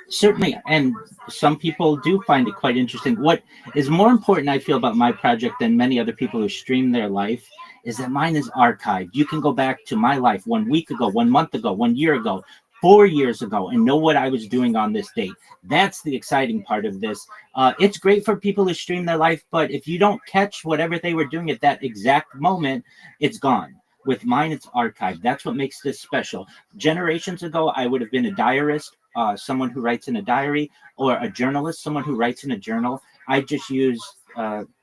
Certainly, and some people do find it quite interesting. What is more important, I feel, about my project than many other people who stream their life is that mine is archived. You can go back to my life 1 week ago, 1 month ago, 1 year ago, 4 years ago, and know what I was doing on this date. That's the exciting part of this. It's great for people who stream their life, but if you don't catch whatever they were doing at that exact moment, it's gone. With mine, it's archived. That's what makes this special. Generations ago, I would have been a diarist, someone who writes in a diary, or a journalist, someone who writes in a journal. I just use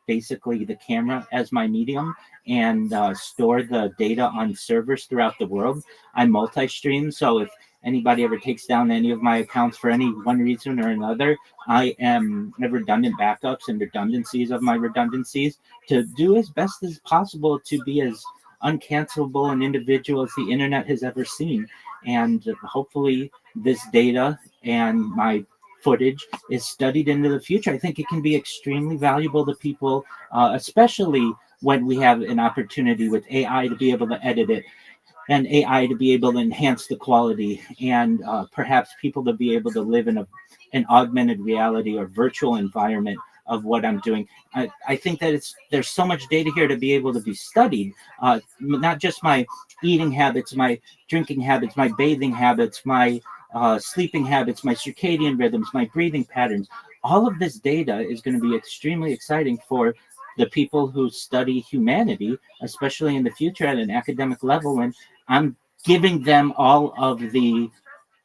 basically the camera as my medium and store the data on servers throughout the world. I multi-stream, so if anybody ever takes down any of my accounts for any one reason or another, I am redundant backups and redundancies of my redundancies to do as best as possible to be as uncancelable an individual as the internet has ever seen. And hopefully this data and my footage is studied into the future. I think it can be extremely valuable to people, especially when we have an opportunity with AI to be able to edit it and AI to be able to enhance the quality, and perhaps people to be able to live in an augmented reality or virtual environment of what I'm doing. I think that there's so much data here to be able to be studied, not just my eating habits, my drinking habits, my bathing habits, my sleeping habits, my circadian rhythms, my breathing patterns. All of this data is going to be extremely exciting for the people who study humanity, especially in the future at an academic level. And I'm giving them all of the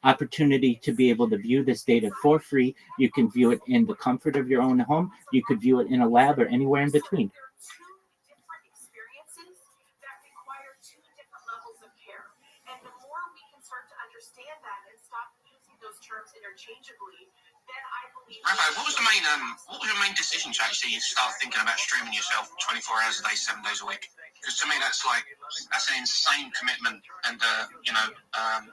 opportunity to be able to view this data for free. You can view it in the comfort of your own home. You could view it in a lab or anywhere in between. Rabbi, what was your main decision to actually start thinking about streaming yourself 24 hours a day, 7 days a week? Because to me, that's an insane commitment. And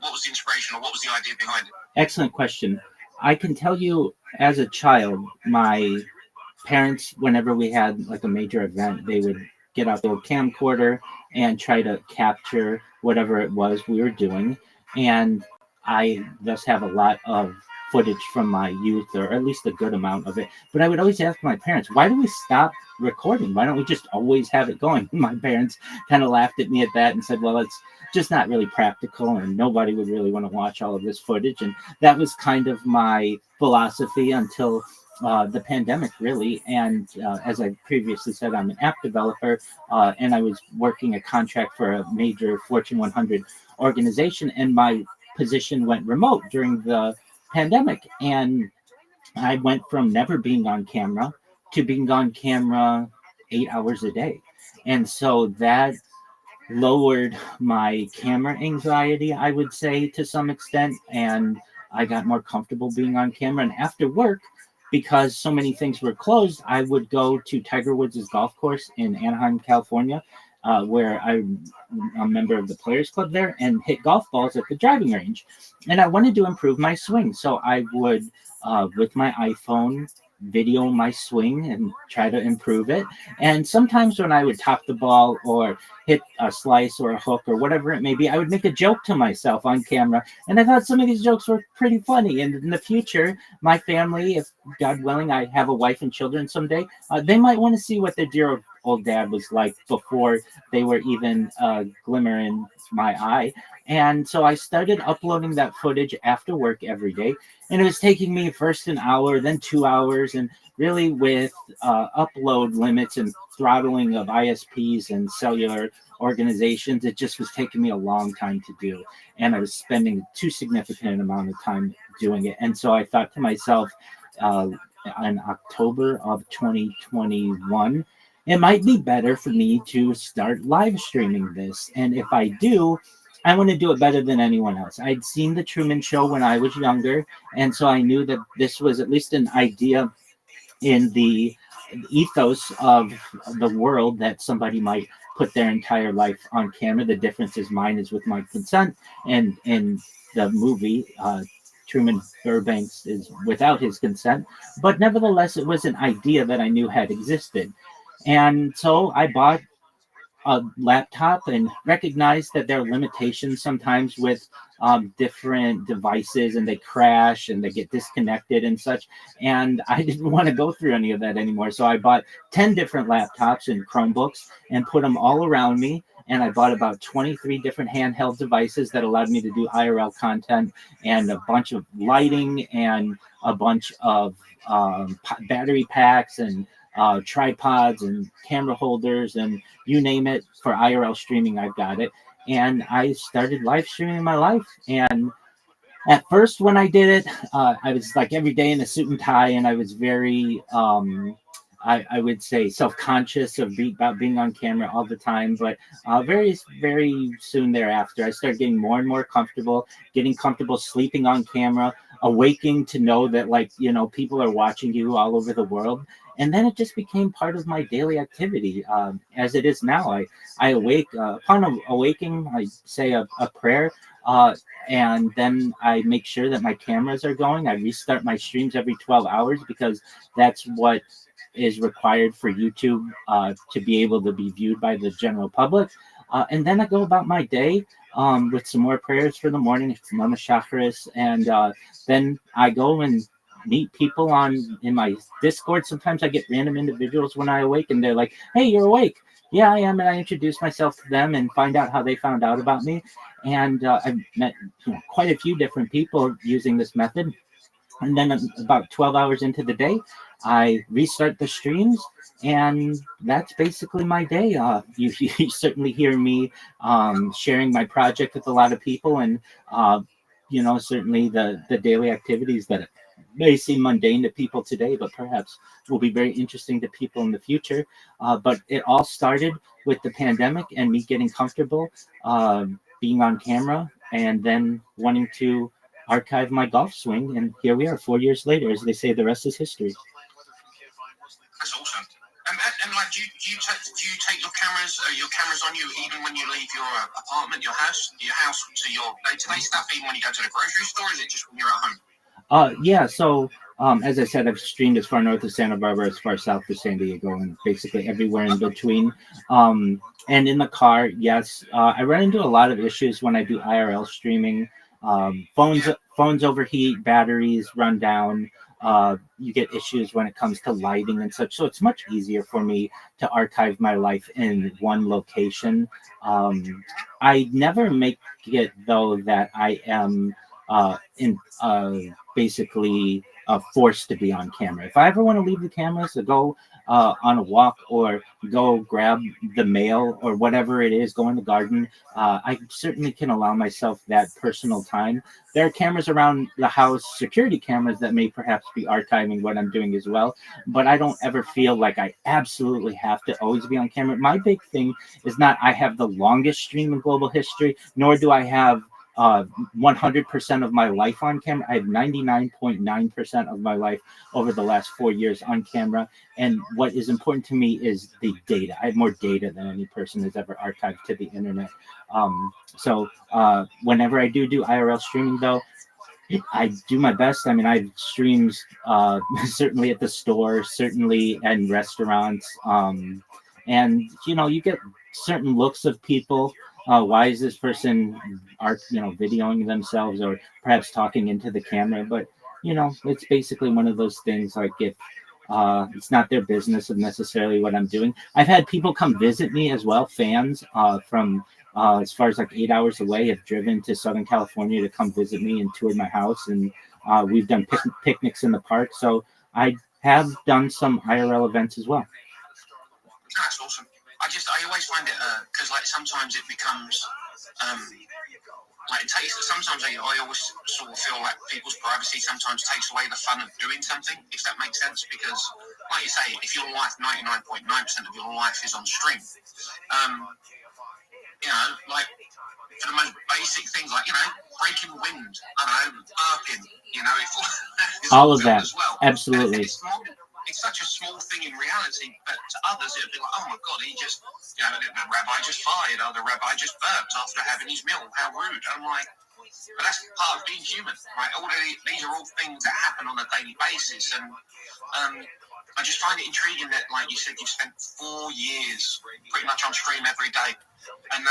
what was the inspiration, or what was the idea behind it? Excellent question. I can tell you, as a child, my parents, whenever we had like a major event, they would get out their camcorder and try to capture whatever it was we were doing. And I thus have a lot of footage from my youth, or at least a good amount of it. But I would always ask my parents, why do we stop recording? Why don't we just always have it going? My parents kind of laughed at me at that and said, well, it's just not really practical, and nobody would really want to watch all of this footage. And that was kind of my philosophy until the pandemic, really. And as I previously said, I'm an app developer, and I was working a contract for a major Fortune 100 organization, and my position went remote during the pandemic. And I went from never being on camera to being on camera 8 hours a day. And so that lowered my camera anxiety, I would say, to some extent. And I got more comfortable being on camera. And after work, because so many things were closed, I would go to Tiger Woods' golf course in Anaheim, California, where I'm a member of the Players Club there, and hit golf balls at the driving range. And I wanted to improve my swing. So I would, with my iPhone, video my swing and try to improve it. And sometimes when I would top the ball or hit a slice or a hook or whatever it may be, I would make a joke to myself on camera. And I thought some of these jokes were pretty funny. And in the future, my family, if God willing, I have a wife and children someday, they might want to see what their dear old dad was like before they were even a glimmer in my eye. And so I started uploading that footage after work every day. And it was taking me first an hour, then 2 hours. And really, with upload limits and throttling of ISPs and cellular organizations, it just was taking me a long time to do. And I was spending too significant amount of time doing it. And so I thought to myself, in October of 2021, it might be better for me to start live streaming this. And if I do, I want to do it better than anyone else. I'd seen The Truman Show when I was younger, and so I knew that this was at least an idea in the ethos of the world that somebody might put their entire life on camera. The difference is mine is with my consent, and in the movie, Truman Burbanks is without his consent. But nevertheless, it was an idea that I knew had existed. And so I bought a laptop and recognized that there are limitations sometimes with different devices, and they crash and they get disconnected and such. And I didn't want to go through any of that anymore. So I bought 10 different laptops and Chromebooks and put them all around me. And I bought about 23 different handheld devices that allowed me to do IRL content, and a bunch of lighting and a bunch of battery packs and tripods and camera holders, and you name it, for IRL streaming, I've got it. And I started live streaming my life. And at first, when I did it, I was like every day in a suit and tie, and I was very, I would say, self-conscious about being on camera all the time. But very, very soon thereafter, I started getting more and more comfortable, getting comfortable sleeping on camera, awaking to know that, like, people are watching you all over the world. And then it just became part of my daily activity, as it is now. I awake, upon awaking, I say a prayer, and then I make sure that my cameras are going. I restart my streams every 12 hours because that's what is required for YouTube to be able to be viewed by the general public. And then I go about my day with some more prayers for the morning, Mama Shacharis, and then I go and meet people in my Discord. Sometimes I get random individuals when I awake, and they're like, "Hey, you're awake." Yeah, I am, and I introduce myself to them and find out how they found out about me. And I've met quite a few different people using this method. And then about 12 hours into the day, I restart the streams, and that's basically my day. You certainly hear me sharing my project with a lot of people, and certainly the daily activities that may seem mundane to people today, but perhaps will be very interesting to people in the future. But it all started with the pandemic and me getting comfortable being on camera, and then wanting to archive my golf swing. And here we are 4 years later. As they say, the rest is history. That's awesome. And like, do you take your cameras on you even when you leave your apartment, your house to your day-to-day stuff, even when you go to the grocery store? Or is it just when you're at home? Yeah, so as I said, I've streamed as far north as Santa Barbara, as far south as San Diego, and basically everywhere in between. And in the car, yes, I run into a lot of issues when I do IRL streaming Phones overheat, batteries run down. You get issues when it comes to lighting and such. So it's much easier for me to archive my life in one location. I never make it though that I am in basically forced to be on camera. If I ever want to leave the cameras to go on a walk or go grab the mail or whatever it is, go in the garden, I certainly can allow myself that personal time. There are cameras around the house, security cameras that may perhaps be archiving what I'm doing as well, but I don't ever feel like I absolutely have to always be on camera. My big thing is not I have the longest stream in global history, nor do I have 100% of my life on camera. I have 99.9% of my life over the last 4 years on camera. And what is important to me is the data. I have more data than any person has ever archived to the internet. So whenever I do IRL streaming, though, I do my best. I mean, I have streams certainly at the store, certainly in restaurants. And, you know, you get certain looks of people. Why is this person videoing themselves or perhaps talking into the camera? But, you know, it's basically one of those things like if it's not their business of necessarily what I'm doing. I've had people come visit me as well, fans from as far as like 8 hours away have driven to Southern California to come visit me and toured my house. And we've done picnics in the park. So I have done some IRL events as well. That's awesome. I always find it because like sometimes it becomes like it takes. Sometimes I always sort of feel like people's privacy sometimes takes away the fun of doing something, if that makes sense. Because like you say, if your life 99.9% of your life is on stream, you know, like for the most basic things, like you know, breaking wind, I don't know, burping, you know, all of that, well. Absolutely. It's such a small thing in reality, but to others it'll be like, oh my god, he just, you know, the rabbi just fired, or the rabbi just burped after having his meal. How rude! I'm like, but that's part of being human, right? These are all things that happen on a daily basis, and I just find it intriguing that, like you said, you've spent 4 years pretty much on stream every day, and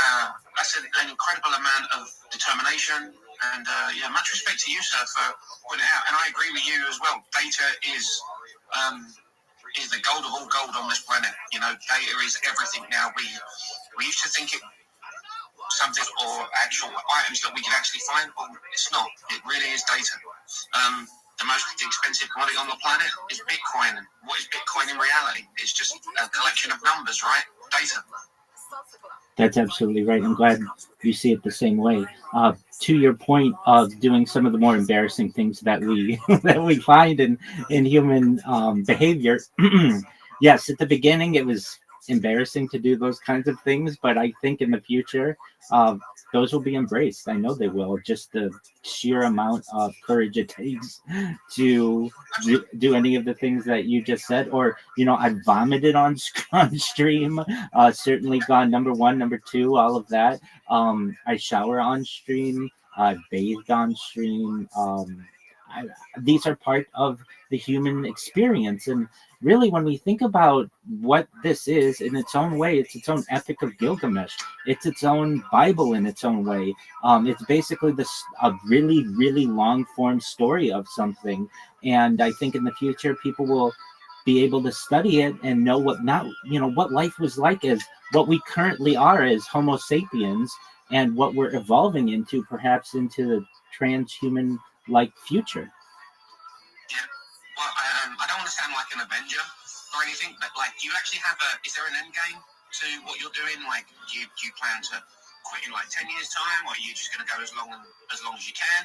that's an incredible amount of determination. And yeah, much respect to you, sir, for putting it out. And I agree with you as well. Data is the gold of all gold on this planet. You know, data is everything now. We used to think it something or actual items that we could actually find, but it's not. It really is data. The most expensive commodity on the planet is Bitcoin. And what is Bitcoin in reality? It's just a collection of numbers, right? Data. That's absolutely right. I'm glad you see it the same way. To your point of doing some of the more embarrassing things that we find in human behavior. Yes, at the beginning it was embarrassing to do those kinds of things, but I think in the future those will be embraced. I know they will. Just the sheer amount of courage it takes to do any of the things that you just said. Or, you know, I vomited on stream, certainly gone number 1, number 2, all of that. I shower on stream, I bathed on stream. These are part of the human experience. And really, when we think about what this is in its own way, it's its own Epic of Gilgamesh. It's its own Bible in its own way. It's basically a really, really long form story of something. And I think in the future, people will be able to study it and know what life was like as what we currently are as Homo sapiens, and what we're evolving into, perhaps into the transhuman-like future. Yeah. Well, I don't want to sound like an Avenger or anything, but like, do you actually have is there an end game to what you're doing? Like, do you plan to quit in like 10 years time, or are you just going to go as long as you can?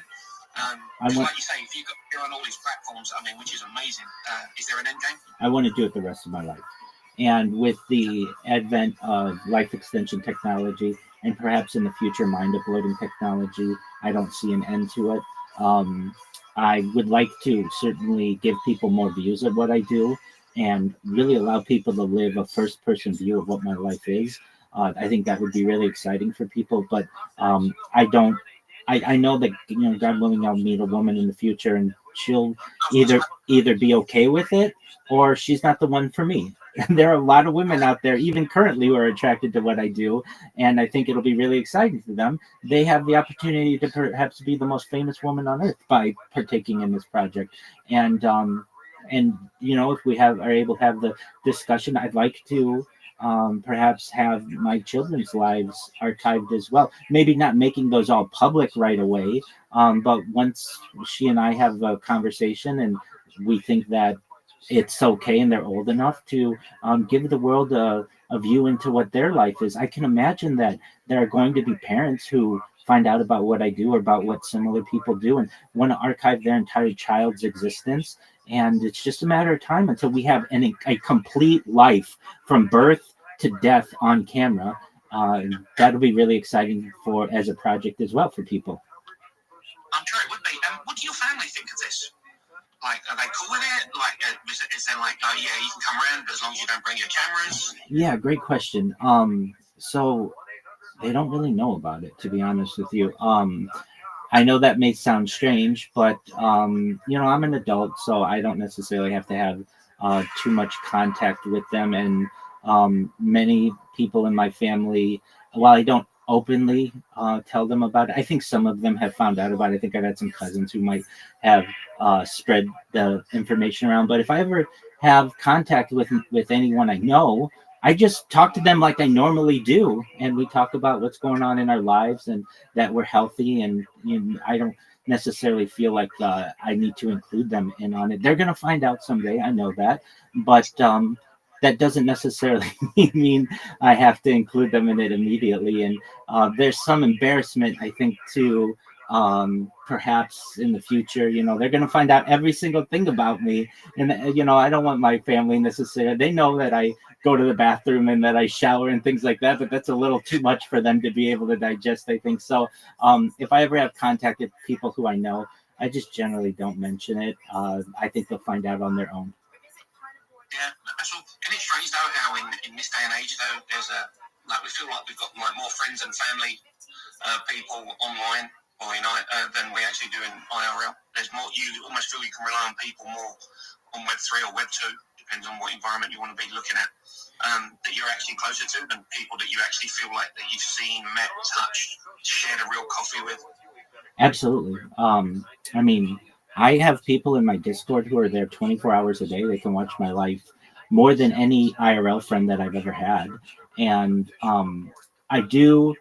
Like you say, if you're on all these platforms, I mean, which is amazing. Is there an end game? I want to do it the rest of my life. And with the advent of life extension technology, and perhaps in the future mind uploading technology, I don't see an end to it. I would like to certainly give people more views of what I do and really allow people to live a first-person view of what my life is. I think that would be really exciting for people, but I know that, you know, God willing, I'll meet a woman in the future and she'll either be okay with it or she's not the one for me. There are a lot of women out there, even currently, who are attracted to what I do, and I think it'll be really exciting to them. They have the opportunity to perhaps be the most famous woman on earth by partaking in this project. And if we are able to have the discussion, I'd like to perhaps have my children's lives archived as well. Maybe not making those all public right away, but once she and I have a conversation and we think that it's okay and they're old enough to give the world a view into what their life is. I can imagine that there are going to be parents who find out about what I do or about what similar people do and want to archive their entire child's existence. And it's just a matter of time until we have a complete life from birth to death on camera. That'll be really exciting as a project as well for people. I'm sure it would be. What do your family think of this? Like, are they cool with it? Like, is there like, oh yeah, you can come around, but as long as you don't bring your cameras? Yeah, great question. So they don't really know about it, to be honest with you. I know that may sound strange, but I'm an adult, so I don't necessarily have to have too much contact with them. And many people in my family, while I don't openly tell them about it, I think some of them have found out about it. I think I've had some cousins who might have spread the information around. But if I ever have contact with anyone I know, I just talk to them like I normally do, and we talk about what's going on in our lives and that we're healthy. And I don't necessarily feel like I need to include them in on it. They're going to find out someday. I know that, but that doesn't necessarily mean I have to include them in it immediately. And there's some embarrassment, I think, too. Perhaps in the future, they're going to find out every single thing about me. And, I don't want my family necessarily. They know that I go to the bathroom and that I shower and things like that, but that's a little too much for them to be able to digest, I think. So if I ever have contact with people who I know, I just generally don't mention it. I think they'll find out on their own. Yeah, that's all. And it's strange though how in this day and age though, there's we feel like we've got more friends and family people online or than we actually do in IRL. There's more. You almost feel you can rely on people more on Web3 or Web2, depends on what environment you want to be looking at. That you're actually closer to than people that you actually feel like that you've seen, met, touched, shared a real coffee with. Absolutely. I mean, I have people in my Discord who are there 24 hours a day. They can watch my life more than any IRL friend that I've ever had. And I do,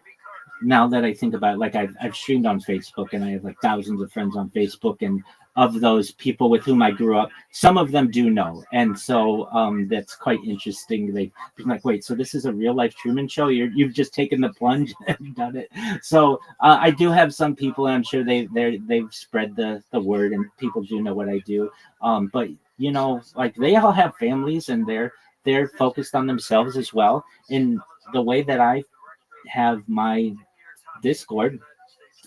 now that I think about it, like I've streamed on Facebook and I have like thousands of friends on Facebook, and of those people with whom I grew up, some of them do know. And so that's quite interesting. They've been like, wait, so this is a real life Truman Show? You've just taken the plunge and done it. So I do have some people, and I'm sure they've spread the word, and people do know what I do. But like they all have families, and they're focused on themselves as well. In the way that I have my Discord,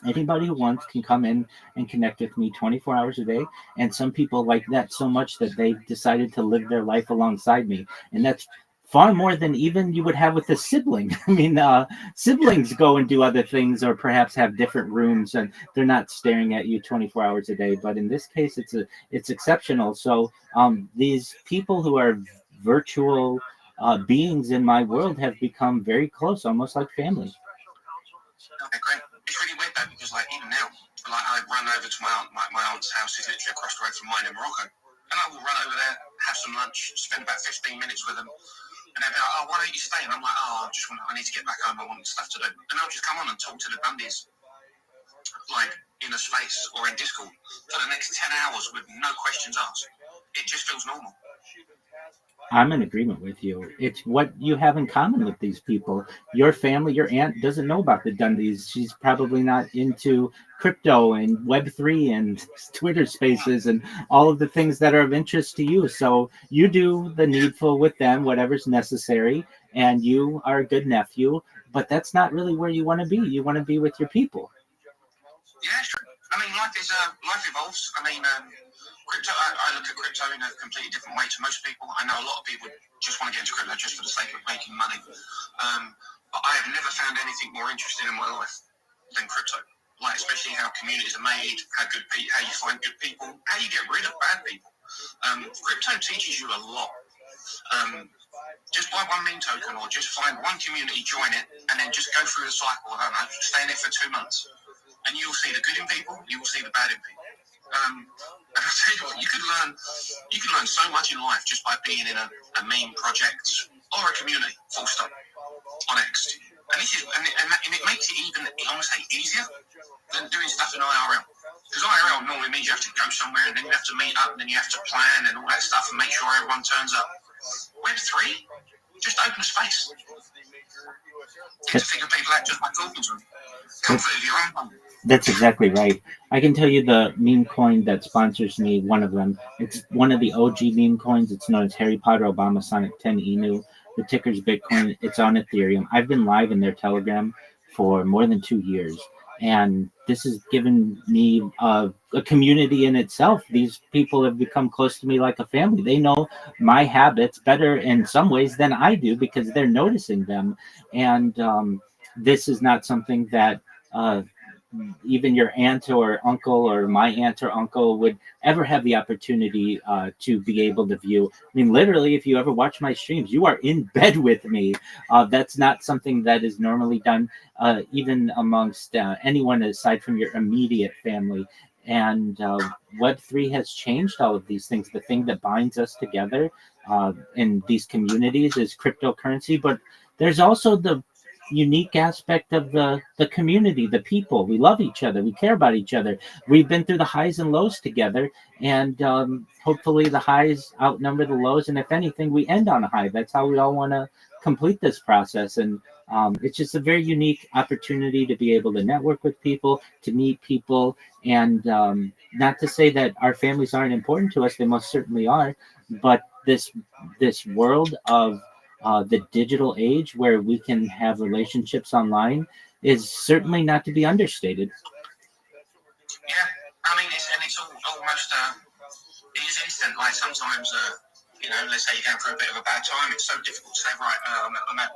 anybody who wants can come in and connect with me 24 hours a day. And some people like that so much that they've decided to live their life alongside me. And that's far more than even you would have with a sibling. I mean, siblings go and do other things, or perhaps have different rooms, and they're not staring at you 24 hours a day. But in this case, it's exceptional. So these people who are virtual beings in my world have become very close, almost like family. Okay, great. It's really weird though, because like even now, like I run over to my aunt's house is literally across the road from mine in Morocco, and I will run over there, have some lunch, spend about 15 minutes with them, and they'll be like, oh, why don't you stay? And I'm like, oh, I need to get back home, I want stuff to do. And I'll just come on and talk to the Bundies, like in a space or in Discord for the next 10 hours with no questions asked. It just feels normal. I'm in agreement with you. It's what you have in common with these people. Your family, your aunt doesn't know about the Dundies. She's probably not into crypto and Web3 and Twitter spaces and all of the things that are of interest to you. So you do the needful with them, whatever's necessary, and you are a good nephew, but that's not really where you want to be. You want to be with your people. Yeah, sure. I mean, life evolves. I mean, crypto, I look at crypto in a completely different way to most people. I know a lot of people just want to get into crypto just for the sake of making money. But I have never found anything more interesting in my life than crypto. like especially how communities are made, how you find good people, how you get rid of bad people. Crypto teaches you a lot. Just buy one meme token or just find one community, join it, and then just go through the cycle. I don't know, stay in it for 2 months. And you'll see the good in people, you will see the bad in people. And I'll tell you what, you can learn so much in life just by being in a meme project or a community, full stop, on X. And it makes it even, I want to say, easier than doing stuff in IRL. Because IRL normally means you have to go somewhere and then you have to meet up and then you have to plan and all that stuff and make sure everyone turns up. Web3, just open space. Get to figure people out just by talking to them. Comfort of your own. That's exactly right. I can tell you the meme coin that sponsors me, one of them, it's one of the OG meme coins. It's known as Harry Potter Obama Sonic 10 Inu. The ticker's Bitcoin. It's on Ethereum. I've been live in their Telegram for more than 2 years. And this has given me a community in itself. These people have become close to me like a family. They know my habits better in some ways than I do because they're noticing them. And this is not something that even your aunt or uncle or my aunt or uncle would ever have the opportunity to be able to view. I mean, literally, if you ever watch my streams, you are in bed with me. That's not something that is normally done even amongst anyone aside from your immediate family. And Web3 has changed all of these things. The thing that binds us together in these communities is cryptocurrency, but there's also the unique aspect of the community, the people. We love each other. We care about each other. We've been through the highs and lows together, and hopefully the highs outnumber the lows. And if anything, we end on a high. That's how we all want to complete this process. And it's just a very unique opportunity to be able to network with people, to meet people, and not to say that our families aren't important to us. They most certainly are. But this world of the digital age where we can have relationships online is certainly not to be understated. Yeah, I mean, it's almost, it is instant. Like sometimes, let's say you're going through a bit of a bad time, it's so difficult to say, right,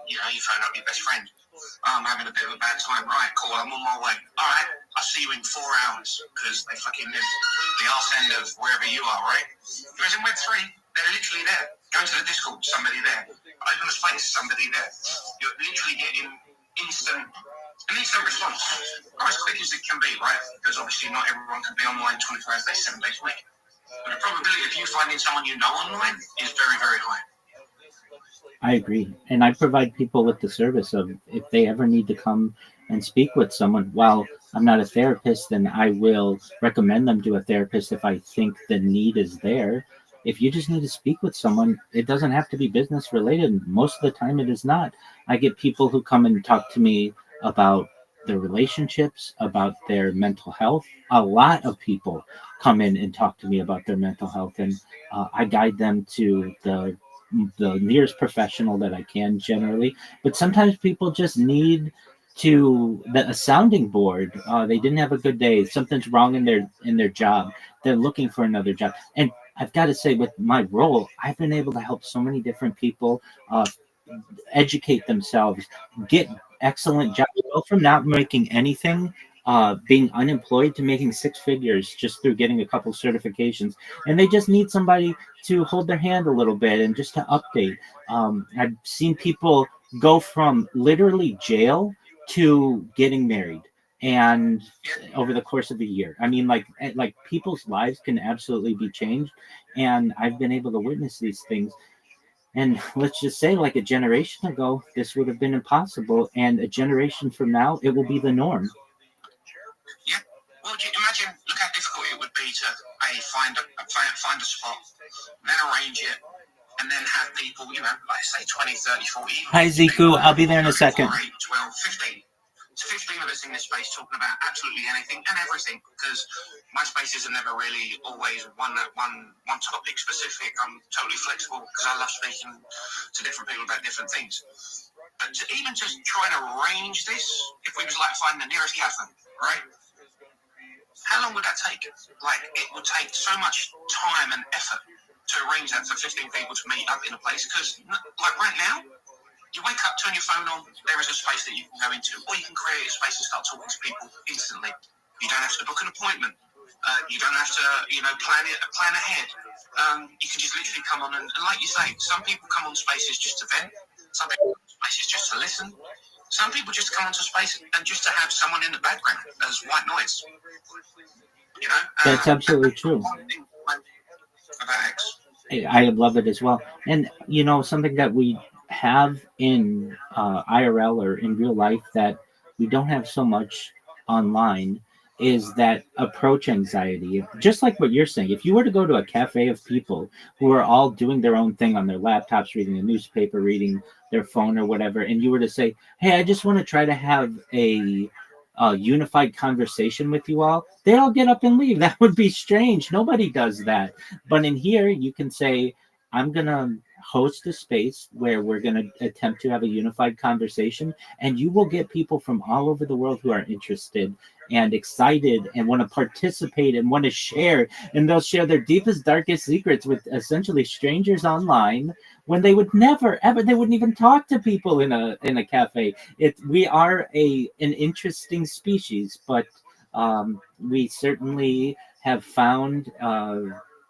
you phone up your best friend. I'm having a bit of a bad time. Right, cool, I'm on my way. All right, I'll see you in 4 hours because they fucking live the arse end of wherever you are, right? Whereas in Web3, they're literally there. Go to the Discord, somebody there. Open a space, somebody there. You're literally getting an instant response. Not as quick as it can be, right? Because obviously not everyone can be online 24 hours a day, 7 days a week. But the probability of you finding someone you know online is very, very high. I agree. And I provide people with the service of if they ever need to come and speak with someone, while I'm not a therapist, then I will recommend them to a therapist if I think the need is there. If you just need to speak with someone, it doesn't have to be business related. Most of the time it is not. I get people who come and talk to me about their relationships, about their mental health. A lot of people come in and talk to me about their mental health, and I guide them to the nearest professional that I can generally. But sometimes people just need a sounding board. They didn't have a good day. Something's wrong in their job. They're looking for another job. And I've got to say, with my role, I've been able to help so many different people educate themselves, get excellent jobs, go from not making anything, being unemployed, to making 6 figures just through getting a couple certifications. And they just need somebody to hold their hand a little bit and just to update. I've seen people go from literally jail to getting married, and over the course of a year. I mean, like people's lives can absolutely be changed, and I've been able to witness these things. And let's just say, like a generation ago, this would have been impossible, and a generation from now, it will be the norm. Yeah. Well, imagine, look how difficult it would be to find a spot, then arrange it, and then have people, like say 20, 30, 40. Hi, Ziku. I'll be there in a second. 4, 8, 12, 15. It's 15 of us in this space talking about absolutely anything and everything, because my spaces are never really always one topic specific. I'm totally flexible because I love speaking to different people about different things. But to even just try and arrange this, if we was like find the nearest cafe, right? How long would that take? Like, it would take so much time and effort to arrange that for 15 people to meet up in a place, because like right now, You wake up, turn your phone on, there is a space that you can go into, or you can create a space and start talking to people instantly. You don't have to book an appointment. You don't have to, plan ahead. You can just literally come on and like you say, some people come on spaces just to vent. Some people come on spaces just to listen. Some people just come onto space and just to have someone in the background as white noise. That's absolutely true. I love it as well. And, something that we have in IRL or in real life that we don't have so much online is that approach anxiety. Just like what you're saying, if you were to go to a cafe of people who are all doing their own thing on their laptops, reading a newspaper, reading their phone or whatever, and you were to say, hey, I just want to try to have a unified conversation with you all, they all get up and leave. That would be strange. Nobody does that. But in here, you can say, I'm going to host a space where we're going to attempt to have a unified conversation, and you will get people from all over the world who are interested and excited and want to participate and want to share, and they'll share their deepest, darkest secrets with essentially strangers online when they would never ever, they wouldn't even talk to people in a cafe. We are an interesting species, but we certainly have found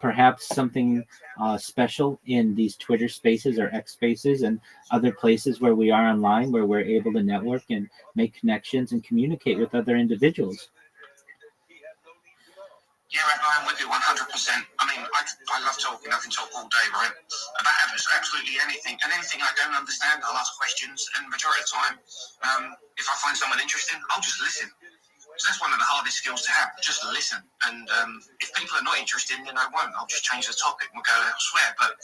perhaps something special in these Twitter spaces or X spaces and other places where we are online, where we're able to network and make connections and communicate with other individuals. Yeah, I'm with you 100%. I mean, I love talking. I can talk all day, right? About absolutely anything. And anything I don't understand, I'll ask questions. And majority of the time, if I find someone interesting, I'll just listen. So that's one of the hardest skills to have, just listen. And if people are not interested, then I won't. I'll just change the topic and we'll go elsewhere. But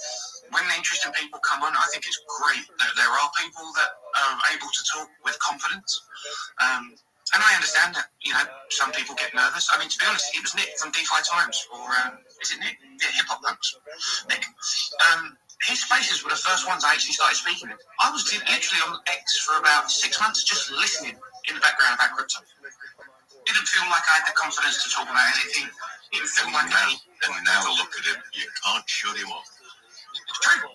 when the interesting people come on, I think it's great that there are people that are able to talk with confidence. And I understand that, some people get nervous. I mean, to be honest, it was Nick from DeFi Times, or is it Nick? Yeah, Hip Hop Punks. Nick. His spaces were the first ones I actually started speaking in. I was literally on X for about 6 months just listening in the background about crypto. Didn't feel like I had the confidence to talk about anything. Didn't feel like and now look at him, you can't shut him off. It's true.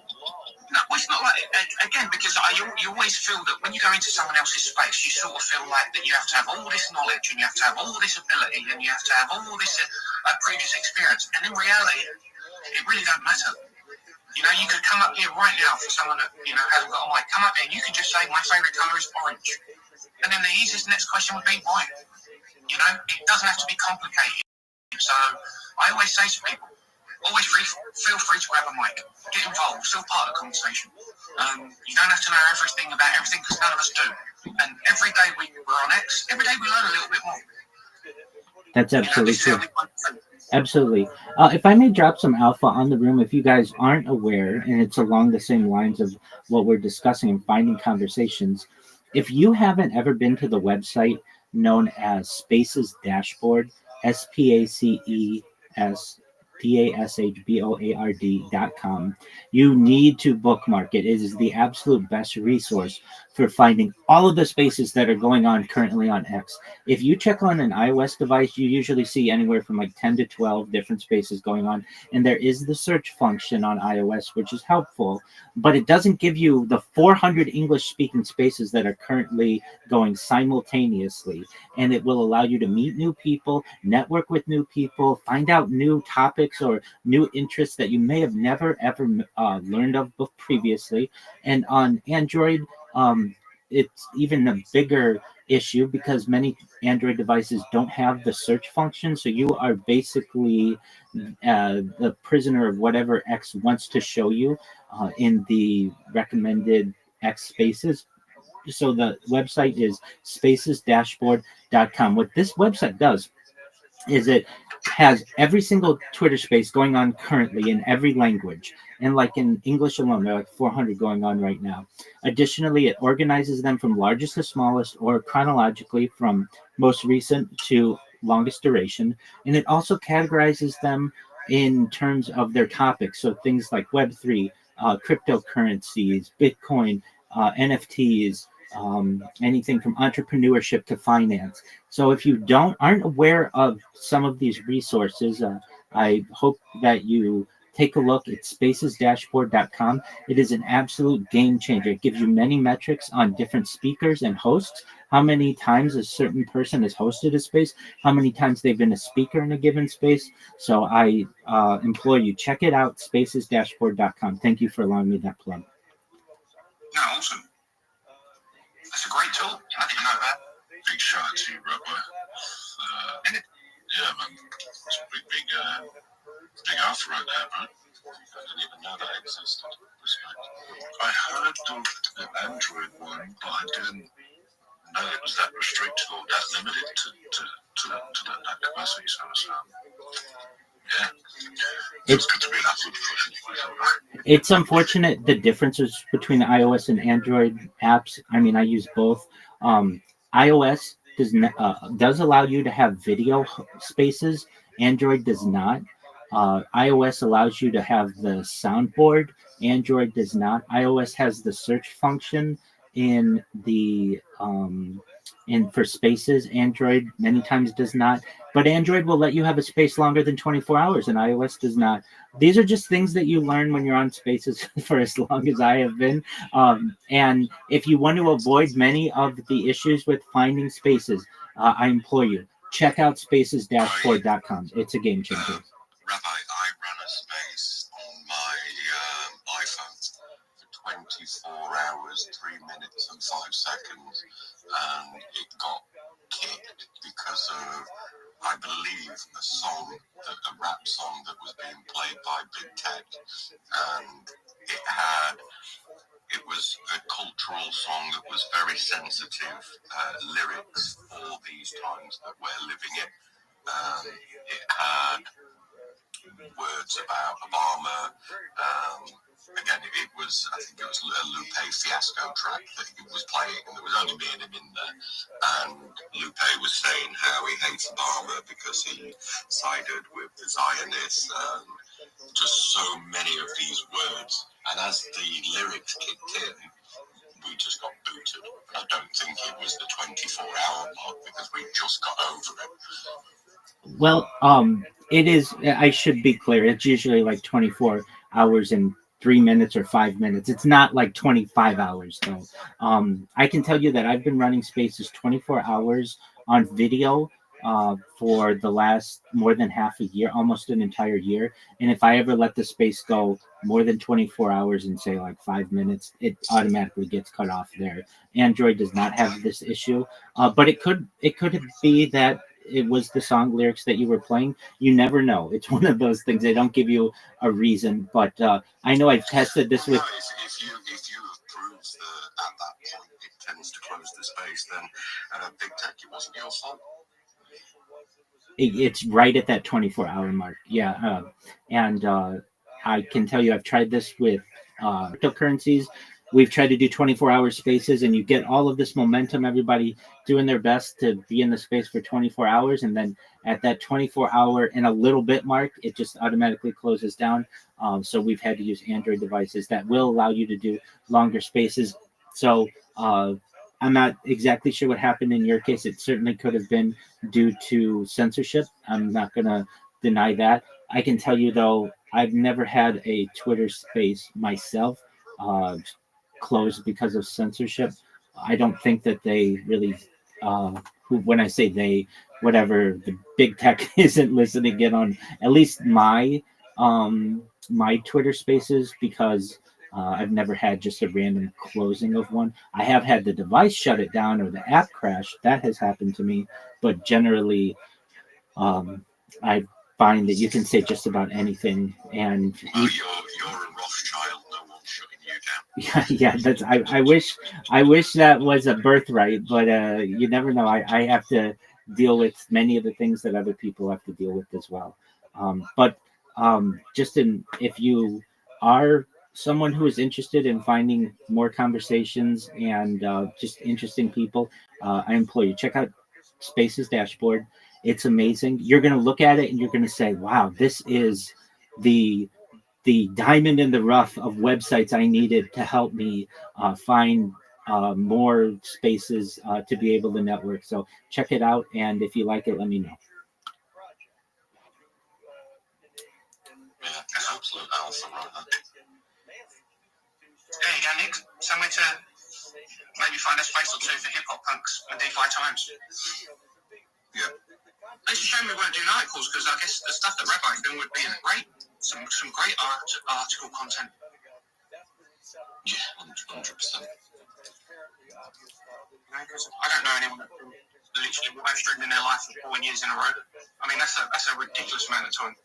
No, it's not like, again, because you always feel that when you go into someone else's space, you sort of feel like that you have to have all this knowledge and you have to have all this ability and you have to have all this previous experience. And in reality, it really don't matter. You could come up here right now for someone that, hasn't got a mic. Come up here and you can just say, my favourite colour is orange. And then the easiest next question would be why. It doesn't have to be complicated. So I always say to people, always feel free to grab a mic. Get involved. Still part of the conversation. You don't have to know everything about everything because none of us do. And every day we're on X, every day we learn a little bit more. That's absolutely true. Absolutely. If I may drop some alpha on the room, if you guys aren't aware, and it's along the same lines of what we're discussing and finding conversations, if you haven't ever been to the website known as Spaces Dashboard, SPACESDASHBOARD.com, you need to bookmark it. It is the absolute best resource for finding all of the spaces that are going on currently on X. If you check on an iOS device, you usually see anywhere from like 10 to 12 different spaces going on. And there is the search function on iOS, which is helpful, but it doesn't give you the 400 English-speaking spaces that are currently going simultaneously. And it will allow you to meet new people, network with new people, find out new topics or new interests that you may have never, ever learned of previously. And on Android, it's even a bigger issue because many Android devices don't have the search function. So you are basically the prisoner of whatever X wants to show you in the recommended X spaces. So the website is spacesdashboard.com. What this website does is it has every single Twitter space going on currently in every language. And like in English alone, there are like 400 going on right now. Additionally, it organizes them from largest to smallest or chronologically from most recent to longest duration. And it also categorizes them in terms of their topics. So things like Web3, cryptocurrencies, Bitcoin, NFTs, anything from entrepreneurship to finance. So if you aren't aware of some of these resources, I hope that you take a look at spacesdashboard.com. It is an absolute game changer. It gives you many metrics on different speakers and hosts, how many times a certain person has hosted a space, how many times they've been a speaker in a given space. So I implore you, check it out, spacesdashboard.com. Thank you for allowing me that plug. No, awesome. That's a great tool. How did you know that? Big shout out to you, Rabbi. Yeah, man. It's a big offer right there, bro. I didn't even know that existed. Respect. I heard the Android one, but I didn't know it was that restricted or that limited to that capacity. So yeah. It's good to be an absolute push. It's unfortunate the differences between the iOS and Android apps. I mean, I use both. iOS does allow you to have video spaces. Android does not. iOS allows you to have the soundboard. Android does not. iOS has the search function in the for spaces. Android many times does not. But Android will let you have a space longer than 24 hours, and iOS does not. These are just things that you learn when you're on spaces for as long as I have been. And if you want to avoid many of the issues with finding spaces, I implore you, check out spacesdashboard.com. It's a game changer. Rabbi, I ran a space on my iPhone for 24 hours, 3 minutes and 5 seconds, and it got kicked because of, I believe, a rap song that was being played by Big Tech, and it was a cultural song that was very sensitive lyrics for these times that we're living in. It had words about Obama. Again, I think it was a Lupe Fiasco track that he was playing, and there was only me and him in there. And Lupe was saying how he hates Obama because he sided with the Zionists, and just so many of these words. And as the lyrics kicked in, we just got booted. I don't think it was the 24-hour mark because we just got over it. Well, it is. I should be clear. It's usually like 24 hours and 3 minutes or 5 minutes. It's not like 25 hours though. I can tell you that I've been running spaces 24 hours on video for the last more than half a year, almost an entire year. And if I ever let the space go more than 24 hours and say like 5 minutes, it automatically gets cut off there. Android does not have this issue, but it could be that it was the song lyrics that you were playing. You never know. It's one of those things. They don't give you a reason, but I know I've tested this with. If you approve at that point it tends to close the space, then Big Tech, it wasn't your fault. It's right at that 24-hour mark. Yeah, and I can tell you, I've tried this with cryptocurrencies. We've tried to do 24-hour spaces, and you get all of this momentum, everybody doing their best to be in the space for 24 hours. And then at that 24-hour and a little bit mark, it just automatically closes down. So we've had to use Android devices that will allow you to do longer spaces. So I'm not exactly sure what happened in your case. It certainly could have been due to censorship. I'm not going to deny that. I can tell you, though, I've never had a Twitter space myself closed because of censorship. I don't think that they really, when I say they, whatever, the big tech isn't listening in on at least my Twitter spaces, because I've never had just a random closing of one. I have had the device shut it down or the app crash. That has happened to me, but generally, I find that you can say just about anything. And you're a Rothschild. No one's shutting you down. Yeah. That's. I wish that was a birthright, but you never know. I have to deal with many of the things that other people have to deal with as well. But if you are someone who is interested in finding more conversations and just interesting people, I implore you, check out Spaces Dashboard. It's amazing. You're going to look at it and you're going to say, wow, this is the diamond in the rough of websites I needed to help me find more spaces to be able to network. So check it out. And if you like it, let me know. Yeah, I hope absolute alpha right there. There you go, Nick. Somewhere to maybe find a space or two for hip hop punks and DeFi times. Yeah. It's a shame we weren't doing articles because I guess the stuff that Rabbi doing would be great. Some great article content. Yeah, 100%. I don't know anyone that literally live streamed in their life for 4 years in a row. I mean, that's a ridiculous amount of time.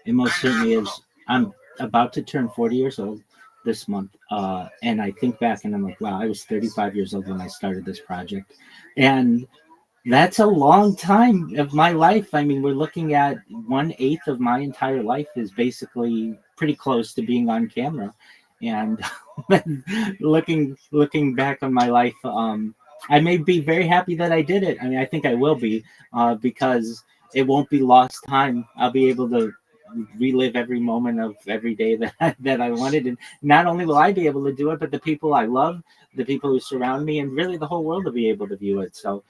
It most certainly is. I'm about to turn 40 years old this month, and I think back and I'm like, wow, I was 35 years old when I started this project, and that's a long time of my life. I mean, we're looking at 1/8 of my entire life is basically pretty close to being on camera, and looking back on my life, I may be very happy that I did it. I mean, I think I will be, because it won't be lost time. I'll be able to relive every moment of every day that I wanted, and not only will I be able to do it, but the people I love, the people who surround me, and really the whole world will be able to view it. So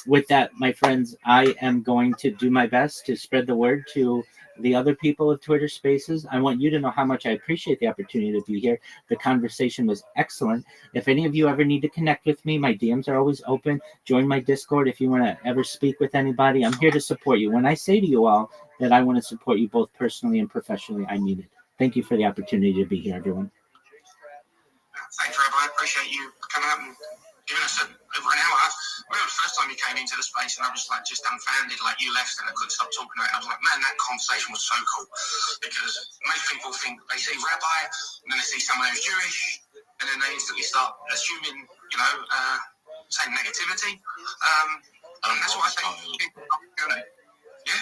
with that, my friends, I am going to do my best to spread the word to the other people of Twitter Spaces. I want you to know how much I appreciate the opportunity to be here. The conversation was excellent. If any of you ever need to connect with me, my DMs are always open. Join my Discord if you want to ever speak with anybody. I'm here to support you. When I say to you all that I want to support you both personally and professionally, I mean it. Thank you for the opportunity to be here, everyone. Thanks, Rabbi. I appreciate you coming up and giving us over an hour. I remember the first time you came into the space and I was like just dumbfounded, like you left and I couldn't stop talking about it. I was like, man, that conversation was so cool, because most people think they see Rabbi and then they see someone who's Jewish and then they instantly start assuming, saying negativity. And that's what I think. Yeah.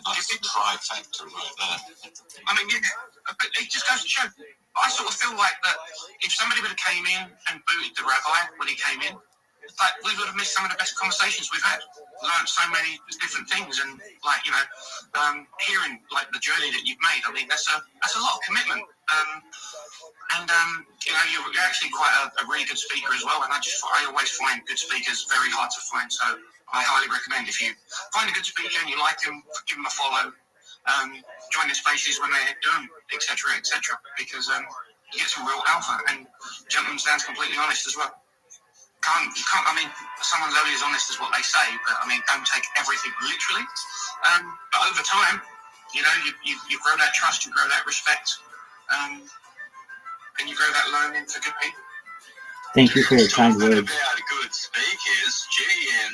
That's the trifecta right there. I mean, but it just goes to show. I sort of feel like that if somebody would have came in and booted the Rabbi when he came in, like we would have missed some of the best conversations we've had. Learned so many different things, and hearing like the journey that you've made. I mean, that's a lot of commitment. You're actually quite a really good speaker as well. And I always find good speakers very hard to find. So I highly recommend, if you find a good speaker and you like him, give him a follow. Join the spaces when they're done, etc., because you get some real alpha. And gentleman sounds completely honest as well. I mean, someone's only as honest as what they say, but I mean, don't take everything literally. But over time, you grow that trust, you grow that respect, and you grow that learning for good people. Thank you for your kind words. About good speakers, GM,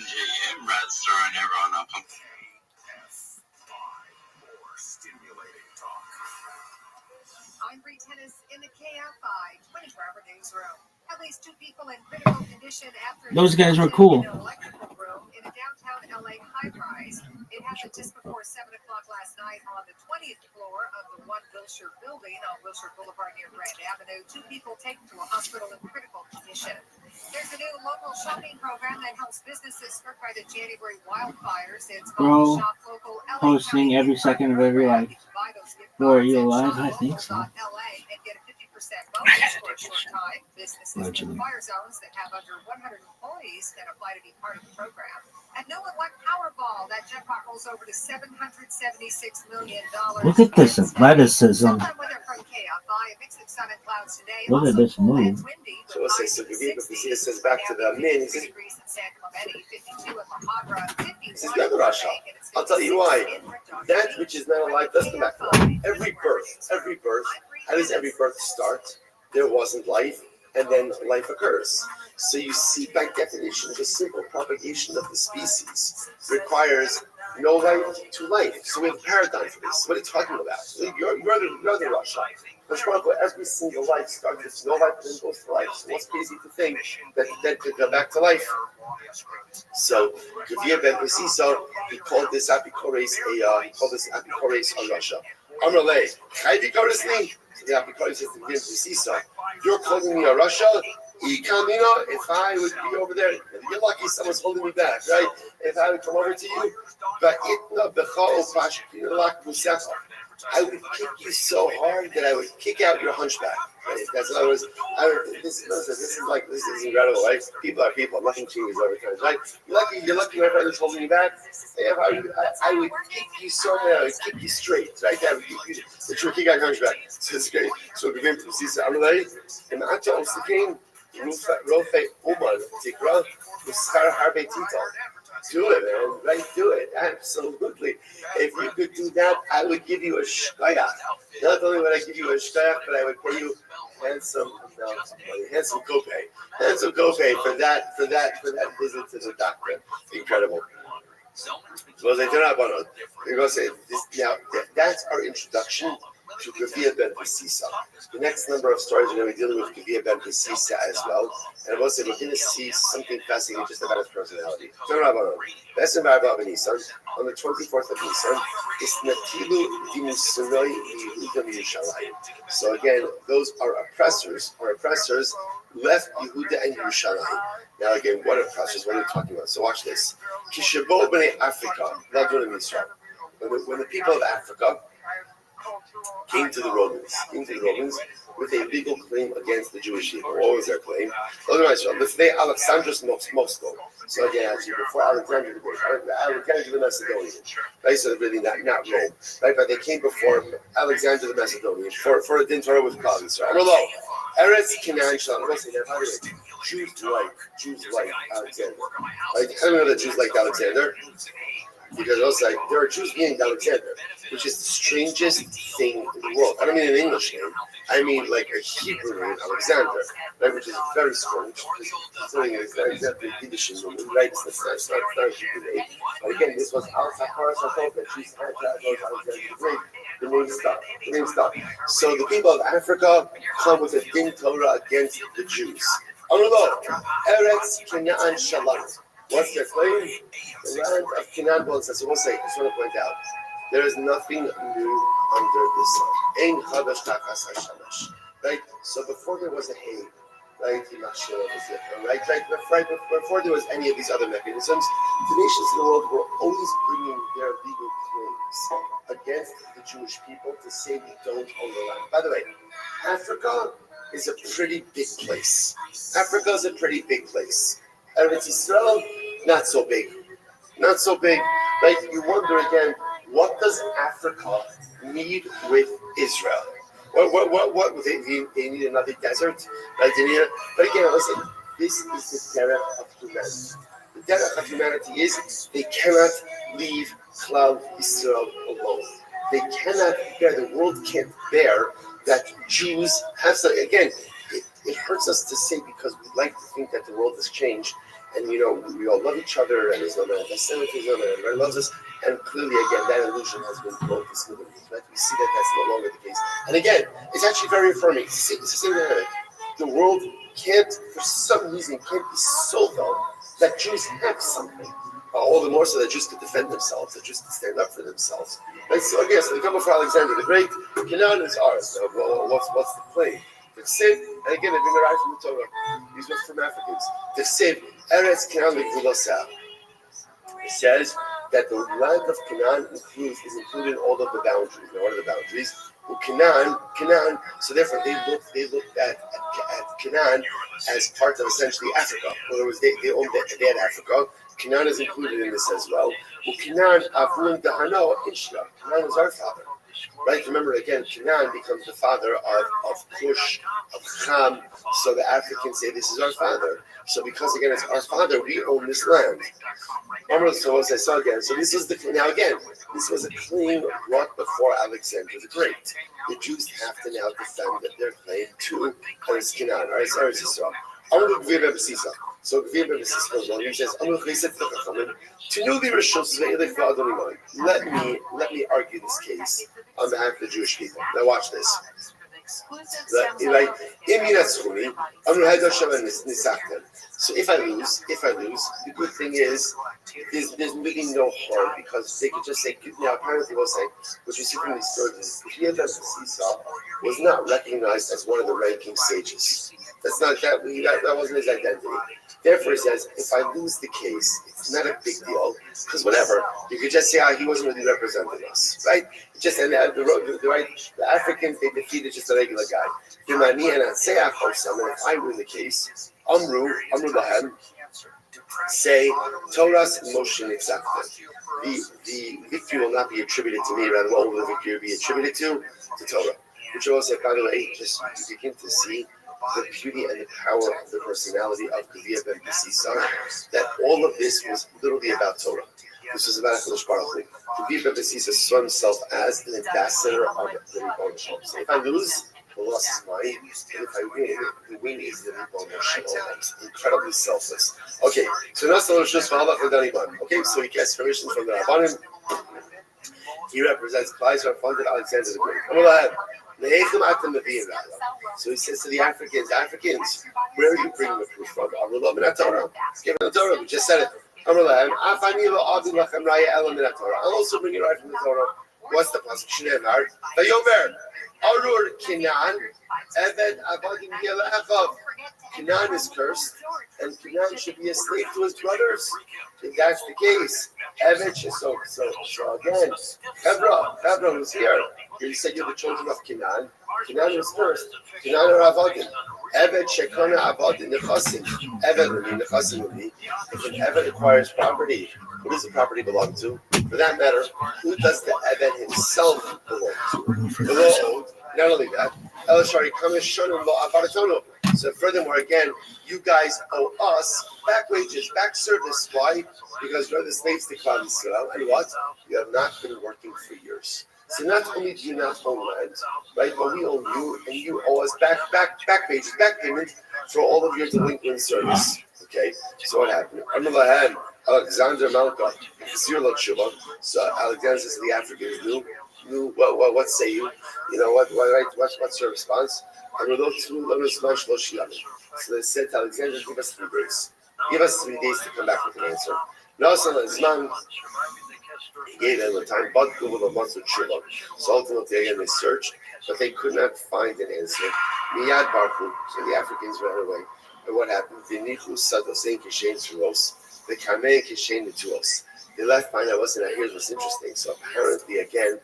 Rad's throwing everyone up. I'm Bree Tennis in the KFI 24-hour newsroom. At least 2 people in critical condition after those guys were cool. In an electrical room in a downtown LA high-rise. It happened just before 7 o'clock last night on the 20th floor of the One Wilshire building on Wilshire Boulevard near Grand Avenue. 2 people taken to a hospital in critical condition. There's a new local shopping program that helps businesses struck by the January wildfires. It's called Shop Local LA. Posting every second of every life. Or are you alive? I think so. Bonus for a short time. Businesses in fire zones that have under 100 employees can apply to be part of the program. And no one won Powerball. That jackpot rolls over to $776 million. Look at this athleticism. Look at this move. So let's say, so it says back to the men's. This is not Russia. I'll tell you why. That which is not alive does come back to life. Every birth, how does every birth start? There wasn't life, and then life occurs. So you see, by definition, the simple propagation of the species requires no life to life. So we have a paradigm for this. What are you talking about? You're the Russia. Every single life starts with no life and then goes to life. So what's crazy to think that then could go back to life? So Kavir Ben Preciso, he called this Apikoris on Russia. Amalei, Chayvikorisni, the Apikoris is the Kavir Preciso. You're calling me a Russia? If I would be over there, you're lucky someone's holding me back, right? If I would come over to you, I would kick you so hard that I would kick out your hunchback. Right? That's what I was. This is incredible, right? People are people. Nothing changes over time, right? You're lucky my brother's holding you back. I would kick you so bad. I would kick you straight, right? I would kick you. The true kick out your hunchback. So it's great. So we came to Sisa Amalei, and Ata Osikim, Rofe Umar Tikra, Muskar Harbe Tito. Do it, man. Right? Do it. Absolutely. If you could do that, I would give you a shkaya. Not only would I give you a shkaya, but I would pay you handsome copay. Handsome copay for that visit to the doctor. Incredible. So they turn out on. We're going to say this now. That's our introduction to Gavia ben Pesisa. The next number of stories we're going to be dealing with Gavia ben Pesisa as well. And I will say we're going to see something fascinating just about his personality. On the 24th of Nisan, it's Natilu Dimusunoi Yehuda Yerushalayim. So again, those are oppressors. Our oppressors left Yehuda and Yerushalayim. Now again, what oppressors? What are we talking about? So watch this. Kishabo b'nei Africa, not doing Israel. When the people of Africa came to the Romans with a legal claim against the Jewish people. What was their claim? Today, Alexander's Moscow. So again, actually, before Alexander the Macedonian, right? So really not Rome, right? But they came before Alexander the Macedonian for a din Torah with province. Right? Eretz Canaan Shalom. Jews like Alexander. Like, I don't know that Jews liked Alexander. Because also, like, there are Jews named Alexander, which is the strangest thing in the world. I don't mean an English name. I mean like a Hebrew name, Alexander, right? Which is very strange. It's not exactly Yiddish in the right? It's not a Hebrew name. But again, this was Al-Sahara Sahara that she's had Alexander the Great. The name stuck. So the people of Africa come with a din Torah against the Jews. Eretz Canaan Shalom. What's their claim? The land of Canaan. Well, so we'll say, I just want to point out, there is nothing new under the sun. Ein chadash tachas hashamash. Right? So before there was a hay, right? Right? Before there was any of these other mechanisms, the nations in the world were always bringing their legal claims against the Jewish people to say we don't own the land. By the way, Africa is a pretty big place. Eretz Yisrael, not so big. Right? You wonder again, what does Africa need with Israel? What they need another desert? Right? But again, listen, this is the derech of humanity. The derech of humanity is they cannot leave Klal Yisrael alone. They cannot bear, the world can't bear that Jews have some, again, it hurts us to say because we like to think that the world has changed and, we all love each other and there's no anti-Semitism and everybody loves us. And clearly, again, that illusion has been blown to smithereens. Right? We see that that's no longer the case. And again, it's actually very affirming. It's the same dynamic. The world can't, for some reason, can't be so dull that Jews have something. All the more so that Jews could defend themselves, that Jews could stand up for themselves. Right? So again, so they come before Alexander the Great. Canaan is ours. Now, well, what's the claim? The Siv, and again, they've been derived from the Torah. These were from Africans. The Siv, Eretz Canaan L'Gvulosah. It says that the land of Canaan is included in all of the boundaries. Now, what are the boundaries? Well, Canaan. So therefore, they looked at Canaan as part of essentially Africa. In other words, they had Africa. Canaan is included in this as well. Well, Canaan, Avun Dahano, Ishra. Canaan is our father. Right? Remember, again, Canaan becomes the father of Cush, of Ham. So the Africans say, this is our father. So because, again, it's our father, we own this land. So as I saw again, so this was this was a claim brought before Alexander the Great. The Jews have to now defend their claim to Canaan. All right, so Eretz Yisrael. So Gvir ben Pesisa goes on. He says, let me argue this case on behalf of the Jewish people. Now watch this. So if I lose, the good thing is there's really no harm because they could just say, now apparently we'll say, what you see from these stories, Gvir ben Pesisa was not recognized as one of the ranking sages. That wasn't his identity. Therefore, he says, if I lose the case, it's not a big deal, because whatever, you could just say, he wasn't really representing us, right? Just and the Africans, they defeated just a regular guy. And if I win the case, Amru Lahem, say Torah's motion accepted. The victory will not be attributed to me, rather all of the victory will be attributed to Torah. Which also, by the way, just you begin to see the beauty and the power of the personality of the Via Ben Pesisa, that all of this was literally about Torah. This was about HaKadosh Baruch Hu. The Via Ben Pesisa saw himself as an ambassador of the Ribbon Shalom. So if I lose, the loss is mine. And if I win, the win is the Ribbon Shalom. It's incredibly selfless. Okay, so now solutions for Allah for Daniban. Okay, so he gets permission from the Rabbanim. He represents Kaiser funded Alexander the Great. So he says to the Africans, where are you bringing the proof from? Give the Torah. We just said it. I'll also bring it right from the Torah. What's the pasuk? Vayomer Arur Kinan Eved Avadim Yelachav. Kinan is cursed, and Kinan should be a slave to his brothers. If that's the case, Eved so again, Hebron was here. Here you said you're the children of Kinan. Kinan was cursed. Kinan are Avadim. Eved Shekona Avadim Nechasim. Eved will be Nechasim will be. If an Eved acquires property, who does the property belong to? For that matter, who does the Eved himself belong to? Not only that, so furthermore, again, you guys owe us back wages, back service. Why? Because you're the slaves to Klal Yisrael, and what? You have not been working for years. So not only do you not owe land, right, but we owe you, and you owe us back wages, back payment for all of your delinquent service. Okay, so what happened? Alexander Malka, so Alexander says to the Africans, what say you? You know what's your response? So they said to Alexander, give us 3 days. Give us 3 days to come back with an answer. He gave them the time, so ultimately again they searched, but they could not find an answer. Miyad Barku, so the Africans ran away. And what happened? The Kamei Kishen Tuos. They left behind. Here's what's interesting. So apparently, again,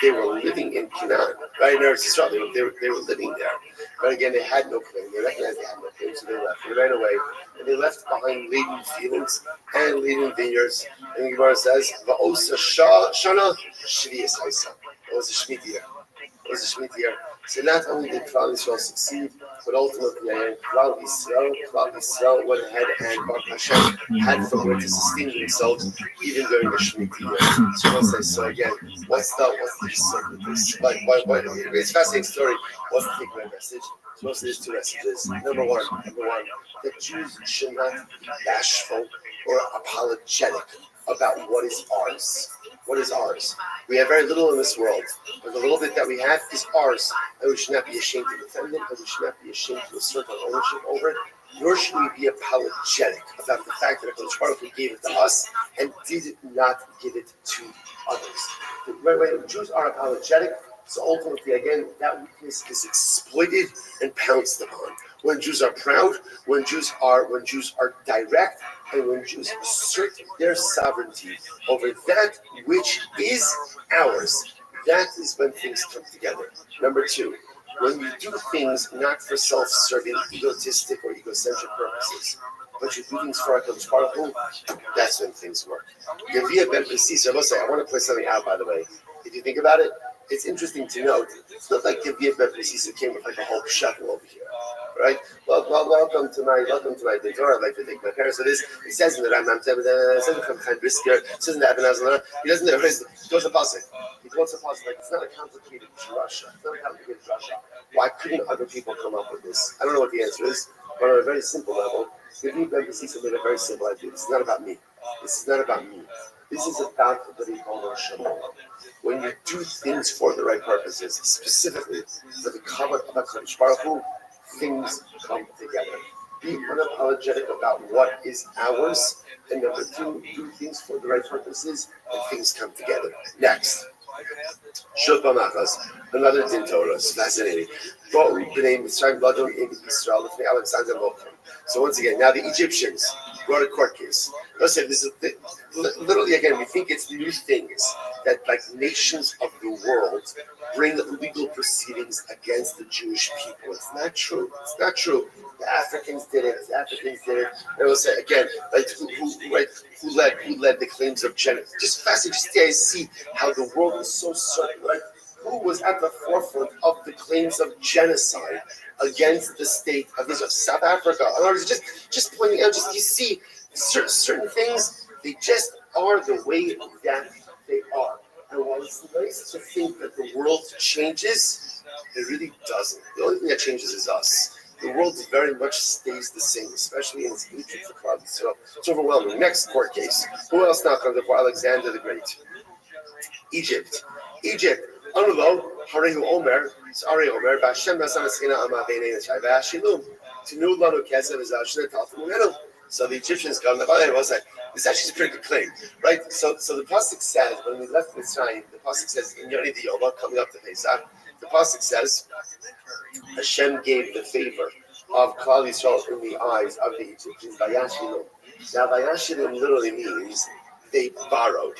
they were living in Canaan, right in Eretz Yisrael. They were living there. But again, they had no claim. They recognized they had no claim, so they left. They ran away, and they left behind laden fields and laden vineyards. And the Gemara says, "Va'osa shana shviyas haisa." It was a Shemitah year. It was a Shemitah year. So not only did Klal Yisrael succeed, but ultimately Klal Yisrael went ahead and Baruch Hashem had from where to sustain themselves even during the Shemitah year. So again, what's the result of this? It's a fascinating story. What's the takeaway message? So there's 2 messages. Number one, that Jews should not be bashful or apologetic about what is ours. What is ours? We have very little in this world, but the little bit that we have is ours, and we should not be ashamed to defend it, and we should not be ashamed to assert our ownership over it, nor should we be apologetic about the fact that HaKadosh Baruch Hu gave it to us and did not give it to others. When Jews are apologetic, so ultimately, again, that weakness is exploited and pounced upon. When Jews are proud, when Jews are direct, and when Jews assert their sovereignty over that which is ours, that is when things come together. Number 2, when you do things not for self-serving, egotistic, or egocentric purposes, but you do things for HaKadosh Baruch Hu, that's when things work. Yavia ben Pesisa, I want to point something out, by the way. If you think about it, it's interesting to note, it's not like Yavia ben Pesisa came with like a whole shekel over here. Right? Well, welcome to my Torah. I'd like to thank my parents for this. It says in the Rambam, it says from Chaim Brisker, it says in the Eben Hazana. He doesn't know. He goes a pasuk. Like it's not a complicated drasha. Why couldn't other people come up with this? I don't know what the answer is, but on a very simple level, if you Ben Pesisa made a very simple idea. This is not about me. This is about the Ribbon Shalom. When you do things for the right purposes, specifically for the cover of HaKadosh Baruch Hu, things come together. Be unapologetic about what is ours, and number 2, do things for the right purposes, and things come together. Next, Shuf Bamachas, another Din Torah. It's fascinating. Brought B'nai Mitzrayim Ladon in Israel with Alexander Mokum. So once again, now the Egyptians brought a court case. Listen, this is literally again. We think it's new things that like nations of the world bring legal proceedings against the Jewish people. It's not true. It's not true. The Africans did it. The Africans did it. And we'll say again, like who led the claims of genocide? Just fascinating. Just to see how the world is so certain. Right? Who was at the forefront of the claims of genocide against the state of Israel? South Africa. In other words, just pointing out, just you see certain things, they just are the way that they are. And while it's nice to think that the world changes, it really doesn't. The only thing that changes is us. The world very much stays the same, especially in its hatred for Klal Yisrael. It's overwhelming. Next court case. Who else now comes before Alexander the Great? Egypt. Anulo, Harehu Omer, Ari Omer, Bashem Nasanaskina Ama Bene Shivashilum. Tinu Lanu Kesev is Ashna Talmudenu. So the Egyptians come, I was like, this actually is a pretty good claim, right? So the Pasuk says, when we left Mitzrayim, the Pasuk says, in Yoni Diyoma, coming up to Pesach, the Pasuk says, Hashem gave the favor of Klal Yisrael in the eyes of the Egyptians, Vayashilum. Now, Vayashilum literally means they borrowed.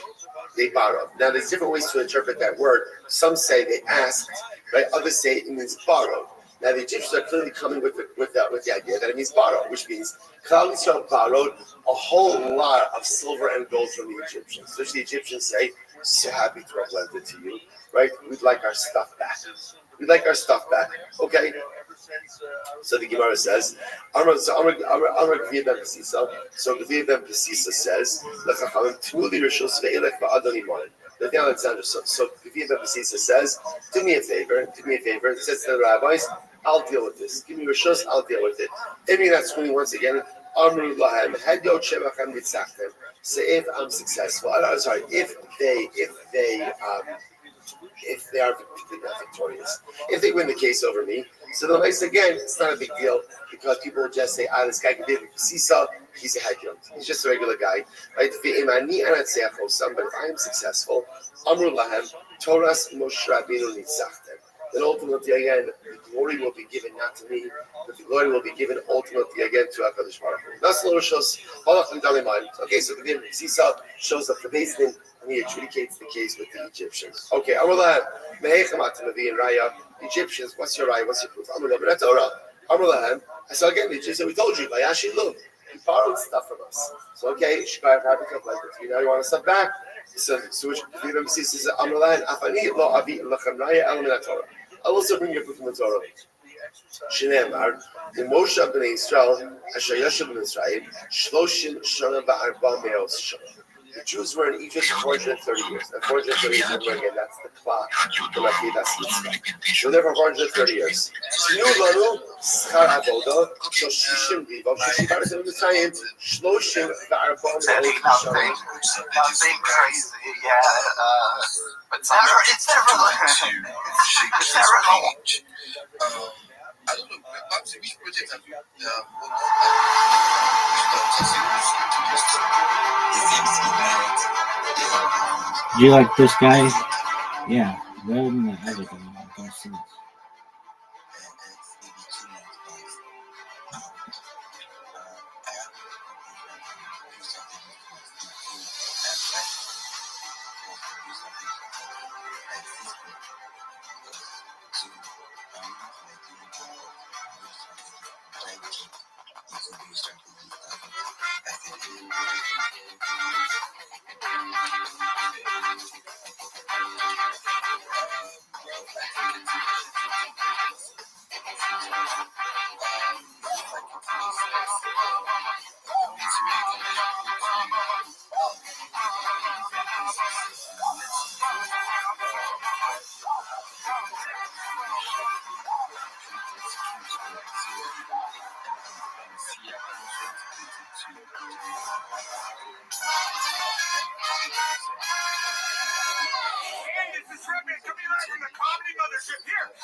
Now, there's different ways to interpret that word. Some say they asked, right? Others say it means borrowed. Now, the Egyptians are clearly coming with the idea that it means borrow, which means Klal Yisrael borrowed a whole lot of silver and gold from the Egyptians. Which the Egyptians say, so happy to have lent it to you, right? We'd like our stuff back. Okay? So the Gemara says, so Gvir ben Pesisa says, the Alexander, so Gvir ben Pesisa says, do me a favor. It says to the rabbis, I'll deal with this. Give me Rishos, I'll deal with it. Maybe that's meaning once again, Amru Lahem, Hadyo Shemachem Nitzachtem. Say if I'm successful. I'm sorry, if they are victorious. If they win the case over me, so the nice again, it's not a big deal because people will just say, this guy can do Sisa, he's a hedgehog. He's just a regular guy. Right? But if I am successful, Amru Lahem, Torahs Moshe Rabbeinu Nitzachtem. Then ultimately again, the glory will be given not to me, but the glory will be given ultimately again to HaKadosh Baruch Hu. That's the little shows. Okay, so the Sisa shows up the basin and he adjudicates the case with the Egyptians. Okay, Amrullah, the Egyptians, what's your right? What's your proof? Amrullah, Amrullah. So again, the Egyptians, we told you, Vayashi Lum, he borrowed stuff from us. So okay, Shkai Rabbi like this. Now you want to step back? So which Gvir says, Amrullah, Afani lo avi lachem raya elam Torah. I'll also bring you a proof from the Torah. Shneimar, the Moshe b'nei Israel, Asher Yoshev b'nei Israel, Shloshim Shana ba'arba me'os Shana. The Jews were in Egypt for 430 years. And 430 years, again, that's the clock. So they're for 430 years. Shinu lanu schar avoda, so shishim vivav, shishim barzim Mitzrayim, Shloshim ba'arba me'os Shana. Nothing crazy, yeah. But it's never long. I don't know, perhaps which project have you Do you like this guy? Yeah, better than the other guy.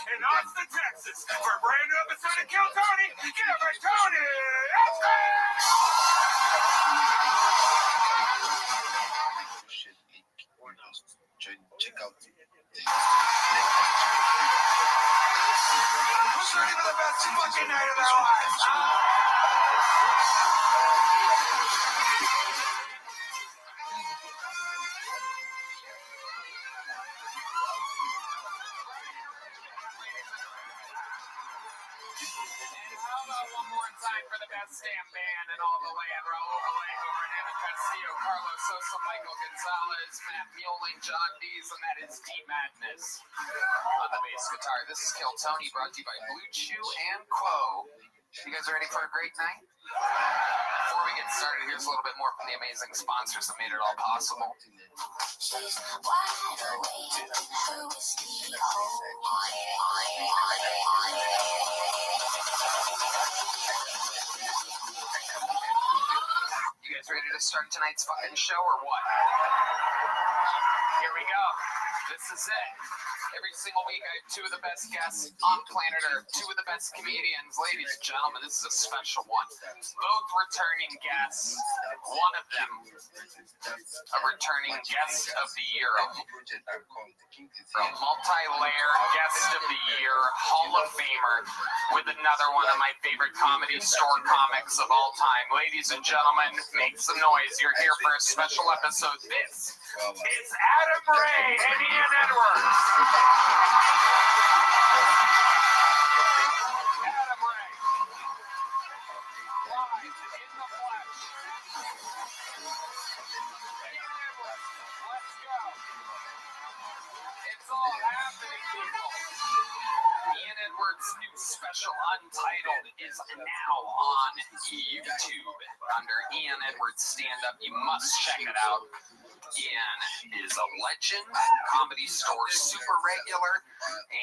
In Austin, Texas, for a brand new episode of Kill Tony, get over Tony! check out time for the best damn band in all the land. Raul Vallejo, Fernando Castillo, Carlos Sosa, Michael Gonzalez, Matt Mueling, John Dees, and that is D Madness on the bass guitar. This is Kill Tony, brought to you by Blue Chew and Quo. You guys ready for a great night? Before we get started, here's a little bit more from the amazing sponsors that made it all possible. You guys ready to start tonight's fucking show or what? Here we go. This is it. Every single week I have two of the best guests on planet Earth, two of the best comedians. Ladies and gentlemen, this is a special one. Both returning guests. One of them, a returning guest of the year. A multi-layer guest of the year, Hall of Famer, with another one of my favorite Comedy Store comics of all time. Ladies and gentlemen, make some noise. You're here for a special episode. This is Adam Ray and Ian Edwards. Adam Ray. Live in the flesh. Ian Edwards. Let's go. It's all happening, people. Ian Edwards' new special, Untitled, is now on YouTube under Ian Edwards Stand Up. You must check it out. Ian is a legend, Comedy Store super regular,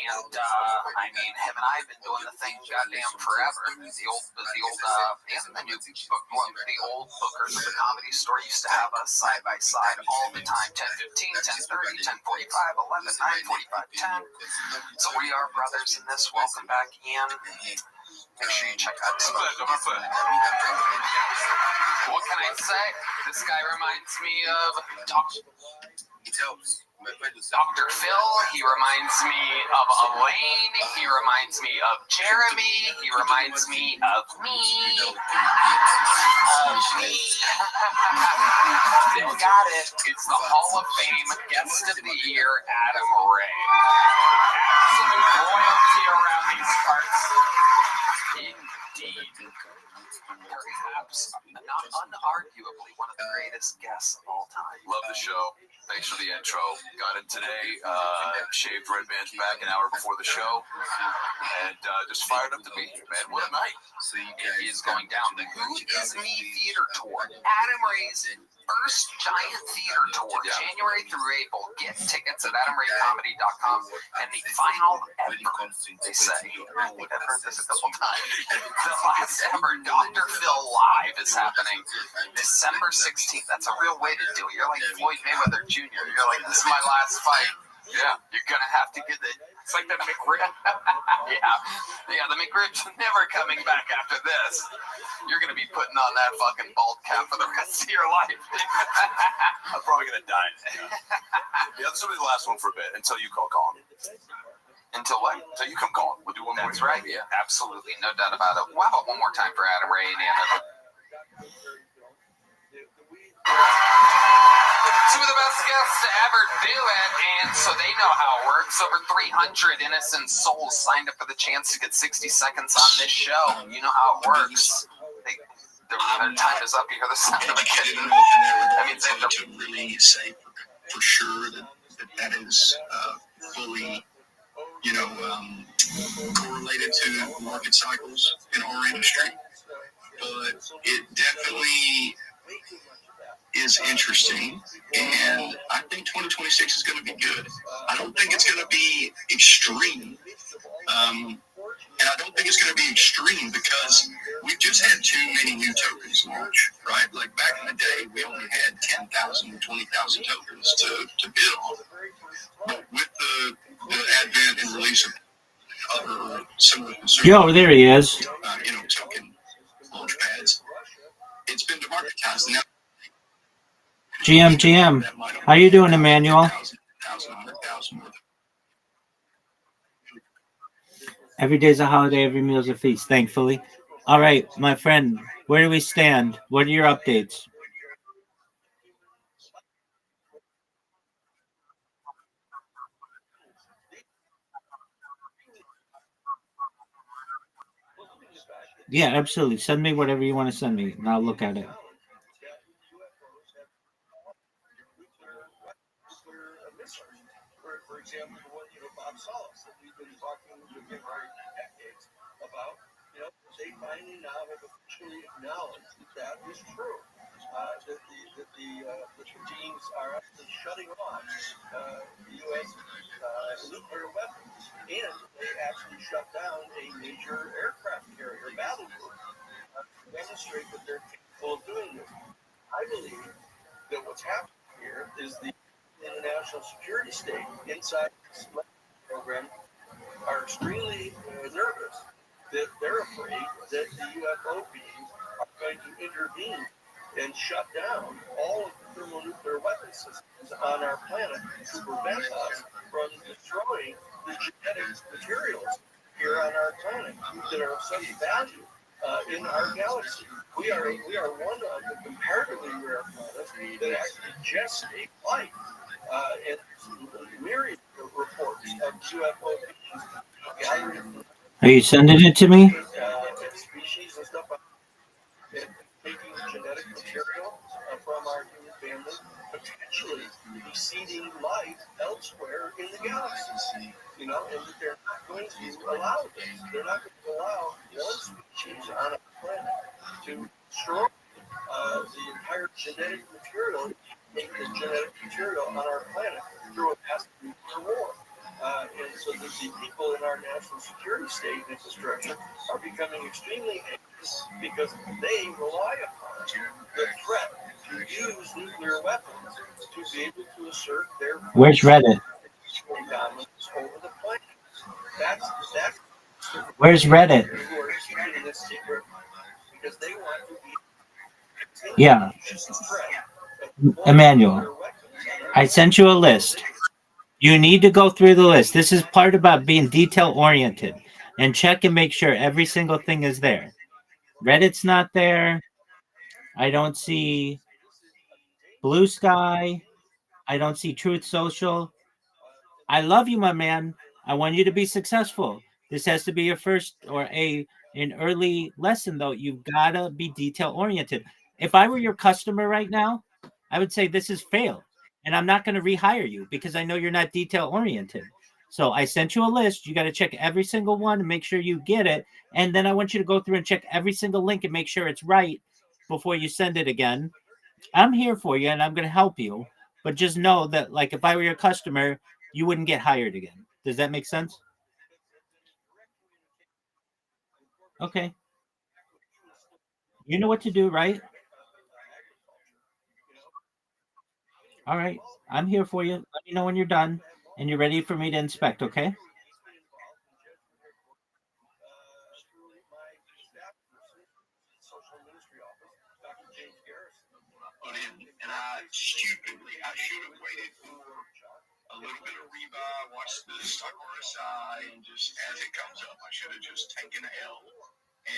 and I mean, him and I have been doing the thing goddamn forever. The old, and the new book, well, the old bookers of the Comedy Store used to have us side by side all the time. 10:15, 10:30, 10:45, 11, 9:45, 10. So we are brothers in this. Welcome back, Ian. Make sure you check out this. What can I say? This guy reminds me of Dr. Phil. He reminds me of Elaine. He reminds me of Jeremy. He reminds me of me. Still got it. It's the Hall of Fame Guest of the Year, Adam Ray. Absolute royalty around these parts. Indeed. Perhaps not unarguably one of the greatest guests of all time. Love the show. Thanks for the intro. Got it today. Shaved red bands back an hour before the show. And just fired up to be here, man. What a night. It is going down. The Who Is Me Theater Tour. Adam Ray's first giant theater tour, January through April. Get tickets at AdamRayComedy.com. And the final ever, they say, I've heard this a couple times, the last ever Dr. Phil Live is happening December 16th. That's a real way to do it. You're like Floyd Mayweather Jr. You're like, this is my last fight. Yeah, you're going to have to get it. It's like the McRib. Yeah, the McRib's never coming back after this. You're going to be putting on that fucking bald cap for the rest of your life. I'm probably going to die. Yeah, this will be the last one for a bit until you call me. Until what? Until you come calling. We'll do one more. That's right. Yeah, absolutely. No doubt about it. How about one more time for Adam Ray and Ian? Two of the best guests to ever do it, and so they know how it works. Over 300 innocent souls signed up for the chance to get 60 seconds on this show. You know how it works. Their time is up. You hear the sound of a kitten. That means they have to really say for sure that is fully, correlated to market cycles in our industry. But it definitely is interesting, and I think 2026 is going to be good. I don't think it's going to be extreme, and I don't think it's going to be extreme because we've just had too many new tokens launch, right? Like back in the day, we only had 10,000, 20,000 tokens to bid on. But with the advent and release of other similar consumer, Yo, there he is. Token launch pads, it's been democratized now. GM, how you doing, Emmanuel? Every day's a holiday, every meal's a feast, thankfully. All right, my friend, where do we stand? What are your updates? Yeah, absolutely. Send me whatever you want to send me, and I'll look at it. For example, what Bob Solis that we've been talking to him for decades about, they finally now have officially acknowledged that is true. That the genes are actually shutting off the U.S. Nuclear weapons, and they actually shut down a major aircraft carrier battle group to demonstrate that they're capable of doing this. I believe that what's happening here is the international security state inside this program are extremely nervous that they're afraid that the UFO beings are going to intervene and shut down all of the thermonuclear weapon systems on our planet to prevent us from destroying the genetic materials here on our planet that are of such value in our galaxy. We are one of the comparatively rare planets that actually gestate life. And myriad of reports of UFO beings gathering Are you sending it to me? species and stuff, and taking genetic material from our human family, potentially seeding life elsewhere in the galaxy. And that they're not going to allow this. They're not going to allow one species on a planet to destroy the entire genetic material, on our planet through a massive nuclear war. And so that the people in our national security state infrastructure are becoming extremely anxious because they rely upon the threat to use nuclear weapons to be able to assert their Where's Reddit? dominance over the planet. That's Where's Reddit? who are keeping this secret because they want to be Yeah. Emmanuel, I sent you a list. You need to go through the list. This is part about being detail oriented and check and make sure every single thing is there. Reddit's not there. I don't see Blue Sky. I don't see Truth Social. I love you, my man. I want you to be successful. This has to be your first or an early lesson, though. You've got to be detail oriented. If I were your customer right now, I would say this is fail, and I'm not going to rehire you because I know you're not detail oriented. So I sent you a list. You got to check every single one and make sure you get it. And then I want you to go through and check every single link and make sure it's right before you send it again. I'm here for you and I'm going to help you. But just know that, like, if I were your customer, you wouldn't get hired again. Does that make sense? Okay. You know what to do, right? All right. I'm here for you. Let me know when you're done and you're ready for me to inspect, okay? And I should have waited for a little bit of rebuy, watched the stock RSI, and just as it comes up, I should have just taken an L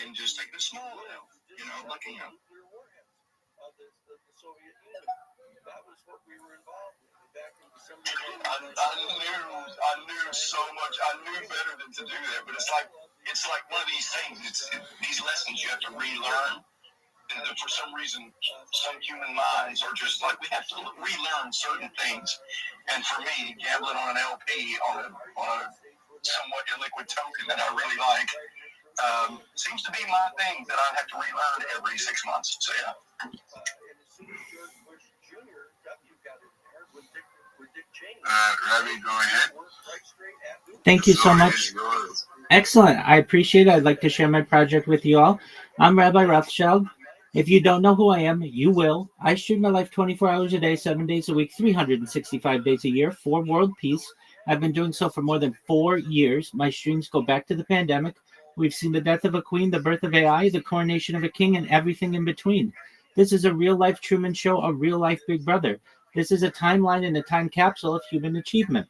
and just taken a small L, like That was what we were involved with back in December. I knew so much. I knew better than to do that, but it's like one of these things. These lessons you have to relearn. And for some reason, some human minds are just like, we have to relearn certain things. And for me, gambling on an LP on a somewhat illiquid token that I really like seems to be my thing that I have to relearn every 6 months. So yeah. Rabbi, go ahead. Thank you so much. Excellent. I appreciate it. I'd like to share my project with you all. I'm Rabbi Rothschild. If you don't know who I am, you will. I stream my life 24 hours a day, 7 days a week, 365 days a year for world peace. I've been doing so for more than 4 years. My streams go back to the pandemic. We've seen the death of a queen, the birth of AI, the coronation of a king, and everything in between. This is a real-life Truman Show, a real-life Big Brother. This is a timeline and a time capsule of human achievement.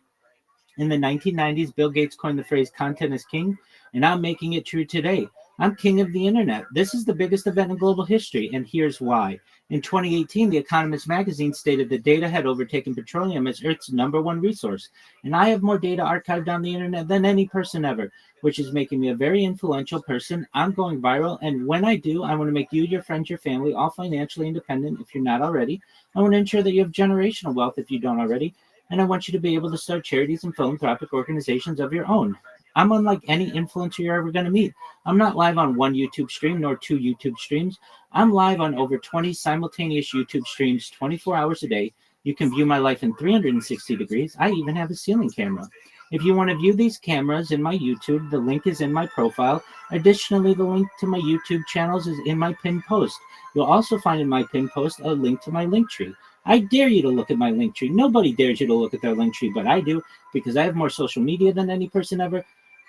In the 1990s, Bill Gates coined the phrase content is king, and I'm making it true today. I'm king of the internet. This is the biggest event in global history, and here's why. In 2018, The Economist magazine stated that data had overtaken petroleum as Earth's #1 resource, and I have more data archived on the internet than any person ever, which is making me a very influential person. I'm going viral, and when I do, I want to make you, your friends, your family, all financially independent if you're not already. I want to ensure that you have generational wealth if you don't already, and I want you to be able to start charities and philanthropic organizations of your own. I'm unlike any influencer you're ever going to meet. I'm not live on one YouTube stream nor 2 YouTube streams. I'm live on over 20 simultaneous YouTube streams 24 hours a day. You can view my life in 360 degrees. I even have a ceiling camera. If you want to view these cameras in my YouTube, the link is in my profile. Additionally, the link to my YouTube channels is in my pinned post. You'll also find in my pinned post a link to my Linktree. I dare you to look at my Linktree. Nobody dares you to look at their Linktree, but I do, because I have more social media than any person ever.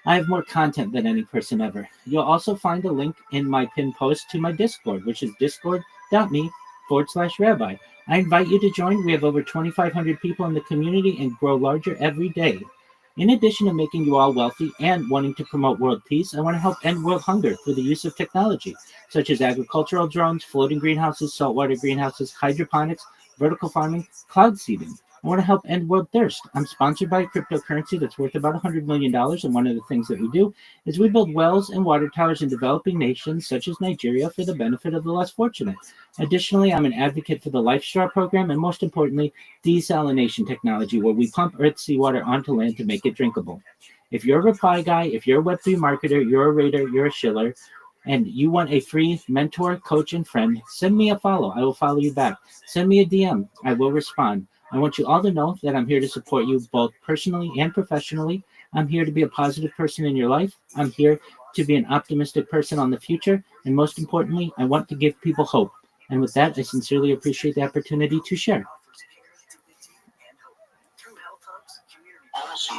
I have more content than any person ever. You'll also find a link in my pinned post to my Discord, which is discord.me/rabbi. I invite you to join. We have over 2,500 people in the community and grow larger every day. In addition to making you all wealthy and wanting to promote world peace, I want to help end world hunger through the use of technology, such as agricultural drones, floating greenhouses, saltwater greenhouses, hydroponics, vertical farming, cloud seeding. I want to help end world thirst. I'm sponsored by a cryptocurrency that's worth about $100 million, and one of the things that we do is we build wells and water towers in developing nations such as Nigeria for the benefit of the less fortunate. Additionally, I'm an advocate for the Life Straw program, and most importantly, desalination technology, where we pump Earth's seawater onto land to make it drinkable. If you're a reply guy, if you're a Web3 marketer, you're a raider, you're a shiller, and you want a free mentor, coach, and friend, send me a follow. I will follow you back. Send me a DM. I will respond. I want you all to know that I'm here to support you both personally and professionally. I'm here to be a positive person in your life. I'm here to be an optimistic person on the future. And most importantly, I want to give people hope. And with that, I sincerely appreciate the opportunity to share. Awesome.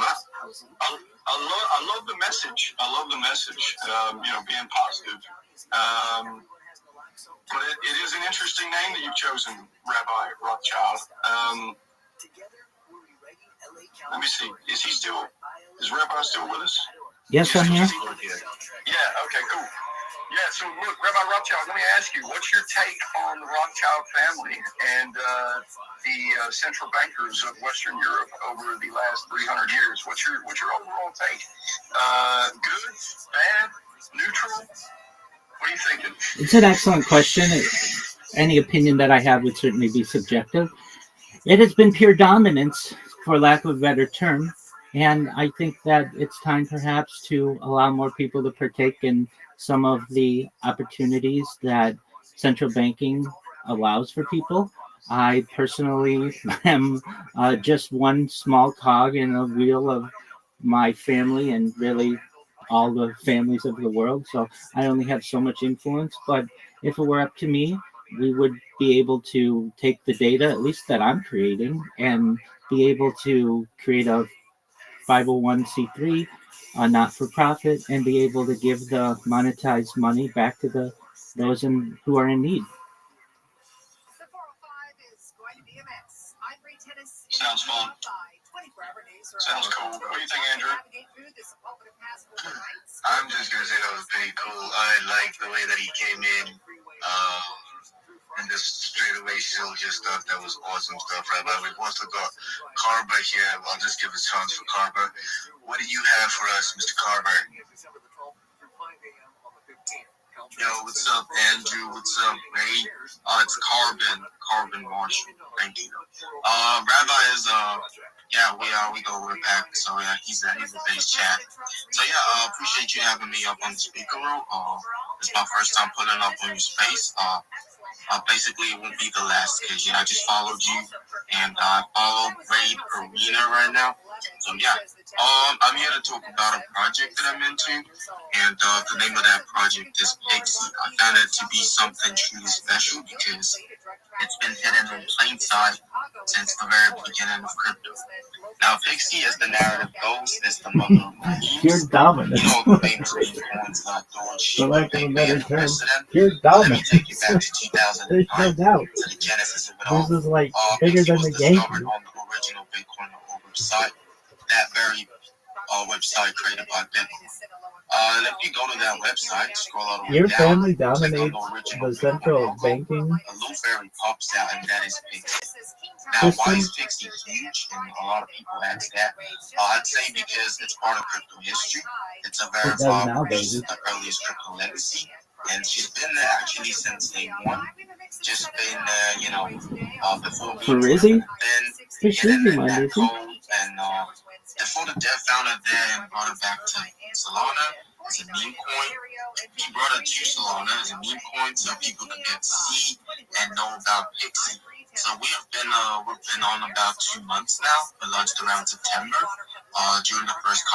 I love the message. I love the message. Being positive. But it is an interesting name that you've chosen, Rabbi Rothschild. Let me see. Is Rabbi still with us? Yes, I'm here. Yeah, okay, cool. Yeah, so look, Rabbi Rothschild, let me ask you, what's your take on the Rothschild family and the central bankers of Western Europe over the last 300 years? What's your overall take? Good, bad, neutral? What are you thinking? It's an excellent question. Any opinion that I have would certainly be subjective. It has been pure dominance, for lack of a better term, and I think that it's time perhaps to allow more people to partake in some of the opportunities that central banking allows for people. I personally am just one small cog in a wheel of my family and really all the families of the world. So I only have so much influence. But if it were up to me, we would be able to take the data, at least that I'm creating, and be able to create a 501c3, a not-for-profit, and be able to give the monetized money back to those who are in need. Sounds fun. Sounds cool. What do you think, Andrew? I'm just going to say that was pretty cool. I like the way that he came in and just straight away showed your stuff. That was awesome stuff, Rabbi. We've also got Carver here. I'll just give a chance for Carver. What do you have for us, Mr. Carver? Yo, what's up, Andrew? What's up, Ray? It's Carbon Marshall. Thank you. Rabbi is we go way back. So yeah, he's a base chat. So yeah, appreciate you having me up on the speaker room. It's my first time pulling up on your space. Basically, it won't be the last because I just followed you and I follow Raid Arena right now. So yeah, I'm here to talk about a project that I'm into, and the name of that project is Pixie. I found it to be something truly special because it's been hidden in plain sight since the very beginning of crypto. Now, Pixie, as the narrative goes, is the mother of memes. You're dominant. The famous meme coins like George, For lack of a better term, president. you're Let me dominant. take you back to 2009, There's no doubt. to the genesis of it all. This is like bigger Pixie than was the game. discovered on the original Bitcoin website. That very website created by Bitcoin. If you go to that website, scroll all the way Your down, family click on dominates the original the central logo, banking a little fairy pops out, and that is Pixie. Now, why is Pixie huge? And a lot of people ask that. I'd say because it's part of crypto history. It's a it does verified now, piece baby. of the earliest crypto legacy. And she's been there actually since day one. Just been before For being Rizzy? then Fish getting Rizzy, man, that Rizzy. code and before the dev founded there and brought it back to Solana as a meme coin. He brought it to Solana as a meme coin so people could get to see and know about Pixie. So we've been on about 2 months now. We launched around September. During the first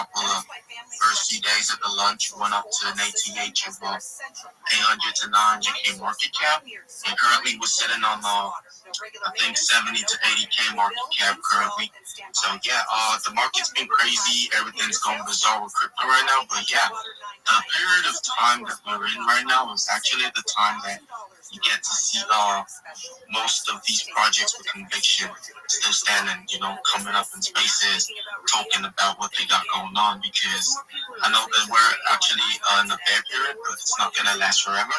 few days of the launch, went up to an ATH of 800 to 900K market cap, and currently we're sitting on I think 70 to 80K market cap currently. So yeah, the market's been crazy. Everything's going bizarre with crypto right now. But yeah, the period of time that we're in right now is actually the time that you get to see most of these projects with conviction still standing, coming up in spaces, talking about what they got going on, because I know that we're actually in a bear period, but it's not going to last forever.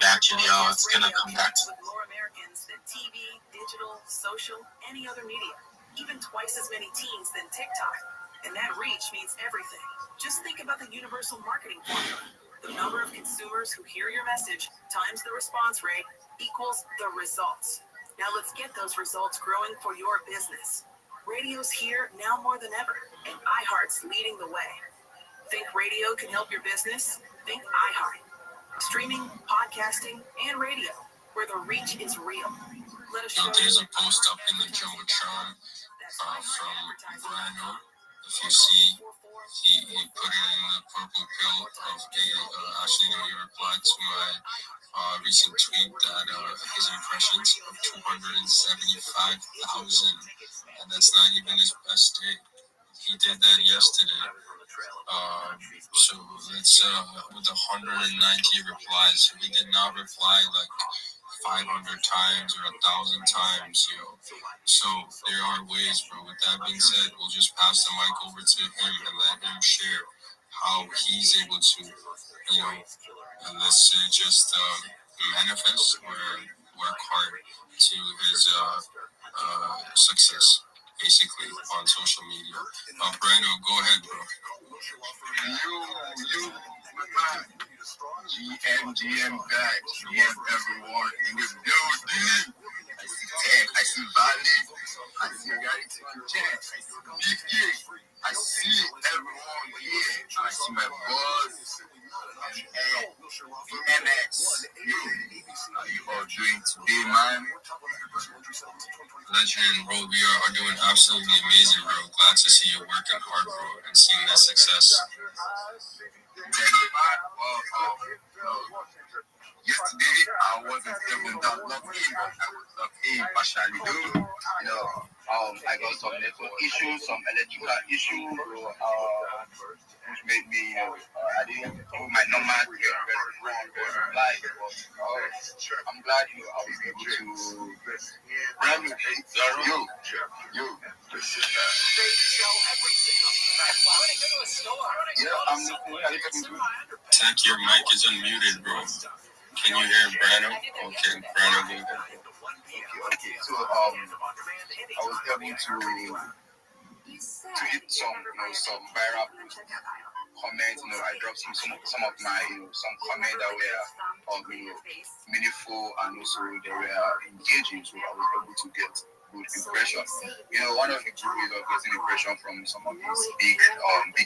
Actually, it's going to come back. More Americans than TV, digital, social, any other media. Even twice as many teens than TikTok. And that reach means everything. Just think about the universal marketing formula. The number of consumers who hear your message times the response rate equals the results. Now let's get those results growing for your business. Radio's here now more than ever, and iHeart's leading the way. Think radio can help your business? Think iHeart. Streaming, podcasting, and radio, where the reach is real. Let us show you. There's a post up in the Jumbotron from Brino. If you see, he put it in the purple pill of actually, he replied to my recent tweet that his impressions of 275,000, and that's not even his best day. He did that yesterday. So it's with 190 replies. He did not reply like 500 times or 1,000 times, So there are ways, bro. With that being said, we'll just pass the mic over to him and let him share how he's able to, let's say just manifest or work hard to his success, basically, on social media. Brando, go ahead, bro. GM back, GM everyone in the building. I see Tech, I see Valley, I see Gary taking chance, I see Big Gig, I see everyone here, I see my boss, and MX. How you all doing today, man? Legend, bro, we are doing absolutely amazing, bro. Glad to see you working hard, bro, and seeing that success. Yesterday, I wasn't even that lucky, but I was lucky, partially do. I got some network issues, some electrical issues, which made me, I didn't do my normal reply. I'm glad I was able to run with you. Yeah, I'm looking. Tech, your mic is unmuted, bro. Can you hear Brando? Okay, Brando, go ahead. Okay. So I was able to hit some viral comments. I dropped some of my some comments that were meaningful and also they were engaging. So I was able to get good impression. One of the good ways of getting impression from some of these big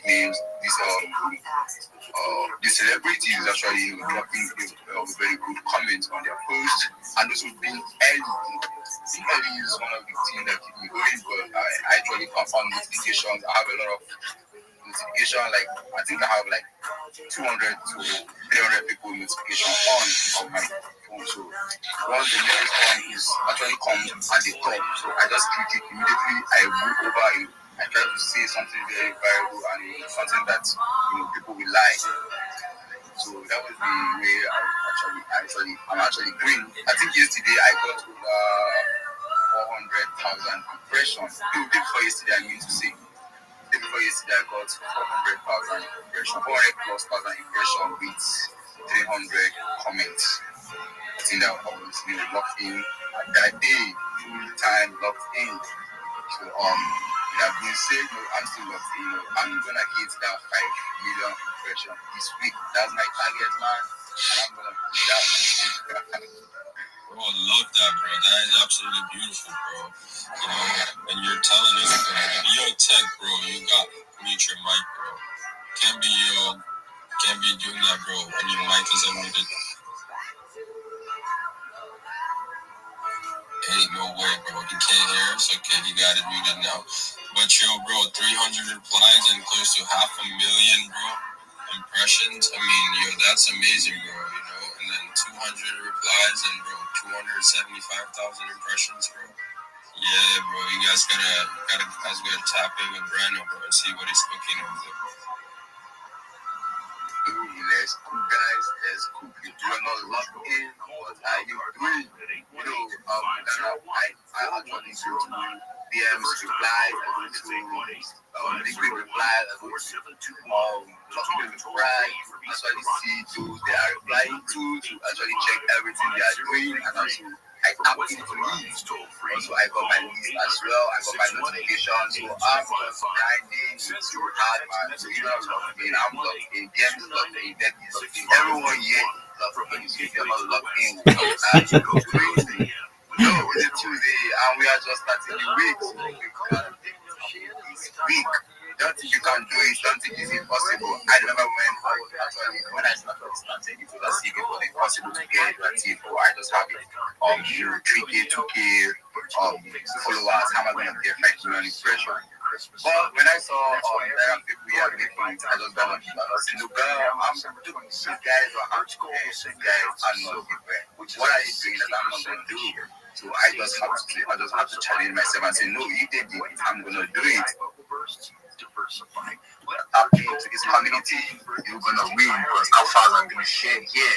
names, these celebrities actually dropping very good comments on their posts, and also being early. Being early is one of the things that keep me going, but I actually confirm notifications. I have a lot of notification, like I think I have like 200 to 300 people notification on my phone. So once the next one is actually comes at the top, so I just click it immediately. I move over it. I try to say something very viral and something that people will like. So that was the way I'm actually doing. I think yesterday I got over 400,000 impressions. Before yesterday, I mean to say. Before before yesterday, I got 400,000 impressions, 400 plus thousand impressions with 300 comments. I think that I was locked in that day, full time locked in. So it has been said, no, I'm still locked in. I'm gonna hit that 5 million impressions this week. That's my target, man. And I'm gonna do that. Bro, I love that, bro. That is absolutely beautiful, bro. You know, and you're telling us, yo, tech, bro, you got mute your mic, bro. Can't be doing that, bro. And your mic is unmuted. Ain't no way, bro. He can't hear us. Okay, he got it muted now. But yo, bro, 300 replies and close to 500,000, bro, impressions. I mean, yo, that's amazing, bro. You know, and then 200 replies and bro, 275,000 impressions, bro. Yeah, bro, you guys gotta tap in with Brando, bro, and see what he's cooking over there. Let's cook, guys. Let's cook. You do not lock in. What are you doing? You know, I actually go to DMs, reply, liquid reply, document reply. Actually see those they are replying to actually check everything they are doing, and also I tap into leads. Also, I got my list as well. I got my notifications. So I'm just grinding so hard, man. So you know, I'm locked in. DM is locked in. Deck is locked in. Everyone here locked in. So if you're not locked in, no, it's a Tuesday, and we are just starting the week. So it's week. Don't think you can do it. Don't think it's impossible. I remember when I started, it was as if it was impossible to get a team. I just have it. 3K, 2K followers. How am I going to get 5 million impressions? But when I saw there are people here making it, I just got on it. I said, look, I'm doing these guys are hardcore. These guys are not everywhere. What are you doing that I'm not going to do? So I just have to challenge myself and say, no, you did it. I'm going to do it. Tapping into this community, you're gonna win because how far I'm gonna share here.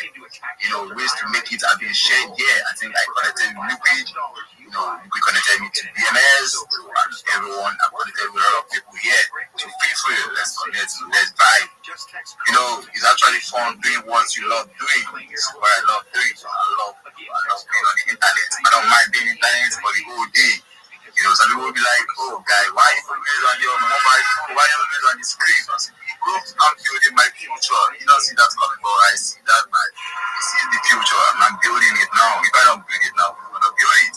You know, ways to make it have been shared here. I think I connected with Liquid, you know, Liquid connected me to BMS, and everyone, I connected with a lot of people here. So feel free, let's connect, let's vibe. You know, it's actually fun doing what you love doing. It's what I love doing. So I love being on the internet. I don't mind being on the internet for the whole day. You know, some people will be like, oh, guy, why are you always on your mobile phone? Why are you always on the screen? I say, I'm building my future. You don't see that coming, but I see that, man. This is the future, and I'm building it now. If I don't build it now, I'm going to build it.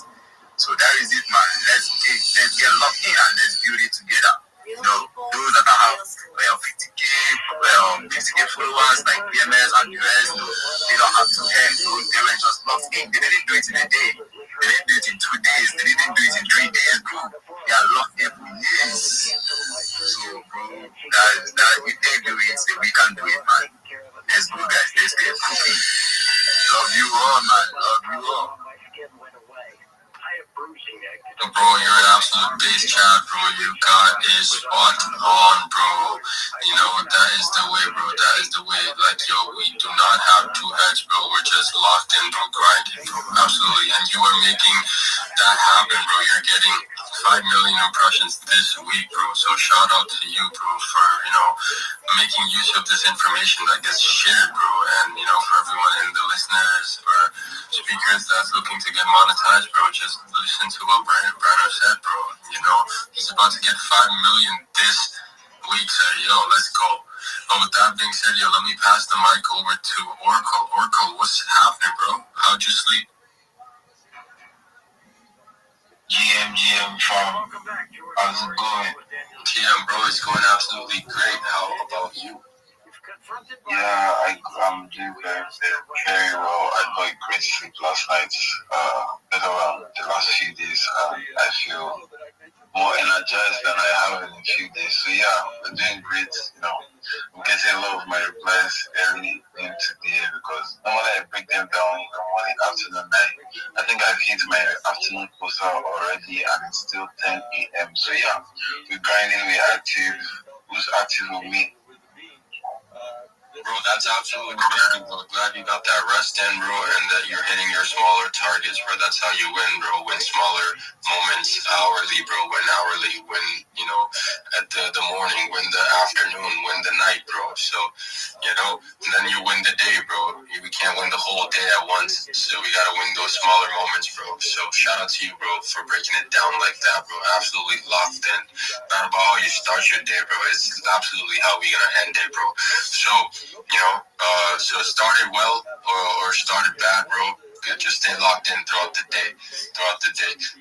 So that is it, man. Let's get locked in and let's build it together. You know, those that have 50K, 50K followers like BMS and the rest, they don't have to end. So they were just locked in. They didn't do it in a day. They didn't do it in 2 days. They didn't do it in 3 days, bro. They are locked in for years. So, bro, that if they do it, then we can do it, man. Let's go, guys. Let's get cooking. Love you all, man. Love you all. Bro, you're an absolute base child, bro. You got it spot on, bro. You know, that is the way, bro. That is the way. Like, yo, we do not have two heads, bro. We're just locked in, bro, grinding, bro. Absolutely. And you are making that happen, bro. You're getting 5 million impressions this week, bro. So shout out to you, bro, for, you know, making use of this information that gets shared, bro. And, you know, for everyone and the listeners, for speakers that's looking to get monetized, bro, just listen to what Brando said, bro. You know, he's about to get 5 million this week, so yo, let's go. But with that being said, yo, let me pass the mic over to Oracle. Oracle, what's happening, bro? How'd you sleep? GM from, how's it going? GM, bro, it's going absolutely great. How about you? Yeah, I'm doing very well. I got a great sleep last night. Better the last few days. I feel more energized than I have in a few days. So yeah, we're doing great. You know, I'm getting a lot of my replies early in today because normally I break them down in the morning, afternoon, night. I think I've hit my afternoon quota already, and it's still 10 a.m. So yeah, we're grinding, we're active. Who's active with me? Bro, that's absolutely amazing, bro. Glad you got that rest in, bro, and that you're hitting your smaller targets, bro. That's how you win, bro. Win smaller moment moments hourly, bro. Win hourly, win, you know, at the morning, win the afternoon, win the night, bro. So, you know, and then you win the day, bro. We can't win the whole day at once. So we gotta win those smaller moments, bro. So shout out to you, bro, for breaking it down like that, bro. Absolutely locked in. Not about how you start your day, bro. It's absolutely how we gonna end it, bro. So, you know, so started well or started bad, bro. Just stay locked in throughout the day.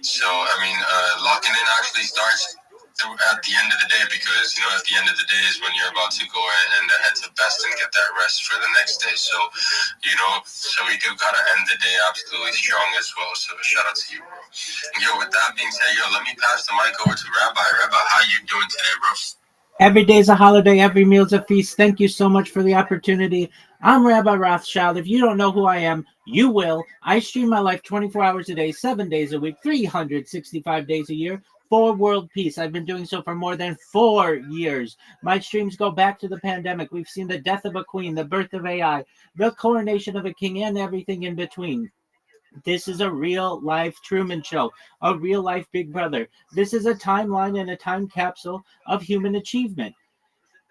So, I mean, locking in actually starts at the end of the day, because, you know, at the end of the day is when you're about to go in and head to best and get that rest for the next day. So, you know, so we do gotta end the day absolutely strong as well. So shout out to you, bro. Yo, with that being said, let me pass the mic over to Rabbi. Rabbi, how you doing today, bro? Every day's a holiday, every meal's a feast. Thank you so much for the opportunity. I'm Rabbi Rothschild. If you don't know who I am, you will. I stream my life 24 hours a day, 7 days a week, 365 days a year for world peace. I've been doing so for more than 4 years. My streams go back to the pandemic. We've seen the death of a queen, the birth of AI, the coronation of a king, and everything in between. This is a real life Truman Show, a real life Big Brother. This is a timeline and a time capsule of human achievement.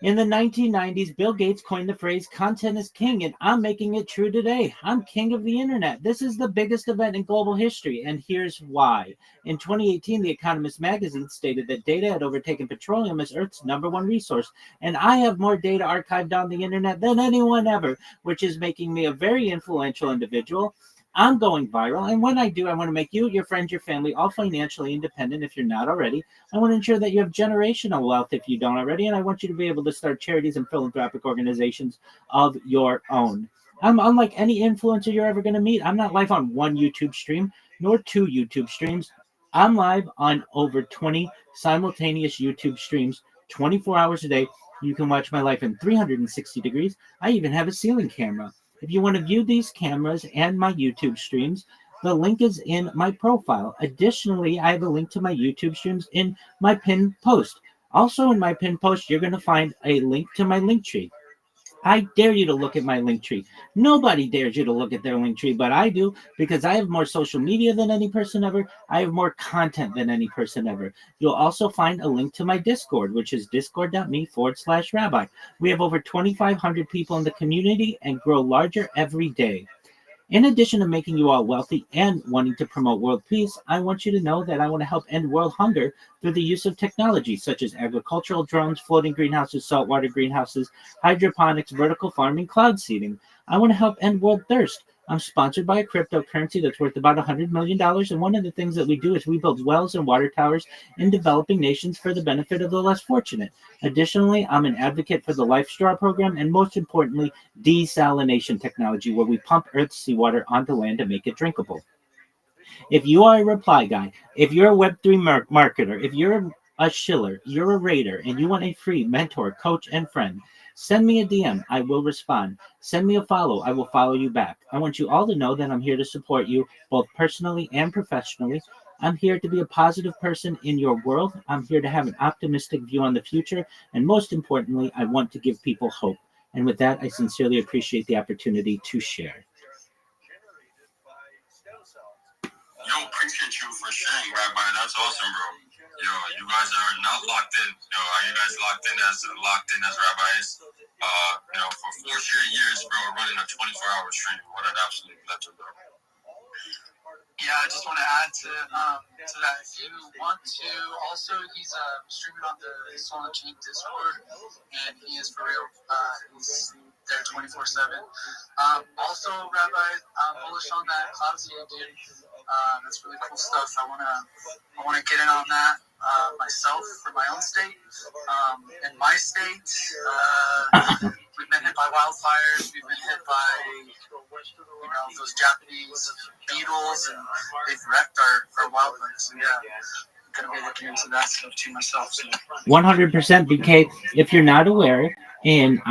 In the 1990s, Bill Gates coined the phrase content is king, and I'm making it true today. I'm king of the internet. This is the biggest event in global history, and here's why. In 2018, The Economist magazine stated that data had overtaken petroleum as Earth's #1 resource, and I have more data archived on the internet than anyone ever, which is making me a very influential individual. I'm going viral, and when I do, I want to make you, your friends, your family, all financially independent if you're not already. I want to ensure that you have generational wealth if you don't already, and I want you to be able to start charities and philanthropic organizations of your own. I'm unlike any influencer you're ever going to meet. I'm not live on one YouTube stream, nor 2 YouTube streams. I'm live on over 20 simultaneous YouTube streams, 24 hours a day. You can watch my life in 360 degrees. I even have a ceiling camera. If you want to view these cameras and my YouTube streams, the link is in my profile. Additionally, I have a link to my YouTube streams in my pinned post. Also in my pinned post, you're going to find a link to my link tree. I dare you to look at my link tree. Nobody dares you to look at their link tree, but I do, because I have more social media than any person ever. I have more content than any person ever. You'll also find a link to my Discord, which is discord.me/rabbi. We have over 2,500 people in the community and grow larger every day. In addition to making you all wealthy and wanting to promote world peace, I want you to know that I want to help end world hunger through the use of technology such as agricultural drones, floating greenhouses, saltwater greenhouses, hydroponics, vertical farming, cloud seeding. I want to help end world thirst. I'm sponsored by a cryptocurrency that's worth about $100 million, and one of the things that we do is we build wells and water towers in developing nations for the benefit of the less fortunate. Additionally, I'm an advocate for the Life Straw program, and most importantly, desalination technology, where we pump Earth's seawater onto land to make it drinkable. If you are a reply guy, if you're a Web3 marketer, if you're a shiller, you're a raider, and you want a free mentor, coach, and friend, send me a DM. I will respond. Send me a follow. I will follow you back. I want you all to know that I'm here to support you both personally and professionally. I'm here to be a positive person in your world. I'm here to have an optimistic view on the future. And most importantly, I want to give people hope. And with that, I sincerely appreciate the opportunity to share. Yo, appreciate you for sharing, Rabbi. That's awesome, bro. Yo, you guys are not locked in. Yo, are you guys locked in as rabbis? For 4 straight years, bro, running a 24-hour stream. What an absolute legend, bro. Yeah, I just want to add to that. If you want to, also he's streaming on the Solid Chain Discord, and he is for real. He's there 24/7. Also, Rabbi, I'm bullish on that cloud seeding, dude. That's really cool stuff. I wanna get in on that myself for my own state. In my state, we've been hit by wildfires. We've been hit by those Japanese beetles, and they've wrecked our wildlife. So yeah, I'm gonna be looking into that stuff too myself. So 100% BK. If you're not aware, in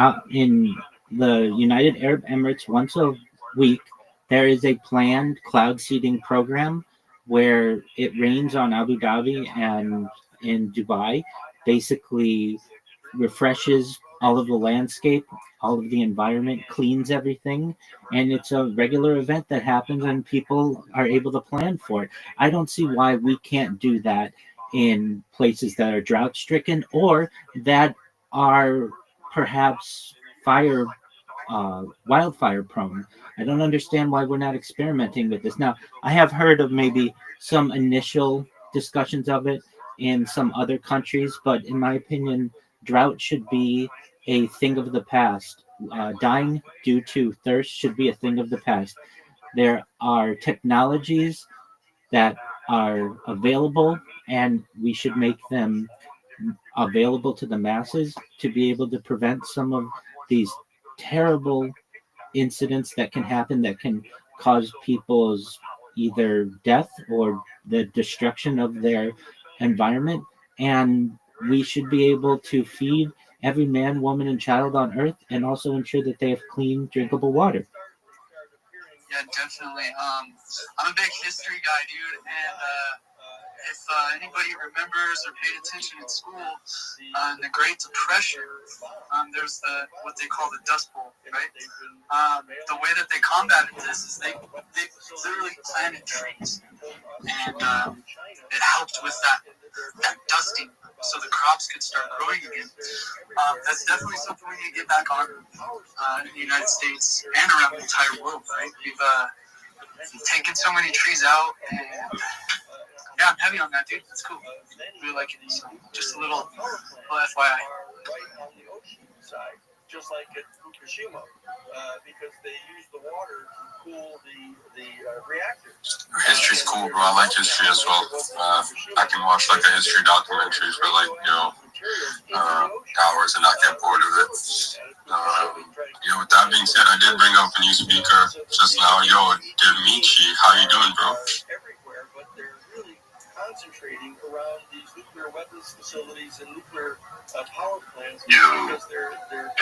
the United Arab Emirates, once a week, there is a planned cloud seeding program where it rains on Abu Dhabi and in Dubai, basically refreshes all of the landscape, all of the environment, cleans everything, and it's a regular event that happens and people are able to plan for it. I don't see why we can't do that in places that are drought stricken or that are perhaps wildfire prone. I don't understand why we're not experimenting with this. Now, I have heard of maybe some initial discussions of it in some other countries, but in my opinion, drought should be a thing of the past. Dying due to thirst should be a thing of the past. There are technologies that are available, and we should make them available to the masses to be able to prevent some of these terrible incidents that can happen that can cause people's either death or the destruction of their environment. And we should be able to feed every man, woman, and child on earth and also ensure that they have clean, drinkable water. Yeah, definitely. I'm a big history guy, dude, and if anybody remembers or paid attention in school, in the Great Depression, there's what they call the Dust Bowl, right? The way that they combated this is they literally planted trees, and it helped with that dusting, so the crops could start growing again. That's definitely something we need to get back on in the United States and around the entire world, right? We've taken so many trees out, and yeah, I'm heavy on that, dude. That's cool. Really like it. So just a little FYI. On the ocean side, just like at Fukushima, because they use the water to cool the reactors. History's cool, bro. I like history as well. I can watch like a history documentary for like, hours and not get bored of it. With that being said, I did bring up a new speaker just now. Demichi, how you doing, bro? Everywhere, but they're really concentrating around these nuclear weapons facilities and nuclear power plants because they're yep,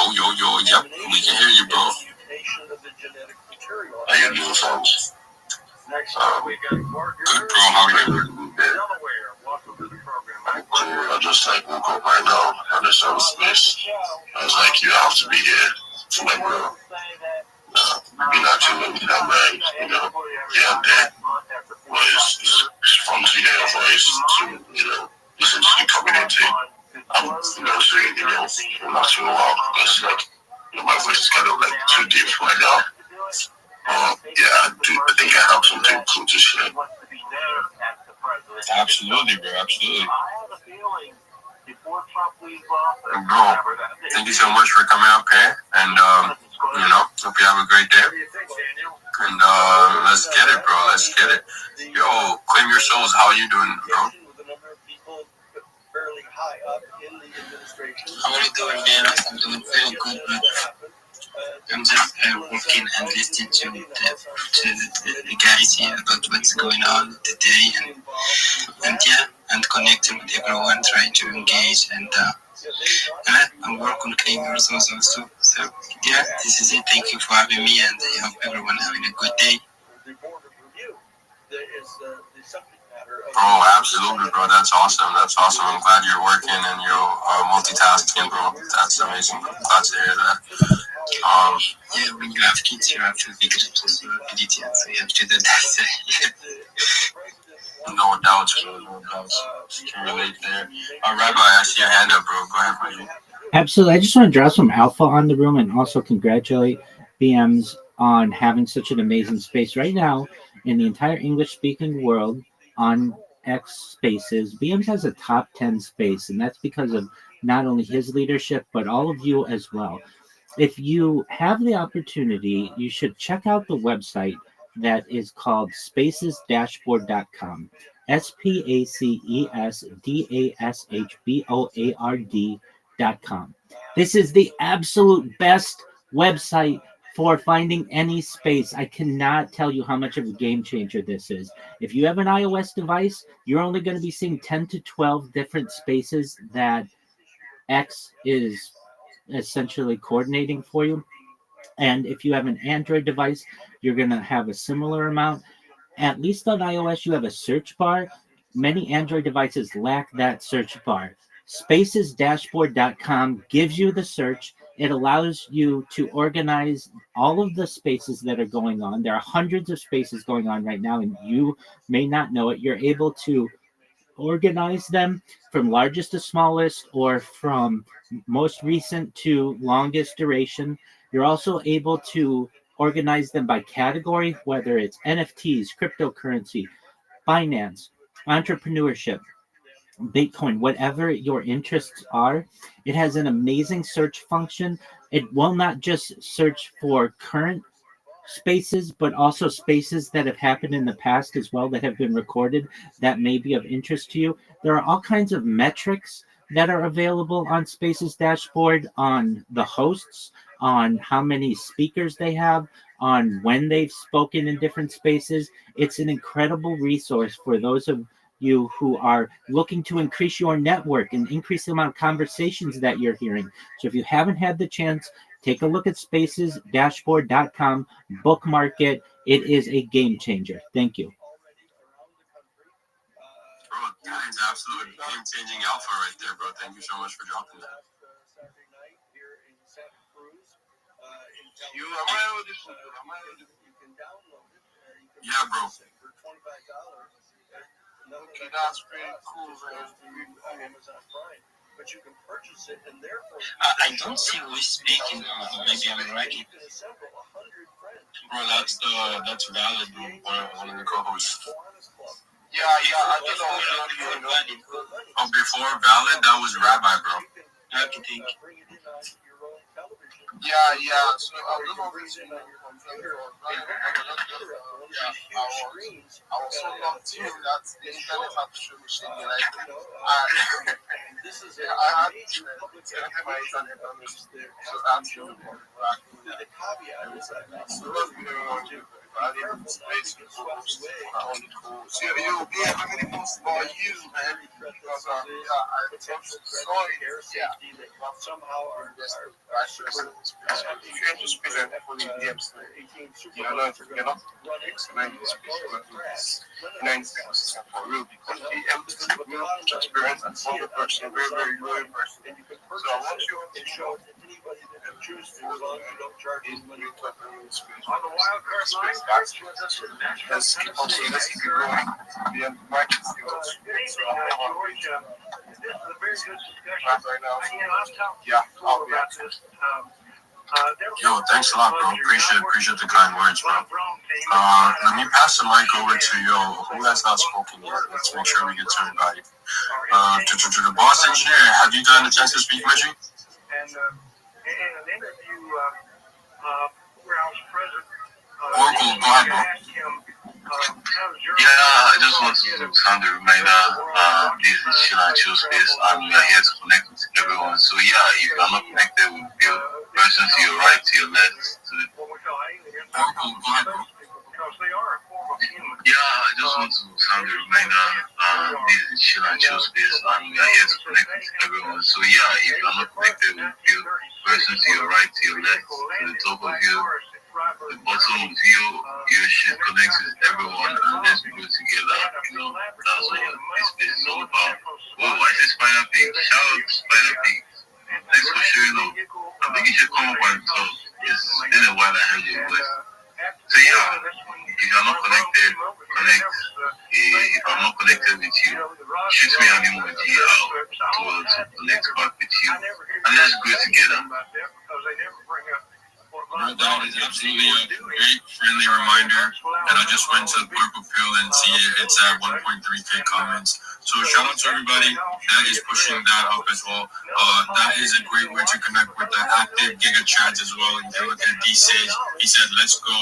we can hear you, bro. of the genetic material. How you doing, folks? Next up, we got Good, bro. How are you? Delaware. Welcome to the program. Cool. I just woke up right now. I just saw the space. I was like, you have to be here. So like, bro, maybe not too late to that man, yeah, I'm dead. Well, it's fun to hear your voice, to, listen to the community. I'm, saying, I'm not too long, because, my voice is kind of, too deep right now. Yeah, I think I have something cool to share. Absolutely, bro. Absolutely. Bro, thank you so much for coming up here, and hope you have a great day. And let's get it, bro. Let's get it. Yo, Claim Your Souls. How are you doing, bro? How are you doing, man? I'm doing very good, but I'm just working and listening to the guys here about what's going on today, and connecting with everyone, trying to engage, and I'm working on Claim Your Souls also. So yeah, this is it. Thank you for having me, and I hope everyone having a good day. Oh, absolutely, bro. That's awesome. That's awesome. I'm glad you're working and you're multitasking, bro. That's amazing. I'm glad to hear that. Yeah, when you have kids, you have to be good at responsibility, so you have to do that. No doubt, bro. No doubt. Can relate there. Rabbi, I see your hand up, bro. Go ahead, buddy. Absolutely. I just want to draw some alpha on the room and also congratulate BMs on having such an amazing space right now in the entire English-speaking world on X Spaces. BMs has a top 10 space, and that's because of not only his leadership, but all of you as well. If you have the opportunity, you should check out the website that is called spacesdashboard.com. spacesdashboard.com. This is the absolute best website for finding any space. I cannot tell you how much of a game changer this is. If you have an iOS device, you're only going to be seeing 10 to 12 different spaces that X is essentially coordinating for you. And if you have an Android device, you're going to have a similar amount. At least on iOS, you have a search bar. Many Android devices lack that search bar. Spacesdashboard.com gives you the search. It allows you to organize all of the spaces that are going on. There are hundreds of spaces going on right now, and you may not know it. You're able to organize them from largest to smallest or from most recent to longest duration. You're also able to organize them by category, whether it's NFTs, cryptocurrency, finance, entrepreneurship, Bitcoin, whatever your interests are. It has an amazing search function. It will not just search for current spaces, but also spaces that have happened in the past as well that have been recorded that may be of interest to you. There are all kinds of metrics that are available on Spaces Dashboard on the hosts, on how many speakers they have, on when they've spoken in different spaces. It's an incredible resource for those of you who are looking to increase your network and increase the amount of conversations that you're hearing. So if you haven't had the chance, take a look at spacesdashboard.com, bookmark it. It is a game changer. Thank you. Bro, that is absolute game-changing alpha right there, bro. Thank you so much for dropping that. Yeah, bro. Okay, that's pretty cool. But you can purchase it and therefore I don't see who is speaking now. Maybe I'm writing. Bro, that's valid, bro. One of the co-hosts. I don't know. Oh, before valid, that was Rabbi, bro. Okay, thank you. So I don't know if it's on your computer or I was so locked in that the internet had to show me shit. This is I had to check my internet on this thing. So that's the caveat is that you'll be able to most for you, man. Because I somehow are if you enter space and definitely DMs, you're not for real because the emphasis of real transparent and forward person, very, very loyal person. So I want you to show anybody that choose to belong, you don't charge any money to a space. On the wild card space, let's keep on saying, let's keep it going. The market is going to so I want to very good discussion. Right now. I'll be out. Yo, thanks a lot, bro. Appreciate the kind words, bro. Let me pass the mic over to who has not spoken yet. Let's make sure we get to everybody. To the boss engineer, have you gotten a chance to speak, Reggie? And in an interview where I was present, Oracle, go ahead, bro. I just want to sound a reminder, this is Chill and Chill Space, and we are here to connect with everyone. So if you are not connected with your person to your right, to your left, to the... Oracle, go ahead, bro. I just want to sound a reminder, this is Chill and Chill Space, and we are here to connect with everyone. So if you are not connected with your person to your right, to your left, to the top of you, the bottom of you should connect with everyone and let's go together. That's what this space is all about. Oh, I see Spider Pig. Shout out to Spider Pig. Thanks for showing up. I think you should come up and talk. It's been a while I heard your voice. So if you're not connected, connect. If I'm not connected with you, shoot me an emoji. I'll connect back with you. And let's go together. That is absolutely a great friendly reminder. And I just went to Purple Pill and see it's at 1.3K comments. So shout out to everybody that is pushing that up as well. That is a great way to connect with the active Giga Chats as well. You can look at D-Sage. He said, let's go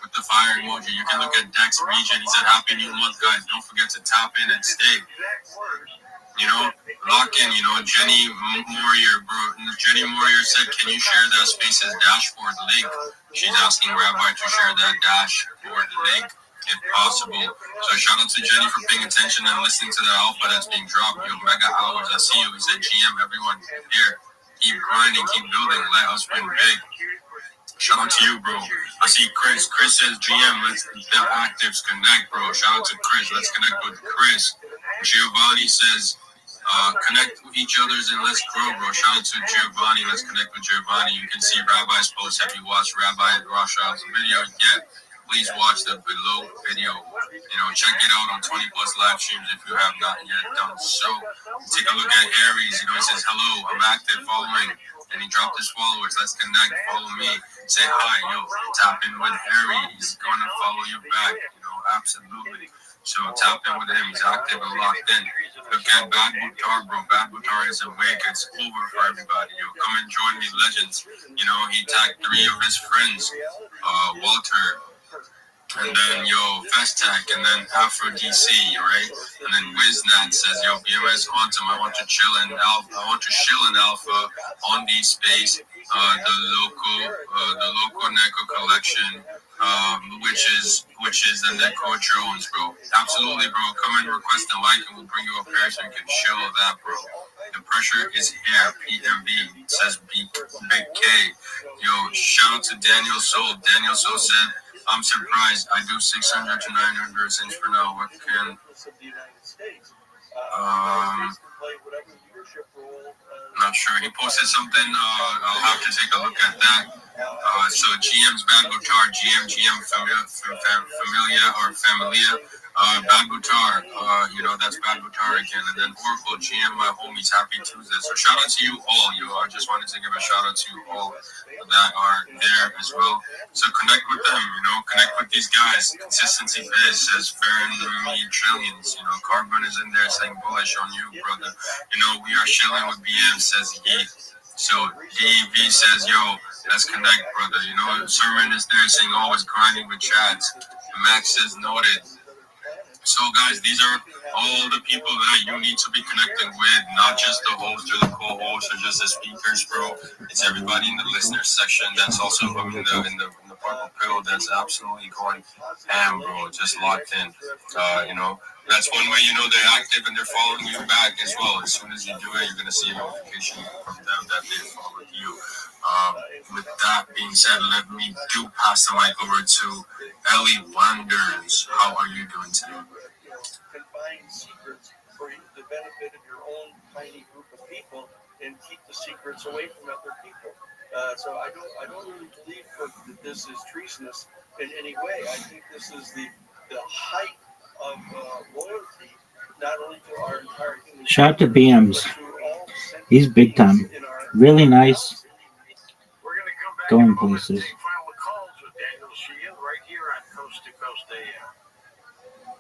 with the fire emoji. You can look at Dex Region. He said, happy new month, guys. Don't forget to tap in and stay. Lock in, Jenny Mourier, bro. Jenny Mourier said, can you share that Spaces dashboard link? She's asking Rabbi to share that dashboard link if possible. So shout out to Jenny for paying attention and listening to the alpha that's being dropped. Mega hours, I see you. He said, GM, everyone here. Keep grinding, keep building. Let us win big. Shout out to you, bro. I see Chris. Chris says, GM, let's the actives connect, bro. Shout out to Chris. Let's connect with Chris. Giovanni says, Connect with each other and let's grow, bro. Shout out to Giovanni. Let's connect with Giovanni. You can see Rabbi's post. Have you watched Rabbi Rothschild's video yet? Please watch the below video. Check it out on 20 plus live streams if you have not yet done so. Take a look at Aries. He says, hello, I'm active following. And he dropped his followers. Let's connect. Follow me. Say hi, yo. Tap in with Aries. He's going to follow you back. Absolutely. So tap in with him. He's active and locked in. Look at Bad Butar, bro. Bad Butar is awake. It's over for everybody. Come and join me, legends. He tagged 3 of his friends. Walter. And then, Festac, and then Afro DC, right? And then Wiznat says, BMS Quantum, I want to chill in Alpha on D space, the local Neko collection, which is the Neko drones, bro. Absolutely, bro. Come and request the mic, and we'll bring you up here so you can chill that, bro. The pressure is here. PMB says Big K. Shout out to Daniel Soul. Daniel Soul said, I'm surprised. I do 600 to 900 cents for now. What can? Not sure. He posted something. I'll have to take a look at that. So GM's Bad Butar, GM Familia. Bad Butar, that's Bad Butar again. And then Oracle, GM, my homies, happy Tuesday. So shout out to you all, I just wanted to give a shout out to you all that are there as well. So connect with them, connect with these guys. Consistency Biz says Fair Trillions, Carbon is in there saying bullish on you, brother. We are chilling with BM, says Ye. So DV says, let's connect, brother. Sermon is there saying always grinding with chads. Max says noted. So guys, these are all the people that you need to be connecting with, not just the host or the co-host or just the speakers, bro. It's everybody in the listener section that's also in the purple pill that's absolutely going ham, bro. Just locked in. That's one way they're active and they're following you back as well. As soon as you do it, you're gonna see a notification from them that they followed you. With that being said, let me pass the mic over to Ellie Wonders. How are you doing today? Confine secrets for the benefit of your own tiny group of people and keep the secrets away from other people. So I don't really believe that this is treasonous in any way. I think this is the height of loyalty, not only to our entire human. Shout out to BMs. He's big time. Really nice. Going places.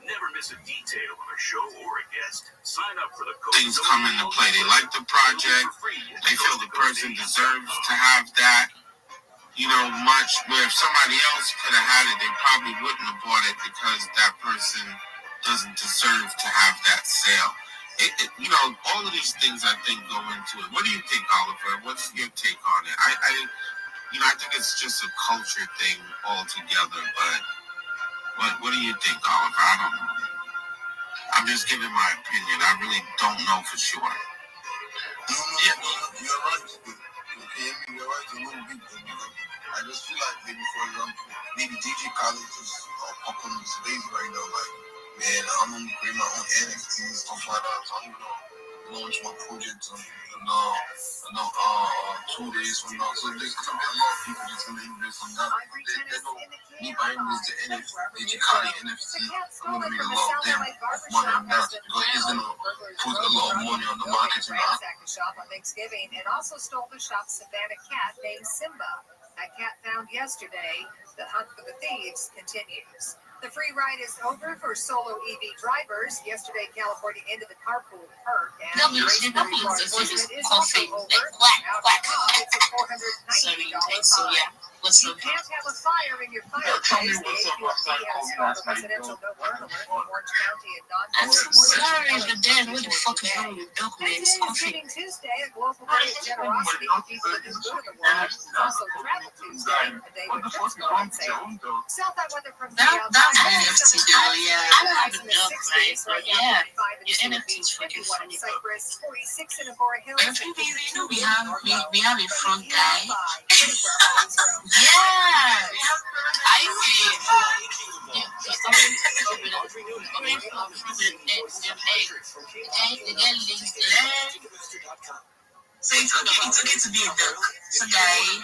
Never miss a detail on a show or a guest. Sign up for the things come into play. They like the project. They feel the person deserves to have that. Much where if somebody else could have had it, they probably wouldn't have bought it because that person doesn't deserve to have that sale. All of these things I think go into it. What do you think, Oliver? What's your take on it? I think it's just a culture thing altogether. But what do you think, Oliver? I don't know. I'm just giving my opinion. I really don't know for sure. No, you're right. Okay, you're right a little bit. I just feel like maybe, for example, maybe DJ Khaled is up on the stage right now. Like, man, I'm gonna create my own NFTs, stuff like that. So I'm gonna launch my project in 2 days from now. So there's gonna be a lot of people that's gonna invest on that. They know me buying this NFT, DJ Khaled NFT. I'm gonna make a lot of money on that because he's gonna put a lot of money on the marketing. Shop on Thanksgiving and also stole the shop's Savannah cat named Simba. A cat found yesterday. The hunt for the thieves continues. The free ride is over for solo EV drivers. Yesterday, California ended the carpool perk. And the enforcement is also over. Now it's a $490 fine. You can't have a fire in your fireplace. The AQMD has called a presidential no burn alert in Orange County and I'm so sorry, but then what the fuck is wrong with documents? Thanksgiving Tuesday, a global day of generosity for people in the good of the world. It's also Travel Tuesday, a day when trips go on sale. Southside weather from That's an NFT though, yeah. I don't have a doc, right? But yeah, your NFT is freaking funny, bro. 46 in Agora Hills. Every day, we have a front guy. Yeah, I see. the guy lives there. So it's okay to be a duck. So guy,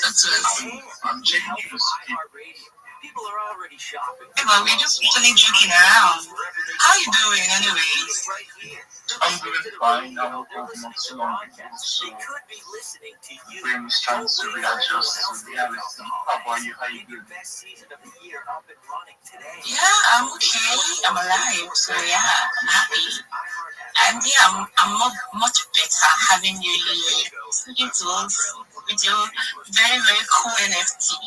that's us. I'm checking to see. People are already shopping. Yeah, but we're just usually joking around. How you doing anyways? I'm doing fine. I'm working not so long ago, so brain is trying to readjust to reality. How about you? How you doing? Yeah, I'm okay. I'm alive, so yeah, I'm happy. And yeah, I'm much better having you here speaking to us with your very, very cool NFT.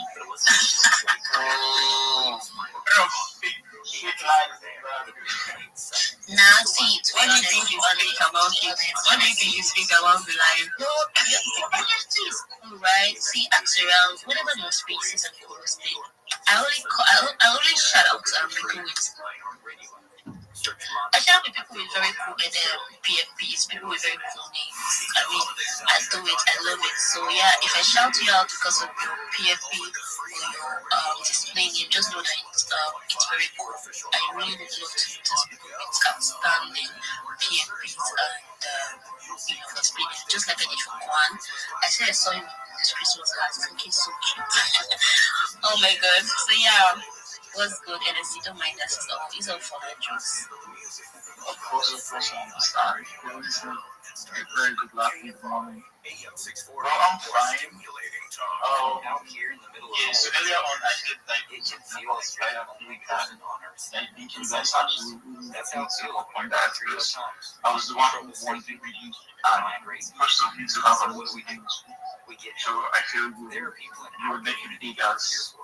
Now, see, what do you think you speak about it? What do you think you speak about the life? No, NFT is cool, right? See, actually, whenever your spaces and coolest thing, I only shout out people with. I shout out with people with very cool PFPs, people with very cool names. I mean, I do it, I love it. So yeah, if I shout you out because of your PFP or your display name, just know that it's very cool. I really would love to notice people with outstanding PFPs and display name. Just like I did for Kwan. I said I saw him on this Christmas card, looking so cute. Oh my god. So yeah. What's good, NSC? Don't mind that. It's all for the jokes. Of course, I understand. It's a very good laughing moment. Well, I'm fine. So earlier on, I said that it was fire on the weekend. I think you guys actually picked up on that because I was the one who wanted really first of you to have a good weekend. So I feel you would make it big as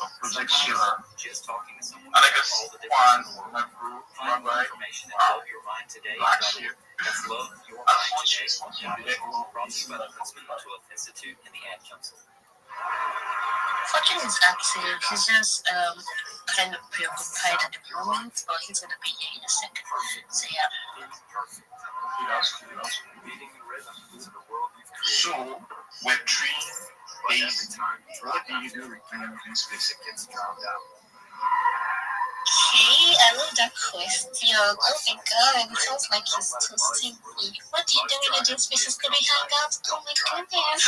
a project share. And I guess one, my group, Rabbi, last year, Fortune is active. He's just kind of preoccupied at the moment, but he's gonna be here in a second. So yeah. So Web3 based, what do you do with in space? Okay, I love that question. Oh my god, it sounds like he's toasting me. What do you do in a gym spaces to be hangout? Oh my goodness.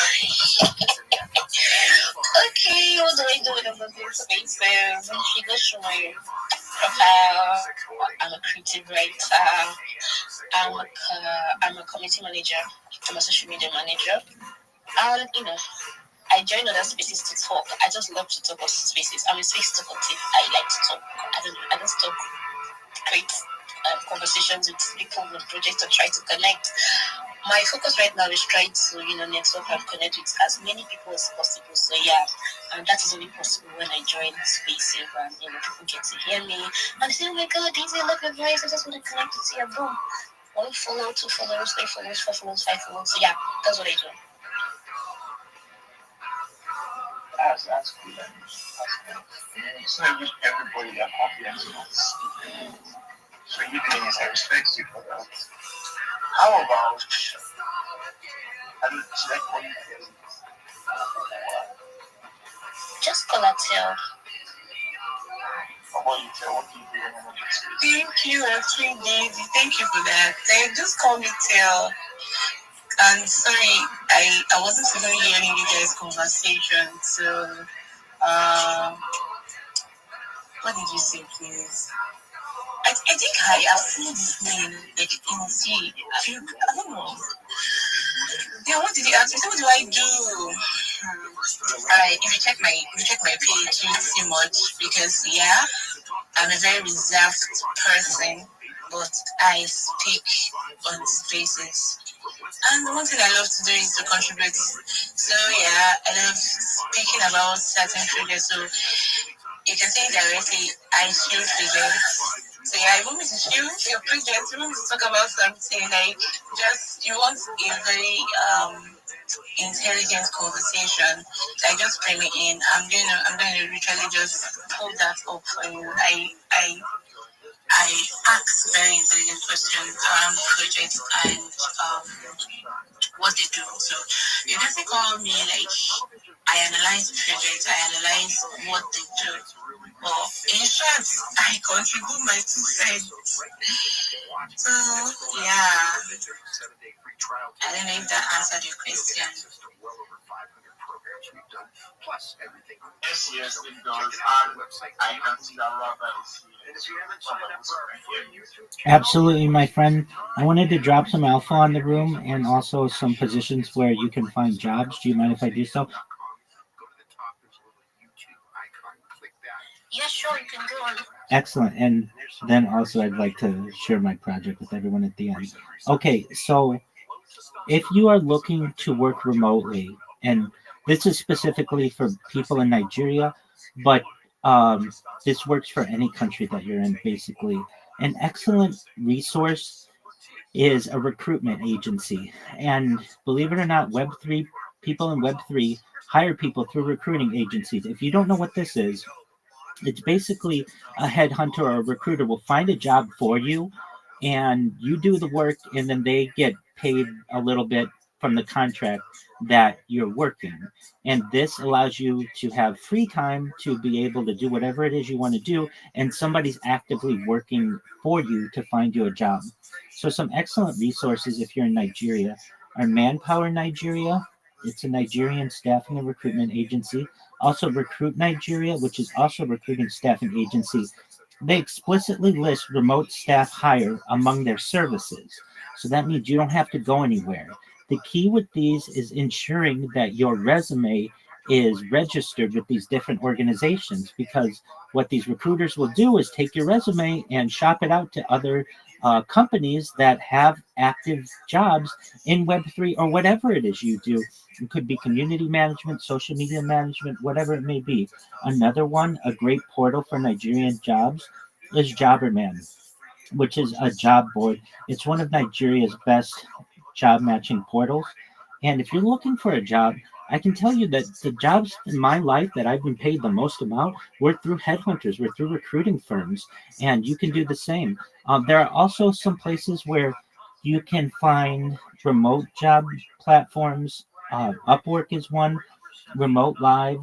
Okay, what do I do in a gym spaces? If you go through my profile, I'm a creative writer. I'm a community manager. I'm a social media manager. And I join other spaces to talk. I just love to talk about spaces. I'm a space talkative. I like to talk. I just talk, create conversations with people with projects and try to connect. My focus right now is trying to, network and connect with as many people as possible. So yeah, and that is only possible when I join spaces and people get to hear me and they say, oh my god, Daisy, I love your voice. I just want to connect with you. Boom. 1 follow, 2 followers, 3 followers, 4 followers, 5 followers. So yeah, that's what I do. That's cool. It's not just everybody that confidence in. So you doing is I respect you for that. How about should I call you just Collateral. What do you do in Thank you, actually, Daisy. Thank you for that. Just call me Tail. And sorry, I wasn't even hearing you guys' conversation. So, what did you say, please? I think I have seen this name, like in C. I don't know. Yeah, what did you ask me? So what do I do? Alright, if you check my page, you see much because yeah, I'm a very reserved person, but I speak on spaces. And one thing I love to do is to contribute. So yeah, I love speaking about certain projects. So you can say directly, I shoot projects. So yeah, you want me to shoot your projects, you want me to talk about something like just you want a very intelligent conversation. Like just bring me in. I'm gonna literally just pull that up for you. I ask very intelligent questions around projects and what they do. So you doesn't call me like I analyze the project, I analyze what they do. But in short, I contribute my 2 cents. So yeah, I don't know if that answered your question. Yes, it does. I can see that Rabbi is Absolutely, my friend. I wanted to drop some alpha on the room and also some positions where you can find jobs. Do you mind if I do so? Yeah, sure, you can go on. Excellent. And then also, I'd like to share my project with everyone at the end. Okay, so if you are looking to work remotely, and this is specifically for people in Nigeria, but this works for any country that you're in, basically. An excellent resource is a recruitment agency. And believe it or not, Web3 people in Web3 hire people through recruiting agencies. If you don't know what this is, it's basically a headhunter or a recruiter will find a job for you and you do the work and then they get paid a little bit from the contract that you're working. And this allows you to have free time to be able to do whatever it is you want to do, and somebody's actively working for you to find you a job. So some excellent resources if you're in Nigeria are Manpower Nigeria. It's a Nigerian staffing and recruitment agency. Also, Recruit Nigeria, which is also a recruiting staffing agency. They explicitly list remote staff hire among their services. So that means you don't have to go anywhere. The key with these is ensuring that your resume is registered with these different organizations, because what these recruiters will do is take your resume and shop it out to other companies that have active jobs in Web3 or whatever it is you do. It could be community management, social media management, whatever it may be. Another one, a great portal for Nigerian jobs, is Jobberman, which is a job board. It's one of Nigeria's best job matching portals. And if you're looking for a job, I can tell you that the jobs in my life that I've been paid the most amount were through headhunters, were through recruiting firms, and you can do the same. There are also some places where you can find remote job platforms. Upwork is one, Remote Live,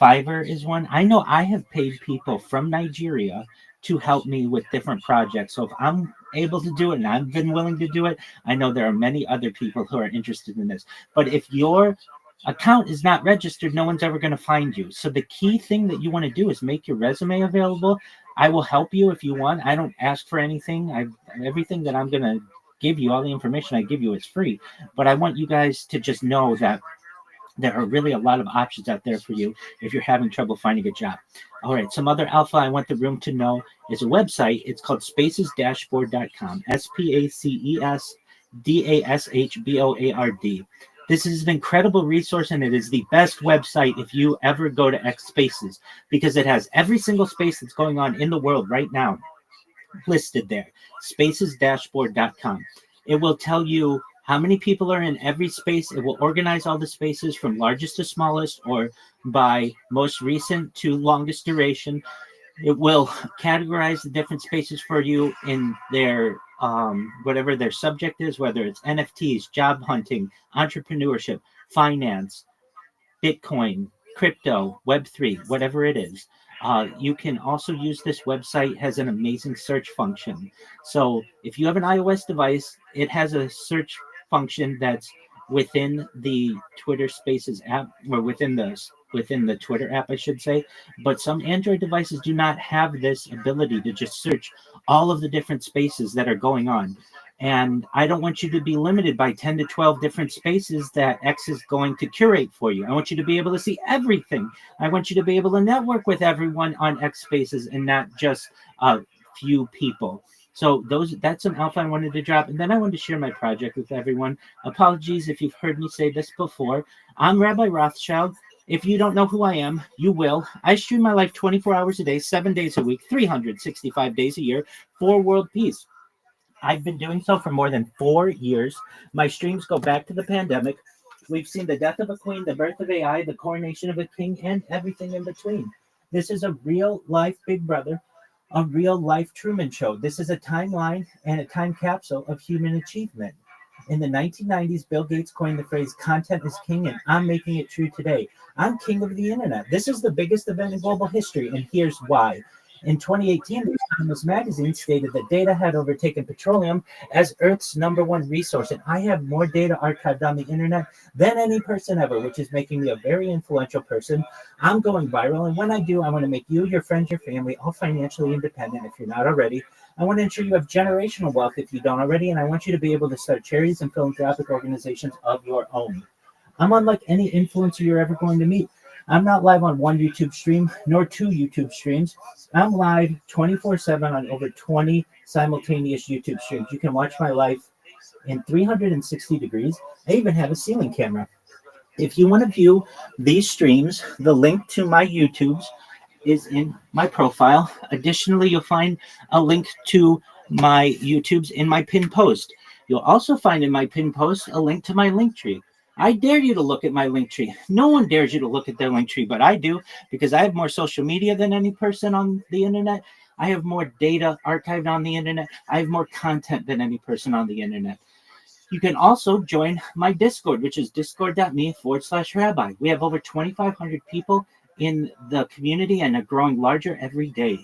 Fiverr is one. I know I have paid people from Nigeria to help me with different projects. So if I'm able to do it and I've been willing to do it, I know there are many other people who are interested in this. But if your account is not registered, no one's ever going to find you. So the key thing that you want to do is make your resume available. I will help you if you want. I don't ask for anything. Everything that I'm going to give you, all the information I give you is free. But I want you guys to just know that there are really a lot of options out there for you if you're having trouble finding a job. All right, some other alpha I want the room to know is a website. It's called spacesdashboard.com, SPACESDASHBOARD. This is an incredible resource, and it is the best website if you ever go to X Spaces, because it has every single space that's going on in the world right now listed there, spacesdashboard.com. It will tell you how many people are in every space. It will organize all the spaces from largest to smallest, or by most recent to longest duration. It will categorize the different spaces for you in their whatever their subject is, whether it's NFTs, job hunting, entrepreneurship, finance, Bitcoin, crypto, Web3, whatever it is. You can also use this website, has an amazing search function. So if you have an iOS device, it has a search function that's within the Twitter Spaces app, or within the Twitter app, I should say. But some Android devices do not have this ability to just search all of the different spaces that are going on. And I don't want you to be limited by 10 to 12 different spaces that X is going to curate for you. I want you to be able to see everything. I want you to be able to network with everyone on X Spaces and not just a few people. So that's an alpha I wanted to drop. And then I wanted to share my project with everyone. Apologies if you've heard me say this before. I'm Rabbi Rothschild. If you don't know who I am, you will. I stream my life 24 hours a day, 7 days a week, 365 days a year for world peace. I've been doing so for more than 4 years. My streams go back to the pandemic. We've seen the death of a queen, the birth of AI, the coronation of a king, and everything in between. This is a real life Big Brother, a real life Truman Show. This is a timeline and a time capsule of human achievement. In the 1990s, Bill Gates coined the phrase content is king, and I'm making it true today. I'm king of the internet. This is the biggest event in global history, and here's why. In 2018, The Economist magazine stated that data had overtaken petroleum as Earth's #1 resource, and I have more data archived on the internet than any person ever, which is making me a very influential person. I'm going viral, and when I do, I want to make you, your friends, your family, all financially independent if you're not already. I want to ensure you have generational wealth if you don't already, and I want you to be able to start charities and philanthropic organizations of your own. I'm unlike any influencer you're ever going to meet. I'm not live on one YouTube stream, nor 2 YouTube streams. I'm live 24/7 on over 20 simultaneous YouTube streams. You can watch my life in 360 degrees. I even have a ceiling camera. If you want to view these streams, the link to my YouTubes is in my profile. Additionally, you'll find a link to my YouTubes in my pinned post. You'll also find in my pinned post a link to my Linktree. I dare you to look at my Linktree. No one dares you to look at their Linktree, but I do, because I have more social media than any person on the internet. I have more data archived on the internet. I have more content than any person on the internet. You can also join my Discord, which is discord.me/rabbi. We have over 2,500 people in the community and are growing larger every day.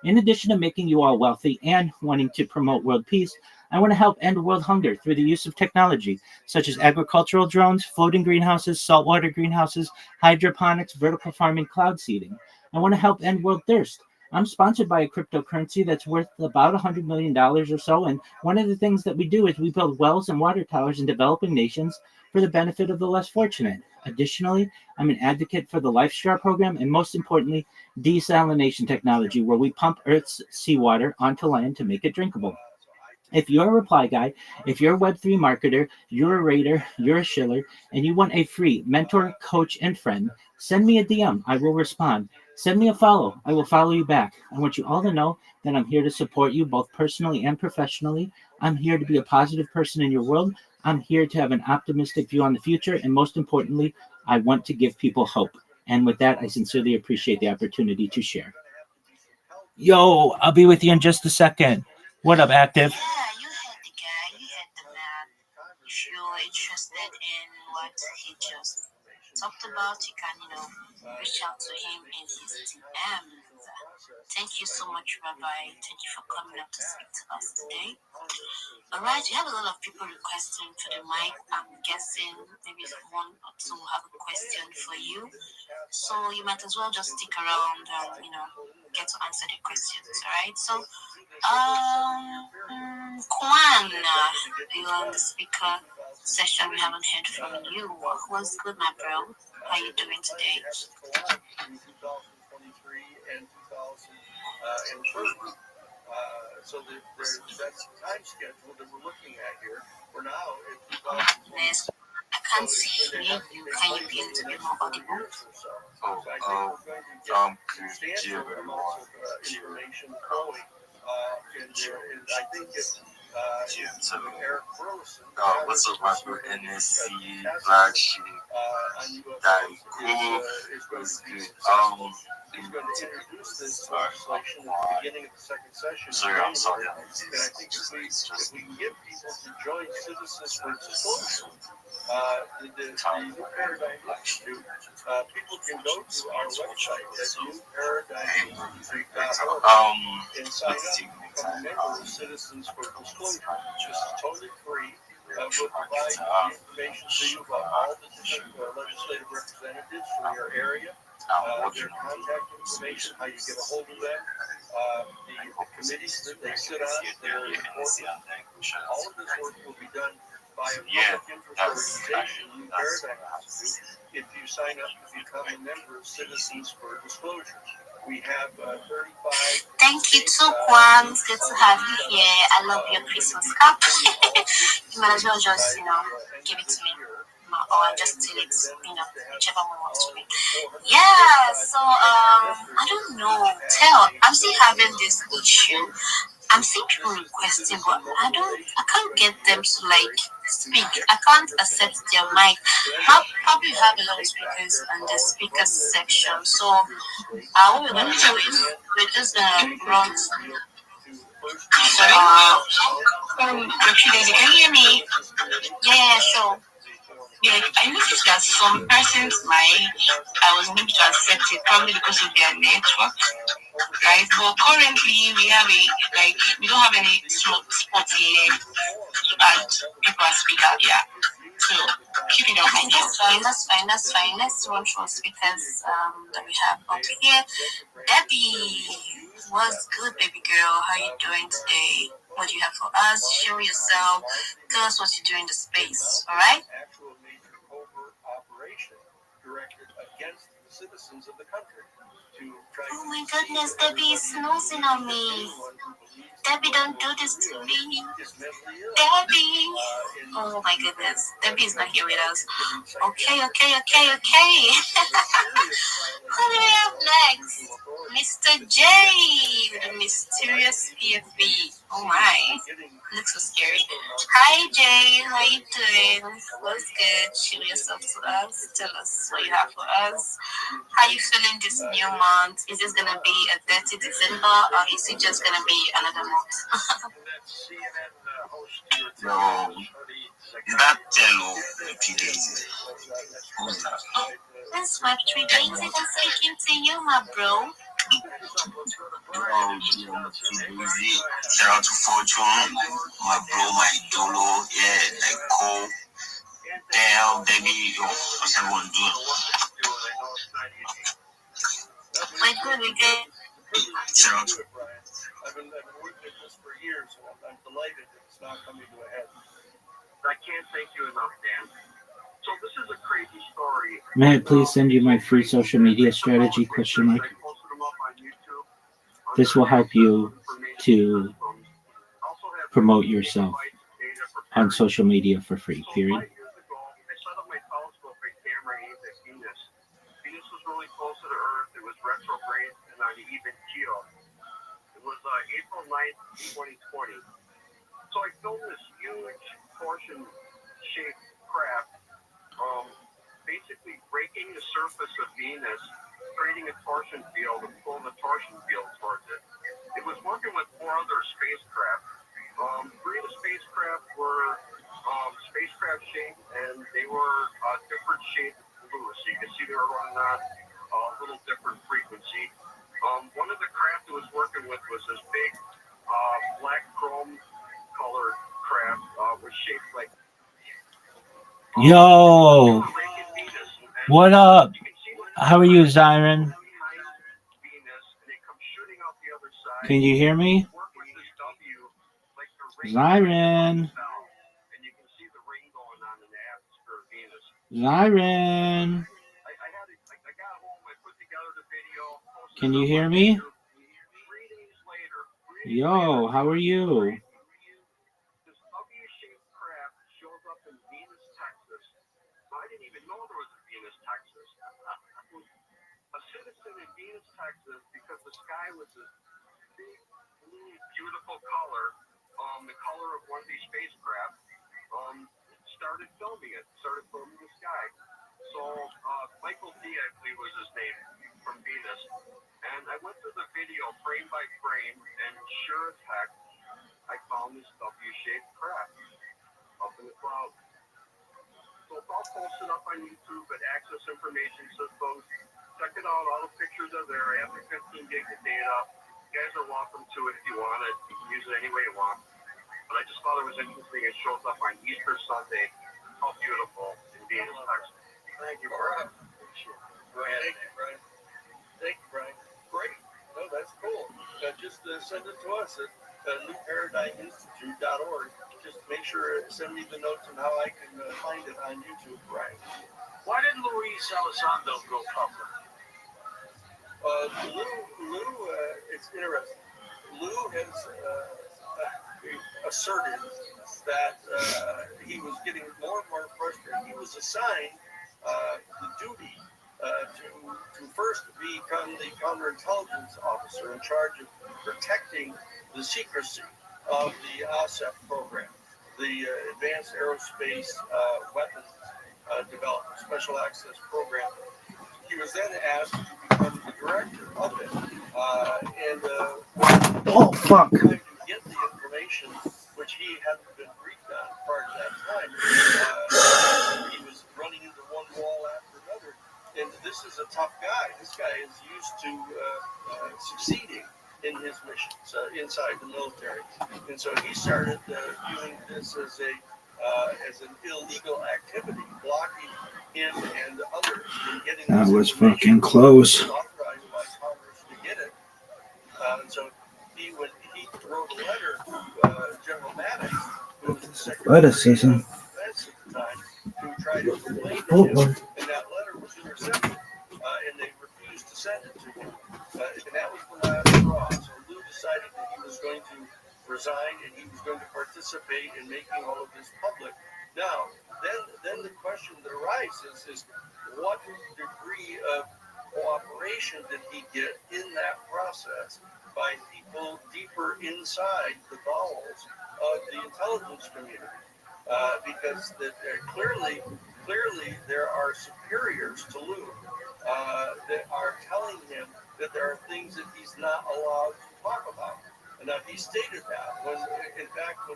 In addition to making you all wealthy and wanting to promote world peace, I want to help end world hunger through the use of technology, such as agricultural drones, floating greenhouses, saltwater greenhouses, hydroponics, vertical farming, cloud seeding. I want to help end world thirst. I'm sponsored by a cryptocurrency that's worth about $100 million or so, and one of the things that we do is we build wells and water towers in developing nations for the benefit of the less fortunate. Additionally, I'm an advocate for the LifeStar program, and most importantly, desalination technology, where we pump Earth's seawater onto land to make it drinkable. If you're a reply guy, if you're a Web3 marketer, you're a raider, you're a shiller, and you want a free mentor, coach, and friend, send me a DM. I will respond. Send me a follow. I will follow you back. I want you all to know that I'm here to support you both personally and professionally. I'm here to be a positive person in your world. I'm here to have an optimistic view on the future. And most importantly, I want to give people hope. And with that, I sincerely appreciate the opportunity to share. Yo, I'll be with you in just a second. What up, Active? Yeah, you had the guy, you had the man. If you're interested in what he just talked about, you can, reach out to him in his DM. Thank you so much, Rabbi. Thank you for coming up to speak to us today. All right, we have a lot of people requesting for the mic. I'm guessing maybe one or two have a question for you. So you might as well just stick around and, get to answer the questions, all right? So, Kwan, you're on the speaker session. We haven't heard from you. What's good, my bro? How are you doing today? 2023 and 2020. So that's time schedule that we're looking at here. We're now in 2020. I can't see you. Can you be a little bit more audible? Information flowing in there, and I think it's Eric Burleson. What's up, my NSC Black Sheep? That cool. Was good. He's going to introduce this legislation at the beginning of the second session. I'm sorry. And I think if we can get people to join Citizens for Disclosure, the New Paradigm Institute, people can go to our website at newparadigm.org and sign up to become a member of Citizens for Disclosure. This is totally free. We'll provide information to you about all the different legislative representatives from your area. Their contact information, how you get a hold of them, the committees that they sit on, their important. All of this work will be done by a public interest organization, New Paradigm Institute, if you sign up to become a member of Citizens for Disclosure. We have 35. Thank you too, Kwan. It's good to have you here. I love your Christmas cap. You might as well just, give it to me. Or just till it's, whichever one wants to be. Yeah, so, I don't know. I'm still having this issue. I'm seeing people requesting, but I can't get them to, speak. I can't accept their mic. Probably have a lot of speakers in the speakers section. So, what we're going to do is we're just going to run. a few days ago. Can you hear me? Yeah, so yeah, I noticed that some persons I was able to accept it probably because of their network, right? But currently we don't have any spots left to add people as speaker. Yeah. So keep it up. That's fine. Let's run through speakers that we have up here. Debbie, what's good, baby girl? How you doing today? What do you have for us? Show yourself. Tell us what you do in the space. All right? Actual major covert operation directed against the citizens of the country to try. Oh my goodness, Debbie is snoozing on me. Debbie, don't do this to me. Debbie. Oh my goodness. Debbie is not here with us. Okay. Who do we have next? Mr. J with a mysterious PFB. Oh my. Looks so scary. Hi Jay, how you doing? What's good? Show yourself to us. Tell us what you have for us. How you feeling this new month? Is this gonna be a dirty December or is it just gonna be another month? No, is that Tello a few days? Who's that? That's my 3 days I'm speaking to you, my bro. Oh, dear, I'm too busy. Shout out to Fortune, my bro, my Dolo, yeah, like Cole. Damn, baby, yo, what's everyone doing? My good, we good. Shout out to I've been working at this for years, and I'm delighted that it's now coming to a head. I can't thank you enough, Dan. So this is a crazy story. May I please send you my free social media strategy ? This will help you to promote yourself on social media for free, period. I set up my telescope and camera aimed at Venus. Venus was really close to the Earth. It was retrograde and on the even keel. It was April 9th, 2020. So I filmed this huge torsion-shaped craft, basically breaking the surface of Venus, creating a torsion field and pulling the torsion field towards it. It was working with 4 other spacecraft. 3 of the spacecraft were spacecraft shaped, and they were different shades of blue. So you can see they were running on a little different frequency. One of the craft it was working with was this big black chrome colored craft, was shaped like. Yo, what up? How are you, Zyron? Can you hear me? Zyron. Zyron. Can you hear me? Yo, how are you? Texas, because the sky was this big, blue, beautiful color, the color of one of these spacecraft, started filming the sky. So Michael D, I believe was his name, from Venus. And I went through the video frame by frame, and sure as heck, I found this W-shaped craft up in the clouds. So it's all posted up on YouTube at Access Information Systems. Check it out. All the pictures are there. After 15 gigs of data. You guys are welcome to it if you want it. You can use it any way you want. But I just thought it was interesting. It shows up on Easter Sunday. How beautiful in Venus, Texas. Thank you, Brian. Go ahead. Thank you, Brian. Great. No, that's cool. Just send it to us at newparadigminstitute.org. Just make sure send me the notes on how I can find it on YouTube, Brian. Why did Luis Elizondo go public? Lou, it's interesting. Lou has asserted that he was getting more and more frustrated. He was assigned the duty to first become the counterintelligence officer in charge of protecting the secrecy of the OSEP program, the Advanced Aerospace Weapons Development Special Access Program. He was then asked to become the director of it. Oh, fuck. To get the information which he hadn't been briefed on prior to that time. He was running into one wall after another. And this is a tough guy. This guy is used to succeeding in his missions inside the military. And so he started viewing this as an illegal activity, blocking him and others from getting That this was fucking close. authorized by Congress to get it. So he wrote a letter to General Maddox, who was the Secretary of Defense at the time, to try to explain to him, and that letter was intercepted, and they refused to send it to him. And that was the last straw. So Lou decided that he was going to resign and he was going to participate in making all of this public. Now, then the question that arises is what degree of cooperation did he get in that process by people deeper inside the bowels of the intelligence community? Because clearly there are superiors to Lou that are telling him that there are things that he's not allowed to talk about. And now he stated that when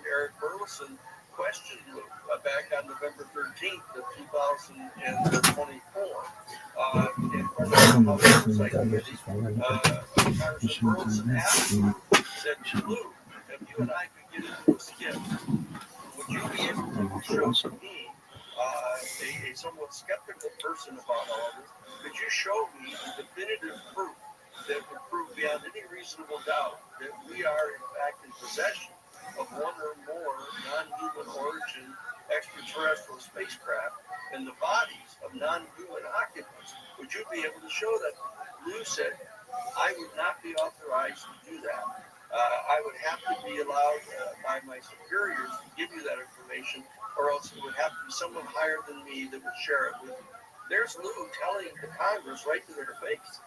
Eric Burleson questioned Lou back on November 13th of 2024 in front of the House Oversight Committee, Congressman Burleson asked Lou, said, Lou, if you and I could get into a skit, would you be able to show me, a somewhat skeptical person about all of this, could you show me the definitive proof that would prove beyond any reasonable doubt that we are in fact in possession of one or more non-human origin extraterrestrial spacecraft and the bodies of non-human occupants? Would you be able to show that? Lou said, I would not be authorized to do that. I would have to be allowed by my superiors to give you that information, or else it would have to be someone higher than me that would share it with you. There's Lou telling the Congress right to their face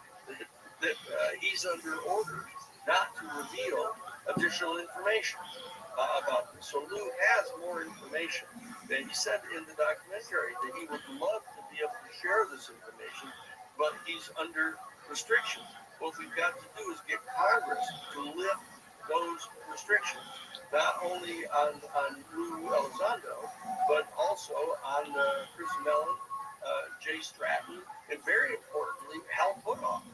that he's under orders not to reveal additional information about this. So Lou has more information. And he said in the documentary that he would love to be able to share this information, but he's under restrictions. What we've got to do is get Congress to lift those restrictions, not only on Lou Elizondo, but also on Chris Mellon, Jay Stratton, and very importantly, Hal Puthoff.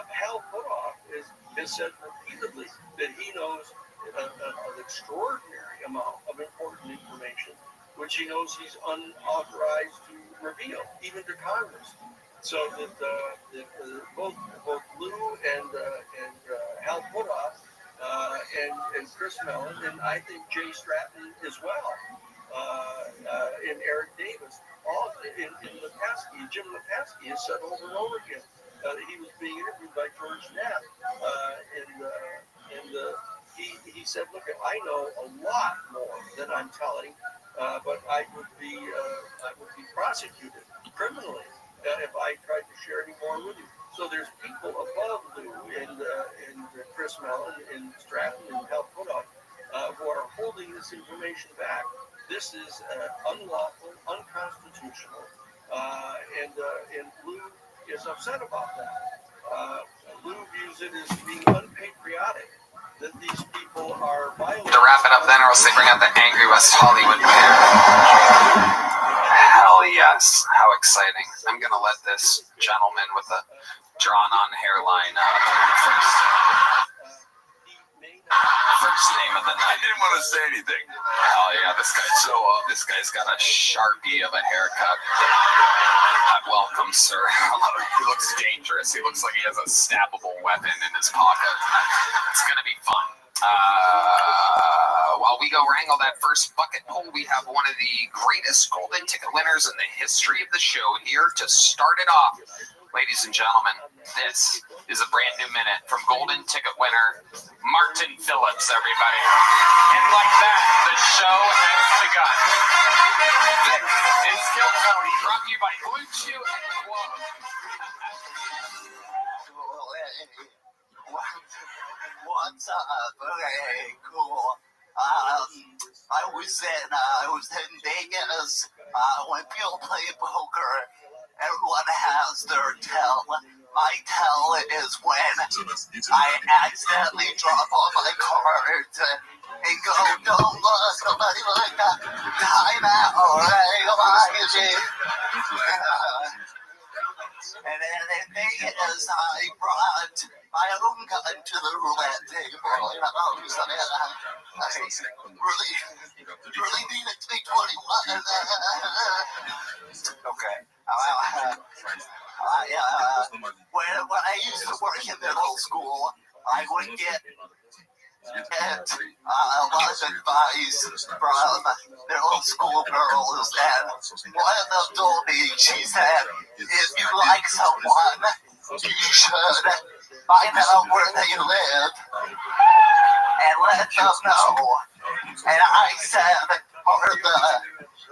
Hal Puthoff has said repeatedly that he knows an extraordinary amount of important information, which he knows he's unauthorized to reveal, even to Congress. So that both Lou and Hal Puthoff and Chris Mellon, and I think Jay Stratton as well, and Eric Davis, all in Lepasky, Jim Lepasky has said over and over again that he was being interviewed by George Knapp, and he said, look, I know a lot more than I'm telling, but I would be prosecuted criminally if I tried to share any more with you. So there's people above Lou and Chris Mellon and Stratton and Hal Puthoff who are holding this information back. This is unlawful, unconstitutional, and Lou is upset about that. Lou views it as being unpatriotic that these people are violating. To wrap it up then, or else they bring out the angry West Hollywood pair. Hell yes. How exciting. I'm going to let this gentleman with a drawn-on hairline first name of the night. I didn't want to say anything. Hell yeah, this guy's got a Sharpie of a haircut. Welcome, sir. He looks dangerous. He looks like he has a stabbable weapon in his pocket. It's going to be fun. While we go wrangle that first bucket poll, we have one of the greatest golden ticket winners in the history of the show here to start it off. Ladies and gentlemen, this is a brand new minute from golden ticket winner Martin Phillips, everybody. And like that, the show has begun. This is Skill Tony, brought to you by Blue Chew and Quo. What's up? Okay, cool. I was in Vegas. When people play poker, everyone has their tell. My tell is when I accidentally drop all my cards Hey, go, don't look, somebody like that. Time out, alright, come on, you see. And then the thing is, I brought my own gun to the roulette table. You know, so I really need it to be 21. Okay. When I used to work in middle school, I would get a lot of advice from middle school girls, and one of them told me, she said, if you like someone, you should find out where they live and let them know. And I said, Martha,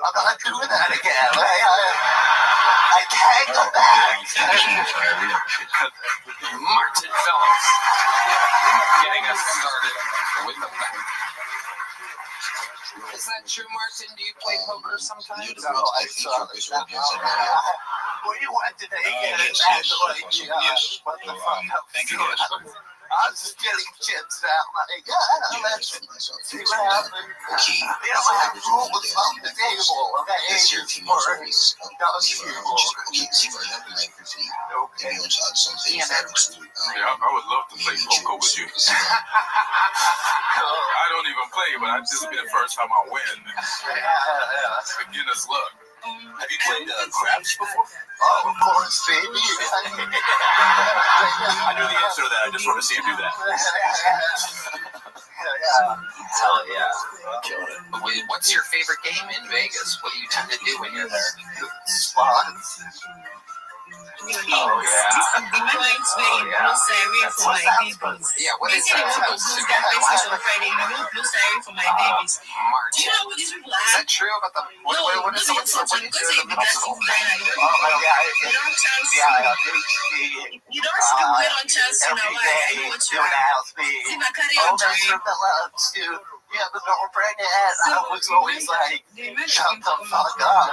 I'm not doing that again. I can't go back. Martin Phillips getting us started with the back. Is that true, Martin? Do you play poker sometimes? No, I saw this. Where you went today? Yes. What the fuck? Thank you. I was just getting chips out. Like, let's see what happens. They don't have rules on the table. Okay, it's more Yeah, I would love to play poker with you. I don't even play, but this will be the first time I win. That's beginner's luck. Have you played craps before? Oh, of course, baby. I knew the answer to that. I just want to see you do that. Hell yeah. What's your favorite game in Vegas? What do you tend to do when you're there? Slots. Oh, yeah. Yeah, what is that? Is that true about the... What is what's the way to the middle school? You don't see the wait on chance in a while. I know what you are. See my career on Yeah, but girlfriend, I was always like, shut the fuck up.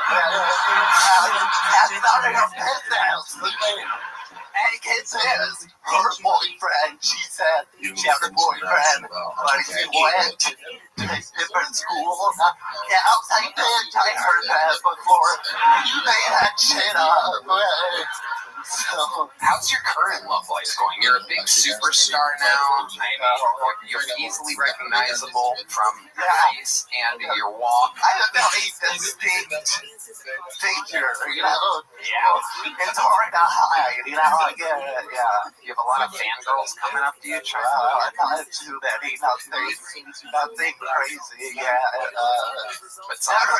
That's not enough business. And it says, her boyfriend, she said, she had a boyfriend, but he went to a different school. Yeah, I was like, bitch, I heard that before. You made that shit up. So, how's your current love life going? You're a big superstar now. I mean, you're easily recognizable from your face and your walk. I have a very distinct figure, you know? Yeah. It's hard to hide, you know? Yeah. You have a lot of fangirls coming up to you, trying not too many, nothing crazy, yeah. But it's never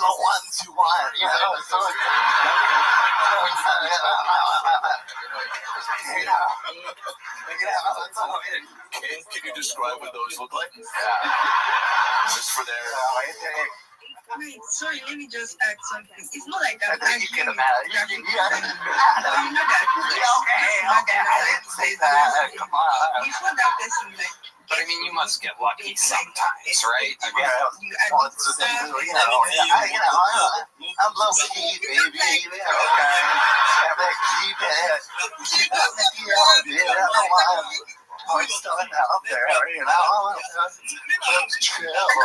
the ones you want, you know? So, Can you describe what those look like? Just for their... Wait, sorry, let me just add something. It's not like I'm you can imagine. You know that. Okay, I didn't say that. Come on. Before that person, like, but I mean, you must get lucky sometimes, right? I mean, I'm low key, baby. Okay. Keep it. I'm still out there, you know. Let's chill. Who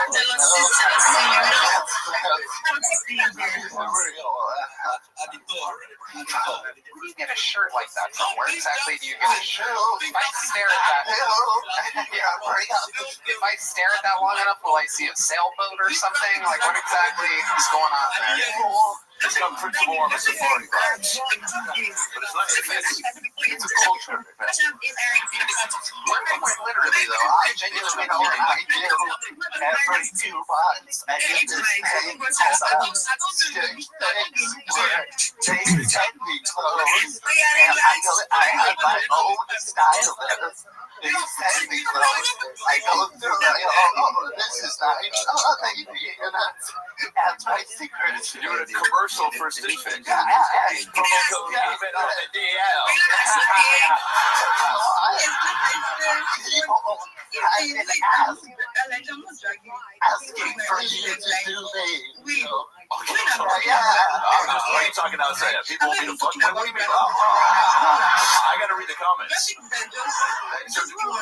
do you get a shirt like that from? Where exactly do you get a shirt? If I stare at that long enough, will I see a sailboat or something? Like, what exactly is going on there? It's got pretty more of a safari vibes. But it's not fancy. It's a culture. Literally, though, I genuinely know what I do every 2 months. I do this thing called stick things where they send me clothes, and I have my own stylist. They send me clothes. I go through like, oh, this is nice. Oh, thank you. And that's my secret. You're in a commercial for Stitch Fix. Yeah. Asking for you to do me. Okay. What are you talking outside? People want me to fuck? What do you mean? I gotta read the comments. So, well,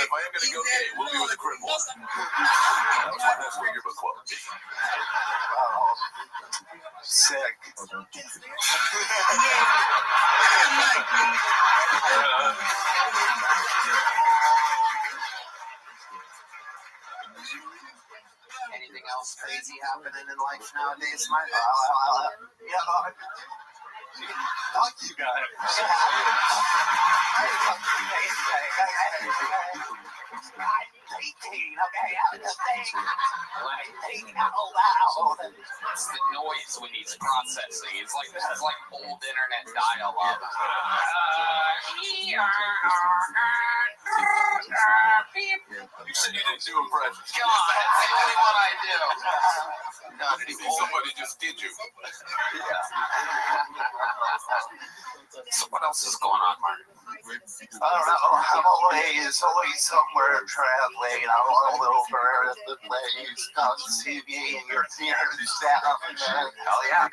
if I am gonna go gay, we'll be with a cripple. That was my last yearbook quote. Sick. Anything else crazy happening in life nowadays, Mark? Fuck you guys. It's the noise when he's processing. It's like this is like old internet dial-up. You said you didn't do impressions. God, that's the only one I do. Not anymore. Somebody just did you. So what else is going on, Mark? I don't know. I'm always somewhere traveling. I'm all over the place. On TV and your stuff. Hell yeah.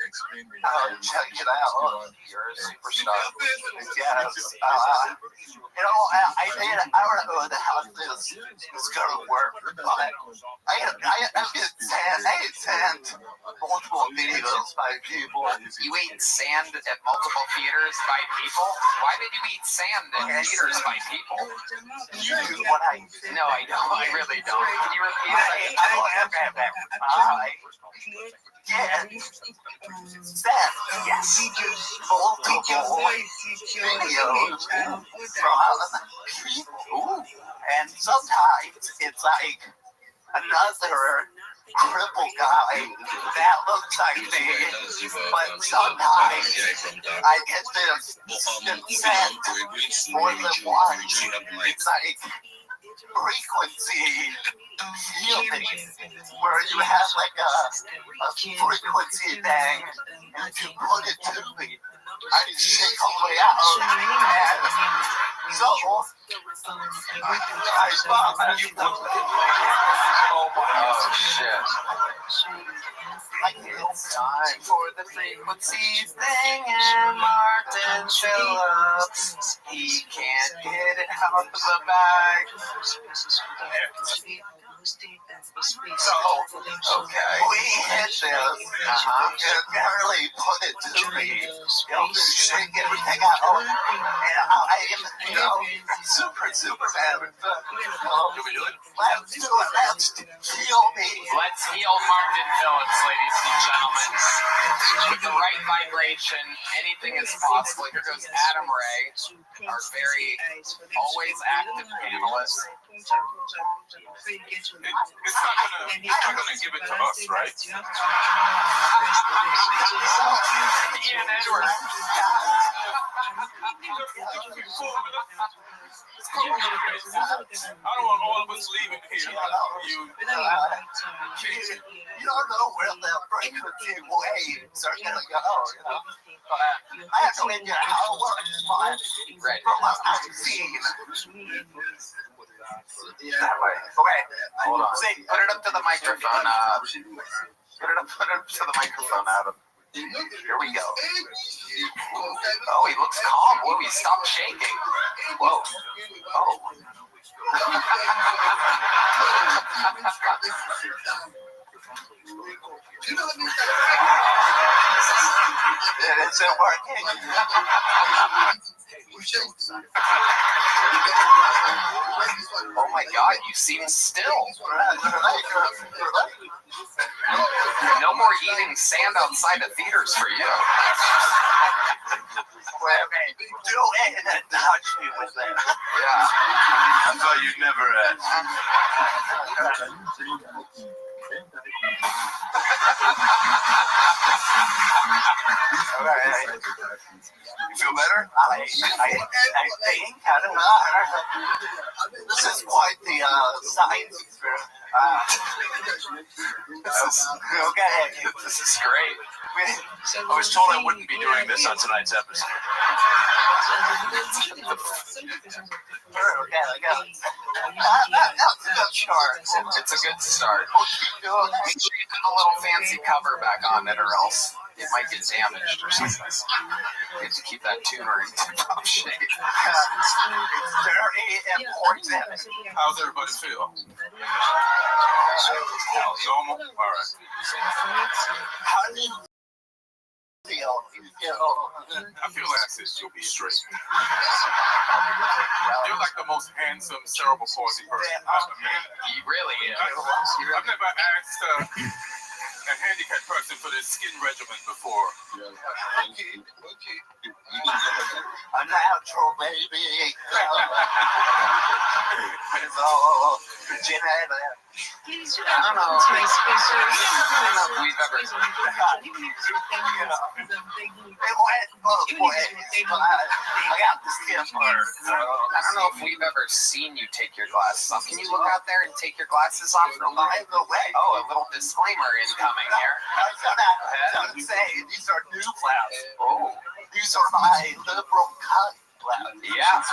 Check it out. You're a superstar. Yes. I don't know how this is going to work, but I sent multiple videos by people. You ate sand at multiple theaters by people? Why did you eat sand at theaters by people? You do what I do. No, I don't. I really don't. Can you repeat it? Yes. Multiple videos from people. And sometimes it's like another cripple guy that looks like me, but sometimes I get this consent more than once. It's like frequency healing, where you have like a frequency thing, and if you put it to me, I just shake all the way out, and so I thought you know. Oh shit. It's time for the frequency thing, and Martin Phillips, he can't get it out of the bag. So, okay, we hit this, and barely put it to me, just shake everything out, and I am, super man. Do we do it? Let's do it, let's heal me. Let's heal Martin Phillips, ladies and gentlemen. With the right vibration, anything is possible. Here goes Adam Ray, our very always active panelist. It's not gonna give it to us, right? Ian Edwards. I don't want all of us leaving here. You don't know where the frequency waves are gonna go, I have to figure out how it works, but from what I've seen. That way. Okay, hold on. See, put it up to the microphone. Put it up to the microphone, Adam. Here we go. Oh, he looks calm. Whoa, he stopped shaking. Whoa. Oh. It isn't working. Oh my God, you seem still. No more eating sand outside of theaters for you. Do it and touch me with it. Yeah. I thought you'd never You feel better? I think. I don't know. This is quite the science experiment. Okay. This is great. I was told I wouldn't be doing this on tonight's episode. It's a good start. Make sure you put a little fancy cover back on it, or else it might get damaged or something. You have to keep that tuner in tip-top shape. It's very important. How's everybody feel? Normal? All right. How do you feel? I feel like you'll be straight. You're like the most handsome cerebral palsy person I've ever met. He really is. I've never asked a handicapped person for their skin regimen before. A natural baby. I don't know if we've ever. I don't know if we've ever seen you take your glasses off. Can you look out there and take your glasses off real quick? Oh, a little disclaimer incoming here. Don't say these are new glasses. Oh, these are my liberal cut glasses. Yeah.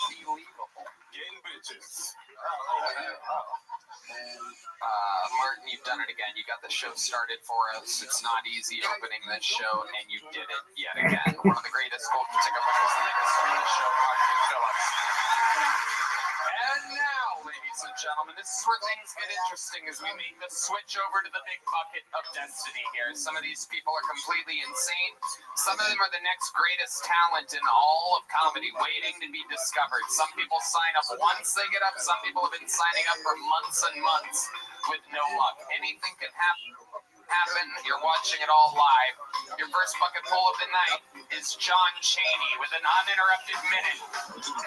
Unbelievable. Getting bitches. Martin, you've done it again. You got the show started for us. It's not easy opening this show, and you did it yet again. One of the greatest golden ticket winners in the history of the show, Martin Phillips. And now, ladies and gentlemen, this is where things get interesting as we make the switch over to the big bucket of destiny here. Some of these people are completely insane. Some of them are the next greatest talent in all of comedy, waiting to be discovered. Some people sign up once they get up. Some people have been signing up for months and months with no luck. Anything can happen. You're watching it all live. Your first bucket pull of the night is John Chaney with an uninterrupted minute.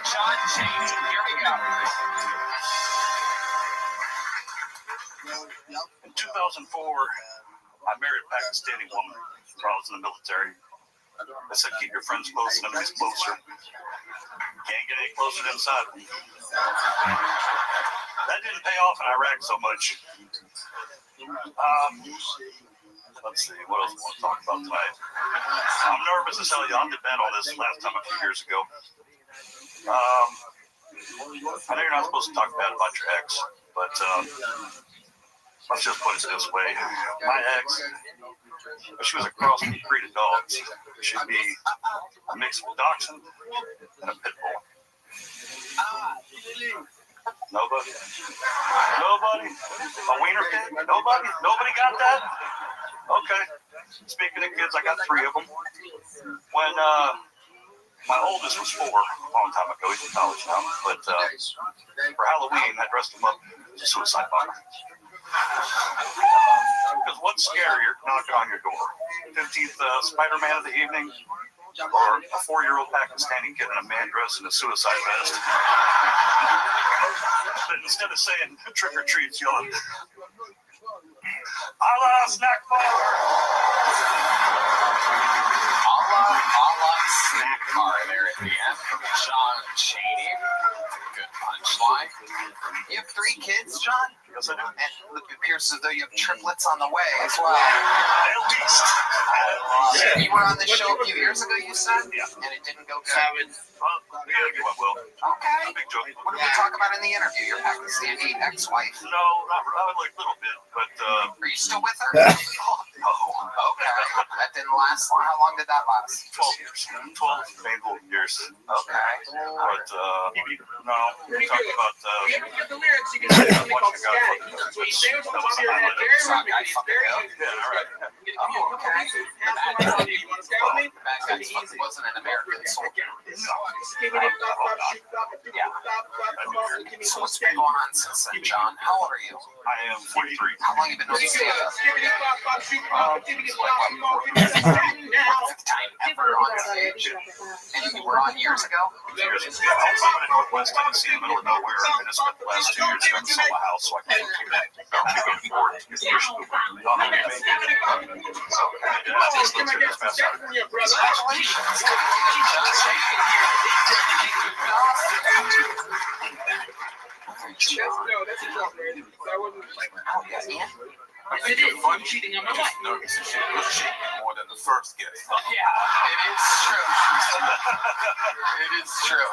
John Chaney, here we go. In 2004, I married a Pakistani woman when I was in the military. I said, keep your friends close and enemies closer. Can't get any closer than inside. That didn't pay off in Iraq so much. Let's see, what else I want to talk about tonight? I'm nervous as hell. I'm dependent on this last time a few years ago. I know you're not supposed to talk bad about your ex, but let's just put it this way. My ex, she was a cross breed of dogs. She'd be a mix of a dachshund and a pit bull. Nobody? Nobody? A wiener pig? Nobody? Nobody got that? Okay. Speaking of kids, I got 3 of them. When my oldest was 4 a long time ago, he's in college now, but for Halloween, I dressed him up as a suicide bomber. Because what's scarier knocking on your door? 15th Spider-Man of the evening, or a 4-year-old Pakistani kid in a man dressed in a suicide vest? But instead of saying trick or treat, yelling, Allah snack bar! Allah snack bar there at the end from John Chaney. Good punchline. You have 3 kids, John? Yes, I do. And it appears as though you have triplets on the way as well. At least. You were on the show a few years ago, you said? Yeah. And it didn't go good. The interview went well. Okay. Big joke. What did we talk about in the interview? Your Pakistani ex-wife? No, not like a little bit, but Are you still with her? No. Okay. That didn't last long. How long did that last? 12 years. 12 painful years. Okay. But no, we talked about You ever get the lyrics, you can watching something called a guy scat. fucking So he kids. says That was the highlight of it. Yeah, all right. Oh, okay. You want to scat with me? Bad Guys fucking wasn't an American soldier. So what's been going on since then, John? How old are you? I am 43. How long have you been on stand-up? Time ever on stage. And you were on years ago? Years ago. I was living in Northwest Tennessee in the middle of nowhere, and I spent the last 2 years trying to sell a house, so I couldn't keep it. show. That's a joke, man. That wasn't Oh, yeah, Ian? It is. I'm cheating on my wife. Nervous and shit. You're shaking more than the first guest. Yeah, it is true. It is true.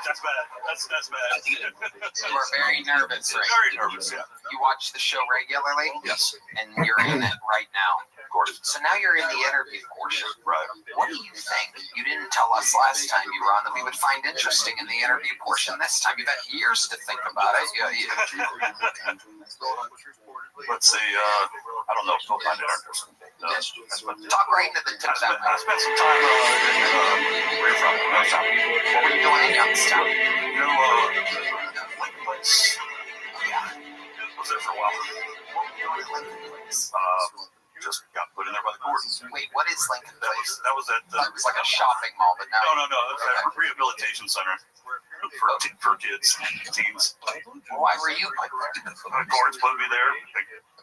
That's bad. That's bad. You are very nervous, right? Very nervous, yeah. You watch the show regularly? Yes. And you're in it right now. Of course. So now you're in the interview portion. Right. What do you think you didn't tell us last time you were on that we would find interesting in the interview portion this time? You've had years to think about it. Let's see, I don't know if they'll find it interesting. Talk right into the tip of that. I spent some time where you're from? Youngstown. What were you doing in Youngstown? You know, Lincoln Place. Yeah. Was there for a while. Just got put in there by the court. Wait, what is Lincoln Place? That was at. It was like a shopping mall, but now. No. It was a rehabilitation center for kids, teens. Why were you put there? The courts put me there.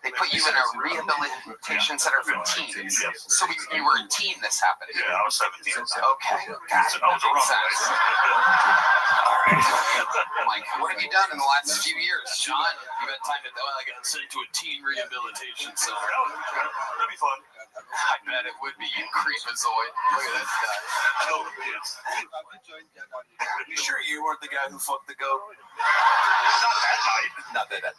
They put you in a rehabilitation center for teens. Yes. So you were a teen. This happened. Yeah, I was 17. Okay, gotcha. I was a wrong Sense. All right. Like, what have you done in the last few years, John? You had time to go. I got sent to a teen rehabilitation center. That'd be fun. I bet it would be. You creepazoid. Look at this guy. I know the kids. You sure you weren't the guy who fucked the goat? Not that night. Not that night.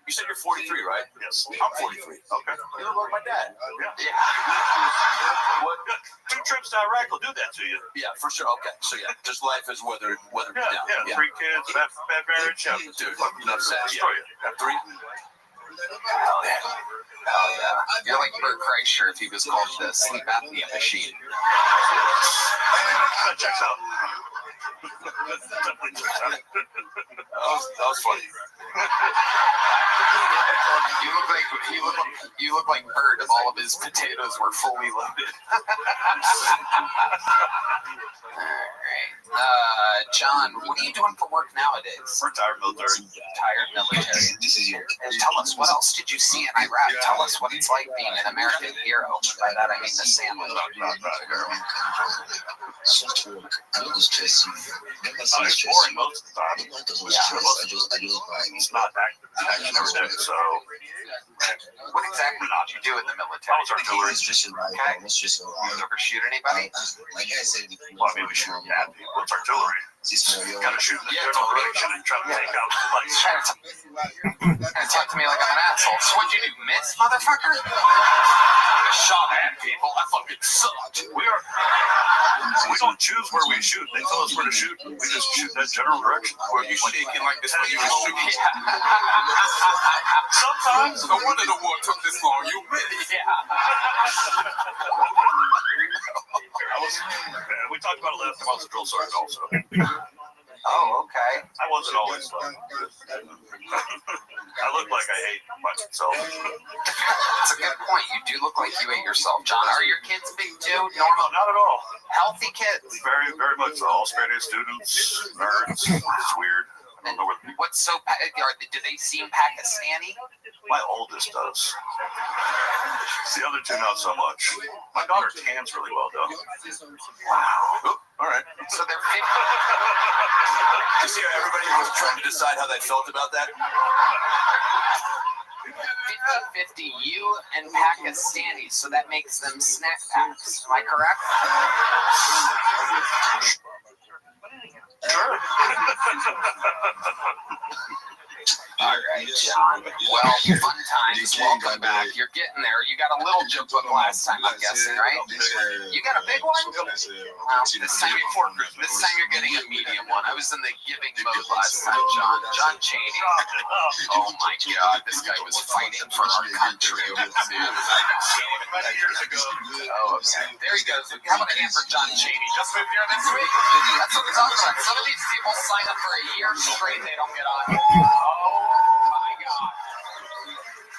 You said you're 43, right? Yes. I'm 43. Okay. You look like my dad. Yeah. What? 2 trips to Iraq will do that to you. Yeah, for sure. Okay. So yeah, just life is weathered down. Yeah. 3 kids, bad marriage. Yeah. Dude, enough said. Destroy you. Got 3? Hell yeah. Hell yeah. You're like Bert Kreischer if he was called the sleep apnea machine. That checks out. Definitely checks out. That was funny. You look like Bert if all of his potatoes were fully loaded. Alright. John, what are you doing for work nowadays? Retired military. Retired military. This is your. And tell us, what else did you see in Iraq? Tell us what it's like being an American hero. By that I mean the sandwich. Soft work. I don't stress you. Never see It's stress boring you. most of the time. It doesn't stress. I just vibe. It's not active every day, so. What exactly did you do in the military? I was artillery. It's just like, Okay. it's just You ever shoot anybody? like I said, Well, I mean, we shoot at people. It's artillery. Gotta shoot in the general direction and try to take out the place. Trying to talk to me like I'm an asshole. So what'd you do, miss, motherfucker? I shot at people. I fucking sucked. We don't choose where we shoot. They tell us where to shoot. We just shoot that general direction. Were you shaking like this when you were shooting? Sometimes. No wonder the war took this long. You really? We talked about it last time. I was a drill sergeant also. Oh, okay. I wasn't always though. I look like I hate myself. That's a good point. You do look like you ate yourself, John. Are your kids big too? Normal? Not at all. Healthy kids? Very, very much so. All straight A students, nerds. It's weird. I don't know where. What's so? Do they seem Pakistani? My oldest does. The other 2 not so much. My daughter tans really well though. Wow. All right. So they're 50. You see how everybody was trying to decide how they felt about that? 50-50, you and Pakistanis, so that makes them snack packs. Am I correct? Sure. All right, John. Well, fun times. Welcome back. You're getting there. You got a little joke book last time, I'm guessing, right? You got a big one? Well, this time you're getting a medium one. I was in the giving mode last time, John. John Chaney. Oh my God, this guy was fighting for our country. Oh, okay. There he goes. How about a hand for John Chaney? Just moved here this week. That's what we're talking about. Some of these people sign up for a year straight. They don't get on. Oh my God.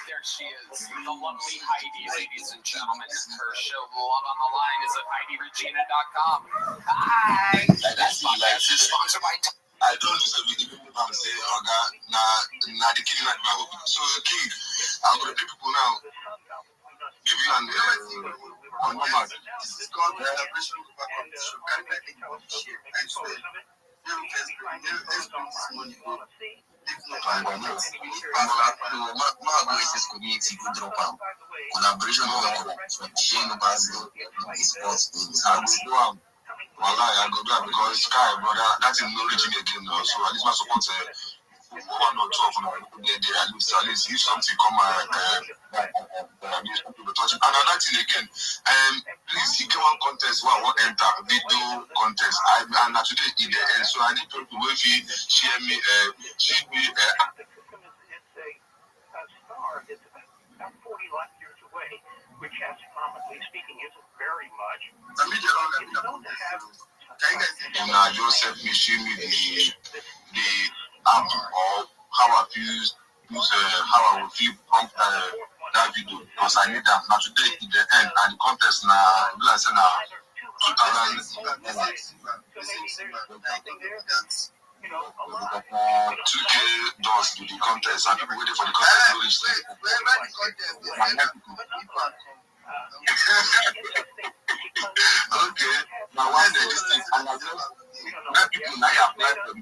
There she is. The lovely Heidi, ladies and gentlemen. Her show, Love on the Line, is at HeidiRegina.com. Hi. That's my best. Is sponsored by I don't listen to the people I'm saying, oh God, nah, the king, not my hope. So, king, I'm going to pay people now. Give you an on my mouth. This is called the celebration of our competition. Can I take one shit? I swear. You first, this money, bro. If community go drop out. Collaboration sports in his hands. Wallahi, I go there because Sky, brother, that's in no region again now. So at least my support 1 or 2 of them there. At least if something come and another thing again, please you get one contest where I want enter video contest. And today in the end, so I need people to wait for share me which astronomically speaking isn't very much. Now just help me show me the app or how I use how I will feel prompt that video because I need that. Now today in the end and the contest now like say now 2K dollars to the contest and people waiting for the contest. Okay, now why they this thing and I just let people now apply for the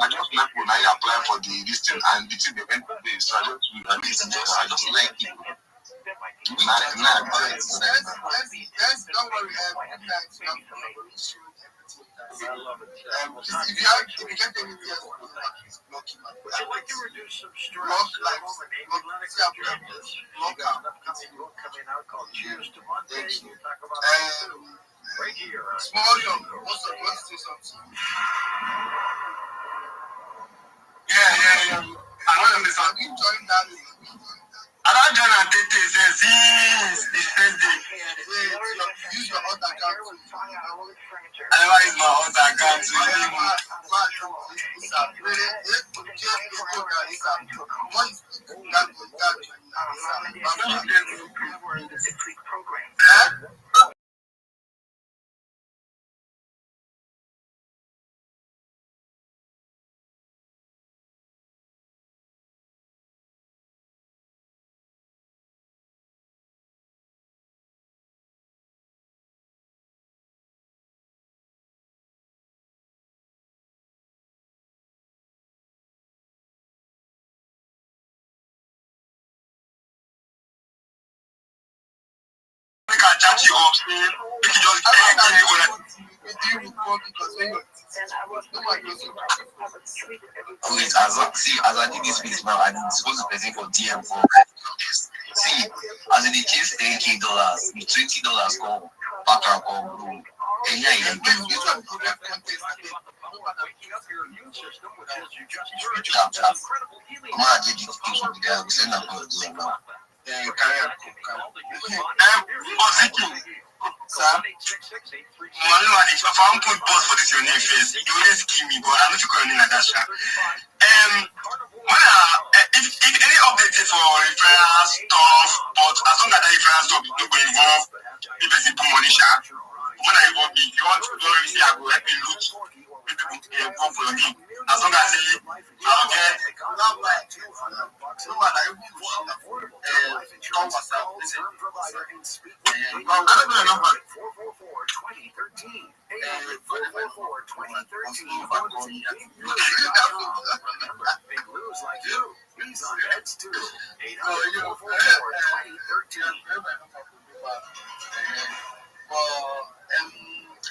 I just let people now apply for this thing and the thing they end of the day so I just like it. Don't worry, if you get any tears, would you like to reduce some stress? Coming out called Cheers to Monday. We'll talk about right here. Small young, what's say something? Yeah. I want to listen. You join that. I don't join and take this since the first day. Use your hot account. I never use my hot account to chat you up, if you just as I did this place now, I'm supposed to pay for DM for see, as in the case $10K, $20 go back and come bro. And yeah, I'm if I put boss for this your name face, you always kill me, but I'm not calling like that. If any update for referral stuff, but as long as that referral stuff is not going to involve the person put money, when I involve me, if you want to go and say I will help you loot, people go for your name. As long as I'll get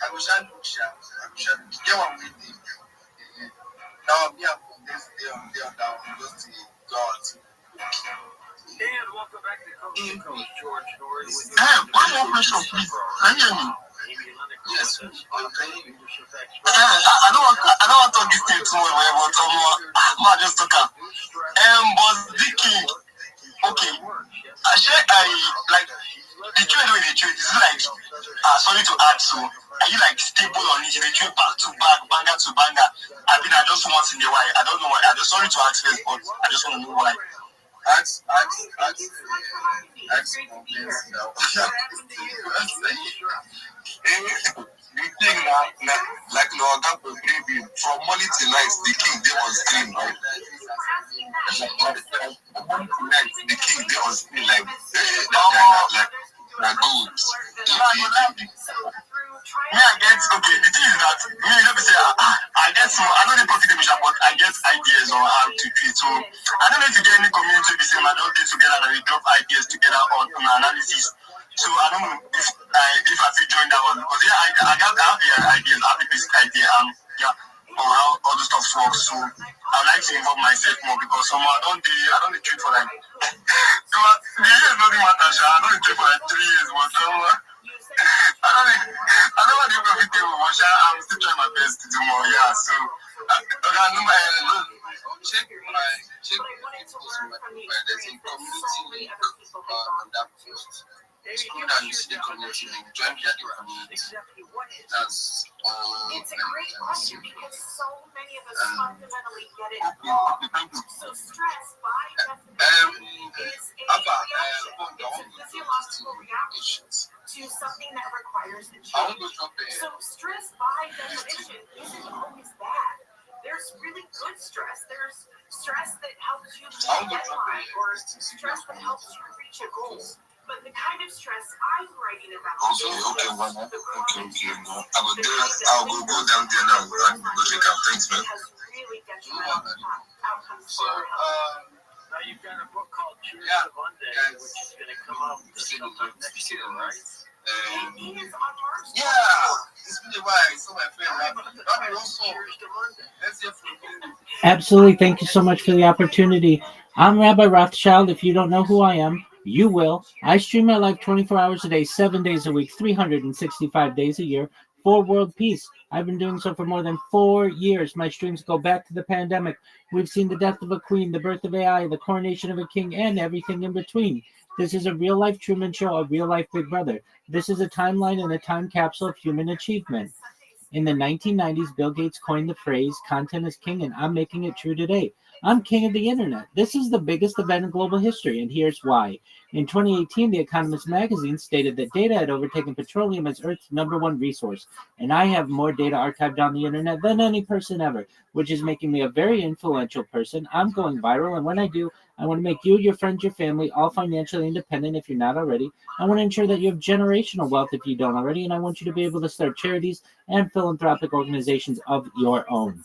I wish I knew get one with me. Now I'm here for this day on down just to God. And welcome back to Coach George Norris. One more question, please. Can you hear me? Yes. I don't want to talk this thing too well, but I'm just talking. But Vicky, okay. I like the trade with the trade is like sorry to add so. Are you like stable on it? They trade back to back, banger to banger. I mean, I just once in a while. I don't know why. I'm sorry to ask this, but I just want to know why. Ask complaints now. The thing now, like no other preview from morning till night, the king they on stream, right? From morning till night, the king they on stream like good. Me, I get okay. The thing is that me, let me say, I get some. I know the profitable, but So I don't know if you get any community the same. I don't get together and we drop ideas together on analysis. So I don't know if I feel join that one because I have the ideas, I have the basic idea on how all the stuff works. So I would like to involve myself more because somehow I don't treat for like so the years doesn't matter. I don't treat for like 3 years, but I don't want to be profitable, but I'm still trying my best to do more. Yeah, so check people's profile. There's a community link on that post. Scroll down, you see the community link. Join the other community. That's all you can see. To something that requires the change. So stress by definition isn't always bad. There's really good stress. There's stress that helps you meet a deadline or stress that helps you reach a goal. But the kind of stress I'm writing about okay. I'll go down there now and go check out things, man. has really detrimental outcomes So, for our health. Now you've got a book called Cheers to Monday, which is going to come out sometime next year, right? Yeah, it's been a while. So my friend Rabbi Rothschild. Let's hear from him. Absolutely. Thank you so much for the opportunity. I'm Rabbi Rothschild. If you don't know who I am, you will. I stream my life 24 hours a day, 7 days a week, 365 days a year for world peace. I've been doing so for more than 4 years. My streams go back to the pandemic. We've seen the death of a queen, the birth of AI, the coronation of a king, and everything in between. This is a real-life Truman Show, a real-life Big Brother. This is a timeline and a time capsule of human achievement. In the 1990s, Bill Gates coined the phrase, content is king, and I'm making it true today. I'm king of the internet. This is the biggest event in global history, and here's why. In 2018, The Economist magazine stated that data had overtaken petroleum as Earth's #1 resource, and I have more data archived on the internet than any person ever, which is making me a very influential person. I'm going viral, and when I do, I want to make you, your friends, your family, all financially independent if you're not already. I want to ensure that you have generational wealth if you don't already, and I want you to be able to start charities and philanthropic organizations of your own.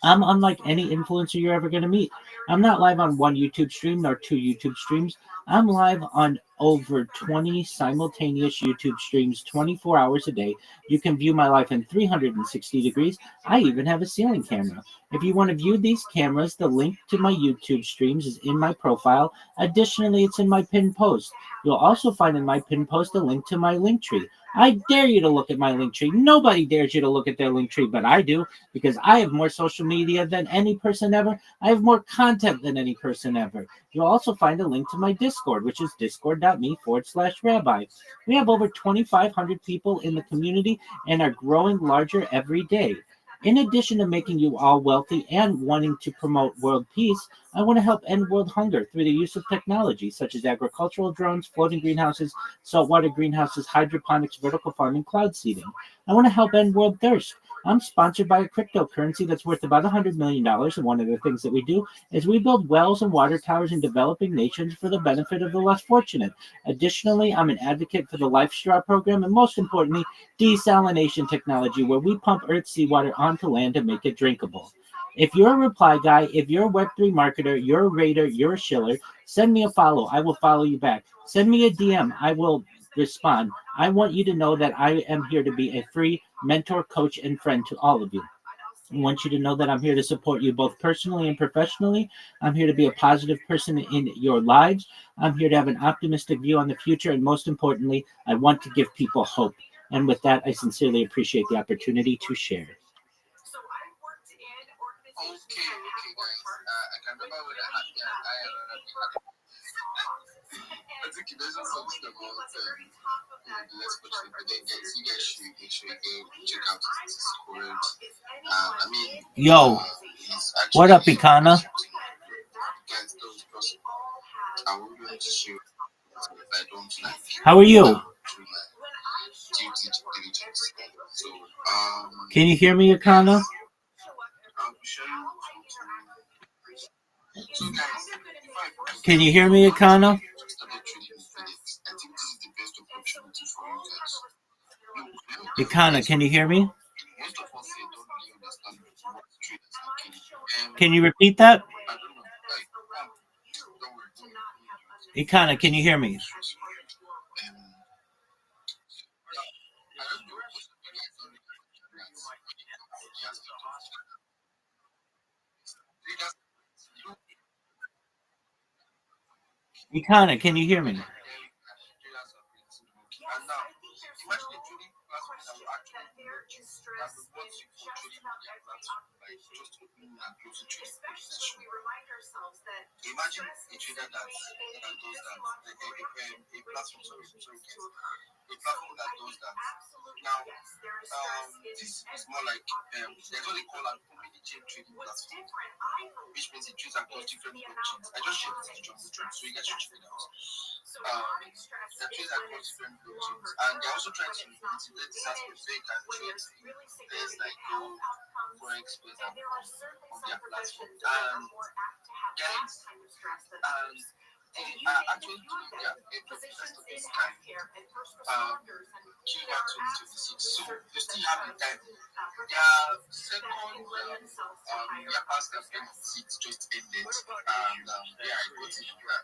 I'm unlike any influencer you're ever going to meet. I'm not live on one YouTube stream nor 2 YouTube streams. I'm live on over 20 simultaneous YouTube streams 24 hours a day. You can view my life in 360 degrees. I even have a ceiling camera. If you want to view these cameras, the link to my YouTube streams is in my profile. Additionally, it's in my pinned post. You'll also find in my pinned post a link to my link tree. I dare you to look at my link tree. Nobody dares you to look at their link tree, but I do, because I have more social media than any person ever. I have more content than any person ever. You'll also find a link to my Discord, which is discord.me/rabbi. We have over 2,500 people in the community and are growing larger every day. In addition to making you all wealthy and wanting to promote world peace, I want to help end world hunger through the use of technology such as agricultural drones, floating greenhouses, saltwater greenhouses, hydroponics, vertical farming, cloud seeding. I want to help end world thirst. I'm sponsored by a cryptocurrency that's worth about $100 million, and one of the things that we do is we build wells and water towers in developing nations for the benefit of the less fortunate. Additionally, I'm an advocate for the Life Straw program, and most importantly, desalination technology, where we pump Earth's seawater onto land to make it drinkable. If you're a reply guy, if you're a Web3 marketer, you're a raider, you're a shiller, send me a follow. I will follow you back. Send me a DM. I will respond. I want you to know that I am here to be a free mentor, coach, and friend to all of you. I want you to know that I'm here to support you both personally and professionally. I'm here to be a positive person in your lives. I'm here to have an optimistic view on the future. And most importantly, I want to give people hope. And with that, I sincerely appreciate the opportunity to share. Okay, guys. I can remember when I think you mentioned something about let's put it, but then guys, you guys should make sure you go check out his Discord. I mean, Yo, what up, Ikana? Guys, those person, I will be able to show if I don't like. How are you? Duty to diligence. So, Can you hear me, Ikana? I'll be showing you. So, guys, Can you hear me, Ikana? I think this is the best opportunity for you guys. Ikana, can you hear me? Most of us here don't really understand what traders are killing. Can you repeat that? I don't know. Ikana, can you hear me? Ikana, can you hear me? Imagine a trader that does that, a platform, a platform that does that. Now, this is more like there's what they call an open chain trading platform, which means it trades across different blockchains. I just shared this to John, so you guys should check it out. They trade across different blockchains, and they're also trying to integrate this aspect so you can trade. There's like forex space on their platform, and guys, and actually doing their positions of this kind. Q1 2026. So you still have the time. Their second their past campaign just ended, and yeah, I got into that.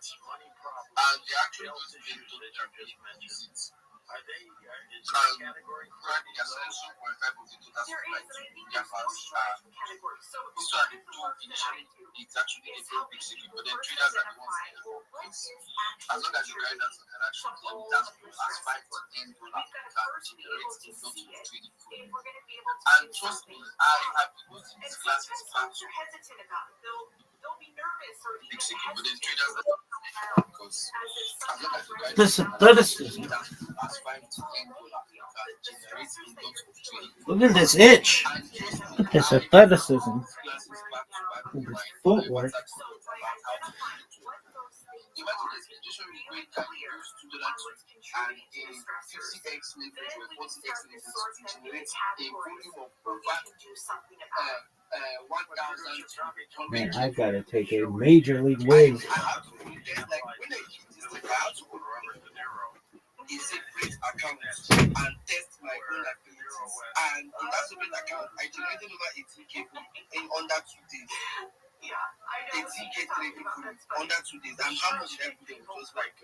And they actually got to be able to use it. Currently, they're selling 2.5 of the total supply to India fast. This one, initially, it's actually a very big secret, but then traders are the ones that do it. As long as you carry that interaction, then that's as $5 to $10 can generate a lot of trading for you. And trust me, I have been using this class for big secret, but then traders are because as long as you carry Listen, let us listen. Look at this itch. Look at this athleticism. Look at this footwork. Imagine the situation where you can use $2 and a 50x leverage or 40x leverage to generate a volume of over 1,000. Man, I've got to take a major league whiz. I have to put it like when I use this, like I have to open a separate account and test my own abilities. And in that separate account, I generated over 18K in under 2 days. 18K trading under 2 days. And how much did I put in? Just like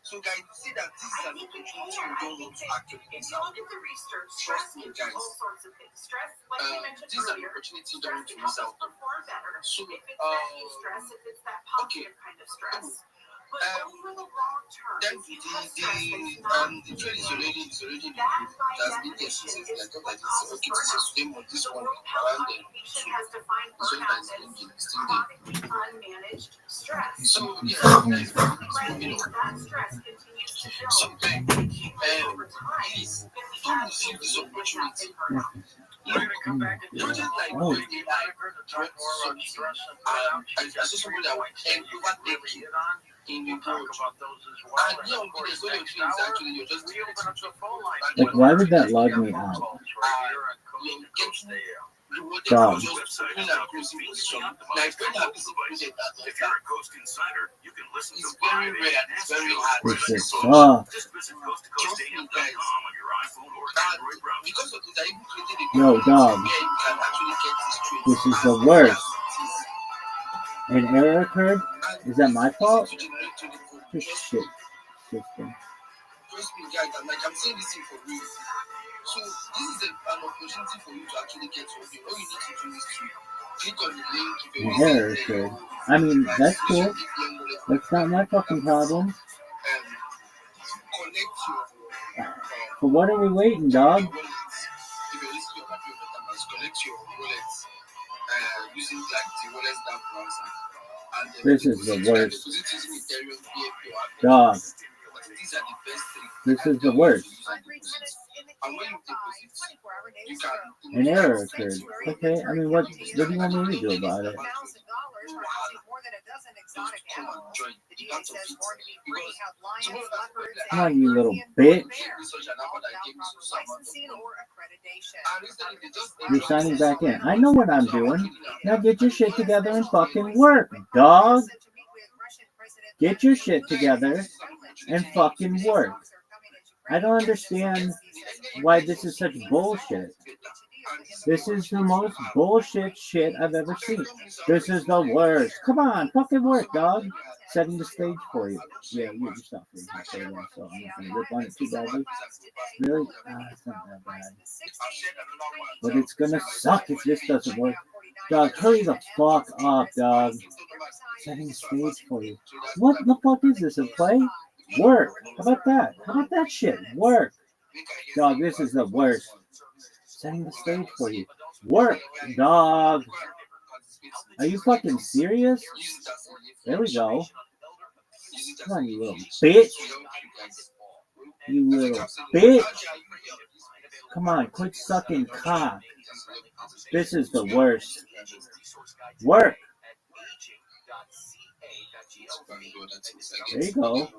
so, guys, you see that this is an opportunity you don't want to actually miss out. Trust me, guys. This is an opportunity you don't want to miss out. So, okay. Then the trade is already improved. It has been there since like okay, so today on this one around the so that is still there. So yeah, so please don't receive this opportunity. Project like AI, I just someone that will end overtaking in the world. And young people, so your dreams actually, you're just Like, why would that log me out? God. If you're a Ghost Insider, you can listen to very rare, it's very hard. This is sucks. Just visit coasttocoastam.com on your iPhone or Android browser. Because of this, I even created a Yo, dog. where you can actually get this trade. This is the worst. An error occurred? Is that my fault? Just shit system. Trust me, guys, I'm saying this thing for real. So this is an opportunity for you to actually get something. All you need to do is to click on the link. If An error occurred. I mean, that's cool. That's not my fucking problem. Connect your For what are we waiting, dog? If you're listening to your connect your wallets using like the wallets that browser. This is the worst. Dog. This is the worst. An error occurred. Okay, I mean, what do you want me to do about it? Come on, you little bitch. You're signing back in. I know what I'm doing. Now get your shit together and fucking work, dog. Get your shit together and fucking work. I don't understand why this is such bullshit. This is the most bullshit shit I've ever seen. This is the worst. Come on, fucking work, dog. Setting the stage for you. Yeah, you're suffering. So I'm not gonna rip on it too badly. Really? It's not that bad. But it's gonna suck if this doesn't work. Dog, hurry the fuck up, dog. Setting the stage for you. What the fuck is this? A play? Work. How about that? How about that shit? Work. Dog, this is the worst. Setting the stage for you. Work, dog. Are you fucking serious? There we go. Come on, you little bitch. You little bitch. Come on, quit sucking cock. This is the worst. Work. There you go.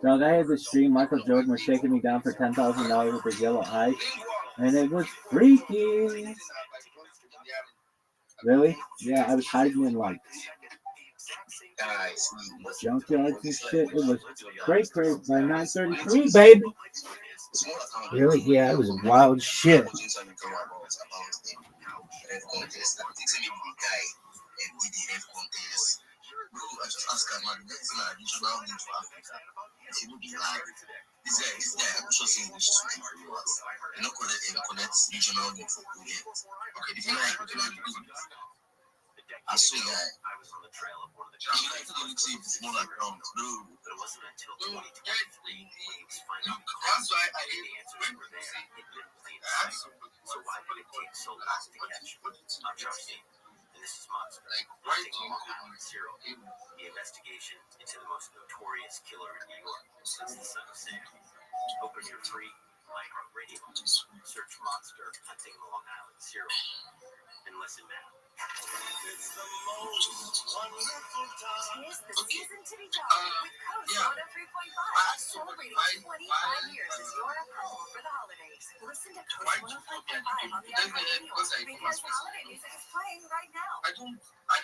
Dog, I had this stream. Michael Jordan was shaking me down for $10,000 with his yellow eyes. And it was freaky. Really? Yeah, I was hiding in like junkyards and shit. It was great by 9:33, baby. Really? Yeah, it was wild shit. This guy, I'm sure saying English to my viewers. I'm not connect regional news for Korea. Okay, if you know like regional news, I saw that. It's more like no. But it wasn't until 2023 when he was finally. That's why I didn't say. So why did it take so long to catch? I'm trusting. And this is Monster. Like, why do you call it Zero? The investigation into the most notorious killer in New York since the son of Sam. Open your free ViralRabbi. Search Monster Hunting Long Island Zero and listen now. It's the most wonderful time. Tis the season to be jolly with Coast 103.5. Celebrating 25 years as your home for the holidays. Listen to Coast 103.5 on the iHeartRadio because holiday music is playing right now.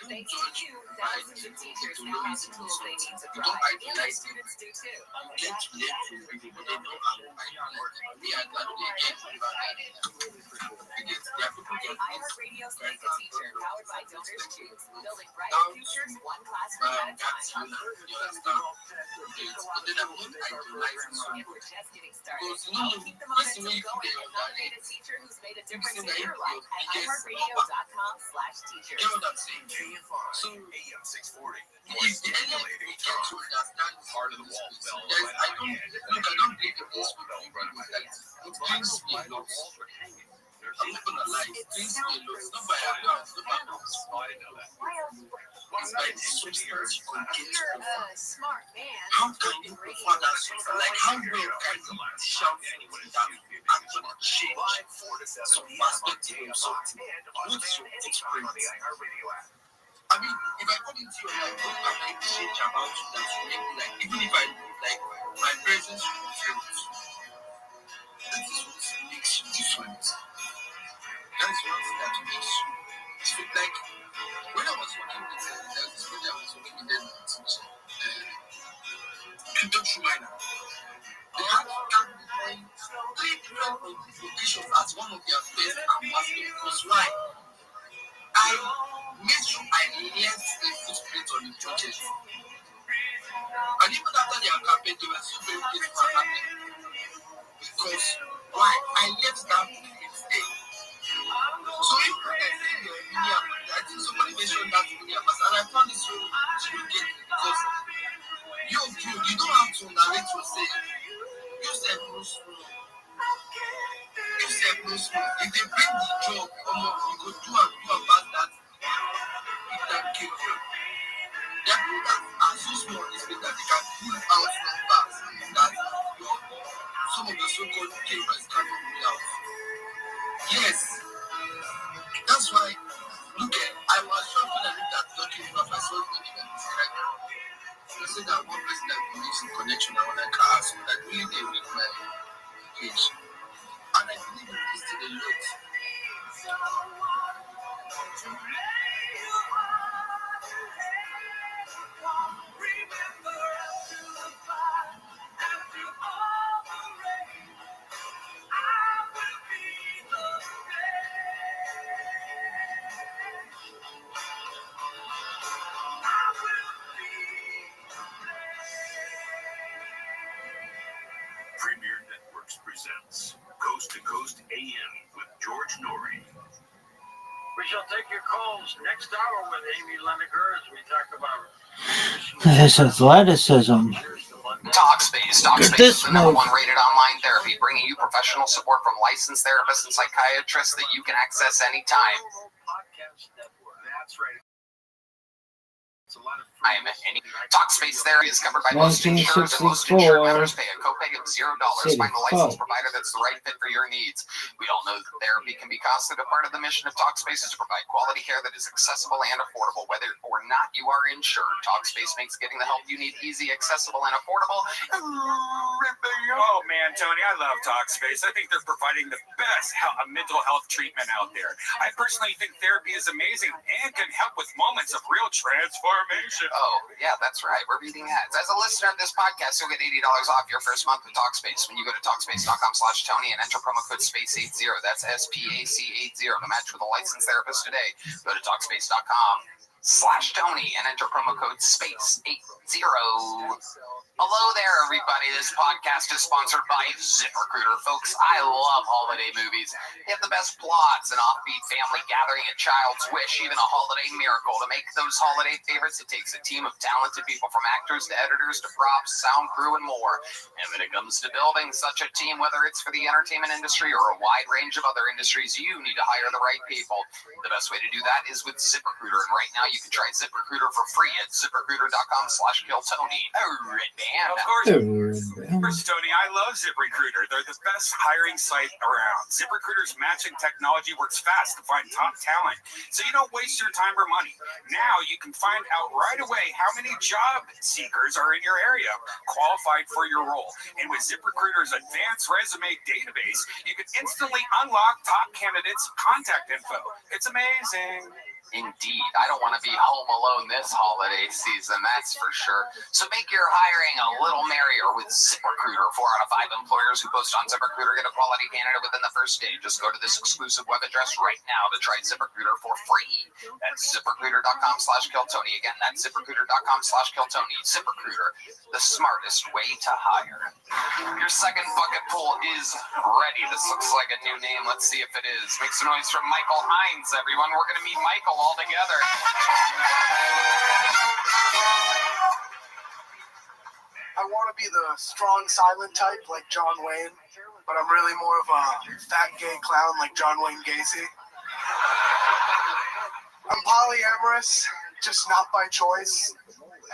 Thanks to you, thousands of teachers now have the tools they need to thrive, and their students do too. iHeartRadio's Make a Teacher, powered by Donors Choose, building brighter futures one classroom at a time. We're just getting started. Keep the momentum going and motivate a teacher who's made a difference in your life at iHeartRadio.com/teachers. So, AM 640. He's the emulating part of the wall fell. I don't get the Facebook it brings me a lot. I'm not gonna lie, it brings me a lot. Not by account, not by house. It's by the substance you can get over. How can you prefer that substance? Like, how well can you shout that actually change some perspective of something? What's your experience? I mean, if I come into your life, what can I change about you that will make me like, even if I like my presence will feel that is what makes you different. That's what that makes you. So like when I was working with them, there was when I was working with them teaching. Don't you mind? They had three different locations as one of their best ambassadors. Because why? I made sure I left a footprint on the project. And even after their campaign, they were so very grateful and happy. Because why? I left that footprint there. So if I think somebody mentioned that to me, and I found it so get because you don't have to narrate yourself. You said no small. You said no small. If they bring the job, you could do about that. If that came from there are people that are so small is that they can pull out numbers that some of the so-called gamers cannot pull out. Yes. That's why, look at, I was shocked when I looked at talking about my soul thinking and this right now. I said that one person that believes in connection, I want to ask you that really they read my page. And I believe in this to the Lord. We shall take your calls next hour with Amy Leneker as we talk about His athleticism. Talkspace. Talkspace is the #1 rated online therapy, bringing you professional support from licensed therapists and psychiatrists that you can access anytime. That's right. Talkspace therapy is covered by most insurers, and most insured members pay a copay of $0. Find a licensed provider that's the right fit for your needs. We all know that therapy can be costly, but part of the mission of Talkspace is to provide quality care that is accessible and affordable. Whether or not you are insured, Talkspace makes getting the help you need easy, accessible, and affordable. Oh man, Tony, I love Talkspace. I think they're providing the best mental health treatment out there. I personally think therapy is amazing and can help with moments of real transformation. Oh, yeah, that's right. We're reading ads. As a listener of this podcast, you'll get $80 off your first month with Talkspace when you go to Talkspace.com/Tony and enter promo code SPACE80. That's SPAC80 to match with a licensed therapist today. Go to Talkspace.com/Tony and enter promo code SPACE80. Hello there, everybody. This podcast is sponsored by ZipRecruiter. Folks, I love holiday movies. They have the best plots, an offbeat family gathering, a child's wish, even a holiday miracle. To make those holiday favorites, it takes a team of talented people, from actors to editors to props, sound crew, and more. And when it comes to building such a team, whether it's for the entertainment industry or a wide range of other industries, you need to hire the right people. The best way to do that is with ZipRecruiter. And right now, you can try ZipRecruiter for free at ZipRecruiter.com/KillTony. Of course, Tony, I love ZipRecruiter. They're the best hiring site around. ZipRecruiter's matching technology works fast to find top talent, so you don't waste your time or money. Now you can find out right away how many job seekers are in your area qualified for your role. And with ZipRecruiter's advanced resume database, you can instantly unlock top candidates' contact info. It's amazing. Indeed. I don't want to be home alone this holiday season, that's for sure. So make your hiring a little merrier with ZipRecruiter. 4 out of 5 employers who post on ZipRecruiter get a quality candidate within the first day. Just go to this exclusive web address right now to try ZipRecruiter for free. That's ZipRecruiter.com/KillTony. Again, that's ZipRecruiter.com/KillTony. ZipRecruiter, the smartest way to hire. Your second bucket pull is ready. This looks like a new name. Let's see if it is. Make some noise from Michael Hines, everyone. We're going to meet Michael all together. I want to be the strong, silent type like John Wayne, but I'm really more of a fat, gay clown like John Wayne Gacy. I'm polyamorous, just not by choice.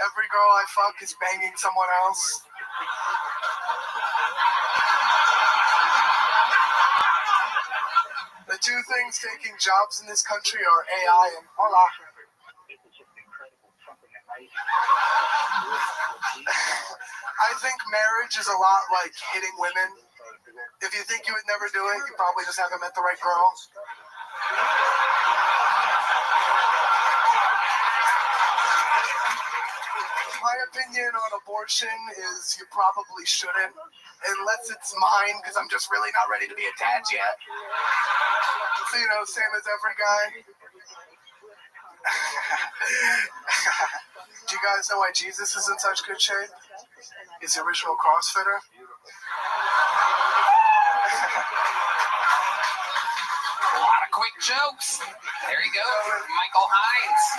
Every girl I fuck is banging someone else. The two things taking jobs in this country are AI and hola. I think marriage is a lot like hitting women. If you think you would never do it, you probably just haven't met the right girl. My opinion on abortion is you probably shouldn't, unless it's mine, because I'm just really not ready to be a dad yet. So, you know, same as every guy. Do you guys know why Jesus is in such good shape? He's the original CrossFitter. A lot of quick jokes. There you go, Michael Hines.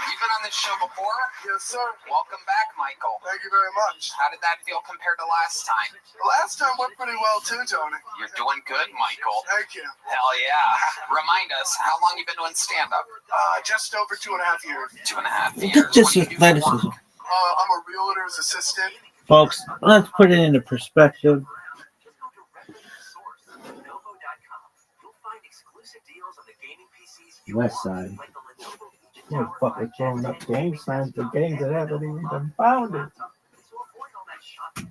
You've been on this show before? Yes, sir. Welcome back, Michael. Thank you very much. How did that feel compared to last time? Last time went pretty well too, Tony. You're doing good, Michael. Thank you. Hell yeah. Remind us, how long you been doing stand-up? Just over 2.5 years. 2.5 years. Look at this athleticism. I'm a realtor's assistant. Folks, let's put it into perspective. West Side. You're fucking throwing up gang signs for gangs that haven't even been founded.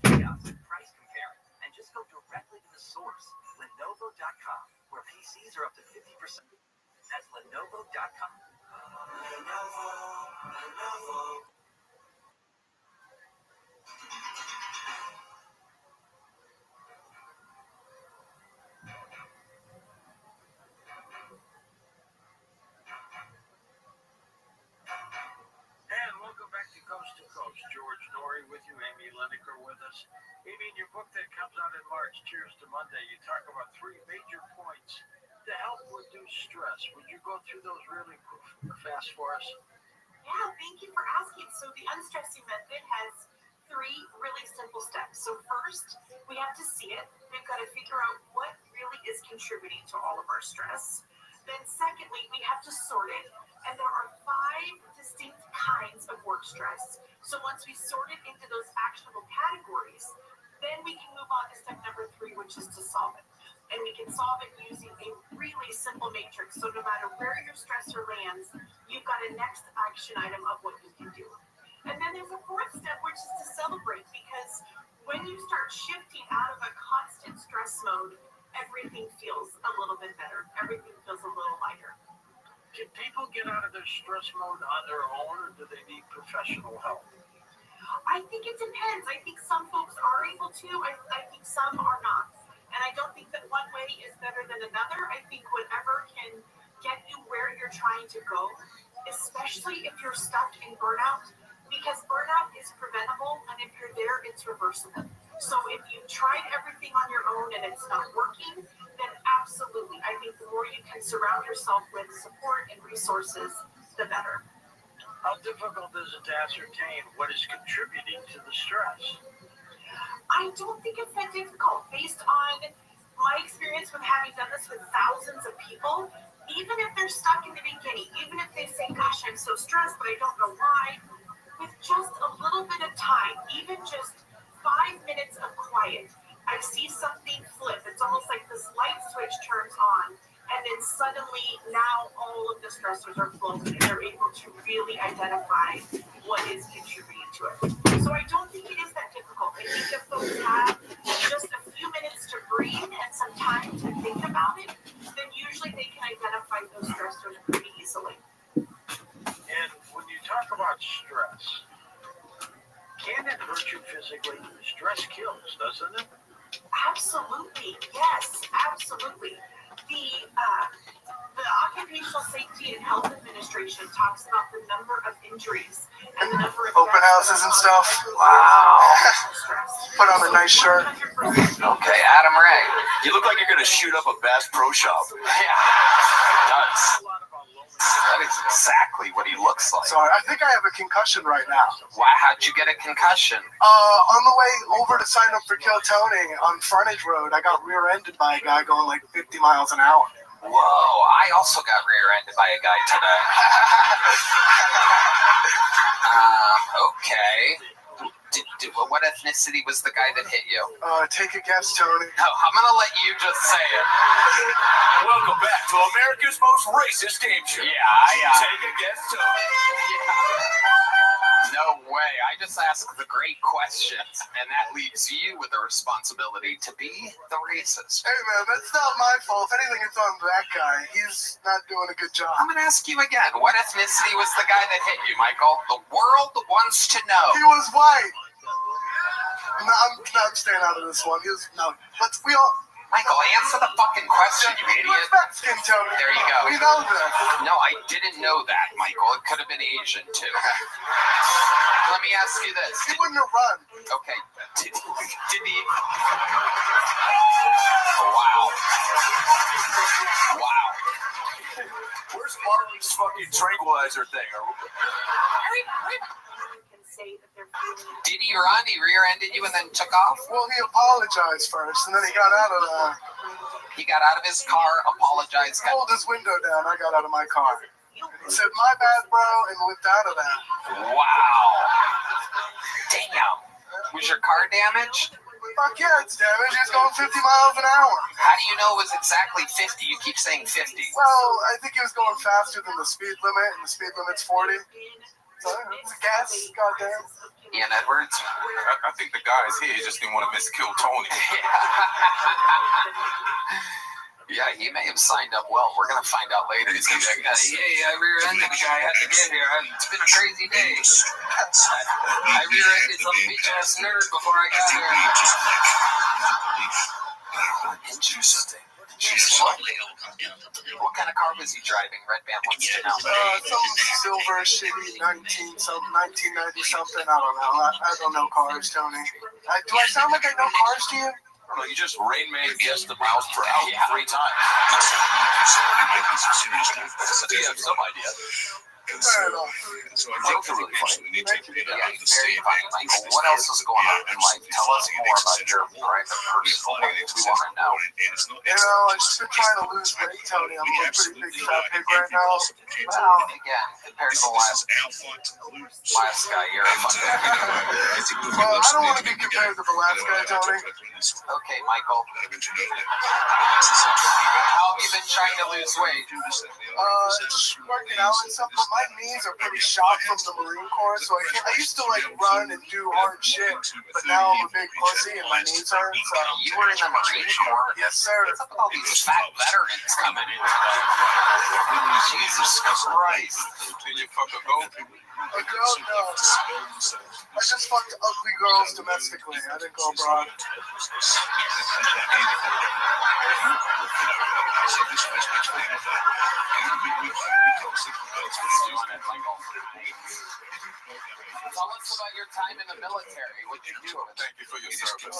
And just go directly to the source, Lenovo.com, where PCs are up to 50%. That's Lenovo.com. And welcome back to Coast. George Norrie with you, Amy Leneker with us. Amy, in your book that comes out in March, Cheers to Monday, you talk about 3 major points to help reduce with stress. Would you go through those really fast for us? Yeah, thank you for asking. So the unstressing method has 3 really simple steps. So first, we have to see it. We've got to figure out what really is contributing to all of our stress. Then secondly, we have to sort it. And there are 5 distinct kinds of work stress. So once we sort it into those actionable categories, then we can move on to step number 3, which is to solve it. And we can solve it using a really simple matrix. So no matter where your stressor lands, you've got a next action item of what you can do. And then there's a 4th step, which is to celebrate, because when you start shifting out of a constant stress mode, everything feels a little bit better. Everything feels a little lighter. Can people get out of their stress mode on their own, or do they need professional help? I think it depends. I think some folks are able to. I think some are not. And I don't think that one way is better than another. I think whatever can get you where you're trying to go, especially if you're stuck in burnout, because burnout is preventable, and if you're there, it's reversible. So if you've tried everything on your own and it's not working, then absolutely, I think the more you can surround yourself with support and resources, the better. How difficult is it to ascertain what is contributing to the stress? I don't think it's that difficult. Based on my experience with having done this with thousands of people, even if they're stuck in the beginning, even if they say, gosh, I'm so stressed, but I don't know why, with just a little bit of time, even just 5 minutes of quiet, I see something flip. It's almost like this light switch turns on, and then suddenly now all of the stressors are flowing, and they're able to really identify what is contributing to it. So I don't think it is that difficult. I think if folks have just a few minutes to breathe and some time to think about it, then usually they can identify those stressors pretty easily. And when you talk about stress, can it hurt you physically? Stress kills, doesn't it? Absolutely, yes, absolutely. The Occupational Safety and Health Administration talks about the number of injuries and the number of open houses and stuff. Wow. Put on a nice shirt. Okay, Adam Ray. You look like you're gonna shoot up a Bass Pro Shop. Yeah, it does. That is exactly what he looks like. Sorry, I think I have a concussion right now. Why? How'd you get a concussion? On the way over to sign up for Kill Tony on Frontage Road, I got rear-ended by a guy going like 50 miles an hour. Whoa, I also got rear-ended by a guy today. Okay. What ethnicity was the guy that hit you? Take a guess, Tony. No, I'm gonna let you just say it. Welcome back to America's most racist game show. Yeah. Take a guess, Tony. Yeah. No way. I just asked the great questions, and that leaves you with the responsibility to be the racist. Hey, man, that's not my fault. If anything, it's on that guy. He's not doing a good job. I'm going to ask you again. What ethnicity was the guy that hit you, Michael? The world wants to know. He was white. No, I'm staying out of this one. We all... Michael, answer the fucking question, you idiot. He was Mexican, Tony. There you go. We know that. No, I didn't know that, Michael. It could have been Asian, too. Let me ask you this. He wouldn't have run. Okay. Did he... Wow. Where's Marley's fucking tranquilizer thing? Did he run? He rear-ended you and then took off? Well, he apologized first, and then he got out of He got out of his car, apologized. Rolled his window down. I got out of my car. He said, "My bad, bro," and whipped out of that. Wow. Damn. Was your car damaged? Fuck yeah, it's damaged. He's going 50 miles an hour. How do you know it was exactly 50? You keep saying 50. Well, I think he was going faster than the speed limit, and the speed limit's 40. So, it's a guess, goddamn. Ian Edwards? I think the guys here just didn't want to miss Kill Tony. Yeah, he may have signed up well. We're going to find out later. He's going to be like, hey, I rear-ended the guy. I had to get here. It's been a crazy day. I rear-ended some bitch-ass nerd before I got here. Interesting. What kind of car was he driving? Red Band wants to know. Some silver shitty 1990 something. I don't know. I don't know cars, Tony. Do I sound like I know cars to you? don't know. You just rain man guessed the mouse for out 3 times. So you have some idea. And so I think really funny. we need to Very funny. Michael, what else is going on in life? Tell us more about your private personal life. We want to know. I've just been trying to lose weight, Tony. I'm a pretty big fat pig right now. Well, again, compared to the last guy, you're a fucking Well, I don't want to be compared to the last guy, Tony. Okay, Michael. How have you been trying to lose weight? Just working out and stuff, but my knees are pretty shot from the Marine Corps, so I used to like run and do hard shit, but now I'm a big pussy and my knees hurt, so. You were in the Marine Corps? Yes, sir. What's up with all these fat veterans coming in? Jesus Christ. Did you fuck a goat? A girl, no. I just fucked ugly girls domestically. I didn't go abroad. Tell us about your time in the military. What did you do? Thank you for your service. It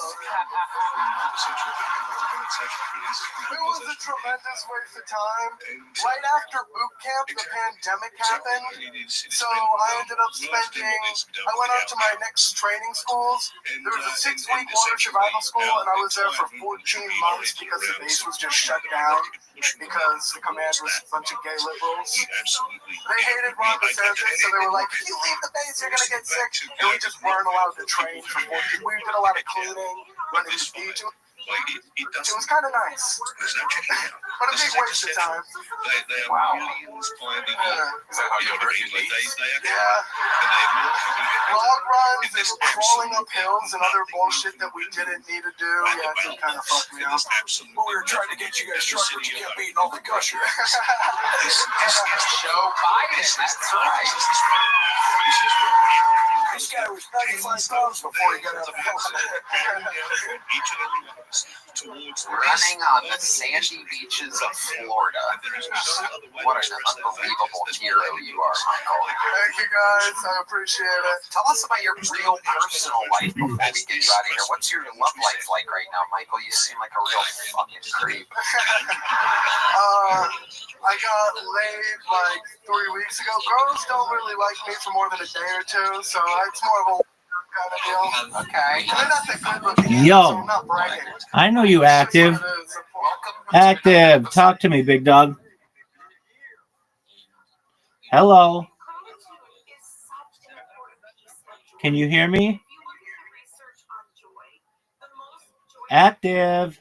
was a tremendous waste of time. Right after boot camp, the pandemic happened. So I ended up spending, I went on to my next training schools. There was a 6-week water survival school, and I was there for 14 months because the base was just shut down because the command was a bunch of gay liberals. They hated Ron DeSantis, so they were like, if you leave the base, you're going to get sick. And we just weren't allowed to train for 14. We did a lot of cleaning, running the beach. It was kind of nice. But a big waste of time. Wow. Is that how you're breaking these? Yeah. Log runs and crawling up hills and other bullshit that we didn't need to do. Yeah, it kind of fucked me up. Well, we were trying to get you guys drunk, but you kept beating all the gushers. Joe Biden, that's right. This guy was 95 pounds before he got out of the house. Running on the sandy beaches of Florida. What an unbelievable hero you are, Michael. Thank you guys. I appreciate it. Tell us about your real personal life before we get you out of here. What's your love life like right now, Michael? You seem like a real fucking creep. I got laid like 3 weeks ago. Girls don't really like me for more than a day or two, so it's more of a kind of deal. Okay. They're not that good looking, Yo. so I'm not bragging. I know you active. Active. Talk to me, big dog. Hello. Can you hear me? Active.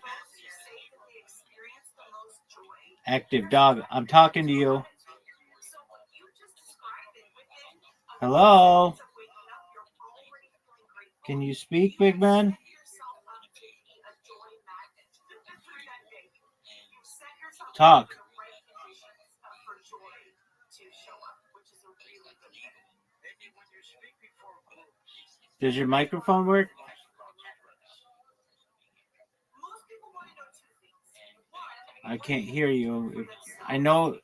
Active dog. I'm talking to you. Hello. Can you speak, big man? Talk. Does your microphone work? I can't hear you. I know.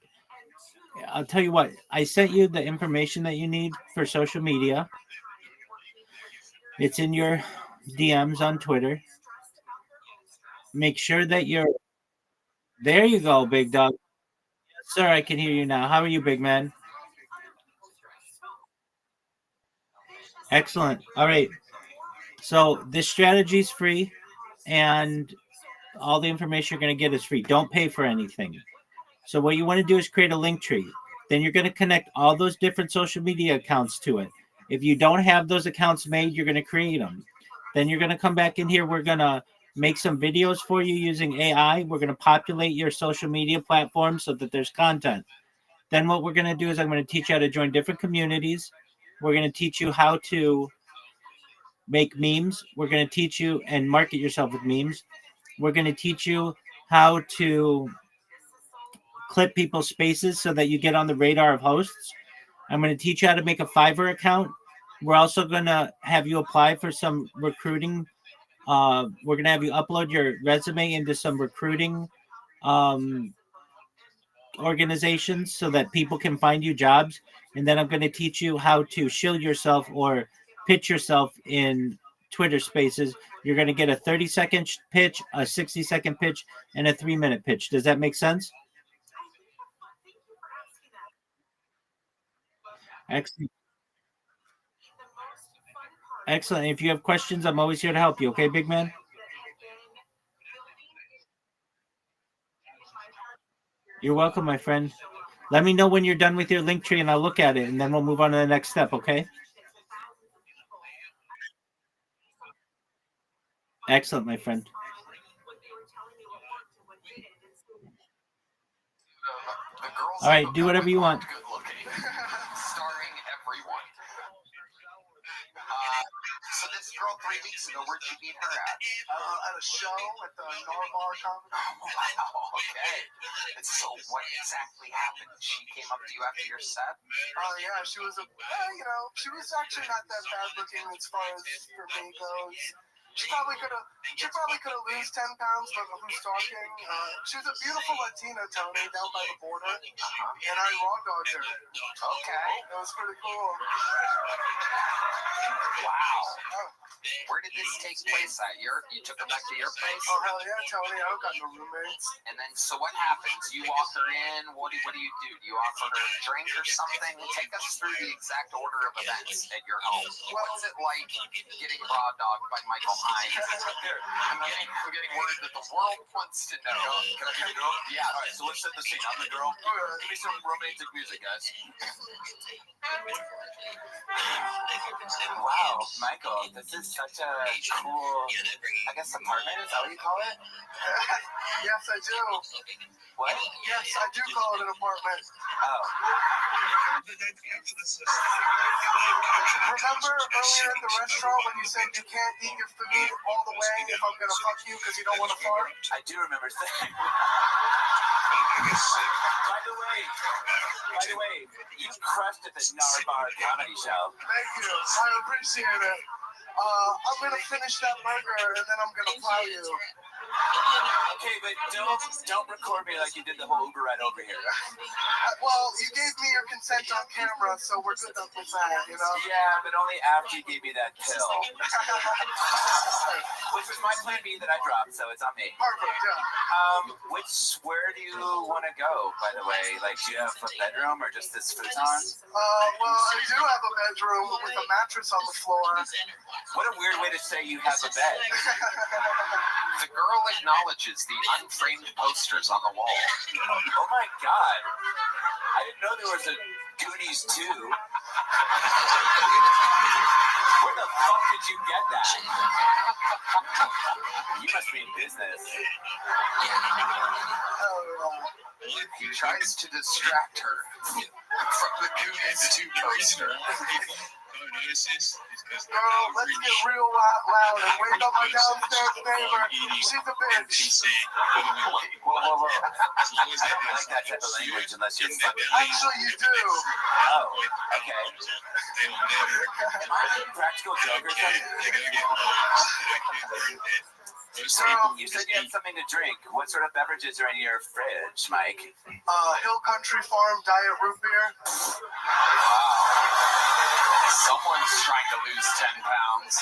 I'll tell you what. I sent you the information that you need for social media. It's in your DMs on Twitter. Make sure that you're... There you go, big dog. Yes, sir, I can hear you now. How are you, big man? Excellent. All right. So this strategy is free, and all the information you're going to get is free. Don't pay for anything. So what you want to do is create a link tree. Then you're going to connect all those different social media accounts to it. If you don't have those accounts made, you're going to create them. Then you're going to come back in here. We're going to make some videos for you using AI. We're going to populate your social media platform so that there's content. Then what we're going to do is I'm going to teach you how to join different communities. We're going to teach you how to make memes. We're going to teach you and market yourself with memes. We're going to teach you how to clip people's spaces so that you get on the radar of hosts. I'm going to teach you how to make a Fiverr account. We're also going to have you apply for some recruiting. We're going to have you upload your resume into some recruiting organizations so that people can find you jobs. And then I'm going to teach you how to shield yourself or pitch yourself in Twitter Spaces, you're going to get a 30-second pitch, a 60-second pitch, and a 3-minute pitch. Does that make sense? Excellent. Excellent. If you have questions, I'm always here to help you. Okay, big man? You're welcome, my friend. Let me know when you're done with your link tree and I'll look at it, and then we'll move on to the next step, okay? Excellent, my friend. All right, do whatever you want. Starring everyone. So this girl 3 weeks ago, where'd you meet her at? At a show at the Narbar Comedy. Oh, wow, okay. And so what exactly happened? She came up to you after your set? Oh, yeah, she was she was actually not that bad looking as far as for me goes. She probably could have lost 10 pounds, but who's talking? She was a beautiful Latina, Tony, down by the border, and I raw dogged her. Okay. It was pretty cool. Wow. Where did this take place at? You took her back to your place? Oh, hell yeah, Tony. I don't got no roommates. And then, so what happens? You walk her in. What do you do? Do you offer her a drink or something? Take us through the exact order of events at your home. What's it like getting raw dogged by Michael Hines? I'm getting word that the world wants to know. Can I be the girl? Yeah. All right, so let's set the scene. I'm the girl. Give me some romantic music, guys. Wow, Michael, this is such a cool, I guess, apartment. Is that what you call it? Yes, I do. What? Yes, I do call it an apartment. Oh. Remember earlier at the restaurant when you said you can't eat your food all the way if I'm gonna fuck you because you don't want to fart? I do remember saying. By the way, you crushed at the Narbar Comedy Show. Thank you. I appreciate it. I'm gonna finish that burger and then I'm gonna plow you. Okay, but don't record me like you did the whole Uber ride over here. Well, you gave me your consent on camera, so we're good with that, you know? Yeah, but only after you gave me that pill. Which was my plan B that I dropped, so it's on me. Perfect, yeah. Where do you want to go, by the way? Like, do you have a bedroom or just this futon? Well, I do have a bedroom with a mattress on the floor. What a weird way to say you have a bed. The girl acknowledges the unframed posters on the wall. Oh my god. I didn't know there was a Goonies 2. Where the fuck did you get that? You must be in business. He tries to distract her from the Goonies 2 poster. Girl, let's get real loud and wake up my downstairs neighbor. She's a bitch. Whoa. I don't like that type of language unless you're fucking. Actually, you do. Oh, okay. Am I a practical joke or something? So, you said you had something to drink. What sort of beverages are in your fridge, Mike? Hill Country Farm Diet Root Beer. Someone's trying to lose 10 pounds.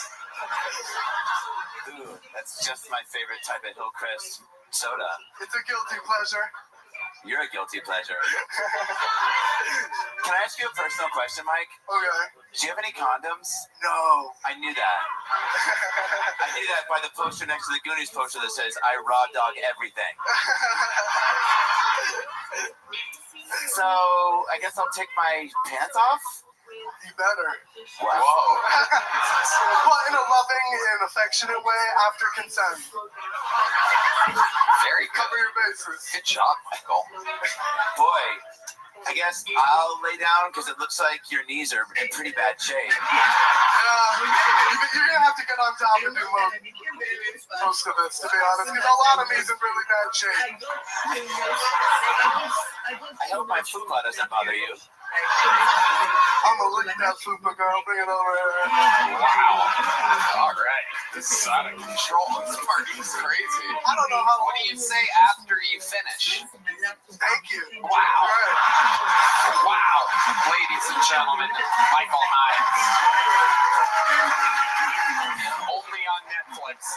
Ooh, that's just my favorite type of Hillcrest soda. It's a guilty pleasure. You're a guilty pleasure. Can I ask you a personal question, Mike? Okay. Do you have any condoms? No. I knew that. I knew that by the poster next to the Goonies poster that says, I raw dog everything. So, I guess I'll take my pants off? You better. Whoa. But in a loving and affectionate way after consent. Very good. Cover your bases. Good job, Michael. Boy, I guess I'll lay down because it looks like your knees are in pretty bad shape. You're going to have to get on top and do most of this, to be honest, because a lot of me's in really bad shape. I hope my fupa doesn't bother you. I'm gonna look at that fupa, girl. Bring it over here. Wow. All right. This is out of control. This party is crazy. I don't know how. What do you say after you finish? Thank you. Wow. Wow. Ladies and gentlemen, Michael Hines.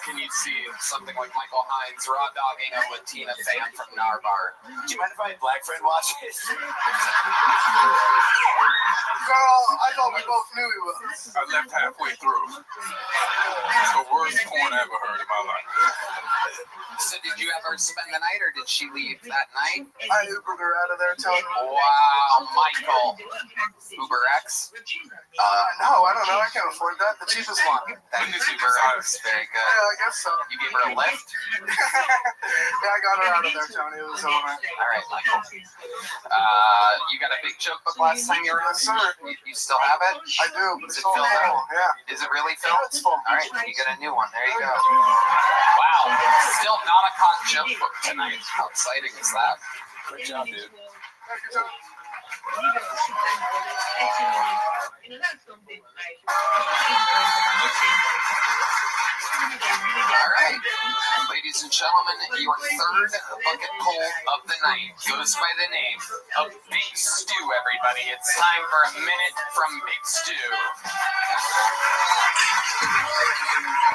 can you see something like Michael Hines raw dogging a Latina fan from Narvar? Do you mind if my black friend watches? Girl, I thought we both knew he was. I left halfway through. It's the worst porn I ever heard in my life. So did you ever spend the night, or did she leave that night? I Ubered her out of there, tell me. Wow, Michael. Uber X? No, I don't know. I can't afford that. The cheapest one. That is Uber X. Very good. Yeah, I guess so. You gave her a lift? Yeah, I got her out of there, Tony. It was over. All right, Michael. You got a big joke book last time you were on? Yes, sir. You still have it? I do, but Is it's it filled full. out? Yeah. Is it really filled? Yeah, it's full. All right, then you get a new one. There you go. Wow. Still not a caught joke book tonight. How exciting is that? Good job, dude. Thank you, Tony. All right, ladies and gentlemen, your third bucket pull of the night goes by the name of Big Stew, everybody. It's time for a minute from Big Stew.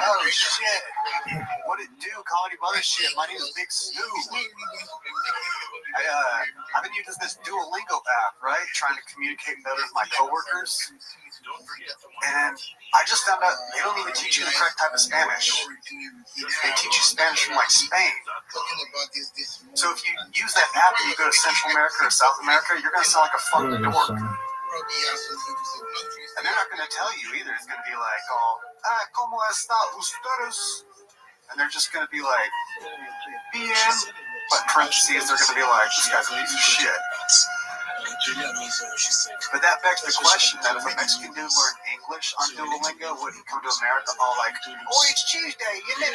Oh, shit. What it do, comedy mothership? My name is Big Stew. I've been using this Duolingo app, right? Trying to communicate better with my coworkers. And I just found out they don't even teach you the correct type of Spanish. They teach you Spanish from like Spain. So if you use that app and you go to Central America or South America, you're going to sound like a fucking dork. And they're not going to tell you either. It's going to be like, ¿cómo está ustedes? And they're just going to be like, bien. But in parentheses, they're going to be like, this guy's a piece of shit. But that begs the question that if a Mexican dude learned English on Duolingo, would he come to America all like, oh, it's Tuesday, isn't it?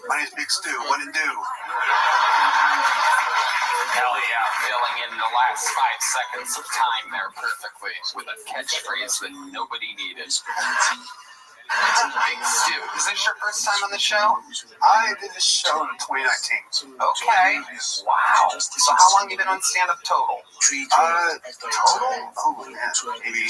My name's Big Stew. What it do? Hell yeah, filling in the last 5 seconds of time there perfectly with a catchphrase that nobody needed. Big Stew, is this your first time on the show? I did this show in 2019. Okay. Wow. So how long have you been on stand-up total? Total? Oh, man. Maybe a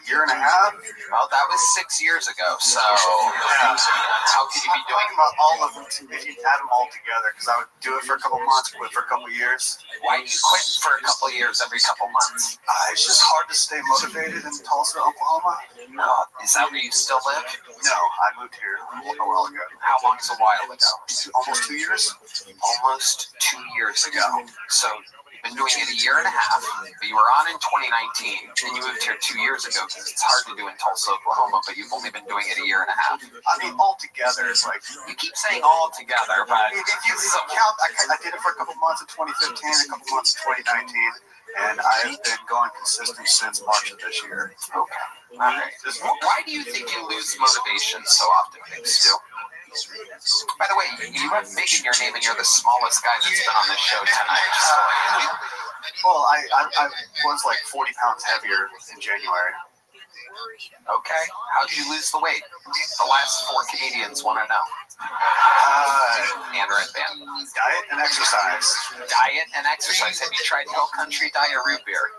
year and a half? Well, that was 6 years ago, so yeah. How could you be doing about all of them if you add them all together? Because I would do it for a couple months, quit for a couple years. Why do you quit for a couple years every couple months? It's just hard to stay motivated in Tulsa, Oklahoma. No. Is that where you still live? No, I moved here a while ago. How long is a while ago? Almost 2 years. Almost 2 years ago. So you've been doing it a year and a half, but you were on in 2019, and you moved here 2 years ago because it's hard to do in Tulsa, Oklahoma, but you've only been doing it a year and a half. I mean, all together, it's like... You keep saying all together, but... If you count, I did it for a couple months in 2015, a couple months in 2019, and I've been going consistent since March of this year. Okay. All right. Why do you think you lose motivation so often, Big Stew? By the way, you have big in your name, and you're the smallest guy that's been on this show tonight. Well, I was like 40 pounds heavier in January. Okay. How'd you lose the weight? The last 4 Canadians want to know. And Red Band. Diet and exercise. Diet and exercise. Have you tried Hill Country Diet root beer?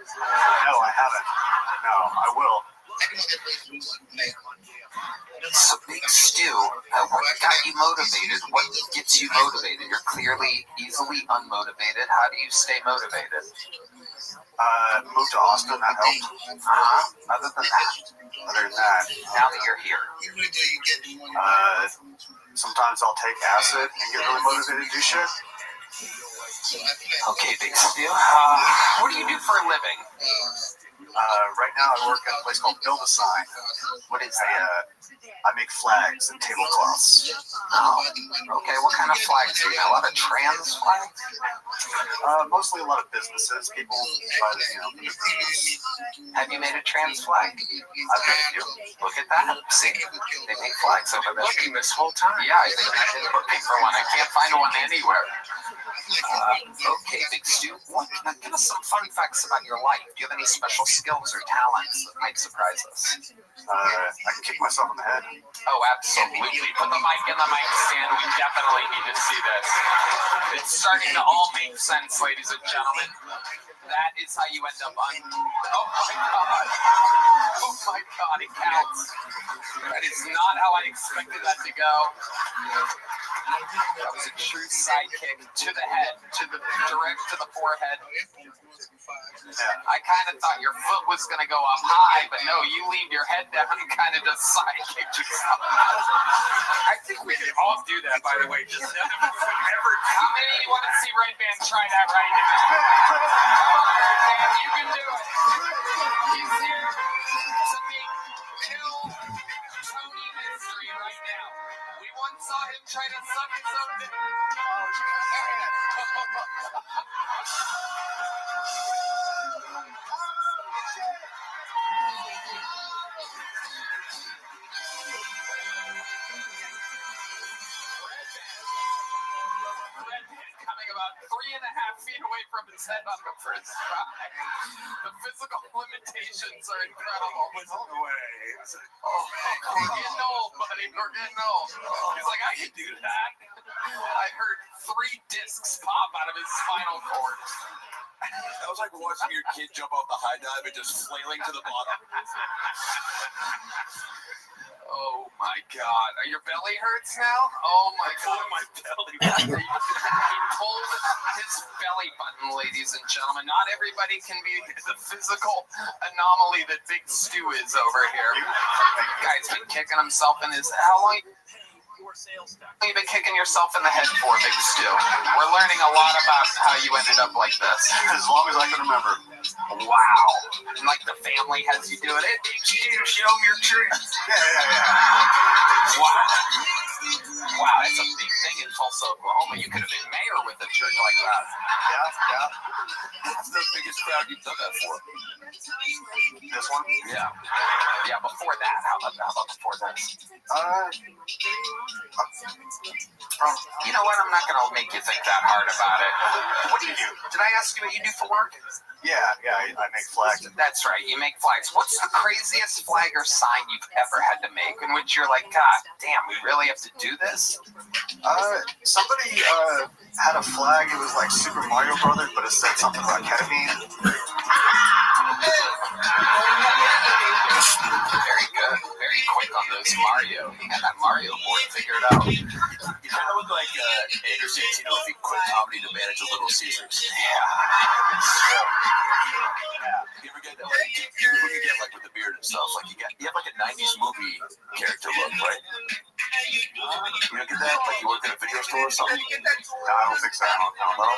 No, I haven't. No, I will. So, Big Stew, what got you motivated? What gets you motivated? You're clearly easily unmotivated. How do you stay motivated? Moved to Austin, that helped. Other than that, now that you're here, sometimes I'll take acid and get really motivated to do shit. Okay, Big Stew, what do you do for a living? Right now I work at a place called Build a Sign. What is that? I make flags and tablecloths. Oh, okay. What kind of flags do you make? A lot of trans flags? Mostly a lot of businesses. People try to, Have you made a trans flag? I've made a few. Look at that. See, they make flags over there. Looking this whole time. Yeah, I've been looking for one. I can't find one anywhere. Okay, Big Stu. Give us some fun facts about your life. Do you have any special skills or talents that might surprise us? I can kick myself in the head. Oh, absolutely. Put the mic in the mic stand. We definitely need to see this. It's starting to all make sense, ladies and gentlemen. That is how you end up on... Oh, my God. Oh, my God. It counts. That is not how I expected that to go. That was a true sidekick to the head, direct to the forehead. I kind of thought your foot was going to go up high, but no, you leaned your head down and kind of just sidekicked yourself. I think we can all do that, by the way. Just none of us would ever do How many of you want to see Red Band try that right now? Come on, Red Band, you can do it. He's here to make Kill Tony history right now. We once saw him try to suck his own dick. Coming about 3.5 feet away from his head on the first try. The physical limitations are incredible. all the way. Oh, we're getting old, buddy. We're getting old. He's like, I can do that. I heard 3 discs pop out of his spinal cord. That was like watching your kid jump off the high dive and just flailing to the bottom. Oh my God. Your belly hurts now? Oh my God. My belly. He pulled his belly button, ladies and gentlemen. Not everybody can be the physical anomaly that Big Stu is over here. Guy's been kicking himself in his... How long have you been kicking yourself in the head for, Big Stu? We're learning a lot about how you ended up like this. As long as I can remember. Wow. And like the family has you do it. Hey, Big Stu, show me your tricks. Yeah. Wow. Wow, that's a big thing in Tulsa, Oklahoma. You could have been mayor with a trick like that. Yeah. What's the biggest crowd you've done that for? This one? Yeah. Yeah, before that. How about before that? You know what? I'm not going to make you think that hard about it. What do you do? Did I ask you what you do for work? Yeah, I make flags. That's right, you make flags. What's the craziest flag or sign you've ever had to make in which you're like, God damn, we really have to do this? Somebody had a flag. It was like Super Mario Brothers, but it said something about ketamine. Very good. Very quick on those Mario. You got that Mario board figured out. You kind of look like Andrew Santino if he quit comedy to manage a Little Caesars. You ever get that? Like, you get like with the beard and stuff. Like you have like a '90s movie character look, right? You don't get that? Like you work in a video store or something? No, I don't think so. I don't know.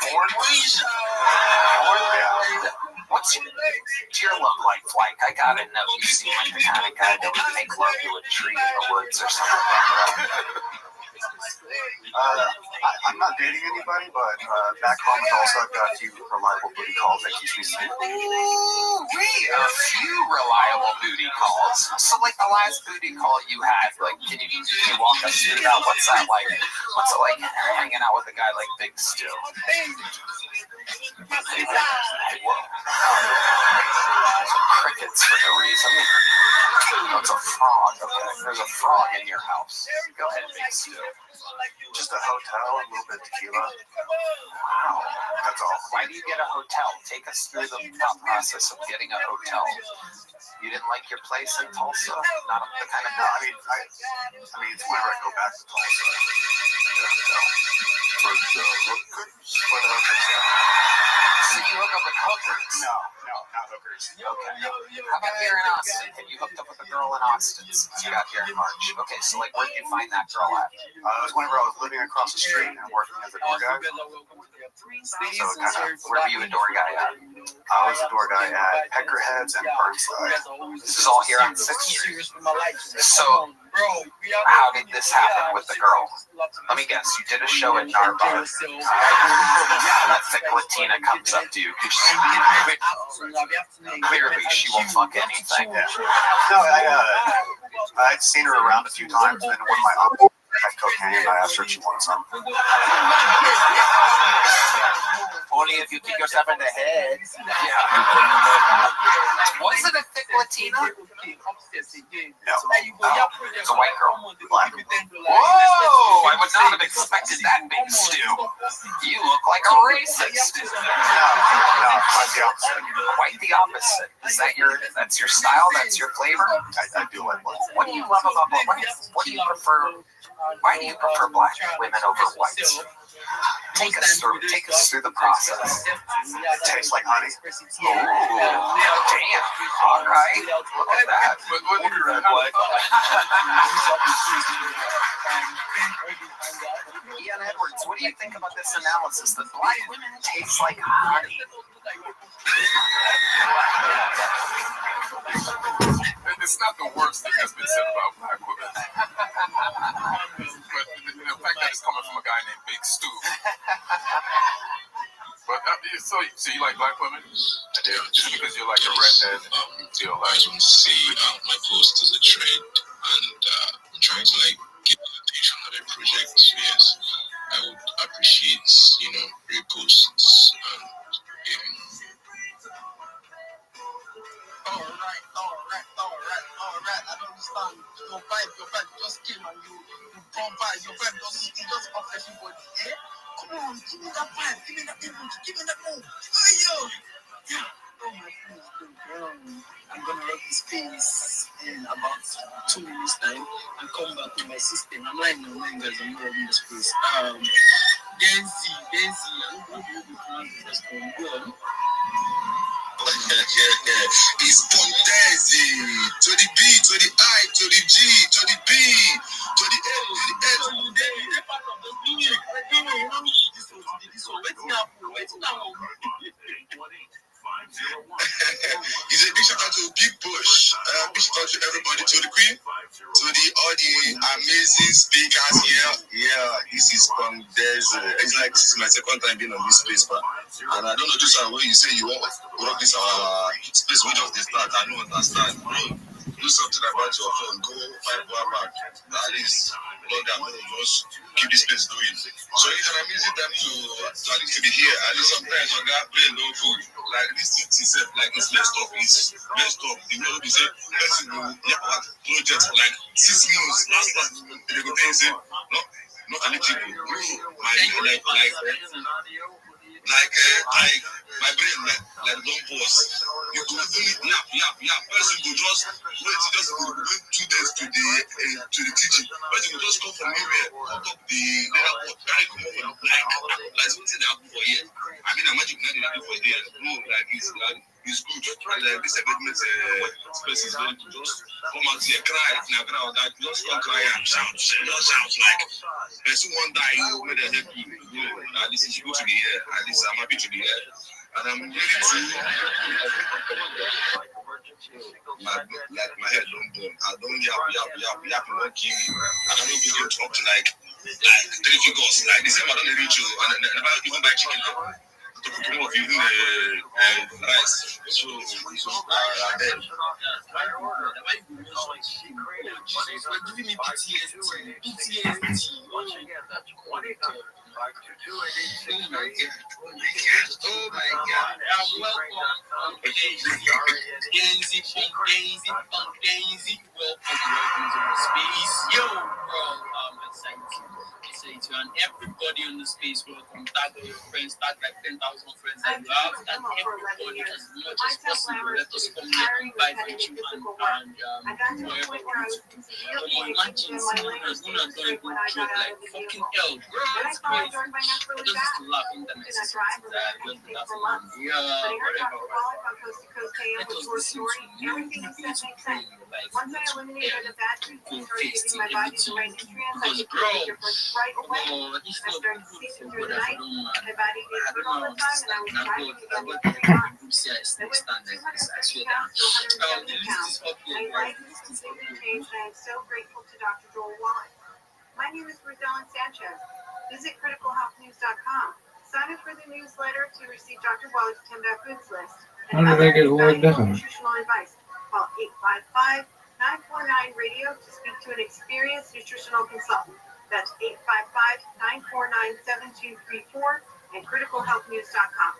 Porn? What's your love life like? I gotta know. You seem like the kind of guy that would make love to a tree in the woods or something like that. I'm not dating anybody, but back home in Tulsa, I've got a few reliable booty calls that keeps me safe. A few reliable booty calls. So, like the last booty call you had, like, can you walk us through that? What's that like? What's it like hanging out with a guy like Big Stu? Crickets for no reason. Oh, it's a frog. Okay, there's a frog in your house. Go ahead, Big Stu. Just a hotel, a little bit of tequila. Wow. That's all. Why do you get a hotel? Take us through the thought process of getting a hotel. You didn't like your place in Tulsa? Not the kind of... No, I mean, it's whenever I go back to Tulsa. For the hookers? For the hookers, yeah. So you hook up with hookers? No, not hookers. Okay. How about here in Austin? Have you hooked up with a girl in Austin since you got here in March? Okay, so like where did you find that girl at? It was whenever I was living across the street and working as a door guy. So where were you a door guy at? I was a door guy at Peckerheads and Burnside. This is all here on 6th Street. So how did this happen with the girl? Let me guess, you did a show at Narbonne. And that thick Latina comes up to you. Clearly, she will fuck anything. No, I'd seen her around a few times, and one of my uncles had cocaine. I asked her if she wanted some. Only if you kick yourself in the head. Yeah. Was it a thick Latina? No. It's a white girl. Black. Whoa! I would not have expected that big stew. You look like a racist. No, quite the opposite. Quite the opposite. Is that that's your style? That's your flavor? I do like black. What do you love about black? What do you prefer? Why do you prefer black women over whites? Take us through the process. It tastes like honey. Ooh, damn. All right. Look at that. Look at red black. Ian Edwards, what do you think about this analysis that black women taste like honey? It's not the worst thing that's been said about black women. But the fact that it's coming from a guy named Big Stu. But so you like black women? I do. Just because you're like a redhead, you feel I like. just want to say my post is a trend, and I'm trying to like get attention on that project. So yes, I would appreciate reposts and All right. I don't understand. Your vibe just came and you bomb vibe. Your vibe just off everybody. Eh? Come on, give me that vibe. Give me that energy. Give me that move. Hey, yo. Yeah. Oh, my friends, I'm going to rock this space in about 2 minutes' time and come back with my system. I'm lying on guys. I'm not rocking the space. Denzi. I'm going to be able to this one. Go on. It's Pontezi to the B, to the I, to the G, to the B, to the A, to the S. It's a big shout out to Big Bush, big shout out to everybody, to the Queen, to all the amazing speakers here. Yeah, this is Pontezi. It's like this is my second time being on this space, and I don't know this one when you say you want to rock this space, we just start. I don't understand, bro. Do something about your phone. Go 5 hours back. At least log out. Just keep this space going. So it's an amazing time to at least to be here. At least sometimes I got brain no food. Like this thing itself, like it's messed up. It's messed up. The way we say, person will project for like 6 months. Last they go say not eligible. Like my brain like don't pause. You go yap. Person go just wait 2 days to the teaching. Person go just come from nowhere, hook up the leather pot, carry come over like something that happen for here. I mean, imagine not do for here. No, like it's good. Like this event space is going to just come out here, cry. Now that just don't cry and shout like person one die, you made a help you. At least it's good to be here. At least I'm happy to be here. And I'm ready to my head don't burn. I don't yap and won't kill me. And I'm not going to talk to like 3 figures. Like the same I don't reach you and I never even buy chicken now. To come off using the rice. So I'm dead. Giving me PTSD. Oh my God. Welcome. Daisy. Welcome to the space. Yo, bro. I'm excited to and everybody on the space. Welcome. Tag all your friends. Tag like 10,000 friends that you have. Tag everybody as much as possible. Let us come here and vibe with you and wherever we want to. Imagine someone who's gonna go and joke like fucking hell, bro. It's crazy. Just laugh in the message. Yeah, whatever. Let us listen to you. Like, go face to everything. Because, bro, it's not good for whatever. I don't understand. I got the CIS next time. I swear that. The list is up here, right? I am so grateful to Dr. Joel Wallen. My name is Ruth Ellen Sanchez. Visit criticalhealthnews.com. Sign up for the newsletter to receive Dr. Wallen's 10 Bad Foods list. How did I get word down? Nutritional advice. Call 855-949-RADIO to speak to an experienced nutritional consultant. That's 855-949-7234 and criticalhealthnews.com.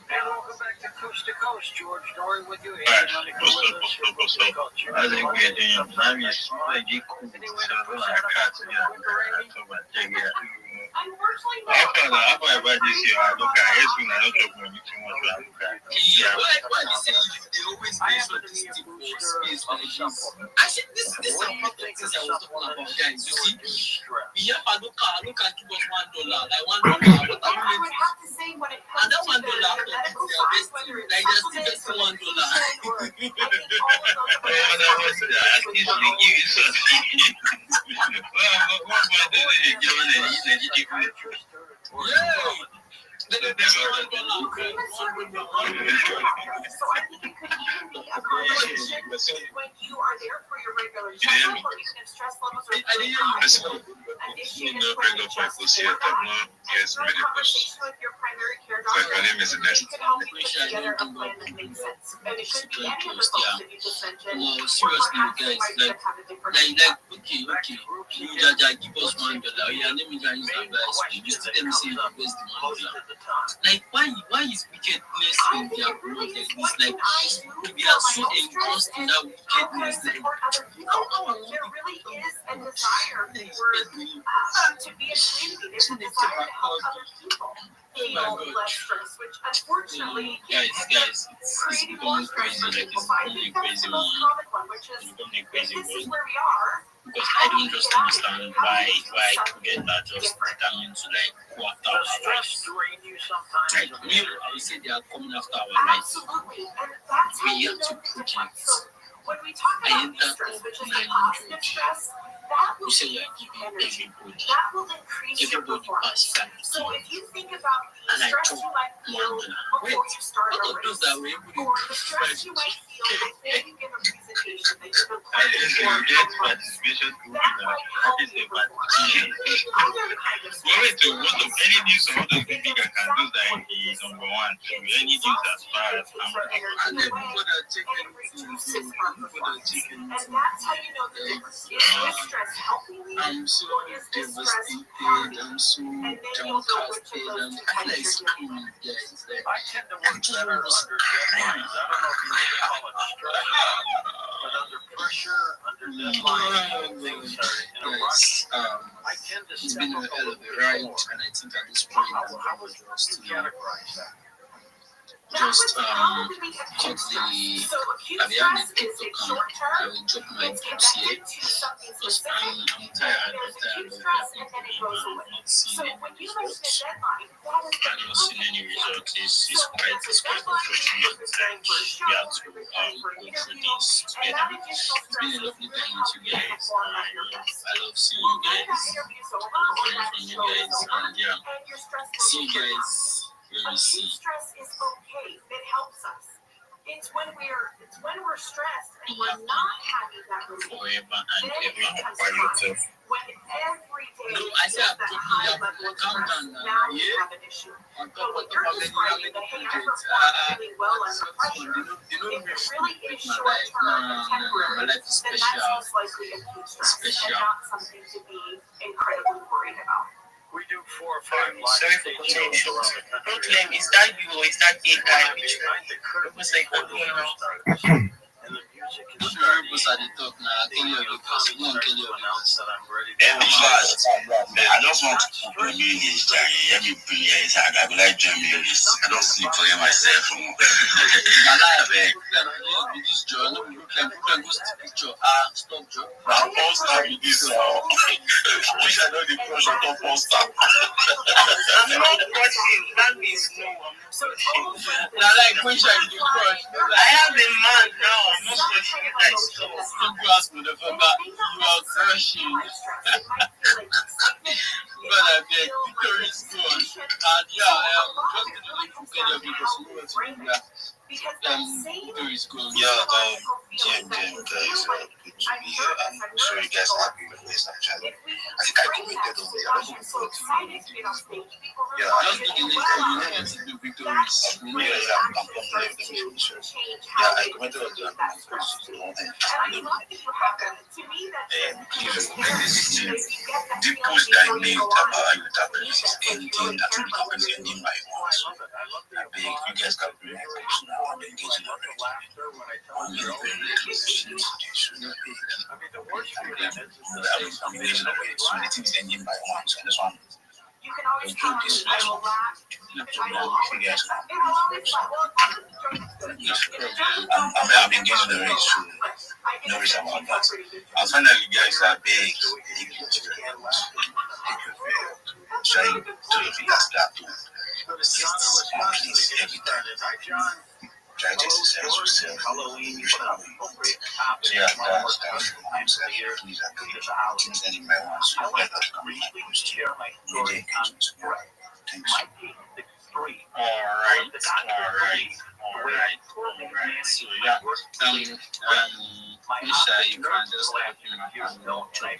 And welcome back to Coast, George Dory with you. Hey, What's up? I think we're doing I'm just like you cool. So I got to get after about this year, I look at it when I look at when you too much. Yeah, why they say they always mention this thing for space like this? I think this is some of the things I was talking about, guys. You see, we have a look at give us $1, like $1. What are you doing? And that $1 after this, like they're still getting $1. When you are there for your regular checkup, or even if stress levels are really high, initiate a 20-minute conversation with your primary care doctor. It can help you put together a plan that makes sense. And it could be any of the things that you just mentioned. No, seriously, guys, like, okay, give us $1. Yeah, let me guys advice. You just tell me say you invest the $1. Like, why is wickedness in their blood like this? Like, we are so engrossed in that wickedness. Like, there really is a desire for to be a community. There's a desire to help other people feel less stress, which unfortunately guys, it's becoming crazy. Like, it's becoming crazy one. This is where we are. Because I don't just understand why people not just determined to like go after our lives. Like me, I would say they are coming after our lives. Absolutely, and that's We have to project. When we talk about stress, which is the positive stress, that will say give you're you giving energy. everybody. That will increase your Everybody performance. pass So if you think about the and I stress took you might feel before you start a race, or the stress you might feel before you give a presentation that you've been planning for participation to that might help you perform. Other kind of stress. any news of what the big I can do that is number one. So any news as far as and then people that take anything, people that take anything. And that's how you know the difference. Is this stress helping you? I'm so devastated. I'm so downcasted. I'm kind of screaming, guys. Like, I tend to work better under deadlines. I don't know if you would call it stress, but under pressure, under deadlines, things are in a rush. I tend to it's step been a up hell a of a little ride, bit and I think at this point, How would you categorize that? just cut the I've had the TikTok I will drop my tips here because I'm tired of not seeing any results. I'm not seeing any results. It's quite unfortunate that we have to go through this together. It's been a lovely time with you guys. I love seeing you guys. Hearing from you guys, and yeah, see you guys. Acute stress is okay. It helps us. It's when we're stressed and we're not having that relief. forever and Then it ever becomes by yourself. when every day No, I say I'm that talking high about level of calm stress, down now. now you Yeah. have an issue. On But top when of you're how many describing the hey, I projects, perform really well under you pressure, know, if it this really make is my short life. term and My temporary, life is then that's special. most likely acute stress Special. and not something to be incredibly worried about. We do 4 or 5 live Sorry for stage cutting shows you short. around the country. Don't claim it's that you or it's that AI which Behind the curtain was like before the going show around. starts, and the music is starting. People at the top now. Kelly of the Coast. Go on, Kelly of the Coast. That I'm ready to Yeah, I just want to put music every place. I got like drum music. I don't sleep for myself. This John, Brooklyn goes to picture. Stop, Joe. Now, poster with this song. Wish I know the pressure to poster. I'm not pushing. That means no, I'm not pushing. Now, like, wish I could crush. I have a man now. I'm not pushing you guys. Don't you ask me the fucker. You are crushing. But I beg, Victor is gone. And yeah, I am just going to leave you Kelly because you know what's going on. Victor is gone. Yeah, Jim, guys, good to be here. I'm sure you guys are happy with this actually. I think I commented on the other video to you Yeah, I just do the list. You know, it's the victories. You know, I'm from the yeah, I commented on the post the post that I made about Utah police is anything that will be happening ending by one. So I beg you guys can bring my post now. I'm engaging already. I'm very close to this. So I beg. I'm engaging already. So the thing is ending by one. So this one. I'm engaged in the race, so no worries about that. And finally, guys, I beg you to try to start to sit on place every time. Try to exercise yourself. So yeah, that's I'm saying. Please, I beg things that in my own, so let that come in my post. Media engagement. Thanks. Alright. So yeah, Misha, you can just let me know that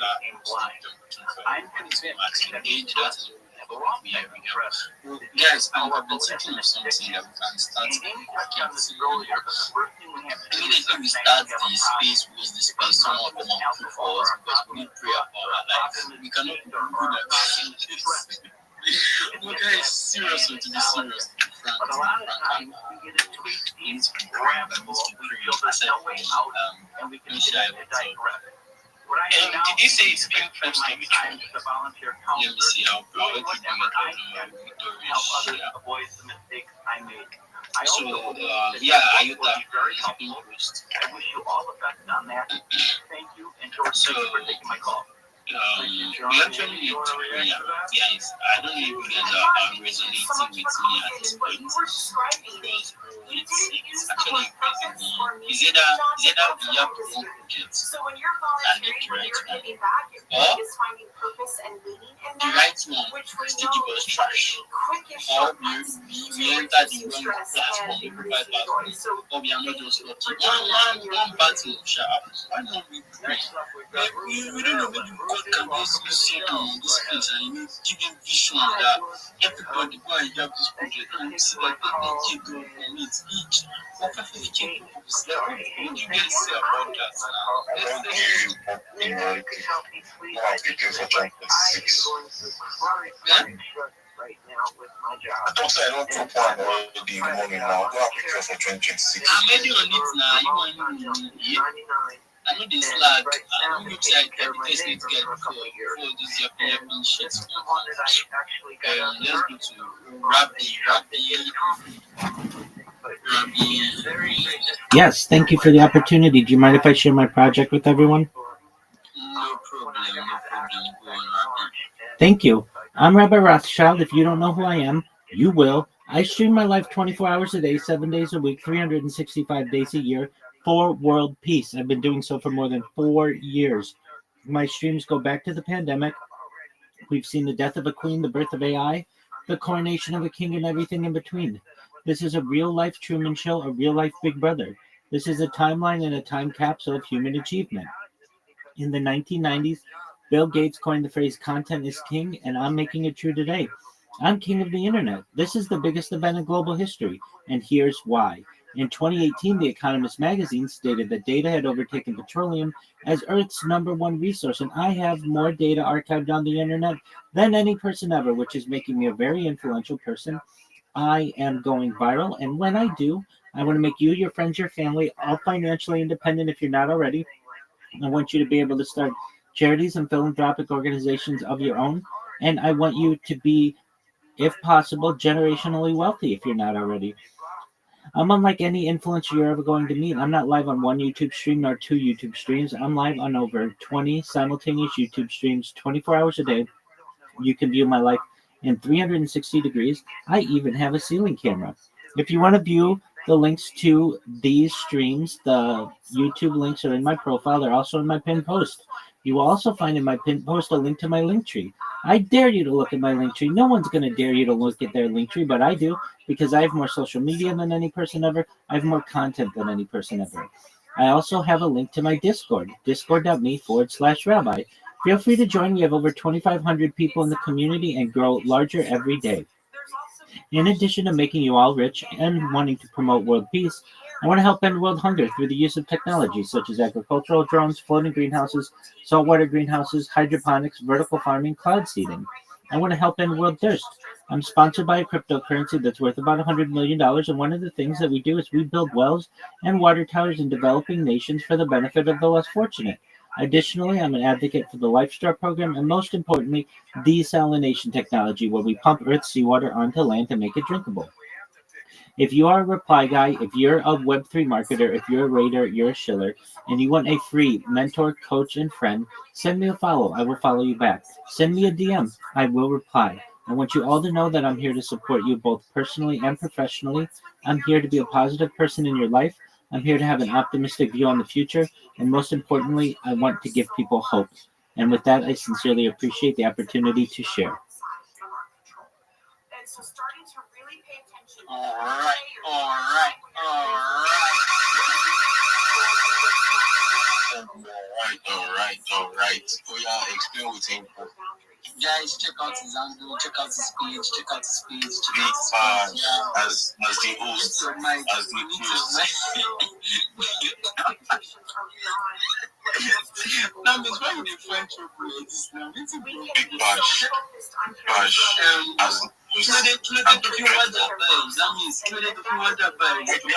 engage that is what we have here. Guys, I've been thinking of something that we can start immediately we start the space, we use the space, someone come and pray for us because we need prayer for our life. We cannot do that. Okay, serious, to be serious. Did you say it's being posted? Let me see how proud you So, yeah, Ayuta is being posted. I wish you all the best on that. Thank you, and George, thank you for taking my call. We actually need to pray. Yes, I don't know if you guys are resonating with me at this point because it's actually crazy. Is it that we have the wrong projects and get the right one? Or the right one still give us trash? Or we enter the wrong platform, we provide platform, or we are not just lucky. One battle shall happen. Why not we pray? We don't know maybe God can just use someone in this place and give him vision that everybody go and have this project and we see that they keep going on it each. What kind of keep people what do you guys say about that I don't say I don't talk one already morning now. I don't have picture for 2026. I'm ready on it now. I know this lag. I don't look like every test need to get for this European shit. Let's go to Rabbi. Yes, thank you for the opportunity. Do you mind if I share my project with everyone? No problem. Go on, Rabbi. Thank you. I'm Rabbi Rothschild. If you don't know who I am, you will. I stream my life 24 hours a day, 7 days a week, 365 days a year for world peace. I've been doing so for more than 4 years. My streams go back to the pandemic. We've seen the death of a queen, the birth of AI, the coronation of a king, and everything in between. This is a real-life Truman Show, a real-life Big Brother. This is a timeline and a time capsule of human achievement. In the 1990s, Bill Gates coined the phrase content is king, and I'm making it true today. I'm king of the internet. This is the biggest event in global history, and here's why. In 2018, The Economist magazine stated that data had overtaken petroleum as Earth's #1 resource, and I have more data archived on the internet than any person ever, which is making me a very influential person. I am going viral, and when I do, I want to make you, your friends, your family, all financially independent if you're not already. I want you to be able to start charities and philanthropic organizations of your own, and I want you to be, if possible, generationally wealthy if you're not already. I'm unlike any influencer you're ever going to meet. I'm not live on one YouTube stream nor 2 YouTube streams. I'm live on over 20 simultaneous YouTube streams, 24 hours a day. You can view my life in 360 degrees. I even have a ceiling camera. If you want to view the links to these streams, the YouTube links are in my profile. They're also in my pinned post. You will also find in my pinned post a link to my link tree. I dare you to look at my link tree. No one's going to dare you to look at their link tree, but I do, because I have more social media than any person ever. I have more content than any person ever. I also have a link to my Discord, discord.me/rabbi. Feel free to join. We have over 2,500 people in the community and grow larger every day. In addition to making you all rich and wanting to promote world peace, I want to help end world hunger through the use of technology such as agricultural drones, floating greenhouses, saltwater greenhouses, hydroponics, vertical farming, cloud seeding. I want to help end world thirst. I'm sponsored by a cryptocurrency that's worth about $100 million, and one of the things that we do is we build wells and water towers in developing nations for the benefit of the less fortunate. Additionally, I'm an advocate for the LifeStar program and, most importantly, desalination technology, where we pump Earth's seawater onto land to make it drinkable. If you are a reply guy, if you're a Web3 marketer, if you're a raider, you're a shiller, and you want a free mentor, coach, and friend, send me a follow. I will follow you back. Send me a DM. I will reply. I want you all to know that I'm here to support you both personally and professionally. I'm here to be a positive person in your life. I'm here to have an optimistic view on the future. And most importantly, I want to give people hope. And with that, I sincerely appreciate the opportunity to share. All right. We are explain with him. Guys, check out his angle, check out his speech, check out his speech. As the host, Now, Miss, why would you French this now? It's a big bash. As we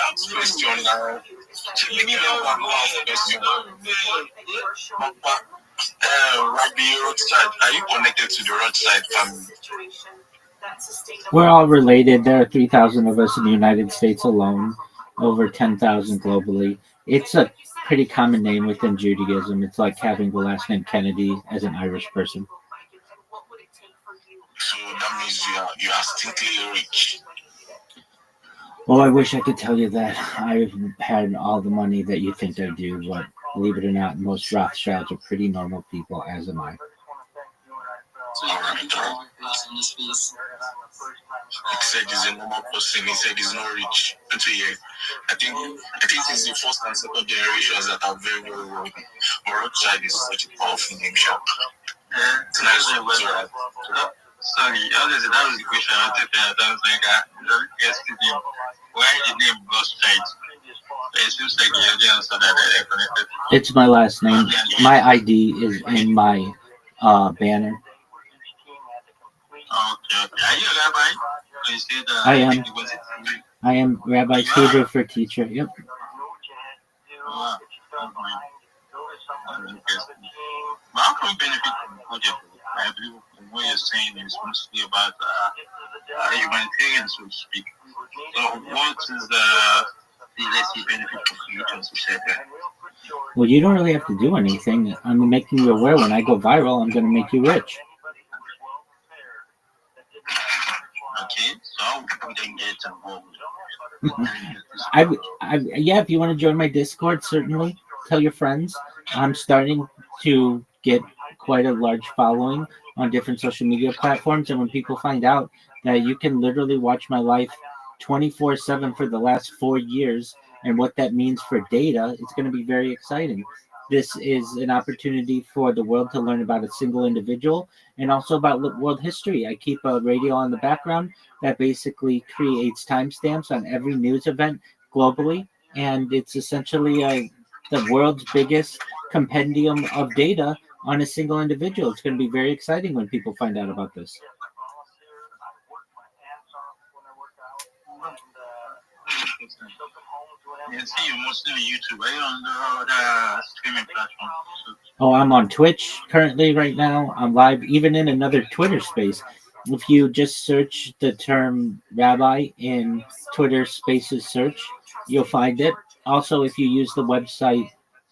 ask question now. Rabbi Rothschild, are you connected to the Rothschild family? We're all related. There are 3,000 of us in the United States alone, over 10,000 globally. It's a pretty common name within Judaism. It's like having the last name Kennedy as an Irish person. So that means you are stinkily rich. Well, I wish I could tell you that I've had all the money that you think I do, but believe it or not, most Rothschilds are pretty normal people, as am I. So you can be all in this piece. He said he's a normal person. He said he's not rich. I think it's the first and second generations that are very, very well. But Rothschild is such a powerful name, sharp. Sorry, honestly, that was the question I wanted to ask. I was like, yesterday, why the name Rothschild? It seems like you already answered that they're connected. It's my last name. My ID is in my banner. Okay. Are you a rabbi? You said, I am Rabbi Hebrew for teacher. Yep. Wow. But how can we benefit from the project? I believe what you're saying is mostly about humanitarian, so to speak. So what is the less benefit for religions, you said that? Well, you don't really have to do anything. I'm making you aware when I go viral, I'm going to make you rich. Okay, so how people can get involved? Yeah, if you want to join my Discord, certainly tell your friends. I'm starting to get quite a large following on different social media platforms, and when people find out that you can literally watch my life 24/7 for the last 4 years and what that means for data, it's going to be very exciting. This is an opportunity for the world to learn about a single individual and also about world history. I keep a radio on the background that basically creates timestamps on every news event globally, and it's essentially the world's biggest compendium of data on a single individual. It's going to be very exciting when people find out about this. Yeah, see you mostly on YouTube. Are you on the other streaming platforms? Oh, I'm on Twitch currently right now. I'm live even in another Twitter space. If you just search the term rabbi in Twitter Spaces search, you'll find it. Also, if you use the website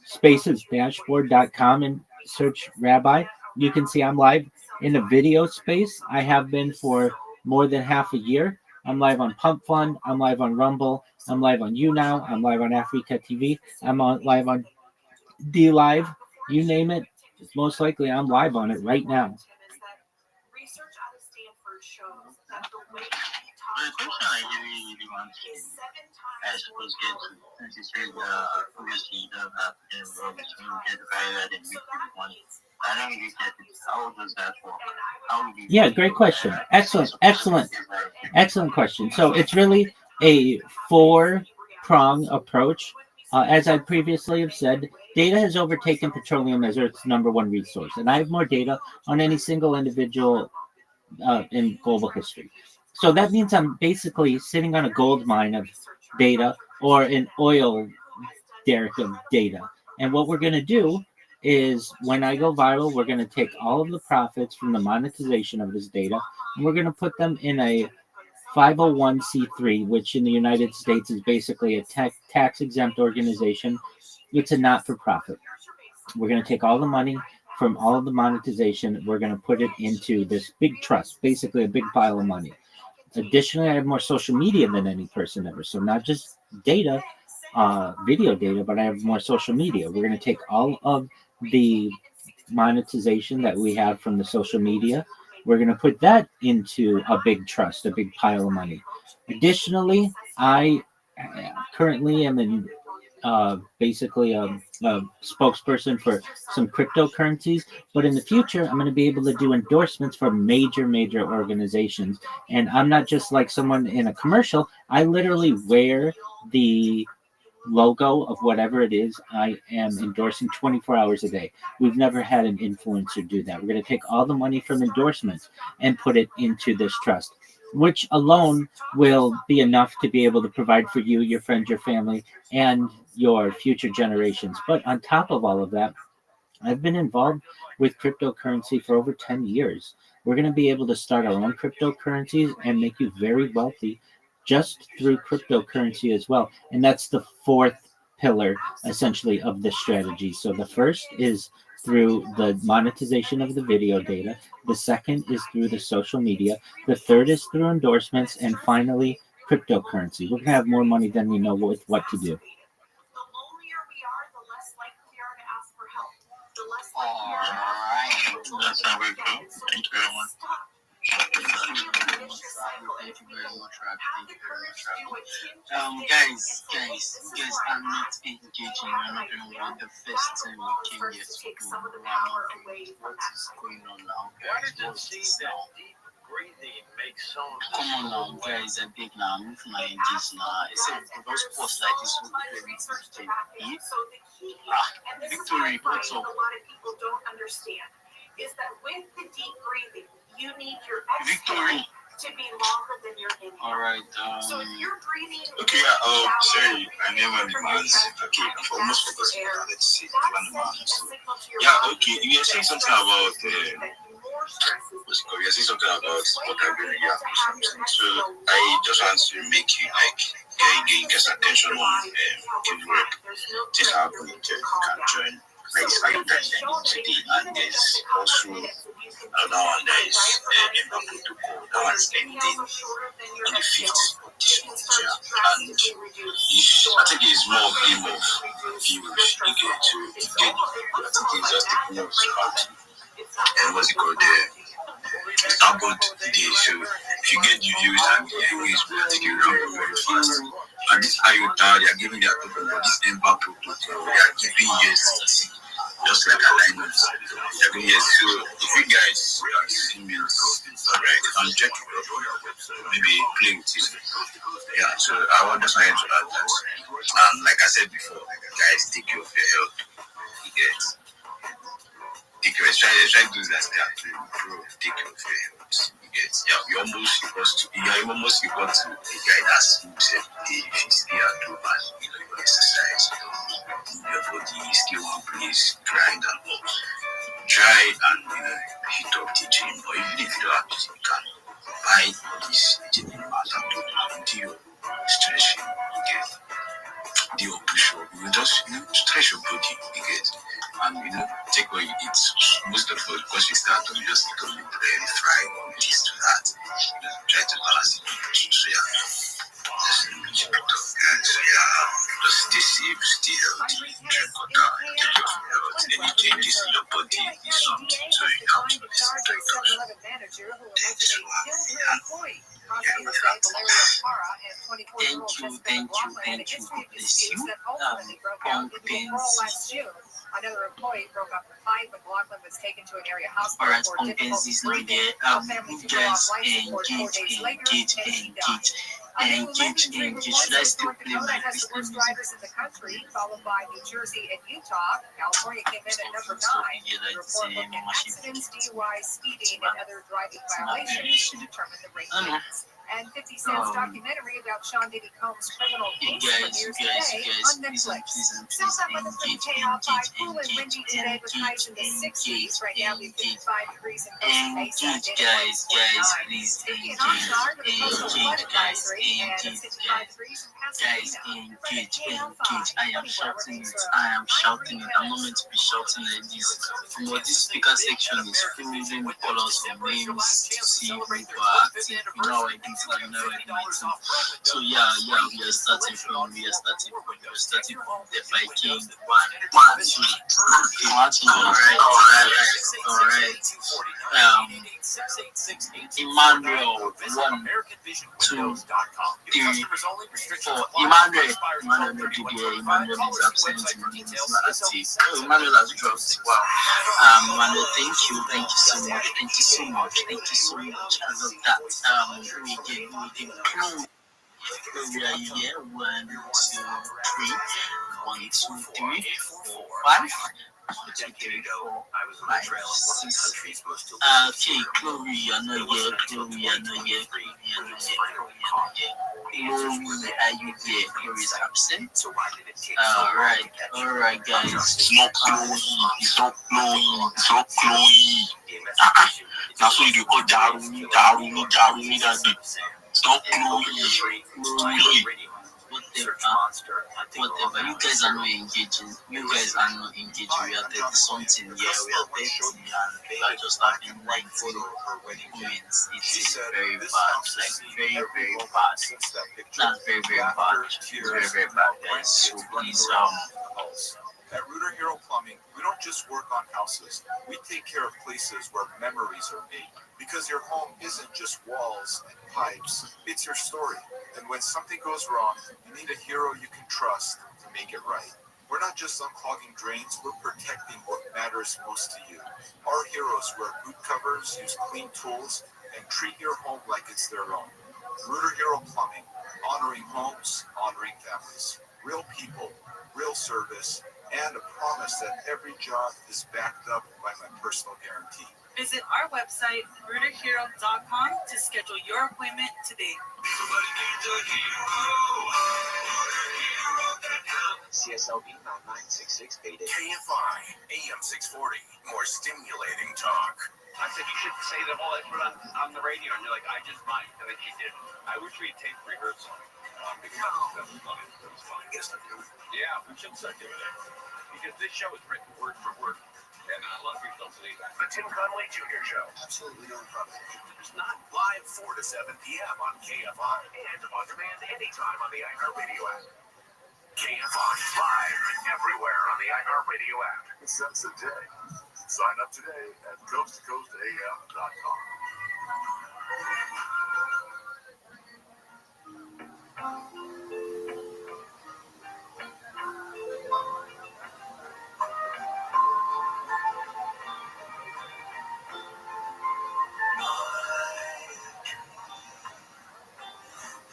spacesdashboard.com and search rabbi, you can see I'm live in a video space. I have been for more than half a year. I'm live on Pump Fund. I'm live on Rumble. I'm live on YouNow. I'm live on Africa TV. I'm live on D Live. You name it. Most likely I'm live on it right now. the question I really want to, I suppose, get to, since you said obviously you don't have to get viral and make money. I don't really get it. How does that work? How do you Yeah, great question. Excellent question. So it's really a four-prong approach. As I previously have said, data has overtaken petroleum as Earth's number one resource, and I have more data on any single individual in global history. So that means I'm basically sitting on a gold mine of data or an oil derrick of data. And what we're going to do is when I go viral, we're going to take all of the profits from the monetization of this data and we're going to put them in a 501c3, which in the United States is basically a tax exempt organization. It's a not for profit. We're going to take all the money from all of the monetization. We're going to put it into this big trust, basically a big pile of money. Additionally, I have more social media than any person ever. So not just data, video data, but I have more social media. We're going to take all of the monetization that we have from the social media. We're going to put that into a big trust, a big pile of money. Additionally, I currently am in basically a spokesperson for some cryptocurrencies, but in the future I'm going to be able to do endorsements for major organizations. And I'm not just like someone in a commercial. I literally wear the logo of whatever it is I am endorsing 24 hours a day. We've never had an influencer do that. We're going to take all the money from endorsements and put it into this trust, which alone will be enough to be able to provide for you, your friends, your family, and your future generations. But on top of all of that, I've been involved with cryptocurrency for over 10 years. We're going to be able to start our own cryptocurrencies and make you very wealthy just through cryptocurrency as well. And that's the fourth pillar, essentially, of this strategy. So the first is through the monetization of the video data. The second is through the social media. The third is through endorsements. And finally, cryptocurrency. We're going to have more money than we know with what to do. Alright, that's not very cool. Thank you very much. Thank you very much, Rabbi. Guys, you guys are not engaging. You're not doing what the first time we came here to do. What is going on now, guys? What is now? Come on now, guys, I beg now. I'm moving my engines now. I said, those posts like this will be very interesting. Victory, what's up? Is that with the deep breathing, you need your Victory to be longer than your inhale. All right. So if you're breathing, okay, sorry, I never demands. Okay, for almost focus on let's see, yeah, okay, you were saying something about you're saying something about vocabulary, yeah, something. So I just want to make you like get attention on work. Things happening, you can join. Like it's like that today, and there's also another one that is in protocol that was ending on the 5th of this month, and I think it's more game of views you get to get. I think it's just the news about and what's it called there. It's not good today, so if you get the views and the views will take you around very fast. And this IOTA, they are giving their people, this Ember protocol, they are giving years. Just like alignment. Every year, so if you guys are females, right, and check maybe play with it. Yeah, so I want just to add that. And like I said before, guys, take care of your health. You get take care. Try to do that. Take care of your health. You get you're almost equal to a guy that's himself. If you stay at home and you exercise, your body is still one place, grind and all. Try and hit up the gym, or even if you don't have to, you can buy this gym mat and do your stretching. You get do your push up. You just stretch your body. You get and take what you eat. Most of all, because you start to just become very fried or this to that. Try to balance it. So yeah. listening to TikTok, guys. So yeah, just stay safe, stay healthy, drink water, take care of your health. Any changes in your body is something so you have to listen to precaution. Thanks to Thank you. God bless you. Punk Benz. Another employee broke up the fight when Lachlan was taken to an area hospital. Alright, Punk Benz is not there. You guys engage. Should I still play my Christian music? Drivers in the country, followed by New Jersey and Utah. California came in at number 9. The report looked at accidents, DUI, speeding, and other driving violations to determine the rankings. And 50 Cent's documentary about Sean Diddy Combs' criminal case premieres today on Netflix. South that weather's been chaotic, cool and windy today with highs in the 60s. Right now we have 55 degrees in Costa Mesa. Guys, please Speaking of Oshar, with a coastal flood advisory, and it's 55 degrees in Pasadena. engage. I am shouting it. I'm not meant to be shouting like this. From what this speaker section is filled with colors of names to see if people are active. You know how I do it, like now I do my team. So yeah, we are starting from the Viking 1, 2. Alright. Emmanuel 1, 2, 3, 4. Emmanuel no DBA. Emmanuel is absent. Emmanuel is not active. Oh, Emmanuel has dropped. Wow. Emmanuel, thank you so much. I love that. We again. Where are you here? 1, 2, 3. 1, 2, 3, 4, 5. 1, 2, 3, 4, 5, 6. Okay, Chloe, you're not here. Chloe, are you here? Chloe is absent. Alright, guys. It's not Chloe. That's what you do. Oh, Daruni, daddy. Stop Chloe. Whatever. You guys are not engaging. We are 30 something. Yeah, we are 30 and we are just having like 4 moments. It's very bad. Like very bad. That's very bad. It's very bad, guys. So please At Rooter Hero Plumbing, we don't just work on houses. We take care of places where memories are made. Because your home isn't just walls and pipes, it's your story. And when something goes wrong, you need a hero you can trust to make it right. We're not just unclogging drains, we're protecting what matters most to you. Our heroes wear boot covers, use clean tools, and treat your home like it's their own. Rooter Hero Plumbing, honoring homes, honoring families. Real people, real service, and a promise that every job is backed up by my personal guarantee. Visit our website, rooterhero.com, to schedule your appointment today. CSLB 9966 Beta. KFI, AM 640, more stimulating talk. I said, you should say the whole effort on the radio, and you're like, I just might, and then she did. I wish we had taped rehearsal. Because that was fun. Yes, I do. Yeah, we should start doing that. Because this show is written word for word. And a lot of people don't believe that. The Tim Conway Jr. Show. Absolutely no problem. It's not live 4 to 7 p.m. on KFI. And on demand anytime on the iHeartRadio app. KFI live everywhere on the iHeartRadio app. Sense a day. Sign up today at coasttocoastam.com.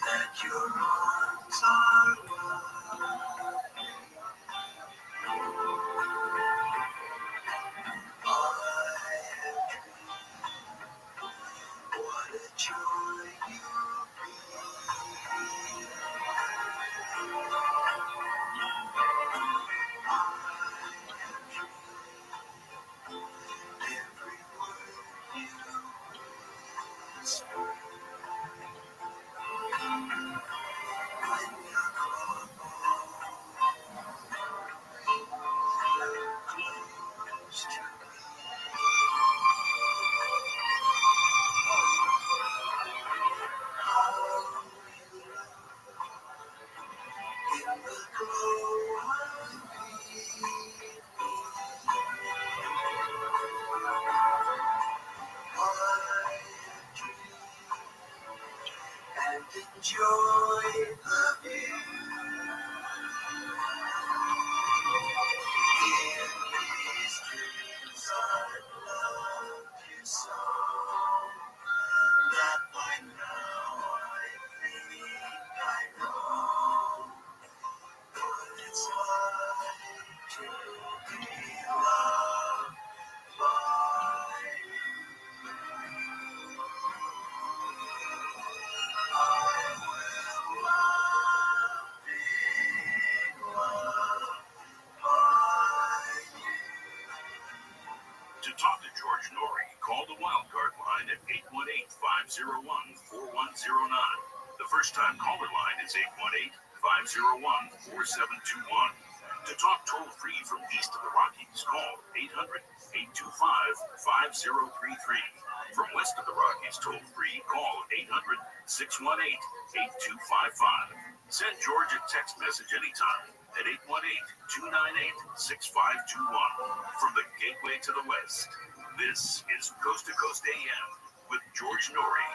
That your arms are what a joy you bring. out to George Norrie, call the wildcard line at 818-501-4109. The first-time caller line is 818-501-4721. To talk toll-free from east of the Rockies, call 800-825-5033. From west of the Rockies, toll-free, call 800-618-8255. Send George a text message anytime at 818-298-6521. From the gateway to the west, this is Coast to Coast AM with George Norrie.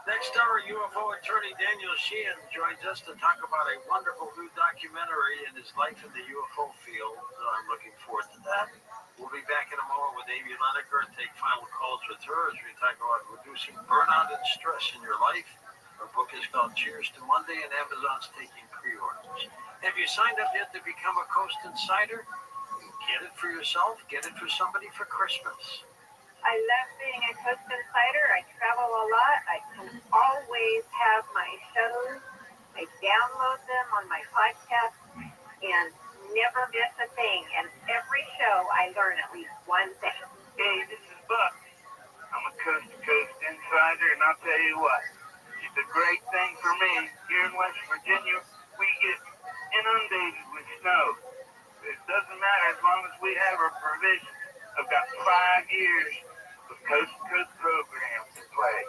Next hour, UFO attorney Daniel Sheehan joins us to talk about a wonderful new documentary in his life in the UFO field. I'm looking forward to that. We'll be back in a moment with Amy Leneker and take final calls with her as we talk about reducing burnout and stress in your life. Her book is called Cheers to Monday, and Amazon's taking pre-orders. Have you signed up yet to become a Coast Insider? Get it for yourself. Get it for somebody for Christmas. I love being a Coast Insider. I travel a lot. I can always have my shows. I download them on my podcast and never miss a thing. And every show, I learn at least one thing. Hey, this is Buck. I'm a Coast to Coast Insider, and I'll tell you what, it's a great thing for me. Here in West Virginia, we get inundated with snow. It doesn't matter as long as we have our provisions. I've got 5 years of Coast to Coast programs to play.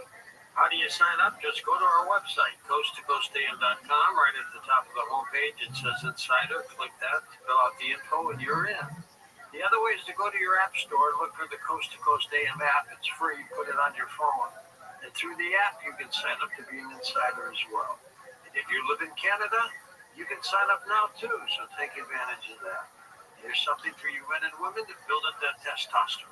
How do you sign up? Just go to our website, coasttocoastam.com. Right at the top of the homepage, it says Insider. Click that, fill out the info, and you're in. The other way is to go to your app store and look for the Coast to Coast AM app. It's free. Put it on your phone. And through the app, you can sign up to be an insider as well. And if you live in Canada, you can sign up now, too. So take advantage of that. Here's something for you men and women to build up that testosterone.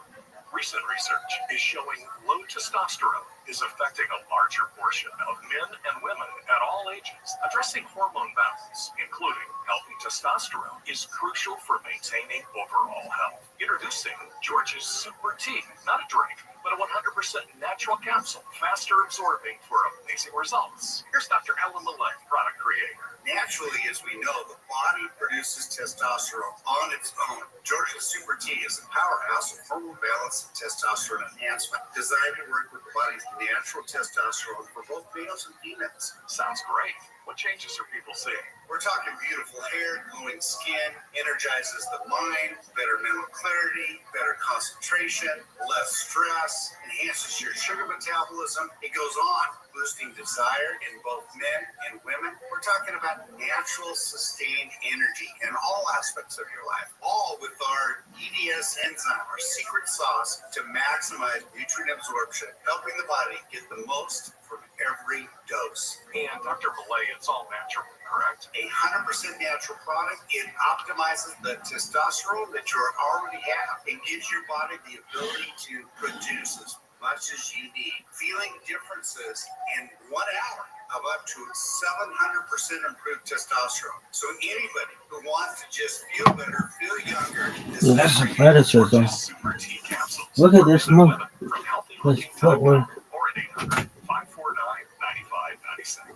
Recent research is showing low testosterone is affecting a larger portion of men and women at all ages. Addressing hormone balance, including healthy testosterone, is crucial for maintaining overall health. Introducing George's Super Tea, not a drink, but a 100% natural capsule, faster absorbing for amazing results. Here's Dr. Alan Millett, product creator. Naturally, as we know, the body produces testosterone on its own. George's Super Tea is a powerhouse of hormone balance and testosterone enhancement, designed to work with the body's natural testosterone for both males and females. Sounds great. What changes are people seeing? We're talking beautiful hair, glowing skin, energizes the mind, better mental clarity, better concentration, less stress, enhances your sugar metabolism. It goes on, boosting desire in both men and women. We're talking about natural, sustained energy in all aspects of your life, all with our EDS enzyme, our secret sauce to maximize nutrient absorption, helping the body get the most from every dose. And Dr. Millett, it's all natural, correct? 100% natural product. It optimizes the testosterone that you already have. It gives your body the ability to produce as much as you need. Feeling differences in 1 hour of up to 700% improved testosterone. So anybody who wants to just feel better, feel younger, Yeah, that's a predator, though. Look at this move. This footwork.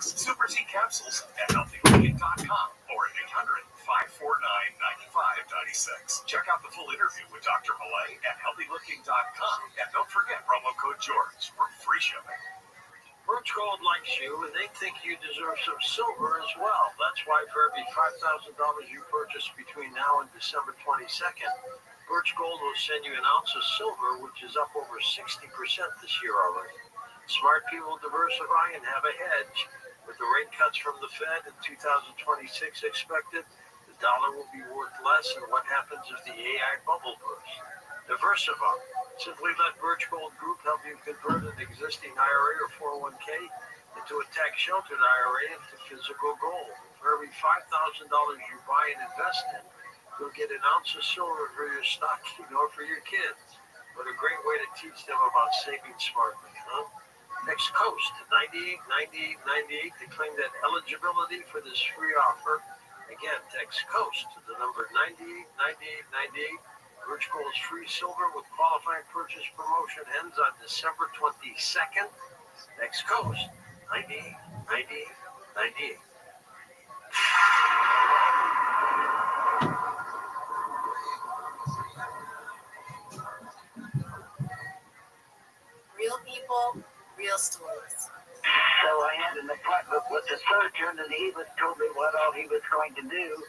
Super Tea capsules at healthyliving.com or at 800-549-9596. Check out the full interview with Dr. Millett at healthyliving.com. And don't forget promo code George for free shipping. Birch Gold likes you, and they think you deserve some silver as well. That's why for every $5,000 you purchase between now and December 22nd, Birch Gold will send you an ounce of silver, which is up over 60% this year already. Smart people diversify and have a hedge. With the rate cuts from the Fed in 2026 expected, the dollar will be worth less, and what happens if the AI bubble bursts? Diversify. Simply let Birch Gold Group help you convert an existing IRA or 401k into a tax-sheltered IRA into physical gold. For every $5,000 you buy and invest in, you'll get an ounce of silver for your stocking or for your kids. What a great way to teach them about saving smartly, huh? Next Coast, 989898 to claim that eligibility for this free offer. Again, text Coast to the number 989898. Birch Gold's free silver with qualifying purchase promotion ends on December 22nd. Next Coast, 989898. Relatable, real stories. So I had an appointment with the surgeon, and he told me what all he was going to do,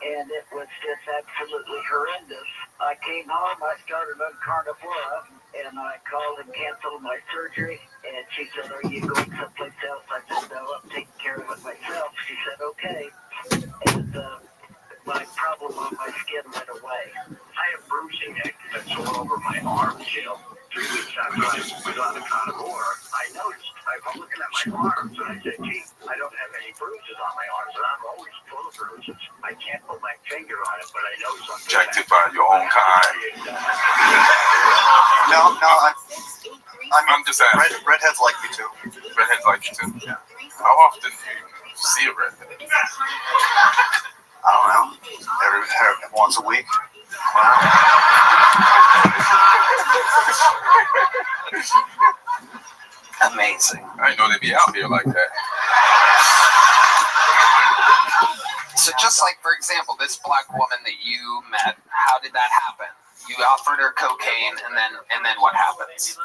and it was just absolutely horrendous. I came home, I started on Carnivora, and I called and canceled my surgery, and she said, "Are you going someplace else?" I said, "No, I'm taking care of it myself." She said, "Okay," and my problem on my skin went away. I have bruising that's all over my arm still. 3 weeks after I went on the carnivore, I noticed, I'm looking at my arms, and I said, "Gee, I don't have any bruises on my arms, and I'm always full of bruises. I can't put my finger on it, but I know something." Rejected by your own kind. No, I'm just asking. Redheads like me too. Redheads like you too. Yeah. How often do you see a redhead? I don't know. Every once a week. Amazing. I didn't know they'd be out here like that. So just like, for example, this black woman that you met, how did that happen? You offered her cocaine, and then what happens?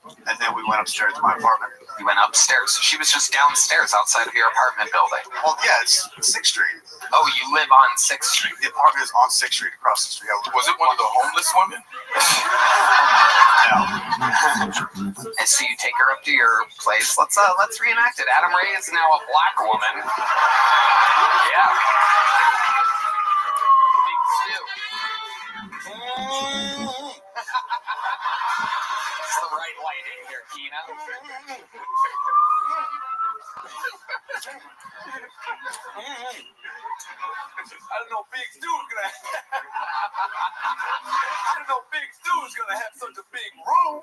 And then we went upstairs to my apartment. You went upstairs. So she was just downstairs outside of your apartment building. Well, yeah, it's 6th Street. Oh, you live on 6th Street. The apartment is on 6th Street across the street. Was it one of the homeless women? No. And so you take her up to your place. Let's reenact it. Adam Ray is now a black woman. Yeah. Big Stu. It's the right lighting here, Keena. I don't know Big Stu's gonna have such a big room.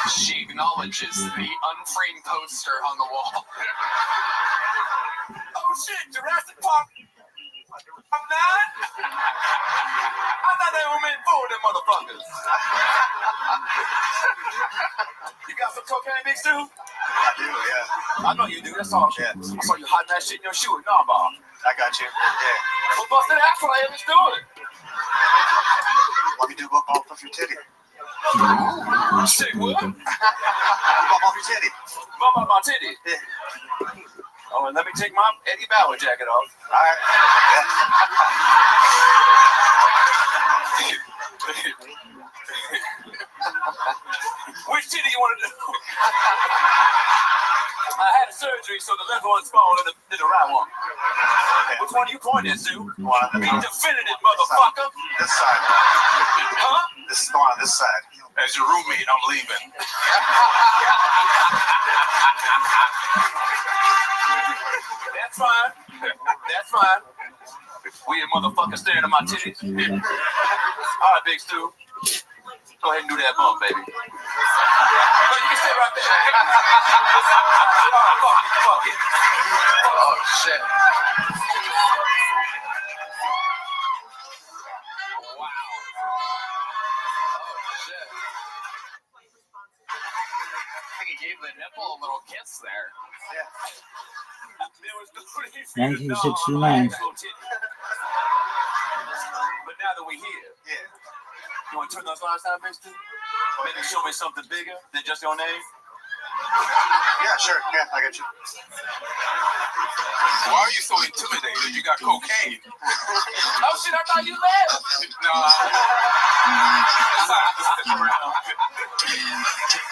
She acknowledges the unframed poster on the wall. Oh shit, Jurassic Park. I'm not. I thought they were meant for them motherfuckers. You got some cocaine, Big Stu? I do, yeah. I know you do. That's all. Yeah. I saw you hiding that shit in your shoe at Narball. I got you. Yeah. Well, bust it out for you. Let's do it. Let me do bump off your titty. Say what? Bump off your titty. Bump off my titty. Yeah. Oh, and let me take my Eddie Bauer jacket off. All right. Which titty you want to do? I had a surgery, so the left one's small and the right one. Which one are you pointing to? Be definitive, motherfucker. This side. Huh? This is going on this side. As your roommate, I'm leaving. That's fine. That's fine. Weird motherfucker staring at my titties. All right, Big Stu. Go ahead and do that bump, baby. No, you can stay right there. Fuck it. Oh, shit. Wow. Oh, shit. I think he gave the nipple a little kiss there. Yeah. 1969. But now that we're here, Yeah. you want to turn those lights down, Big Stu? Maybe show me something bigger than just your name? Yeah, sure. Yeah, I got you. Why are you so intimidated? You got cocaine. Oh shit, I thought you left. No,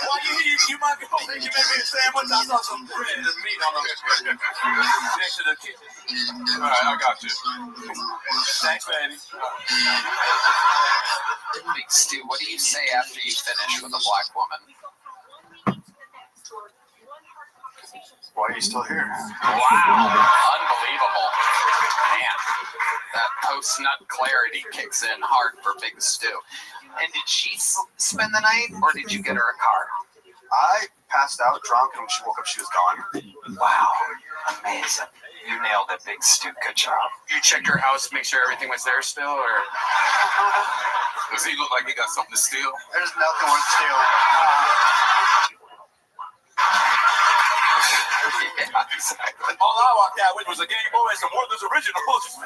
While you here, you might go make me a sandwich. I saw some bread and meat on the next to the kitchen. All right, I got you. Thanks, baby. Big Stu, what do you say after you finish with a black woman? Why are you still here? Wow, unbelievable. Man, that post-nut clarity kicks in hard for Big Stu. And did she spend the night, or did you get her a car? I passed out drunk, and when she woke up, she was gone. Wow, amazing. You nailed it, Big Stu. Good job. You checked her house, make sure everything was there still, or? Does he look like he got something to steal? There's nothing worth stealing. Yeah, exactly. All I walked out with was a Game Boy and some Werther's Originals.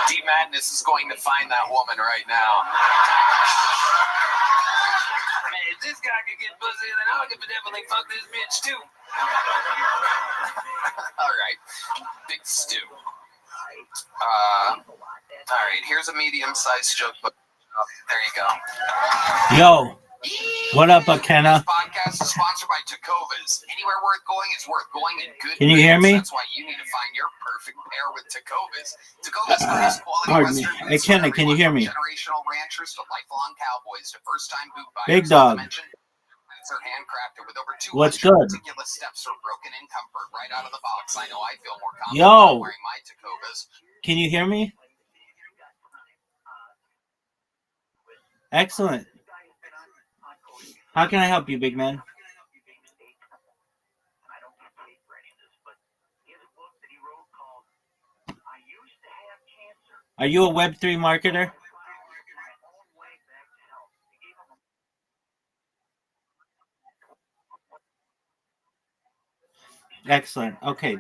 D Madness is going to find that woman right now. Man, this guy can get pussy, then I can definitely fuck this bitch too. All right, Big Stew. All right, here's a medium-sized joke. But there you go. Yo, what up, Akena? This podcast is sponsored by Tecovas. Anywhere worth going is worth going in good. Can you hear me? That's why you need to find your perfect pair with Tecovas. Tecovas produce quality Pardon me. Western Hey, Kenna, can you hear me? Generational ranchers to lifelong cowboys to first-time boot buyers. Big dog. Are handcrafted with over 200 What's good? meticulous steps for broken in comfort right out of the box. I know I feel more confident Yo. wearing my Tecovas. Can you hear me? Excellent. How can I help you, big man? Are you a Web3 marketer? Excellent. Okay,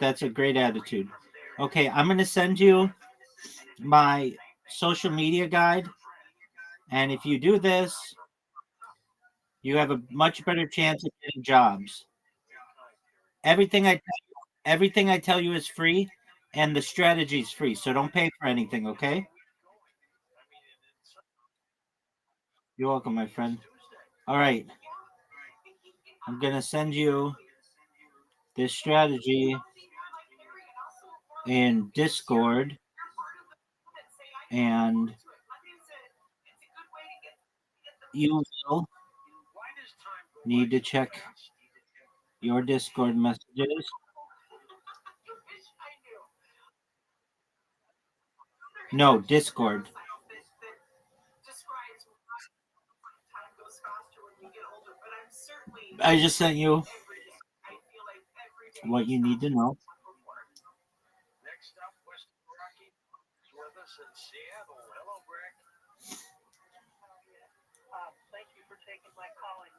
that's a great attitude. Okay, I'm going to send you my social media guide, and if you do this, you have a much better chance of getting jobs. Everything I tell you is free, and the strategy is free, so don't pay for anything, okay? You're welcome, my friend. All right. I'm going to send you this strategy in Discord, and you will need to check your Discord messages. No, Discord. I just sent you what you need to know. Next up, West Rocky is with us in Seattle. Hello, Greg. Thank you for taking my call. And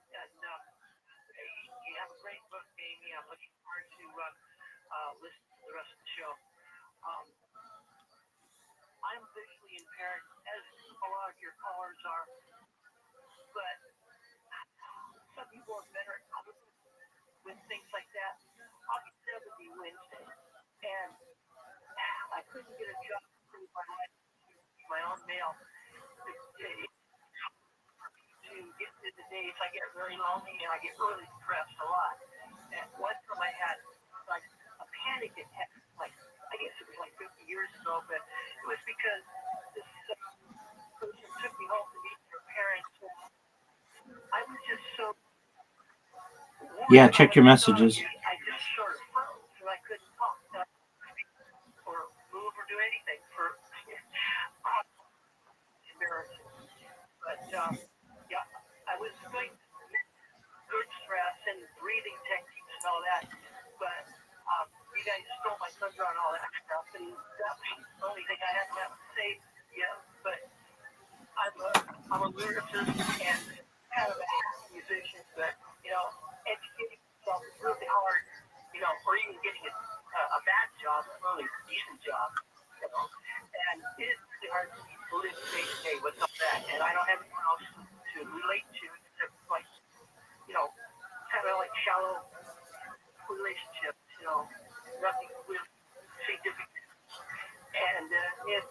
you have a great book, Amy. I'm looking forward to listen to the rest of the show. I'm visually impaired, as a lot of your callers are, but some people are better at coping with things like that. I'll be 70 Wednesday, and I couldn't get a job through my own mail to get through the days. I get very lonely and I get really depressed a lot. And one time I had like a panic attack, like I guess it was like 50 years ago, but it was because this person took me home to meet their parents. I was just so Yeah, check your messages. I just sort of froze, so I couldn't talk or move or do anything for embarrassing. But yeah, I was doing good stress and breathing techniques and all that. But you guys stole my thunder on all that stuff, and that was the only thing I had left to say. Yeah, but I'm a lyricist and kind of a musician, but educating yourself is really hard, or even getting a bad job, a really decent job, and it's really hard to live day to day with all that, and I don't have anyone else to relate to except like, kind of like shallow relationships, nothing really significant, and it's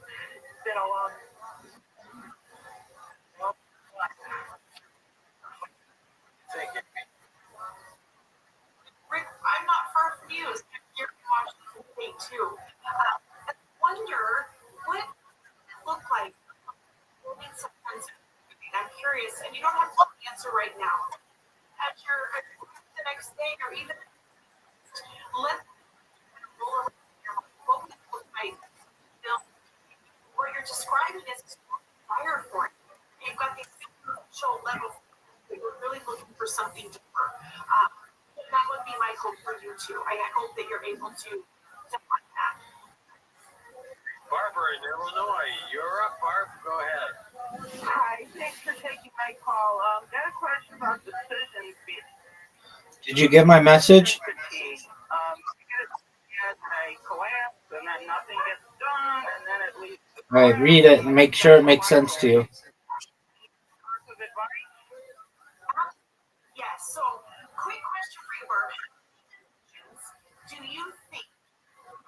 been a long Rick, I'm not far from you. You're in Washington State too. I wonder what it look like. Sometimes I'm curious, and you don't have to answer right now. At the next day, or even let roll around your mind. What would it look like? Where you're describing is fire for it. You've got these superficial levels. You're really looking for something deeper. That would be my hope for you too. I hope that you're able to find that. Barbara in Illinois, you're up, Barb. Go ahead. Hi, thanks for taking my call. Got a question about decision fatigue. Did you get my message? I collapse, and then nothing gets done, and then it leaves. All right, read it and make sure it makes sense to you. Yes. So, quick question for you, Bert. Do you think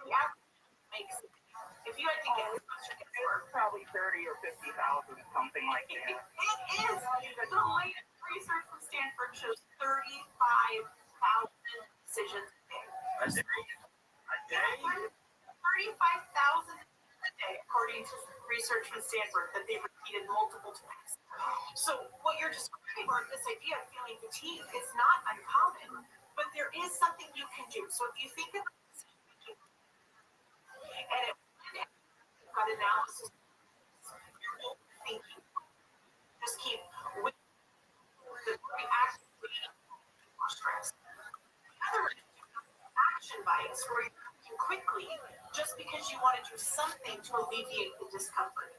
the average makes, if you had to guess, It's probably 30 or 50,000, something like that. It is. The latest research from Stanford shows 35,000 decisions a day. A day? 35,000 a day, according to research from Stanford that they repeated multiple times. So what you're describing, Mark, this idea of feeling fatigue is not uncommon, but there is something you can do. So if you think of and you've got analysis, thinking, just keep with the reactively or stress. Another action bias where you're thinking quickly just because you want to do something to alleviate the discomfort.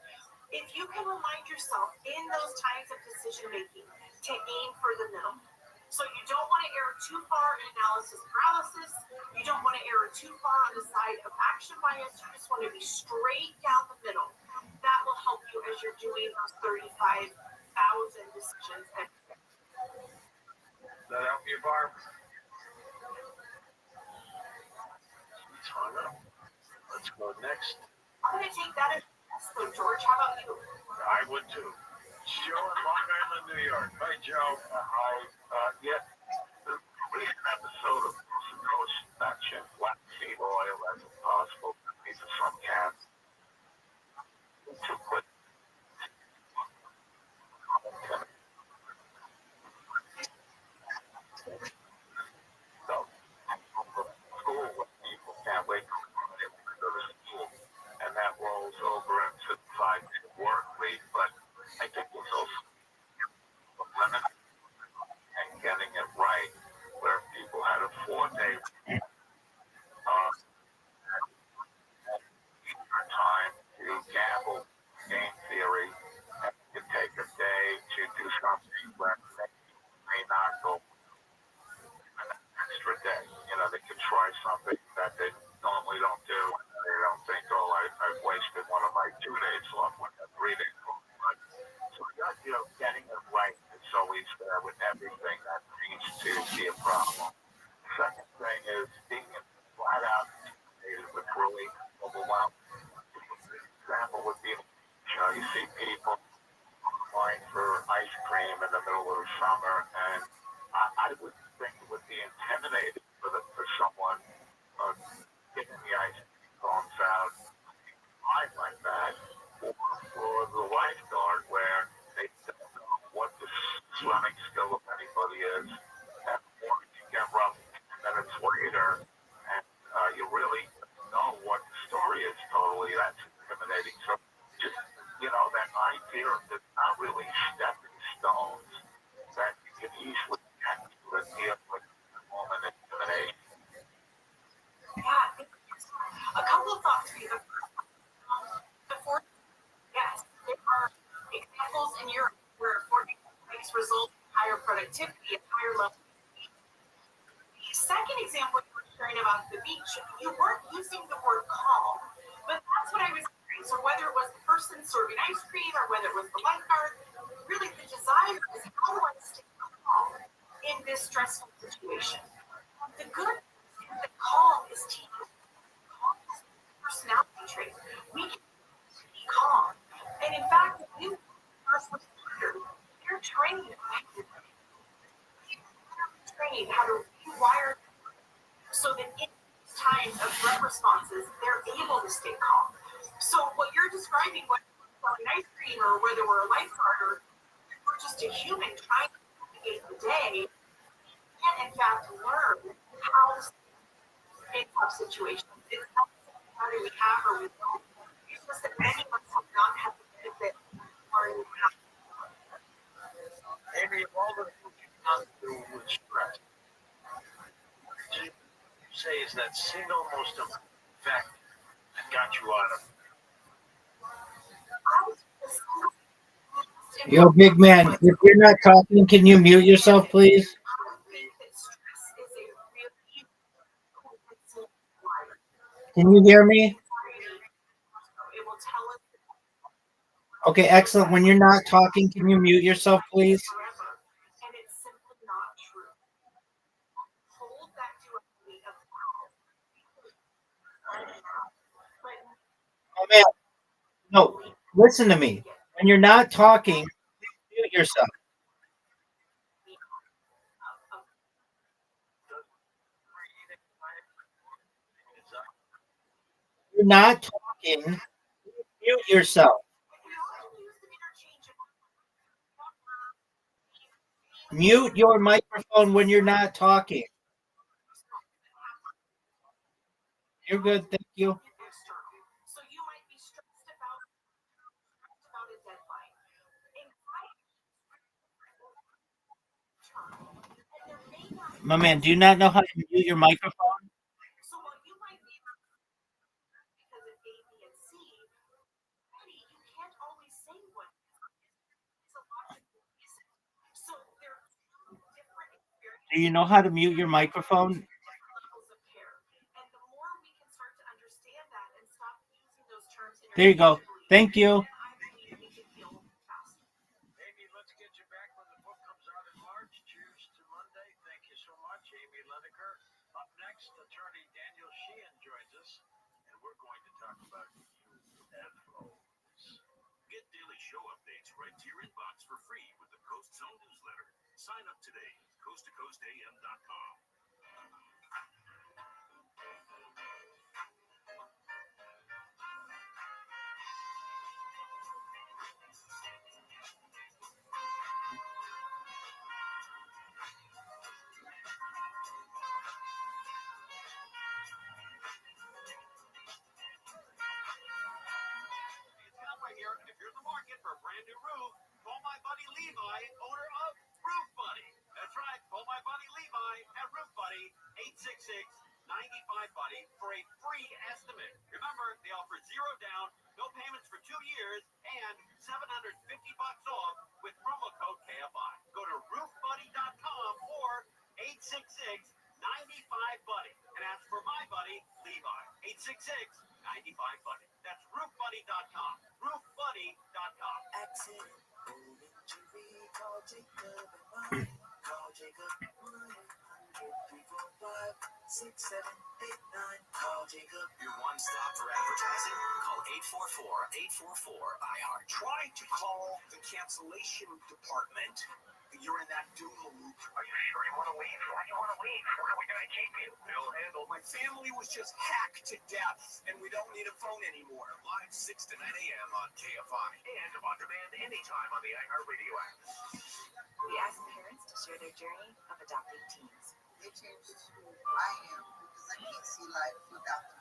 If you can remind yourself in those times of decision making to aim for the middle. So you don't want to err too far in analysis paralysis. You don't want to err too far on the side of action bias. You just want to be straight down the middle. That will help you as you're doing those 35,000 decisions. Does that help you, Barb? He's hung up. Let's go next. I'm going to take that as so, George, how about you? I would too. Joe in Long Island, New York. Hi, Joe. Yeah. We had an episode of Ghost Action, black seed oil as possible. These are some cats. Too quick. So, school, people can't wait to go to school. And that rolls over into the 5-day work week. But I think it's also limit and getting it right, where people had a 4-day time to gamble, game theory, and you take a day to do something where they may not go an extra day. You know, they could try something that they normally don't do. They don't think, oh, I've wasted one of my 2 days off with a 3 days off. So, you know, getting it right is always there with everything that seems to be a problem. Second thing is being flat out with really overwhelmed. Example would be, you see people going for ice cream in the middle of the summer, and I would think it would be intimidating for someone getting the ice cream cones out like that, or for the lifeguard where they don't know what the swimming skill of anybody is, and or you get rough minutes later, and you really know what the story is totally. That's intimidating. So just, you know, that idea of there's not really stepping stones that you can easily get to a deal with the moment intimidation. Yeah, a couple of thoughts for you. Before, yes, there are examples in Europe where 40 weeks result in higher productivity and higher level. The second example you were sharing about the beach, you weren't using the word calm, but that's what I was hearing. So whether it was the person serving ice cream or whether it was the lifeguard, really the desire is how do I stay calm in this stressful situation? The good news is that calm is teachable. Calm is a personality trait. We can be calm. And in fact, if you you're trained how to rewire so that in times of threat responses, they're able to stay calm. So what you're describing, whether we're an ice cream or whether we're a lifeguard or we're just a human trying to navigate the day, can in fact learn how to stay in tough situations. It's not something we have or we don't. It's just that many of us have not had the benefit or Amy, of all the things you've gone through with stress, what would you say is that single most important factor that got you out of it? Yo, big man, if you're not talking, can you mute yourself, please? Can you hear me? Okay, excellent. When you're not talking, can you mute yourself, please? man, no, listen to me. When you're not talking, mute yourself. You're not talking, mute yourself. Mute your microphone when you're not talking. You're good, thank you. My man, do you not know how to mute your microphone? Do you know how to mute your microphone? There you go. Thank you. Amy, let's get you back when the book comes out in March. Cheers to Monday. Thank you so much, Amy Ledecker. Up next, attorney Daniel Sheehan joins us, and we're going to talk about UFOs. Get daily show updates right to your inbox for free with the Coast Zone newsletter. Sign up today at coasttocoastam.com. Here, and if you're in the market for a brand new roof, call my buddy Levi, owner of Roof Buddy. That's right, call my buddy Levi at Roof Buddy, 866-95-BUDDY for a free estimate. Remember, they offer zero down, no payments for 2 years, and $750 off with promo code KFI. Go to roofbuddy.com or 866-95-BUDDY and ask for my buddy Levi, 866-95-BUDDY. That's roofbuddy.com. roofbuddy.com. Accident, injury, call Jacob and Mike. Call Jacob 1-800-345-6789. Call Jacob. Your one stop for advertising? Call 844-844-IHEART. Try to call the cancellation department. You're in that doom loop. Are you sure you want to leave? Why do you want to leave? Where are we going to keep you? They'll handle. My family was just hacked to death, and we don't need a phone anymore. Live 6 to 9 a.m. on KFI. And on demand anytime on the iHeartRadio app. We ask parents to share their journey of adopting teens. They changed who I am because I can't see life without them.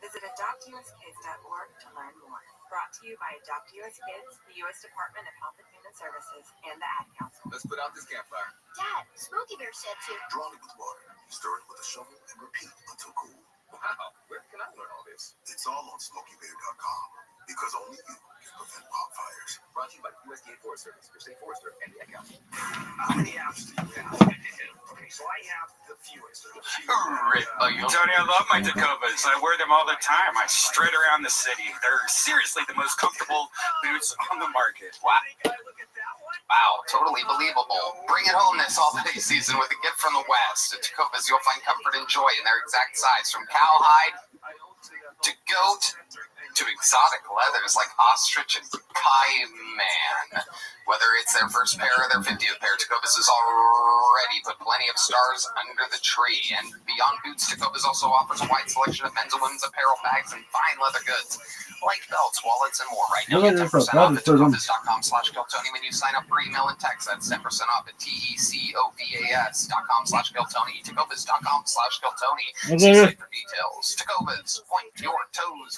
Visit adoptuskids.org to learn more. Brought to you by Adopt US Kids, the U.S. Department of Health and Human Services, and the Ad Council. Let's put out this campfire. Dad, Smokey Bear said to. Drown it with water. Stir it with a shovel and repeat until cool. Wow, where can I learn all this? It's all on SmokeyBear.com because only you can prevent wildfires. fires. Brought to you by USDA Forest Service, your state forester, and the Ad Council. How many apps do you have? Okay, so I have the fewest. Tony, I love my Tacovas. I wear them all the time. I strut around the city. They're seriously the most comfortable boots on the market. Wow, totally believable. Bring it home this holiday season with a gift from the West. At Tacovas, you'll find comfort and joy in their exact size, from cowhide to goat to exotic leathers like ostrich and cayman. Whether it's their first pair or their 50th pair, Tacovas has already put plenty of stars under the tree. And beyond boots, Tacovas also offers a wide selection of men's and women's apparel, bags, and fine leather goods, like belts, wallets, and more. Right now, get 10% off at Tacovas.com/Geltoni when you sign up for email and text. That's 10% off at TECOVAS.com/Geltoni. Tacovas.com/Geltoni. See site for details. Tacovas, point your toes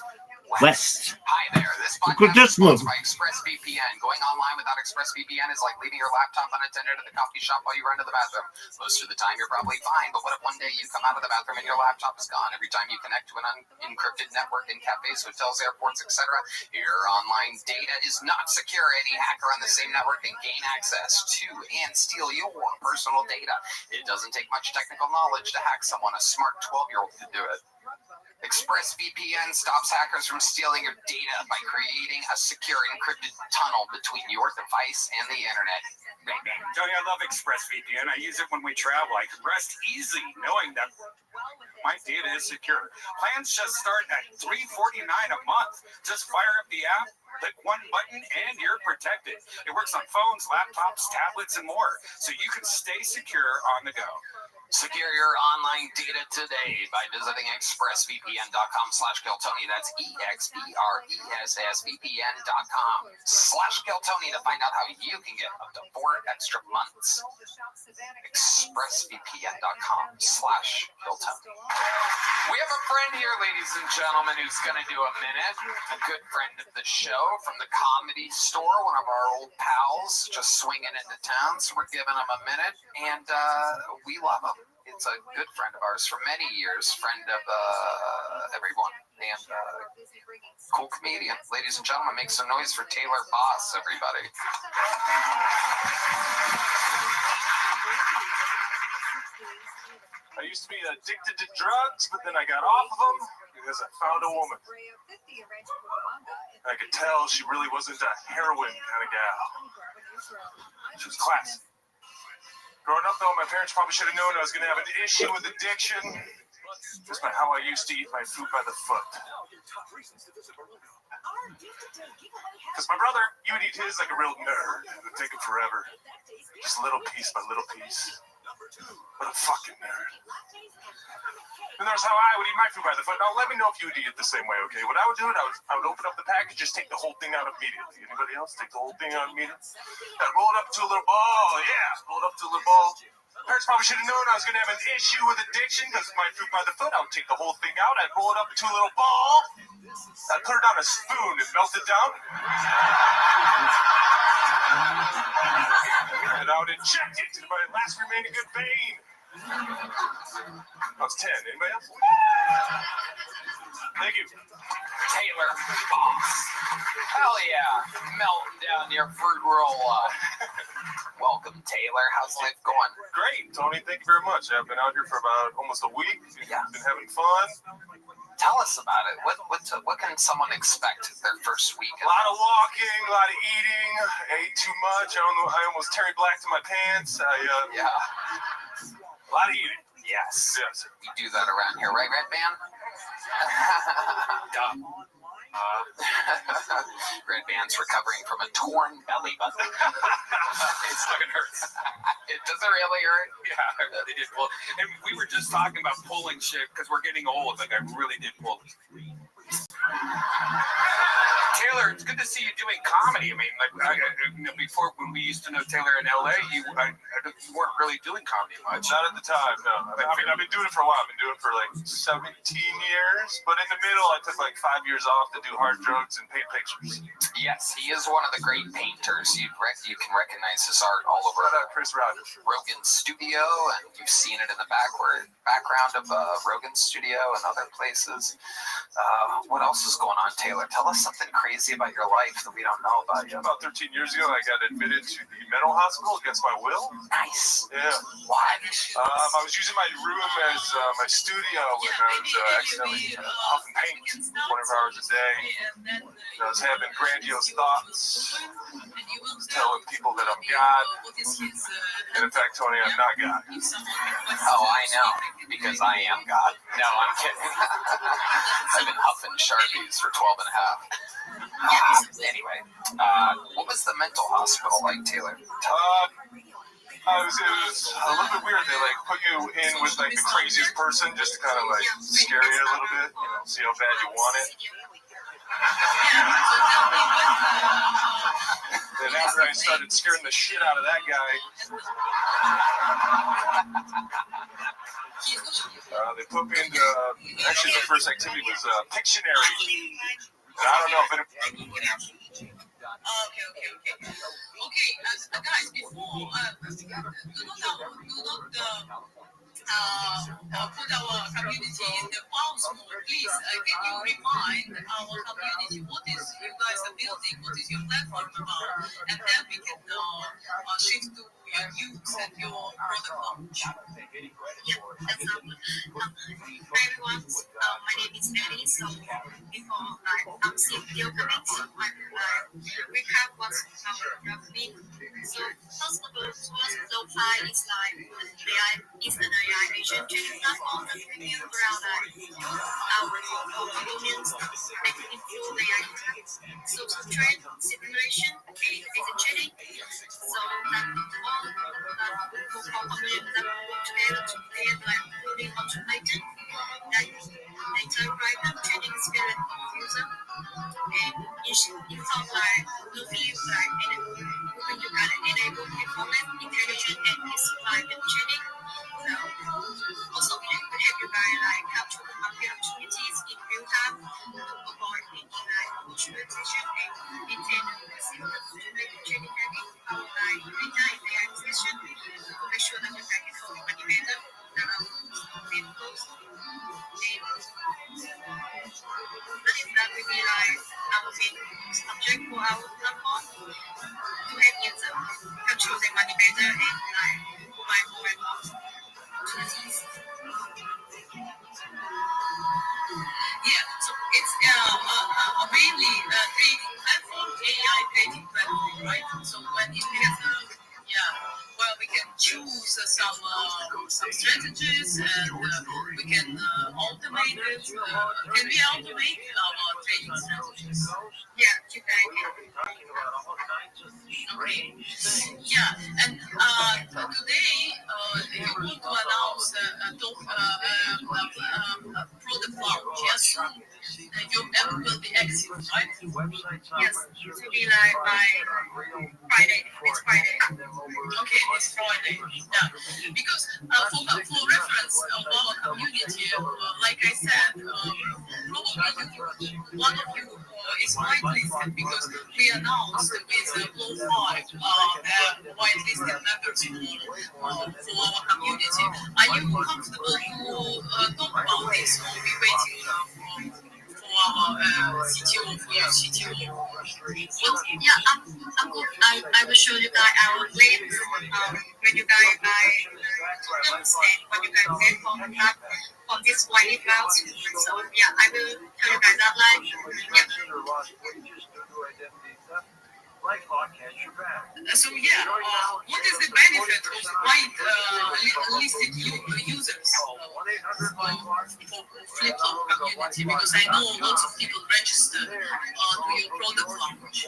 west. Hi there. This podcast is sponsored by ExpressVPN. Going online without ExpressVPN is like leaving your laptop unattended at the coffee shop while you run to the bathroom. Most of the time, you're probably fine, but what if one day you come out of the bathroom and your laptop is gone? Every time you connect to an unencrypted network in cafes, hotels, airports, etc., your online data is not secure. Any hacker on the same network can gain access to and steal your personal data. It doesn't take much technical knowledge to hack someone. A smart 12-year-old could do it. ExpressVPN stops hackers from stealing your data by creating a secure encrypted tunnel between your device and the internet. Tony, I love ExpressVPN. I use it when we travel. I can rest easy knowing that My data is secure. Plans just start at $349 a month. Just fire up the app, click one button, and you're protected. It works on phones, laptops, tablets, and more, so you can stay secure on the go. Secure your online data today by visiting expressvpn.com/Keltoni. That's expressvpn.com/Keltoni to find out how you can get up to 4 extra months. expressvpn.com/Keltoni. We have a friend here, ladies and gentlemen, who's going to do a minute. A good friend of the show from the Comedy Store, one of our old pals, just swinging into town. So we're giving him a minute, and we love him. It's a good friend of ours for many years, friend of everyone, and cool comedian. Ladies and gentlemen, make some noise for Taylor Boss, everybody. I used to be addicted to drugs, but then I got off of them because I found a woman. I could tell she really wasn't a heroin kind of gal. She was classy. Growing up, though, my parents probably should have known I was going to have an issue with addiction just by how I used to eat my food by the foot. Because my brother, he would eat his like a real nerd. It would take him forever. Just little piece by little piece. What a fucking nerd. And that's how I would eat my food by the foot. Now, let me know if you would eat it the same way, okay? What I would do, I would open up the package, just take the whole thing out immediately. Anybody else? Take the whole thing out immediately? I'd roll it up to a little ball. Yeah, roll it up to a little ball. Parents probably should have known I was going to have an issue with addiction because my food by the foot. I would take the whole thing out. I'd roll it up to a little ball. I'd put it on a spoon and melt it down. And I would inject it into my last remaining good vein. That was 10. Anybody else? Thank you. Taylor Boss. Hell yeah. Melting down your fruit roll up. Welcome, Taylor. How's life going? Great, Tony. Thank you very much. I've been out here for about almost a week. Yeah. Been having fun. Tell us about it. What can someone expect their first week? A lot of walking, a lot of eating. I ate too much. I almost Terry Blacked in my pants. Yeah. A lot of eating. Yes. Yes. We do that around here, right, Red Man? Red Band's recovering from a torn belly button. It fucking hurts. It doesn't really hurt. Yeah, I really did pull. And we were just talking about pulling shit because we're getting old. Like I really did pull. Taylor, it's good to see you doing comedy. I mean, like before when we used to know Taylor in LA, you weren't really doing comedy much. Not at the time, no. I mean, I've been doing it for a while. I've been doing it for like 17 years. But in the middle, I took like 5 years off to do hard drugs and paint pictures. Yes, he is one of the great painters. You can recognize his art all over. Shout out Chris Rogers. Rogan's studio, and you've seen it in the background of Rogan's studio and other places. What else is going on, Taylor? Tell us something crazy about your life that we don't know about you. About 13 years ago, I got admitted to the mental hospital against my will. Nice. Yeah. Why? I was using my room as my studio when I was accidentally huffing paint 24 hours a day. And I was having grandiose thoughts. I was telling people that I'm God. And in fact, Tony, I'm not God. Oh, I know. Because I am God. No, I'm kidding. I've been huffing Sharpies for 12 and a half. Anyway, what was the mental hospital like, Taylor? It was a little bit weird. They like put you in with like the craziest person just to kind of like scare you a little bit, see how bad you want it. Then after I started scaring the shit out of that guy, they put me into, actually the first activity was Pictionary. And I don't know if it... Okay, guys, before put our community in the pause mode, please, can you remind our community what is you guys are building, what is your platform about, and then we can shift to your news and your product launch. Yeah, that's hi everyone, my name is Mary. So before I'm seeing video coming, recap what's our week. So first of all, lo-fi is like AI, instant AI destination training platform that we build around our components that include the social trade, simulation, and data training. So that all components that work together to create like fully automated that data writer training experience of user. And in some like looking like when you can enable performance, intelligent and inspired training. So also we can help you guys like capture the market opportunities in real time to avoid any like visualization and maintain the system to make the training happy powered by data and AI session to make sure that you can get all the money better that are being closed. That will be like our main subject for our platform to help users control their money better and like provide more and more opportunities. Yeah, so it's mainly trading platform, AI trading platform, right? So when you get well, we can choose some strategies and we can automate it. Can we automate our trading strategies? Yeah, you can. Okay. Yeah, and today you want to announce product launch. Yes, your app will be active, right? Yes, it will be like by Friday. It's Friday. Okay, it's Friday. Yeah, because for reference of our community, like I said, probably one of you is whitelisted because we announced with Blow 5 whitelisted members for our community. Are you comfortable to talk about this, or we waiting for our CTO, for your CTO? Yeah, I'm good. I will show you guys our links when you guys buy tokens and when you guys get from this white route. So yeah, I will tell you guys that line. Yeah. So yeah, what is the benefit of white listed users for flip-flop community? Because I know lots of people register to your product launch.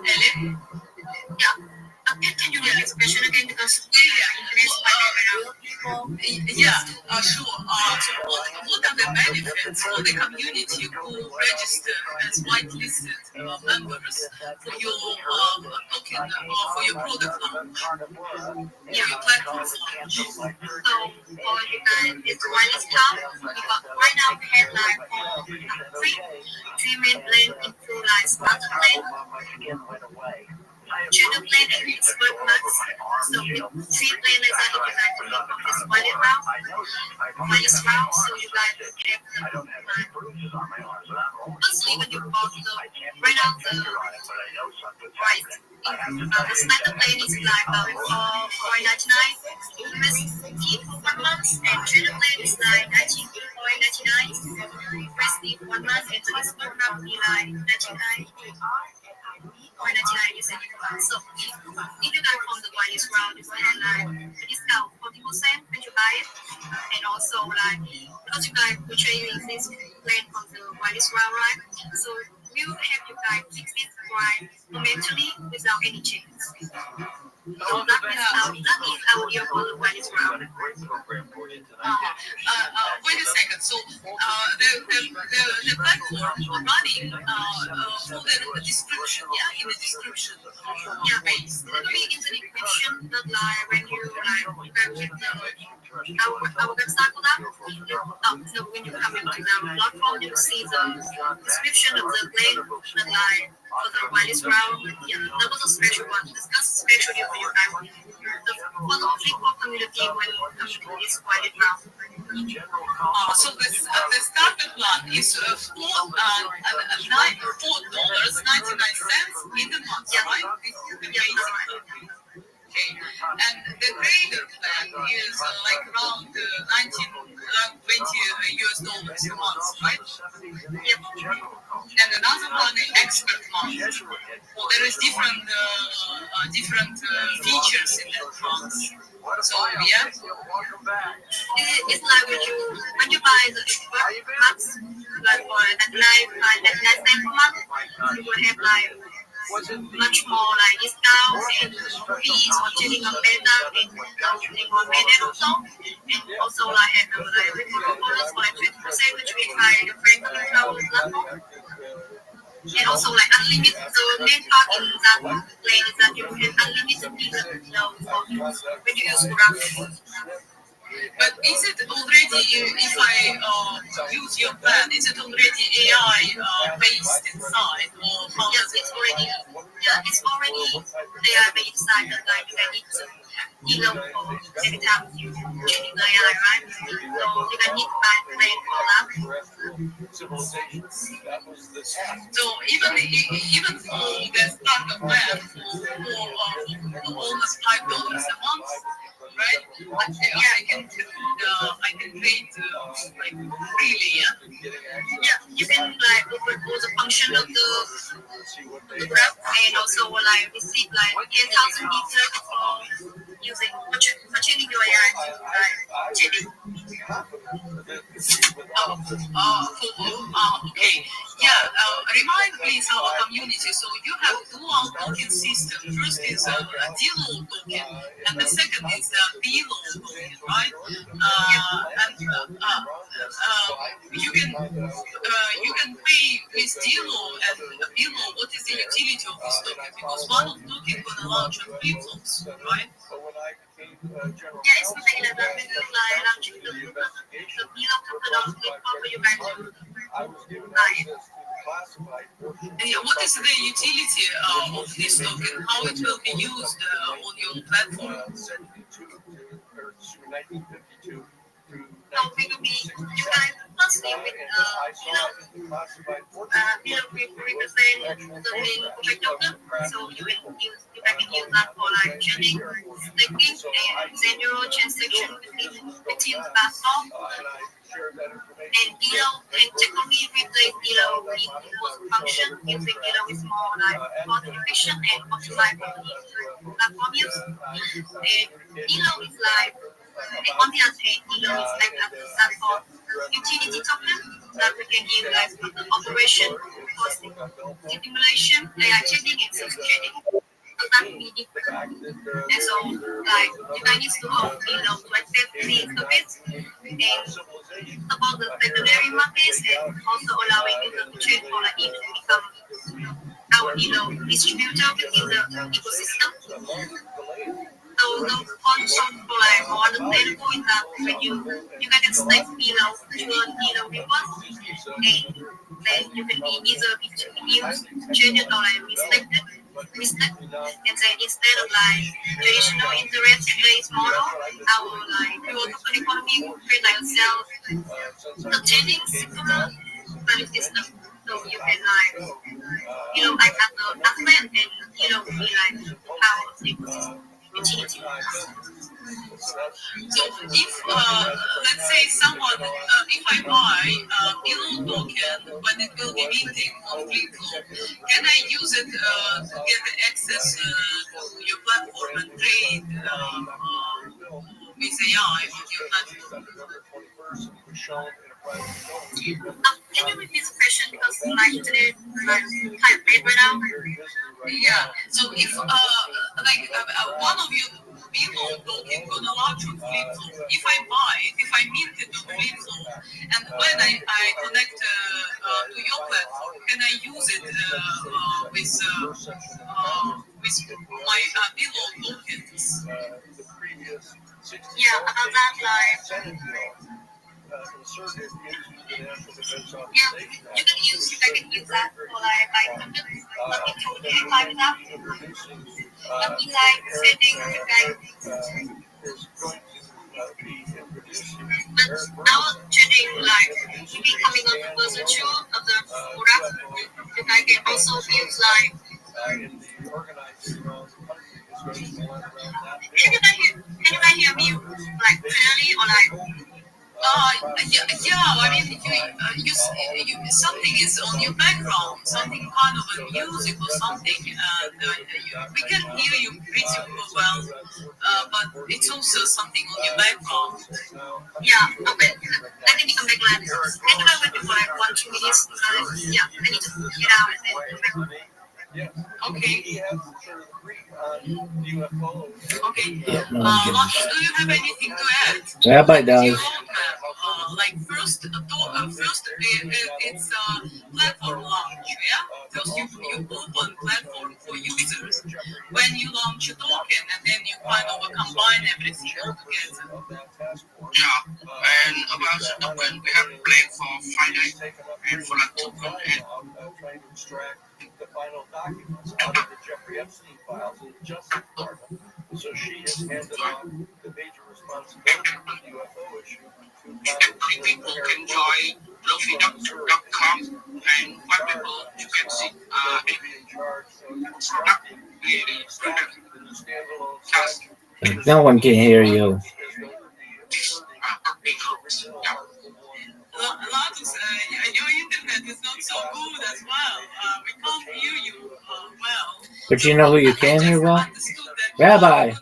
Ellen? Yeah. Can you read this question again? Because sure. So what are the benefits for the community who register as whitelisted members for your token or for your product launch? Your platform launch. So for it's wireless cloud. Right now we have like three main plane include like smart plane, channel plane, and expert max. So three plane is designed to look on this wireless route. So you guys have mostly when you bought right now the price. The standard plane is like $4.99 USD for 1 month, and channel plane is like $19.99 USD for 1 month, and the expert max will be like $99.99 USD. So if you guys from the wireless route, you will have like a discount 40% when you buy it, and also like because you guys will trade this plane from the wireless route, right? So we will help you guys fix this right momentarily without any changes. So that is our deal for the wireless route. Wait a second. So the platform running for the description, in the description. Base. It will be in the description, but like when you with our website for that. So when you come into the platform, you will see the description of the plane, but like for the wireless route, that was a special one. That's special deal for your family. For the flip-flop community, when you come to this wireless route. So the starter plan is $4.99 in the month, right? Okay. And the trader plan is like around $20 US a month, right? Yep. and another one is expert mode. Well, there is different features in that mode. So yeah, it's like when you buy the max, like for that life sample month, you will have like much more like discounts and fees for tuning on beta and tuning on beta also, and also like have like referral bonus for like 20%, which we try the friend control platform. And also like unlimited, so main part in that plan is that you have unlimited data for use when you use graph. but is it already, if I use your plan, is it already AI based inside, or how Yes, does it? it's already AI based inside that like you can need to for every time you training the AI, right? So you can need to buy plan for that. So even for the starter plan for almost $5 a month, right? I can create like really, Yeah, you can like open all the function of the graph and also like receive like 10,000 details for using tuning your AI to like tuning. Okay. Yeah. Remind please our community. So you have dual token system. First is a D-load token, and the second is a B-load token, right? You can pay with D-load and B-load. What is the utility of this token? Because one of token gonna launch on flip-flops, right? Yeah, it's something like that. Maybe like launching the B-load token on flip-flop you guys do. What is the utility of this token? How it will be used on your platform? So we will be, you guys firstly with represent the main object token. So you can use that for like trading, staking, and send your transaction within the platform. And technically replace with most function using is more like cost efficient and optimized for platform use. And is like on the other hand, is like a platform utility token that we can utilize for the operation, cost simulation, AI trading, and self trading. So that will be different. And so, like, you can use to hope, to access the topics and support the secondary markets and also allowing users to trade for like, even become our, distributor within the ecosystem. So the function for like more understandable is that when you can stake to earn rewards, and then you can be either used, traded or like restricted. And then instead of like traditional interest-based model, our like pure token economy will create like self-containing simpler value system. So you can like like have the asset and be like power of the ecosystem. Utility. So if let's say someone, if I buy below token when it will be minting on flip-flop, can I use it to get access to your platform and trade with AI on your platform? Can you repeat the question because my internet is kind of bad right now? Yeah. So if one of you below token gonna launch on flip-flop, if I buy it, if I mint it on flip-flop, and when I connect to your platform, can I use it with my below tokens? Yeah, about that, like, you can use that for like tokens, but it will be like that. But we like setting but our trading like we be coming on the version 2 of the product. And I can also use like can you guys hear me like clearly or like I mean, something is on your background, something kind of a music or something, and we can hear you pretty well, but it's also something on your background. Yeah, okay. I think you can make that. Can I wait for like 1-2 minutes? Yeah, I need to get out and then come back. Okay. Okay. Marcus, do you have anything to add? Rabbi does. Like first, it's platform launch, yeah? First you open platform for users. When you launch a token, and then you kind of combine everything together. Yeah, and about the token, we have planned for Friday and for the token and the final documents out of the Jeffrey Epstein files in the Justice Department. So she has handed off the major responsibility for the UFO issue to people can join lofi.com and what people you can see No one can hear you. Latus, your internet is not so good as well. We can't hear you well. But you know who you can hear well? Rabbi.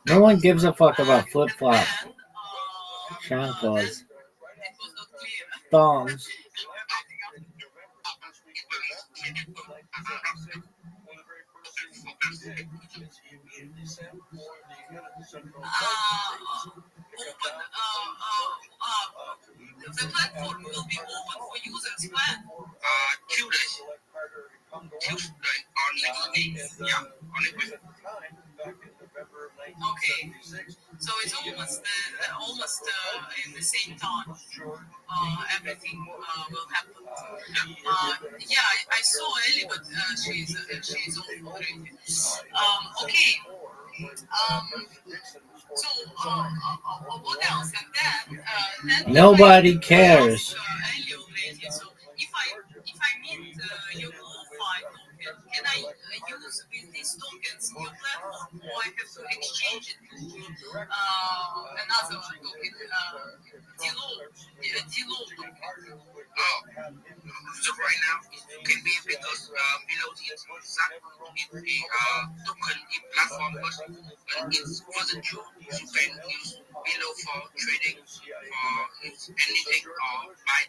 No one gives a fuck about flip-flop. Chanclas. Thongs. The platform will be open for users when? Tuesday on next week. Yeah, on next week. Okay, so it's almost in the same time. Everything will happen. I saw Ellie, but she's off already. Okay. So what else? And then Nobody cares. So if I meet your qualified token, can I use with these tokens your platform, or I have to exchange it to another token, Dilo token? So right now it can be because below the token in platform but it's wasn't true. You can use below for trading for anything or buy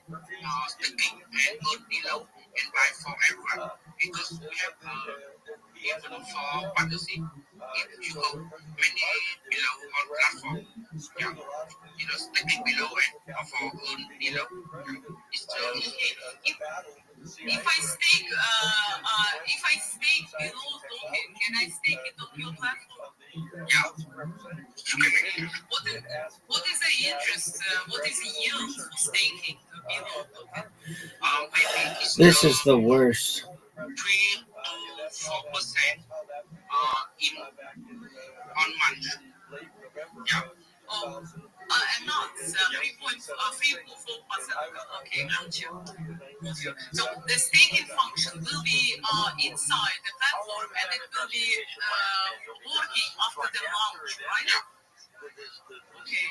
staking and earn below and buy for everyone because we have even for partnership if you hold many below on platform. Yeah, staking below and for earn below. It's if I stake below token, can I stake it on your platform? Yeah. What is the interest? What is the yield for staking below token? This is the worst. 3 to 4% in on month. Yeah. And not 3.4%. Okay, gotcha. So the staking function will be inside the platform, and it will be working after the launch, right? Okay.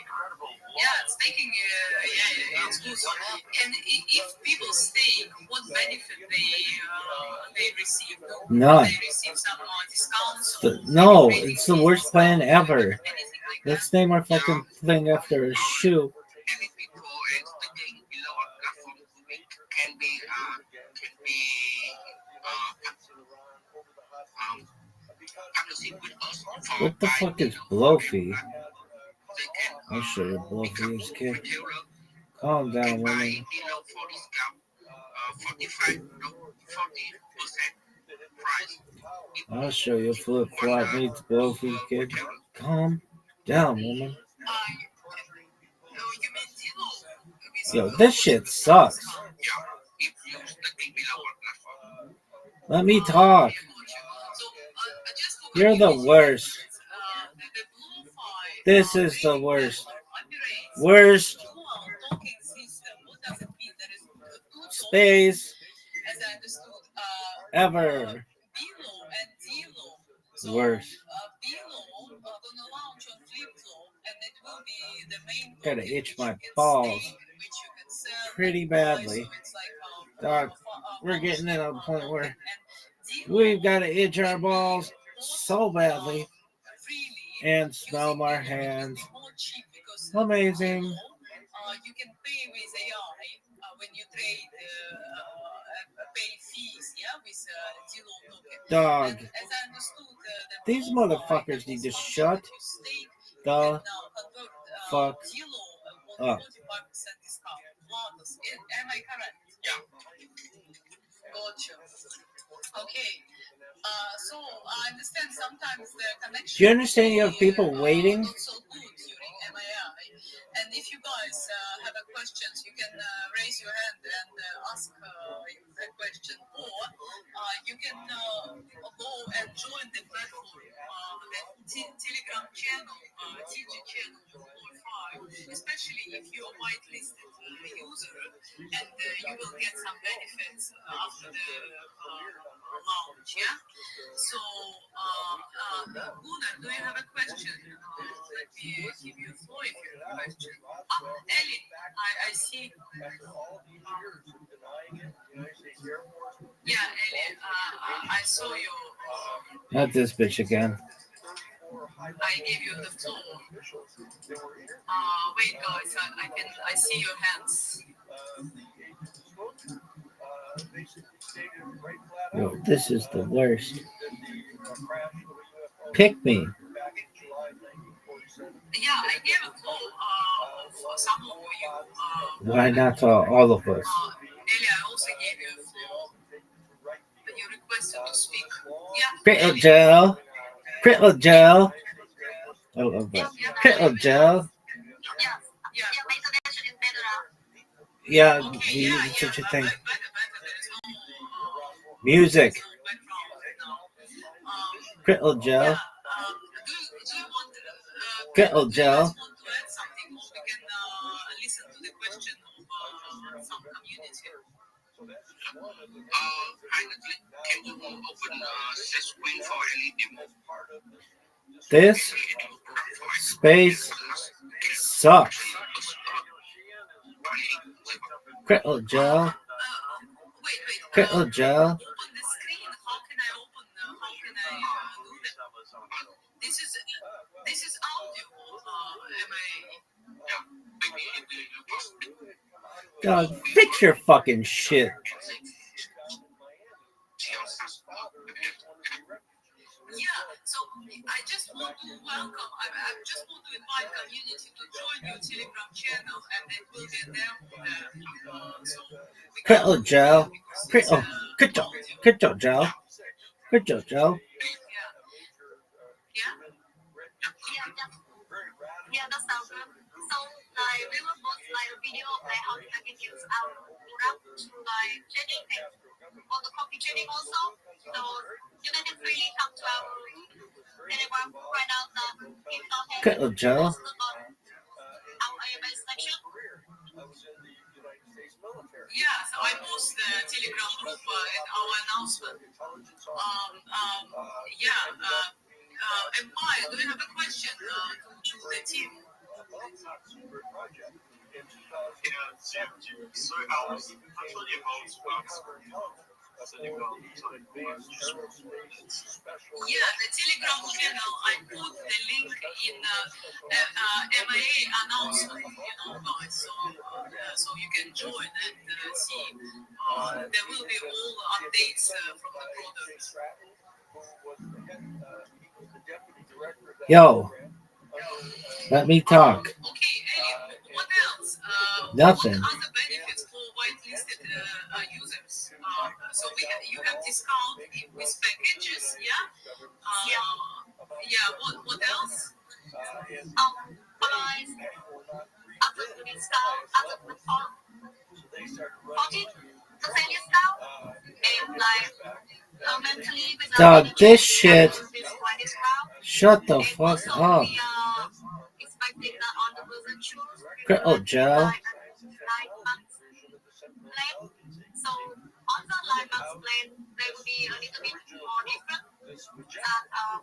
Yeah, staking. It's good. So, and if people stake, what benefit they receive? None. They receive some discounts. No, it's the worst plan ever. Let's name our fucking thing after a shoe. What the fuck is blow fee? I'll show you blow fee is, kid. Calm down, woman. I'll show you flip flop meets blow fee, kid. Calm down, woman. Yo, this shit sucks. Let me talk. You're the worst. This is the worst. Worst. Space. Ever. So Worse. Below gonna launch on Flipflop, and it will be the main. Gotta itch my balls pretty badly. Dog, we're getting to a point where we've got to itch our balls so badly and smell our hands. Amazing. You can pay with AI when you trade pay fees, yeah, with Zillow token. Dog. And as I understood, These motherfuckers need to shut the fuck up. 45% discount. Am I correct? Yeah. Gotcha. Okay. So I understand sometimes the connection. Do you understand you have people waiting? Not so good during MII. And if you guys have a questions, you can raise your hand and ask a question, or you can go and join the platform, the Telegram channel, TG channel 4.5, especially if you're a whitelisted user, and you will get some benefits after the launch, yeah? So, Gunnar, do you have a question? Let me give you a floor if you have a question. Ellie, I see. Yeah, Ellie, I saw you. Not this bitch again. I gave you the floor. Wait, guys, I see your hands. Yo, this is the worst. Pick me. Yeah, I gave a floor for some of you. Why not to all of us? Ellie, I also gave you a floor. You requested to speak. Yeah. Prettle gel. Prettle gel. I love that. Prettle gel. Yeah, it's such a thing. Music. Prettle gel. Prettle gel. This space sucks. Prettle gel. Prettle gel. This is audio. God, fix your fucking shit. Yeah, so I just want to welcome, I just want to invite community to join your Telegram channel, and it will be there. Prettle gel. Prettle gel. Prettle gel. Yeah, that sounds good. So, like, we will post like a video of like how the packages out like trading on the coffee trading also. So you can freely come to our Telegram right now. If not, Prettle gel. our AMS section. Yeah, so I post the Telegram group in our announcement. Empire, do you have a question to the team? Yeah, the Telegram channel, I put the link in MIA announcement, guys, so you can join and see. There will be all updates from the product. Yo, let me talk. Okay, Ellie, what else? Nothing. What other benefits for whitelisted users? So you have discount with packages, yeah? What else? Otherwise, after the discount, after the 40% discount, and like mentally without Dog, this shit. Shut the fuck up. expecting that on the person choose. Prettle gel. 9 months plan. So on the 9 months plan, there will be a little bit more different. that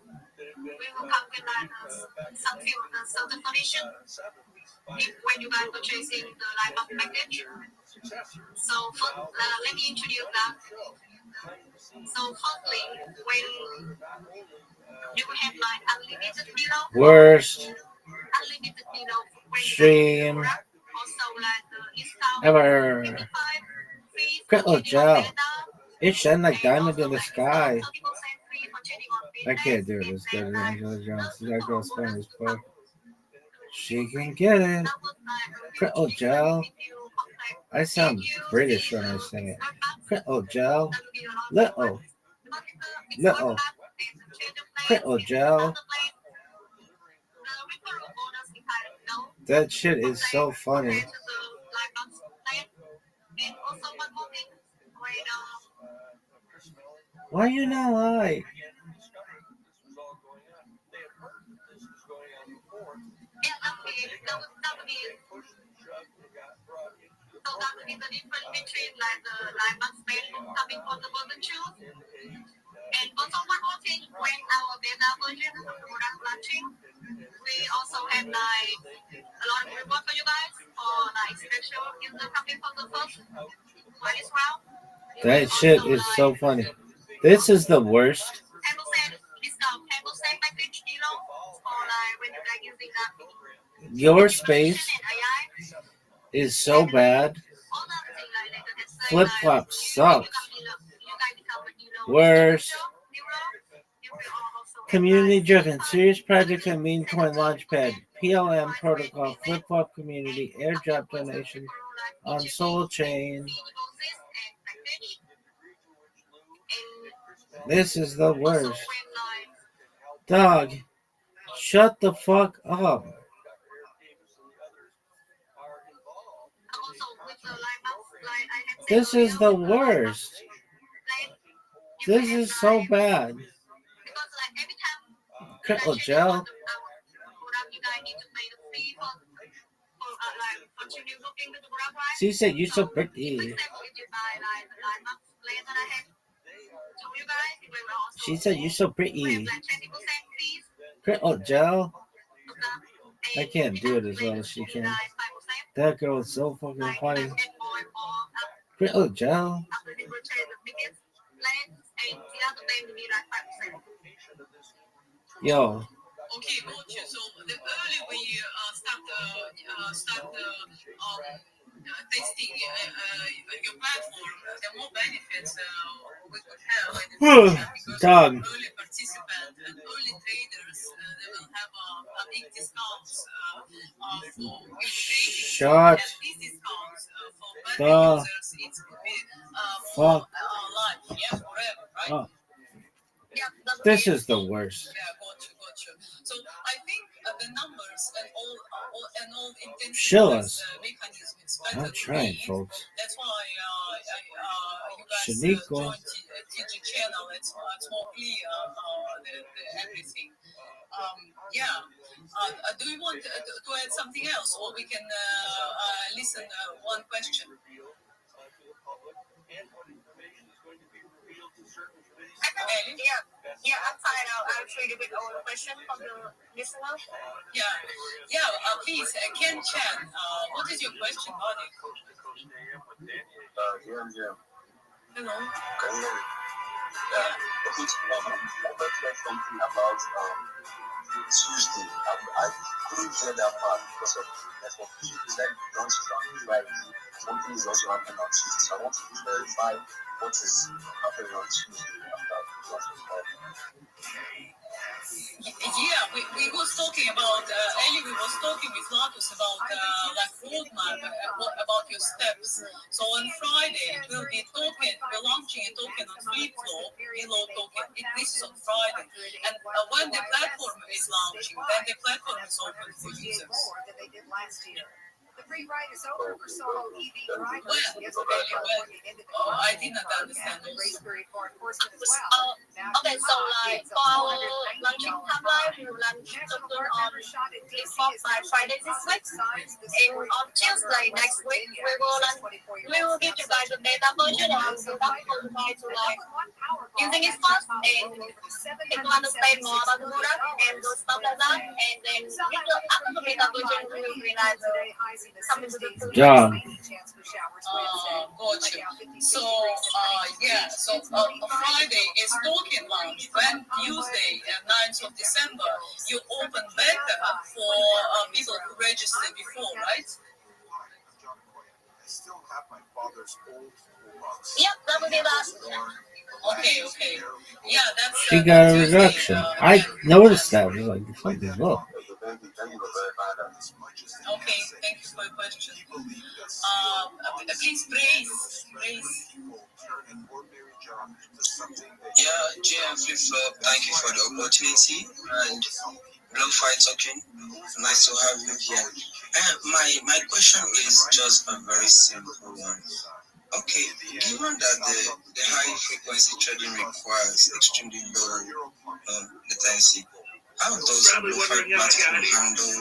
we will come with like some information when you guys purchasing the live up package. So let me introduce that. So firstly, when you have like unlimited below, Worst unlimited below when stream also like the discount ever. 55 free for Crystal changing on gel. beta, It shine like diamond in the like sky. 30% free for changing on beta. I can't do it as good as Angela Jones. That girl's funny as fuck. She can get it. Crystal gel. I sound British when I say it. Crystal gel. Little. Crystal gel. That shit is so funny. Why you not like? So that would be the difference between like the live box band coming from the golden shoes. And also one more thing, when our beta version of the product launching, we also have like a lot of reward for you guys for like special user coming from the first this round. That shit is so funny. This is the worst. 10% discount, 10% package deal for like when you guys using that. Your space is so bad. Flip flop sucks. Worst. Community driven. Serious projects and meme coin launchpad. PLM protocol. Flip flop community. Airdrop donation on Soul Chain. This is the worst. Dog, shut the fuck up. This is the worst. This is so bad. Crystal gel. She said you're so pretty. She said you're so pretty. Crystal gel. I can't do it as well as she can. That girl is so fucking funny. Crystal gel. Yo. Okay, gotcha. So the earlier we start testing your platform, the more benefits we could have. Because Dog. early participants and early traders, they will have a big discounts for registration. Shut and these discounts for the users, it could be more fuck life, yeah, forever, right? up. This is the worst. Yeah, gotcha. So I think the numbers and all intensive Show us. mechanism is better I'm to trying, read. folks. That's why you guys Shaniqua. joined TG channel. It's more clear the everything. Do you want to add something else, or we can listen one question? Yeah, I'm fine. I'll trade it with all the question from the listener. Please, Ken Chan, what is your question, buddy? Hello. Can you hear me? Something about Tuesday. I couldn't hear that part because of the network. It's like lunch is on Friday. Something is also happening on Tuesday. So I want to verify what is happening on Tuesday after lunch on Friday. Yeah, we was talking about earlier. We was talking with Marcus about like roadmap about your steps. So on Friday we'll be talking. We're launching a token on Flip Flow, Below token. This is on Friday, and when the platform is launching, then the platform is open for users. The free ride is over for solo EV drivers. I did not understand this. Okay, so like for our launching timeline, we will launch token on Flip by Friday this week, and on Tuesday next week we will give you guys the beta version and I'm built up for the guy to like using it fast and take to understand more about the product and do stuff like that. And then after the beta version, we will realize something to do. Yeah. Gotcha. So, yeah, so Friday is token launch. When Tuesday, 9th of December, you open beta for people who registered before, right? I still have my father's old toolbox. Yep, that would be that. Okay. Yeah, that's. She got a reduction. I noticed that. I was like, something's up. Okay, thank you for your question. Please praise. Yeah, GM Flip Flop, thank you for the opportunity. And Blowfly talking, nice to have you here. My question is just a very simple one. Okay, given that the high frequency trading requires extremely low latency, how does Blowfly platform handle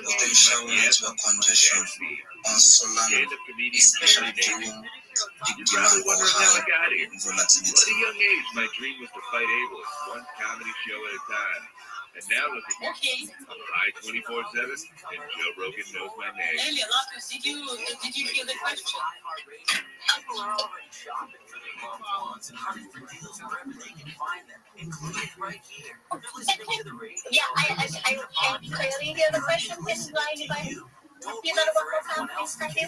potential network congestion on Solana, especially during peak demand or high volatility? At a young age, my dream was to fight ableists, one comedy show at a time. And now look at me. I'm high 24/7, and Joe Rogan knows my name. Elia, Lapis, did you hear the question? Yeah, I can clearly hear the question. Can you repeat that one more time, please? Thank you.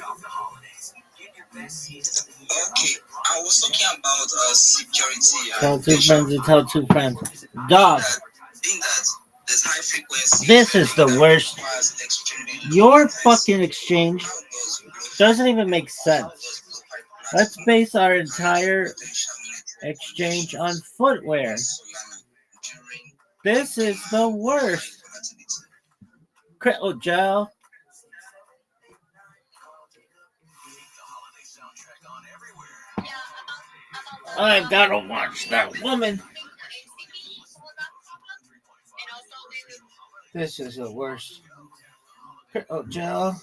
Okay, I was talking about security. Tell two friends to tell two friends. Dog. In that, there's high frequency. This is the worst. Your fucking exchange doesn't even make sense. Let's base our entire exchange on footwear. This is the worst. Oh, Joe. I've got to watch that woman. This is the worst. Oh, Joe.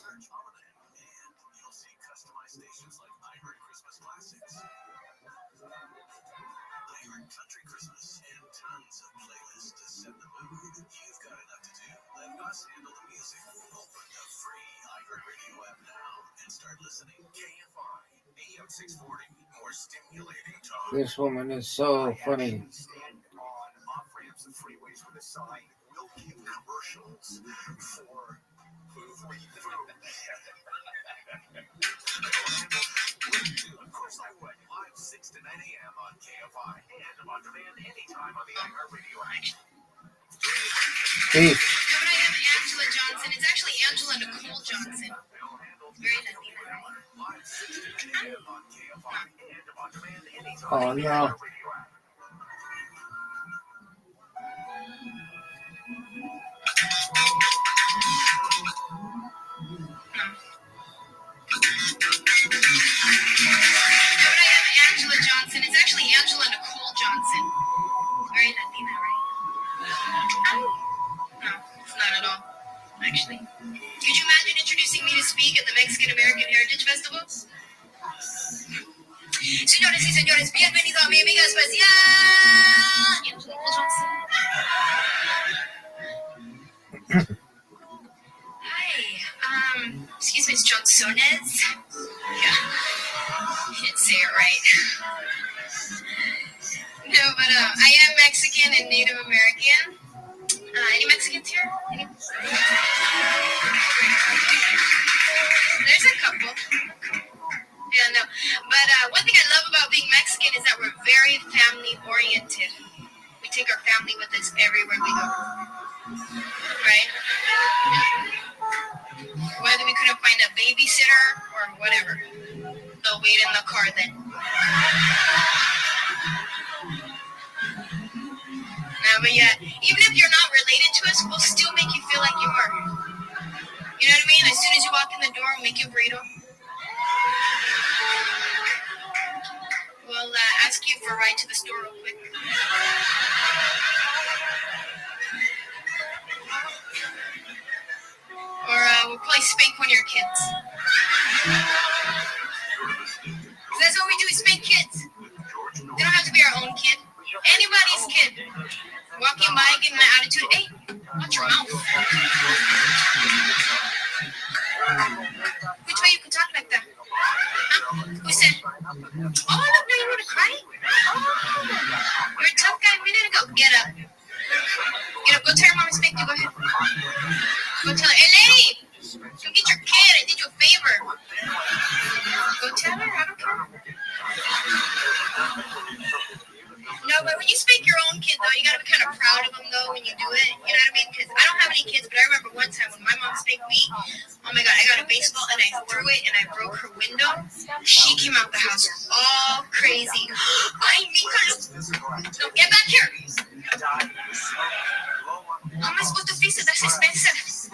This woman is so funny. Of course I would. Live 6 to 9 a.m. on KFI and on demand anytime on the iHeartRadio app. Peace. I am Angela Johnson. It's actually Angela Nicole Johnson. Very Latina, right? Oh, no. Angela Johnson. It's actually Angela Nicole Johnson. Very Latina, right? No, it's not at all. Actually. Could you imagine introducing me to speak at the Mexican American Heritage Festival? Señores y señores, bienvenido a mi amiga especial, Angela Johnson. Hi, excuse me, it's Johnsonez? Yeah, you didn't say it right. No, but I am Mexican and Native American. Any Mexicans here? There's a couple. Yeah, no. But one thing I love about being Mexican is that we're very family-oriented. We take our family with us everywhere we go. Right? Whether we couldn't find a babysitter or whatever, they'll wait in the car then. No, but yeah, even if you're not related to us, we'll still make you feel like you are. You know what I mean? As soon as you walk in the door, we'll make you a burrito. We'll ask you for a ride to the store real quick. Or we'll probably spank one of your kids. That's what we said, oh, look, now you want to cry? Oh, you're a tough guy a minute ago. Get up. Get up. Go tell your mom I spanked you. Go ahead. Go tell her, Elaine, go get your kid. I did you a favor. Go tell her. I don't care. No, but when you spank your own kid, though, you gotta be kind of proud of them, though, when you do it. You know what I mean? Because I don't have any kids, but I remember one time when my mom spanked me. Oh my God, I got a baseball and I threw it and I broke her window. She came out the house all crazy. Ay, Mika, no, get back here. How am I supposed to face it? That's expensive.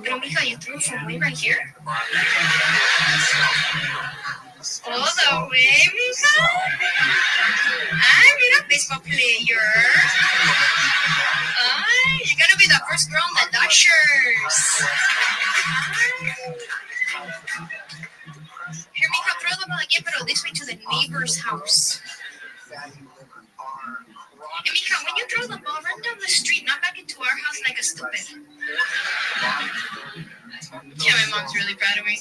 Pero, Mika, you threw it from way right here? All the way, Mika? Ay, mira, baseball player. Ay, you're gonna be the first girl in the Dodgers. Here, Mika, throw the ball again, but this way to the neighbor's house. And Mika, when you throw the ball, run down the street, not back into our house like a stupid. Yeah, my mom's really proud of me.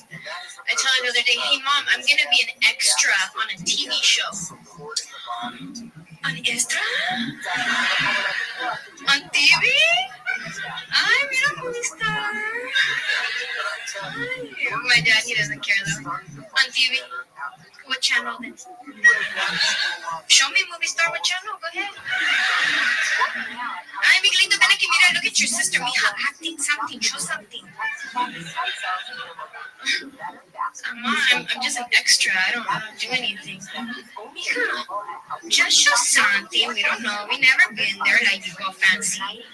I told her the other day, hey, Mom, I'm going to be an extra on a TV show. An extra? On TV? Ay, mira, movie star. Ay, my dad, he doesn't care, though. On TV? What channel then? Show me movie star, what channel? Go ahead. Ay, Miguelito, ven aquí, mira, look at your sister, mija, acting something, show something. Mom, I'm just an extra, I don't do anything. Mija, just show something, we don't know, we never been there like you all fancy.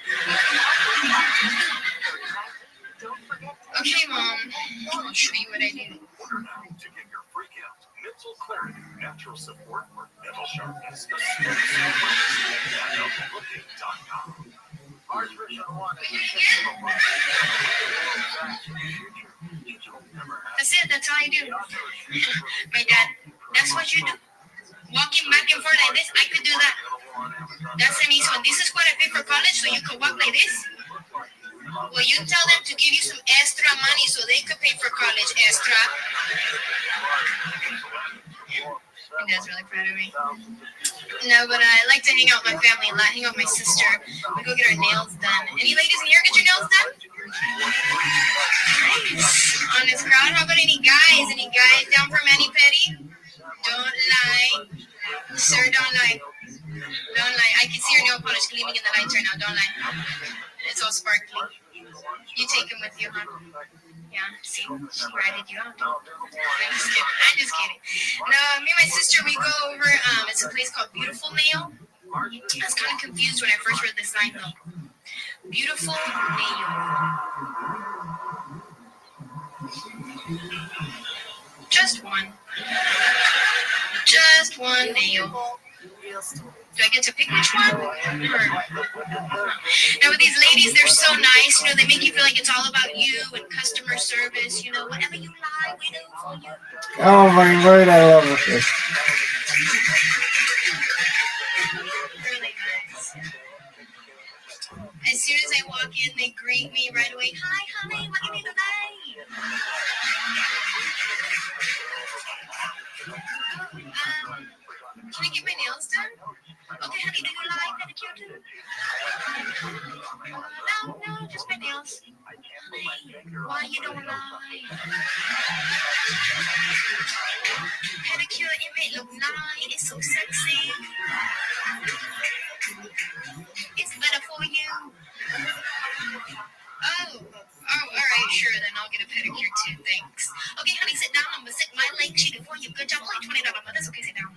Okay, Mom, I'll show you what I do. Mental clarity, natural support for mental sharpness. That's it, that's all I do. My dad, that's what you do. Walking back and forth like this, I could do that. That's an easy one. This is what I pay for college, so you could walk like this. Well, you tell them to give you some extra money so they could pay for college extra. My dad's really proud of me. No, but I like to hang out with my family a lot, hang out with my sister. We go get our nails done. Any ladies in here get your nails done? Nice. On this crowd, how about any guys? Any guys down for mani-pedi? Don't lie. Sir, don't lie. Don't lie. I can see your nail polish gleaming in the lights right now. Don't lie. It's all sparkly. You take them with you, huh? Yeah, see, she ratted you out. I'm just kidding. No, me and my sister, we go over, it's a place called Beautiful Nail. I was kind of confused when I first read the sign, though. Beautiful Nail. Just one. Just one nail. Do I get to pick which one? Now with these ladies, they're so nice. You know, they make you feel like it's all about you and customer service. You know, whatever you like, we do for you. Oh my word, I love it. Really nice. As soon as I walk in, they greet me right away. Hi, honey, what do you need today? Can I get my nails done? Okay, honey, do you like pedicure too? No, just my nails. Why you don't like? Pedicure, it may look nice, it's so sexy. It's better for you. Oh, all right, sure, then I'll get a pedicure too, thanks. Okay, honey, sit down, I'm gonna sit my leg cheating for you. Good job, only $20, but that's okay, sit down.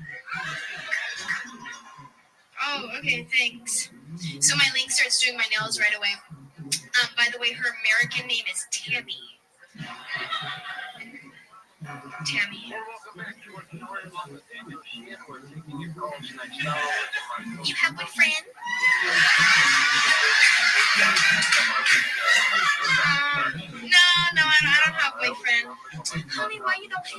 Oh, okay, thanks. So my link starts doing my nails right away. By the way, her American name is Tammy. Tammy. You have a boyfriend? No, I don't have a boyfriend. Honey, why you don't have?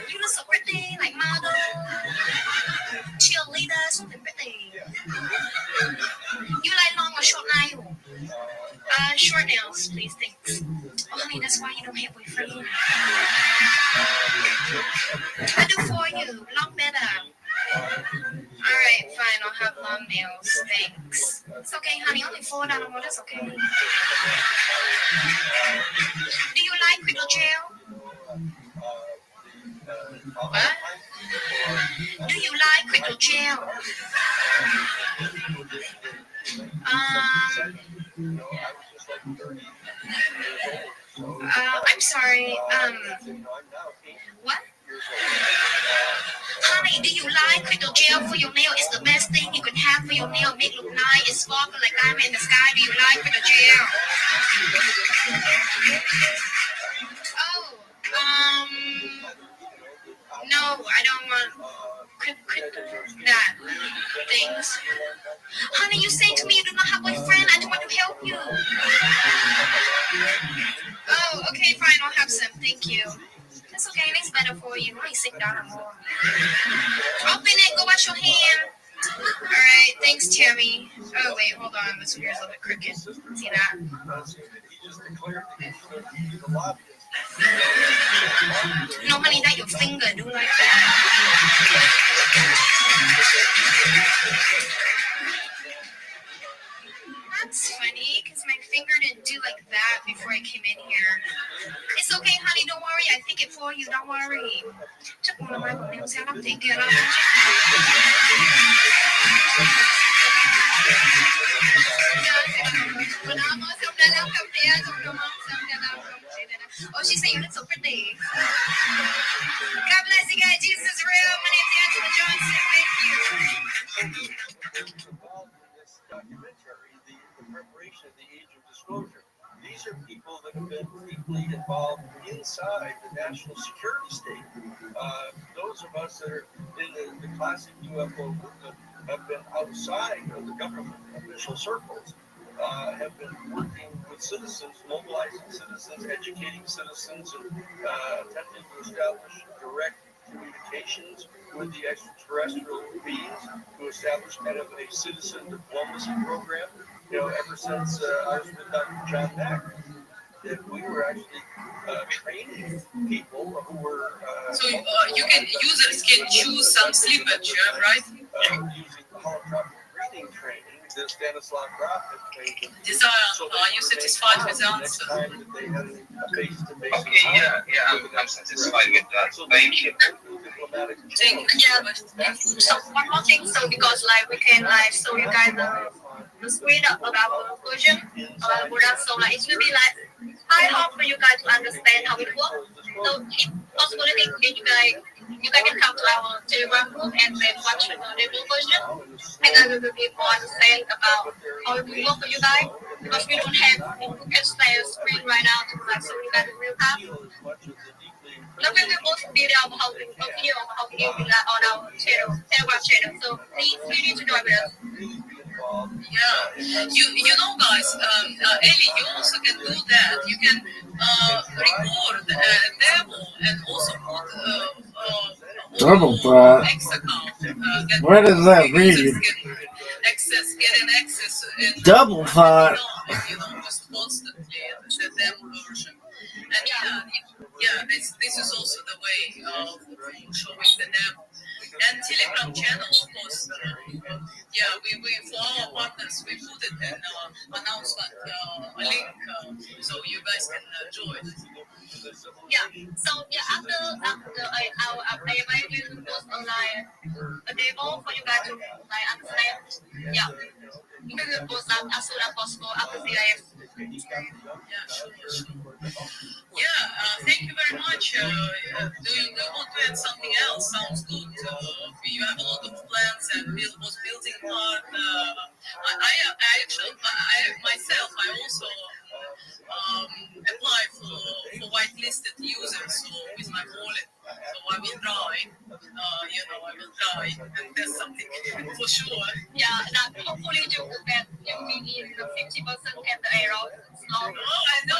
You look so pretty, like model, cheerleader, something pretty. You like long or short nail? Short nails, please, thanks. Oh, honey, that's why you don't have boyfriend. I do for you. Long better. Alright, fine, I'll have long nails. Thanks. It's okay, honey. Only $4 more. That's okay. Do you like Criddle Gel? What? Do you like Criddle Gel? I'm sorry. What? Honey, do you like Criddle Gel for your nail? It's the best thing you can have for your nail. Make look nice. It's sparkle like diamond in the sky. Do you like Criddle Gel? Oh, no, I don't want that things. Honey, you say to me you do not have a boyfriend. I just want to help you. Oh, okay, fine. I'll have some. Thank you. It's okay. It's better for you. Only $6 more. Open it. Go wash your hand. All right. Thanks, Tammy. Oh, wait. Hold on. This ear's a little bit crooked. See that? No, honey, that your finger. Do like that. That's funny, because my finger didn't do like that before I came in here. It's okay, honey, don't worry. I think it for you. Don't worry. Chắc là mai một em sẽ làm gì kia đó. Oh, she said you look so pretty. God bless you guys. Jesus is real. My name's Angela Johnson. Thank you. The preparation of the age of disclosure. These are people that have been deeply involved inside the national security state. Those of us that are in the classic UFO movement have been outside of the government official circles, have been working with citizens, mobilizing citizens, educating citizens, and attempting to establish direct communications with the extraterrestrial beings, to establish kind of a citizen diplomacy program. Ever since I was with Dr. John Mack, that we were actually training people who were... So users can choose some slippage, right? Using holographic reading training. The Stanislav Grof had trained them. Are you satisfied with the answer? Okay, yeah, I'm satisfied with that. Thank you. So one more thing, so because we can show you guys the screen of our version of product, so it will be I hope for you guys to understand how it works. So if possibility, you guys can come to our Telegram group and then watch the demo version, and then we will be more understand about how it will work for you guys, because we don't have who can stay a screen right now to so you guys will have. Now we will post video of how to do that on our Telegram channel. So please, you need to join with us. Yeah, you know, guys, Ellie, you also can do that. You can record a demo and also put Double flat. X account. Where does that read? Get an access. Double flat. Just constantly the demo version. And this is also the way of showing the demo. And Telegram channel, of course. We for our partners, we put it in announcement a link, so you guys can join. After I will post online a demo for you guys to understand. We will post that as soon as possible after CIF. Thank you very much. Do you want to add something else? Sounds good. You have a lot of plans and was building part. I also apply for whitelisted users with my wallet. So I will try. I will try and test something for sure. Hopefully you will get maybe the 50% and the error. I know.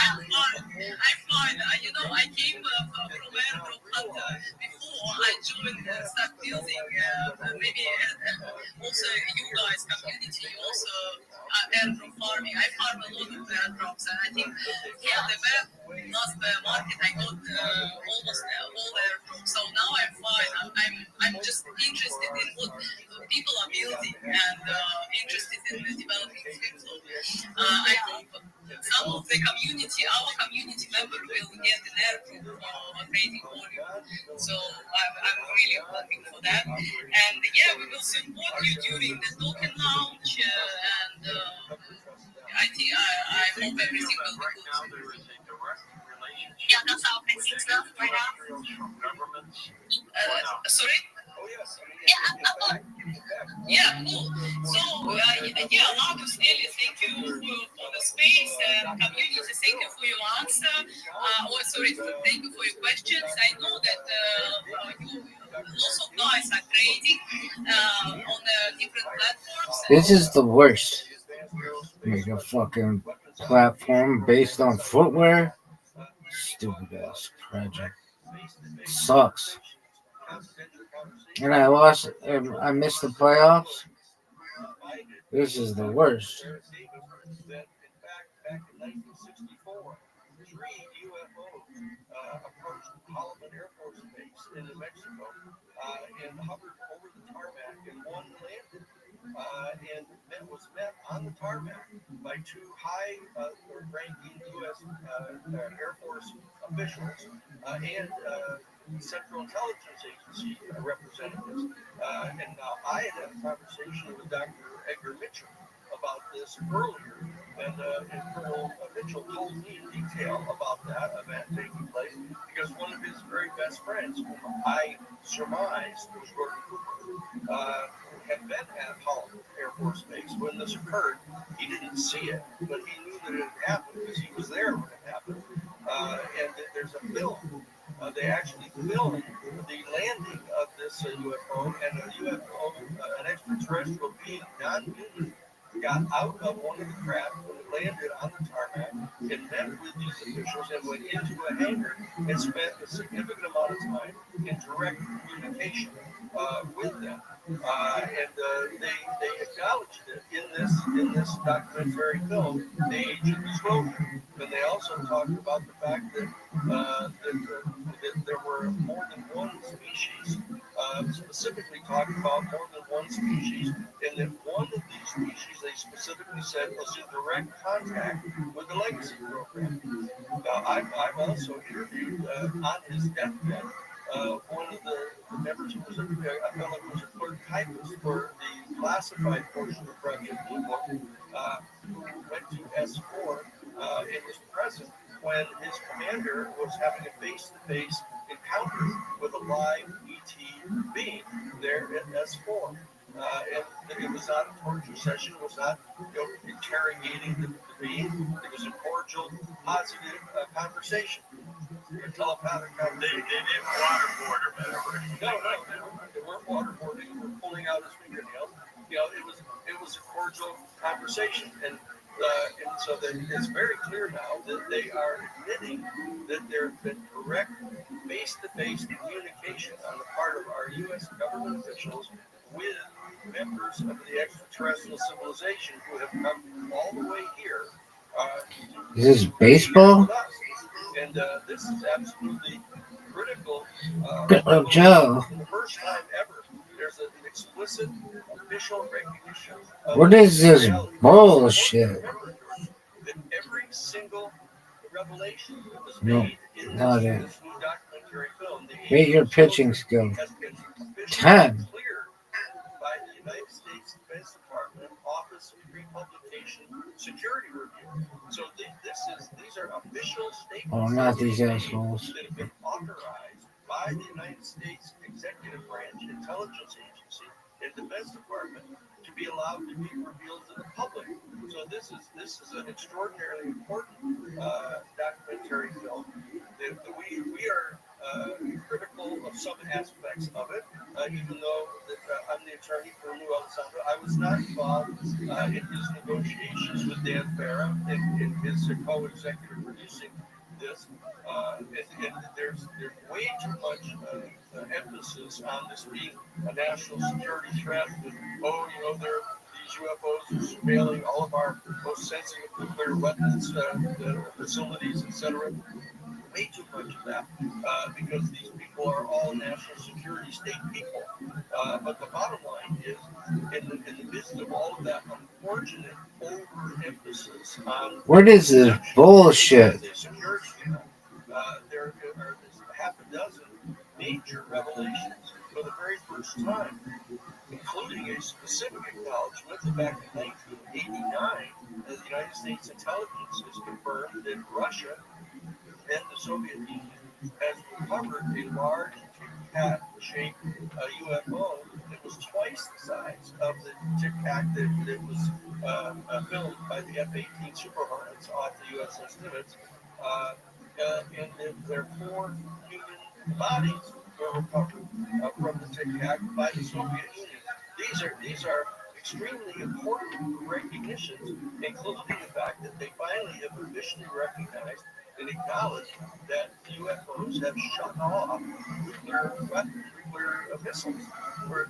I'm fine. I came from Airdrop Hunter before I joined Start Building. Maybe also you guys, community, also Airdrop farming. I farm a props, and I think the last market I got almost all their props. So now I'm fine. I'm just interested in what people are building and interested in developing things. So I hope some of the community, our community member, will get an airdrop for creating volume. So I'm really hoping for that. And we will support you during the token launch. And I think I hope everything will be good. Now there is a direct relationship. Yeah, that's our fixing stuff right now. From governments. Sorry? Oh, yes. Yeah, cool. So, Marcus, Eli, thank you for the space and community. Thank you for your answer. Thank you for your questions. I know that lots of guys are trading on different platforms. This is the worst. Make a fucking platform based on footwear. Stupid ass project. Sucks. And I lost. I missed the playoffs. This is the worst. That in fact, back in 1964, 3 UFOs approached Holloman Air Force Base in New Mexico and hovered over the tarmac, and one landed and was met on the tarmac by 2 high-ranking U.S. Air Force officials and Central Intelligence Agency representatives. And I had a conversation with Dr. Edgar Mitchell about this earlier, and Colonel Mitchell told me in detail about that event taking place because one of his very best friends, whom I surmised was Gordon Cooper, had been at Holloman Air Force Base when this occurred. He didn't see it, but he knew that it had happened because he was there when it happened. And there's a film. They actually filmed the landing of this UFO, and a UFO, an extraterrestrial being, non-human, got out of one of the craft when it landed on the tarmac and met with these officials and went into a hangar and spent a significant amount of time in direct communication with them. They acknowledged it in this documentary film, The Age of Disclosure. And they also talked about the fact that there were more than one species, specifically talking about more than one species, and that one of these species they specifically said was in direct contact with the Legacy program. Now, I've also interviewed on his deathbed one of the members who was a fellow who was a clerk typist for the classified portion of Project Blue Book, who went to S4 and was present when his commander was having a face-to-face encounter with a live ET being there at S4. And it was not a torture session. It was not interrogating the being. It was a cordial, positive conversation. A telepathic conversation. They didn't waterboard or whatever. No. They weren't waterboarding or pulling out his fingernails. It was a cordial conversation. And so that it's very clear now that they are admitting that there have been direct face-to-face communication on the part of our U.S. government officials with members of the extraterrestrial civilization who have come all the way here. Is this baseball? And this is absolutely critical. Joe. For the first time ever, there's an explicit official recognition. What is this bullshit? That every single revelation that was No, made in not this it. new documentary film, Rate your pitching skill. 10. By the United States Defense Department Office of Pre-Publication Security Review. So these are official statements. Oh, not these assholes. That have been authorized by the United States Executive Branch Intelligence Agency and Defense Department to be allowed to be revealed to the public. So this is an extraordinarily important documentary film. That we are critical of some aspects of it, even though I'm the attorney for Lou Alessandro. I was not involved in his negotiations with Dan Farah and his co-executive producing this. And there's way too much emphasis on this being a national security threat. That, these UFOs are surveilling all of our most sensitive nuclear weapons facilities, etc. Way too much of that because these people are all national security state people. But the bottom line is, in the midst of all of that unfortunate overemphasis on What is this bullshit? the security, there are half a dozen major revelations for the very first time, including a specific acknowledgement that back in 1989, the United States intelligence has confirmed that Russia and the Soviet Union has recovered a large cat-shaped UFO that was twice the size of the Tic Tac that was filmed by the F-18 Super Hornets off the USS Nimitz, and their 4 human bodies were recovered from the Tic Tac by the Soviet Union. These are extremely important recognitions, including the fact that they finally have officially recognized and acknowledged that UFOs have shut off nuclear missiles.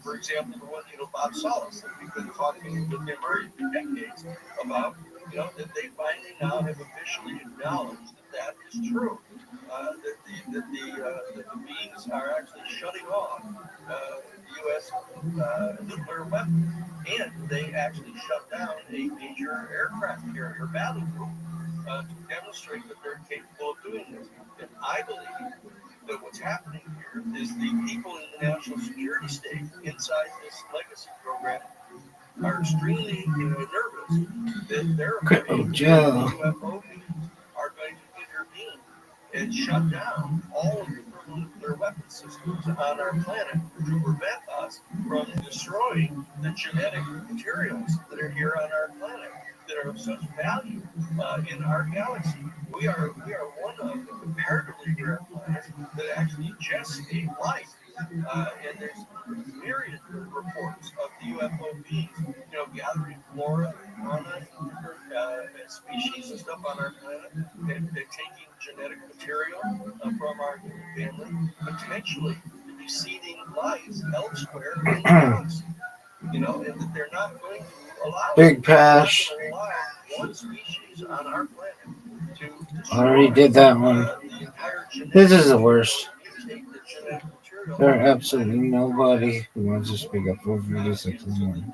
For example, the one, Bob Solis, that we've been talking with him for decades about, that they finally now have officially acknowledged that is true. That the beings are actually shutting off U.S. Nuclear weapons, and they actually shut down a major aircraft carrier battle group to demonstrate that they're capable of doing this. And I believe that what's happening here is the people in the national security state inside this legacy program are extremely nervous that they're afraid that UFO beings are going to intervene and shut down all of the nuclear weapon systems on our planet to prevent us from destroying the genetic materials that are here on our planet that are of such value in our galaxy. We are one of the comparatively rare planets that actually gestate life. And there's myriad reports of the UFO beings, gathering flora, fauna, different species and stuff on our planet, and taking genetic material from our human family, potentially to be seeding life elsewhere in the galaxy. And that they're not going to allow Big Pash. one species on our planet to Already did that one. This is the worst. There are absolutely nobody who wants to speak up for 46 in the morning.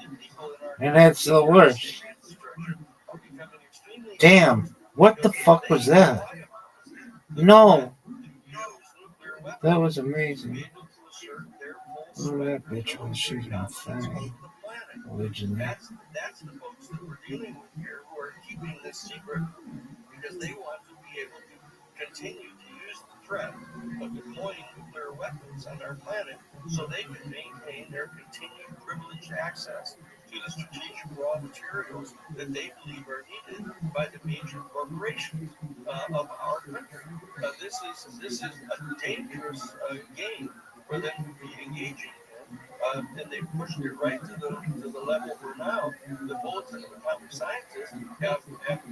And that's the worst. Damn, what the fuck was that? No. That was amazing. Oh, that bitch was shooting a thing. Originally. That's the folks that we're dealing with here who are keeping this secret because they want to be able to continue to use the threat of deploying nuclear weapons on our planet so they can maintain their continued privileged access to the strategic raw materials that they believe are needed by the major corporations of our country. This is a dangerous game for them to be engaging in. And they pushed it right to the level where now the Bulletin of Atomic Scientists have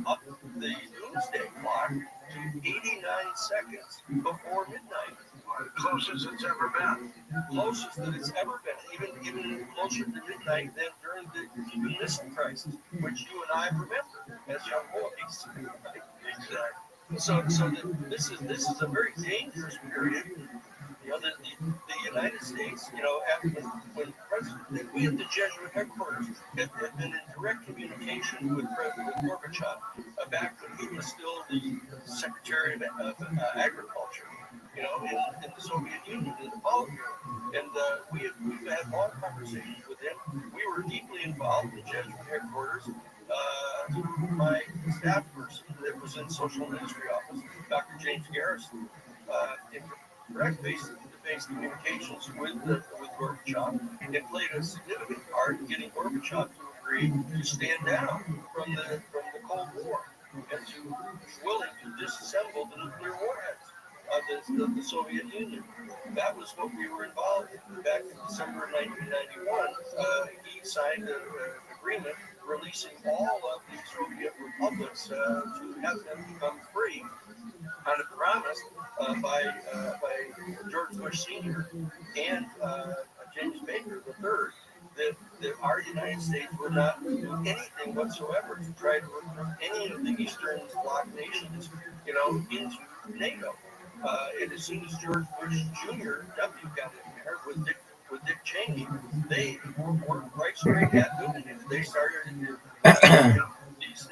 upped the doomsday clock to 89 seconds before midnight. The closest it's ever been. Closest that it's ever been, even closer to midnight than during the Cuban Missile Crisis, which you and I remember as young boys. Exactly. So this is a very dangerous period. The United States, when President, we at the Jesuit headquarters had been in direct communication with President Gorbachev back when he was still the Secretary of Agriculture, in the Soviet Union in the Politburo. And we've had long conversations with him. We were deeply involved in the Jesuit headquarters. My staff person that was in social ministry office, Dr. James Garrison, in direct face-to-face communications with Gorbachev, and played a significant part in getting Gorbachev to agree to stand down from the Cold War and to be willing to disassemble the nuclear warheads of the Soviet Union. That was what we were involved in. Back in December of 1991, he signed an agreement releasing all of the Soviet republics to have them become free on a promise by George Bush Sr. and James Baker III that our United States would not anything whatsoever to try to recruit any of the Eastern Bloc nations, into NATO. And as soon as George Bush Jr. W got in there with Dick Cheney, they worked right straight at doing it. They started these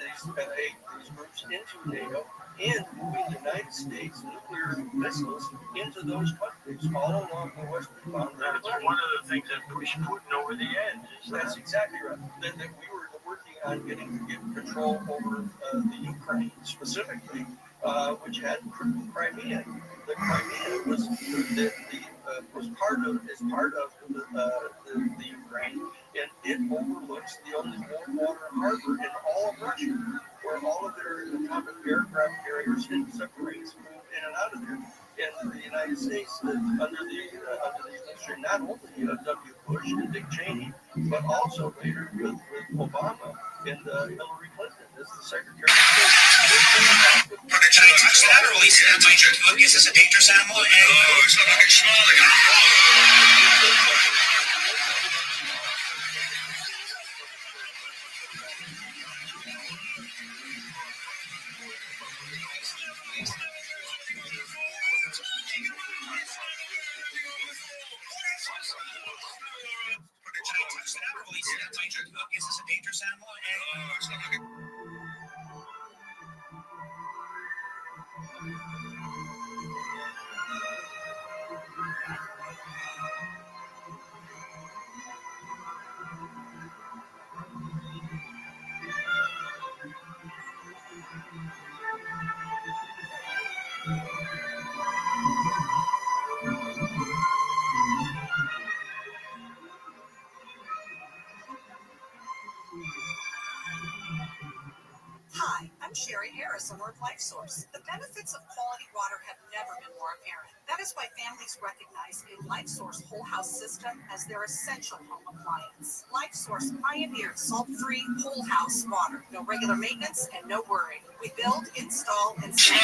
groups into NATO and moving the United States nuclear missiles into those countries all along the western boundary. That's one of the things that pushed Putin over the edge. That's exactly right. That we were working on getting control over the Ukraine specifically, which had Crimea. The Crimea was part of the Ukraine, and it overlooks the only warm water harbor in all of Russia, where all of their atomic aircraft carriers and submarines move in and out of there. And the United States, under the administration not only of W. Bush and Dick Cheney, but also later with Obama and Hillary Clinton as the Secretary of State. Is this a dangerous animal? Oh, it's not like smiling. Is this a dangerous animal? Oh, it's not like Hi, I'm Sherry Harris of Earth Life Source. The benefits of quality water have never been more apparent. That is why families recognize a Life Source whole house system as their essential home appliance. Life Source pioneered salt-free whole house water. No regular maintenance and no worry. We build, install, and sell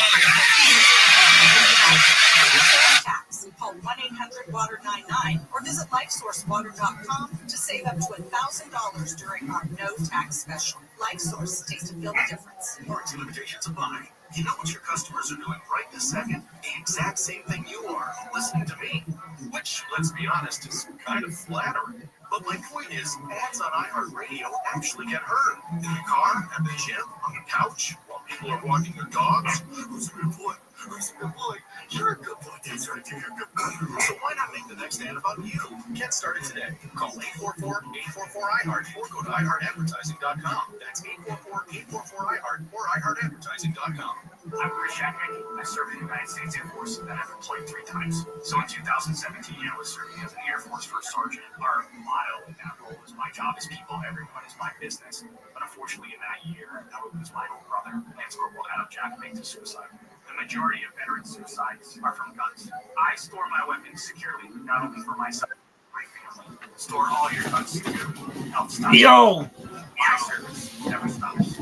tax. Call 1-800-WATER-99 or visit LifeSourceWater.com to save up to $1,000 during our no tax special. Life Source, taste and feel the difference. Warranty limitations apply. You know what your customers are doing right this second? The exact same thing you are, listening to me. Which, let's be honest, is kind of flattering. But my point is, ads on iHeartRadio actually get heard. In the car, at the gym, on the couch, while people are walking their dogs. Who's a good boy? Who's a good boy? You're a good boy. That's right, you're a good boy. So why not make the next ad about you? Get started today. Call 844-844-iHeart or go to iHeartAdvertising.com. That's 844-844-iHeart or iHeartAdvertising.com. I'm Chris Shacknick. I served in the United States Air Force and I've deployed 3 times. So in 2017, I was serving as an Air Force First Sergeant. Our motto in that role was my job is people, everyone is my business. But unfortunately, in that year, I would lose my own brother, Lance Corporal Adam Jackman, to suicide. The majority of veteran suicides are from guns. I store my weapons securely, not only for myself, but my family. Store all your guns securely. Help stop. Yo! My service never stops.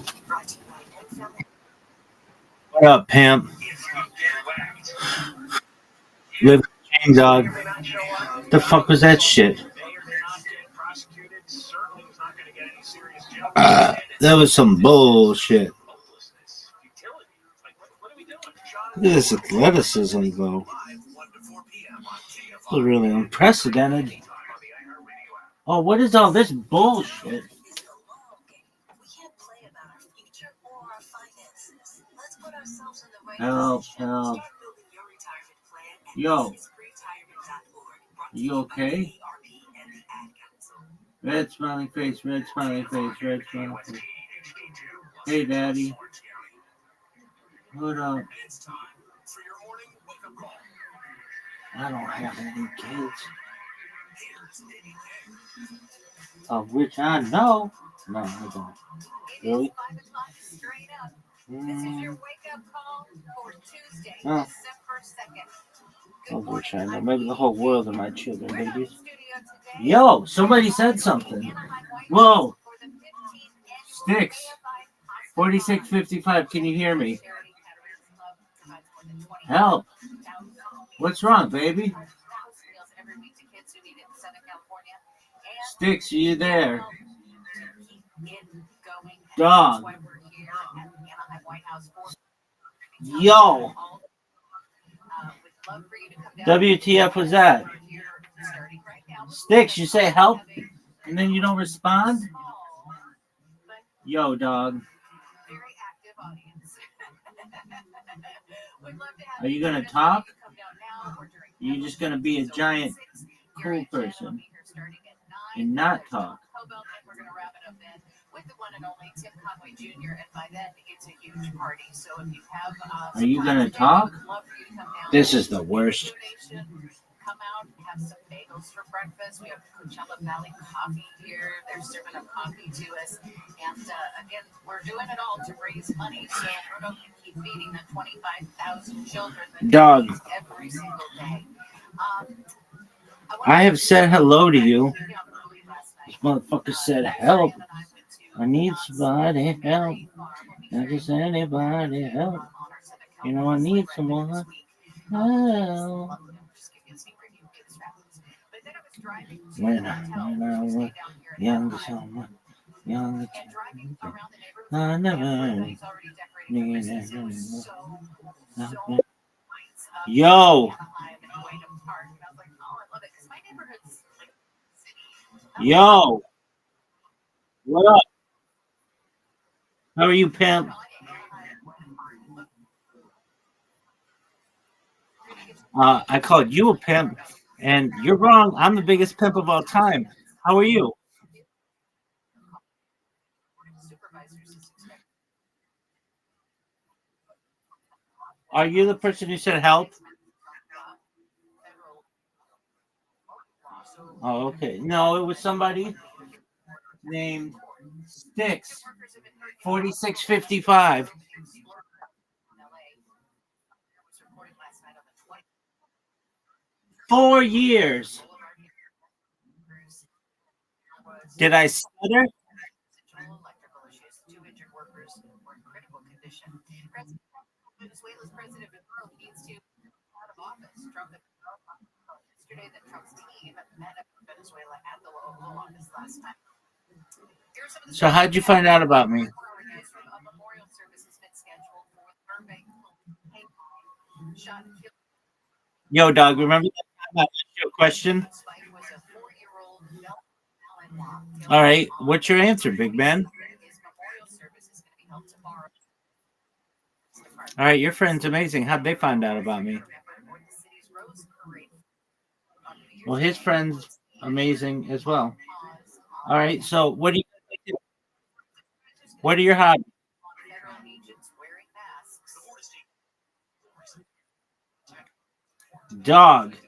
What up, pimp? Live chain dog. The fuck was that shit? That was some bullshit. Look at this athleticism, though. This is really unprecedented. Oh, what is all this bullshit? Help. Yo. You okay? Red smiling face, red smiling face, red smiling face. Hey, Daddy. Hold up. I don't have any kids. Of which I know. No, I don't. Really? This is your wake-up call for Tuesday, Oh. December 2nd. Of which I know. Maybe the whole world are my children, babies. Yo, somebody said something. Whoa. Sticks. 4655, can you hear me? Help. What's wrong, baby? Sticks, are you there? Dog. Yo. WTF was that? Sticks, you say help and then you don't respond? Yo, dog. Are you going to talk? Are you just going to be a giant cool person and not talk? Are you going to talk? This is the worst. Come out and have some bagels for breakfast. We have Coachella Valley coffee here. They're serving up coffee to us. And again, we're doing it all to raise money so Bruno can keep feeding the 25,000 children Dog. every single day. I have said hello to you. This motherfucker said help. I need somebody help. Not just anybody help. You know, I need someone help. When I was young, I never needed anyone. Yo. Yo. What up? How are you, pimp? I called you a pimp, and you're wrong. I'm the biggest pimp of all time. How are you? Are you the person who said help? Oh, okay. No, it was somebody named Sticks 4655. 4 years. Did I stutter? Venezuela's president needs to out of office. Yesterday, that Trump's team met up in Venezuela at the Oval Office last time. So how'd you find out about me? Yo, dog, remember that time I asked you a question? All right, what's your answer, big man? All right, your friend's amazing. How'd they find out about me? Well, his friend's amazing as well. All right, so what do you? What are your hobbies? Dog. The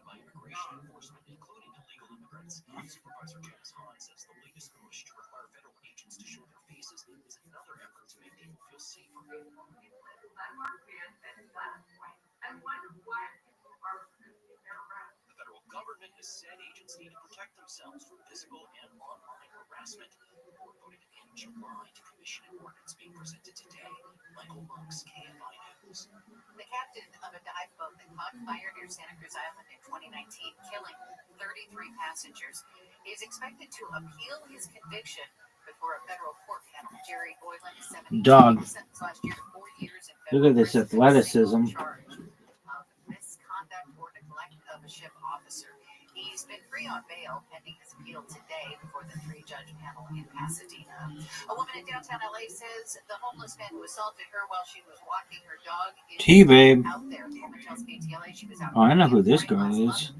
federal government has said agents need to protect themselves from physical and online harassment. The board voted in July to commission an ordinance being presented today. Michael Monk's KFI News. The captain of a dive boat that caught fire near Santa Cruz Island in 2019, killing 33 passengers, is expected to appeal his conviction before a federal court panel. Jerry Boylan is 72, Dog. sentenced last year to 4 years in Look at this athleticism. Misconduct or neglect of a ship officer. He's been free on bail pending his appeal today before the 3-judge panel in Pasadena. A woman in downtown LA says the homeless man who assaulted her while she was walking her dog is T-Babe. out there. The woman tells KTLA she was out. Oh, I know who this girl is.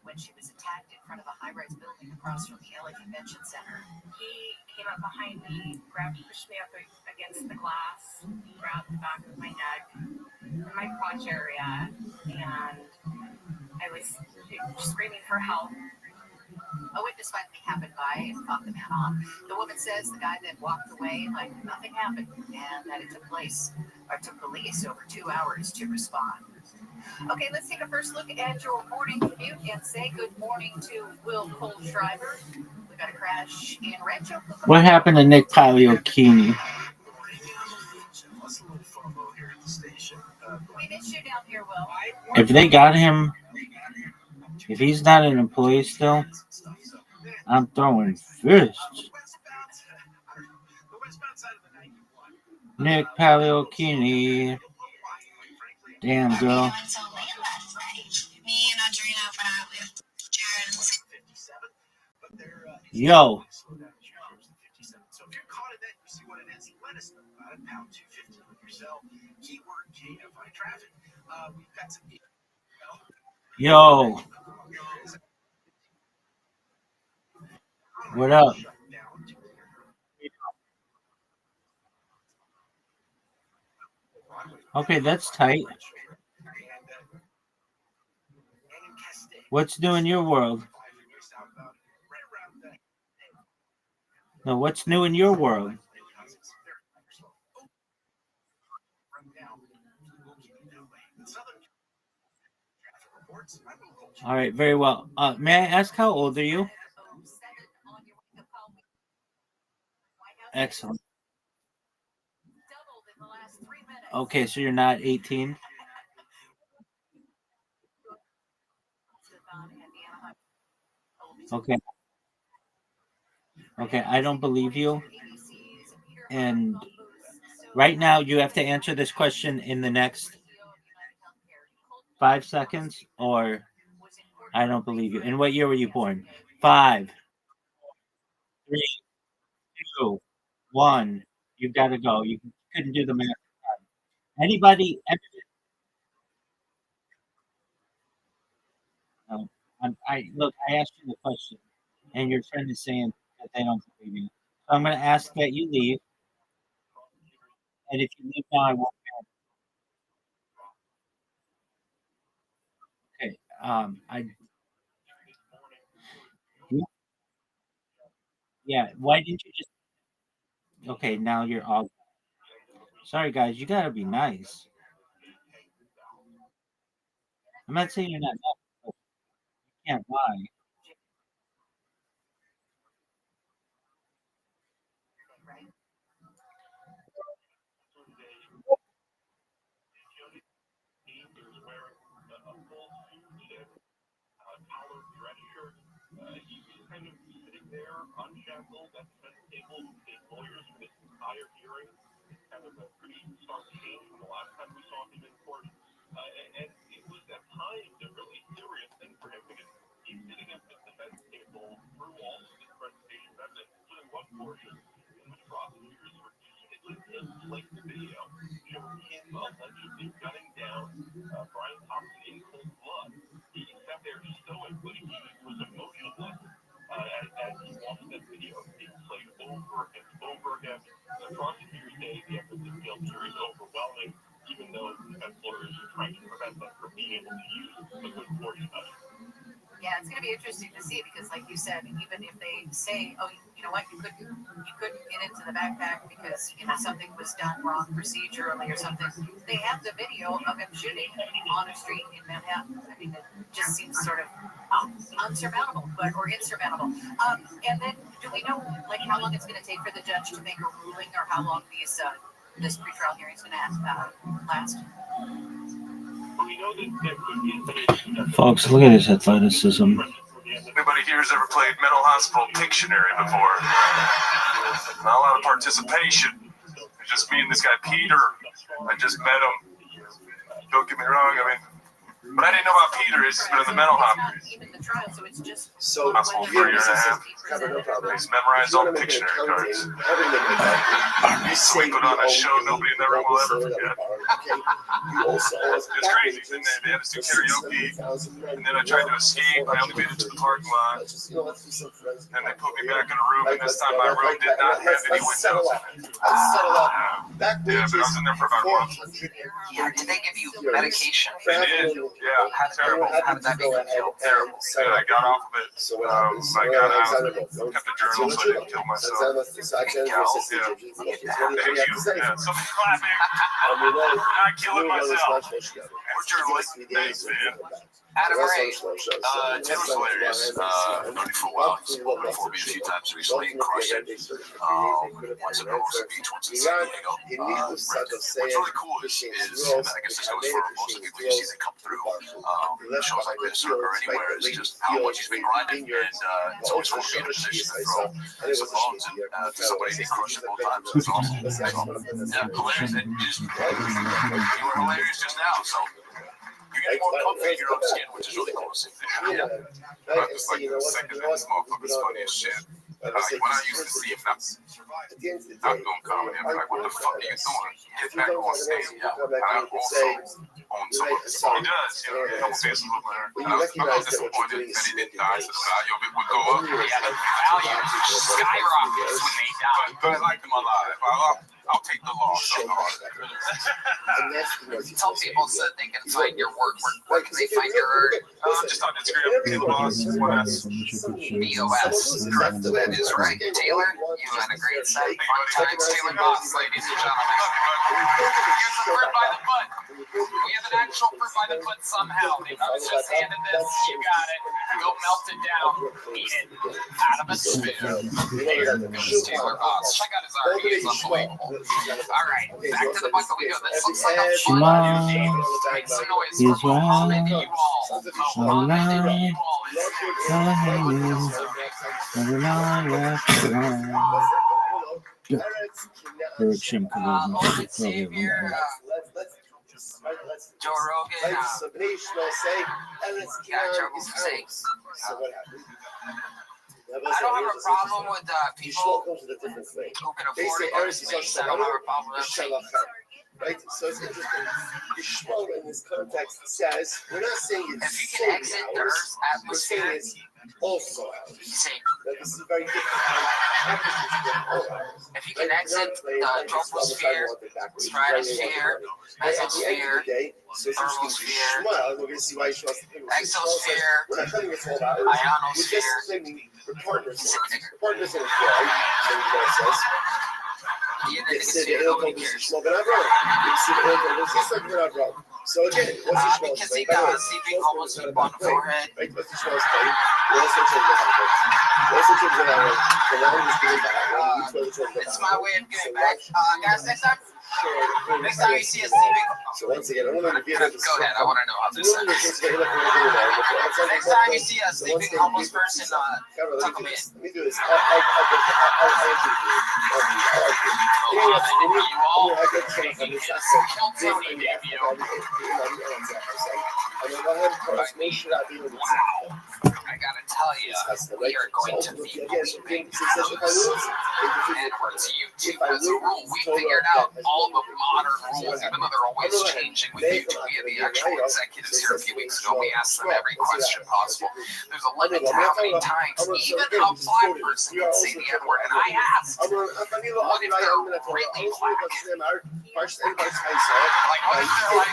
When she was attacked in front of a high-rise building across from the LA Convention Center. He came up behind me, pushed me up against the glass, grabbed the back of my neck, my crotch area, and I was screaming for help. A witness finally happened by and caught the man on. The woman says the guy then walked away like nothing happened, and that it took police over 2 hours to respond. Okay, let's take a first look at your morning commute and say good morning to Will Cole-Schreiber. We got a crash in Rancho. What happened to Nick Pagliocchini? We miss you down here, Will. If they got him, if he's not an employee still, I'm throwing fists. Nick Paleokini. Damn, girl. Me and Adrena went out with Jared and Yo. So if you're caught in that, you see what it is, let us know about it. Pound 250 with your cell. Keyword KFI traffic. We've got some. Yo. What up? Okay, that's tight. What's new in your world? No, what's new in your world? All right, very well. May I ask how old are you? Excellent. Okay, so you're not 18? Okay. Okay, I don't believe you. And right now, you have to answer this question in the next 5 seconds, or I don't believe you. In what year were you born? 5, 3, 2, 1. You've got to go. You couldn't do the math. Anybody? No. Look. I asked you the question, and your friend is saying that they don't believe you. So I'm going to ask that you leave, and if you leave now, I won't. Okay. Yeah. Why didn't you just? Okay. Now you're all. Sorry, guys. You got to be nice. I'm not saying you're not nice, but you can't lie. Yeah, it's going to be interesting to see because, like you said, even if they say, "Oh, you know what, you couldn't get into the backpack because something was done wrong procedurally or something," they have the video of him shooting on a street in Manhattan. I mean, it just seems sort of unsurmountable, or insurmountable. And then, do we know how long it's going to take for the judge to make a ruling, or how long this pretrial hearing is going to last? Folks, look at his athleticism. Anybody here has ever played Mental Hospital Pictionary before? Not a lot of participation. It's just me and this guy Peter. I just met him. Don't get me wrong, but I didn't know about Peter. He's been in the mental hospital. So Hospital for a year and a half. He's memorized all the Pictionary cards. So we put on a show nobody in that room will ever forget. It's crazy. And they had us do karaoke, and then I tried to escape. I only made it to the parking lot, and they put me back in a room. And this time my room did not have any windows in it. Yeah, but I was in there for about a month. Yeah, did they give you medication? They did. Yeah, terrible. How did that make you feel? Terrible. Yeah, I got off of it. I got out, kept the journal so I didn't kill myself. Yeah, somebody clapping. Not killing myself. We're journalists. Thanks, man. Adam Ray. Tim was hilarious. Known him for a while. He's spoken before me a few times recently. Crushed it. Once in Hermosa Beach, once in San Diego. What's really cool is I guess this goes for most of the people you see that come through shows like this or anywhere, is just how much he's been grinding, and it's always fun to be in a position to throw some bones and to somebody he crushed it both times. It's awesome. So, yeah, hilarious. You were hilarious just now, so you're getting more comfy in your own skin, which is really cool to see. Yeah. I'm just like the second that this motherfucker's funny as shit. When I used to see him not doing comedy, I'm like, what the fuck are you doing? Get back on stage. And I also own some of his songs. He does, you know, a couple faces look like her. I was disappointed that he didn't die, so the value of it would go up. Yeah, the value skyrockets when they die. But I liked him alive. I'll take the loss. Tell people so that they can find your work. Where can they find your art? Just on Instagram, the boss. BOS. Correct. That is right. Taylor, you had a great set. Fun times, Taylor Boss, ladies and gentlemen. Here's the fruit by the foot. We have an actual fruit by the foot somehow. They just handed this. You got it. Go melt it down. Eat it. Out of a spoon. There goes Taylor Boss. Check out his art. He is unbelievable. All right. Back to the bucket we go. This looks like a fun game. Make some noise for Mohammed you all. Mohammed you all. Joe Rogan. I don't have a problem with people who can afford it. I don't have a problem with that. Right? So it's interesting. Yishmael in this context says, we're not saying it's if you can exit the Earth's atmosphere, we're saying it's also ours. This is very different. If you can exit the troposphere, stratosphere, mesosphere, thermosphere, exosphere, ionosphere, we're partners. Partners in a flag, so says. So again, because he does, he can almost keep on the forehead. It's my way of giving back. Guys, next time you see a sleeping, so once again, go ahead, I want to know how this ends. Next time you see a sleeping homeless person, tuck him in. Let me do this. I gotta tell you, we are going to be posting Edwards YouTube as a rule. We figured out all the modern rules, even though they're always changing with YouTube. We had the actual executives here a few weeks ago. We asked them every question possible. There's a limit to how many times even a black person can say the N-word. And I asked, what if they're really black? Like, what if they're like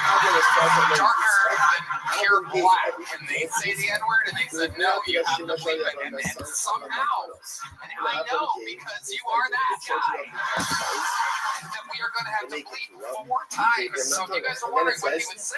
darker than pure black? Can they say the N-word? And they said, no, you have to bleep it. And somehow, and I know because you are that guy, that we are going to have to bleep 4 times. So if you guys are wondering what he would say,